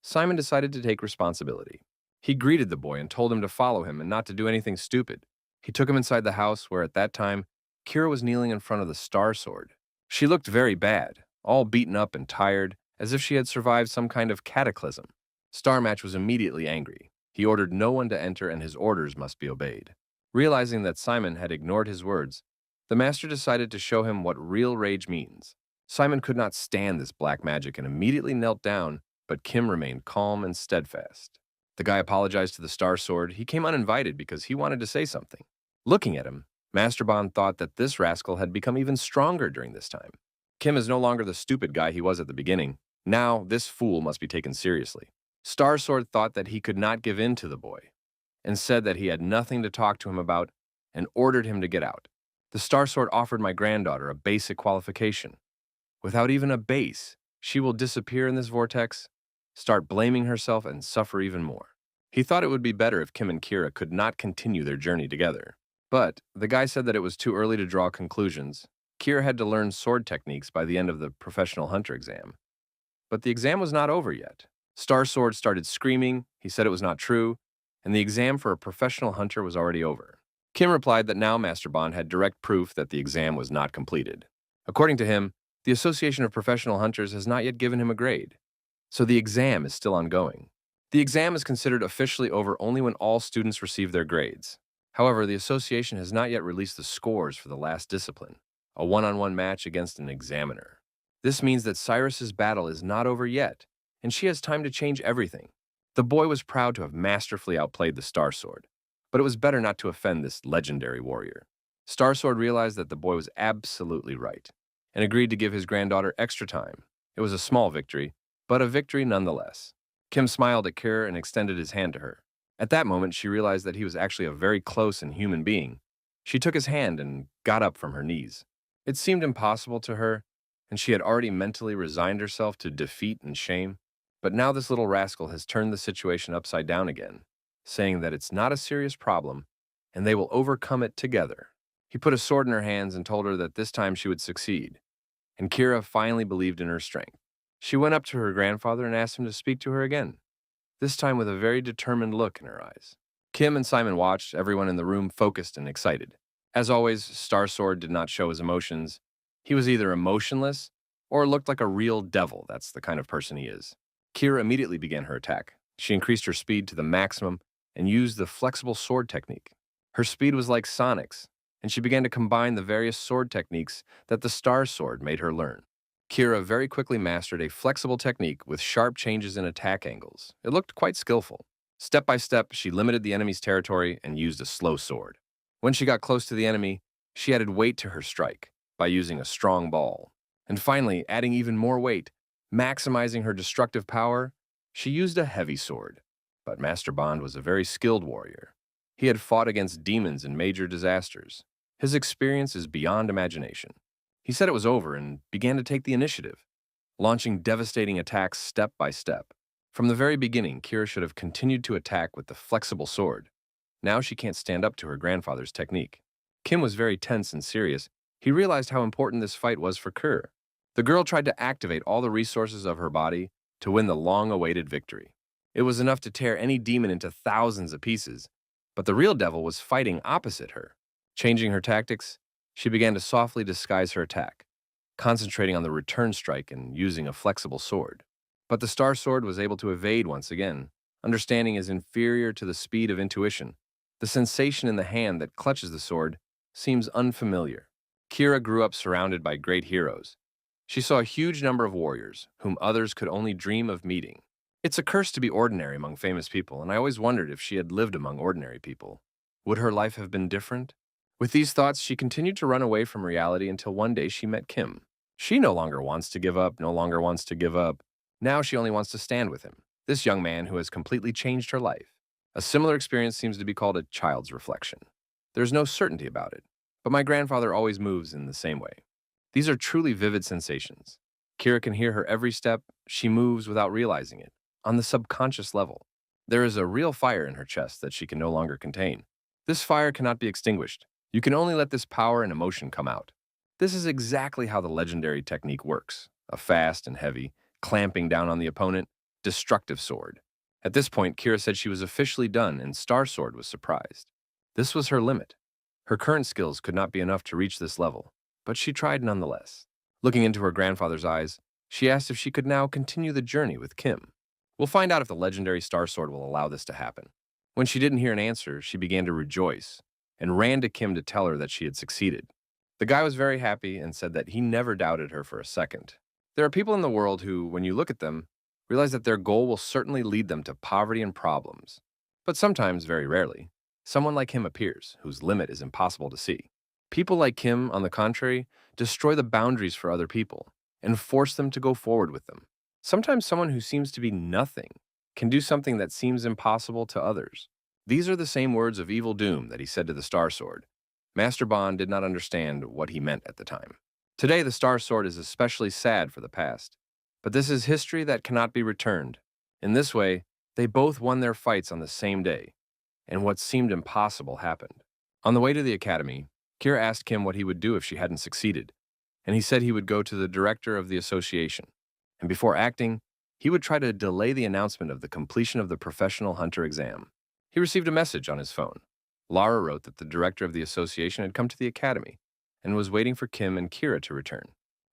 Simon decided to take responsibility. He greeted the boy and told him to follow him and not to do anything stupid. He took him inside the house where at that time, Kira was kneeling in front of the Star Sword. She looked very bad, all beaten up and tired, as if she had survived some kind of cataclysm. Star Match was immediately angry. He ordered no one to enter and his orders must be obeyed. Realizing that Simon had ignored his words, the master decided to show him what real rage means. Simon could not stand this black magic and immediately knelt down, but Kim remained calm and steadfast. The guy apologized to the Star Sword. He came uninvited because he wanted to say something. Looking at him, Master Bond thought that this rascal had become even stronger during this time. Kim is no longer the stupid guy he was at the beginning. Now, this fool must be taken seriously. Star Sword thought that he could not give in to the boy, and said that he had nothing to talk to him about, and ordered him to get out. The Star Sword offered my granddaughter a basic qualification. Without even a base, she will disappear in this vortex, start blaming herself, and suffer even more. He thought it would be better if Kim and Kira could not continue their journey together. But the guy said that it was too early to draw conclusions. Kira had to learn sword techniques by the end of the professional hunter exam. But the exam was not over yet. Star Sword started screaming, he said it was not true, and the exam for a professional hunter was already over. Kim replied that now Master Bond had direct proof that the exam was not completed. According to him, the Association of Professional Hunters has not yet given him a grade, so the exam is still ongoing. The exam is considered officially over only when all students receive their grades. However, the association has not yet released the scores for the last discipline, a one-on-one match against an examiner. This means that Cyrus's battle is not over yet, and she has time to change everything. The boy was proud to have masterfully outplayed the Star Sword, but it was better not to offend this legendary warrior. Star Sword realized that the boy was absolutely right, and agreed to give his granddaughter extra time. It was a small victory, but a victory nonetheless. Kim smiled at Kira and extended his hand to her. At that moment, she realized that he was actually a very close and human being. She took his hand and got up from her knees. It seemed impossible to her, and she had already mentally resigned herself to defeat and shame. But now this little rascal has turned the situation upside down again, saying that it's not a serious problem, and they will overcome it together. He put a sword in her hands and told her that this time she would succeed, and Kira finally believed in her strength. She went up to her grandfather and asked him to speak to her again, this time with a very determined look in her eyes. Kim and Simon watched, everyone in the room focused and excited. As always, Star Sword did not show his emotions. He was either emotionless or looked like a real devil. That's the kind of person he is. Kira immediately began her attack. She increased her speed to the maximum and used the flexible sword technique. Her speed was like Sonic's, and she began to combine the various sword techniques that the Star Sword made her learn. Kira very quickly mastered a flexible technique with sharp changes in attack angles. It looked quite skillful. Step by step, she limited the enemy's territory and used a slow sword. When she got close to the enemy, she added weight to her strike by using a strong ball. And finally, adding even more weight, maximizing her destructive power, she used a heavy sword. But Master Bond was a very skilled warrior. He had fought against demons in major disasters. His experience is beyond imagination. He said it was over and began to take the initiative, launching devastating attacks step by step. From the very beginning, Kira should have continued to attack with the flexible sword. Now she can't stand up to her grandfather's technique. Kim was very tense and serious. He realized how important this fight was for Kira. The girl tried to activate all the resources of her body to win the long-awaited victory. It was enough to tear any demon into thousands of pieces, but the real devil was fighting opposite her. Changing her tactics, she began to softly disguise her attack, concentrating on the return strike and using a flexible sword. But the Star Sword was able to evade once again. Understanding is inferior to the speed of intuition. The sensation in the hand that clutches the sword seems unfamiliar. Kira grew up surrounded by great heroes. She saw a huge number of warriors, whom others could only dream of meeting. It's a curse to be ordinary among famous people, and I always wondered if she had lived among ordinary people. Would her life have been different? With these thoughts, she continued to run away from reality until one day she met Kim. She no longer wants to give up, no longer wants to give up. Now she only wants to stand with him, this young man who has completely changed her life. A similar experience seems to be called a child's reflection. There's no certainty about it, but my grandfather always moves in the same way. These are truly vivid sensations. Kira can hear her every step. She moves without realizing it, on the subconscious level. There is a real fire in her chest that she can no longer contain. This fire cannot be extinguished. You can only let this power and emotion come out. This is exactly how the legendary technique works. A fast and heavy, clamping down on the opponent, destructive sword. At this point, Kira said she was officially done, and Star Sword was surprised. This was her limit. Her current skills could not be enough to reach this level, but she tried nonetheless. Looking into her grandfather's eyes, she asked if she could now continue the journey with Kim. We'll find out if the legendary Star Sword will allow this to happen. When she didn't hear an answer, she began to rejoice and ran to Kim to tell her that she had succeeded. The guy was very happy and said that he never doubted her for a second. There are people in the world who, when you look at them, realize that their goal will certainly lead them to poverty and problems. But sometimes, very rarely, someone like him appears, whose limit is impossible to see. People like Kim, on the contrary, destroy the boundaries for other people and force them to go forward with them. Sometimes someone who seems to be nothing can do something that seems impossible to others. These are the same words of evil doom that he said to the Star Sword. Master Bond did not understand what he meant at the time. Today, the Star Sword is especially sad for the past, but this is history that cannot be returned. In this way, they both won their fights on the same day, and what seemed impossible happened. On the way to the academy, Kira asked Kim what he would do if she hadn't succeeded, and he said he would go to the director of the association, and before acting, he would try to delay the announcement of the completion of the professional hunter exam. He received a message on his phone. Lara wrote that the director of the association had come to the academy and was waiting for Kim and Kira to return.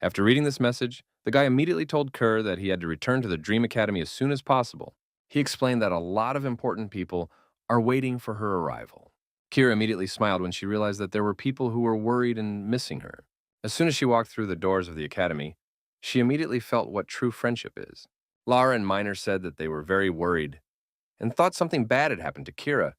After reading this message, the guy immediately told Kerr that he had to return to the Dream Academy as soon as possible. He explained that a lot of important people are waiting for her arrival. Kira immediately smiled when she realized that there were people who were worried and missing her. As soon as she walked through the doors of the academy, she immediately felt what true friendship is. Lara and Miner said that they were very worried and thought something bad had happened to Kira.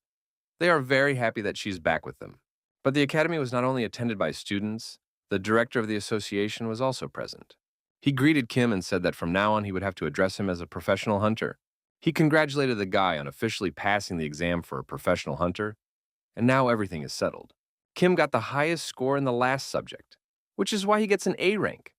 They are very happy that she's back with them. But the academy was not only attended by students, the director of the association was also present. He greeted Kim and said that from now on he would have to address him as a professional hunter. He congratulated the guy on officially passing the exam for a professional hunter, and now everything is settled. Kim got the highest score in the last subject, which is why he gets an A rank,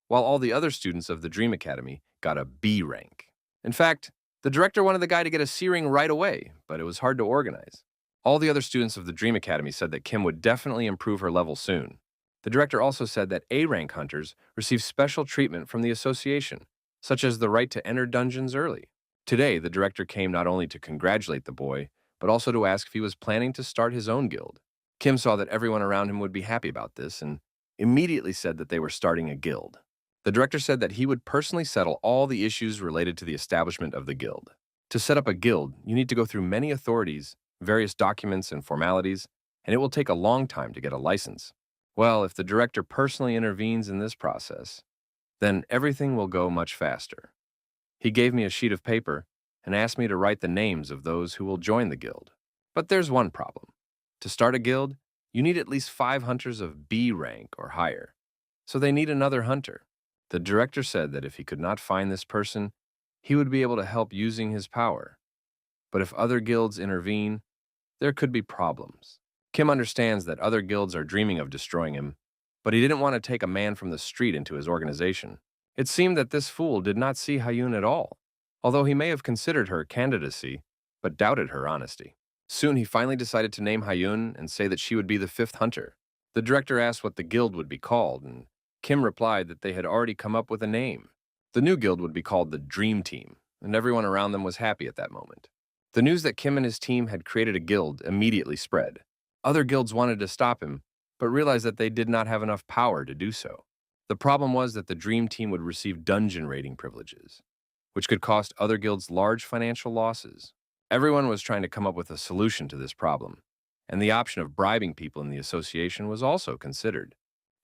while all the other students of the Dream Academy got a B rank. In fact, the director wanted the guy to get a C ring right away, but it was hard to organize. All the other students of the Dream Academy said that Kim would definitely improve her level soon. The director also said that A rank hunters receive special treatment from the association, such as the right to enter dungeons early. Today, the director came not only to congratulate the boy, but also to ask if he was planning to start his own guild. Kim saw that everyone around him would be happy about this and immediately said that they were starting a guild. The director said that he would personally settle all the issues related to the establishment of the guild. To set up a guild, you need to go through many authorities, various documents and formalities, and it will take a long time to get a license. Well, if the director personally intervenes in this process, then everything will go much faster. He gave me a sheet of paper and asked me to write the names of those who will join the guild. But there's one problem. To start a guild, you need at least 5 hunters of B rank or higher, so they need another hunter. The director said that if he could not find this person, he would be able to help using his power. But if other guilds intervene, there could be problems. Kim understands that other guilds are dreaming of destroying him, but he didn't want to take a man from the street into his organization. It seemed that this fool did not see Hyun at all, although he may have considered her candidacy, but doubted her honesty. Soon he finally decided to name Hyun and say that she would be the 5th hunter. The director asked what the guild would be called, and Kim replied that they had already come up with a name. The new guild would be called the Dream Team, and everyone around them was happy at that moment. The news that Kim and his team had created a guild immediately spread. Other guilds wanted to stop him, but realized that they did not have enough power to do so. The problem was that the Dream Team would receive dungeon raiding privileges, which could cost other guilds large financial losses. Everyone was trying to come up with a solution to this problem, and the option of bribing people in the association was also considered.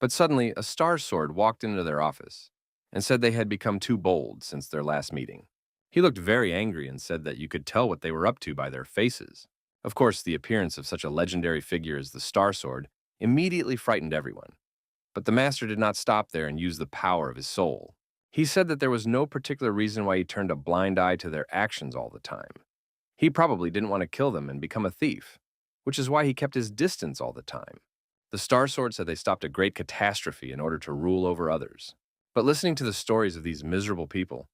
But suddenly, a star sword walked into their office and said they had become too bold since their last meeting. He looked very angry and said that you could tell what they were up to by their faces. Of course, the appearance of such a legendary figure as the Star Sword immediately frightened everyone. But the master did not stop there and use the power of his soul. He said that there was no particular reason why he turned a blind eye to their actions all the time. He probably didn't want to kill them and become a thief, which is why he kept his distance all the time. The Star Sword said they stopped a great catastrophe in order to rule over others. But listening to the stories of these miserable people,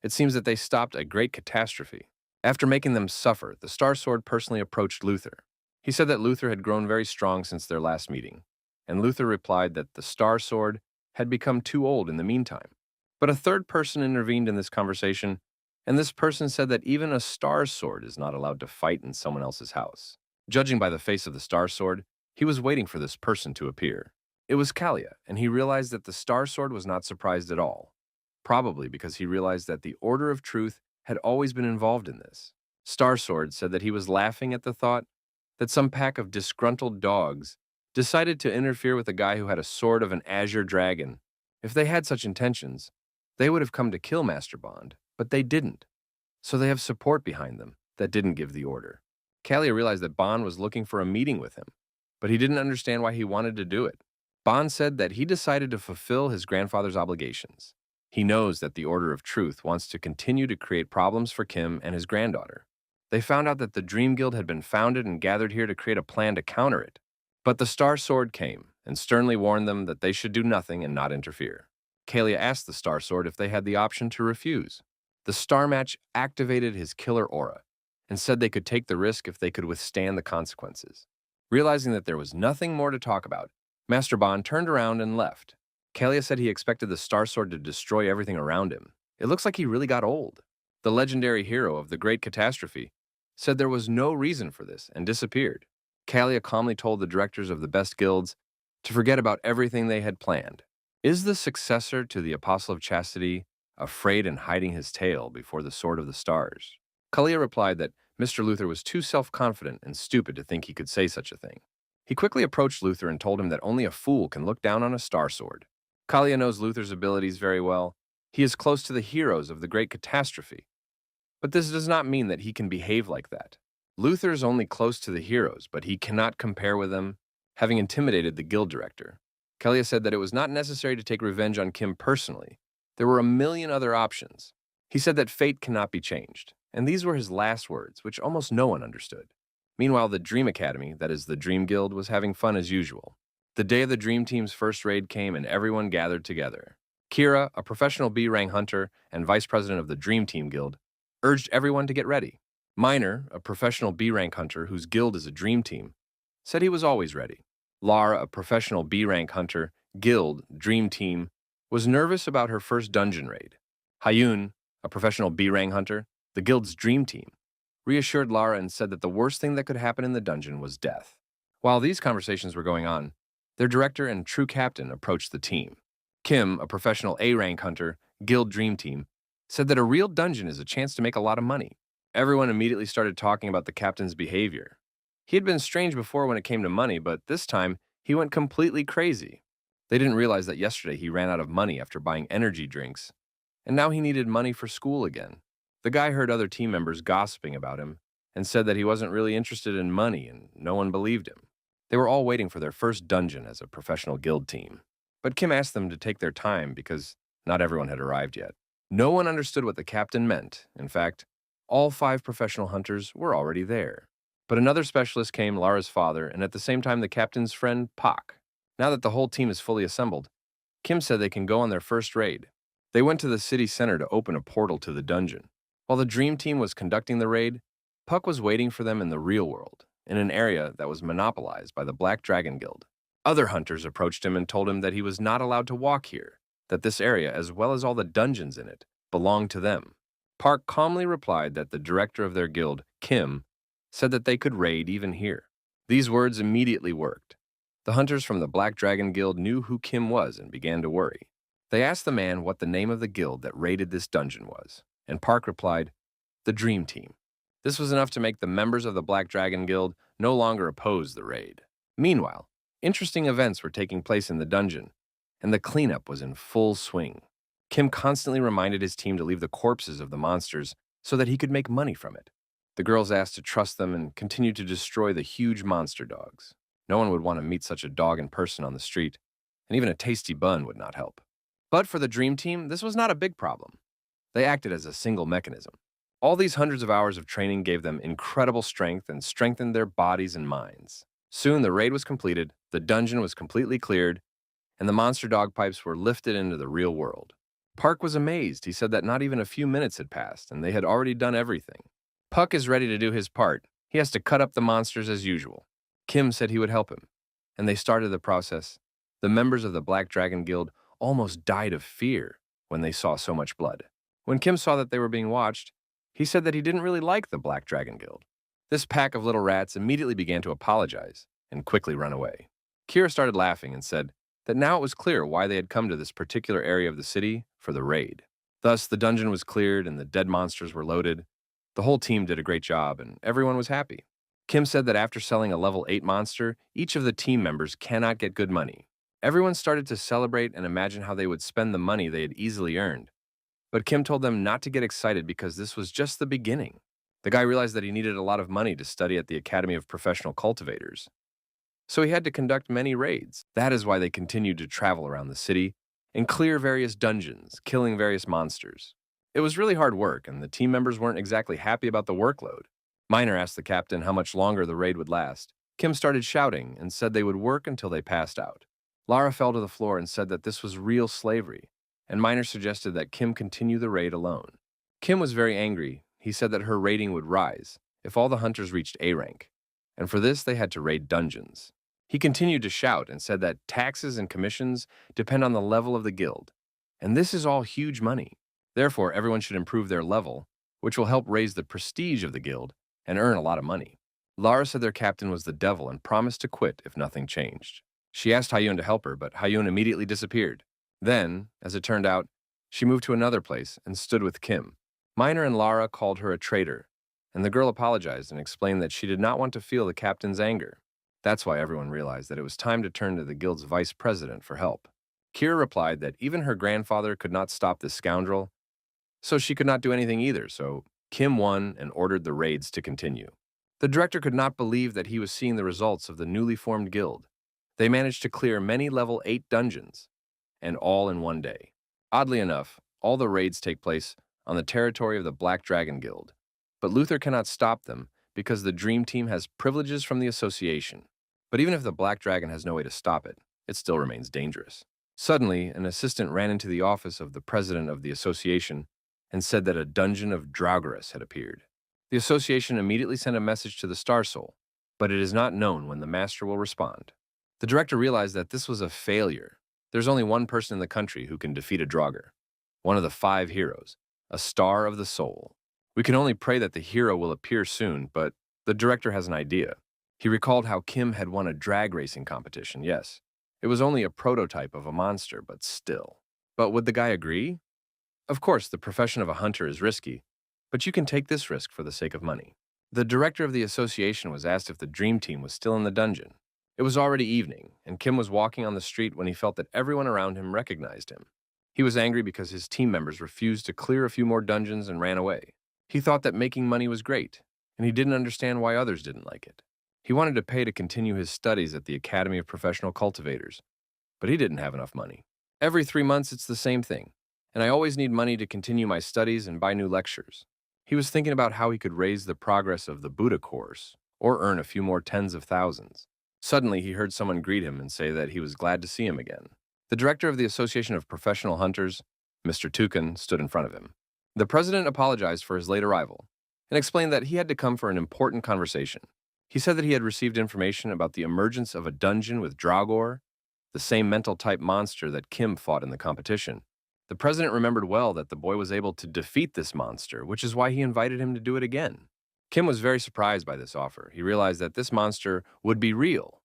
it seems that they stopped a great catastrophe. After making them suffer, the Star Sword personally approached Luther. He said that Luther had grown very strong since their last meeting, and Luther replied that the Star Sword had become too old in the meantime. But a third person intervened in this conversation, and this person said that even a Star Sword is not allowed to fight in someone else's house. Judging by the face of the Star Sword, he was waiting for this person to appear. It was Kalia, and he realized that the Star Sword was not surprised at all, probably because he realized that the Order of Truth had always been involved in this. Star Sword said that he was laughing at the thought that some pack of disgruntled dogs decided to interfere with a guy who had a sword of an azure dragon. If they had such intentions, they would have come to kill Master Bond, but they didn't. So they have support behind them that didn't give the order. Kalia realized that Bond was looking for a meeting with him, but he didn't understand why he wanted to do it. Bond said that he decided to fulfill his grandfather's obligations. He knows that the Order of Truth wants to continue to create problems for Kim and his granddaughter. They found out that the Dream Guild had been founded and gathered here to create a plan to counter it. But the Star Sword came and sternly warned them that they should do nothing and not interfere. Kalia asked the Star Sword if they had the option to refuse. The Star Match activated his killer aura and said they could take the risk if they could withstand the consequences. Realizing that there was nothing more to talk about, Master Bond turned around and left. Kalia said he expected the Star Sword to destroy everything around him. It looks like he really got old. The legendary hero of the Great Catastrophe said there was no reason for this and disappeared. Kalia calmly told the directors of the best guilds to forget about everything they had planned. Is the successor to the Apostle of Chastity afraid and hiding his tail before the Sword of the Stars? Kalia replied that Mr. Luther was too self-confident and stupid to think he could say such a thing. He quickly approached Luther and told him that only a fool can look down on a Star Sword. Kalia knows Luther's abilities very well. He is close to the heroes of the Great Catastrophe. But this does not mean that he can behave like that. Luther is only close to the heroes, but he cannot compare with them, having intimidated the guild director. Kalia said that it was not necessary to take revenge on Kim personally. There were a million other options. He said that fate cannot be changed. And these were his last words, which almost no one understood. Meanwhile, the Dream Academy, that is the Dream Guild, was having fun as usual. The day of the Dream Team's first raid came and everyone gathered together. Kira, a professional B-rank hunter and vice president of the Dream Team Guild, urged everyone to get ready. Minor, a professional B-rank hunter whose guild is a Dream Team, said he was always ready. Lara, a professional B-rank hunter, guild, Dream Team, was nervous about her first dungeon raid. Hayun, a professional B-rank hunter, the guild's Dream Team, reassured Lara and said that the worst thing that could happen in the dungeon was death. While these conversations were going on, their director and true captain approached the team. Kim, a professional A-rank hunter, guild Dream Team, said that a real dungeon is a chance to make a lot of money. Everyone immediately started talking about the captain's behavior. He had been strange before when it came to money, but this time he went completely crazy. They didn't realize that yesterday he ran out of money after buying energy drinks, and now he needed money for school again. The guy heard other team members gossiping about him and said that he wasn't really interested in money and no one believed him. They were all waiting for their first dungeon as a professional guild team. But Kim asked them to take their time because not everyone had arrived yet. No one understood what the captain meant. In fact, all 5 professional hunters were already there. But another specialist came, Lara's father, and at the same time the captain's friend, Pak. Now that the whole team is fully assembled, Kim said they can go on their first raid. They went to the city center to open a portal to the dungeon. While the Dream Team was conducting the raid, Puck was waiting for them in the real world, in an area that was monopolized by the Black Dragon Guild. Other hunters approached him and told him that he was not allowed to walk here, that this area, as well as all the dungeons in it, belonged to them. Park calmly replied that the director of their guild, Kim, said that they could raid even here. These words immediately worked. The hunters from the Black Dragon Guild knew who Kim was and began to worry. They asked the man what the name of the guild that raided this dungeon was, and Park replied, "The Dream Team." This was enough to make the members of the Black Dragon Guild no longer oppose the raid. Meanwhile, interesting events were taking place in the dungeon, and the cleanup was in full swing. Kim constantly reminded his team to leave the corpses of the monsters so that he could make money from it. The girls asked to trust them and continued to destroy the huge monster dogs. No one would want to meet such a dog in person on the street, and even a tasty bun would not help. But for the Dream Team, this was not a big problem. They acted as a single mechanism. All these hundreds of hours of training gave them incredible strength and strengthened their bodies and minds. Soon the raid was completed, the dungeon was completely cleared, and the monster dog pipes were lifted into the real world. Park was amazed. He said that not even a few minutes had passed, and they had already done everything. Puck is ready to do his part. He has to cut up the monsters as usual. Kim said he would help him, and they started the process. The members of the Black Dragon Guild almost died of fear when they saw so much blood. When Kim saw that they were being watched, he said that he didn't really like the Black Dragon Guild. This pack of little rats immediately began to apologize and quickly run away. Kira started laughing and said that now it was clear why they had come to this particular area of the city for the raid. Thus, the dungeon was cleared and the dead monsters were loaded. The whole team did a great job and everyone was happy. Kim said that after selling a level 8 monster, each of the team members cannot get good money. Everyone started to celebrate and imagine how they would spend the money they had easily earned. But Kim told them not to get excited because this was just the beginning. The guy realized that he needed a lot of money to study at the Academy of Professional Cultivators. So he had to conduct many raids. That is why they continued to travel around the city and clear various dungeons, killing various monsters. It was really hard work, and the team members weren't exactly happy about the workload. Minor asked the captain how much longer the raid would last. Kim started shouting and said they would work until they passed out. Lara fell to the floor and said that this was real slavery, and Minor suggested that Kim continue the raid alone. Kim was very angry. He said that her rating would rise if all the hunters reached A rank, and for this they had to raid dungeons. He continued to shout and said that taxes and commissions depend on the level of the guild, and this is all huge money. Therefore, everyone should improve their level, which will help raise the prestige of the guild and earn a lot of money. Lara said their captain was the devil and promised to quit if nothing changed. She asked Hayun to help her, but Hayun immediately disappeared. Then, as it turned out, she moved to another place and stood with Kim. Minor and Lara called her a traitor, and the girl apologized and explained that she did not want to feel the captain's anger. That's why everyone realized that it was time to turn to the guild's vice president for help. Kira replied that even her grandfather could not stop this scoundrel, so she could not do anything either, so Kim won and ordered the raids to continue. The director could not believe that he was seeing the results of the newly formed guild. They managed to clear many level 8 dungeons, and all in one day. Oddly enough, all the raids take place on the territory of the Black Dragon Guild. But Luther cannot stop them because the Dream Team has privileges from the association. But even if the Black Dragon has no way to stop it, it still remains dangerous. Suddenly, an assistant ran into the office of the president of the association and said that a dungeon of Draugarus had appeared. The association immediately sent a message to the Star Soul, but it is not known when the master will respond. The director realized that this was a failure. There's only one person in the country who can defeat a Draugr, one of the 5 heroes, a Star of the Soul. We can only pray that the hero will appear soon, but the director has an idea. He recalled how Kim had won a drag racing competition, yes. It was only a prototype of a monster, but still. But would the guy agree? Of course, the profession of a hunter is risky, but you can take this risk for the sake of money. The director of the association was asked if the Dream Team was still in the dungeon. It was already evening, and Kim was walking on the street when he felt that everyone around him recognized him. He was angry because his team members refused to clear a few more dungeons and ran away. He thought that making money was great, and he didn't understand why others didn't like it. He wanted to pay to continue his studies at the Academy of Professional Cultivators, but he didn't have enough money. Every 3 months, it's the same thing, and I always need money to continue my studies and buy new lectures. He was thinking about how he could raise the progress of the Buddha course or earn a few more tens of thousands. Suddenly, he heard someone greet him and say that he was glad to see him again. The director of the Association of Professional Hunters, Mr. Tukin, stood in front of him. The president apologized for his late arrival and explained that he had to come for an important conversation. He said that he had received information about the emergence of a dungeon with Draugr, the same mental-type monster that Kim fought in the competition. The president remembered well that the boy was able to defeat this monster, which is why he invited him to do it again. Kim was very surprised by this offer. He realized that this monster would be real,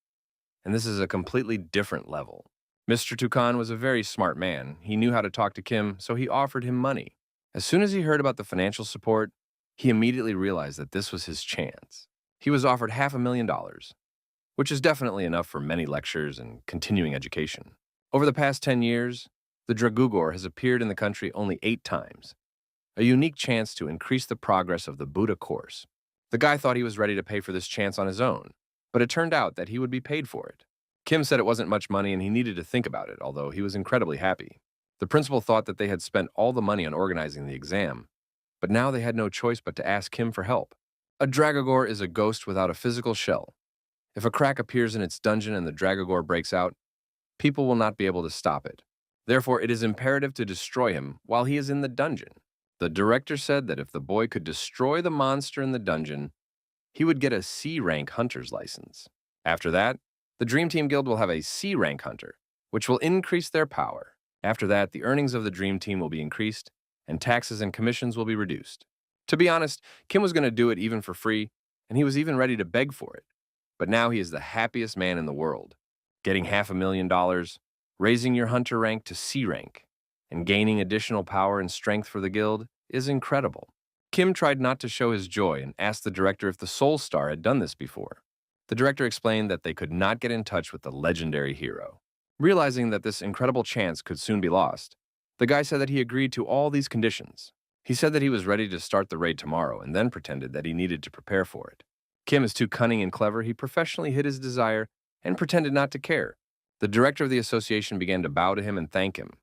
and this is a completely different level. Mr. Tukan was a very smart man. He knew how to talk to Kim, so he offered him money. As soon as he heard about the financial support, he immediately realized that this was his chance. He was offered $500,000, which is definitely enough for many lectures and continuing education. Over the past 10 years, the Dragugor has appeared in the country only 8 times, a unique chance to increase the progress of the Buddha course. The guy thought he was ready to pay for this chance on his own, but it turned out that he would be paid for it. Kim said it wasn't much money and he needed to think about it, although he was incredibly happy. The principal thought that they had spent all the money on organizing the exam, but now they had no choice but to ask Kim for help. A Dragogor is a ghost without a physical shell. If a crack appears in its dungeon and the Dragogor breaks out, people will not be able to stop it. Therefore, it is imperative to destroy him while he is in the dungeon. The director said that if the boy could destroy the monster in the dungeon, he would get a C-rank hunter's license. After that, the Dream Team Guild will have a C-rank hunter, which will increase their power. After that, the earnings of the Dream Team will be increased, and taxes and commissions will be reduced. To be honest, Kim was going to do it even for free, and he was even ready to beg for it. But now he is the happiest man in the world, getting $500,000, raising your hunter rank to C rank, and gaining additional power and strength for the guild is incredible. Kim tried not to show his joy and asked the director if the Soul Star had done this before. The director explained that they could not get in touch with the legendary hero. Realizing that this incredible chance could soon be lost, the guy said that he agreed to all these conditions. He said that he was ready to start the raid tomorrow and then pretended that he needed to prepare for it. Kim is too cunning and clever. He professionally hid his desire and pretended not to care. The director of the association began to bow to him and thank him,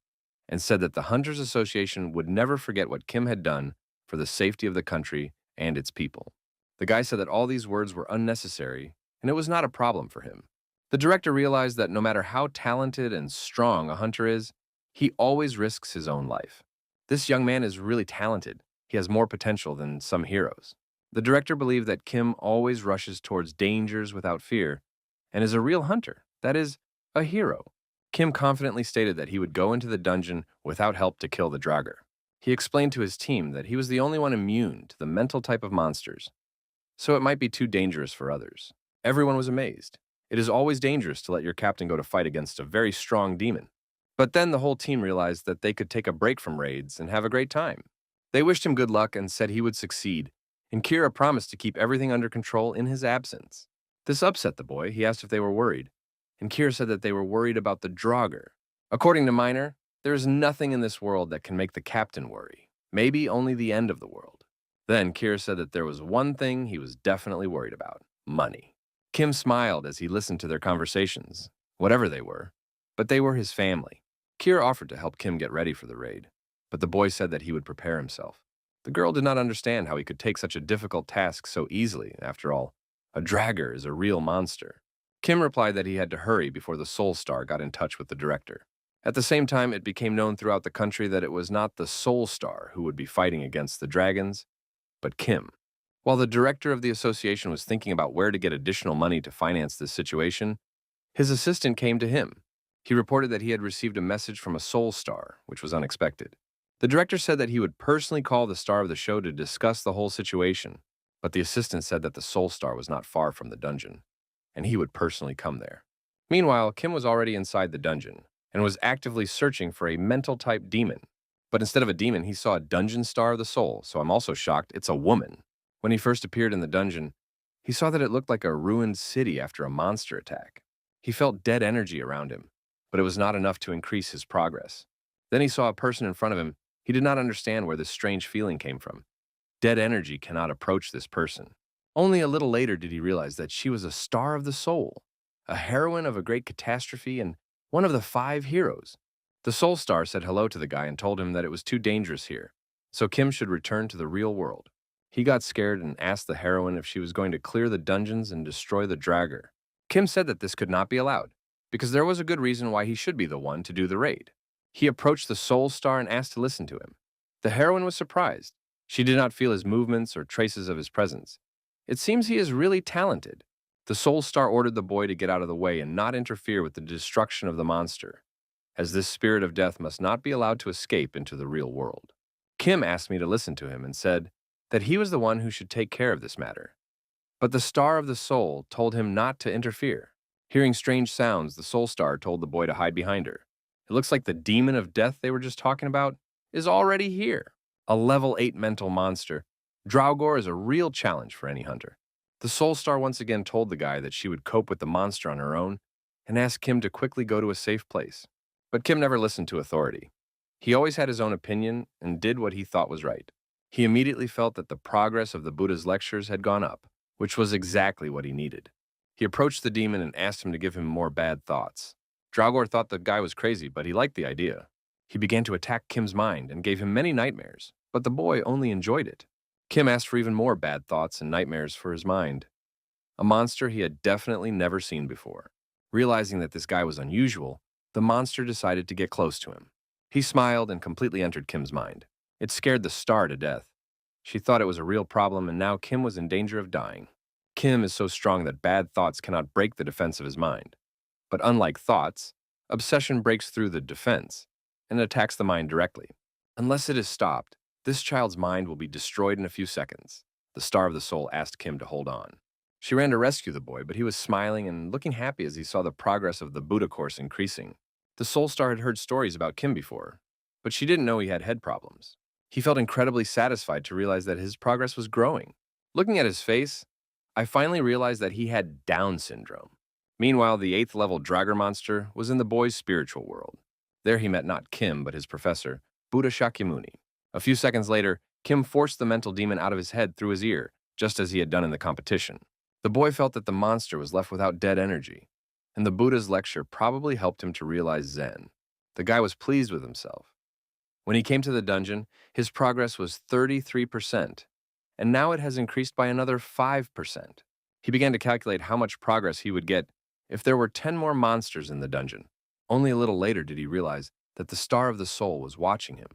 and said that the Hunters Association would never forget what Kim had done for the safety of the country and its people. The guy said that all these words were unnecessary, and it was not a problem for him. The director realized that no matter how talented and strong a hunter is, he always risks his own life. This young man is really talented. He has more potential than some heroes. The director believed that Kim always rushes towards dangers without fear and is a real hunter, that is, a hero. Kim confidently stated that he would go into the dungeon without help to kill the Draugr. He explained to his team that he was the only one immune to the mental type of monsters, so it might be too dangerous for others. Everyone was amazed. It is always dangerous to let your captain go to fight against a very strong demon. But then the whole team realized that they could take a break from raids and have a great time. They wished him good luck and said he would succeed, and Kira promised to keep everything under control in his absence. This upset the boy. He asked if they were worried, and Kira said that they were worried about the Draugr. According to Miner, there is nothing in this world that can make the captain worry. Maybe only the end of the world. Then Kira said that there was one thing he was definitely worried about: money. Kim smiled as he listened to their conversations, whatever they were, but they were his family. Kira offered to help Kim get ready for the raid, but the boy said that he would prepare himself. The girl did not understand how he could take such a difficult task so easily. After all, a dragger is a real monster. Kim replied that he had to hurry before the Soul Star got in touch with the director. At the same time, it became known throughout the country that it was not the Soul Star who would be fighting against the dragons, but Kim. While the director of the association was thinking about where to get additional money to finance this situation, his assistant came to him. He reported that he had received a message from a Soul Star, which was unexpected. The director said that he would personally call the star of the show to discuss the whole situation, but the assistant said that the Soul Star was not far from the dungeon, and he would personally come there. Meanwhile, Kim was already inside the dungeon and was actively searching for a mental-type demon. But instead of a demon, he saw a dungeon star of the soul, so I'm also shocked it's a woman. When he first appeared in the dungeon, he saw that it looked like a ruined city after a monster attack. He felt dead energy around him, but it was not enough to increase his progress. Then he saw a person in front of him. He did not understand where this strange feeling came from. Dead energy cannot approach this person. Only a little later did he realize that she was a star of the soul, a heroine of a great catastrophe and one of the 5 heroes. The Soul Star said hello to the guy and told him that it was too dangerous here, so Kim should return to the real world. He got scared and asked the heroine if she was going to clear the dungeons and destroy the dragger. Kim said that this could not be allowed, because there was a good reason why he should be the one to do the raid. He approached the Soul Star and asked to listen to him. The heroine was surprised. She did not feel his movements or traces of his presence. It seems he is really talented. The Soul Star ordered the boy to get out of the way and not interfere with the destruction of the monster, as this spirit of death must not be allowed to escape into the real world. Kim asked me to listen to him and said that he was the one who should take care of this matter. But the Star of the Soul told him not to interfere. Hearing strange sounds, the Soul Star told the boy to hide behind her. It looks like the demon of death they were just talking about is already here. A level 8 mental monster. Draugr is a real challenge for any hunter. The Soul Star once again told the guy that she would cope with the monster on her own and asked Kim to quickly go to a safe place. But Kim never listened to authority. He always had his own opinion and did what he thought was right. He immediately felt that the progress of the Buddha's lectures had gone up, which was exactly what he needed. He approached the demon and asked him to give him more bad thoughts. Draugr thought the guy was crazy, but he liked the idea. He began to attack Kim's mind and gave him many nightmares, but the boy only enjoyed it. Kim asked for even more bad thoughts and nightmares for his mind. A monster he had definitely never seen before. Realizing that this guy was unusual, the monster decided to get close to him. He smiled and completely entered Kim's mind. It scared the star to death. She thought it was a real problem, and now Kim was in danger of dying. Kim is so strong that bad thoughts cannot break the defense of his mind. But unlike thoughts, obsession breaks through the defense and attacks the mind directly. Unless it is stopped, this child's mind will be destroyed in a few seconds. The Star of the Soul asked Kim to hold on. She ran to rescue the boy, but he was smiling and looking happy as he saw the progress of the Buddha course increasing. The Soul Star had heard stories about Kim before, but she didn't know he had head problems. He felt incredibly satisfied to realize that his progress was growing. Looking at his face, I finally realized that he had Down syndrome. Meanwhile, the 8th level Draugr monster was in the boy's spiritual world. There he met not Kim, but his professor, Buddha Shakyamuni. A few seconds later, Kim forced the mental demon out of his head through his ear, just as he had done in the competition. The boy felt that the monster was left without dead energy, and the Buddha's lecture probably helped him to realize Zen. The guy was pleased with himself. When he came to the dungeon, his progress was 33%, and now it has increased by another 5%. He began to calculate how much progress he would get if there were 10 more monsters in the dungeon. Only a little later did he realize that the Star of the Soul was watching him,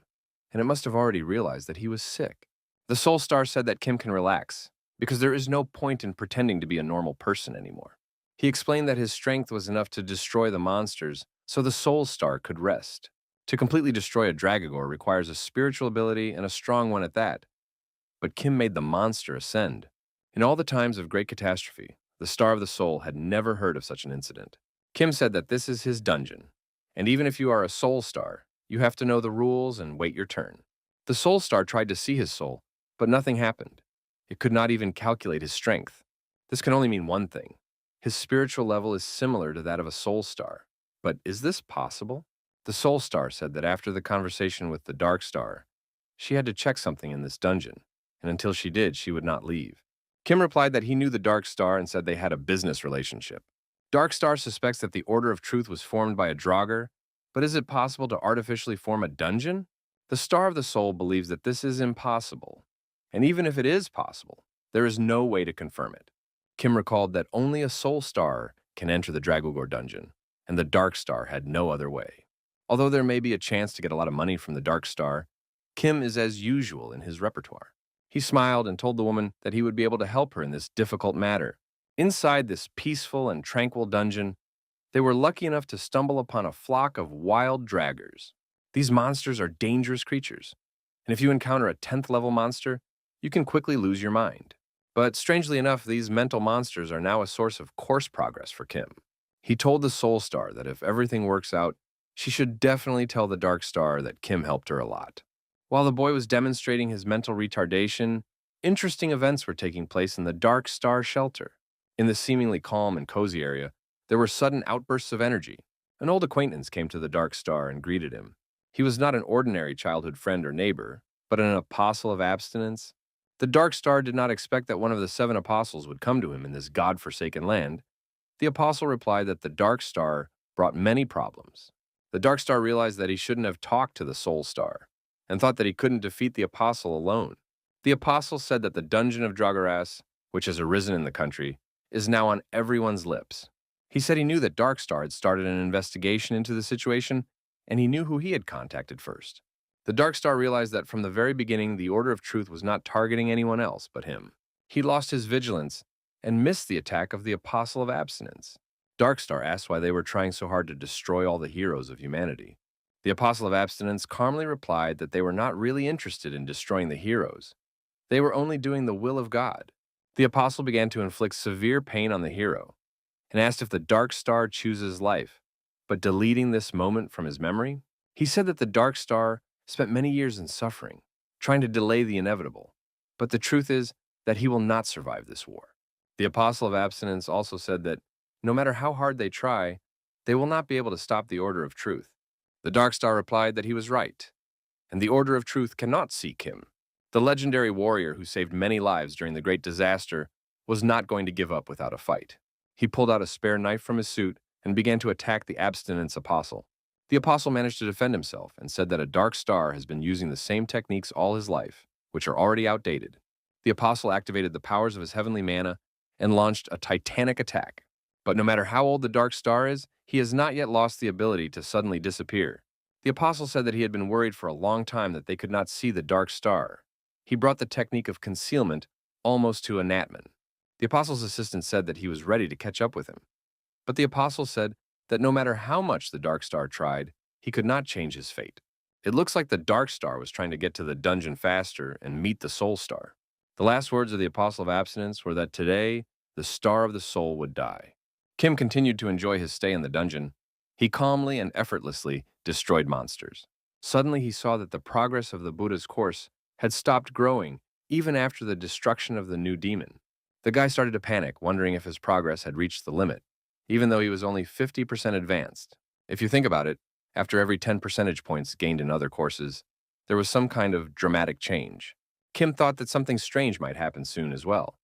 and it must have already realized that he was sick. The Soul Star said that Kim can relax, because there is no point in pretending to be a normal person anymore. He explained that his strength was enough to destroy the monsters, so the Soul Star could rest. To completely destroy a Dragagor requires a spiritual ability and a strong one at that. But Kim made the monster ascend. In all the times of great catastrophe, the Star of the Soul had never heard of such an incident. Kim said that this is his dungeon, and even if you are a Soul Star, you have to know the rules and wait your turn. The Soul Star tried to see his soul, but nothing happened. It could not even calculate his strength. This can only mean one thing. His spiritual level is similar to that of a Soul Star. But is this possible? The Soul Star said that after the conversation with the Dark Star, she had to check something in this dungeon, and until she did, she would not leave. Kim replied that he knew the Dark Star and said they had a business relationship. Dark Star suspects that the Order of Truth was formed by a Draugr, but is it possible to artificially form a dungeon? The star of the soul believes that this is impossible. And even if it is possible, there is no way to confirm it. Kim recalled that only a soul star can enter the Dragogor dungeon, and the Dark Star had no other way. Although there may be a chance to get a lot of money from the Dark Star, Kim is as usual in his repertoire. He smiled and told the woman that he would be able to help her in this difficult matter. Inside this peaceful and tranquil dungeon, they were lucky enough to stumble upon a flock of wild draggers. These monsters are dangerous creatures, and if you encounter a 10th level monster, you can quickly lose your mind. But strangely enough, these mental monsters are now a source of course progress for Kim. He told the Soul Star that if everything works out, she should definitely tell the Dark Star that Kim helped her a lot. While the boy was demonstrating his mental retardation, interesting events were taking place in the Dark Star shelter. In the seemingly calm and cozy area, there were sudden outbursts of energy. An old acquaintance came to the Dark Star and greeted him. He was not an ordinary childhood friend or neighbor, but an apostle of abstinence. The Dark Star did not expect that one of the 7 apostles would come to him in this God-forsaken land. The apostle replied that the Dark Star brought many problems. The Dark Star realized that he shouldn't have talked to the Soul Star, and thought that he couldn't defeat the apostle alone. The apostle said that the dungeon of Dragoras, which has arisen in the country, is now on everyone's lips. He said he knew that Dark Star had started an investigation into the situation, and he knew who he had contacted first. The Dark Star realized that from the very beginning, the Order of Truth was not targeting anyone else but him. He lost his vigilance and missed the attack of the Apostle of Abstinence. Dark Star asked why they were trying so hard to destroy all the heroes of humanity. The Apostle of Abstinence calmly replied that they were not really interested in destroying the heroes. They were only doing the will of God. The Apostle began to inflict severe pain on the hero and asked if the Dark Star chooses life, but deleting this moment from his memory. He said that the Dark Star spent many years in suffering, trying to delay the inevitable, but the truth is that he will not survive this war. The Apostle of Abstinence also said that no matter how hard they try, they will not be able to stop the Order of Truth. The Dark Star replied that he was right, and the Order of Truth cannot seek him. The legendary warrior who saved many lives during the Great Disaster was not going to give up without a fight. He pulled out a spare knife from his suit and began to attack the abstinence apostle. The apostle managed to defend himself and said that a Dark Star has been using the same techniques all his life, which are already outdated. The apostle activated the powers of his heavenly mana and launched a titanic attack. But no matter how old the Dark Star is, he has not yet lost the ability to suddenly disappear. The apostle said that he had been worried for a long time that they could not see the Dark Star. He brought the technique of concealment almost to Anatman. The apostle's assistant said that he was ready to catch up with him. But the apostle said that no matter how much the Dark Star tried, he could not change his fate. It looks like the Dark Star was trying to get to the dungeon faster and meet the Soul Star. The last words of the Apostle of Abstinence were that today, the Star of the Soul would die. Kim continued to enjoy his stay in the dungeon. He calmly and effortlessly destroyed monsters. Suddenly he saw that the progress of the Buddha's course had stopped growing even after the destruction of the new demon. The guy started to panic, wondering if his progress had reached the limit, even though he was only 50% advanced. If you think about it, after every 10 percentage points gained in other courses, there was some kind of dramatic change. Kim thought that something strange might happen soon as well.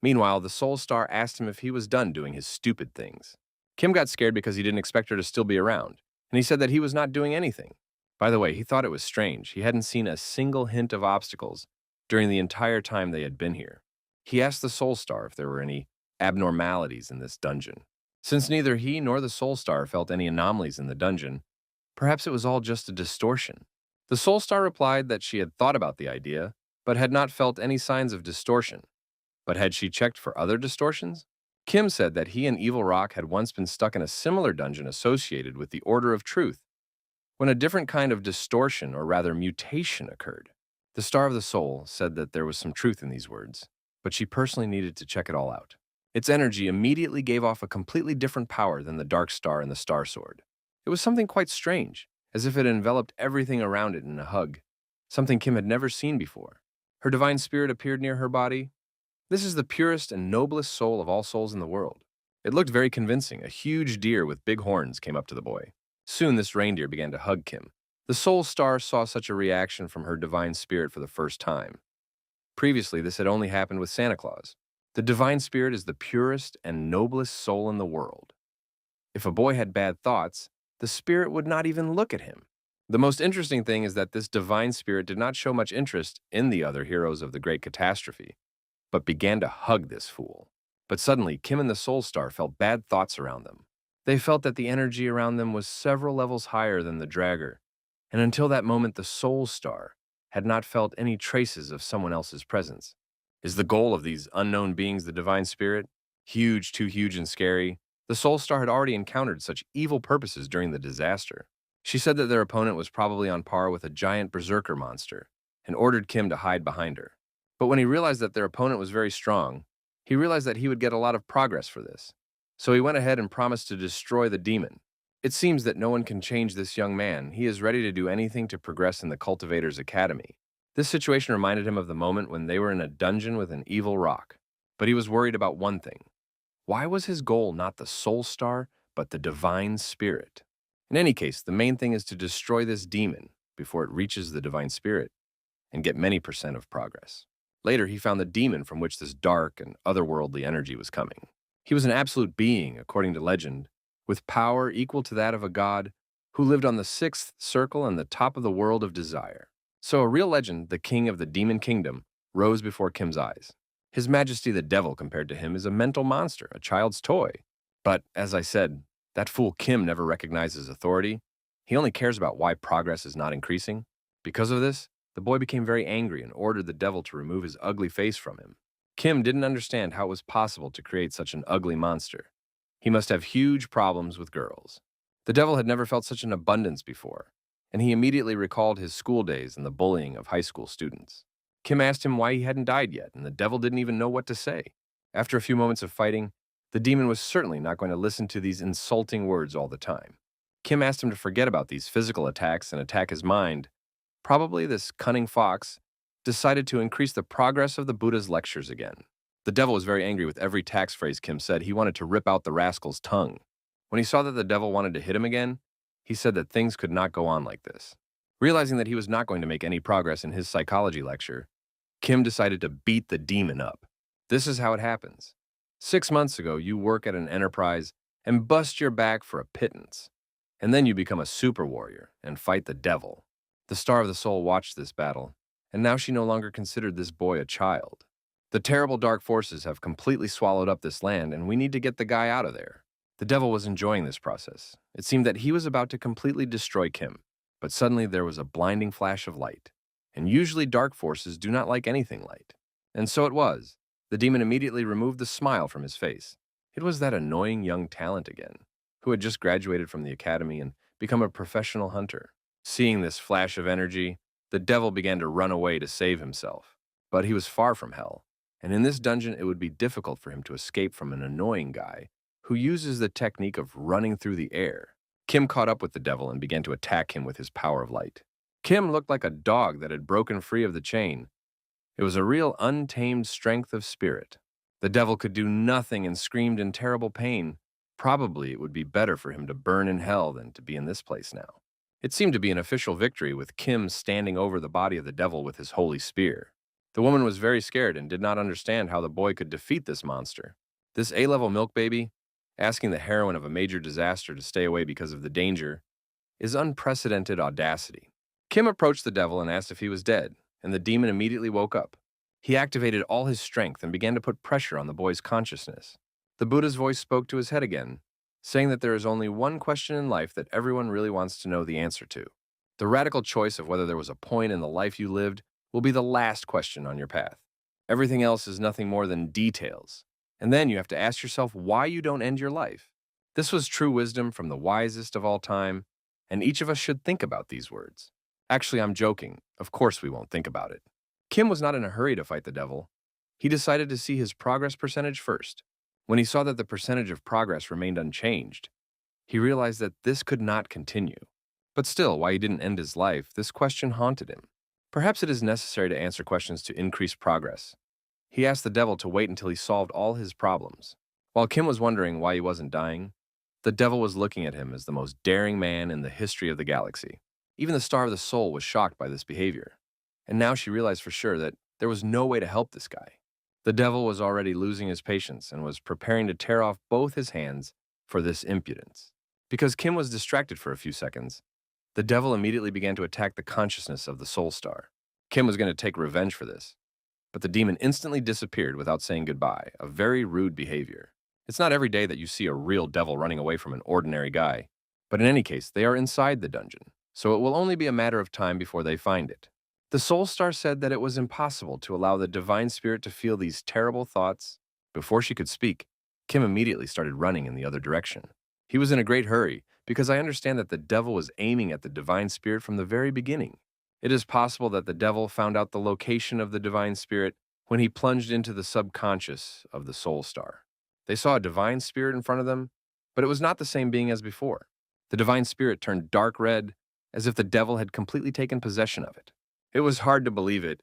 Meanwhile, the Soul Star asked him if he was done doing his stupid things. Kim got scared because he didn't expect her to still be around, and he said that he was not doing anything. By the way, he thought it was strange. He hadn't seen a single hint of obstacles during the entire time they had been here. He asked the Soul Star if there were any abnormalities in this dungeon. Since neither he nor the Soul Star felt any anomalies in the dungeon, perhaps it was all just a distortion. The Soul Star replied that she had thought about the idea, but had not felt any signs of distortion. But had she checked for other distortions? Kim said that he and Evil Rock had once been stuck in a similar dungeon associated with the Order of Truth, when a different kind of distortion, or rather mutation, occurred. The Star of the Soul said that there was some truth in these words, but she personally needed to check it all out. Its energy immediately gave off a completely different power than the Dark Star and the Star Sword. It was something quite strange, as if it enveloped everything around it in a hug, something Kim had never seen before. Her divine spirit appeared near her body. This is the purest and noblest soul of all souls in the world. It looked very convincing. A huge deer with big horns came up to the boy. Soon this reindeer began to hug Kim. The Soul Star saw such a reaction from her divine spirit for the first time. Previously, this had only happened with Santa Claus. The divine spirit is the purest and noblest soul in the world. If a boy had bad thoughts, the spirit would not even look at him. The most interesting thing is that this divine spirit did not show much interest in the other heroes of the Great Catastrophe, but began to hug this fool. But suddenly, Kim and the Soul Star felt bad thoughts around them. They felt that the energy around them was several levels higher than the Dragger, and until that moment, the Soul Star had not felt any traces of someone else's presence. Is the goal of these unknown beings the divine spirit? Huge, too huge and scary? The Soul Star had already encountered such evil purposes during the disaster. She said that their opponent was probably on par with a giant berserker monster and ordered Kim to hide behind her. But when he realized that their opponent was very strong, he realized that he would get a lot of progress for this. So he went ahead and promised to destroy the demon. It seems that no one can change this young man. He is ready to do anything to progress in the Cultivator's Academy. This situation reminded him of the moment when they were in a dungeon with an evil rock. But he was worried about one thing. Why was his goal not the Soul Star, but the Divine Spirit? In any case, the main thing is to destroy this demon before it reaches the Divine Spirit and get many percent of progress. Later, he found the demon from which this dark and otherworldly energy was coming. He was an absolute being, according to legend, with power equal to that of a god who lived on the sixth circle and the top of the world of desire. So a real legend, the king of the demon kingdom, rose before Kim's eyes. His Majesty the Devil, compared to him, is a mental monster, a child's toy. But, as I said, that fool Kim never recognizes authority. He only cares about why progress is not increasing. Because of this, the boy became very angry and ordered the devil to remove his ugly face from him. Kim didn't understand how it was possible to create such an ugly monster. He must have huge problems with girls. The devil had never felt such an abundance before, and he immediately recalled his school days and the bullying of high school students. Kim asked him why he hadn't died yet, and the devil didn't even know what to say. After a few moments of fighting, the demon was certainly not going to listen to these insulting words all the time. Kim asked him to forget about these physical attacks and attack his mind. Probably this cunning fox decided to increase the progress of the Buddha's lectures again. The devil was very angry with every tax phrase Kim said. He wanted to rip out the rascal's tongue. When he saw that the devil wanted to hit him again, he said that things could not go on like this. Realizing that he was not going to make any progress in his psychology lecture, Kim decided to beat the demon up. This is how it happens. 6 months ago, you work at an enterprise and bust your back for a pittance. And then you become a super warrior and fight the devil. The Star of the Soul watched this battle, and now she no longer considered this boy a child. The terrible dark forces have completely swallowed up this land, and we need to get the guy out of there. The devil was enjoying this process. It seemed that he was about to completely destroy Kim, but suddenly there was a blinding flash of light. And usually dark forces do not like anything light. And so it was. The demon immediately removed the smile from his face. It was that annoying young talent again, who had just graduated from the academy and become a professional hunter. Seeing this flash of energy, the devil began to run away to save himself. But he was far from hell, and in this dungeon it would be difficult for him to escape from an annoying guy who uses the technique of running through the air. Kim caught up with the devil and began to attack him with his power of light. Kim looked like a dog that had broken free of the chain. It was a real untamed strength of spirit. The devil could do nothing and screamed in terrible pain. Probably it would be better for him to burn in hell than to be in this place now. It seemed to be an official victory, with Kim standing over the body of the devil with his holy spear. The woman was very scared and did not understand how the boy could defeat this monster. This A-level milk baby, asking the heroine of a major disaster to stay away because of the danger, is unprecedented audacity. Kim approached the devil and asked if he was dead, and the demon immediately woke up. He activated all his strength and began to put pressure on the boy's consciousness. The Buddha's voice spoke to his head again, saying that there is only one question in life that everyone really wants to know the answer to. The radical choice of whether there was a point in the life you lived will be the last question on your path. Everything else is nothing more than details. And then you have to ask yourself why you don't end your life. This was true wisdom from the wisest of all time, and each of us should think about these words. Actually, I'm joking. Of course we won't think about it. Kim was not in a hurry to fight the devil. He decided to see his progress percentage first. When he saw that the percentage of progress remained unchanged, he realized that this could not continue. But still, why he didn't end his life, this question haunted him. Perhaps it is necessary to answer questions to increase progress. He asked the devil to wait until he solved all his problems. While Kim was wondering why he wasn't dying, the devil was looking at him as the most daring man in the history of the galaxy. Even the Star of the Soul was shocked by this behavior, and now she realized for sure that there was no way to help this guy. The devil was already losing his patience and was preparing to tear off both his hands for this impudence. Because Kim was distracted for a few seconds, The devil immediately began to attack the consciousness of the soul star. Kim was going to take revenge for this, but the demon instantly disappeared without saying goodbye, a very rude behavior. It's not every day that you see a real devil running away from an ordinary guy, but in any case, they are inside the dungeon, so it will only be a matter of time before they find it. The soul star said that it was impossible to allow the divine spirit to feel these terrible thoughts. Before she could speak, Kim immediately started running in the other direction. He was in a great hurry, because I understand that the devil was aiming at the divine spirit from the very beginning. It is possible that the devil found out the location of the divine spirit when he plunged into the subconscious of the soul star. They saw a divine spirit in front of them, but it was not the same being as before. The divine spirit turned dark red, as if the devil had completely taken possession of it. It was hard to believe it.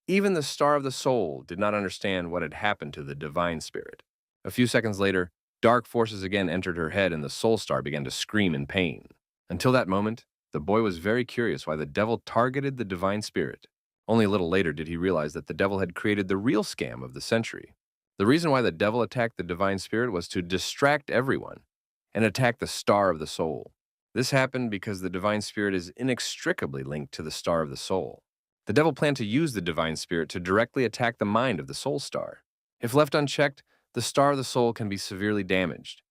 Even the star of the soul did not understand what had happened to the divine spirit. A few seconds later, dark forces again entered her head and the soul star began to scream in pain. Until that moment, the boy was very curious why the devil targeted the divine spirit. Only a little later did he realize that the devil had created the real scam of the century. The reason why the devil attacked the divine spirit was to distract everyone and attack the star of the soul. This happened because the divine spirit is inextricably linked to the star of the soul. The devil planned to use the divine spirit to directly attack the mind of the soul star. If left unchecked, the star of the soul can be severely damaged.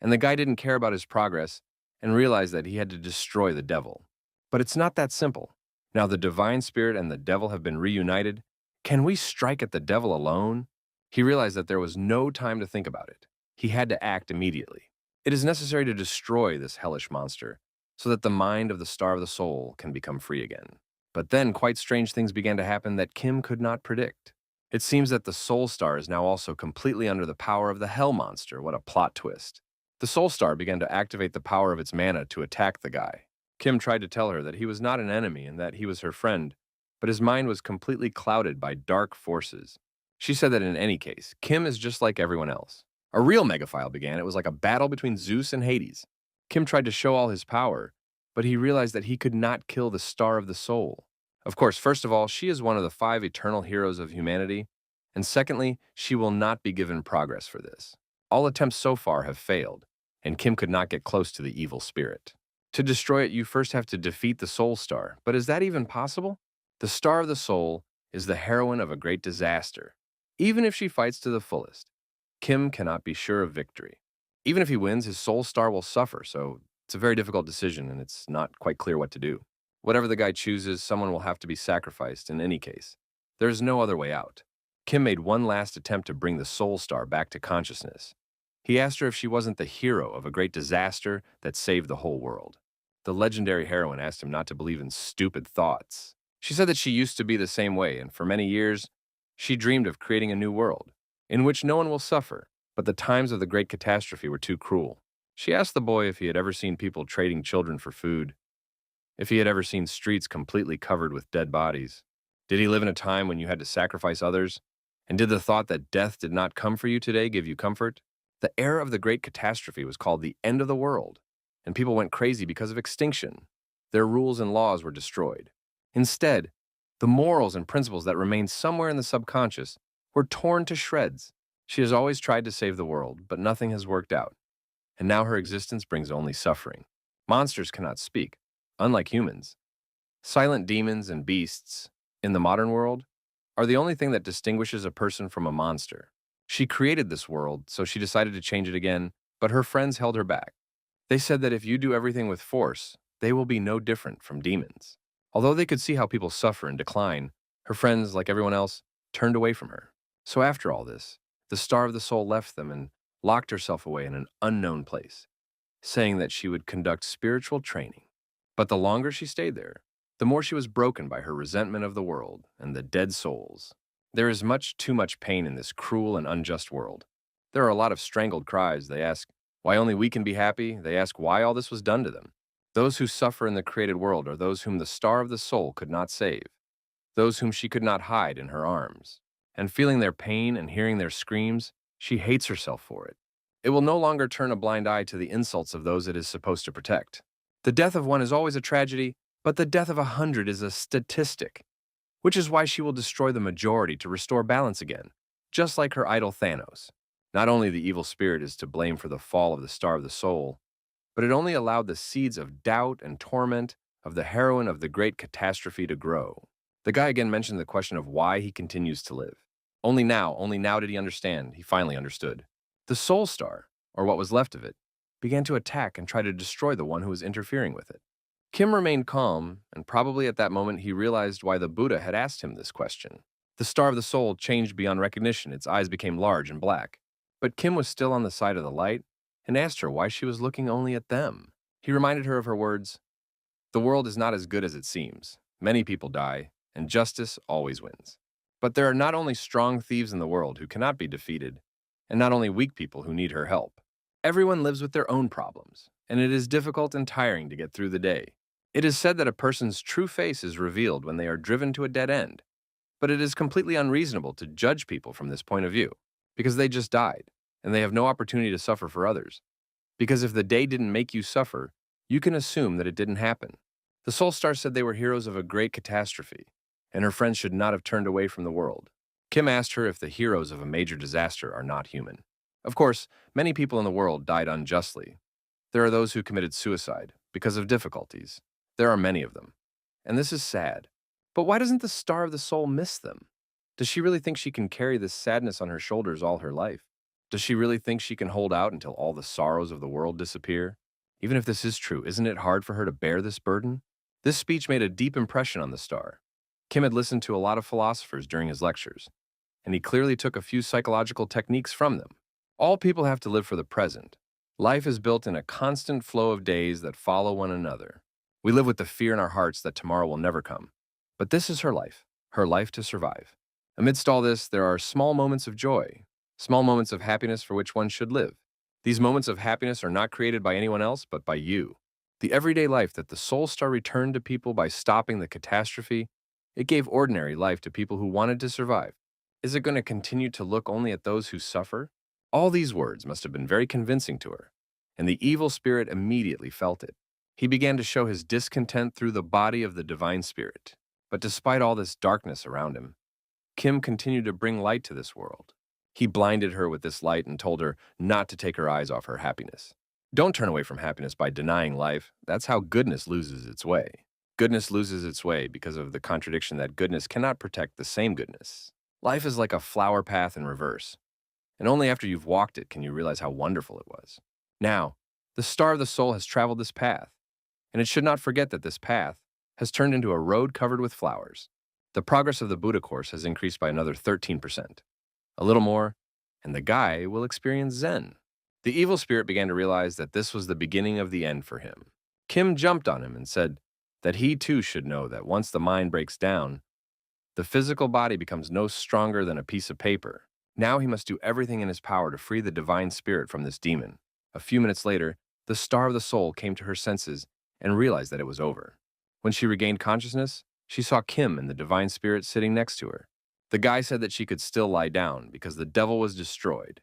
And the guy didn't care about his progress and realized that he had to destroy the devil. But it's not that simple. Now the divine spirit and the devil have been reunited. Can we strike at the devil alone? He realized that there was no time to think about it. He had to act immediately. It is necessary to destroy this hellish monster so that the mind of the star of the soul can become free again. But then quite strange things began to happen that Kim could not predict. It seems that the soul star is now also completely under the power of the hell monster. What a plot twist. The soul star began to activate the power of its mana to attack the guy. Kim tried to tell her that he was not an enemy and that he was her friend, but his mind was completely clouded by dark forces. She said that in any case, Kim is just like everyone else. A real megaphile began. It was like a battle between Zeus and Hades. Kim tried to show all his power, but he realized that he could not kill the star of the soul. Of course, first of all, she is one of the 5 eternal heroes of humanity, and secondly, she will not be given progress for this. All attempts so far have failed, and Kim could not get close to the evil spirit. To destroy it, you first have to defeat the soul star, but is that even possible? The star of the soul is the heroine of a great disaster. Even if she fights to the fullest, Kim cannot be sure of victory. Even if he wins, his soul star will suffer, so it's a very difficult decision and it's not quite clear what to do. Whatever the guy chooses, someone will have to be sacrificed in any case. There is no other way out. Kim made one last attempt to bring the soul star back to consciousness. He asked her if she wasn't the hero of a great disaster that saved the whole world. The legendary heroine asked him not to believe in stupid thoughts. She said that she used to be the same way, and for many years, she dreamed of creating a new world, in which no one will suffer, but the times of the great catastrophe were too cruel. She asked the boy if he had ever seen people trading children for food, if he had ever seen streets completely covered with dead bodies. Did he live in a time when you had to sacrifice others? And did the thought that death did not come for you today give you comfort? The era of the great catastrophe was called the end of the world, and people went crazy because of extinction. Their rules and laws were destroyed. Instead, the morals and principles that remained somewhere in the subconscious were torn to shreds. She has always tried to save the world, but nothing has worked out, and now her existence brings only suffering. Monsters cannot speak, unlike humans. Silent demons and beasts, in the modern world, are the only thing that distinguishes a person from a monster. She created this world, so she decided to change it again, but her friends held her back. They said that if you do everything with force, they will be no different from demons. Although they could see how people suffer and decline, her friends, like everyone else, turned away from her. So after all this, the star of the soul left them and locked herself away in an unknown place, saying that she would conduct spiritual training. But the longer she stayed there, the more she was broken by her resentment of the world and the dead souls. There is much too much pain in this cruel and unjust world. There are a lot of strangled cries. They ask why only we can be happy. They ask why all this was done to them. Those who suffer in the created world are those whom the star of the soul could not save, those whom she could not hide in her arms. And feeling their pain and hearing their screams, she hates herself for it. It will no longer turn a blind eye to the insults of those it is supposed to protect. The death of one is always a tragedy, but the death of 100 is a statistic, which is why she will destroy the majority to restore balance again, just like her idol Thanos. Not only the evil spirit is to blame for the fall of the star of the soul, but it only allowed the seeds of doubt and torment of the heroine of the great catastrophe to grow. The guy again mentioned the question of why he continues to live. Only now did he understand. He finally understood. The Soul Star, or what was left of it, began to attack and try to destroy the one who was interfering with it. Kim remained calm, and probably at that moment he realized why the Buddha had asked him this question. The star of the soul changed beyond recognition. Its eyes became large and black. But Kim was still on the side of the light and asked her why she was looking only at them. He reminded her of her words, "The world is not as good as it seems. Many people die, and justice always wins. But there are not only strong thieves in the world who cannot be defeated, and not only weak people who need her help. Everyone lives with their own problems, and it is difficult and tiring to get through the day. It is said that a person's true face is revealed when they are driven to a dead end, but it is completely unreasonable to judge people from this point of view, because they just died, and they have no opportunity to suffer for others. Because if the day didn't make you suffer, you can assume that it didn't happen." The Soul Star said they were heroes of a great catastrophe, and her friends should not have turned away from the world. Kim asked her if the heroes of a major disaster are not human. Of course, many people in the world died unjustly. There are those who committed suicide because of difficulties. There are many of them. And this is sad. But why doesn't the Star of the Soul miss them? Does she really think she can carry this sadness on her shoulders all her life? Does she really think she can hold out until all the sorrows of the world disappear? Even if this is true, isn't it hard for her to bear this burden? This speech made a deep impression on the Star. Kim had listened to a lot of philosophers during his lectures, and he clearly took a few psychological techniques from them. All people have to live for the present. Life is built in a constant flow of days that follow one another. We live with the fear in our hearts that tomorrow will never come. But this is her life to survive. Amidst all this, there are small moments of joy, small moments of happiness for which one should live. These moments of happiness are not created by anyone else but by you. The everyday life that the Soul Star returned to people by stopping the catastrophe, it gave ordinary life to people who wanted to survive. Is it going to continue to look only at those who suffer? All these words must have been very convincing to her, and the evil spirit immediately felt it. He began to show his discontent through the body of the divine spirit. But despite all this darkness around him, Kim continued to bring light to this world. He blinded her with this light and told her not to take her eyes off her happiness. Don't turn away from happiness by denying life. That's how goodness loses its way. Goodness loses its way because of the contradiction that goodness cannot protect the same goodness. Life is like a flower path in reverse, and only after you've walked it can you realize how wonderful it was. Now, the Star of the Soul has traveled this path, and it should not forget that this path has turned into a road covered with flowers. The progress of the Buddha course has increased by another 13%. A little more, and the guy will experience Zen. The evil spirit began to realize that this was the beginning of the end for him. Kim jumped on him and said that he too should know that once the mind breaks down, the physical body becomes no stronger than a piece of paper. Now he must do everything in his power to free the divine spirit from this demon. A few minutes later, the Star of the Soul came to her senses and realized that it was over. When she regained consciousness, she saw Kim and the divine spirit sitting next to her. The guy said that she could still lie down because the devil was destroyed,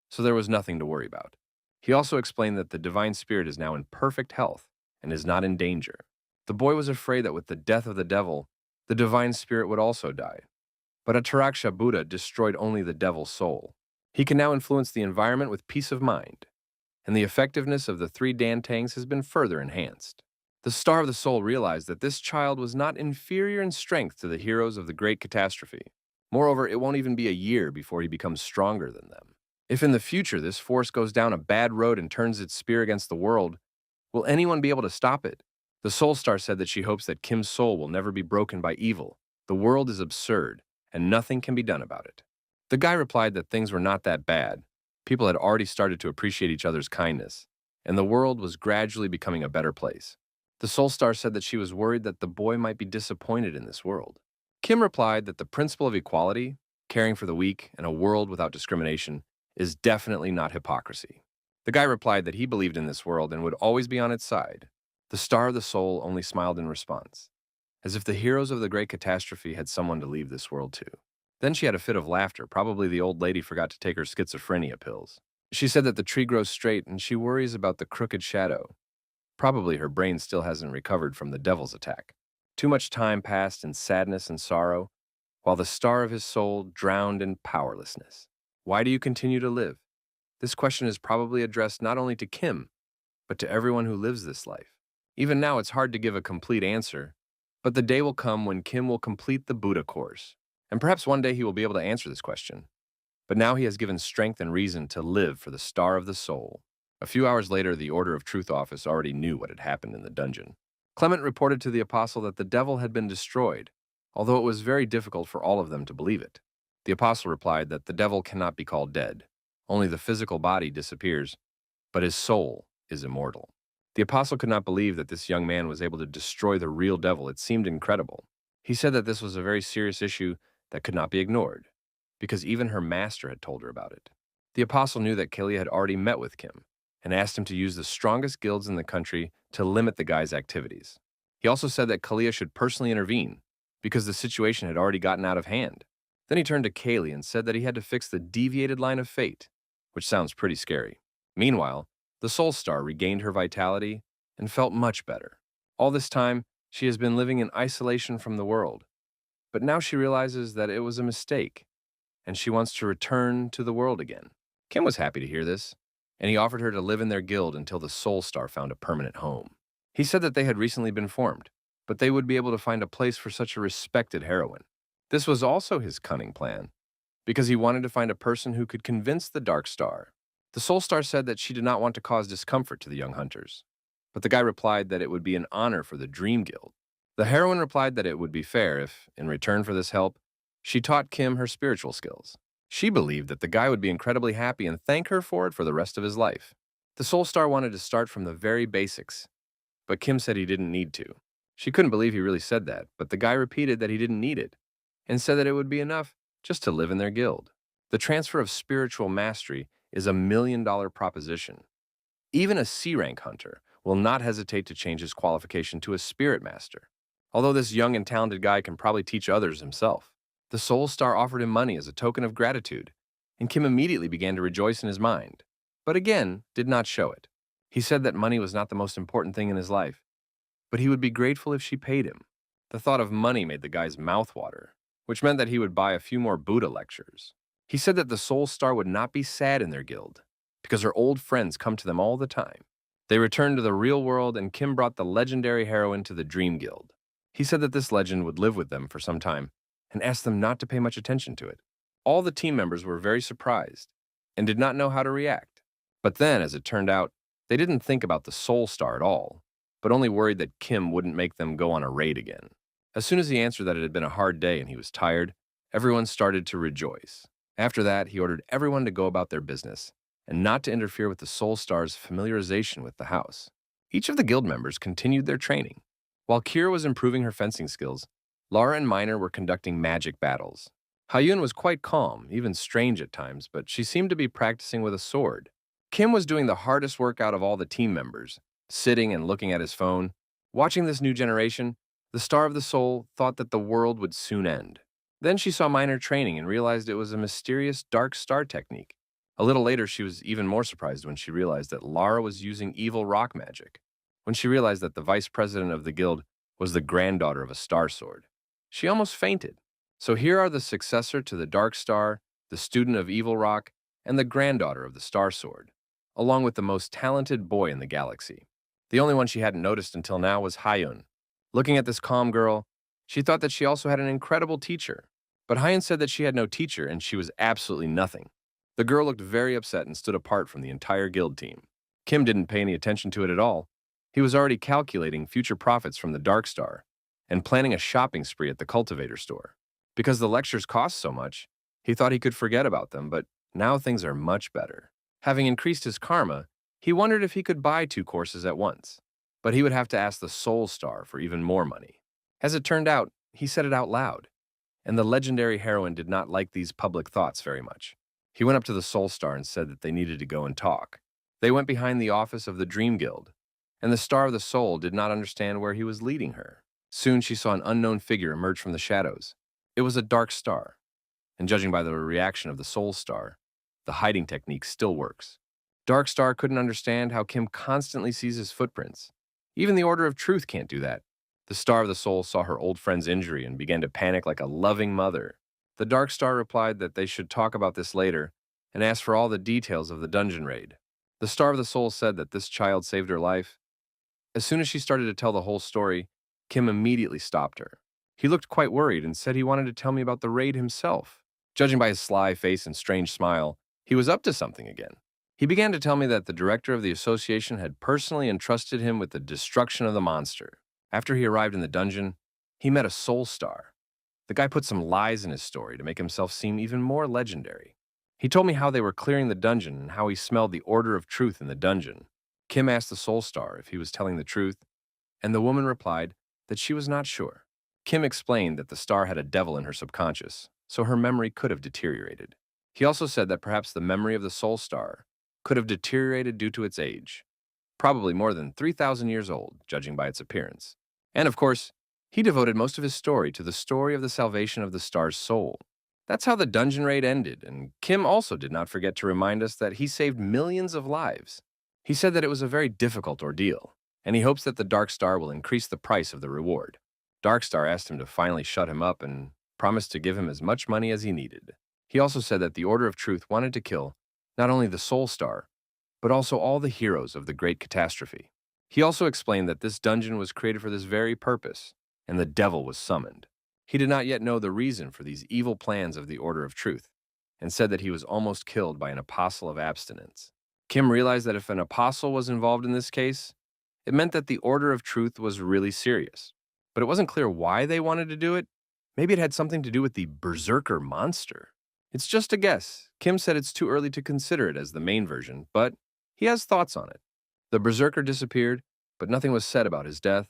so there was nothing to worry about. He also explained that the divine spirit is now in perfect health and is not in danger. The boy was afraid that with the death of the devil, the divine spirit would also die. But Ataraksha Buddha destroyed only the devil's soul. He can now influence the environment with peace of mind, and the effectiveness of the 3 dantangs has been further enhanced. The Star of the Soul realized that this child was not inferior in strength to the heroes of the great catastrophe. Moreover, it won't even be a year before he becomes stronger than them. If in the future this force goes down a bad road and turns its spear against the world, will anyone be able to stop it? The Soul Star said that she hopes that Kim's soul will never be broken by evil. The world is absurd, and nothing can be done about it. The guy replied that things were not that bad. People had already started to appreciate each other's kindness, and the world was gradually becoming a better place. The Soul Star said that she was worried that the boy might be disappointed in this world. Kim replied that the principle of equality, caring for the weak, and a world without discrimination is definitely not hypocrisy. The guy replied that he believed in this world and would always be on its side. The Star of the Soul only smiled in response, as if the heroes of the great catastrophe had someone to leave this world to. Then she had a fit of laughter. Probably the old lady forgot to take her schizophrenia pills. She said that the tree grows straight and she worries about the crooked shadow. Probably her brain still hasn't recovered from the devil's attack. Too much time passed in sadness and sorrow, while the star of his soul drowned in powerlessness. Why do you continue to live? This question is probably addressed not only to Kim, but to everyone who lives this life. Even now, it's hard to give a complete answer, but the day will come when Kim will complete the Buddha course. And perhaps one day he will be able to answer this question. But now he has given strength and reason to live for the star of the soul. A few hours later, the Order of Truth office already knew what had happened in the dungeon. Clement reported to the apostle that the devil had been destroyed, although it was very difficult for all of them to believe it. The apostle replied that the devil cannot be called dead. Only the physical body disappears, but his soul is immortal. The apostle could not believe that this young man was able to destroy the real devil. It seemed incredible. He said that this was a very serious issue that could not be ignored, because even her master had told her about it. The apostle knew that Kalia had already met with Kim and asked him to use the strongest guilds in the country to limit the guy's activities. He also said that Kalia should personally intervene because the situation had already gotten out of hand. Then he turned to Kalia and said that he had to fix the deviated line of fate, which sounds pretty scary. Meanwhile, the Soul Star regained her vitality and felt much better. All this time, she has been living in isolation from the world, but now she realizes that it was a mistake, and she wants to return to the world again. Kim was happy to hear this, and he offered her to live in their guild until the Soul Star found a permanent home. He said that they had recently been formed, but they would be able to find a place for such a respected heroine. This was also his cunning plan, because he wanted to find a person who could convince the Dark Star. The Soul Star said that she did not want to cause discomfort to the young hunters, but the guy replied that it would be an honor for the Dream Guild. The heroine replied that it would be fair if, in return for this help, she taught Kim her spiritual skills. She believed that the guy would be incredibly happy and thank her for it for the rest of his life. The Soul Star wanted to start from the very basics, but Kim said he didn't need to. She couldn't believe he really said that, but the guy repeated that he didn't need it, and said that it would be enough just to live in their guild. The transfer of spiritual mastery is $1 million proposition. Even a C-rank hunter will not hesitate to change his qualification to a spirit master, although this young and talented guy can probably teach others himself. The Soul Star offered him money as a token of gratitude, and Kim immediately began to rejoice in his mind, but again did not show it. He said that money was not the most important thing in his life, but he would be grateful if she paid him. The thought of money made the guy's mouth water, which meant that he would buy a few more Buddha lectures. He said that the Soul Star would not be sad in their guild, because her old friends come to them all the time. They returned to the real world, and Kim brought the legendary heroine to the Dream Guild. He said that this legend would live with them for some time, and asked them not to pay much attention to it. All the team members were very surprised, and did not know how to react. But then, as it turned out, they didn't think about the Soul Star at all, but only worried that Kim wouldn't make them go on a raid again. As soon as he answered that it had been a hard day and he was tired, everyone started to rejoice. After that, he ordered everyone to go about their business, and not to interfere with the Soul Star's familiarization with the house. Each of the guild members continued their training. While Kira was improving her fencing skills, Lara and Minor were conducting magic battles. Hayun was quite calm, even strange at times, but she seemed to be practicing with a sword. Kim was doing the hardest work out of all the team members, sitting and looking at his phone. Watching this new generation, the Star of the Soul thought that the world would soon end. Then she saw Minor training and realized it was a mysterious dark star technique. A little later, she was even more surprised when she realized that Lara was using evil rock magic. When she realized that the vice president of the guild was the granddaughter of a star sword, she almost fainted. So here are the successor to the Dark Star, the student of Evil Rock, and the granddaughter of the Star Sword, along with the most talented boy in the galaxy. The only one she hadn't noticed until now was Hayun. Looking at this calm girl, she thought that she also had an incredible teacher. But Hayun said that she had no teacher and she was absolutely nothing. The girl looked very upset and stood apart from the entire guild team. Kim didn't pay any attention to it at all. He was already calculating future profits from the Dark Star and planning a shopping spree at the cultivator store. Because the lectures cost so much, he thought he could forget about them, but now things are much better. Having increased his karma, he wondered if he could buy 2 courses at once, but he would have to ask the Soul Star for even more money. As it turned out, he said it out loud, and the legendary heroine did not like these public thoughts very much. He went up to the Soul Star and said that they needed to go and talk. They went behind the office of the Dream Guild, and the Star of the Soul did not understand where he was leading her. Soon she saw an unknown figure emerge from the shadows. It was a dark star, and judging by the reaction of the Soul Star, the hiding technique still works. Dark Star couldn't understand how Kim constantly sees his footprints. Even the Order of Truth can't do that. The Star of the Soul saw her old friend's injury and began to panic like a loving mother. The Dark Star replied that they should talk about this later and asked for all the details of the dungeon raid. The Star of the Soul said that this child saved her life As soon as she started to tell the whole story, Kim immediately stopped her. He looked quite worried and said he wanted to tell me about the raid himself. Judging by his sly face and strange smile, he was up to something again. He began to tell me that the director of the association had personally entrusted him with the destruction of the monster. After he arrived in the dungeon, he met a soul star. The guy put some lies in his story to make himself seem even more legendary. He told me how they were clearing the dungeon and how he smelled the order of truth in the dungeon. Kim asked the soul star if he was telling the truth, and the woman replied that she was not sure. Kim explained that the star had a devil in her subconscious, so her memory could have deteriorated. He also said that perhaps the memory of the soul star could have deteriorated due to its age, probably more than 3,000 years old, judging by its appearance. And of course, he devoted most of his story to the story of the salvation of the star's soul. That's how the dungeon raid ended, and Kim also did not forget to remind us that he saved millions of lives. He said that it was a very difficult ordeal, and he hopes that the Dark Star will increase the price of the reward. Dark Star asked him to finally shut him up and promised to give him as much money as he needed. He also said that the Order of Truth wanted to kill not only the Soul Star, but also all the heroes of the Great Catastrophe. He also explained that this dungeon was created for this very purpose, and the devil was summoned. He did not yet know the reason for these evil plans of the Order of Truth, and said that he was almost killed by an apostle of abstinence. Kim realized that if an apostle was involved in this case, it meant that the Order of Truth was really serious. But it wasn't clear why they wanted to do it. Maybe it had something to do with the Berserker monster. It's just a guess. Kim said it's too early to consider it as the main version, but he has thoughts on it. The Berserker disappeared, but nothing was said about his death,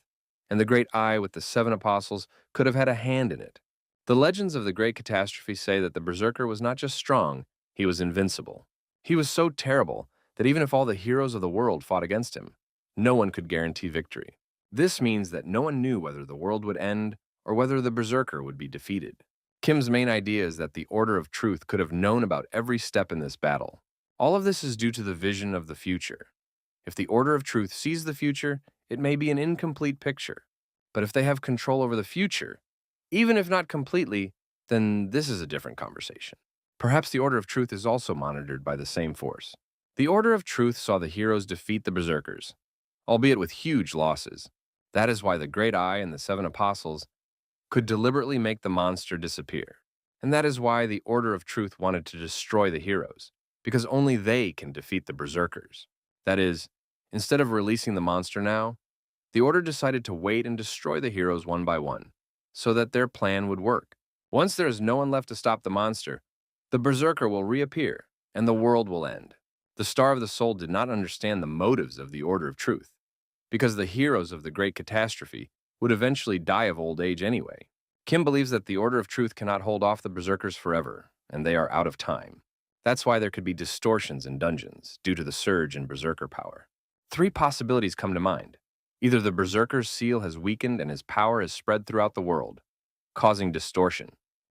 and the Great Eye with the 7 apostles could have had a hand in it. The legends of the Great Catastrophe say that the Berserker was not just strong, he was invincible. He was so terrible that even if all the heroes of the world fought against him, no one could guarantee victory. This means that no one knew whether the world would end or whether the Berserker would be defeated. Kim's main idea is that the Order of Truth could have known about every step in this battle. All of this is due to the vision of the future. If the Order of Truth sees the future, it may be an incomplete picture. But if they have control over the future, even if not completely, then this is a different conversation. Perhaps the Order of Truth is also monitored by the same force. The Order of Truth saw the heroes defeat the Berserkers, albeit with huge losses. That is why the Great Eye and the 7 apostles could deliberately make the monster disappear. And that is why the Order of Truth wanted to destroy the heroes, because only they can defeat the Berserkers. That is, instead of releasing the monster now, the Order decided to wait and destroy the heroes one by one, so that their plan would work. Once there is no one left to stop the monster, the Berserker will reappear, and the world will end. The Star of the Soul did not understand the motives of the Order of Truth, because the heroes of the Great Catastrophe would eventually die of old age anyway. Kim believes that the Order of Truth cannot hold off the Berserkers forever, and they are out of time. That's why there could be distortions in dungeons, due to the surge in Berserker power. 3 possibilities come to mind. Either the Berserker's seal has weakened and his power has spread throughout the world, causing distortion.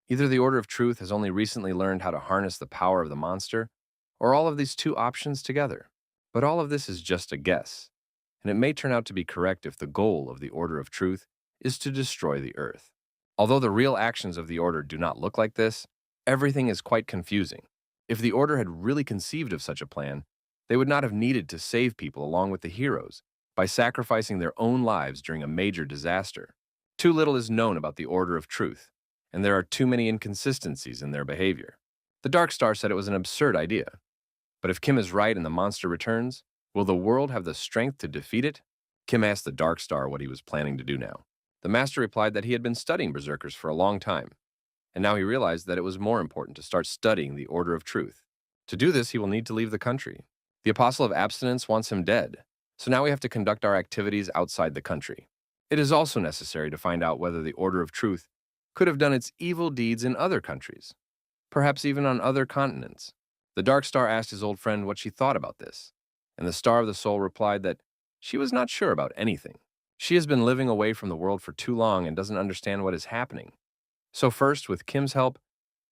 Either the Order of Truth has only recently learned how to harness the power of the monster, or all of these 2 options together. But all of this is just a guess, and it may turn out to be correct if the goal of the Order of Truth is to destroy the Earth. Although the real actions of the Order do not look like this, everything is quite confusing. If the Order had really conceived of such a plan, they would not have needed to save people along with the heroes by sacrificing their own lives during a major disaster. Too little is known about the Order of Truth, and there are too many inconsistencies in their behavior. The Dark Star said it was an absurd idea. But if Kim is right and the monster returns, will the world have the strength to defeat it? Kim asked the Dark Star what he was planning to do now. The Master replied that he had been studying Berserkers for a long time, and now he realized that it was more important to start studying the Order of Truth. To do this, he will need to leave the country. The Apostle of Abstinence wants him dead, so now we have to conduct our activities outside the country. It is also necessary to find out whether the Order of Truth could have done its evil deeds in other countries, perhaps even on other continents. The Dark Star asked his old friend what she thought about this, and the Star of the Soul replied that she was not sure about anything. She has been living away from the world for too long and doesn't understand what is happening. So first, with Kim's help,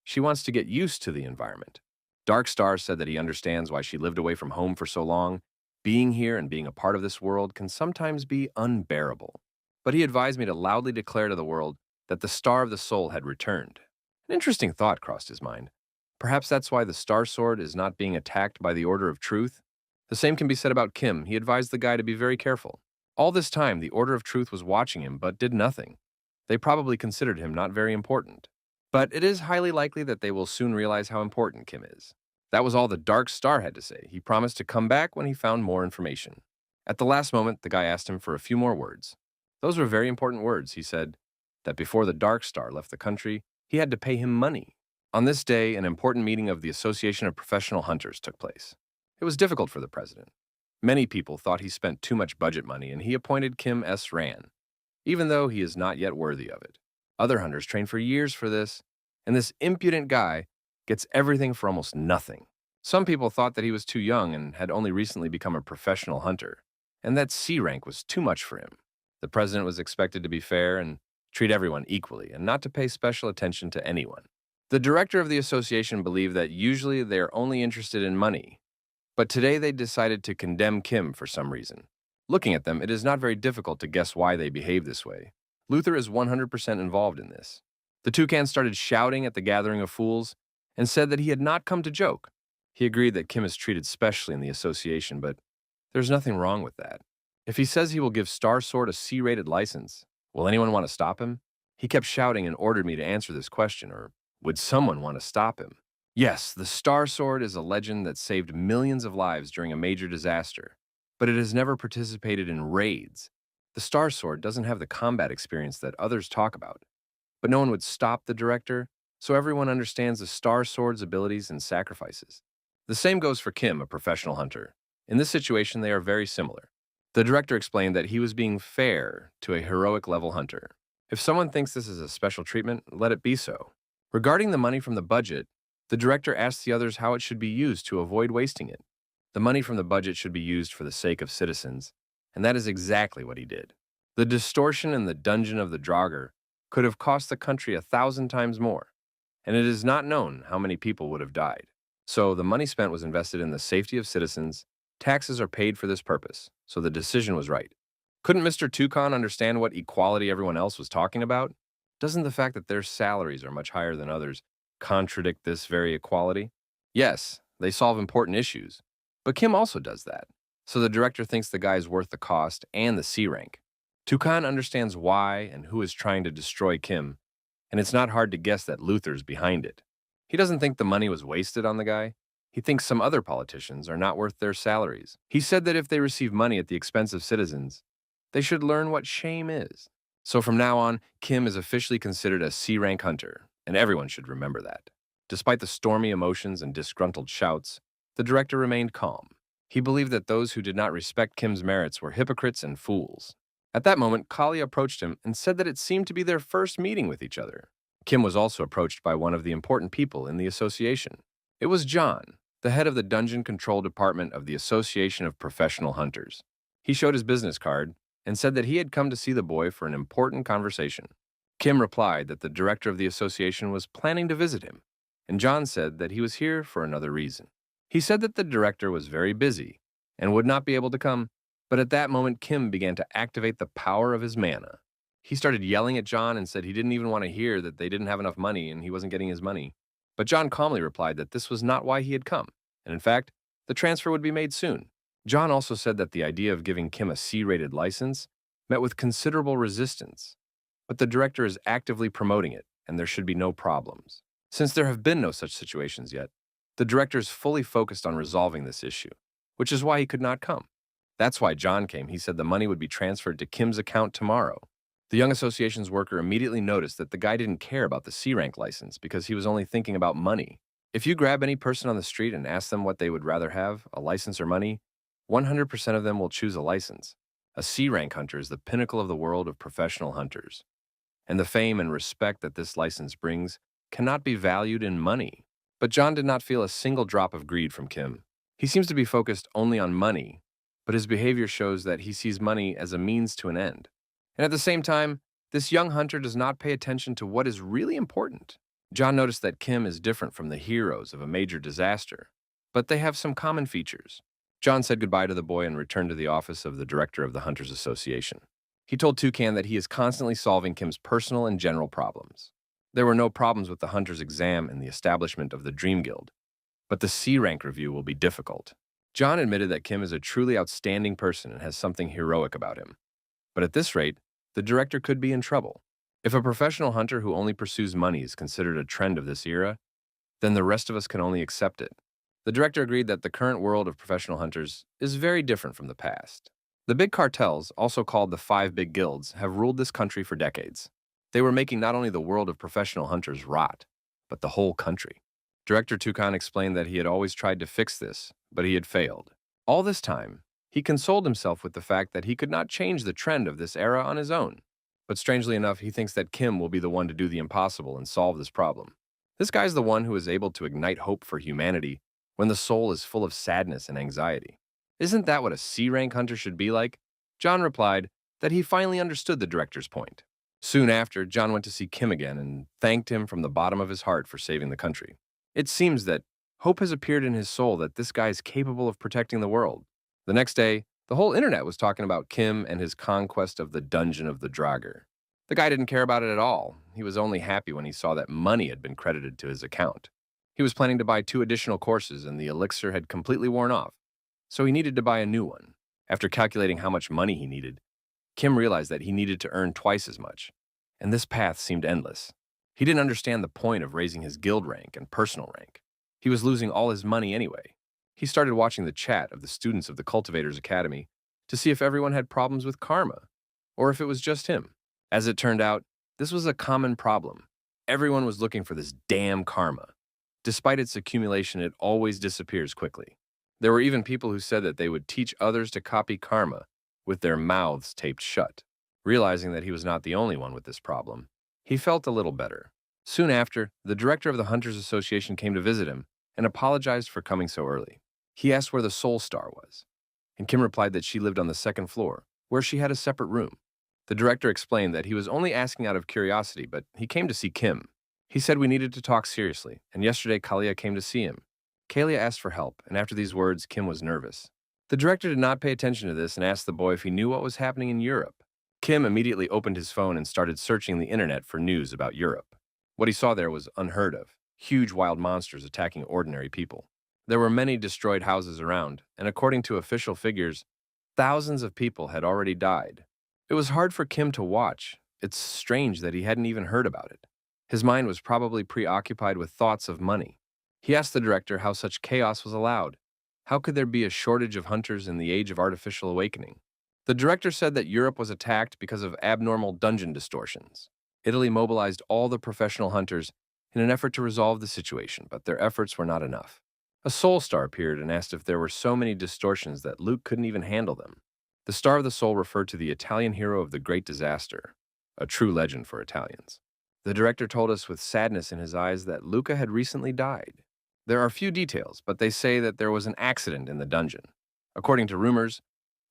she wants to get used to the environment. Dark Star said that he understands why she lived away from home for so long. Being here and being a part of this world can sometimes be unbearable. But he advised me to loudly declare to the world that the Star of the Soul had returned. An interesting thought crossed his mind. Perhaps that's why the Star Sword is not being attacked by the Order of Truth. The same can be said about Kim. He advised the guy to be very careful. All this time, the Order of Truth was watching him but did nothing. They probably considered him not very important. But it is highly likely that they will soon realize how important Kim is. That was all the Dark Star had to say. He promised to come back when he found more information. At the last moment, the guy asked him for a few more words. Those were very important words. He said that before the Dark Star left the country, he had to pay him money. On this day, an important meeting of the Association of Professional Hunters took place. It was difficult for the president. Many people thought he spent too much budget money, and he appointed Kim S. Ran, even though he is not yet worthy of it. Other hunters trained for years for this, and this impudent guy gets everything for almost nothing. Some people thought that he was too young and had only recently become a professional hunter, and that C rank was too much for him. The president was expected to be fair and treat everyone equally, and not to pay special attention to anyone. The director of the association believed that usually they are only interested in money, but today they decided to condemn Kim for some reason. Looking at them, it is not very difficult to guess why they behave this way. Luther is 100% involved in this. The toucan started shouting at the gathering of fools and said that he had not come to joke. He agreed that Kim is treated specially in the association, but there's nothing wrong with that. If he says he will give Star Sword a C-rated license, will anyone want to stop him? He kept shouting and ordered me to answer this question, or would someone want to stop him? Yes, the Star Sword is a legend that saved millions of lives during a major disaster, but it has never participated in raids. The Star Sword doesn't have the combat experience that others talk about. But no one would stop the director, so everyone understands the Star Sword's abilities and sacrifices. The same goes for Kim, a professional hunter. In this situation, they are very similar. The director explained that he was being fair to a heroic-level hunter. If someone thinks this is a special treatment, let it be so. Regarding the money from the budget, the director asked the others how it should be used to avoid wasting it. The money from the budget should be used for the sake of citizens, and that is exactly what he did. The distortion in the dungeon of the Draugr could have cost the country 1,000 times more, and it is not known how many people would have died. So the money spent was invested in the safety of citizens. Taxes are paid for this purpose, so the decision was right. Couldn't Mr. Toucan understand what equality everyone else was talking about? Doesn't the fact that their salaries are much higher than others contradict this very equality? Yes, they solve important issues, but Kim also does that. So the director thinks the guy is worth the cost and the C rank. Toucan understands why and who is trying to destroy Kim, and it's not hard to guess that Luther's behind it. He doesn't think the money was wasted on the guy. He thinks some other politicians are not worth their salaries. He said that if they receive money at the expense of citizens, they should learn what shame is. So from now on, Kim is officially considered a C-rank hunter, and everyone should remember that. Despite the stormy emotions and disgruntled shouts, the director remained calm. He believed that those who did not respect Kim's merits were hypocrites and fools. At that moment, Kalia approached him and said that it seemed to be their first meeting with each other. Kim was also approached by one of the important people in the association. It was John, the head of the dungeon control department of the Association of Professional Hunters. He showed his business card and said that he had come to see the boy for an important conversation. Kim replied that the director of the association was planning to visit him, and John said that he was here for another reason. He said that the director was very busy and would not be able to come, but at that moment Kim began to activate the power of his mana. He started yelling at John and said he didn't even want to hear that they didn't have enough money and he wasn't getting his money. But John calmly replied that this was not why he had come, and in fact, the transfer would be made soon. John also said that the idea of giving Kim a C-rated license met with considerable resistance, but the director is actively promoting it, and there should be no problems. Since there have been no such situations yet, the director is fully focused on resolving this issue, which is why he could not come. That's why John came. He said the money would be transferred to Kim's account tomorrow. The young association's worker immediately noticed that the guy didn't care about the C-rank license because he was only thinking about money. If you grab any person on the street and ask them what they would rather have, a license or money, 100% of them will choose a license. A C-rank hunter is the pinnacle of the world of professional hunters, and the fame and respect that this license brings cannot be valued in money. But John did not feel a single drop of greed from Kim. He seems to be focused only on money, but his behavior shows that he sees money as a means to an end. And at the same time, this young hunter does not pay attention to what is really important. John noticed that Kim is different from the heroes of a major disaster, but they have some common features. John said goodbye to the boy and returned to the office of the director of the Hunters Association. He told Toucan that he is constantly solving Kim's personal and general problems. There were no problems with the Hunter's exam and the establishment of the Dream Guild, but the C-rank review will be difficult. John admitted that Kim is a truly outstanding person and has something heroic about him. But at this rate, the director could be in trouble. If a professional hunter who only pursues money is considered a trend of this era, then the rest of us can only accept it. The director agreed that the current world of professional hunters is very different from the past. The big cartels, also called the five big guilds, have ruled this country for decades. They were making not only the world of professional hunters rot, but the whole country. Director Tukan explained that he had always tried to fix this, but he had failed. All this time, he consoled himself with the fact that he could not change the trend of this era on his own. But strangely enough, he thinks that Kim will be the one to do the impossible and solve this problem. This guy's the one who is able to ignite hope for humanity when the soul is full of sadness and anxiety. Isn't that what a C-rank hunter should be like? John replied that he finally understood the director's point. Soon after, John went to see Kim again and thanked him from the bottom of his heart for saving the country. It seems that hope has appeared in his soul that this guy is capable of protecting the world. The next day, the whole internet was talking about Kim and his conquest of the Dungeon of the Draugr. The guy didn't care about it at all. He was only happy when he saw that money had been credited to his account. He was planning to buy 2 additional courses and the elixir had completely worn off, so he needed to buy a new one. After calculating how much money he needed, Kim realized that he needed to earn twice as much, and this path seemed endless. He didn't understand the point of raising his guild rank and personal rank. He was losing all his money anyway. He started watching the chat of the students of the Cultivators Academy to see if everyone had problems with karma, or if it was just him. As it turned out, this was a common problem. Everyone was looking for this damn karma. Despite its accumulation, it always disappears quickly. There were even people who said that they would teach others to copy karma with their mouths taped shut. Realizing that he was not the only one with this problem, he felt a little better. Soon after, the director of the Hunters Association came to visit him and apologized for coming so early. He asked where the Soul Star was, and Kim replied that she lived on the 2nd floor, where she had a separate room. The director explained that he was only asking out of curiosity, but he came to see Kim. He said we needed to talk seriously, and yesterday Kalia came to see him. Kalia asked for help, and after these words, Kim was nervous. The director did not pay attention to this and asked the boy if he knew what was happening in Europe. Kim immediately opened his phone and started searching the internet for news about Europe. What he saw there was unheard of: huge wild monsters attacking ordinary people. There were many destroyed houses around, and according to official figures, thousands of people had already died. It was hard for Kim to watch. It's strange that he hadn't even heard about it. His mind was probably preoccupied with thoughts of money. He asked the director how such chaos was allowed. How could there be a shortage of hunters in the age of artificial awakening? The director said that Europe was attacked because of abnormal dungeon distortions. Italy mobilized all the professional hunters in an effort to resolve the situation, but their efforts were not enough. A soul star appeared and asked if there were so many distortions that Luke couldn't even handle them. The Star of the Soul referred to the Italian hero of the Great Disaster, a true legend for Italians. The director told us with sadness in his eyes that Luca had recently died. There are few details, but they say that there was an accident in the dungeon. According to rumors,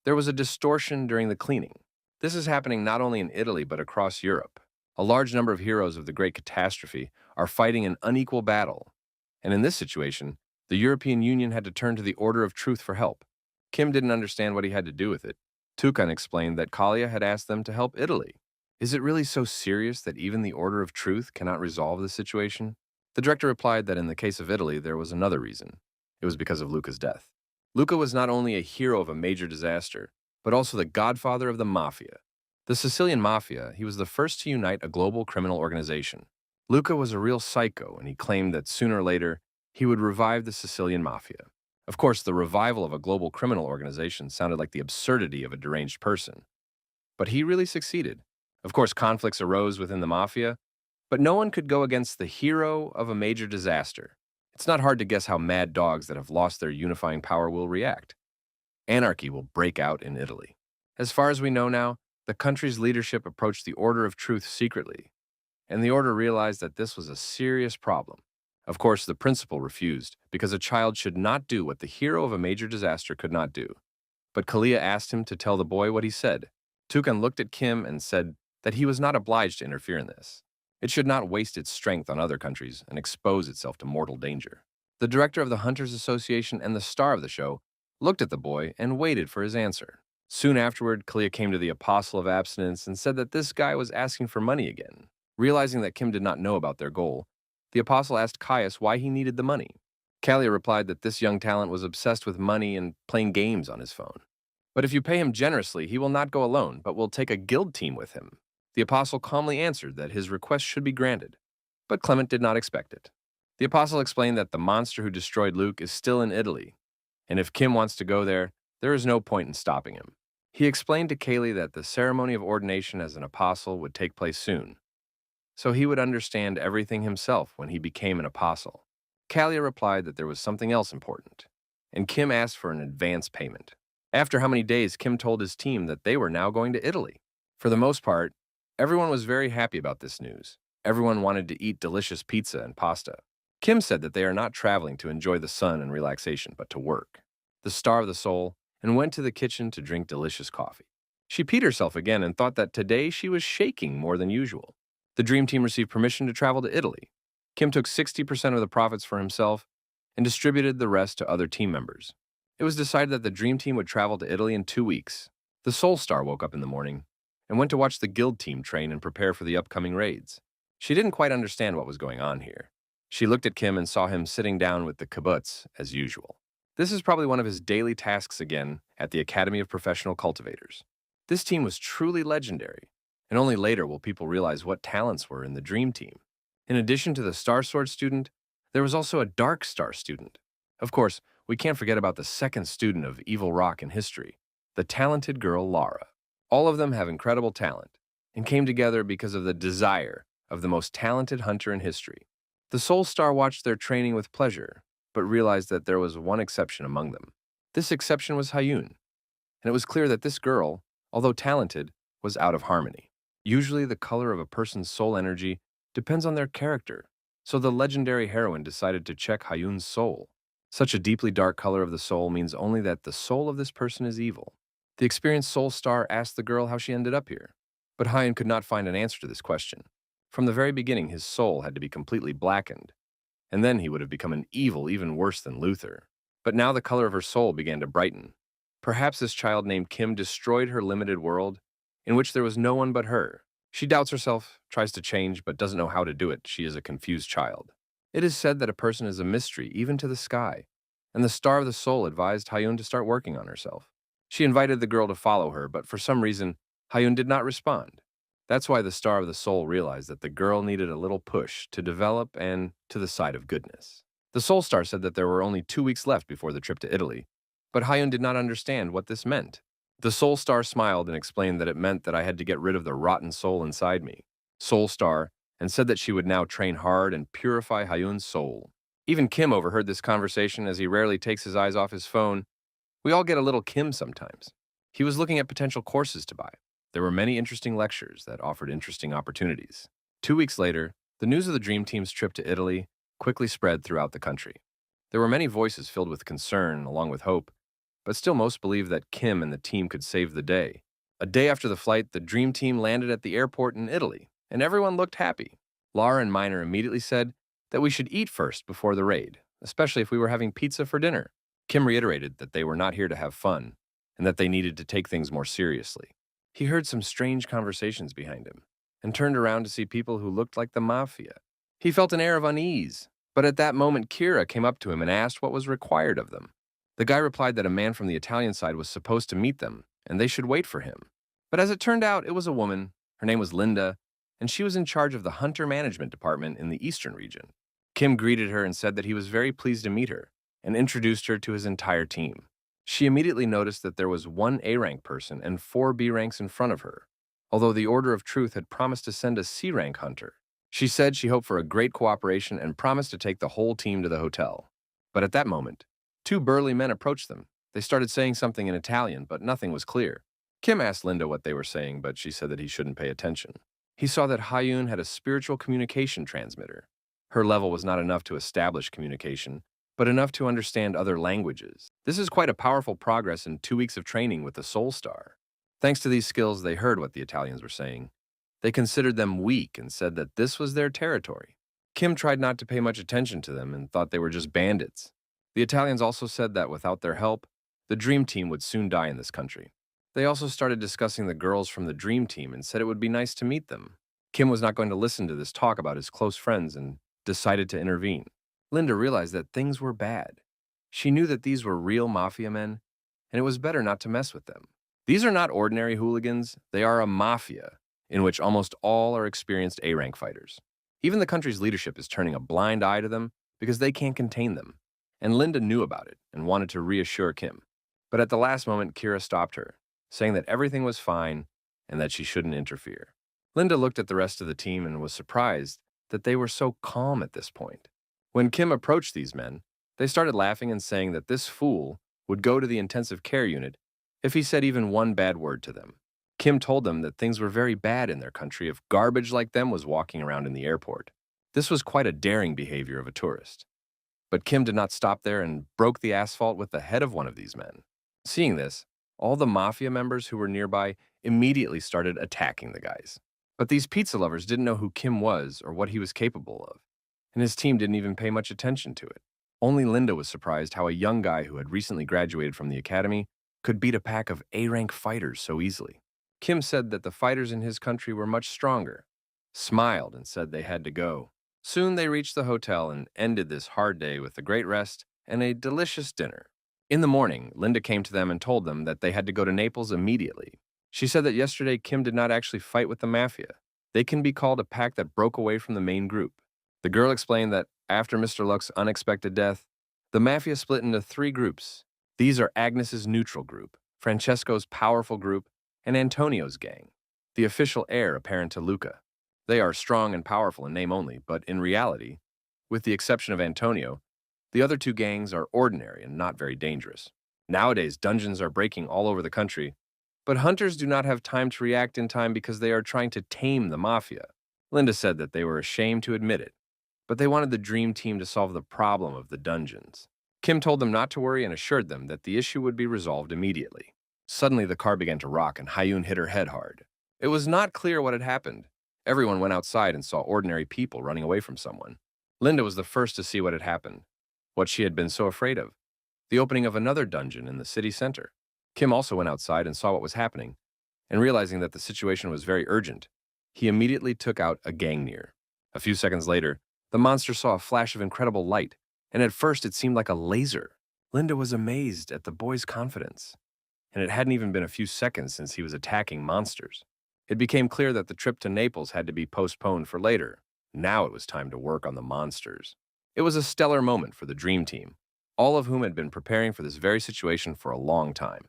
there was a distortion during the cleaning. This is happening not only in Italy but across Europe. A large number of heroes of the Great Catastrophe are fighting an unequal battle. And in this situation, the European Union had to turn to the Order of Truth for help. Kim didn't understand what he had to do with it. Tukan explained that Kalia had asked them to help Italy. Is it really so serious that even the Order of Truth cannot resolve the situation? The director replied that in the case of Italy, there was another reason. It was because of Luca's death. Luca was not only a hero of a major disaster, but also the godfather of the mafia. The Sicilian mafia, he was the first to unite a global criminal organization. Luca was a real psycho, and he claimed that sooner or later, he would revive the Sicilian mafia. Of course, the revival of a global criminal organization sounded like the absurdity of a deranged person. But he really succeeded. Of course, conflicts arose within the mafia, but no one could go against the hero of a major disaster. It's not hard to guess how mad dogs that have lost their unifying power will react. Anarchy will break out in Italy. As far as we know now, the country's leadership approached the Order of Truth secretly, and the Order realized that this was a serious problem. Of course, the principal refused, because a child should not do what the hero of a major disaster could not do. But Kalia asked him to tell the boy what he said. Tukan looked at Kim and said that he was not obliged to interfere in this. It should not waste its strength on other countries and expose itself to mortal danger. The director of the Hunters Association and the star of the show looked at the boy and waited for his answer. Soon afterward, Kalia came to the Apostle of Abstinence and said that this guy was asking for money again. Realizing that Kim did not know about their goal, the apostle asked Caius why he needed the money. Kalia replied that this young talent was obsessed with money and playing games on his phone. But if you pay him generously, he will not go alone, but will take a guild team with him. The apostle calmly answered that his request should be granted, but Clement did not expect it. The apostle explained that the monster who destroyed Luke is still in Italy, and if Kim wants to go there, there is no point in stopping him. He explained to Kalia that the ceremony of ordination as an apostle would take place soon, so he would understand everything himself when he became an apostle. Kalia replied that there was something else important, and Kim asked for an advance payment. After how many days, Kim told his team that they were now going to Italy. For the most part, everyone was very happy about this news. Everyone wanted to eat delicious pizza and pasta. Kim said that they are not traveling to enjoy the sun and relaxation, but to work. The star of the soul, and went to the kitchen to drink delicious coffee. She peed herself again and thought that today she was shaking more than usual. The dream team received permission to travel to Italy. Kim took 60% of the profits for himself and distributed the rest to other team members. It was decided that the dream team would travel to Italy in 2 weeks. The Soul Star woke up in the morning and went to watch the guild team train and prepare for the upcoming raids. She didn't quite understand what was going on here. She looked at Kim and saw him sitting down with the kibbutz as usual. This is probably one of his daily tasks again at the Academy of Professional Cultivators. This team was truly legendary, and only later will people realize what talents were in the dream team. In addition to the Star Sword student, there was also a Dark Star student. Of course, we can't forget about the second student of Evil Rock in history, the talented girl Lara. All of them have incredible talent and came together because of the desire of the most talented hunter in history. The Soul Star watched their training with pleasure, but realized that there was one exception among them. This exception was Hyun, and it was clear that this girl, although talented, was out of harmony. Usually the color of a person's soul energy depends on their character, so the legendary heroine decided to check Hyun's soul. Such a deeply dark color of the soul means only that the soul of this person is evil. The experienced Soul Star asked the girl how she ended up here, but Hyun could not find an answer to this question. From the very beginning, his soul had to be completely blackened, and then he would have become an evil even worse than Luther. But now the color of her soul began to brighten. Perhaps this child named Kim destroyed her limited world, in which there was no one but her. She doubts herself, tries to change, but doesn't know how to do it. She is a confused child. It is said that a person is a mystery, even to the sky, and the Star of the Soul advised Hyun to start working on herself. She invited the girl to follow her, but for some reason, Hyun did not respond. That's why the Star of the Soul realized that the girl needed a little push to develop and to the side of goodness. The Soul Star said that there were only 2 weeks left before the trip to Italy, but Hyun did not understand what this meant. The Soul Star smiled and explained that it meant that I had to get rid of the rotten soul inside me. Soul Star, and said that she would now train hard and purify Hyun's soul. Even Kim overheard this conversation as he rarely takes his eyes off his phone. We all get a little Kim sometimes. He was looking at potential courses to buy. There were many interesting lectures that offered interesting opportunities. 2 weeks later, the news of the Dream Team's trip to Italy quickly spread throughout the country. There were many voices filled with concern along with hope, but still most believed that Kim and the team could save the day. A day after the flight, the Dream Team landed at the airport in Italy, and everyone looked happy. Lara and Miner immediately said that we should eat first before the raid, especially if we were having pizza for dinner. Kim reiterated that they were not here to have fun, and that they needed to take things more seriously. He heard some strange conversations behind him, and turned around to see people who looked like the mafia. He felt an air of unease, but at that moment Kira came up to him and asked what was required of them. The guy replied that a man from the Italian side was supposed to meet them, and they should wait for him. But as it turned out, it was a woman. Her name was Linda, and she was in charge of the Hunter Management Department in the Eastern region. Kim greeted her and said that he was very pleased to meet her, and introduced her to his entire team. She immediately noticed that there was 1 A-rank person and 4 B ranks in front of her, although the Order of Truth had promised to send a C-rank hunter. She said she hoped for a great cooperation and promised to take the whole team to the hotel. But at that moment, 2 burly men approached them. They started saying something in Italian, but nothing was clear. Kim asked Linda what they were saying, but she said that he shouldn't pay attention. He saw that Hyun had a spiritual communication transmitter. Her level was not enough to establish communication, but enough to understand other languages. This is quite a powerful progress in 2 weeks of training with the Soul Star. Thanks to these skills, they heard what the Italians were saying. They considered them weak and said that this was their territory. Kim tried not to pay much attention to them and thought they were just bandits. The Italians also said that without their help, the Dream Team would soon die in this country. They also started discussing the girls from the Dream Team and said it would be nice to meet them. Kim was not going to listen to this talk about his close friends and decided to intervene. Linda realized that things were bad. She knew that these were real mafia men, and it was better not to mess with them. These are not ordinary hooligans, they are a mafia, in which almost all are experienced A-rank fighters. Even the country's leadership is turning a blind eye to them because they can't contain them. And Linda knew about it and wanted to reassure Kim. But at the last moment, Kira stopped her, saying that everything was fine and that she shouldn't interfere. Linda looked at the rest of the team and was surprised that they were so calm at this point. When Kim approached these men, they started laughing and saying that this fool would go to the intensive care unit if he said even one bad word to them. Kim told them that things were very bad in their country if garbage like them was walking around in the airport. This was quite a daring behavior of a tourist. But Kim did not stop there and broke the asphalt with the head of one of these men. Seeing this, all the mafia members who were nearby immediately started attacking the guys. But these pizza lovers didn't know who Kim was or what he was capable of, and his team didn't even pay much attention to it. Only Linda was surprised how a young guy who had recently graduated from the academy could beat a pack of A-rank fighters so easily. Kim said that the fighters in his country were much stronger, smiled, and said they had to go. Soon they reached the hotel and ended this hard day with a great rest and a delicious dinner. In the morning, Linda came to them and told them that they had to go to Naples immediately. She said that yesterday Kim did not actually fight with the mafia. They can be called a pack that broke away from the main group. The girl explained that after Mr. Luck's unexpected death, the mafia split into 3 groups. These are Agnes's neutral group, Francesco's powerful group, and Antonio's gang, the official heir apparent to Luca. They are strong and powerful in name only, but in reality, with the exception of Antonio, the other 2 gangs are ordinary and not very dangerous. Nowadays, dungeons are breaking all over the country, but hunters do not have time to react in time because they are trying to tame the mafia. Linda said that they were ashamed to admit it, but they wanted the dream team to solve the problem of the dungeons. Kim told them not to worry and assured them that the issue would be resolved immediately. Suddenly, the car began to rock and Hyun hit her head hard. It was not clear what had happened. Everyone went outside and saw ordinary people running away from someone. Linda was the first to see what had happened, what she had been so afraid of, the opening of another dungeon in the city center. Kim also went outside and saw what was happening, and realizing that the situation was very urgent, he immediately took out a gangnir. A few seconds later, the monster saw a flash of incredible light, and at first it seemed like a laser. Linda was amazed at the boy's confidence, and it hadn't even been a few seconds since he was attacking monsters. It became clear that the trip to Naples had to be postponed for later. Now it was time to work on the monsters. It was a stellar moment for the Dream Team, all of whom had been preparing for this very situation for a long time.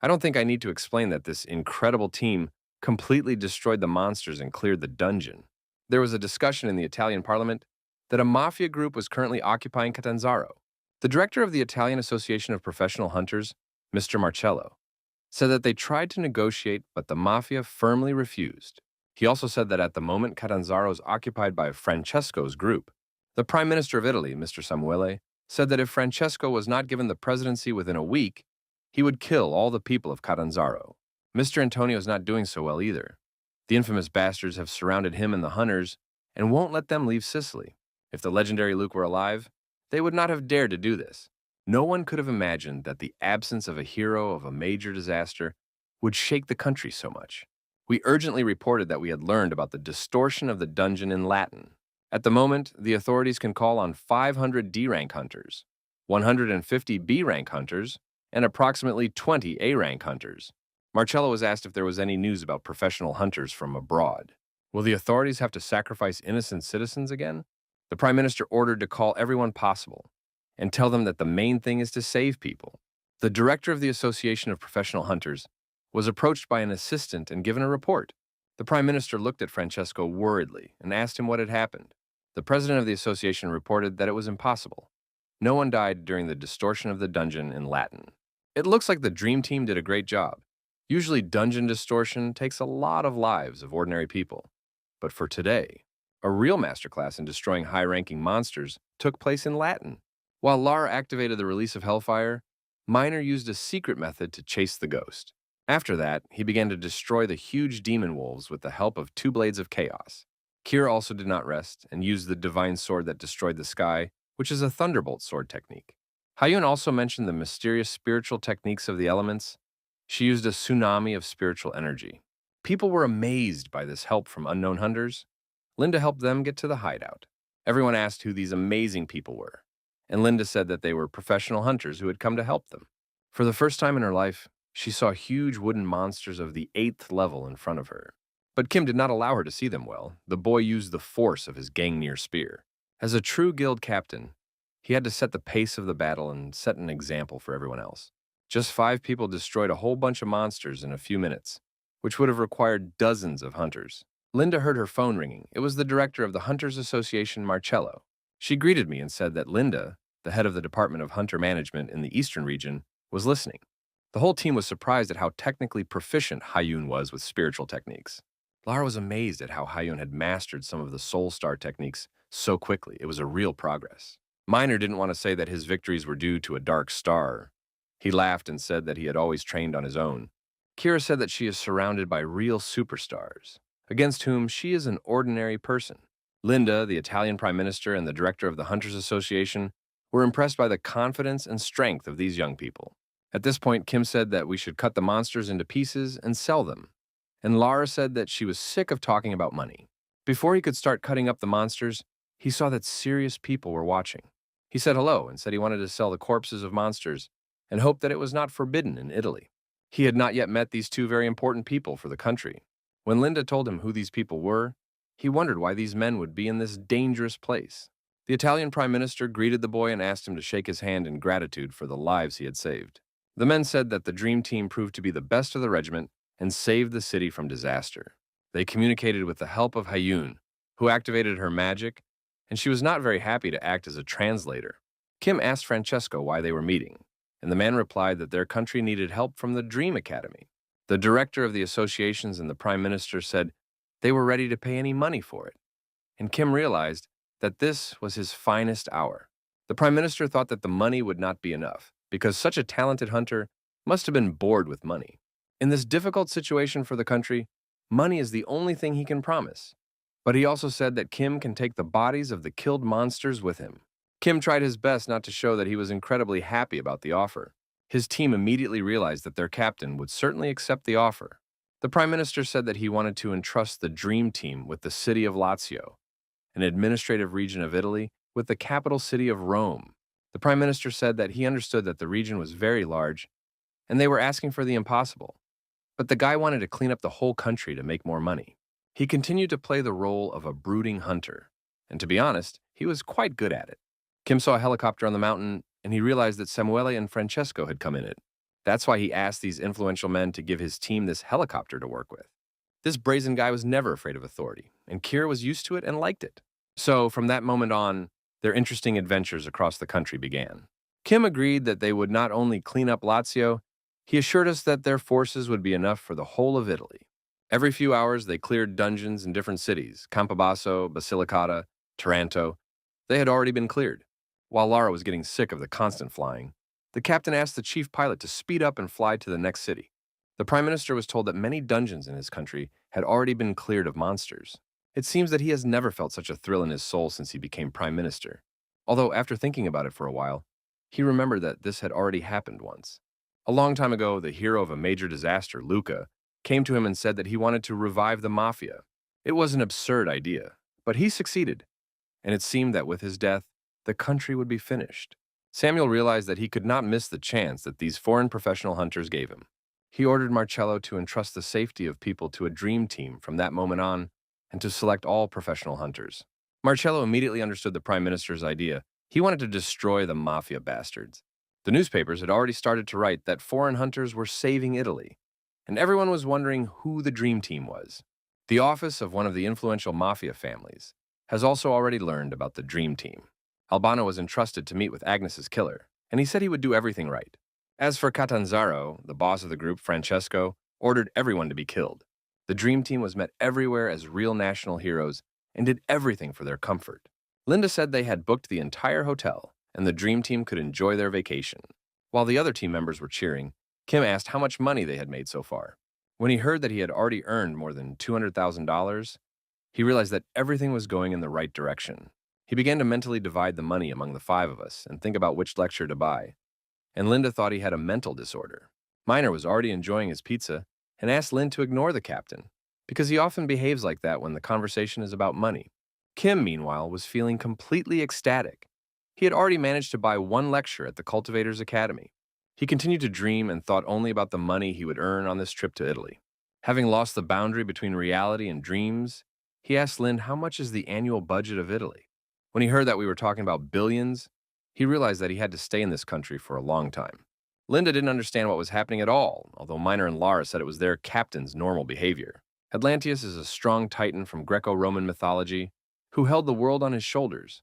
I don't think I need to explain that this incredible team completely destroyed the monsters and cleared the dungeon. There was a discussion in the Italian parliament that a mafia group was currently occupying Catanzaro. The director of the Italian Association of Professional Hunters, Mr. Marcello, said that they tried to negotiate, but the mafia firmly refused. He also said that at the moment Catanzaro is occupied by Francesco's group. The Prime Minister of Italy, Mr. Samuele, said that if Francesco was not given the presidency within a week, he would kill all the people of Catanzaro. Mr. Antonio is not doing so well either. The infamous bastards have surrounded him and the hunters and won't let them leave Sicily. If the legendary Luke were alive, they would not have dared to do this. No one could have imagined that the absence of a hero of a major disaster would shake the country so much. We urgently reported that we had learned about the distortion of the dungeon in Latin. At the moment, the authorities can call on 500 D-rank hunters, 150 B-rank hunters, and approximately 20 A-rank hunters. Marcello was asked if there was any news about professional hunters from abroad. Will the authorities have to sacrifice innocent citizens again? The Prime Minister ordered to call everyone possible and tell them that the main thing is to save people. The director of the Association of Professional Hunters was approached by an assistant and given a report. The Prime Minister looked at Francesco worriedly and asked him what had happened. The president of the association reported that it was impossible. No one died during the distortion of the dungeon in Latin. It looks like the Dream Team did a great job. Usually dungeon distortion takes a lot of lives of ordinary people. But for today, a real masterclass in destroying high-ranking monsters took place in Latin. While Lara activated the release of Hellfire, Miner used a secret method to chase the ghost. After that, he began to destroy the huge demon wolves with the help of 2 blades of chaos. Kira also did not rest and used the divine sword that destroyed the sky, which is a thunderbolt sword technique. Hyun also mentioned the mysterious spiritual techniques of the elements. She used a tsunami of spiritual energy. People were amazed by this help from unknown hunters. Linda helped them get to the hideout. Everyone asked who these amazing people were, and Linda said that they were professional hunters who had come to help them. For the first time in her life, she saw huge wooden monsters of the 8th level in front of her. But Kim did not allow her to see them well. The boy used the force of his Gangnir spear. As a true guild captain, he had to set the pace of the battle and set an example for everyone else. Just 5 people destroyed a whole bunch of monsters in a few minutes, which would have required dozens of hunters. Linda heard her phone ringing. It was the director of the Hunters Association, Marcello. She greeted me and said that Linda, the head of the Department of Hunter Management in the Eastern region, was listening. The whole team was surprised at how technically proficient Hyun was with spiritual techniques. Lara was amazed at how Hyun had mastered some of the Soul Star techniques so quickly. It was a real progress. Minor didn't want to say that his victories were due to a dark star. He laughed and said that he had always trained on his own. Kira said that she is surrounded by real superstars, against whom she is an ordinary person. Linda, the Italian Prime Minister and the director of the Hunters Association, were impressed by the confidence and strength of these young people. At this point, Kim said that we should cut the monsters into pieces and sell them. And Lara said that she was sick of talking about money. Before he could start cutting up the monsters, he saw that serious people were watching. He said hello and said he wanted to sell the corpses of monsters and hoped that it was not forbidden in Italy. He had not yet met these 2 very important people for the country. When Linda told him who these people were, he wondered why these men would be in this dangerous place. The Italian Prime Minister greeted the boy and asked him to shake his hand in gratitude for the lives he had saved. The men said that the Dream Team proved to be the best of the regiment and saved the city from disaster. They communicated with the help of Hyun, who activated her magic, and she was not very happy to act as a translator. Kim asked Francesco why they were meeting, and the man replied that their country needed help from the Dream Academy. The director of the associations and the Prime Minister said they were ready to pay any money for it, and Kim realized that this was his finest hour. The Prime Minister thought that the money would not be enough, because such a talented hunter must have been bored with money. In this difficult situation for the country, money is the only thing he can promise. But he also said that Kim can take the bodies of the killed monsters with him. Kim tried his best not to show that he was incredibly happy about the offer. His team immediately realized that their captain would certainly accept the offer. The Prime Minister said that he wanted to entrust the Dream Team with the city of Lazio, an administrative region of Italy, with the capital city of Rome. The Prime Minister said that he understood that the region was very large, and they were asking for the impossible. But the guy wanted to clean up the whole country to make more money. He continued to play the role of a brooding hunter, and to be honest, he was quite good at it. Kim saw a helicopter on the mountain, and he realized that Samuele and Francesco had come in it. That's why he asked these influential men to give his team this helicopter to work with. This brazen guy was never afraid of authority, and Kira was used to it and liked it. So, from that moment on, their interesting adventures across the country began. Kim agreed that they would not only clean up Lazio, he assured us that their forces would be enough for the whole of Italy. Every few hours, they cleared dungeons in different cities, Campobasso, Basilicata, Taranto. They had already been cleared. While Lara was getting sick of the constant flying, the captain asked the chief pilot to speed up and fly to the next city. The Prime Minister was told that many dungeons in his country had already been cleared of monsters. It seems that he has never felt such a thrill in his soul since he became Prime Minister. Although, after thinking about it for a while, he remembered that this had already happened once. A long time ago, the hero of a major disaster, Luca, came to him and said that he wanted to revive the mafia. It was an absurd idea, but he succeeded, and it seemed that with his death, the country would be finished. Samuel realized that he could not miss the chance that these foreign professional hunters gave him. He ordered Marcello to entrust the safety of people to a dream team from that moment on, and to select all professional hunters. Marcello immediately understood the Prime Minister's idea. He wanted to destroy the mafia bastards. The newspapers had already started to write that foreign hunters were saving Italy, and everyone was wondering who the Dream Team was. The office of one of the influential mafia families has also already learned about the Dream Team. Albano was entrusted to meet with Agnes's killer, and he said he would do everything right. As for Catanzaro, the boss of the group, Francesco, ordered everyone to be killed. The Dream Team was met everywhere as real national heroes and did everything for their comfort. Linda said they had booked the entire hotel, and the Dream Team could enjoy their vacation. While the other team members were cheering, Kim asked how much money they had made so far. When he heard that he had already earned more than $200,000, he realized that everything was going in the right direction. He began to mentally divide the money among the 5 of us and think about which lecture to buy. And Linda thought he had a mental disorder. Minor was already enjoying his pizza and asked Lynn to ignore the captain, because he often behaves like that when the conversation is about money. Kim, meanwhile, was feeling completely ecstatic. He had already managed to buy 1 lecture at the Cultivators Academy. He continued to dream and thought only about the money he would earn on this trip to Italy. Having lost the boundary between reality and dreams, he asked Lind how much is the annual budget of Italy. When he heard that we were talking about billions, he realized that he had to stay in this country for a long time. Linda didn't understand what was happening at all, although Miner and Lara said it was their captain's normal behavior. Atlanteus is a strong titan from Greco-Roman mythology who held the world on his shoulders,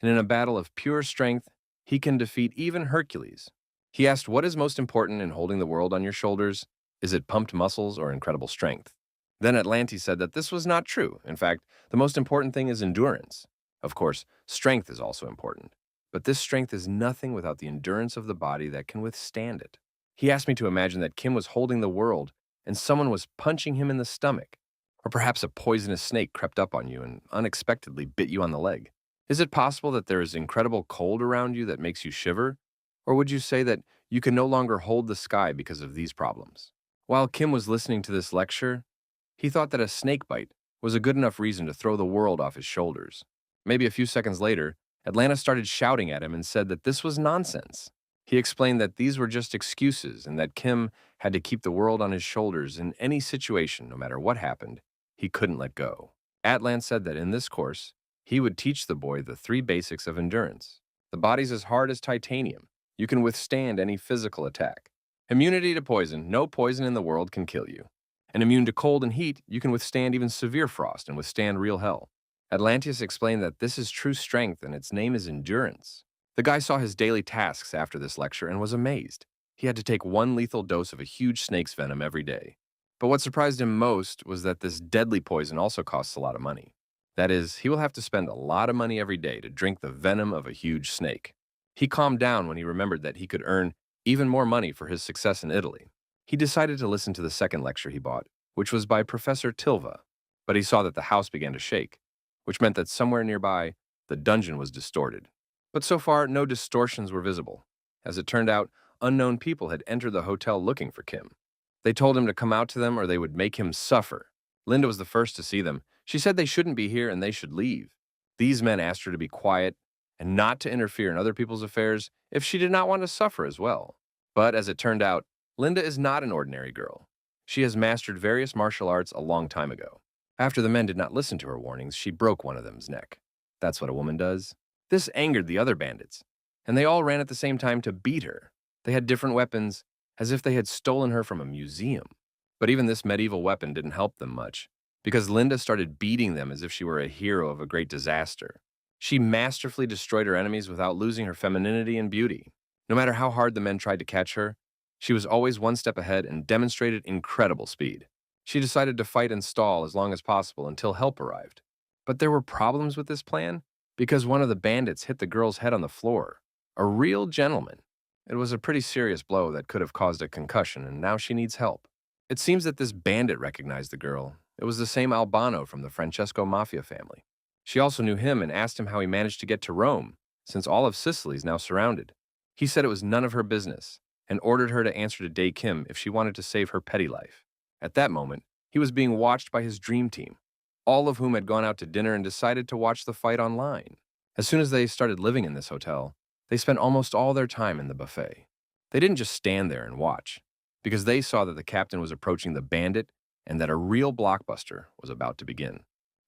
and in a battle of pure strength, he can defeat even Hercules. He asked, what is most important in holding the world on your shoulders? Is it pumped muscles or incredible strength? Then Atlantes said that this was not true. In fact, the most important thing is endurance. Of course, strength is also important. But this strength is nothing without the endurance of the body that can withstand it. He asked me to imagine that Kim was holding the world and someone was punching him in the stomach. Or perhaps a poisonous snake crept up on you and unexpectedly bit you on the leg. Is it possible that there is incredible cold around you that makes you shiver? Or would you say that you can no longer hold the sky because of these problems? While Kim was listening to this lecture, he thought that a snake bite was a good enough reason to throw the world off his shoulders. Maybe a few seconds later, Atlanta started shouting at him and said that this was nonsense. He explained that these were just excuses and that Kim had to keep the world on his shoulders in any situation, no matter what happened. He couldn't let go. Atlan said that in this course, he would teach the boy the 3 basics of endurance. The body's as hard as titanium. You can withstand any physical attack. Immunity to poison. No poison in the world can kill you. And immune to cold and heat, you can withstand even severe frost and withstand real hell. Atlanteus explained that this is true strength and its name is endurance. The guy saw his daily tasks after this lecture and was amazed. He had to take 1 lethal dose of a huge snake's venom every day. But what surprised him most was that this deadly poison also costs a lot of money. That is, he will have to spend a lot of money every day to drink the venom of a huge snake. He calmed down when he remembered that he could earn even more money for his success in Italy. He decided to listen to the second lecture he bought, which was by Professor Tilva, but he saw that the house began to shake, which meant that somewhere nearby, the dungeon was distorted. But so far, no distortions were visible. As it turned out, unknown people had entered the hotel looking for Kim. They told him to come out to them or they would make him suffer. Linda was the first to see them. She said they shouldn't be here and they should leave. These men asked her to be quiet and not to interfere in other people's affairs if she did not want to suffer as well. But as it turned out, Linda is not an ordinary girl. She has mastered various martial arts a long time ago. After the men did not listen to her warnings, she broke one of them's neck. That's what a woman does. This angered the other bandits, and they all ran at the same time to beat her. They had different weapons, as if they had stolen her from a museum. But even this medieval weapon didn't help them much, because Linda started beating them as if she were a hero of a great disaster. She masterfully destroyed her enemies without losing her femininity and beauty. No matter how hard the men tried to catch her, she was always one step ahead and demonstrated incredible speed. She decided to fight and stall as long as possible until help arrived. But there were problems with this plan because one of the bandits hit the girl's head on the floor. A real gentleman. It was a pretty serious blow that could have caused a concussion, and now she needs help. It seems that this bandit recognized the girl. It was the same Albano from the Francesco mafia family. She also knew him and asked him how he managed to get to Rome, since all of Sicily is now surrounded. He said it was none of her business, and ordered her to answer to Dae Kim if she wanted to save her petty life. At that moment, he was being watched by his dream team, all of whom had gone out to dinner and decided to watch the fight online. As soon as they started living in this hotel, they spent almost all their time in the buffet. They didn't just stand there and watch, because they saw that the captain was approaching the bandit and that a real blockbuster was about to begin.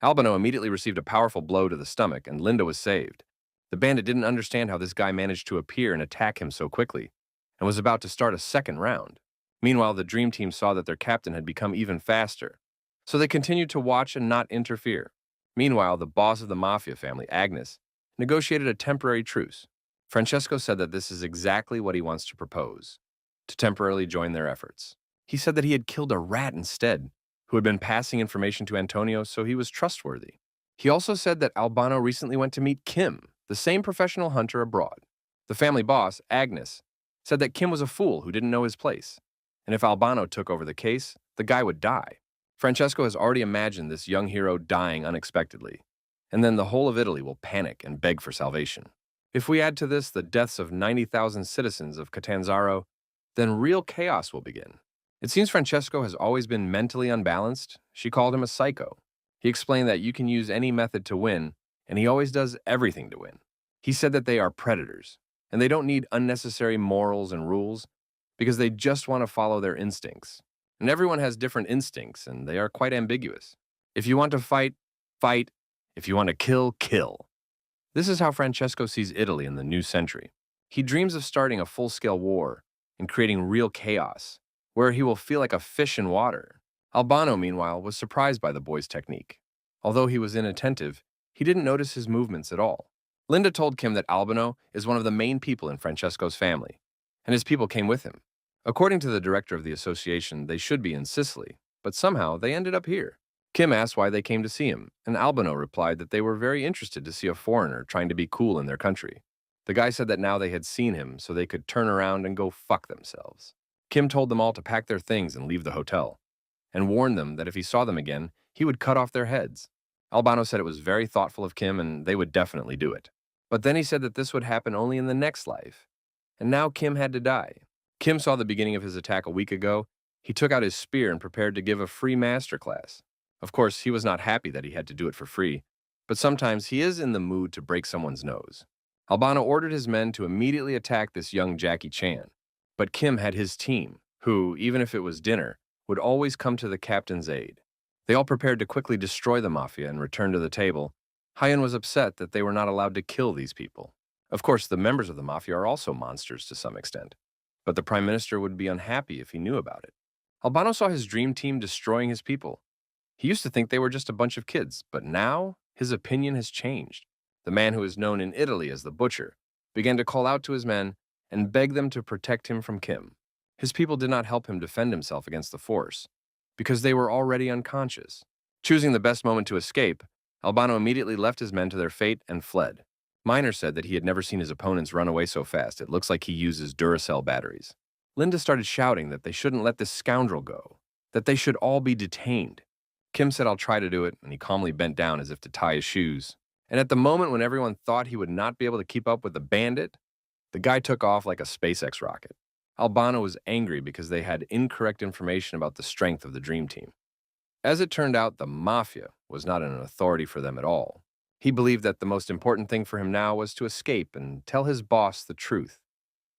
Albano immediately received a powerful blow to the stomach, and Linda was saved. The bandit didn't understand how this guy managed to appear and attack him so quickly, and was about to start a second round. Meanwhile, the dream team saw that their captain had become even faster, so they continued to watch and not interfere. Meanwhile, the boss of the mafia family, Agnes, negotiated a temporary truce. Francesco said that this is exactly what he wants to propose, to temporarily join their efforts. He said that he had killed a rat instead, who had been passing information to Antonio, so he was trustworthy. He also said that Albano recently went to meet Kim, the same professional hunter abroad. The family boss, Agnes, said that Kim was a fool who didn't know his place, and if Albano took over the case, the guy would die. Francesco has already imagined this young hero dying unexpectedly, and then the whole of Italy will panic and beg for salvation. If we add to this the deaths of 90,000 citizens of Catanzaro, then real chaos will begin. It seems Francesco has always been mentally unbalanced. She called him a psycho. He explained that you can use any method to win, and he always does everything to win. He said that they are predators, and they don't need unnecessary morals and rules, because they just want to follow their instincts. And everyone has different instincts, and they are quite ambiguous. If you want to fight, fight. If you want to kill, kill. This is how Francesco sees Italy in the new century. He dreams of starting a full-scale war and creating real chaos, where he will feel like a fish in water. Albano, meanwhile, was surprised by the boy's technique. Although he was inattentive, he didn't notice his movements at all. Linda told Kim that Albano is one of the main people in Francesco's family, and his people came with him. According to the director of the association, they should be in Sicily, but somehow they ended up here. Kim asked why they came to see him, and Albano replied that they were very interested to see a foreigner trying to be cool in their country. The guy said that now they had seen him, so they could turn around and go fuck themselves. Kim told them all to pack their things and leave the hotel, and warned them that if he saw them again, he would cut off their heads. Albano said it was very thoughtful of Kim and they would definitely do it. But then he said that this would happen only in the next life, and now Kim had to die. Kim saw the beginning of his attack a week ago. He took out his spear and prepared to give a free masterclass. Of course, he was not happy that he had to do it for free, but sometimes he is in the mood to break someone's nose. Albano ordered his men to immediately attack this young Jackie Chan, but Kim had his team, who, even if it was dinner, would always come to the captain's aid. They all prepared to quickly destroy the mafia and return to the table. Hyun was upset that they were not allowed to kill these people. Of course, the members of the mafia are also monsters to some extent, but the prime minister would be unhappy if he knew about it. Albano saw his dream team destroying his people. He used to think they were just a bunch of kids, but now his opinion has changed. The man who is known in Italy as the Butcher began to call out to his men and beg them to protect him from Kim. His people did not help him defend himself against the force, because they were already unconscious. Choosing the best moment to escape, Albano immediately left his men to their fate and fled. Miner said that he had never seen his opponents run away so fast. It looks like he uses Duracell batteries. Linda started shouting that they shouldn't let this scoundrel go, that they should all be detained. Kim said, "I'll try to do it," and he calmly bent down as if to tie his shoes. And at the moment when everyone thought he would not be able to keep up with the bandit, the guy took off like a SpaceX rocket. Albano was angry because they had incorrect information about the strength of the Dream Team. As it turned out, the mafia was not an authority for them at all. He believed that the most important thing for him now was to escape and tell his boss the truth.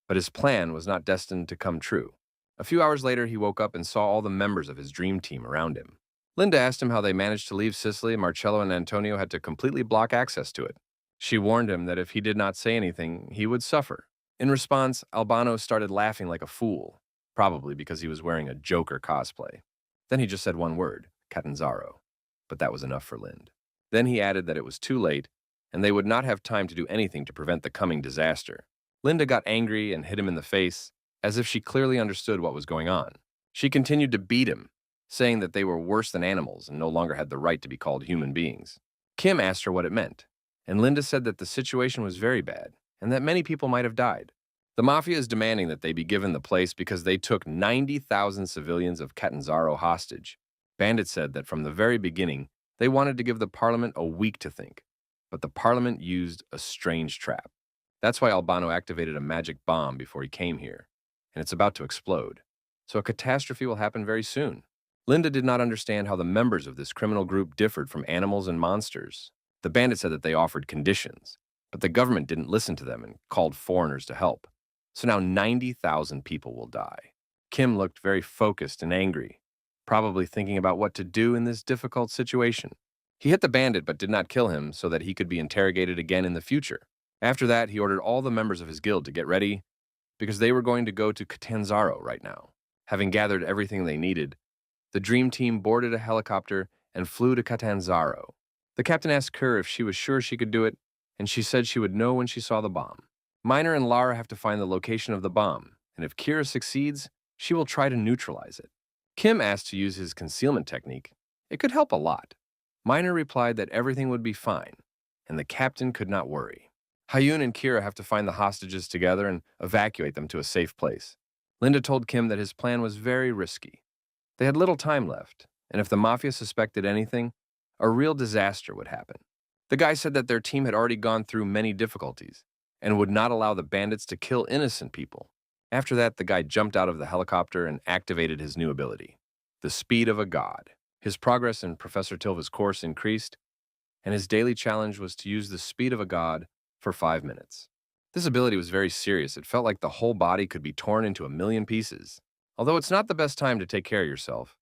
But his plan was not destined to come true. A few hours later, he woke up and saw all the members of his dream team around him. Linda asked him how they managed to leave Sicily. Marcello and Antonio had to completely block access to it. She warned him that if he did not say anything, he would suffer. In response, Albano started laughing like a fool, probably because he was wearing a Joker cosplay. Then he just said one word, Catanzaro. But that was enough for Lind. Then he added that it was too late, and they would not have time to do anything to prevent the coming disaster. Linda got angry and hit him in the face, as if she clearly understood what was going on. She continued to beat him, saying that they were worse than animals and no longer had the right to be called human beings. Kim asked her what it meant, and Linda said that the situation was very bad and that many people might have died. The mafia is demanding that they be given the place because they took 90,000 civilians of Catanzaro hostage. Bandit said that from the very beginning, they wanted to give the parliament a week to think, but the parliament used a strange trap. That's why Albano activated a magic bomb before he came here, and it's about to explode. So a catastrophe will happen very soon. Linda did not understand how the members of this criminal group differed from animals and monsters. The bandit said that they offered conditions, but the government didn't listen to them and called foreigners to help. So now 90,000 people will die. Kim looked very focused and angry, probably thinking about what to do in this difficult situation. He hit the bandit but did not kill him so that he could be interrogated again in the future. After that, he ordered all the members of his guild to get ready because they were going to go to Catanzaro right now. Having gathered everything they needed, the dream team boarded a helicopter and flew to Catanzaro. The captain asked her if she was sure she could do it, and she said she would know when she saw the bomb. Miner and Lara have to find the location of the bomb, and if Kira succeeds, she will try to neutralize it. Kim asked to use his concealment technique. It could help a lot. Miner replied that everything would be fine, and the captain could not worry. Hyun and Kira have to find the hostages together and evacuate them to a safe place. Linda told Kim that his plan was very risky. They had little time left, and if the mafia suspected anything, a real disaster would happen. The guy said that their team had already gone through many difficulties and would not allow the bandits to kill innocent people. After that, the guy jumped out of the helicopter and activated his new ability, the speed of a god. His progress in Professor Tilva's course increased, and his daily challenge was to use the speed of a god for 5 minutes. This ability was very serious. It felt like the whole body could be torn into a million pieces. Although it's not the best time to take care of yourself,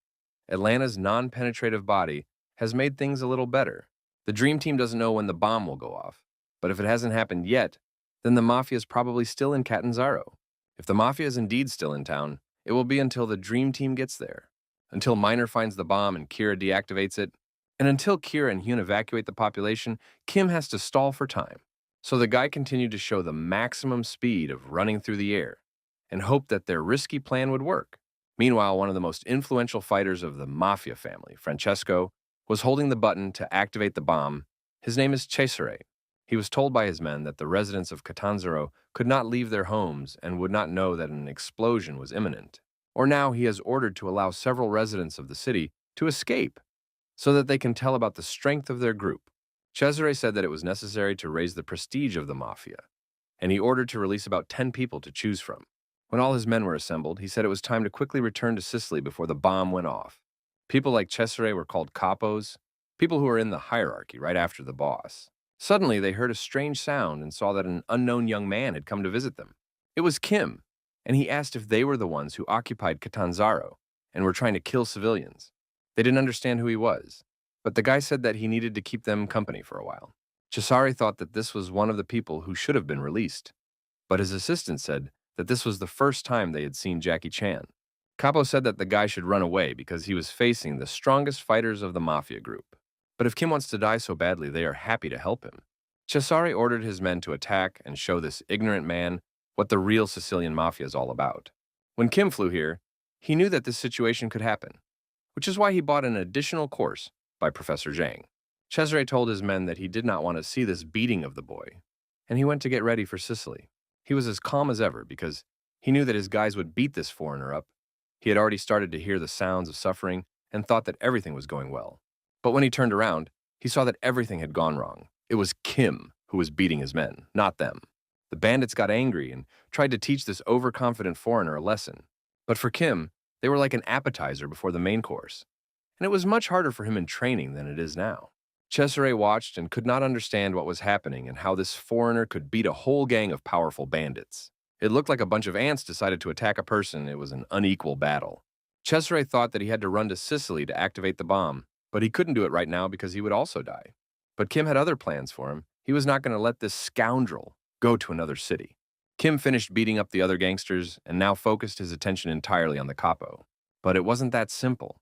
Atlanta's non-penetrative body has made things a little better. The Dream Team doesn't know when the bomb will go off, but if it hasn't happened yet, then the Mafia is probably still in Catanzaro. If the Mafia is indeed still in town, it will be until the Dream Team gets there, until Miner finds the bomb and Kira deactivates it, and until Kira and Hyun evacuate the population, Kim has to stall for time. So the guy continued to show the maximum speed of running through the air and hoped that their risky plan would work. Meanwhile, one of the most influential fighters of the Mafia family, Francesco, was holding the button to activate the bomb. His name is Cesare. He was told by his men that the residents of Catanzaro could not leave their homes and would not know that an explosion was imminent. Or now he has ordered to allow several residents of the city to escape so that they can tell about the strength of their group. Cesare said that it was necessary to raise the prestige of the Mafia, and he ordered to release about 10 people to choose from. When all his men were assembled, he said it was time to quickly return to Sicily before the bomb went off. People like Cesare were called capos, people who were in the hierarchy right after the boss. Suddenly, they heard a strange sound and saw that an unknown young man had come to visit them. It was Kim, and he asked if they were the ones who occupied Catanzaro and were trying to kill civilians. They didn't understand who he was, but the guy said that he needed to keep them company for a while. Cesare thought that this was one of the people who should have been released, but his assistant said that this was the first time they had seen Jackie Chan. Capo said that the guy should run away because he was facing the strongest fighters of the Mafia group. But if Kim wants to die so badly, they are happy to help him. Cesare ordered his men to attack and show this ignorant man what the real Sicilian Mafia is all about. When Kim flew here, he knew that this situation could happen, which is why he bought an additional course by Professor Zhang. Cesare told his men that he did not want to see this beating of the boy, and he went to get ready for Sicily. He was as calm as ever because he knew that his guys would beat this foreigner up. He had already started to hear the sounds of suffering and thought that everything was going well. But when he turned around, he saw that everything had gone wrong. It was Kim who was beating his men, not them. The bandits got angry and tried to teach this overconfident foreigner a lesson. But for Kim, they were like an appetizer before the main course. And it was much harder for him in training than it is now. Cesare watched and could not understand what was happening and how this foreigner could beat a whole gang of powerful bandits. It looked like a bunch of ants decided to attack a person. It was an unequal battle. Cesare thought that he had to run to Sicily to activate the bomb, but he couldn't do it right now because he would also die. But Kim had other plans for him. He was not going to let this scoundrel go to another city. Kim finished beating up the other gangsters and now focused his attention entirely on the capo. But it wasn't that simple.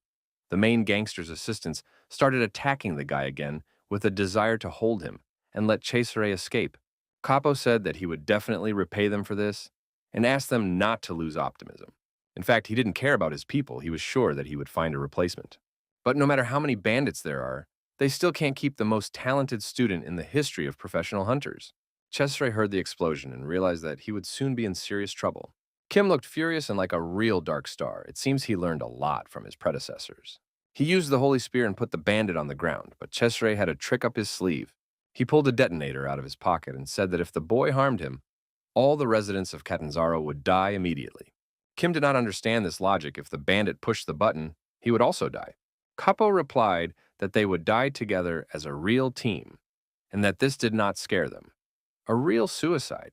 The main gangster's assistants started attacking the guy again with a desire to hold him and let Cesare escape. Capo said that he would definitely repay them for this and asked them not to lose optimism. In fact, he didn't care about his people. He was sure that he would find a replacement. But no matter how many bandits there are, they still can't keep the most talented student in the history of professional hunters. Cesare heard the explosion and realized that he would soon be in serious trouble. Kim looked furious and like a real dark star. It seems he learned a lot from his predecessors. He used the holy spear and put the bandit on the ground, but Cesare had a trick up his sleeve. He pulled a detonator out of his pocket and said that if the boy harmed him, all the residents of Catanzaro would die immediately. Kim did not understand this logic. If the bandit pushed the button, he would also die. Capo replied that they would die together as a real team, and that this did not scare them. A real suicide.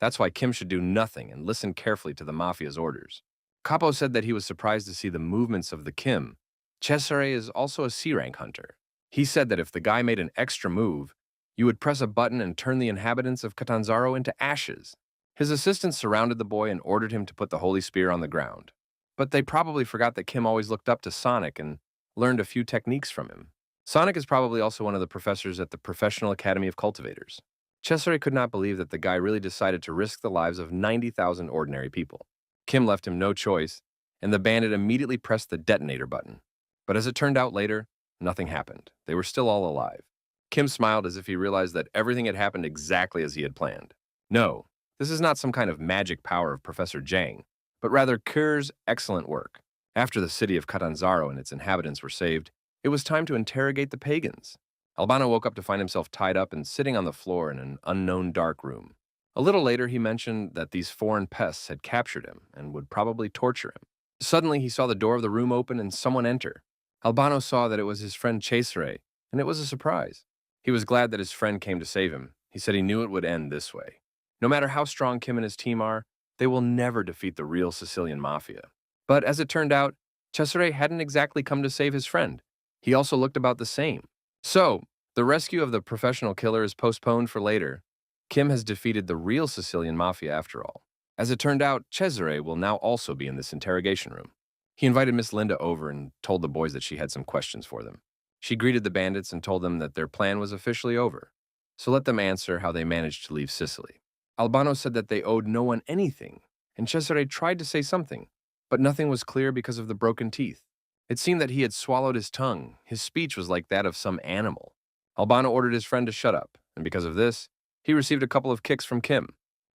That's why Kim should do nothing and listen carefully to the Mafia's orders. Capo said that he was surprised to see the movements of the Kim. Cesare is also a C-rank hunter. He said that if the guy made an extra move, you would press a button and turn the inhabitants of Catanzaro into ashes. His assistants surrounded the boy and ordered him to put the holy spear on the ground. But they probably forgot that Kim always looked up to Sonic and learned a few techniques from him. Sonic is probably also one of the professors at the Professional Academy of Cultivators. Cesare could not believe that the guy really decided to risk the lives of 90,000 ordinary people. Kim left him no choice, and the bandit immediately pressed the detonator button. But as it turned out later, nothing happened. They were still all alive. Kim smiled as if he realized that everything had happened exactly as he had planned. No, this is not some kind of magic power of Professor Zhang, but rather Kerr's excellent work. After the city of Catanzaro and its inhabitants were saved, it was time to interrogate the pagans. Albano woke up to find himself tied up and sitting on the floor in an unknown dark room. A little later, he mentioned that these foreign pests had captured him and would probably torture him. Suddenly, he saw the door of the room open and someone enter. Albano saw that it was his friend Cesare, and it was a surprise. He was glad that his friend came to save him. He said he knew it would end this way. No matter how strong Kim and his team are, they will never defeat the real Sicilian mafia. But as it turned out, Cesare hadn't exactly come to save his friend. He also looked about the same. So, the rescue of the professional killer is postponed for later. Kim has defeated the real Sicilian mafia after all. As it turned out, Cesare will now also be in this interrogation room. He invited Miss Linda over and told the boys that she had some questions for them. She greeted the bandits and told them that their plan was officially over. So let them answer how they managed to leave Sicily. Albano said that they owed no one anything, and Cesare tried to say something, but nothing was clear because of the broken teeth. It seemed that he had swallowed his tongue. His speech was like that of some animal. Albano ordered his friend to shut up, and because of this, he received a couple of kicks from Kim.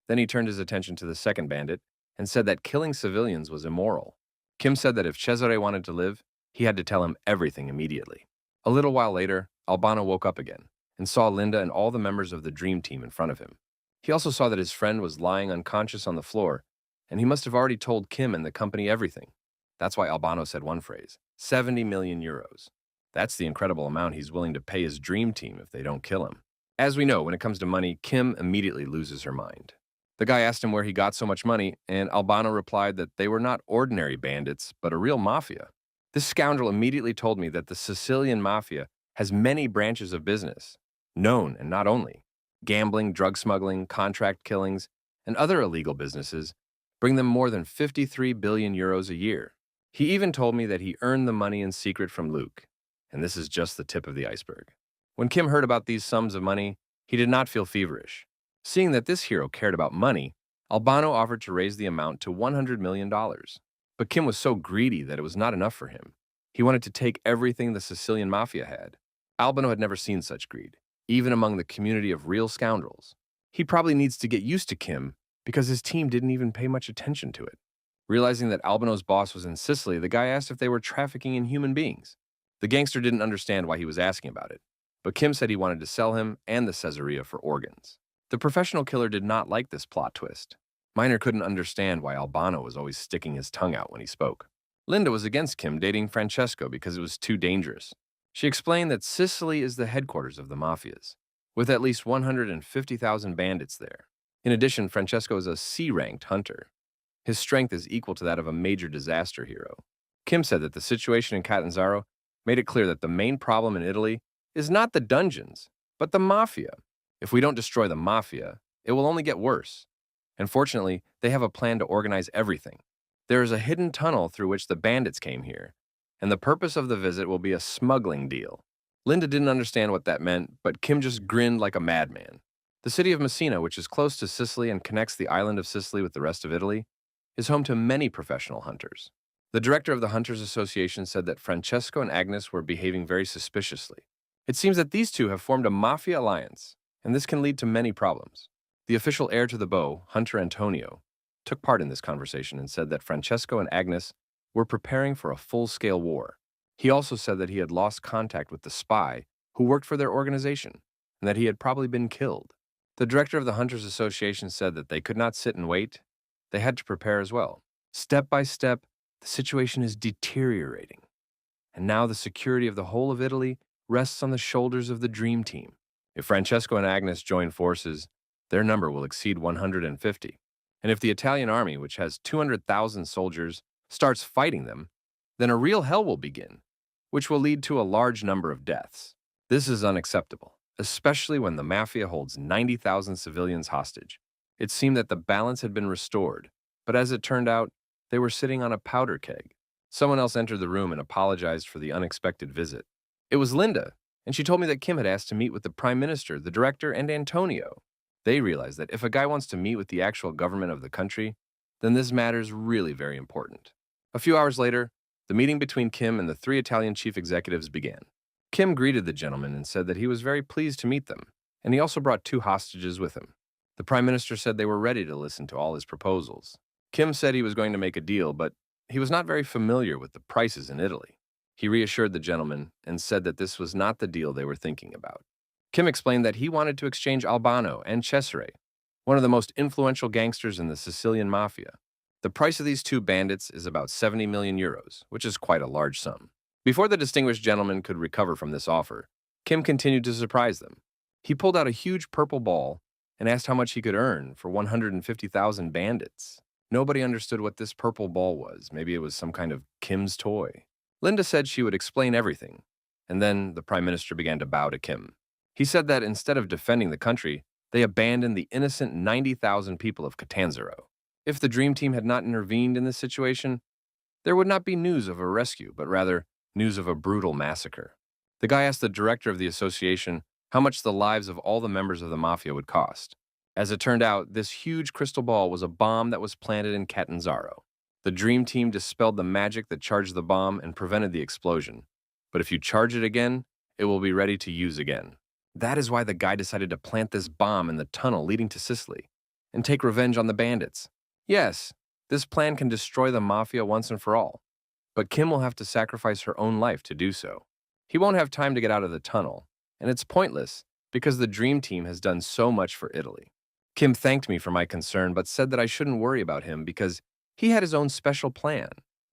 Then he turned his attention to the second bandit and said that killing civilians was immoral. Kim said that if Cesare wanted to live, he had to tell him everything immediately. A little while later, Albano woke up again and saw Linda and all the members of the dream team in front of him. He also saw that his friend was lying unconscious on the floor, and he must have already told Kim and the company everything. That's why Albano said one phrase, 70 million euros. That's the incredible amount he's willing to pay his dream team if they don't kill him. As we know, when it comes to money, Kim immediately loses her mind. The guy asked him where he got so much money, and Albano replied that they were not ordinary bandits, but a real mafia. This scoundrel immediately told me that the Sicilian mafia has many branches of business, known and not only. Gambling, drug smuggling, contract killings, and other illegal businesses bring them more than 53 billion euros a year. He even told me that he earned the money in secret from Luke, and this is just the tip of the iceberg. When Kim heard about these sums of money, he did not feel feverish. Seeing that this hero cared about money, Albano offered to raise the amount to $100 million. But Kim was so greedy that it was not enough for him. He wanted to take everything the Sicilian mafia had. Albano had never seen such greed, even among the community of real scoundrels. He probably needs to get used to Kim because his team didn't even pay much attention to it. Realizing that Albano's boss was in Sicily, the guy asked if they were trafficking in human beings. The gangster didn't understand why he was asking about it, but Kim said he wanted to sell him and the Caesarea for organs. The professional killer did not like this plot twist. Miner couldn't understand why Albano was always sticking his tongue out when he spoke. Linda was against Kim dating Francesco because it was too dangerous. She explained that Sicily is the headquarters of the mafias, with at least 150,000 bandits there. In addition, Francesco is a C-ranked hunter. His strength is equal to that of a major disaster hero. Kim said that the situation in Catanzaro made it clear that the main problem in Italy is not the dungeons, but the mafia. If we don't destroy the mafia, it will only get worse. And fortunately, they have a plan to organize everything. There is a hidden tunnel through which the bandits came here, and the purpose of the visit will be a smuggling deal. Linda didn't understand what that meant, but Kim just grinned like a madman. The city of Messina, which is close to Sicily and connects the island of Sicily with the rest of Italy, is home to many professional hunters. The director of the Hunters Association said that Francesco and Agnes were behaving very suspiciously. It seems that these two have formed a mafia alliance, and this can lead to many problems. The official heir to the bow, Hunter Antonio, took part in this conversation and said that Francesco and Agnes were preparing for a full-scale war. He also said that he had lost contact with the spy who worked for their organization, and that he had probably been killed. The director of the Hunters Association said that they could not sit and wait. They had to prepare as well. Step by step, the situation is deteriorating. And now the security of the whole of Italy rests on the shoulders of the dream team. If Francesco and Agnes join forces, their number will exceed 150. And if the Italian army, which has 200,000 soldiers, starts fighting them, then a real hell will begin, which will lead to a large number of deaths. This is unacceptable, especially when the mafia holds 90,000 civilians hostage. It seemed that the balance had been restored, but as it turned out, they were sitting on a powder keg. Someone else entered the room and apologized for the unexpected visit. It was Linda, and she told me that Kim had asked to meet with the Prime Minister, the director, and Antonio. They realized that if a guy wants to meet with the actual government of the country, then this matter is really very important. A few hours later, the meeting between Kim and the three Italian chief executives began. Kim greeted the gentlemen and said that he was very pleased to meet them, and he also brought 2 hostages with him. The Prime Minister said they were ready to listen to all his proposals. Kim said he was going to make a deal, but he was not very familiar with the prices in Italy. He reassured the gentlemen and said that this was not the deal they were thinking about. Kim explained that he wanted to exchange Albano and Cesare, one of the most influential gangsters in the Sicilian mafia. The price of these 2 bandits is about 70 million euros, which is quite a large sum. Before the distinguished gentleman could recover from this offer, Kim continued to surprise them. He pulled out a huge purple ball and asked how much he could earn for 150,000 bandits. Nobody understood what this purple ball was. Maybe it was some kind of Kim's toy. Linda said she would explain everything, and then the Prime Minister began to bow to Kim. He said that instead of defending the country, they abandoned the innocent 90,000 people of Catanzaro. If the Dream Team had not intervened in this situation, there would not be news of a rescue, but rather news of a brutal massacre. The guy asked the director of the association how much the lives of all the members of the mafia would cost. As it turned out, this huge crystal ball was a bomb that was planted in Catanzaro. The Dream Team dispelled the magic that charged the bomb and prevented the explosion. But if you charge it again, it will be ready to use again. That is why the guy decided to plant this bomb in the tunnel leading to Sicily and take revenge on the bandits. Yes, this plan can destroy the mafia once and for all, but Kim will have to sacrifice her own life to do so. He won't have time to get out of the tunnel, and it's pointless because the Dream Team has done so much for Italy. Kim thanked me for my concern, but said that I shouldn't worry about him because he had his own special plan.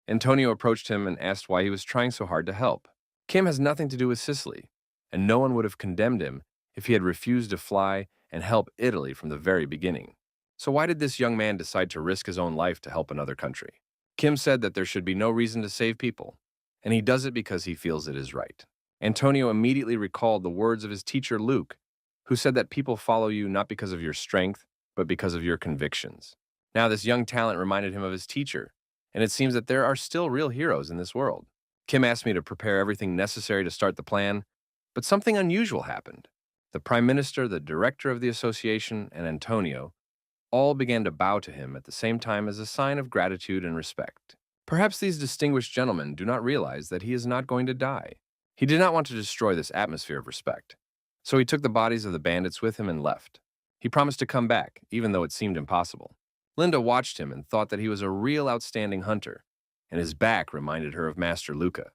Antonio approached him and asked why he was trying so hard to help. Kim has nothing to do with Sicily, and no one would have condemned him if he had refused to fly and help Italy from the very beginning. So why did this young man decide to risk his own life to help another country? Kim said that there should be no reason to save people, and he does it because he feels it is right. Antonio immediately recalled the words of his teacher Luke, who said that people follow you not because of your strength, but because of your convictions. Now this young talent reminded him of his teacher, and it seems that there are still real heroes in this world. Kim asked me to prepare everything necessary to start the plan, but something unusual happened. The Prime Minister, the director of the association, and Antonio all began to bow to him at the same time as a sign of gratitude and respect. Perhaps these distinguished gentlemen do not realize that he is not going to die. He did not want to destroy this atmosphere of respect, so he took the bodies of the bandits with him and left. He promised to come back, even though it seemed impossible. Linda watched him and thought that he was a real outstanding hunter, and his back reminded her of Master Luca.